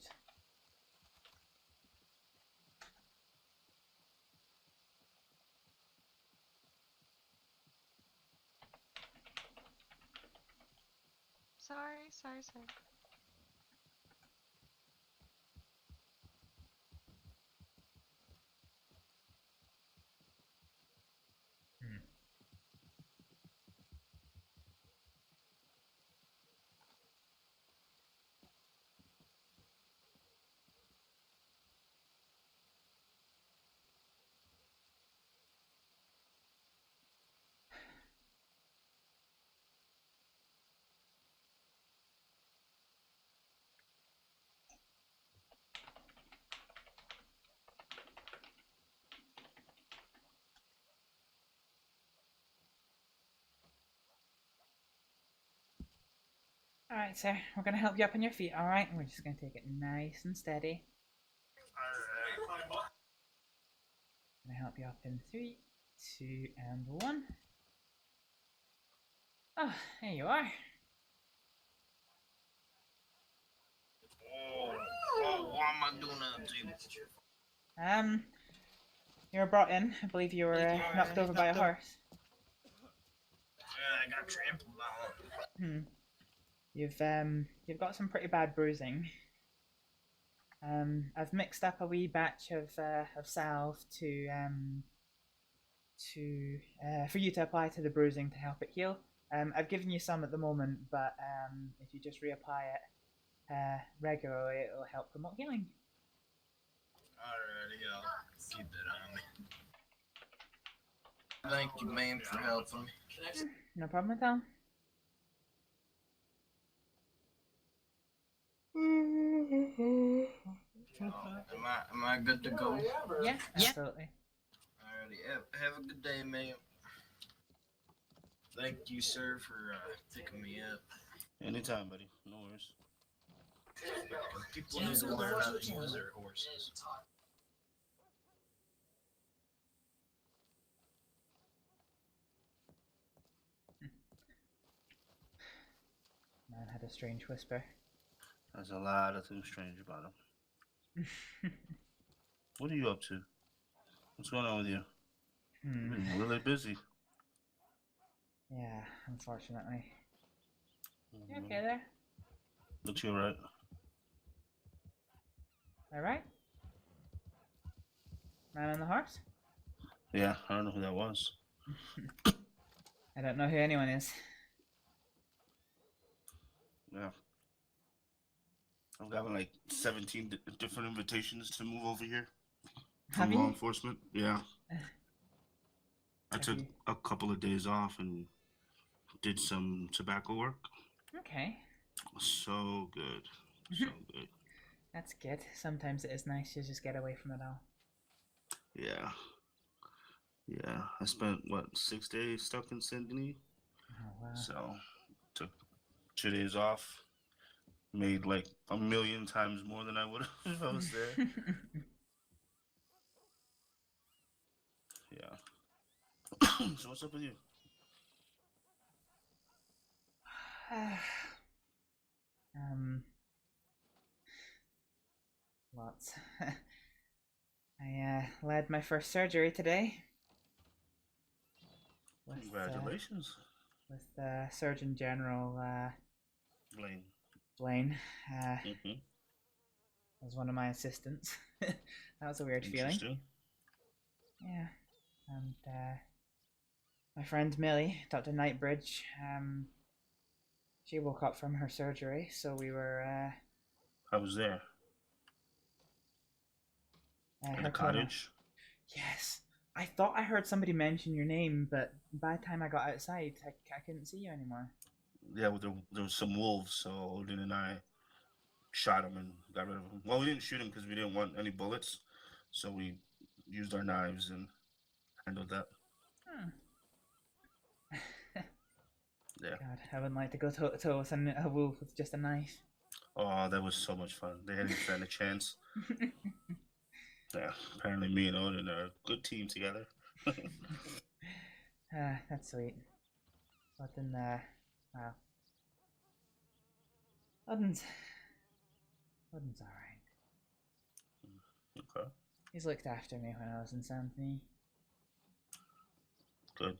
Sorry. Alright, sir. We're gonna help you up on your feet, alright? We're just gonna take it nice and steady. Gonna help you up in 3, 2, and 1. Oh, there you are. What am I doing now, dude? You were brought in. I believe you were knocked over by a horse. I got trampled on. You've got some pretty bad bruising. I've mixed up a wee batch of salve for you to apply to the bruising to help it heal. I've given you some at the moment, but if you just reapply it regularly, it'll help promote healing. Alrighty, I'll keep that on me. Thank you, ma'am, for helping me. No problem at all. Am I good to go? Yeah, absolutely. Alrighty, have a good day, ma'am. Thank you, sir, for picking me up. Anytime, buddy. No worries. People need to learn how to use their horses. Man had a strange whisper. There's a lot of things strange about him. What are you up to? What's going on with you? You've been really busy. Yeah, unfortunately. You okay there? Looks you alright. Alright? Man on the horse? Yeah, I don't know who that was. I don't know who anyone is. Yeah. I've gotten like 17 different invitations to move over here from law enforcement. Yeah. I took a couple of days off and did some tobacco work. Okay. So good. So good. That's good. Sometimes it is nice to just get away from it all. Yeah. Yeah. I spent, 6 days stuck in Sydney? Oh, wow. So, took 2 days off. Made like 1,000,000 times more than I would have if I was there. Yeah. So what's up with you? Lots. I led my first surgery today. Congratulations. With Surgeon General Blaine. Was one of my assistants. That was a weird feeling. Yeah. And my friend Millie, Dr. Knightbridge, she woke up from her surgery, so we were I was there. In the cottage? Yes. I thought I heard somebody mention your name, but by the time I got outside, I couldn't see you anymore. Yeah, well, there was some wolves, so Odin and I shot him and got rid of him. Well, we didn't shoot him because we didn't want any bullets, so we used our knives and handled that. Yeah. God, I wouldn't like to go toe-to-toe with a wolf with just a knife. Oh, that was so much fun. They hadn't stand a chance. Yeah, apparently me and Odin are a good team together. That's sweet. But then, wow. Odin's alright. Okay. He's looked after me when I was in Symphony. Good.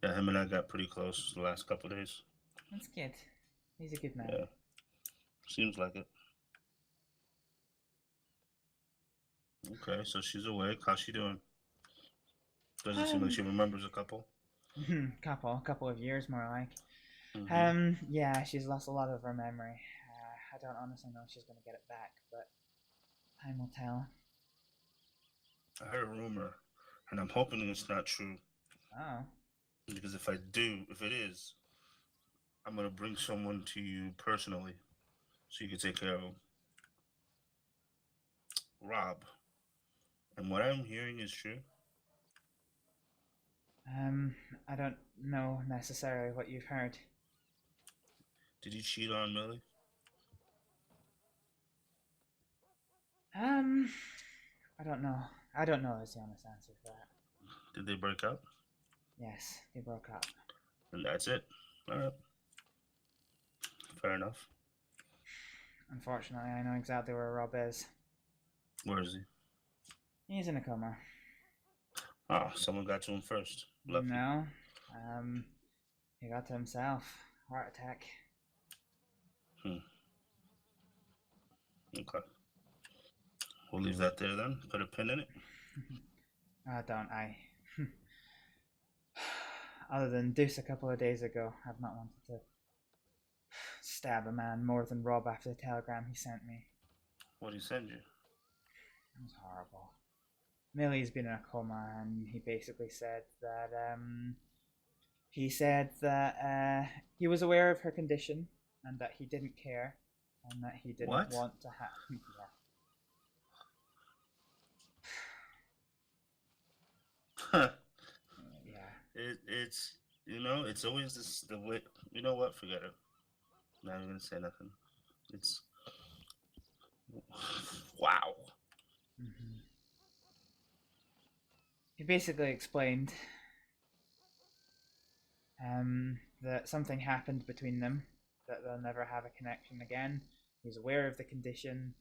Yeah, him and I got pretty close the last couple of days. That's good. He's a good man. Yeah. Seems like it. Okay, so she's awake. How's she doing? Doesn't seem like she remembers a couple. couple of years more like. Yeah, she's lost a lot of her memory. I don't honestly know if she's going to get it back, but time will tell. I heard a rumor, and I'm hoping it's not true. Oh. Because if it is, I'm going to bring someone to you personally so you can take care of him. Rob. And what I'm hearing is true? I don't know necessarily what you've heard. Did he cheat on Millie? I don't know. I don't know is the honest answer for that. Did they break up? Yes, they broke up. And that's it? Alright. Fair enough. Unfortunately, I know exactly where Rob is. Where is he? He's in a coma. Oh, someone got to him first. Lucky. No. He got to himself. Heart attack. Okay. We'll leave that there then. Put a pin in it. Don't I? Other than Deuce a couple of days ago, I've not wanted to stab a man more than Rob after the telegram he sent me. What did he send you? It was horrible. Millie's been in a coma, and he basically said that he was aware of her condition and that he didn't care and that he didn't want to have. Huh. Yeah. It's it's always this the way. You know what? Forget it. Not even gonna say nothing. It's wow. He basically explained that something happened between them, that they'll never have a connection again. He's aware of the condition.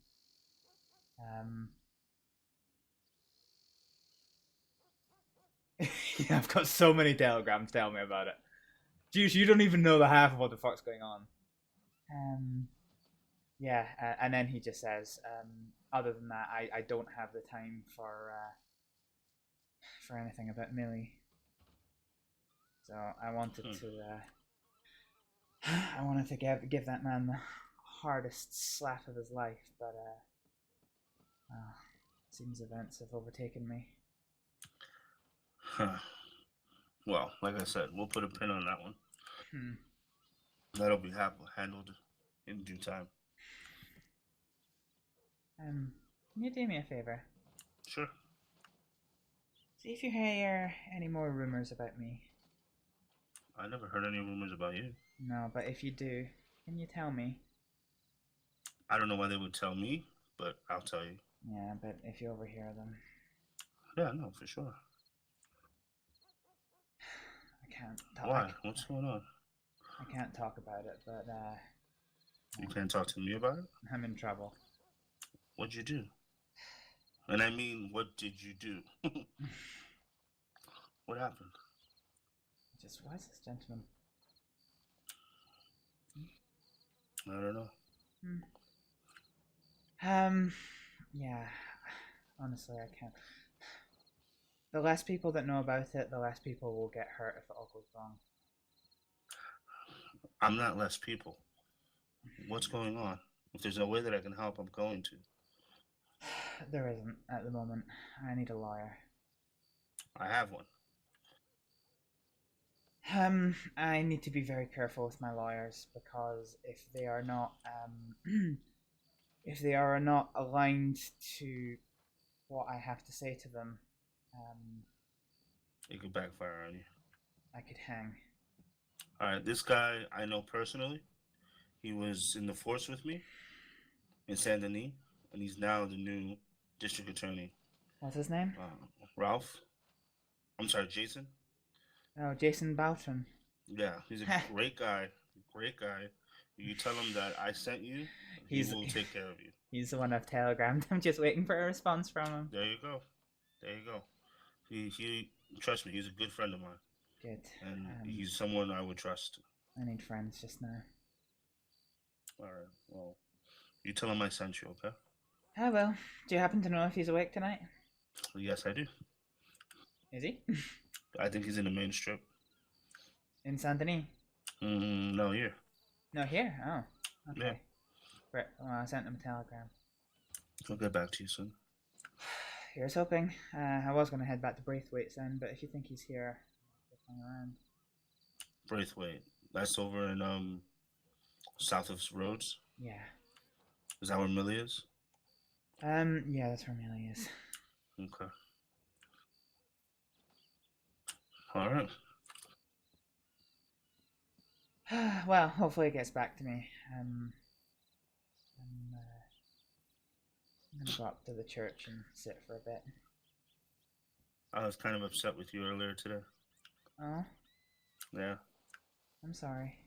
Yeah, I've got so many telegrams telling me about it. Juice, you don't even know the half of what the fuck's going on. Yeah, and then he just says, other than that, I don't have the time for anything about Millie. So I wanted to give that man the hardest slap of his life, but seems events have overtaken me. Huh. Well, like I said, we'll put a pin on that one. That'll be handled in due time. Can you do me a favor? Sure. See if you hear any more rumors about me. I never heard any rumors about you. No, but if you do, can you tell me? I don't know why they would tell me, but I'll tell you. Yeah, but if you overhear them. Yeah, no, for sure. I can't talk. Why? What's going on? I can't talk about it, but You can't talk to me about it? I'm in trouble. What'd you do? And I mean, what did you do? What happened? Just why is this gentleman? I don't know. Yeah. Honestly, I can't. The less people that know about it, the less people will get hurt if it all goes wrong. I'm not less people. What's going on? If there's no way that I can help, I'm going to. There isn't at the moment. I need a lawyer. I have one. I need to be very careful with my lawyers because if they are not, if they are not aligned to what I have to say to them, It could backfire on you. I could hang. All right, this guy I know personally. He was in the force with me in Saint Denis, and he's now the new district attorney. What's his name? Ralph. I'm sorry, Jason. Oh, Jason Boughton. Yeah, he's a great guy. Great guy. You tell him that I sent you, he will take care of you. He's the one I've telegrammed. I'm just waiting for a response from him. There you go. There you go. He trust me, he's a good friend of mine. Good. And he's someone I would trust. I need friends just now. All right. Well, you tell him I sent you, okay? Oh, well. Do you happen to know if he's awake tonight? Yes, I do. Is he? I think he's in the main strip. In Saint Denis? No, here. No, here? Oh. Okay. Yeah. Right. Well, I sent him a telegram. I'll get back to you soon. Here's hoping. I was going to head back to Braithwaite's then, but if you think he's here, hang around. Braithwaite. That's over in south of Rhodes? Yeah. Is that where Millie is? Yeah, that's where Millie is. Okay. All right. Well, hopefully it gets back to me. I'm gonna go up to the church and sit for a bit. I was kind of upset with you earlier today. Oh? Yeah. I'm sorry.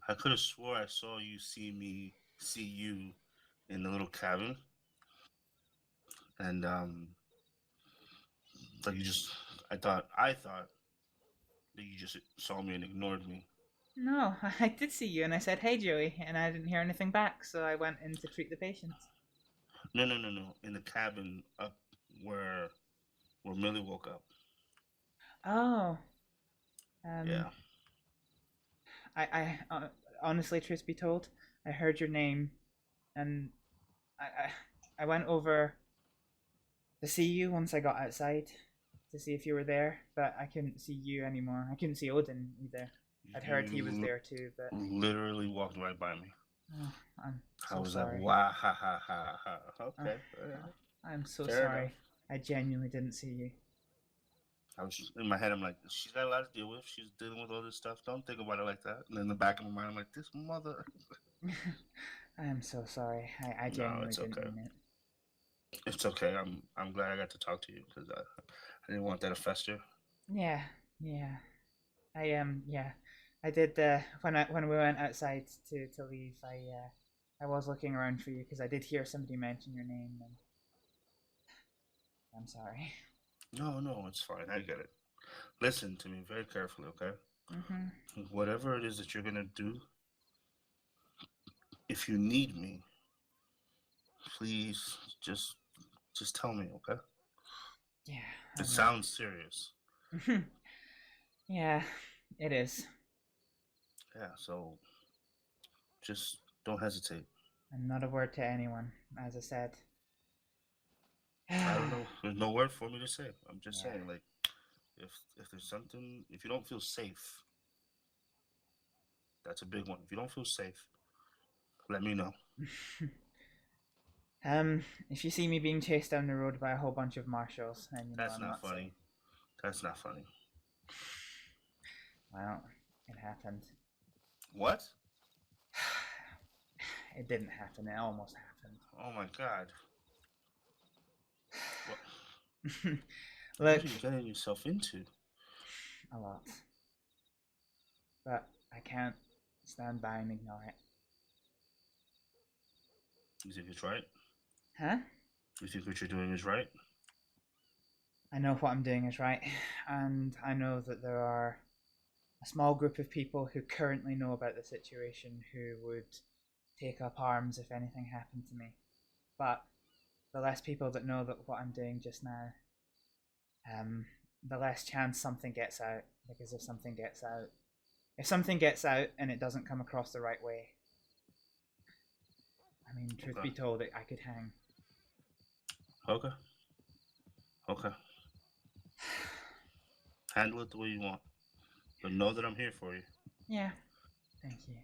I could have swore I saw you see you in the little cabin. And like I thought that you just saw me and ignored me. No, I did see you and I said, "Hey, Joey," and I didn't hear anything back, so I went in to treat the patients. No. In the cabin up where Millie woke up. Oh. Yeah. I honestly, truth be told, I heard your name, and I went over to see you once I got outside to see if you were there, but I couldn't see you anymore. I couldn't see Odin either. I'd heard he was there too, but literally walked right by me. Oh, I'm so I was sorry. like, wow, ha ha ha ha. Okay. I'm so Fair sorry. enough. I genuinely didn't see you. I was just, in my head, I'm like, she's got a lot to deal with. She's dealing with all this stuff. Don't think about it like that. And in the back of my mind, I'm like, this mother. I am so sorry. I genuinely didn't mean it. It's okay. I'm glad I got to talk to you because I didn't want that to fester. Yeah. I did. When we went outside to leave, I was looking around for you because I did hear somebody mention your name, and I'm sorry. No, it's fine. I get it. Listen to me very carefully, okay? Mm-hmm. Whatever it is that you're gonna do, if you need me, please just tell me, okay? Yeah. It sounds serious. Yeah, it is. Yeah, so just don't hesitate. And not a word to anyone, as I said. I don't know. There's no word for me to say. I'm just saying, like, if there's something, if you don't feel safe, that's a big one. If you don't feel safe, let me know. If you see me being chased down the road by a whole bunch of marshals, then you know That's I'm not funny. safe. That's not funny. Well, it happened. What? It didn't happen. It almost happened. Oh my god. Look, what are you getting yourself into? A lot. But I can't stand by and ignore it. You think it's right? Huh? You think what you're doing is right? I know what I'm doing is right, and I know that there are a small group of people who currently know about the situation who would take up arms if anything happened to me. But the less people that know that what I'm doing just now, the less chance something gets out. Because if something gets out and it doesn't come across the right way, I mean, truth be told, I could hang. Okay. Okay. Handle it the way you want. But know that I'm here for you. Yeah. Thank you.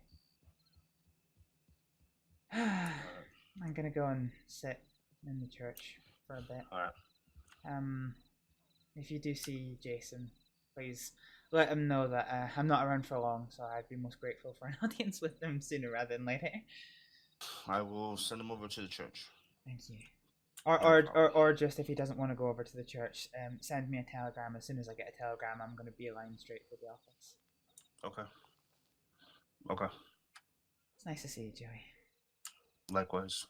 I'm gonna go and sit in the church for a bit. Alright. If you do see Jason, please let him know that I'm not around for long, so I'd be most grateful for an audience with him sooner rather than later. I will send him over to the church. Thank you. Or just if he doesn't want to go over to the church, send me a telegram. As soon as I get a telegram, I'm going to beeline straight for the office. Okay. Okay. It's nice to see you, Joey. Likewise.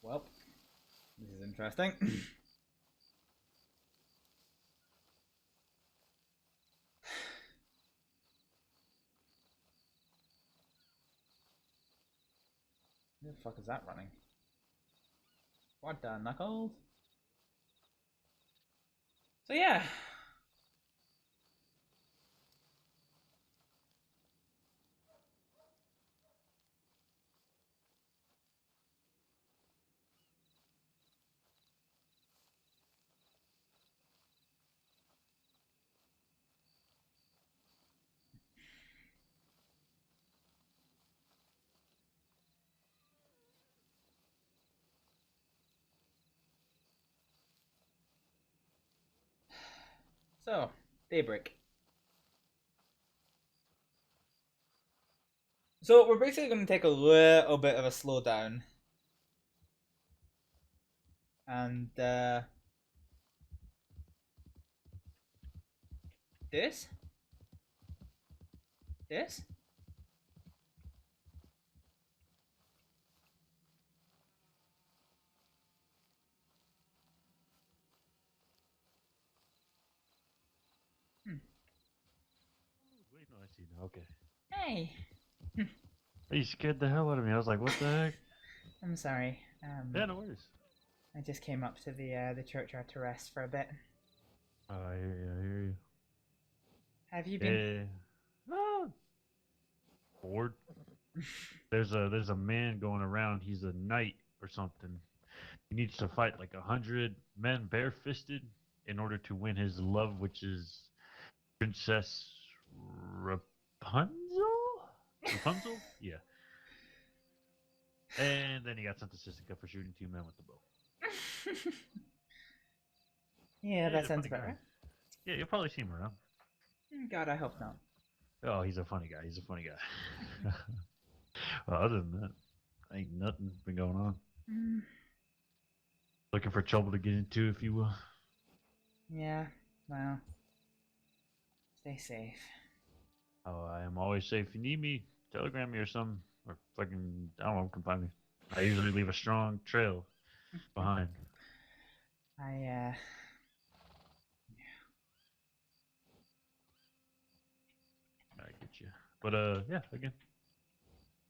Well, this is interesting. Who the fuck is that running? What the knuckles? So yeah. So, daybreak. So we're basically going to take a little bit of a slowdown. And, This? This? Wait, no, I see now. Okay. Hey! You scared the hell out of me. I was like, what the heck? I'm sorry. Yeah, no worries. I just came up to the churchyard to rest for a bit. Oh, I hear you. I hear you. Have you been? Ah, bored. There's a man going around. He's a knight or something. He needs to fight like 100 men barefisted in order to win his love, which is Princess Rapunzel? Rapunzel? Yeah. And then he got sent to Sisika for shooting 2 men with the bow. Yeah, that he's a sounds funny about guy. right. Yeah, you'll probably see him around. God, I hope not. Oh, he's a funny guy. He's a funny guy. Well, other than that, ain't nothing been going on. Mm, Looking for trouble to get into, if you will. yeah, well, stay safe. Oh, I am always safe. If you need me, telegram me or something. Or fucking, I don't know, come find me. I usually leave a strong trail behind. I get you. But, yeah, again.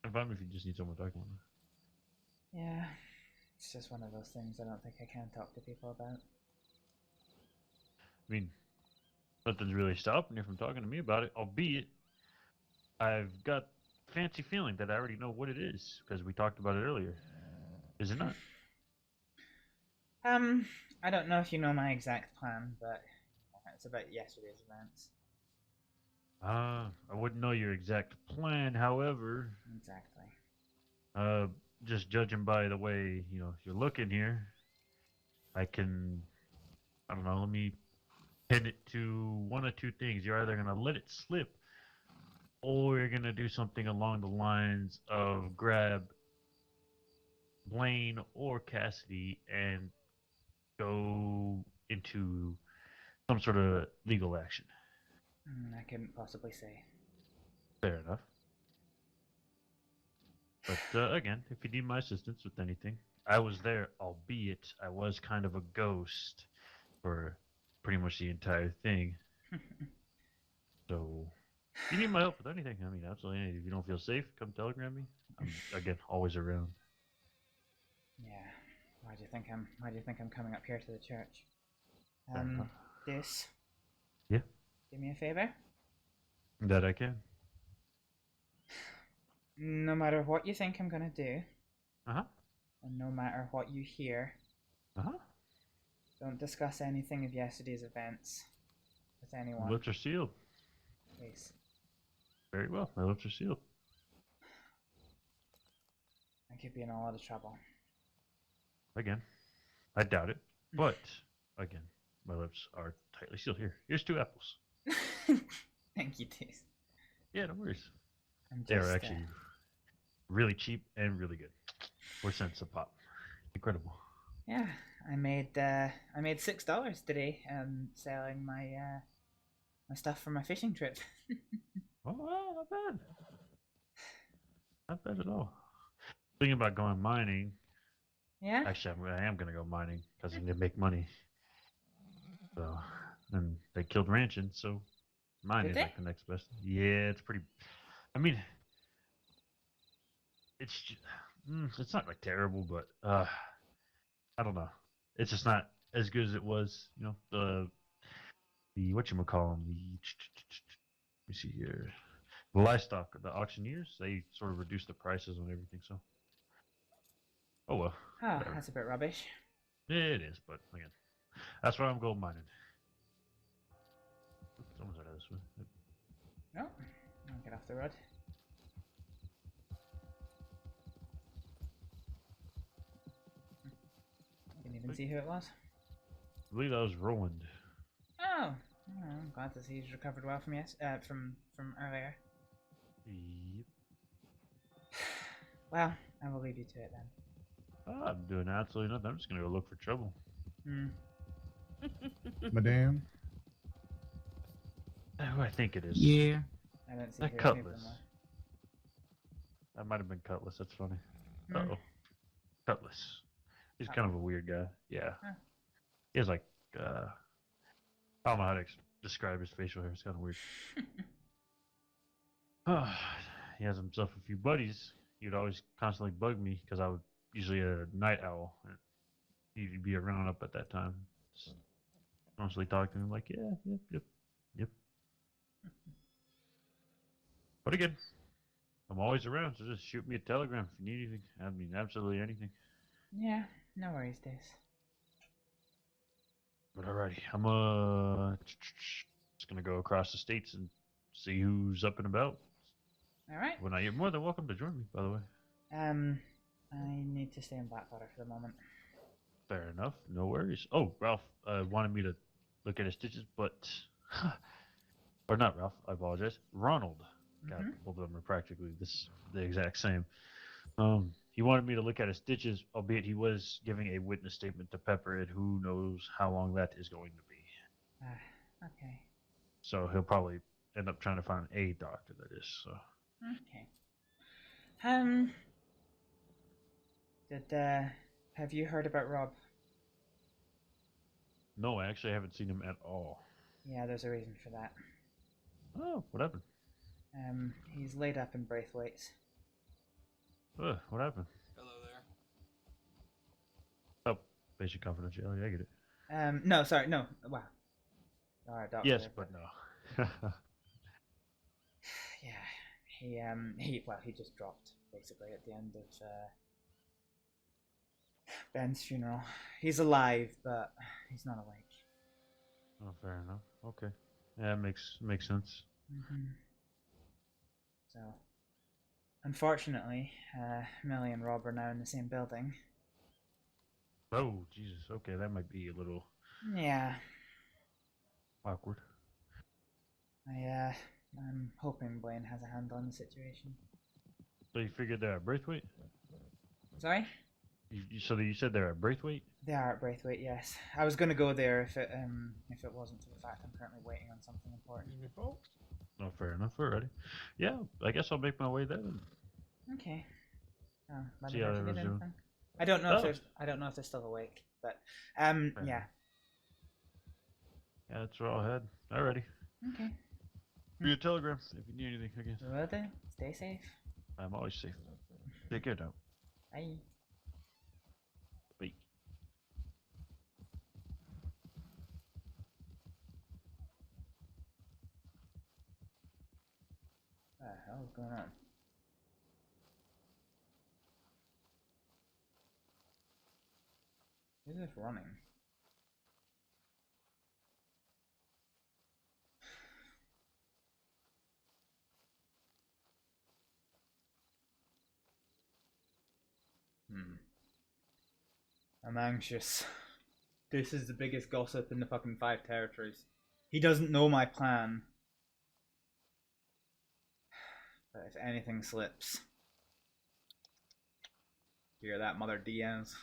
Come find me if you just need someone to talk to. yeah, it's just one of those things I don't think I can talk to people about. I mean, nothing's really stopping you from talking to me about it, albeit I've got a fancy feeling that I already know what it is, because we talked about it earlier. Is it not? I don't know if you know my exact plan, but it's about yesterday's events. I wouldn't know your exact plan, however. Exactly. Just judging by the way, you're looking here, I don't know, let me pin it to one of two things. You're either going to let it slip, or you're going to do something along the lines of grab Blaine or Cassidy and go into some sort of legal action. I couldn't possibly say. Fair enough. But again, if you need my assistance with anything, I was there, albeit I was kind of a ghost for pretty much the entire thing. So, if you need my help with anything, I mean, absolutely anything. If you don't feel safe, come telegram me. I'm, again, always around. Yeah. Why do you think I'm coming up here to the church? Uh-huh. This. Yeah. Do me a favor. That I can. No matter what you think I'm gonna do, Uh-huh. and no matter what you hear, Uh-huh. don't discuss anything of yesterday's events with anyone. Lips are sealed. Please. Very well. My lips are sealed. I could be in a lot of trouble. Again, I doubt it. But, again, my lips are tightly sealed. Here's 2 apples. Thank you, Taze. Yeah, no worries. I'm They are just, actually really cheap and really good. 4 cents a pop. Incredible. Yeah, I made $6 today selling my my stuff for my fishing trip. Oh, well, not bad. Not bad at all. Thinking about going mining. Yeah? Actually, I am going to go mining because they make money. So, and they killed ranching, so mining is like the next best. Yeah, it's pretty. I mean, it's not like terrible, but I don't know. It's just not as good as it was. You know, the whatchamacallem, let me see here. The livestock, the auctioneers, they sort of reduced the prices on everything, so. Oh well. Oh, whatever. that's a bit rubbish. Yeah, it is, but again, that's why I'm gold mining. Oops, someone's out of this one. No, I'll get off the road. Didn't even see who it was. I believe that was Roland. Oh, I'm glad to see he's recovered well from from earlier. Yep. Well, I will leave you to it then. I'm doing absolutely nothing. I'm just gonna go look for trouble. Madame? Who I think it is. Yeah. I don't see That who any of them Cutlass. were. That might have been Cutlass. That's funny. Hmm. Uh-oh. Cutlass. He's kind of a weird guy. Yeah. Huh. He has like, I don't know how to describe his facial hair. It's kind of weird. He has himself a few buddies. He would always constantly bug me because I would usually a night owl. He'd be around up at that time. Just constantly talk to him like, yeah, yep. But again, I'm always around, so just shoot me a telegram if you need anything. I mean, absolutely anything. Yeah, no worries, Dace. But alrighty, I'm just gonna go across the states and see who's up and about. All right. Well, now you're more than welcome to join me, by the way. I need to stay in Blackwater for the moment. Fair enough, no worries. Oh, Ralph wanted me to look at his stitches, but or not Ralph. I apologize. Ronald. God, both of them are practically the exact same. He wanted me to look at his stitches, albeit he was giving a witness statement to pepper it. Who knows how long that is going to be? Okay. So he'll probably end up trying to find a doctor, that is. So. Okay. Have you heard about Rob? No, I actually haven't seen him at all. Yeah, there's a reason for that. Oh, what happened? He's laid up in Braithwaite's. What happened? Hello there. Oh, patient confidentiality, I get it. No, sorry, no. Wow. Alright, doctor. Yes, but no. Yeah, he just dropped, basically, at the end of, Ben's funeral. He's alive, but he's not awake. Oh, fair enough. Okay. Yeah, makes sense. So, unfortunately, Millie and Rob are now in the same building. Oh, Jesus. Okay, that might be a little Yeah. awkward. I'm hoping Blaine has a handle on the situation. So you figured they're at Braithwaite? Sorry? So you said they're at Braithwaite? They are at Braithwaite, yes. I was going to go there if it wasn't for the fact I'm currently waiting on something important. Oh, fair enough. Already. Yeah, I guess I'll make my way there then. Okay. Oh, let See me know how if you they need resume. anything. I don't know Oh. if they're still awake, but yeah. Yeah, that's where I'll head. Alrighty. Okay. Be a telegram if you need anything again. Will do. Stay safe. I'm always safe. Take care now. Bye. Bye. What the hell is going on? Who's this running? I'm anxious. This is the biggest gossip in the fucking 5 territories. He doesn't know my plan. But if anything slips... Hear that, Mother Diaz?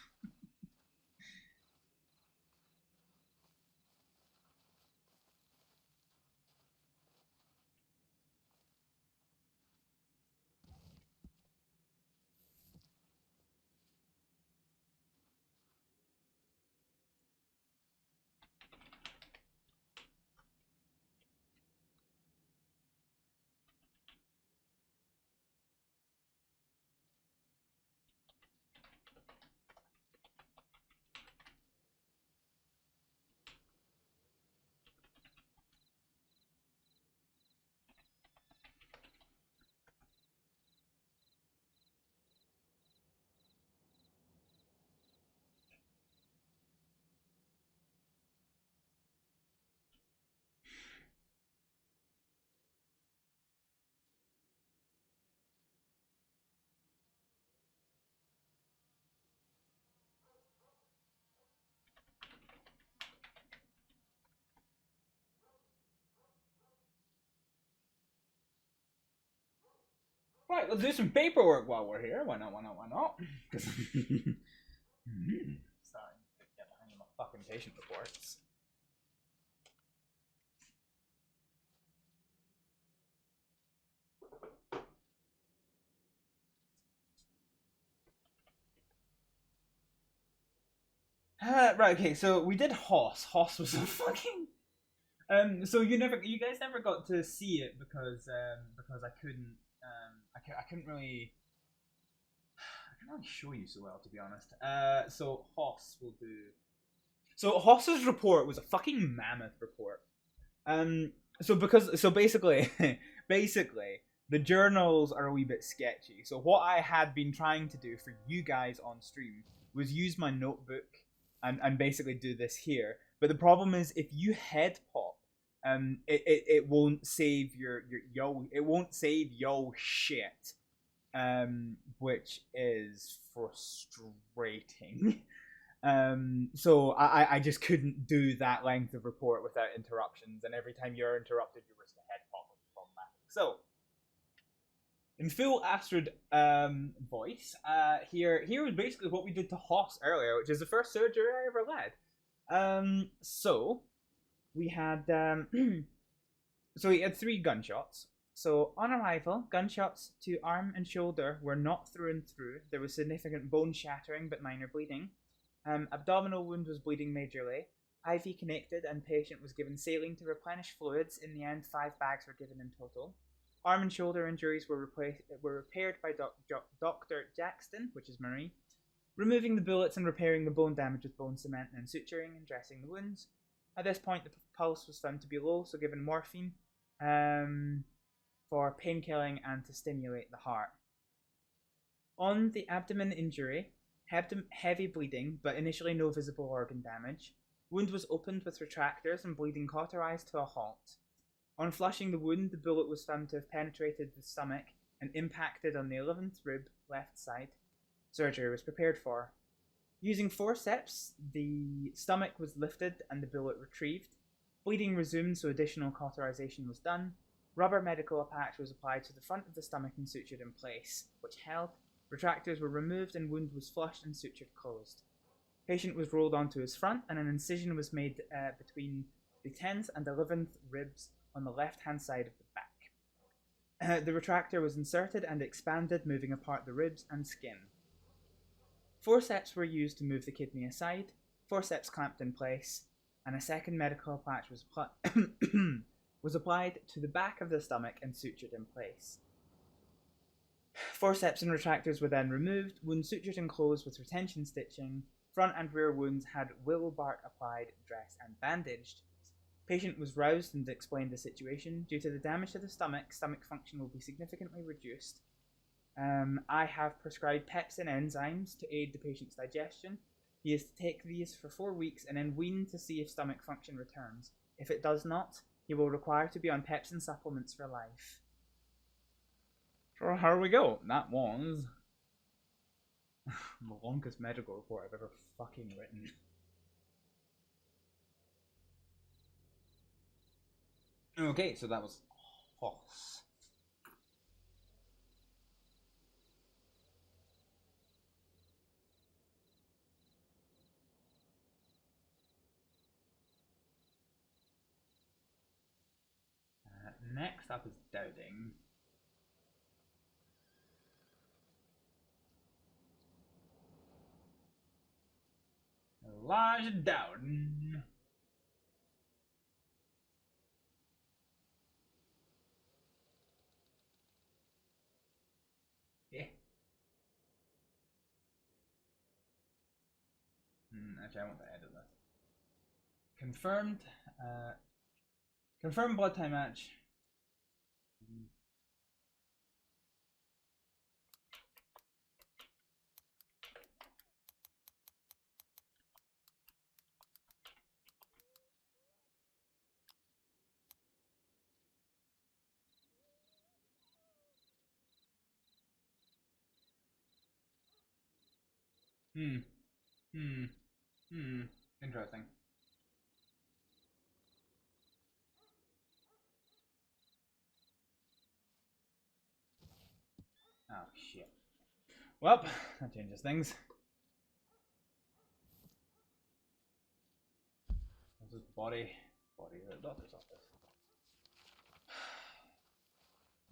Right, let's do some paperwork while we're here. Why not, why not, why not? Starting to get the hang of my fucking patient reports. Right, okay, so we did Hoss. Hoss was a fucking... so you guys never got to see it because I couldn't, I couldn't really show you so well, to be honest. So Hoss will do... So Hoss's report was a fucking mammoth report. So basically, the journals are a wee bit sketchy. So what I had been trying to do for you guys on stream was use my notebook and basically do this here. But the problem is if you head pop, it won't save it won't save yo shit. Which is frustrating. So I just couldn't do that length of report without interruptions, and every time you're interrupted, you risk a head pop, which is problematic. So, in full Astrid voice, here was basically what we did to Hoss earlier, which is the first surgery I ever led. So we had so he had 3 gunshots. So on arrival, gunshots to arm and shoulder were not through and through. There was significant bone shattering but minor bleeding. Abdominal wound was bleeding majorly. IV connected and patient was given saline to replenish fluids. In the end, 5 bags were given in total. Arm and shoulder injuries were repaired by Dr. Jackson, which is Marie, removing the bullets and repairing the bone damage with bone cement and suturing and dressing the wounds. At this point, the pulse was found to be low, so given morphine for painkilling and to stimulate the heart. On the abdomen injury, heavy bleeding, but initially no visible organ damage. Wound was opened with retractors and bleeding cauterized to a halt. On flushing the wound, the bullet was found to have penetrated the stomach and impacted on the 11th rib, left side. Surgery was prepared for. Using forceps, the stomach was lifted and the bullet retrieved. Bleeding resumed, so additional cauterization was done. Rubber medical patch was applied to the front of the stomach and sutured in place, which held. Retractors were removed and wound was flushed and sutured closed. Patient was rolled onto his front and an incision was made between the 10th and 11th ribs on the left-hand side of the back. The retractor was inserted and expanded, moving apart the ribs and skin. Forceps were used to move the kidney aside, forceps clamped in place, and a second medical patch was applied to the back of the stomach and sutured in place. Forceps and retractors were then removed, wounds sutured and closed with retention stitching. Front and rear wounds had willow bark applied, dressed and bandaged. Patient was roused and explained the situation. Due to the damage to the stomach, stomach function will be significantly reduced. I have prescribed pepsin enzymes to aid the patient's digestion. He is to take these for 4 weeks and then wean to see if stomach function returns. If it does not, he will require to be on pepsin supplements for life. So here we go. That was the longest medical report I've ever fucking written. Okay, so that was false. Next up is doubting. Elijah Dowden. Yeah. Actually, I want to edit this. Confirmed. Confirmed blood time match. Interesting. Oh shit. Well, that changes things. This is body of the doctor's office.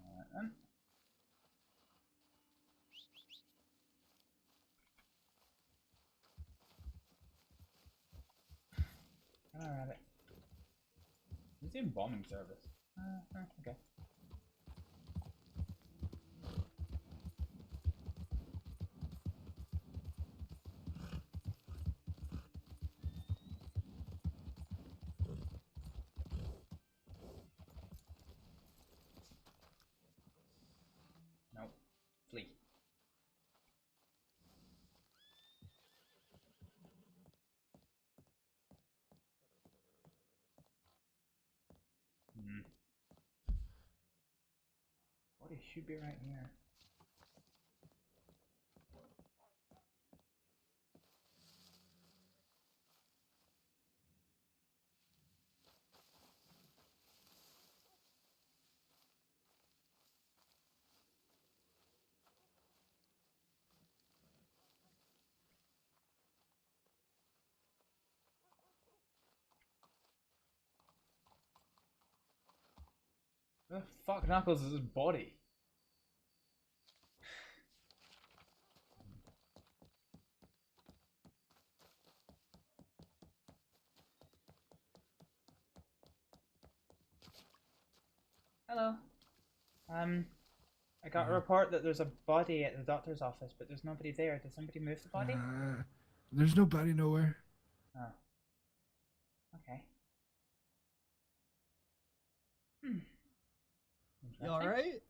Alright then. Alright. It's in bombing service. Okay. Nope. Flee. Body should be right here. Where the fuck Knuckles is his body? Hello. I got a report that there's a body at the doctor's office, but there's nobody there. Did somebody move the body? There's nobody nowhere. Oh. Okay. You alright?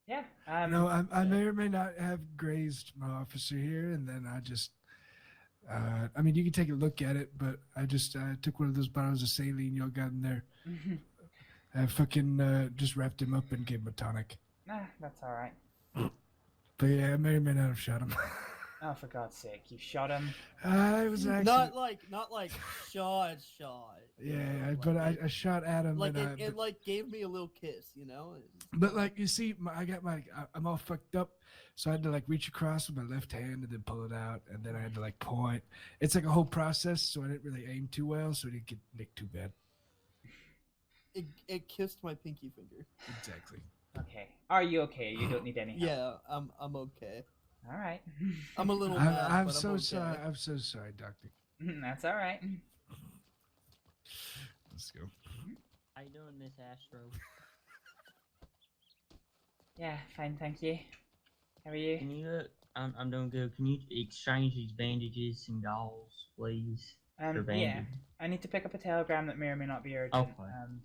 Yeah. No, I may or may not have grazed my officer here, and then I just, I mean, you can take a look at it, but I just took one of those bottles of saline y'all got in there. I fucking just wrapped him up and gave him a tonic. Nah, that's alright. But yeah, I may or may not have shot him. Oh, for God's sake, you shot him? I was actually... Not like shot. Yeah, but I shot at him. Like and it like gave me a little kiss, you know? But like, you see, I'm all fucked up, so I had to like reach across with my left hand and then pull it out, and then I had to like point. It's like a whole process, so I didn't really aim too well, so it didn't get nicked too bad. It kissed my pinky finger. Exactly. Okay. Are you okay? You don't need any help. Yeah, I'm okay. All right. I'm a little mad, I'm but so I'm okay. sorry. I'm so sorry, Doctor. That's all right. Let's go. How you doing, Miss Astro? Yeah, fine, thank you. How are you? Can you, I'm doing good. Can you exchange these bandages and gauze, please? For Yeah. bandage. I need to pick up a telegram that may or may not be urgent. Okay.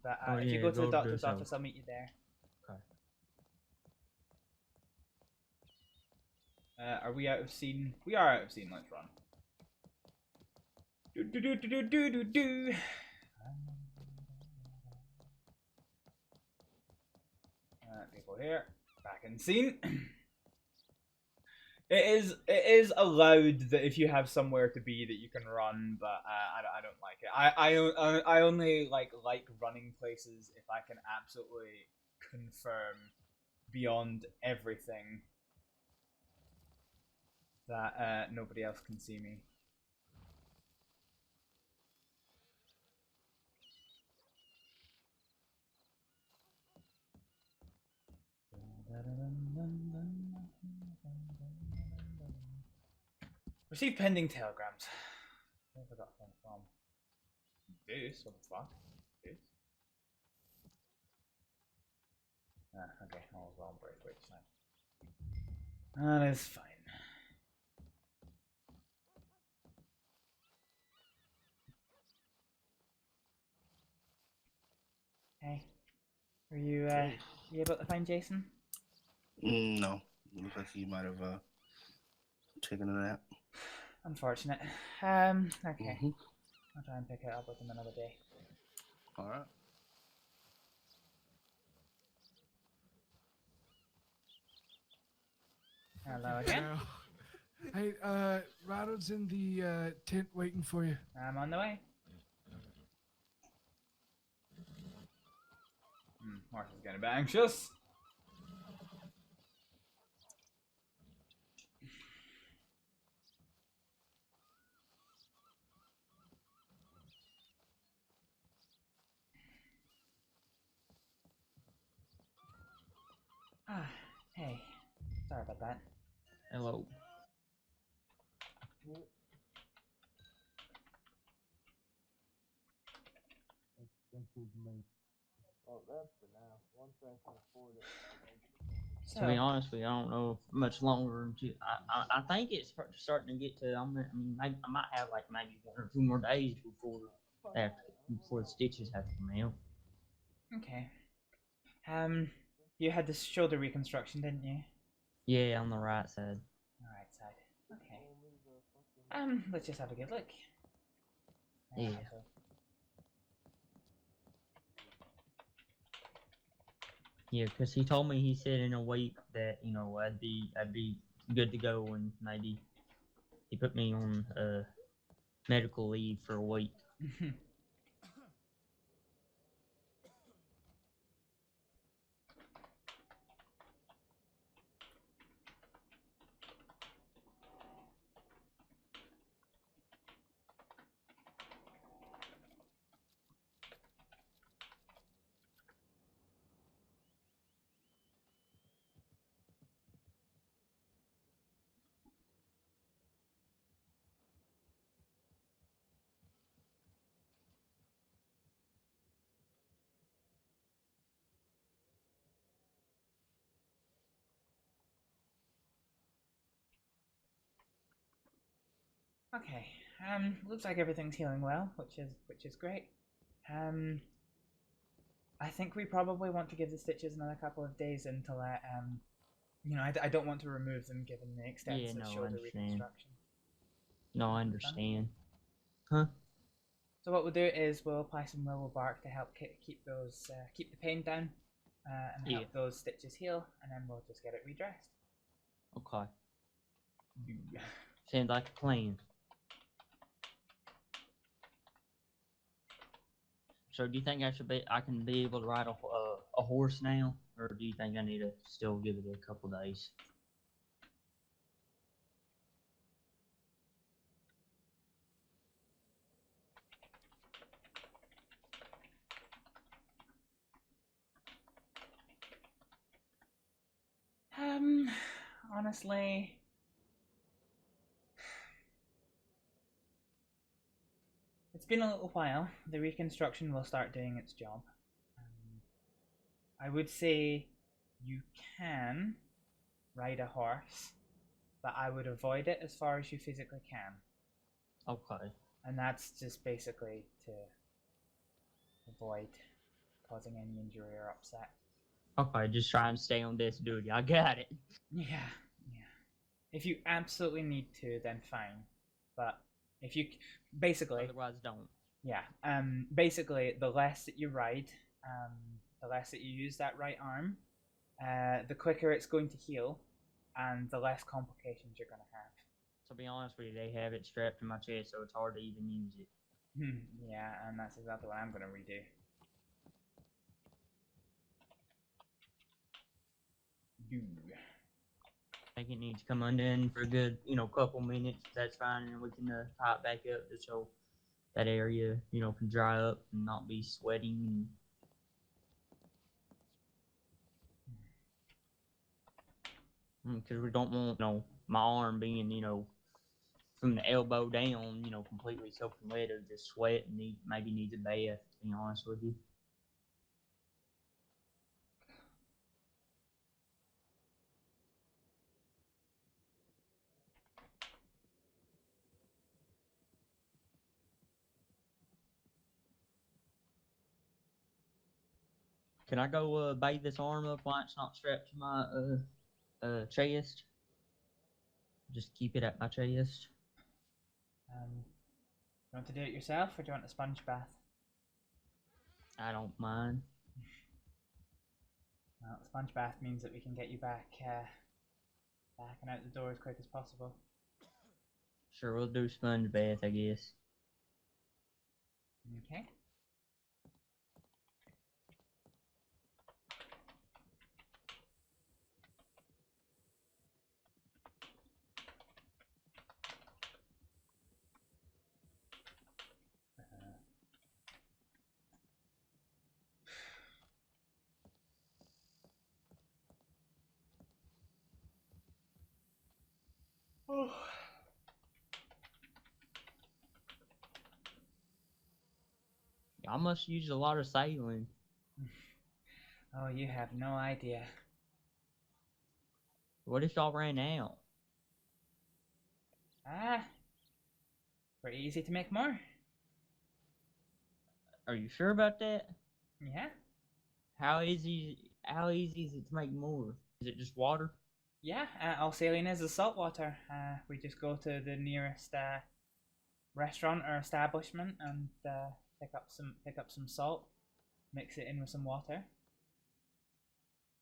But Oh, if you yeah, go to the go do doctor's so. office, I'll meet you there. Okay. Are we out of scene? We are out of scene. Let's run. Do. People here. Back in scene. It is allowed that if you have somewhere to be that you can run, but I don't like it. I only like running places if I can absolutely confirm beyond everything that nobody else can see me. Receive pending telegrams. Where have I got one from? This? What the fuck? This? Okay. Oh, wrong break. Wait, fine. That is fine. Hey. Are you able to find Jason? No. Looks like he might have taken a nap. Unfortunate. Okay. I'll try and pick it up with him another day. Alright. Hello again. Hey, Ronald's in the tent waiting for you. I'm on the way. Martha's getting a bit anxious. Hey. Sorry about that. Hello. Well, that's for now. Once I can afford it. To be honest with you, I don't know if much longer. Until, I think it's starting to get to. I mean, I might have like maybe 1 or 2 more days before the stitches have to come out. Okay. You had this shoulder reconstruction, didn't you? Yeah, on the right side. Right side. Okay. Let's just have a good look. Yeah. Yeah, because he told me, he said in a week that, you know, I'd be good to go, and maybe he put me on medical leave for a week. Okay. Looks like everything's healing well, which is great. I think we probably want to give the stitches another couple of days until you know, I don't want to remove them given the extensive shoulder reconstruction. No, I understand. Huh? So what we'll do is we'll apply some willow bark to help keep the pain down, and help those stitches heal, and then we'll just get it redressed. Okay. Sounds like a plan. So do you think I can be able to ride a horse now, or do you think I need to still give it a couple days? Honestly, it's been a little while. The reconstruction will start doing its job. I would say you can ride a horse, but I would avoid it as far as you physically can. Okay. And that's just basically to avoid causing any injury or upset. Okay, just try and stay on this duty. I got it. Yeah, yeah. If you absolutely need to, then fine. But if you basically, otherwise don't. Yeah. Basically, the less that you ride, the less that you use that right arm, the quicker it's going to heal, and the less complications you're going to have. To be honest with you, they have it strapped to my chest, so it's hard to even use it. Yeah, and that's exactly what I'm going to redo. I think it needs to come undone for a good, couple minutes. That's fine, and we can pop back up just so that area, can dry up and not be sweating. Because we don't want, my arm being, from the elbow down, completely soaking wet or just sweat and maybe needs a bath, to be honest with you. Can I go bathe this arm up while it's not strapped to my chest? Just keep it at my chest. You want to do it yourself, or do you want a sponge bath? I don't mind. Well, sponge bath means that we can get you back and out the door as quick as possible. Sure, we'll do sponge bath, I guess. Okay. Oh. Y'all must use a lot of saline. Oh, you have no idea. What if y'all ran out? Pretty easy to make more. Are you sure about that? Yeah. How easy is it to make more? Is it just water? Yeah, all saline is salt water. We just go to the nearest restaurant or establishment and pick up some salt, mix it in with some water.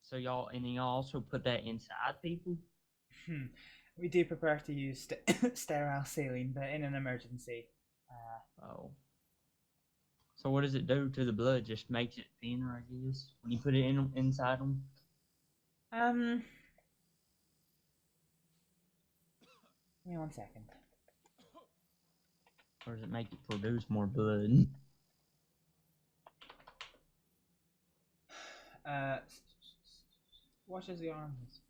So y'all also put that inside people? We do prefer to use sterile saline, but in an emergency. Oh. So what does it do to the blood? Just makes it thinner, I guess, when you put it inside them? Give me 1 second. Or does it make it produce more blood? Washes the arms.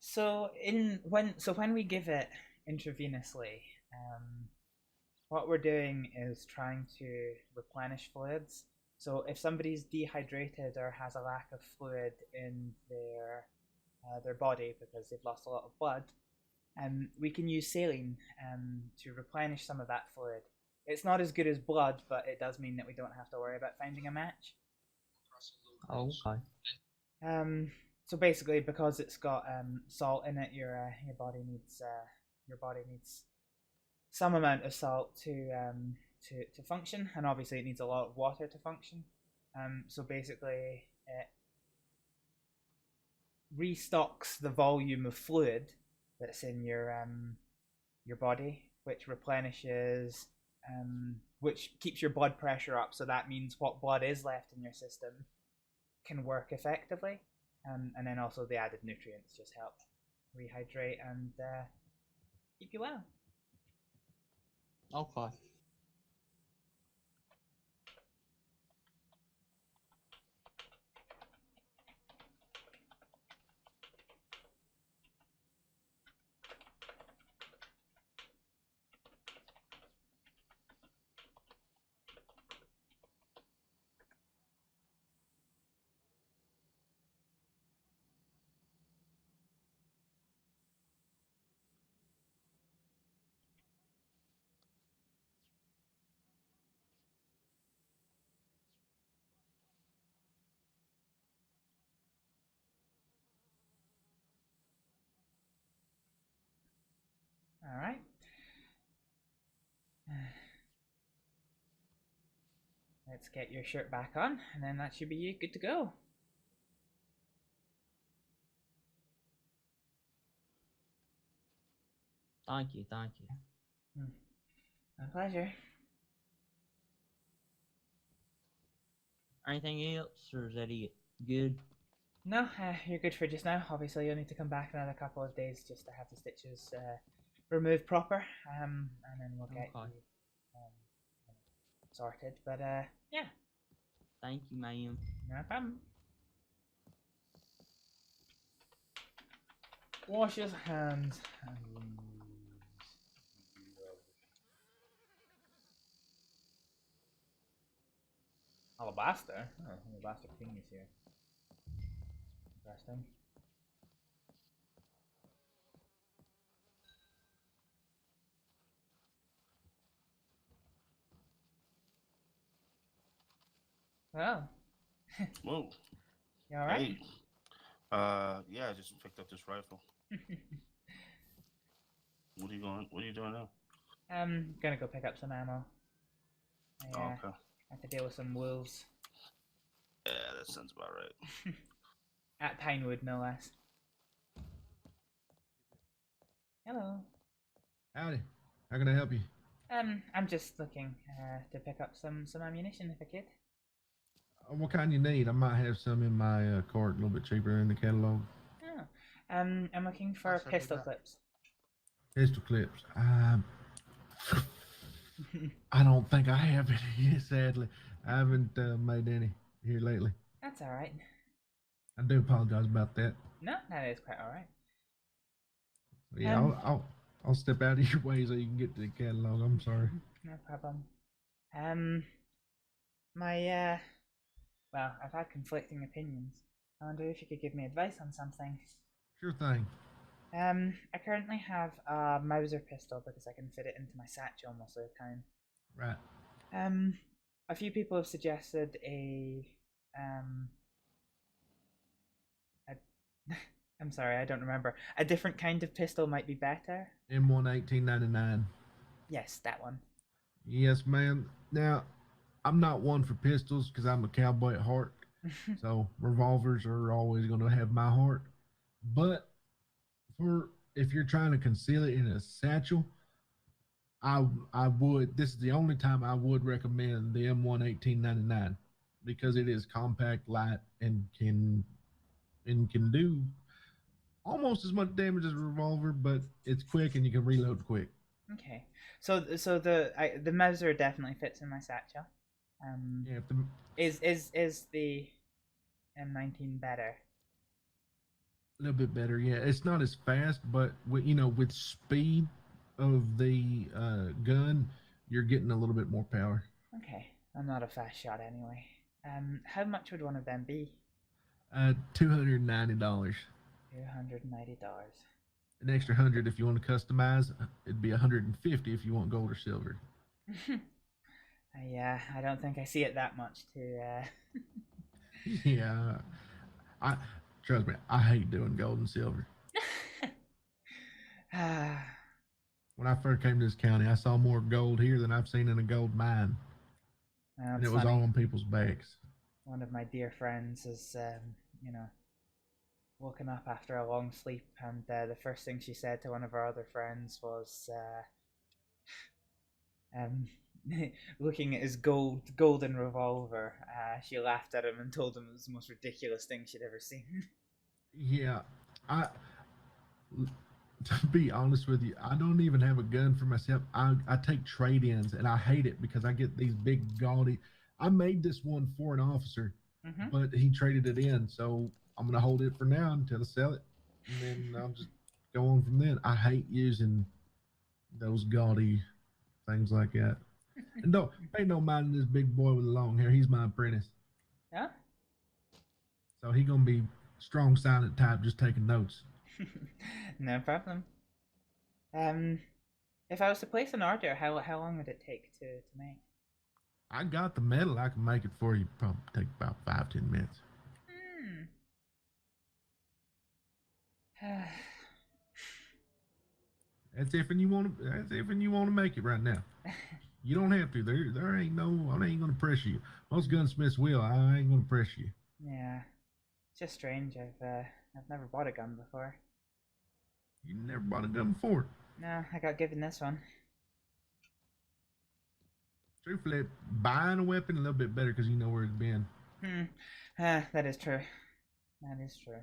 So when we give it intravenously, what we're doing is trying to replenish fluids. So if somebody's dehydrated or has a lack of fluid in their body because they've lost a lot of blood, we can use saline to replenish some of that fluid. It's not as good as blood, but it does mean that we don't have to worry about finding a match. Oh, okay. So basically, because it's got salt in it, your body needs some amount of salt to function, and obviously it needs a lot of water to function. So basically, it restocks the volume of fluid that's in your body, which replenishes, which keeps your blood pressure up. So that means what blood is left in your system can work effectively. And then also the added nutrients just help rehydrate and keep you well. Okay. All right. Let's get your shirt back on, and then that should be you good to go. Thank you, thank you. My pleasure. Anything else, or is that it? Good? No, you're good for just now. Obviously, you'll need to come back another couple of days just to have the stitches removed proper, and then we'll get you sorted. But yeah. Thank you, ma'am. No problem. Wash his hands and Alabaster? Oh, Alabaster King is here. Interesting. Well. Whoa. You alright? Hey. Yeah, I just picked up this rifle. What are you doing now? I'm gonna go pick up some ammo. I Okay. have to deal with some wolves. Yeah, that sounds about right. At Pinewood, no less. Hello. Howdy. How can I help you? I'm just looking to pick up some ammunition if I could. What kind you need? I might have some in my cart, a little bit cheaper in the catalog. Oh. I'm looking for pistol clips. Pistol clips. I don't think I have any, sadly. I haven't made any here lately. That's alright. I do apologize about that. No, that is quite alright. Yeah, I'll step out of your way so you can get to the catalog. I'm sorry. No problem. Well, I've had conflicting opinions. I wonder if you could give me advice on something. Sure thing. I currently have a Mauser pistol because I can fit it into my satchel most of the time. Right. A few people have suggested I'm sorry, I don't remember. A different kind of pistol might be better. M1 1899. Yes, that one. Yes, ma'am. Now, I'm not one for pistols because I'm a cowboy at heart. So revolvers are always going to have my heart. But if you're trying to conceal it in a satchel, I would. This is the only time I would recommend the M1 1899 because it is compact, light, and can do almost as much damage as a revolver, but it's quick and you can reload quick. Okay, so the Mauser definitely fits in my satchel. Yeah, is the M19 better? A little bit better, yeah. It's not as fast, but with speed of the gun, you're getting a little bit more power. Okay, I'm not a fast shot anyway. How much would one of them be? $290. $290. An extra $100 if you want to customize. It'd be $150 if you want gold or silver. Yeah, I don't think I see it that much to. Yeah, trust me, I hate doing gold and silver. When I first came to this county, I saw more gold here than I've seen in a gold mine, and it was all on people's backs. One of my dear friends is, woken up after a long sleep, and the first thing she said to one of our other friends was, looking at his golden revolver, she laughed at him and told him it was the most ridiculous thing she'd ever seen. Yeah, to be honest with you, I don't even have a gun for myself. I take trade-ins, and I hate it because I get these big gaudy. I made this one for an officer, but he traded it in, so I'm gonna hold it for now until I sell it, and then I'll just go on from then. I hate using those gaudy things like that. And don't pay no mind to this big boy with the long hair. He's my apprentice. Yeah? So he gonna be strong, silent type, just taking notes. No problem. If I was to place an order, how long would it take to make? I got the metal. I can make it for you. Probably take about 5-10 minutes. That's if you want to. That's if you want to make it right now. You don't have to. There ain't no. I ain't gonna pressure you. Most gunsmiths will. I ain't gonna pressure you. Yeah, it's just strange. I've never bought a gun before. You never bought a gun before. No, I got given this one. Truthfully, buying a weapon a little bit better because you know where it's been. That is true. That is true.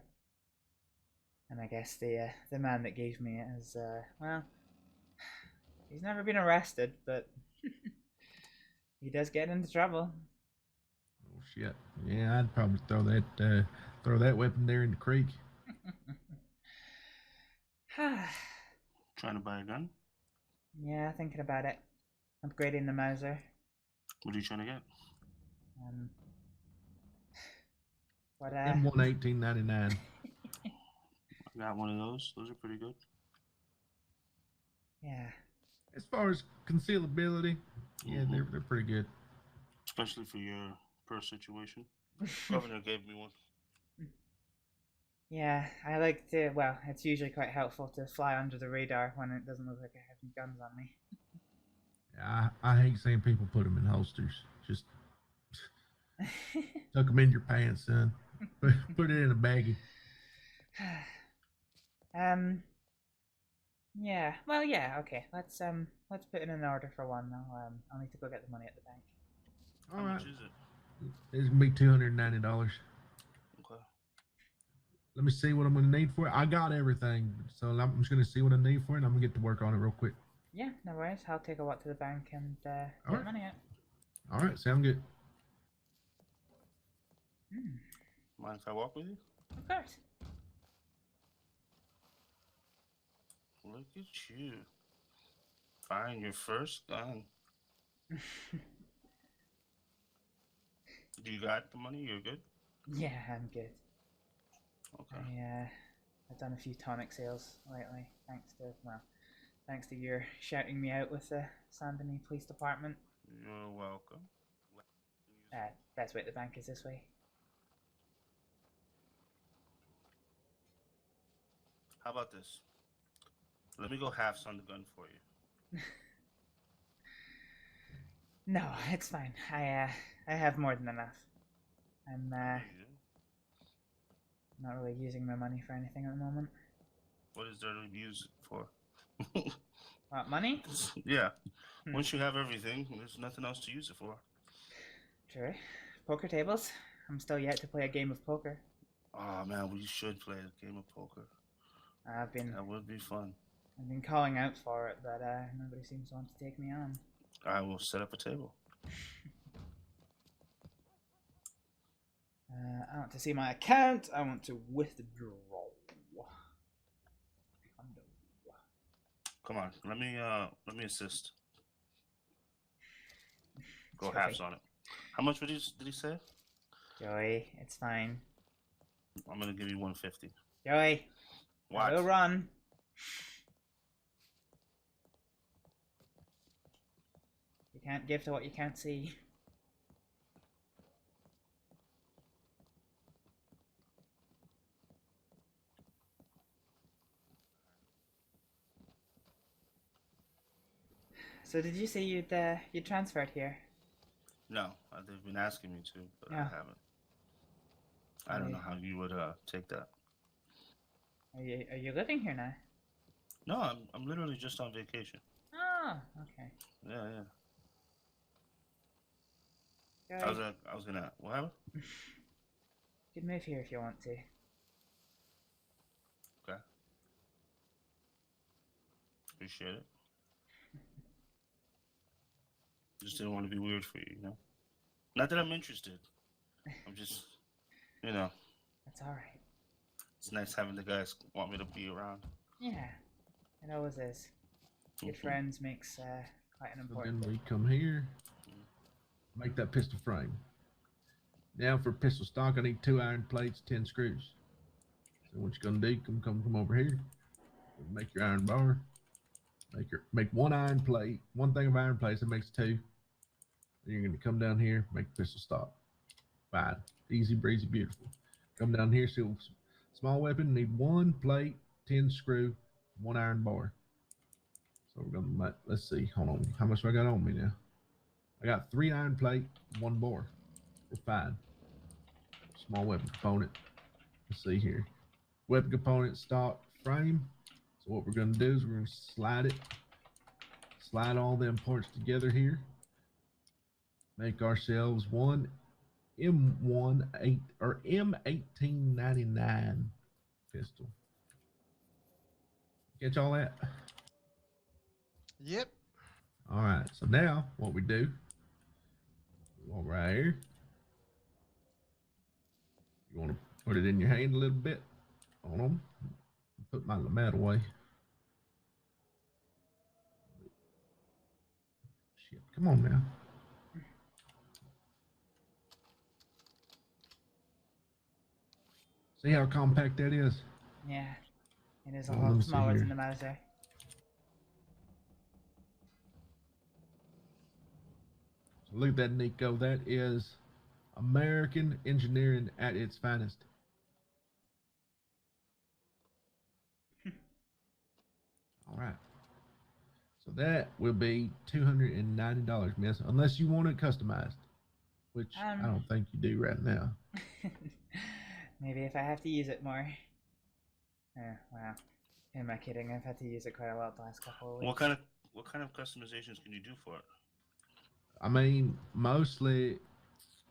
And I guess the man that gave me it is well, he's never been arrested, but he does get into trouble. Oh shit! Yeah, I'd probably throw that weapon there in the creek. Trying to buy a gun? Yeah, thinking about it. Upgrading the Mauser. What are you trying to get? What M1 1899. I got one of those. Those are pretty good. Yeah. As far as concealability, yeah, they're pretty good. Especially for your purse situation. Governor gave me one. Yeah, I like to. Well, it's usually quite helpful to fly under the radar when it doesn't look like I have any guns on me. I hate seeing people put them in holsters. Just tuck them in your pants, son. Put it in a baggie. Yeah. Well, yeah. Okay. Let's put in an order for one. I'll need to go get the money at the bank. How much is it? It's gonna be $290. Okay. Let me see what I'm gonna need for it. I got everything, so I'm just gonna see what I need for it, and I'm gonna get to work on it real quick. Yeah, no worries. I'll take a walk to the bank and get Alright. money out. All right, sound good. Mind if I walk with you? Of course. Look at you. Buying your first gun. You got the money? You're good? Yeah, I'm good. Okay. I've done a few tonic sales lately, thanks to your shouting me out with the Sandony Police Department. You're welcome. Best way to the bank is this way. How about this? Let me go halves on the gun for you. No, it's fine. I have more than enough. I'm not really using my money for anything at the moment. What is there to use it for? What, money? Yeah. Once you have everything, there's nothing else to use it for. True. Poker tables? I'm still yet to play a game of poker. Oh man, we should play a game of poker. That would be fun. I've been calling out for it, but nobody seems to want to take me on. I will set up a table. I want to see my account. I want to withdraw. Come on, let me assist. Go Joey. halves on it. How much did he say? Joey, it's fine. I'm gonna give you 150. Joey, What? we'll run. You can't give to what you can't see. So did you say you'd transferred here? No, they've been asking me to, but I Yeah. haven't. I don't know how you would take that. Are you living here now? No, I'm literally just on vacation. Oh, okay. Yeah. Joey, I was gonna. What happened? you can move here if you want to. Okay. Appreciate it. Just didn't want to be weird for you, you know? Not that I'm interested. I'm just, you know. That's alright. It's nice having the guys want me to be around. Yeah, it always is. Good friends makes quite an So important then we come here, make that pistol frame. Now for pistol stock, I need 2 iron plates, 10 screws. So what you're gonna do, come over here, make your iron bar, make 1 iron plate, 1 thing of iron plates, that makes 2. Then you're gonna come down here, make pistol stock. Fine, easy breezy, beautiful. Come down here, small weapon, need 1 plate, 10 screw, 1 iron bar. So we're gonna let's see. Hold on. How much do I got on me now? I got 3 iron plate, 1 bar. We're fine. Small weapon component. Let's see here. Weapon component stock frame. So what we're gonna do is we're gonna slide all them parts together here. Make ourselves one M1899 pistol. Catch all that? Yep. All right. So now what we do? Go right here. You want to put it in your hand a little bit. Hold on. Put my mat away. Shit. Come on now. See how compact that is? Yeah. It is a Let me lot see smaller here. than the Mauser. So look at that, Nico. That is American engineering at its finest. All right. So that will be $290, miss, unless you want it customized, which I don't think you do right now. Maybe if I have to use it more. Wow. Am I kidding? I've had to use it quite a lot the last couple of weeks. What kind of customizations can you do for it? I mean, mostly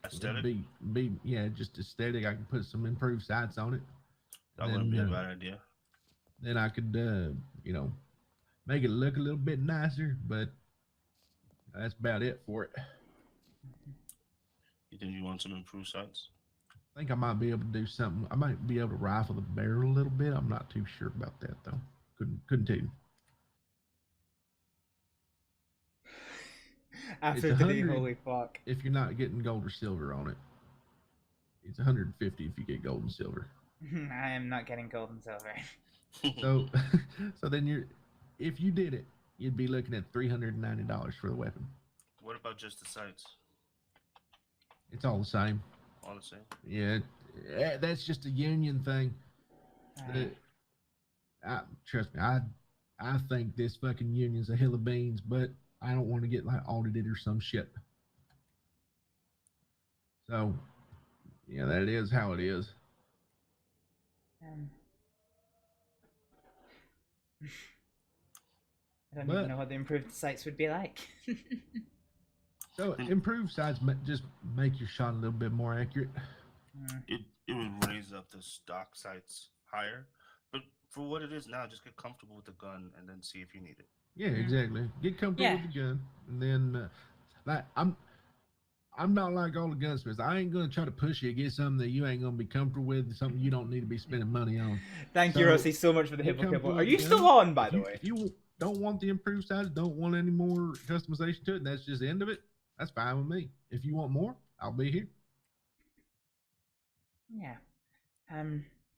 Aesthetic? be yeah, just aesthetic. I can put some improved sights on it. That wouldn't be a bad idea. Then I could, you know, make it look a little bit nicer, but that's about it for it. You think you want some improved sights? I think I might be able to do something. I might be able to rifle the barrel a little bit. I'm not too sure about that though. Couldn't tell you. After today, holy fuck. If you're not getting gold or silver on it. It's 150 if you get gold and silver. I am not getting gold and silver. So then if you did it, you'd be looking at $390 for the weapon. What about just the sights? It's all the same. All the same? Yeah, that's just a union thing. Trust me, I think this fucking union's a hill of beans, but I don't want to get like audited or some shit. So, yeah, that is how it is. I don't even know what the improved sights would be like. So improved sights just make your shot a little bit more accurate. It would raise up the stock sights higher, but for what it is now, just get comfortable with the gun and then see if you need it. Yeah, exactly. Get comfortable with the gun, and then like I'm not like all the gunsmiths. I ain't gonna try to push you to get something that you ain't gonna be comfortable with, something you don't need to be spending money on. Thank you, Rossi, so much for the Hibble. Are you still on, by the way? If you don't want the improved sights, don't want any more customization to it, and that's just the end of it, that's fine with me. If you want more, I'll be here. Yeah.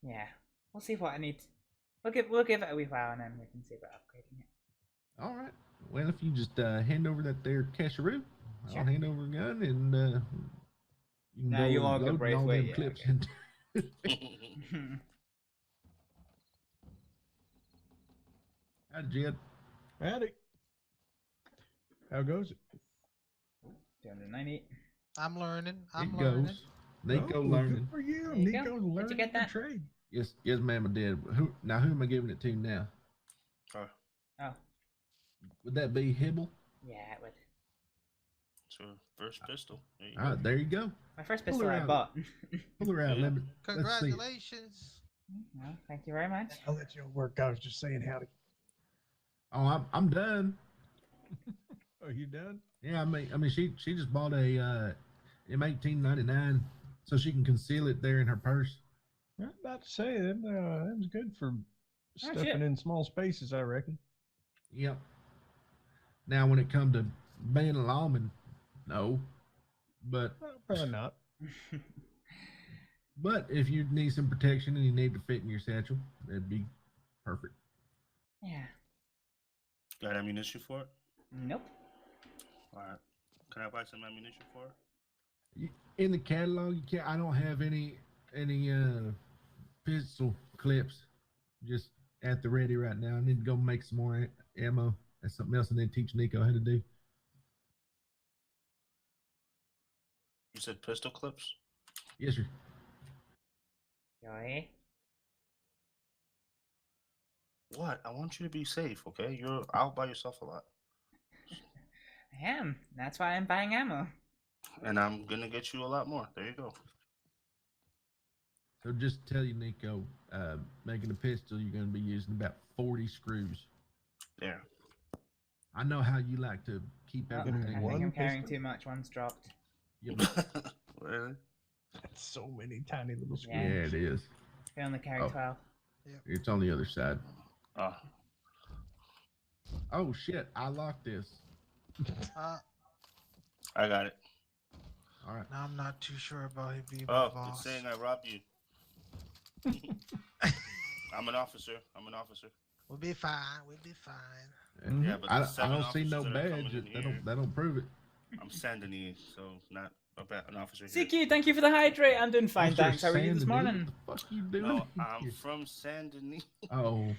Yeah. We'll see what I need. We'll give it a wee while and then we can see about upgrading it. All right. Well, if you just hand over that there casheroo, Sure. I'll hand over the gun and you can No, go you won't go loading brave all way, them yeah, clips okay. into. Howdy, Jed. Howdy. How goes it? 290. I'm learning. I'm It learning. goes. Nico Oh, learning. good for you. There you Nico's go. learning Did you get that? the trade. Yes, ma'am, I did. Who am I giving it to now? Oh. Would that be Hibble? Yeah, it would. It's your first pistol. There you All right, there you go. My first Pull pistol her I out. bought. Pull her out. Let's see. Congratulations. Well, thank you very much. I'll let you work. I was just saying howdy. Oh, I'm done. Are you done? Yeah, I mean, she just bought a M1899 so she can conceal it there in her purse. I was about to say that was good for shit. stuffing in small spaces, I reckon. Yep. Now, when it comes to being a lawman, no, but Probably not. but if you need some protection and you need to fit in your satchel, that'd be perfect. Yeah. Got ammunition for it? Nope. All right. Can I buy some ammunition for it? In the catalog, you can't. I don't have any pistol clips just at the ready right now. I need to go make some more ammo. That's something else I need to teach Nico how to do. You said pistol clips? Yes, sir. Joey? What? I want you to be safe, okay? You're out by yourself a lot. I am. That's why I'm buying ammo. And I'm gonna get you a lot more. There you go. So just to tell you, Nico, making a pistol, you're going to be using about 40 screws. There. I know how you like to keep Oh, everything. I think I'm carrying too much. One's dropped. Yep. Really? That's so many tiny little screws. Yeah, it is. I only carry 12. It's on the other side. Oh. Oh, shit. I locked this. I got it. All right. Now I'm not too sure about him being my Oh, boss. it's saying I robbed you. I'm an officer. We'll be fine. We'll be fine. Mm-hmm. Yeah, but I there's 7 don't see no officers that are coming badge. in here. That don't prove it. I'm Sandini, so not an officer here. CQ, thank you for the hydrate. I'm doing fine, Officer thanks. How are you this Saint Denis? morning? What the fuck you doing? No, I'm from Saint Denis. Oh.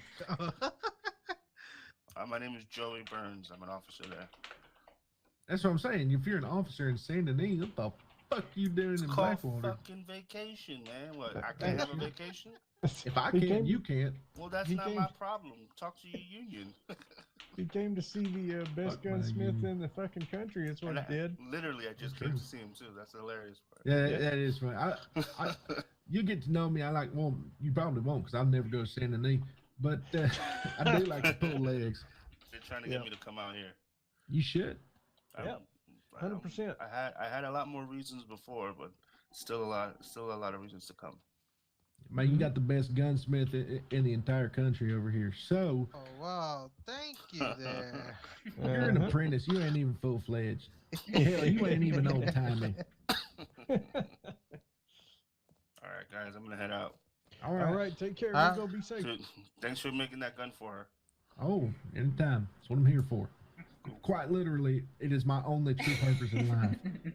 My name is Joey Burns. I'm an officer there. That's what I'm saying. If you're an officer in Saint Denis, what the fuck you doing in Call Blackwater? fucking vacation, man. What? I can't have a vacation? If I can't, you can't. Well, that's not my problem. Talk to your union. He came to see the best Fuck my gunsmith union. in the fucking country. That's what And he did. Literally, I just came to see him too. That's the hilarious part. Yeah, that is funny. You get to know me. Well, you probably won't because I'll never go to Saint Denis. But I do like to pull legs. They're trying to get me to come out here. You should. Yeah, 100%. I had a lot more reasons before, but still a lot of reasons to come. Man, you got the best gunsmith in the entire country over here. So Oh, wow. Thank you there. you're an apprentice. You ain't even full fledged. Hell, you ain't even old timey. All right, guys, I'm gonna head out. All right. Take care. You go be safe. Dude, thanks for making that gun for her. Oh, anytime. That's what I'm here for. Quite literally, it is my only true purpose in life. I'm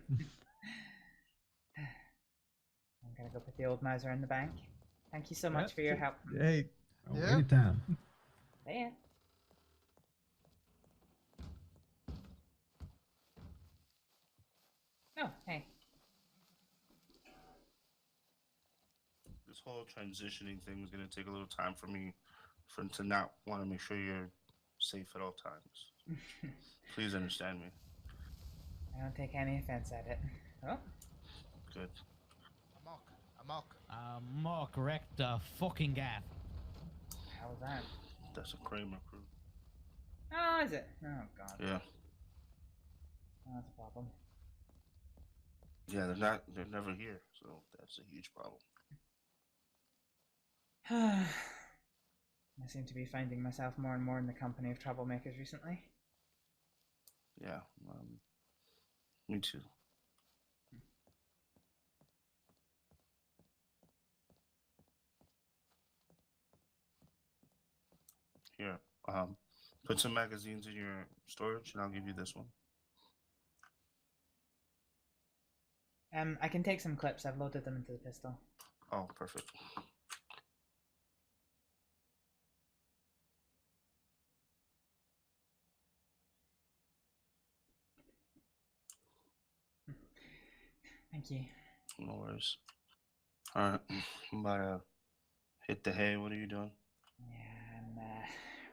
gonna go put the old miser in the bank. Thank you so much for your help. Hey. Oh, anytime. Yeah. Oh, hey. This whole transitioning thing is gonna take a little time for me, to not want to make sure you're safe at all times. Please understand me. I don't take any offense at it. Oh. Good. Mark wrecked the fucking gaff. How was that? That's a Kramer crew. Oh, is it? Oh, God. Yeah. Oh, that's a problem. Yeah, they're never here, so that's a huge problem. I seem to be finding myself more and more in the company of troublemakers recently. Yeah, me too. Here, put some magazines in your storage, and I'll give you this one. I can take some clips. I've loaded them into the pistol. Oh, perfect. Thank you. No worries. All right, I'm about to hit the hay. What are you doing? Yeah, I'm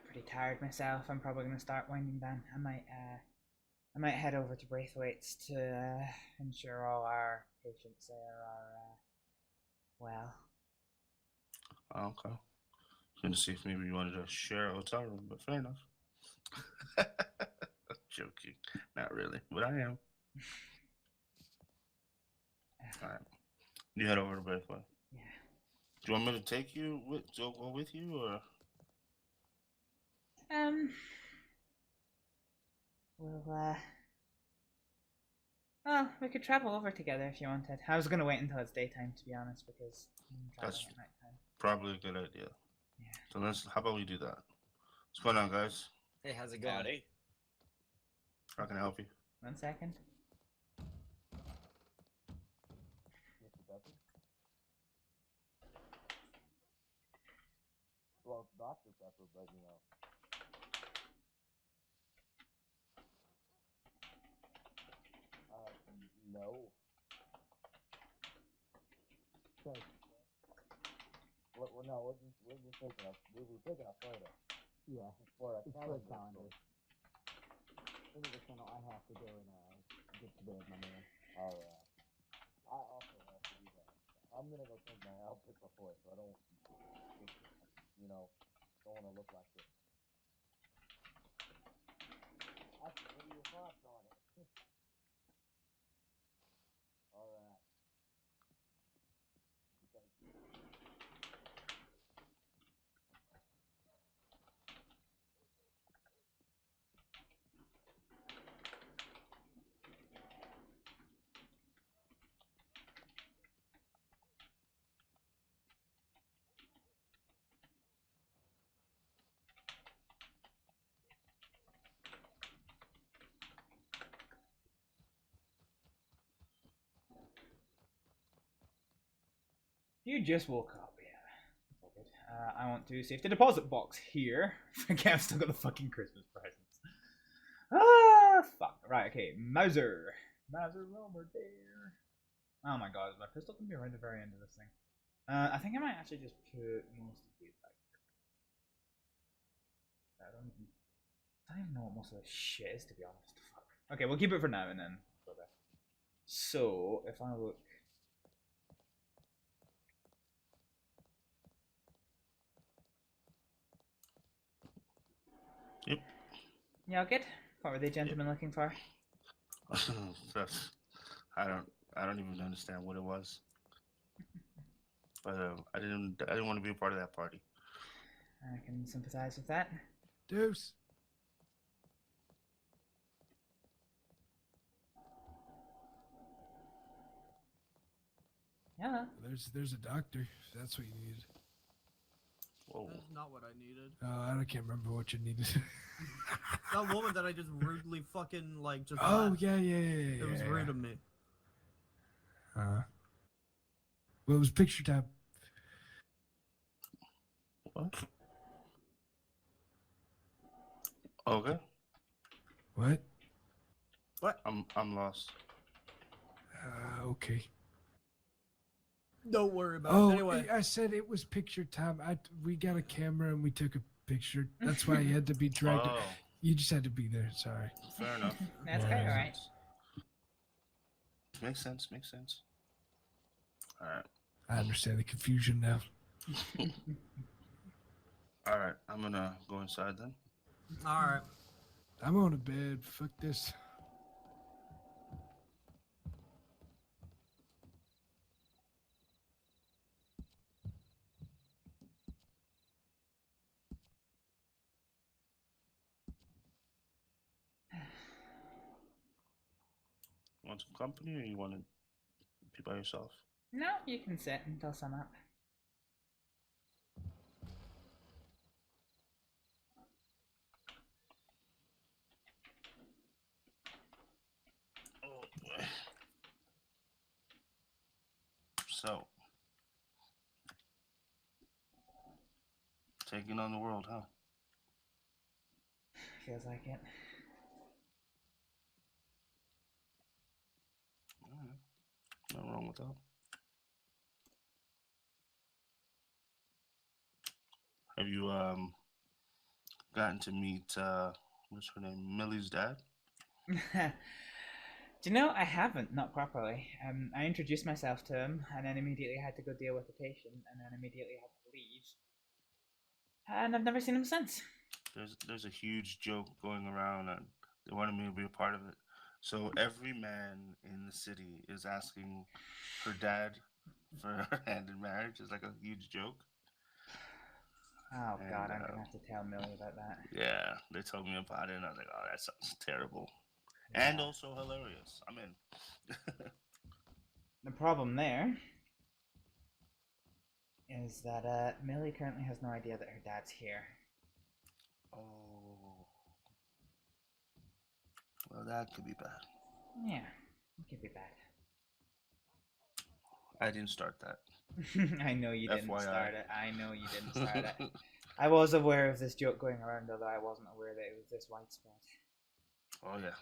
pretty tired myself. I'm probably gonna start winding down. I might head over to Braithwaite's to ensure all our patients there are well. Okay. Gonna see if maybe you wanted to share a hotel room, but fair enough. Joking. Not really, but I am. Alright. You head over to Braithwaite. Yeah. Do you want me to take you go with you, or? Well, we could travel over together if you wanted. I was gonna wait until it's daytime, to be honest, because I'm traveling That's at nighttime. probably a good idea. Yeah. So how about we do that? What's going on, guys? Hey, how's it going? Howdy. How can I help you? 1 second. Well, Dr. Pepper, but you know. No. Okay. No, we're just taking we were taking a photo. Yeah. For a calendar. For the channel, I have to go and get to bed, my man. Alright. I also have to do that. I'm gonna go change my outfit before, so I don't, don't want to look like this. Actually, what are your thoughts on it? Alright. Thank you. You just woke up, yeah. I want to save the deposit box here. Okay, I've still got the fucking Christmas presents. Ah, fuck. Right, okay. Mauser over there. Oh my god, is my pistol gonna be right at the very end of this thing? I think I might actually just put most of these back here. I don't even know what most of this shit is, to be honest. Fuck. Okay, we'll keep it for now and then go back. So, if I look... Yep. Yeah, good. What were the gentlemen looking for? I don't even understand what it was. But I didn't want to be a part of that party. I can sympathize with that. Deuce. Yeah. There's a doctor. If that's what you needed. Whoa. That's not what I needed. I can't remember what you needed. That woman that I just rudely fucking just. Oh left. yeah. It was rude of me. Well, it was picture time. What? Okay. What? What? I'm lost. Okay. Don't worry about Oh, it. Anyway. I said it was picture time. We got a camera and we took a picture. That's why you had to be dragged. Oh. You just had to be there. Sorry. Fair enough. That's okay, alright. Makes sense. Alright. I understand the confusion now. Alright, I'm gonna go inside then. Alright. I'm on a bed. Fuck this. You want some company or you want to be by yourself? No, you can sit until sun up. Oh boy. So, taking on the world, huh? Feels like it. Alright. Nothing wrong with that. Have you gotten to meet what's her name, Millie's dad? Do you know, I haven't, not properly. I introduced myself to him, and then immediately had to go deal with the patient, and then immediately had to leave. And I've never seen him since. There's a huge joke going around, and they wanted me to be a part of it. So every man in the city is asking her dad for her hand in marriage. It's like a huge joke. Oh god, I'm gonna have to tell Millie about that. Yeah, they told me about it, and I was like, oh, that sounds terrible. Yeah. And also hilarious. I'm in. The problem there is that Millie currently has no idea that her dad's here. Oh. Well, that could be bad. Yeah, it could be bad. I didn't start that. I know you didn't FYI. start it. I know you didn't start it. I was aware of this joke going around, although I wasn't aware that it was this widespread. Oh, yeah.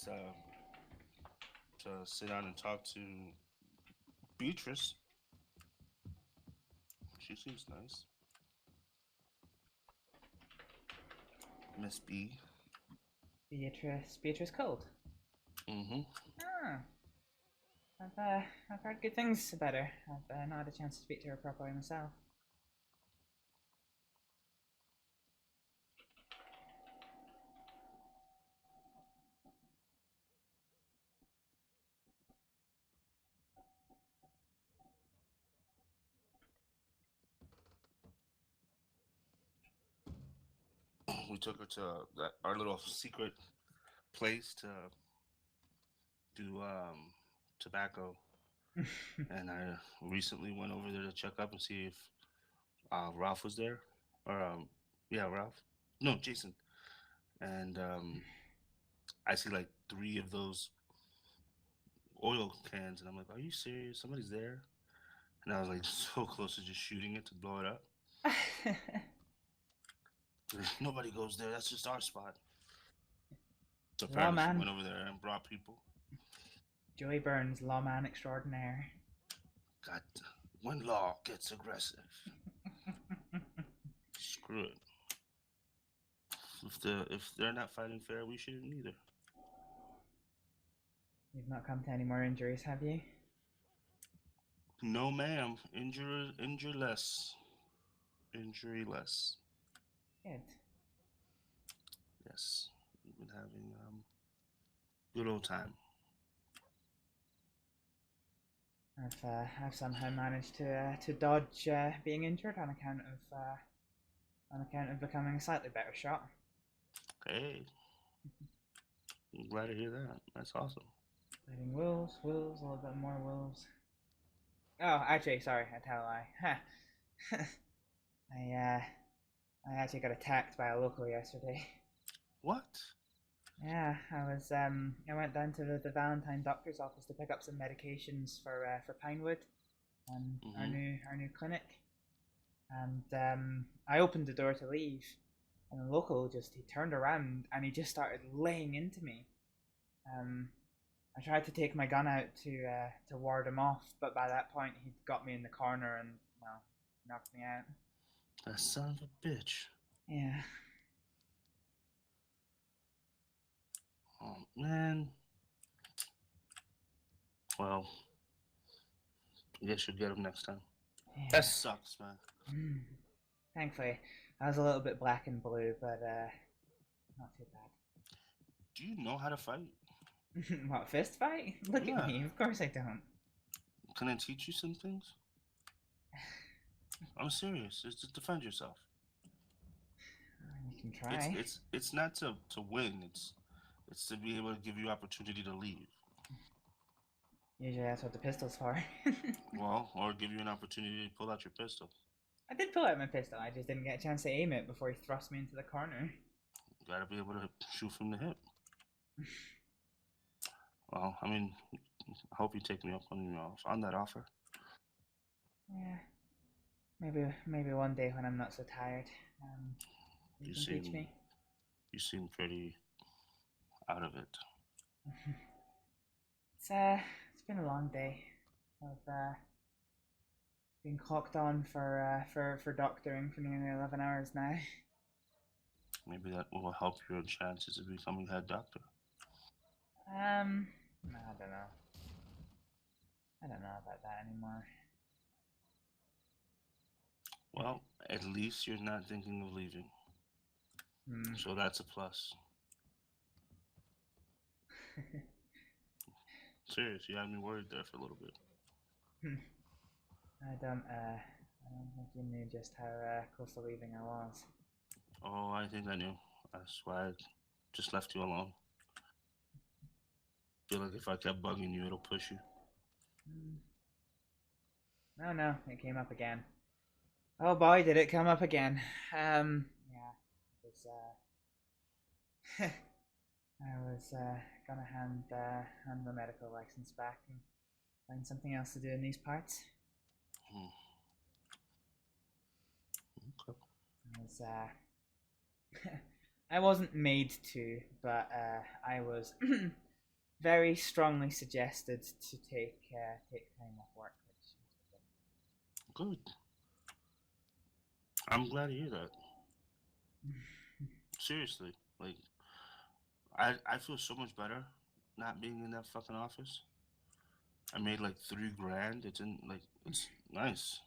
to sit down and talk to Beatrice. She seems nice. Miss B. Beatrice Cold. Mm-hmm. Ah. I've heard good things about her. I've not had a chance to speak to her properly myself. We took her to our little secret place to do tobacco, and I recently went over there to check up and see if Ralph was there, or yeah, Ralph. No, Jason. And I see like 3 of those oil cans, and I'm like, "Are you serious? Somebody's there?" And I was like so close to just shooting it to blow it up. Nobody goes there. That's just our spot. So apparently she went over there and brought people. Joey Burns, lawman extraordinaire. God, when law gets aggressive, screw it. If they're not fighting fair, we shouldn't either. You've not come to any more injuries, have you? No, ma'am. Injure less. Injury less. Good. Yes, we've been having good old time. I've somehow managed to dodge being injured on account of becoming a slightly better shot. Hey, I'm glad to hear that. That's awesome. Fighting wolves, a little bit more wolves. Oh, actually, sorry, I tell a lie. I actually got attacked by a local yesterday. What? Yeah, I went down to the Valentine doctor's office to pick up some medications for Pinewood, our new clinic, and I opened the door to leave, and the local he turned around and he just started laying into me. I tried to take my gun out to ward him off, but by that point he'd got me in the corner and knocked me out. That son of a bitch. Yeah. Oh man. Well, I guess you'll get him next time. Yeah. That sucks, man. Thankfully, I was a little bit black and blue, but not too bad. Do you know how to fight? What, fist fight? Look at me. Of course I don't. Can I teach you some things? I'm serious. It's to defend yourself. You can try. It's not to win. It's to be able to give you opportunity to leave. Usually that's what the pistol's for. Well, or give you an opportunity to pull out your pistol. I did pull out my pistol. I just didn't get a chance to aim it before he thrust me into the corner. You gotta be able to shoot from the hip. Well, I mean, I hope you take me up on that offer. Yeah. Maybe one day when I'm not so tired, you can teach me. You seem pretty out of it. It's been a long day. I've been clocked on for doctoring for nearly 11 hours now. Maybe that will help your chances of becoming head doctor. I don't know. I don't know about that anymore. Well, at least you're not thinking of leaving. So that's a plus. Serious, you had me worried there for a little bit. I don't think you knew just how close to leaving I was. Oh, I think I knew. That's why I just left you alone. Feel like if I kept bugging you, it'll push you. No, it came up again. Oh boy, did it come up again. Yeah, it was, I was gonna hand the medical license back and find something else to do in these parts. Okay. I wasn't made to, but I was very strongly suggested to take time off work. Good. I'm glad to hear that. Seriously, like, I feel so much better not being in that fucking office. I made like $3 grand. It's nice.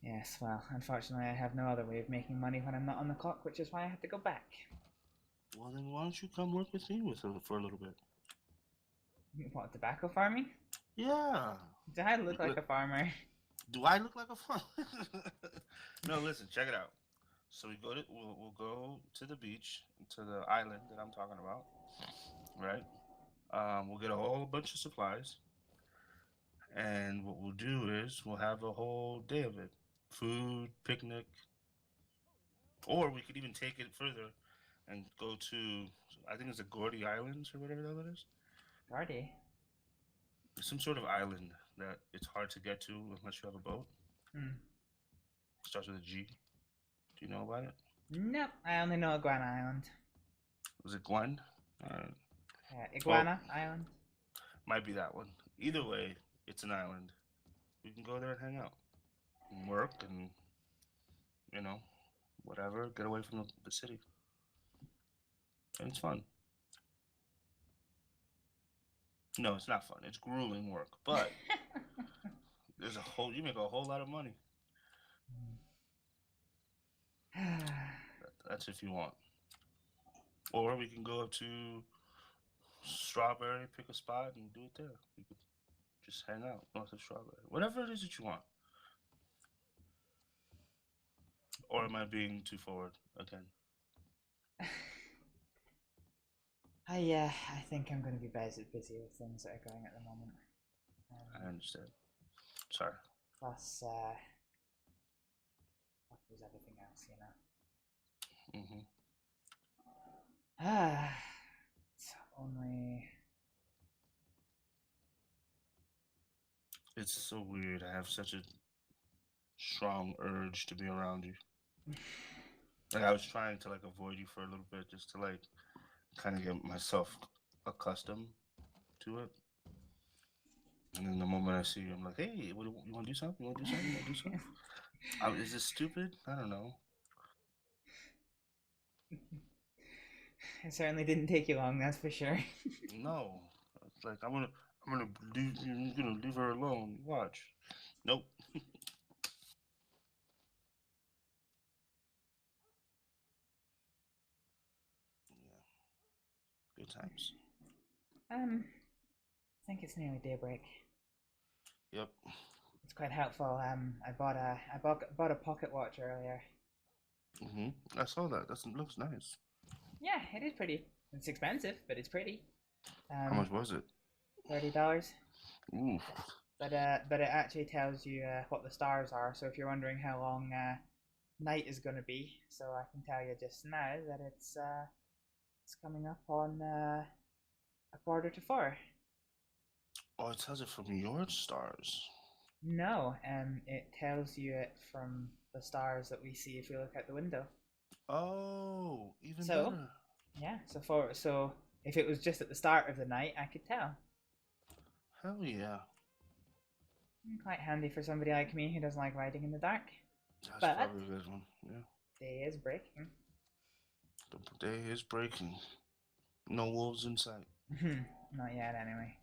Yes, well, unfortunately, I have no other way of making money when I'm not on the clock, which is why I have to go back. Well, then why don't you come work with me for a little bit? What, tobacco farming? Yeah. Do I look like a farmer? Do I look like a farmer? No, listen, check it out. So we'll go to the beach, to the island that I'm talking about, right? We'll get a whole bunch of supplies, and what we'll do is we'll have a whole day of it. Food, picnic, or we could even take it further and go to, I think it's the Gordy Islands or whatever the hell it is. Gordy? Some sort of island that it's hard to get to unless you have a boat. Starts with a G. Do you know about it? Nope, I only know Iguana Island. Was it Gwen? Iguana Island? Might be that one. Either way, it's an island. We can go there and hang out. And work and, whatever. Get away from the city. And it's fun. No, it's not fun. It's grueling work. But you make a whole lot of money. That's if you want. Or we can go up to Strawberry, pick a spot, and do it there. We could just hang out north of Strawberry. Whatever it is that you want. Or am I being too forward again? I think I'm going to be busy with things that are going at the moment. I understand. Sorry. Plus, there's everything else, It's only... It's so weird. I have such a strong urge to be around you. Like, I was trying to avoid you for a little bit just to kind of get myself accustomed to it. And then the moment I see you, I'm like, hey, you want to do something? You want to do something? You want to do something? Is this stupid? I don't know. It certainly didn't take you long, that's for sure. No. It's like, I'm gonna leave her alone. Watch. Nope. Good times. I think it's nearly daybreak. Yep. It's quite helpful. I bought a pocket watch earlier. I saw that. That looks nice. Yeah, it is pretty. It's expensive, but it's pretty. How much was it? $30. Ooh. But it actually tells you what the stars are. So if you're wondering how long night is going to be, so I can tell you just now that it's coming up on 3:45. Oh, it tells it from your stars. No, it tells you it from the stars that we see if we look out the window. Oh, even better. Yeah, so if it was just at the start of the night, I could tell. Hell yeah. Quite handy for somebody like me who doesn't like riding in the dark. That's probably a good one, yeah. Day is breaking. The day is breaking. No wolves in sight. Not yet, anyway.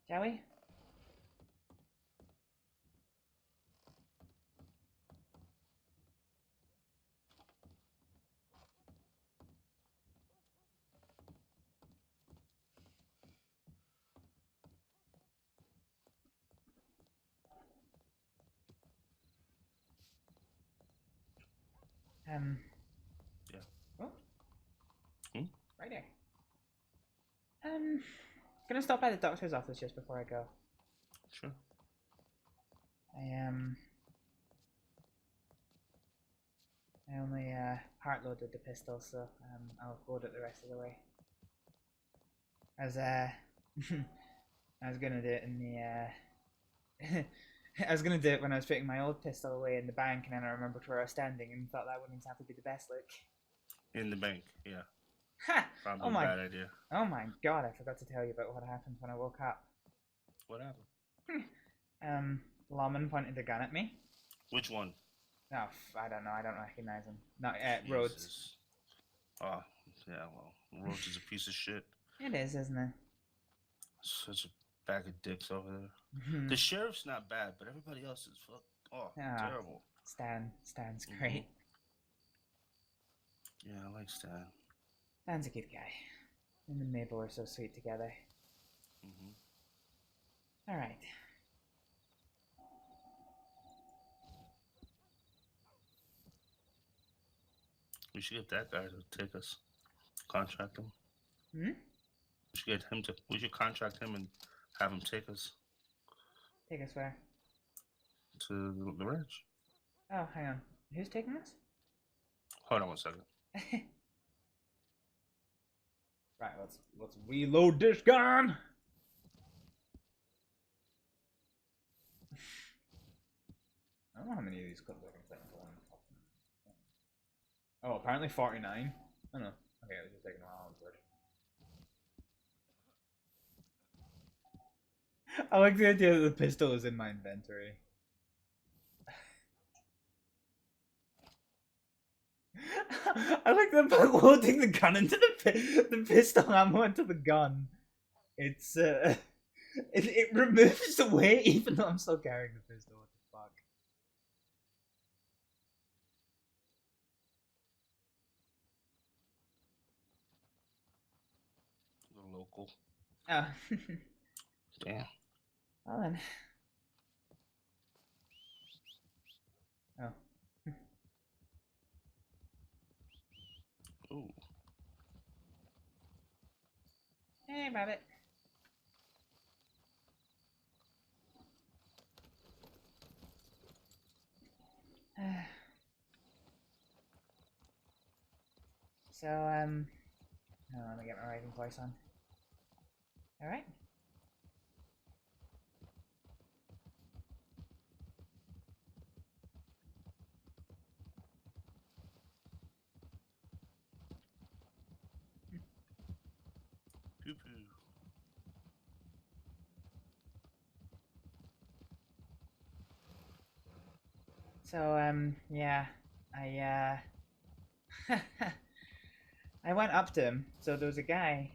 Shall we? Yeah. Oh. Right there. Gonna stop by the doctor's office just before I go. Sure. I only heart loaded the pistol, so I'll load it the rest of the way. I was gonna do it in the I was gonna do it when I was putting my old pistol away in the bank, and then I remembered where I was standing and thought that wouldn't exactly be the best look. In the bank, yeah. Ha! Probably Oh a my. bad idea. Oh my god! I forgot to tell you about what happened when I woke up. What happened? Lawman pointed a gun at me. Which one? Oh, I don't know. I don't recognize him. Not Rhodes. Jesus. Oh, yeah, well, Rhodes is a piece of shit. It is, isn't it? Such a bag of dicks over there. Mhm. The sheriff's not bad, but everybody else is terrible. Stan's great. Yeah, I like Stan. Stan's a good guy. Him and Mabel are so sweet together. All right. We should get that guy to take us. Contract him. Hmm? We should get him to. We should contract him and have him take us Take us where? to the ranch. Oh, hang on. Who's taking us? Hold on one second. Right, let's reload this gun. I don't know how many of these clips I can fit into one. Oh, apparently 49. Oh no. Okay, it was just taking a while. I like the idea that the pistol is in my inventory. I like them loading the gun into the pistol ammo into the gun. It's it removes the weight even though I'm still carrying the pistol. What the fuck? The local. Oh. Damn. Well then. Oh. Ooh. Hey, rabbit. So, oh, let me get my writing voice on. Alright. Poo poo. So, yeah, I I went up to him. So there was a guy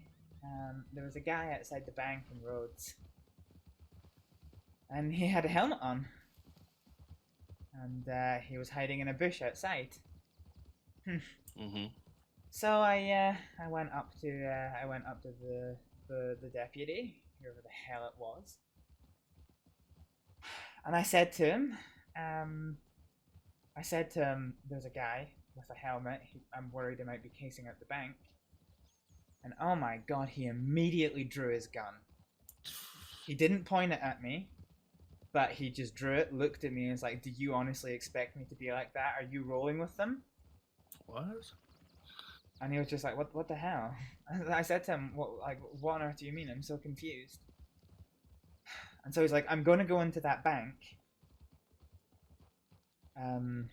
outside the bank in Rhodes. And he had a helmet on. And, he was hiding in a bush outside. So I went up to the deputy, whoever the hell it was. And I said to him, there's a guy with a helmet. I'm worried he might be casing out the bank. And oh my god, he immediately drew his gun. He didn't point it at me, but he just drew it, looked at me, and was like, "Do you honestly expect me to be like that? Are you rolling with them?" What? And he was just like, "What the hell?" I said to him, what on earth do you mean? I'm so confused." And so he's like, "I'm going to go into that bank. I'm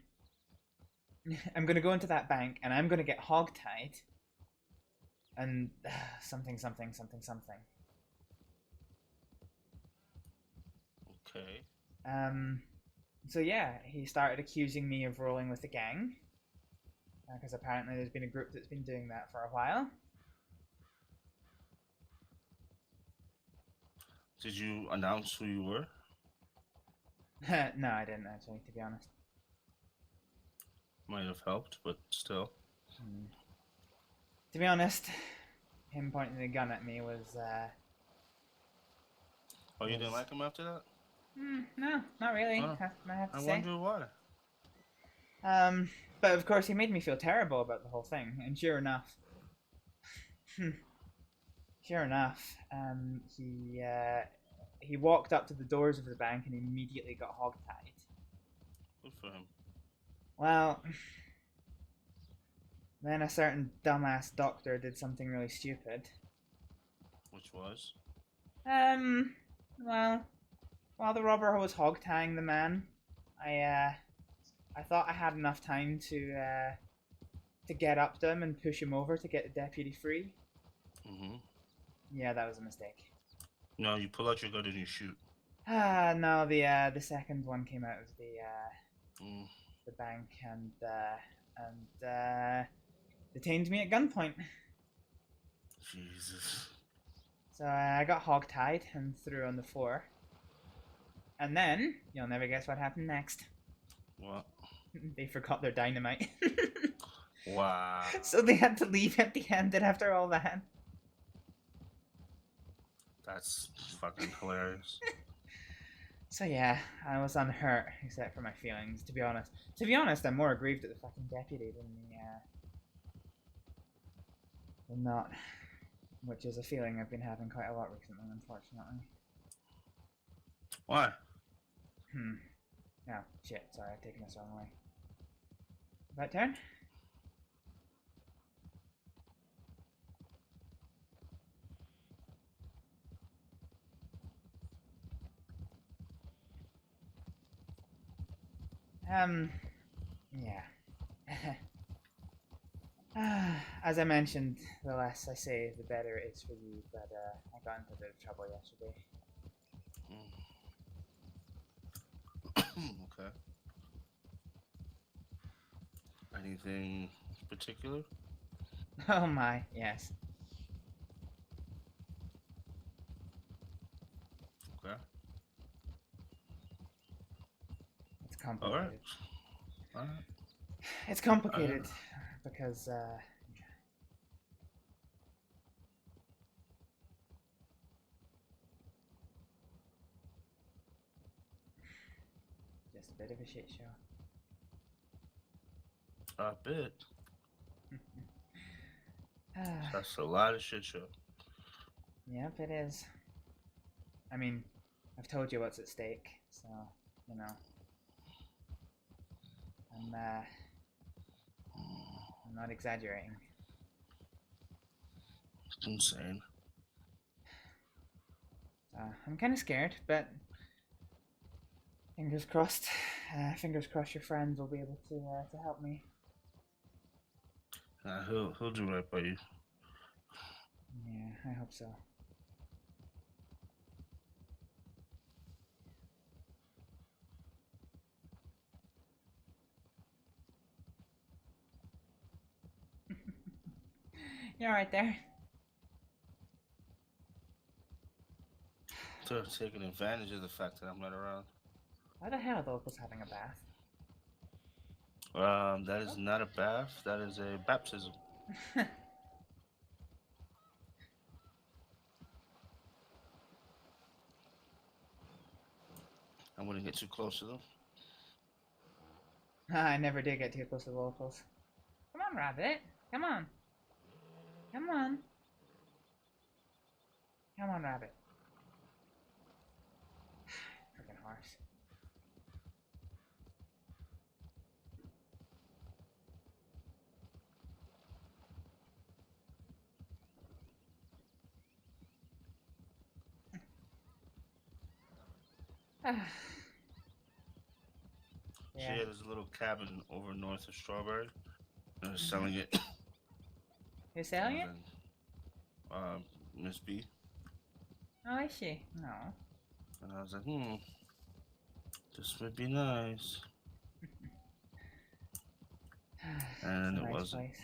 going to go into that bank, and I'm going to get hogtied. And something. Okay. So yeah, he started accusing me of rolling with the gang. Because apparently there's been a group that's been doing that for a while. Did you announce who you were? No, I didn't actually, to be honest. Might have helped, but still. To be honest, him pointing the gun at me was, Oh, you didn't like him after that? No, not really. Oh, I have to I say. wonder why. But of course he made me feel terrible about the whole thing, and sure enough, he walked up to the doors of the bank and immediately got hogtied. Good for him. Well, then a certain dumbass doctor did something really stupid. Which was? Well, while the robber was hog-tying the man, I thought I had enough time to to get up to him and push him over to get the deputy free. Mm-hmm. Yeah, that was a mistake. No, you pull out your gun and you shoot. No, the second one came out of the bank and detained me at gunpoint. Jesus. So I got hog-tied and threw on the floor. And then, you'll never guess what happened next. What? They forgot their dynamite. Wow. So they had to leave empty-handed after all that. That's fucking hilarious. So yeah, I was unhurt, except for my feelings, to be honest. To be honest, I'm more aggrieved at the fucking deputy than not. Which is a feeling I've been having quite a lot recently, unfortunately. Why? No, shit, sorry, I've taken this wrong way. About turn? Yeah. As I mentioned, the less I say, the better it is for you, but I got into a bit of trouble yesterday. Okay. Anything particular? Oh my, yes. Okay. It's complicated. Alright. It's complicated because just a bit of a shit show. A bit. That's a lot of shit show. Yep, it is. I mean, I've told you what's at stake, so, you know. I'm not exaggerating. It's insane. I'm kind of scared, but fingers crossed. Fingers crossed your friends will be able to help me. He'll do right by you. Yeah, I hope so. You're right there. They're taking advantage of the fact that I'm not around. Why the hell are the locals having a bath? That is not a bath. That is a baptism. I wouldn't get too close to them. I never did get too close to the locals. Come on, Rabbit. Come on. Come on. Come on, Rabbit. Freaking horse. Yeah, there's a little cabin over north of Strawberry. They're selling it. Who's selling it? Miss B. Oh, is she? No. And I was like, this would be nice. And it Nice wasn't. place.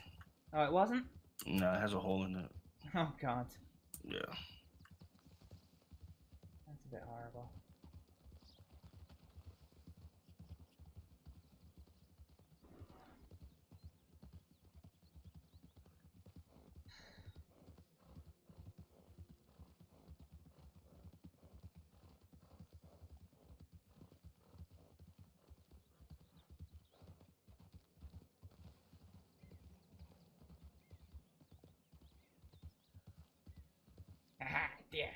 Oh, it wasn't? No, it has a hole in it. Oh, God. Yeah. That's a bit horrible. Aha, dear.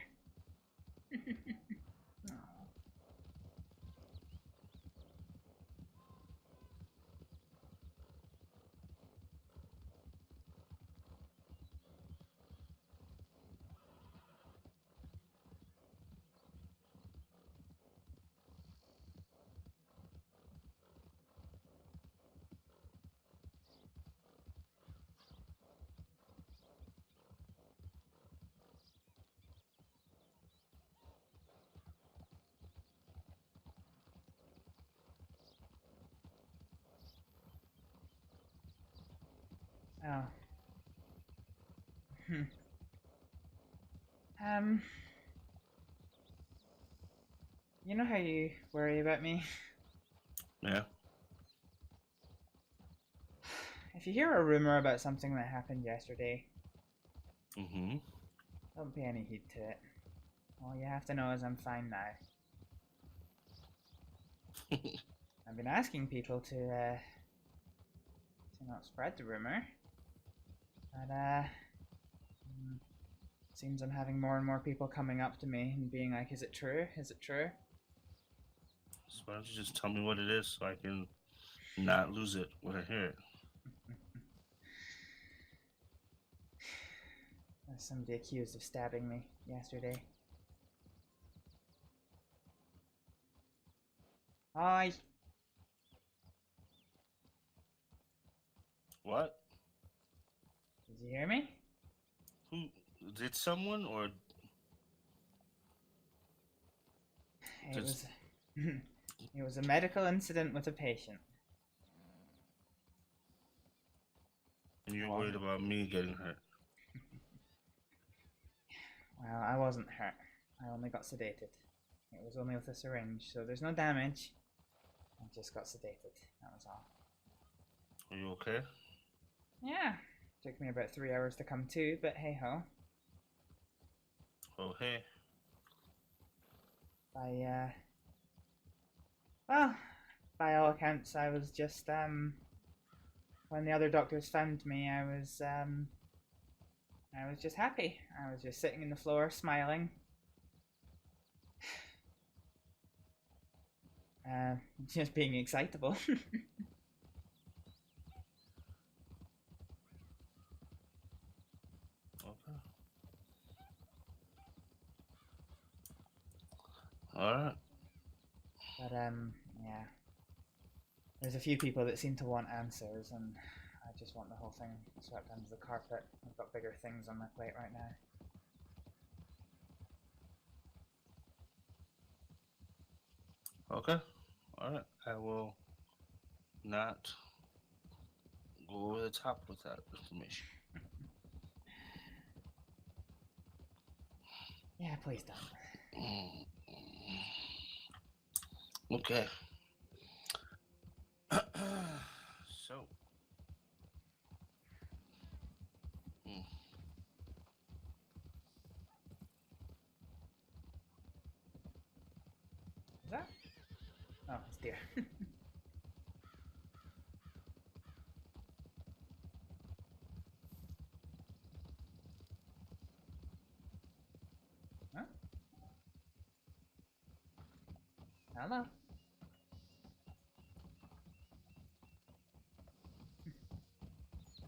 Oh. Um. You know how you worry about me? Yeah. If you hear a rumor about something that happened yesterday, don't pay any heed to it. All you have to know is I'm fine now. I've been asking people to not spread the rumor, but seems I'm having more and more people coming up to me and being like, "Is it true? Is it true?" So why don't you just tell me what it is so I can not lose it when I hear it? There's somebody accused of stabbing me yesterday. Hi. What? Did you hear me? Who did someone or? It was it was a medical incident with a patient. And you're worried about me getting hurt. Well, I wasn't hurt. I only got sedated. It was only with a syringe, so there's no damage. I just got sedated. That was all. Are you okay? Yeah. Took me about 3 hours to come to, but hey ho. Oh hey. Well, by all accounts, I was just when the other doctors found me, I was just happy. I was just sitting on the floor, smiling. Just being excitable. Okay. Alright. But yeah. There's a few people that seem to want answers, and I just want the whole thing swept under the carpet. I've got bigger things on my plate right now. Okay. Alright. I will not go over the top with that information. Yeah, please don't. Okay. So. Is that? Oh, it's deer. Huh? Hello.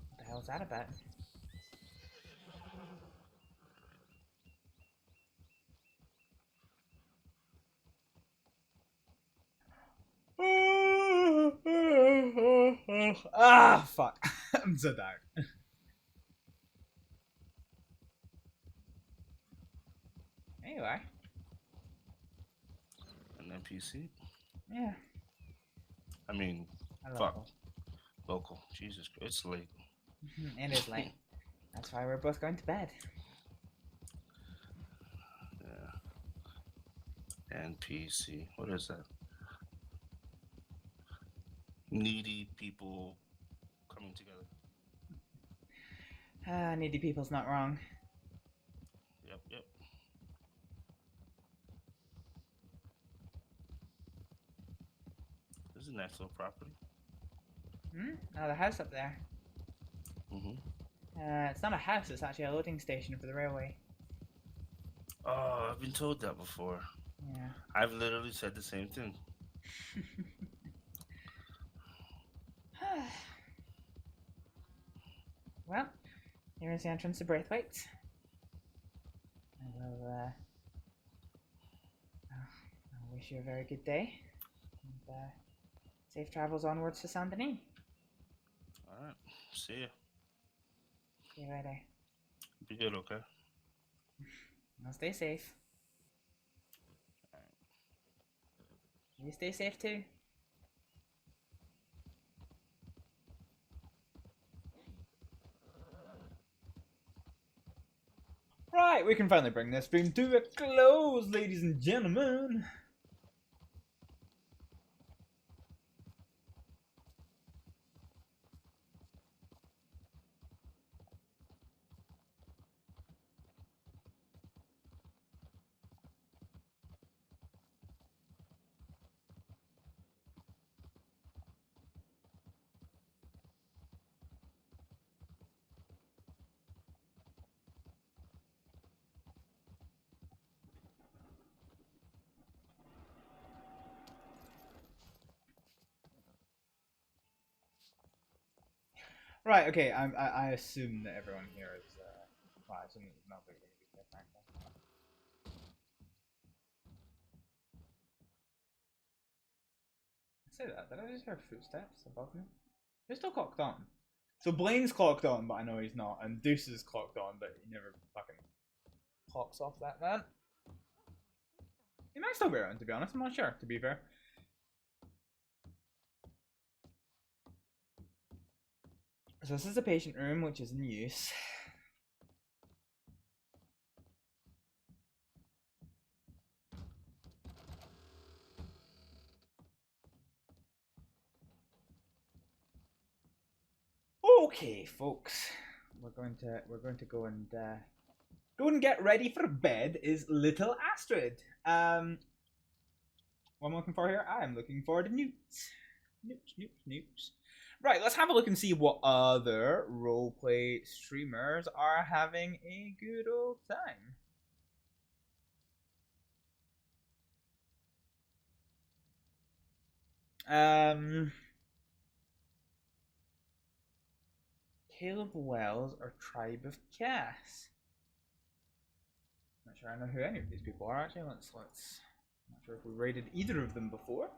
What the hell is that about? Ah, fuck. I'm so tired. There you are. An NPC? Yeah. I mean, fuck. Local. Jesus Christ. It's late. It is late. That's why we're both going to bed. Yeah. NPC. What is that? Needy people coming together. Needy people's not wrong. Yep. This is a nice little property. Oh, the house up there. It's not a house, it's actually a loading station for the railway. Oh, I've been told that before. Yeah. I've literally said the same thing. Well, here is the entrance to Braithwaite. I will I wish you a very good day. And safe travels onwards to Saint Denis. Alright. See ya. See you later. Be good, okay? I'll stay safe. You stay safe too. Right, we can finally bring this stream to a close, ladies and gentlemen. Right, okay, I assume that everyone here is, well, I assume it's not going to be there, frankly. I say that, did I just hear footsteps above me? Who's still clocked on? So Blaine's clocked on, but I know he's not, and Deuce is clocked on, but he never fucking clocks off that man. He might still be around, to be honest, I'm not sure, to be fair. So this is the patient room, which is in use. Okay, folks, we're going to go and get ready for bed. Is little Astrid. What am I looking for here? I am looking for the newts. Newts. Right, let's have a look and see what other roleplay streamers are having a good old time. Tale of Wells or Tribe of Cass? Not sure I know who any of these people are actually. Let's not sure if we raided either of them before.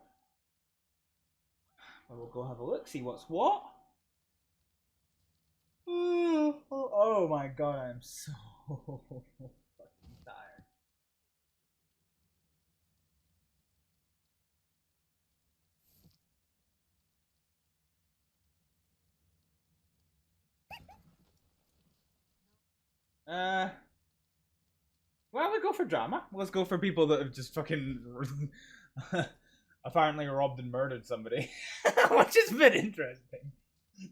Well, we'll go have a look, see what's what. Oh my god, I'm so fucking tired. Well, we go for drama. Let's go for people that have just fucking apparently robbed and murdered somebody, which has been interesting.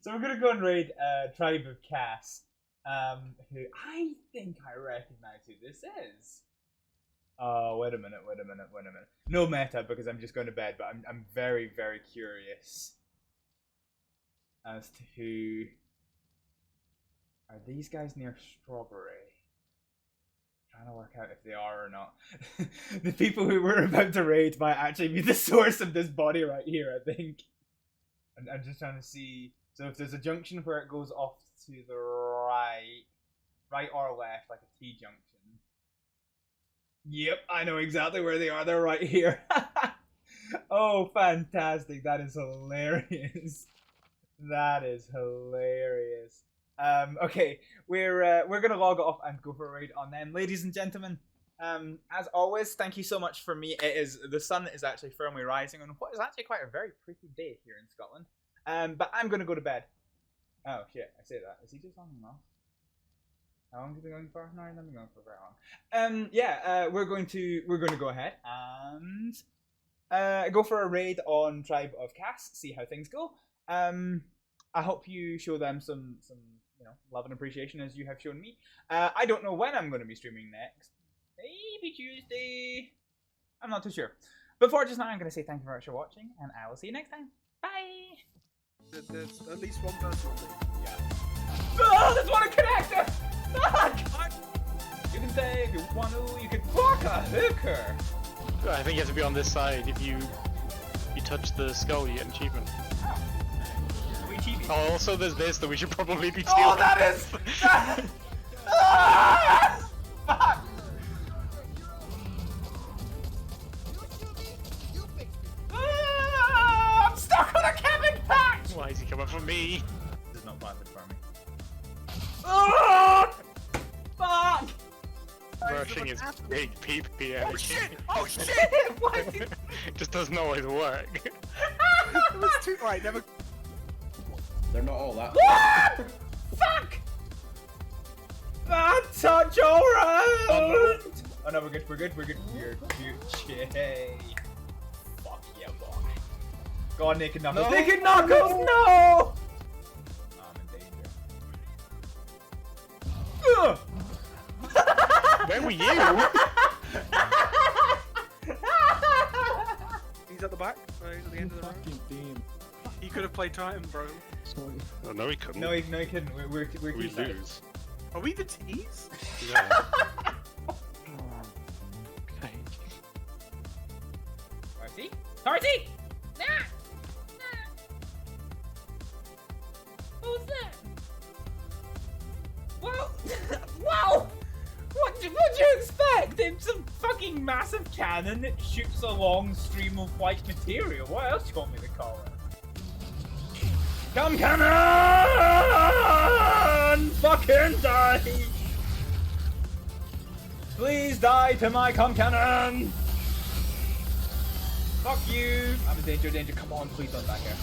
So we're gonna go and raid Tribe of Cass, who I think I recognize who this is. Oh, wait a minute. No meta because I'm just going to bed, but I'm very, very curious as to who are these guys near Strawberry. Trying to work out if they are or not. The people who we're about to raid might actually be the source of this body right here, I think. And I'm just trying to see. So if there's a junction where it goes off to the right or left, like a T junction. Yep, I know exactly where they are. They're right here. Oh, fantastic! That is hilarious. That is hilarious. Okay, we're gonna log off and go for a raid on them, ladies and gentlemen. As always, thank you so much for me. The sun is actually firmly rising on what is actually quite a very pretty day here in Scotland. But I'm gonna go to bed. Oh shit, I say that. Is he just on and off? How long have we been going for? No, I haven't been going for very long. Yeah, we're going to go ahead and go for a raid on Tribe of Cass. See how things go. I hope you show them some love and appreciation as you have shown me. I don't know when I'm going to be streaming next. Maybe Tuesday. I'm not too sure. But for just now, I'm going to say thank you very much for watching, and I will see you next time. Bye. There's at least one person. Yeah. Oh, there's one connector. Fuck! You can say if you want to, you can fuck a hooker. I think you have to be on this side. If you touch the skull, you get an achievement. Oh, also there's this that we should probably be stealing. Oh, that is... Ah! Fuck! I'm stuck on a cabin patch! Why is he coming for me? This is not planted for me. Oh! Fuck! Rushing his big PP energy. Oh shit! Oh shit! Why did... It just doesn't always work. It was too... Right, never... They're not all that. What? Fuck! Bad touch all round! Oh no, we're good. We're Gucci. Fuck yeah, boy. Go on, Naked Knuckles. No. Naked Knuckles, no! I'm in danger. Ugh. Where were you? He's at the back. Oh, he's at the end of the round. He could have played Titan, bro. Sorry. Oh, no, he couldn't. No, he couldn't. We're We two-sided. lose. Are we the tees? Yeah. Tarsi? Tarsi! Nah! What was that? Well, wow! What'd you expect? It's a fucking massive cannon that shoots a long stream of white material. What else do you want me to call it? Come cannon! Fucking die! Please die to my cum cannon! Fuck you! I'm in danger, come on, please don't back here.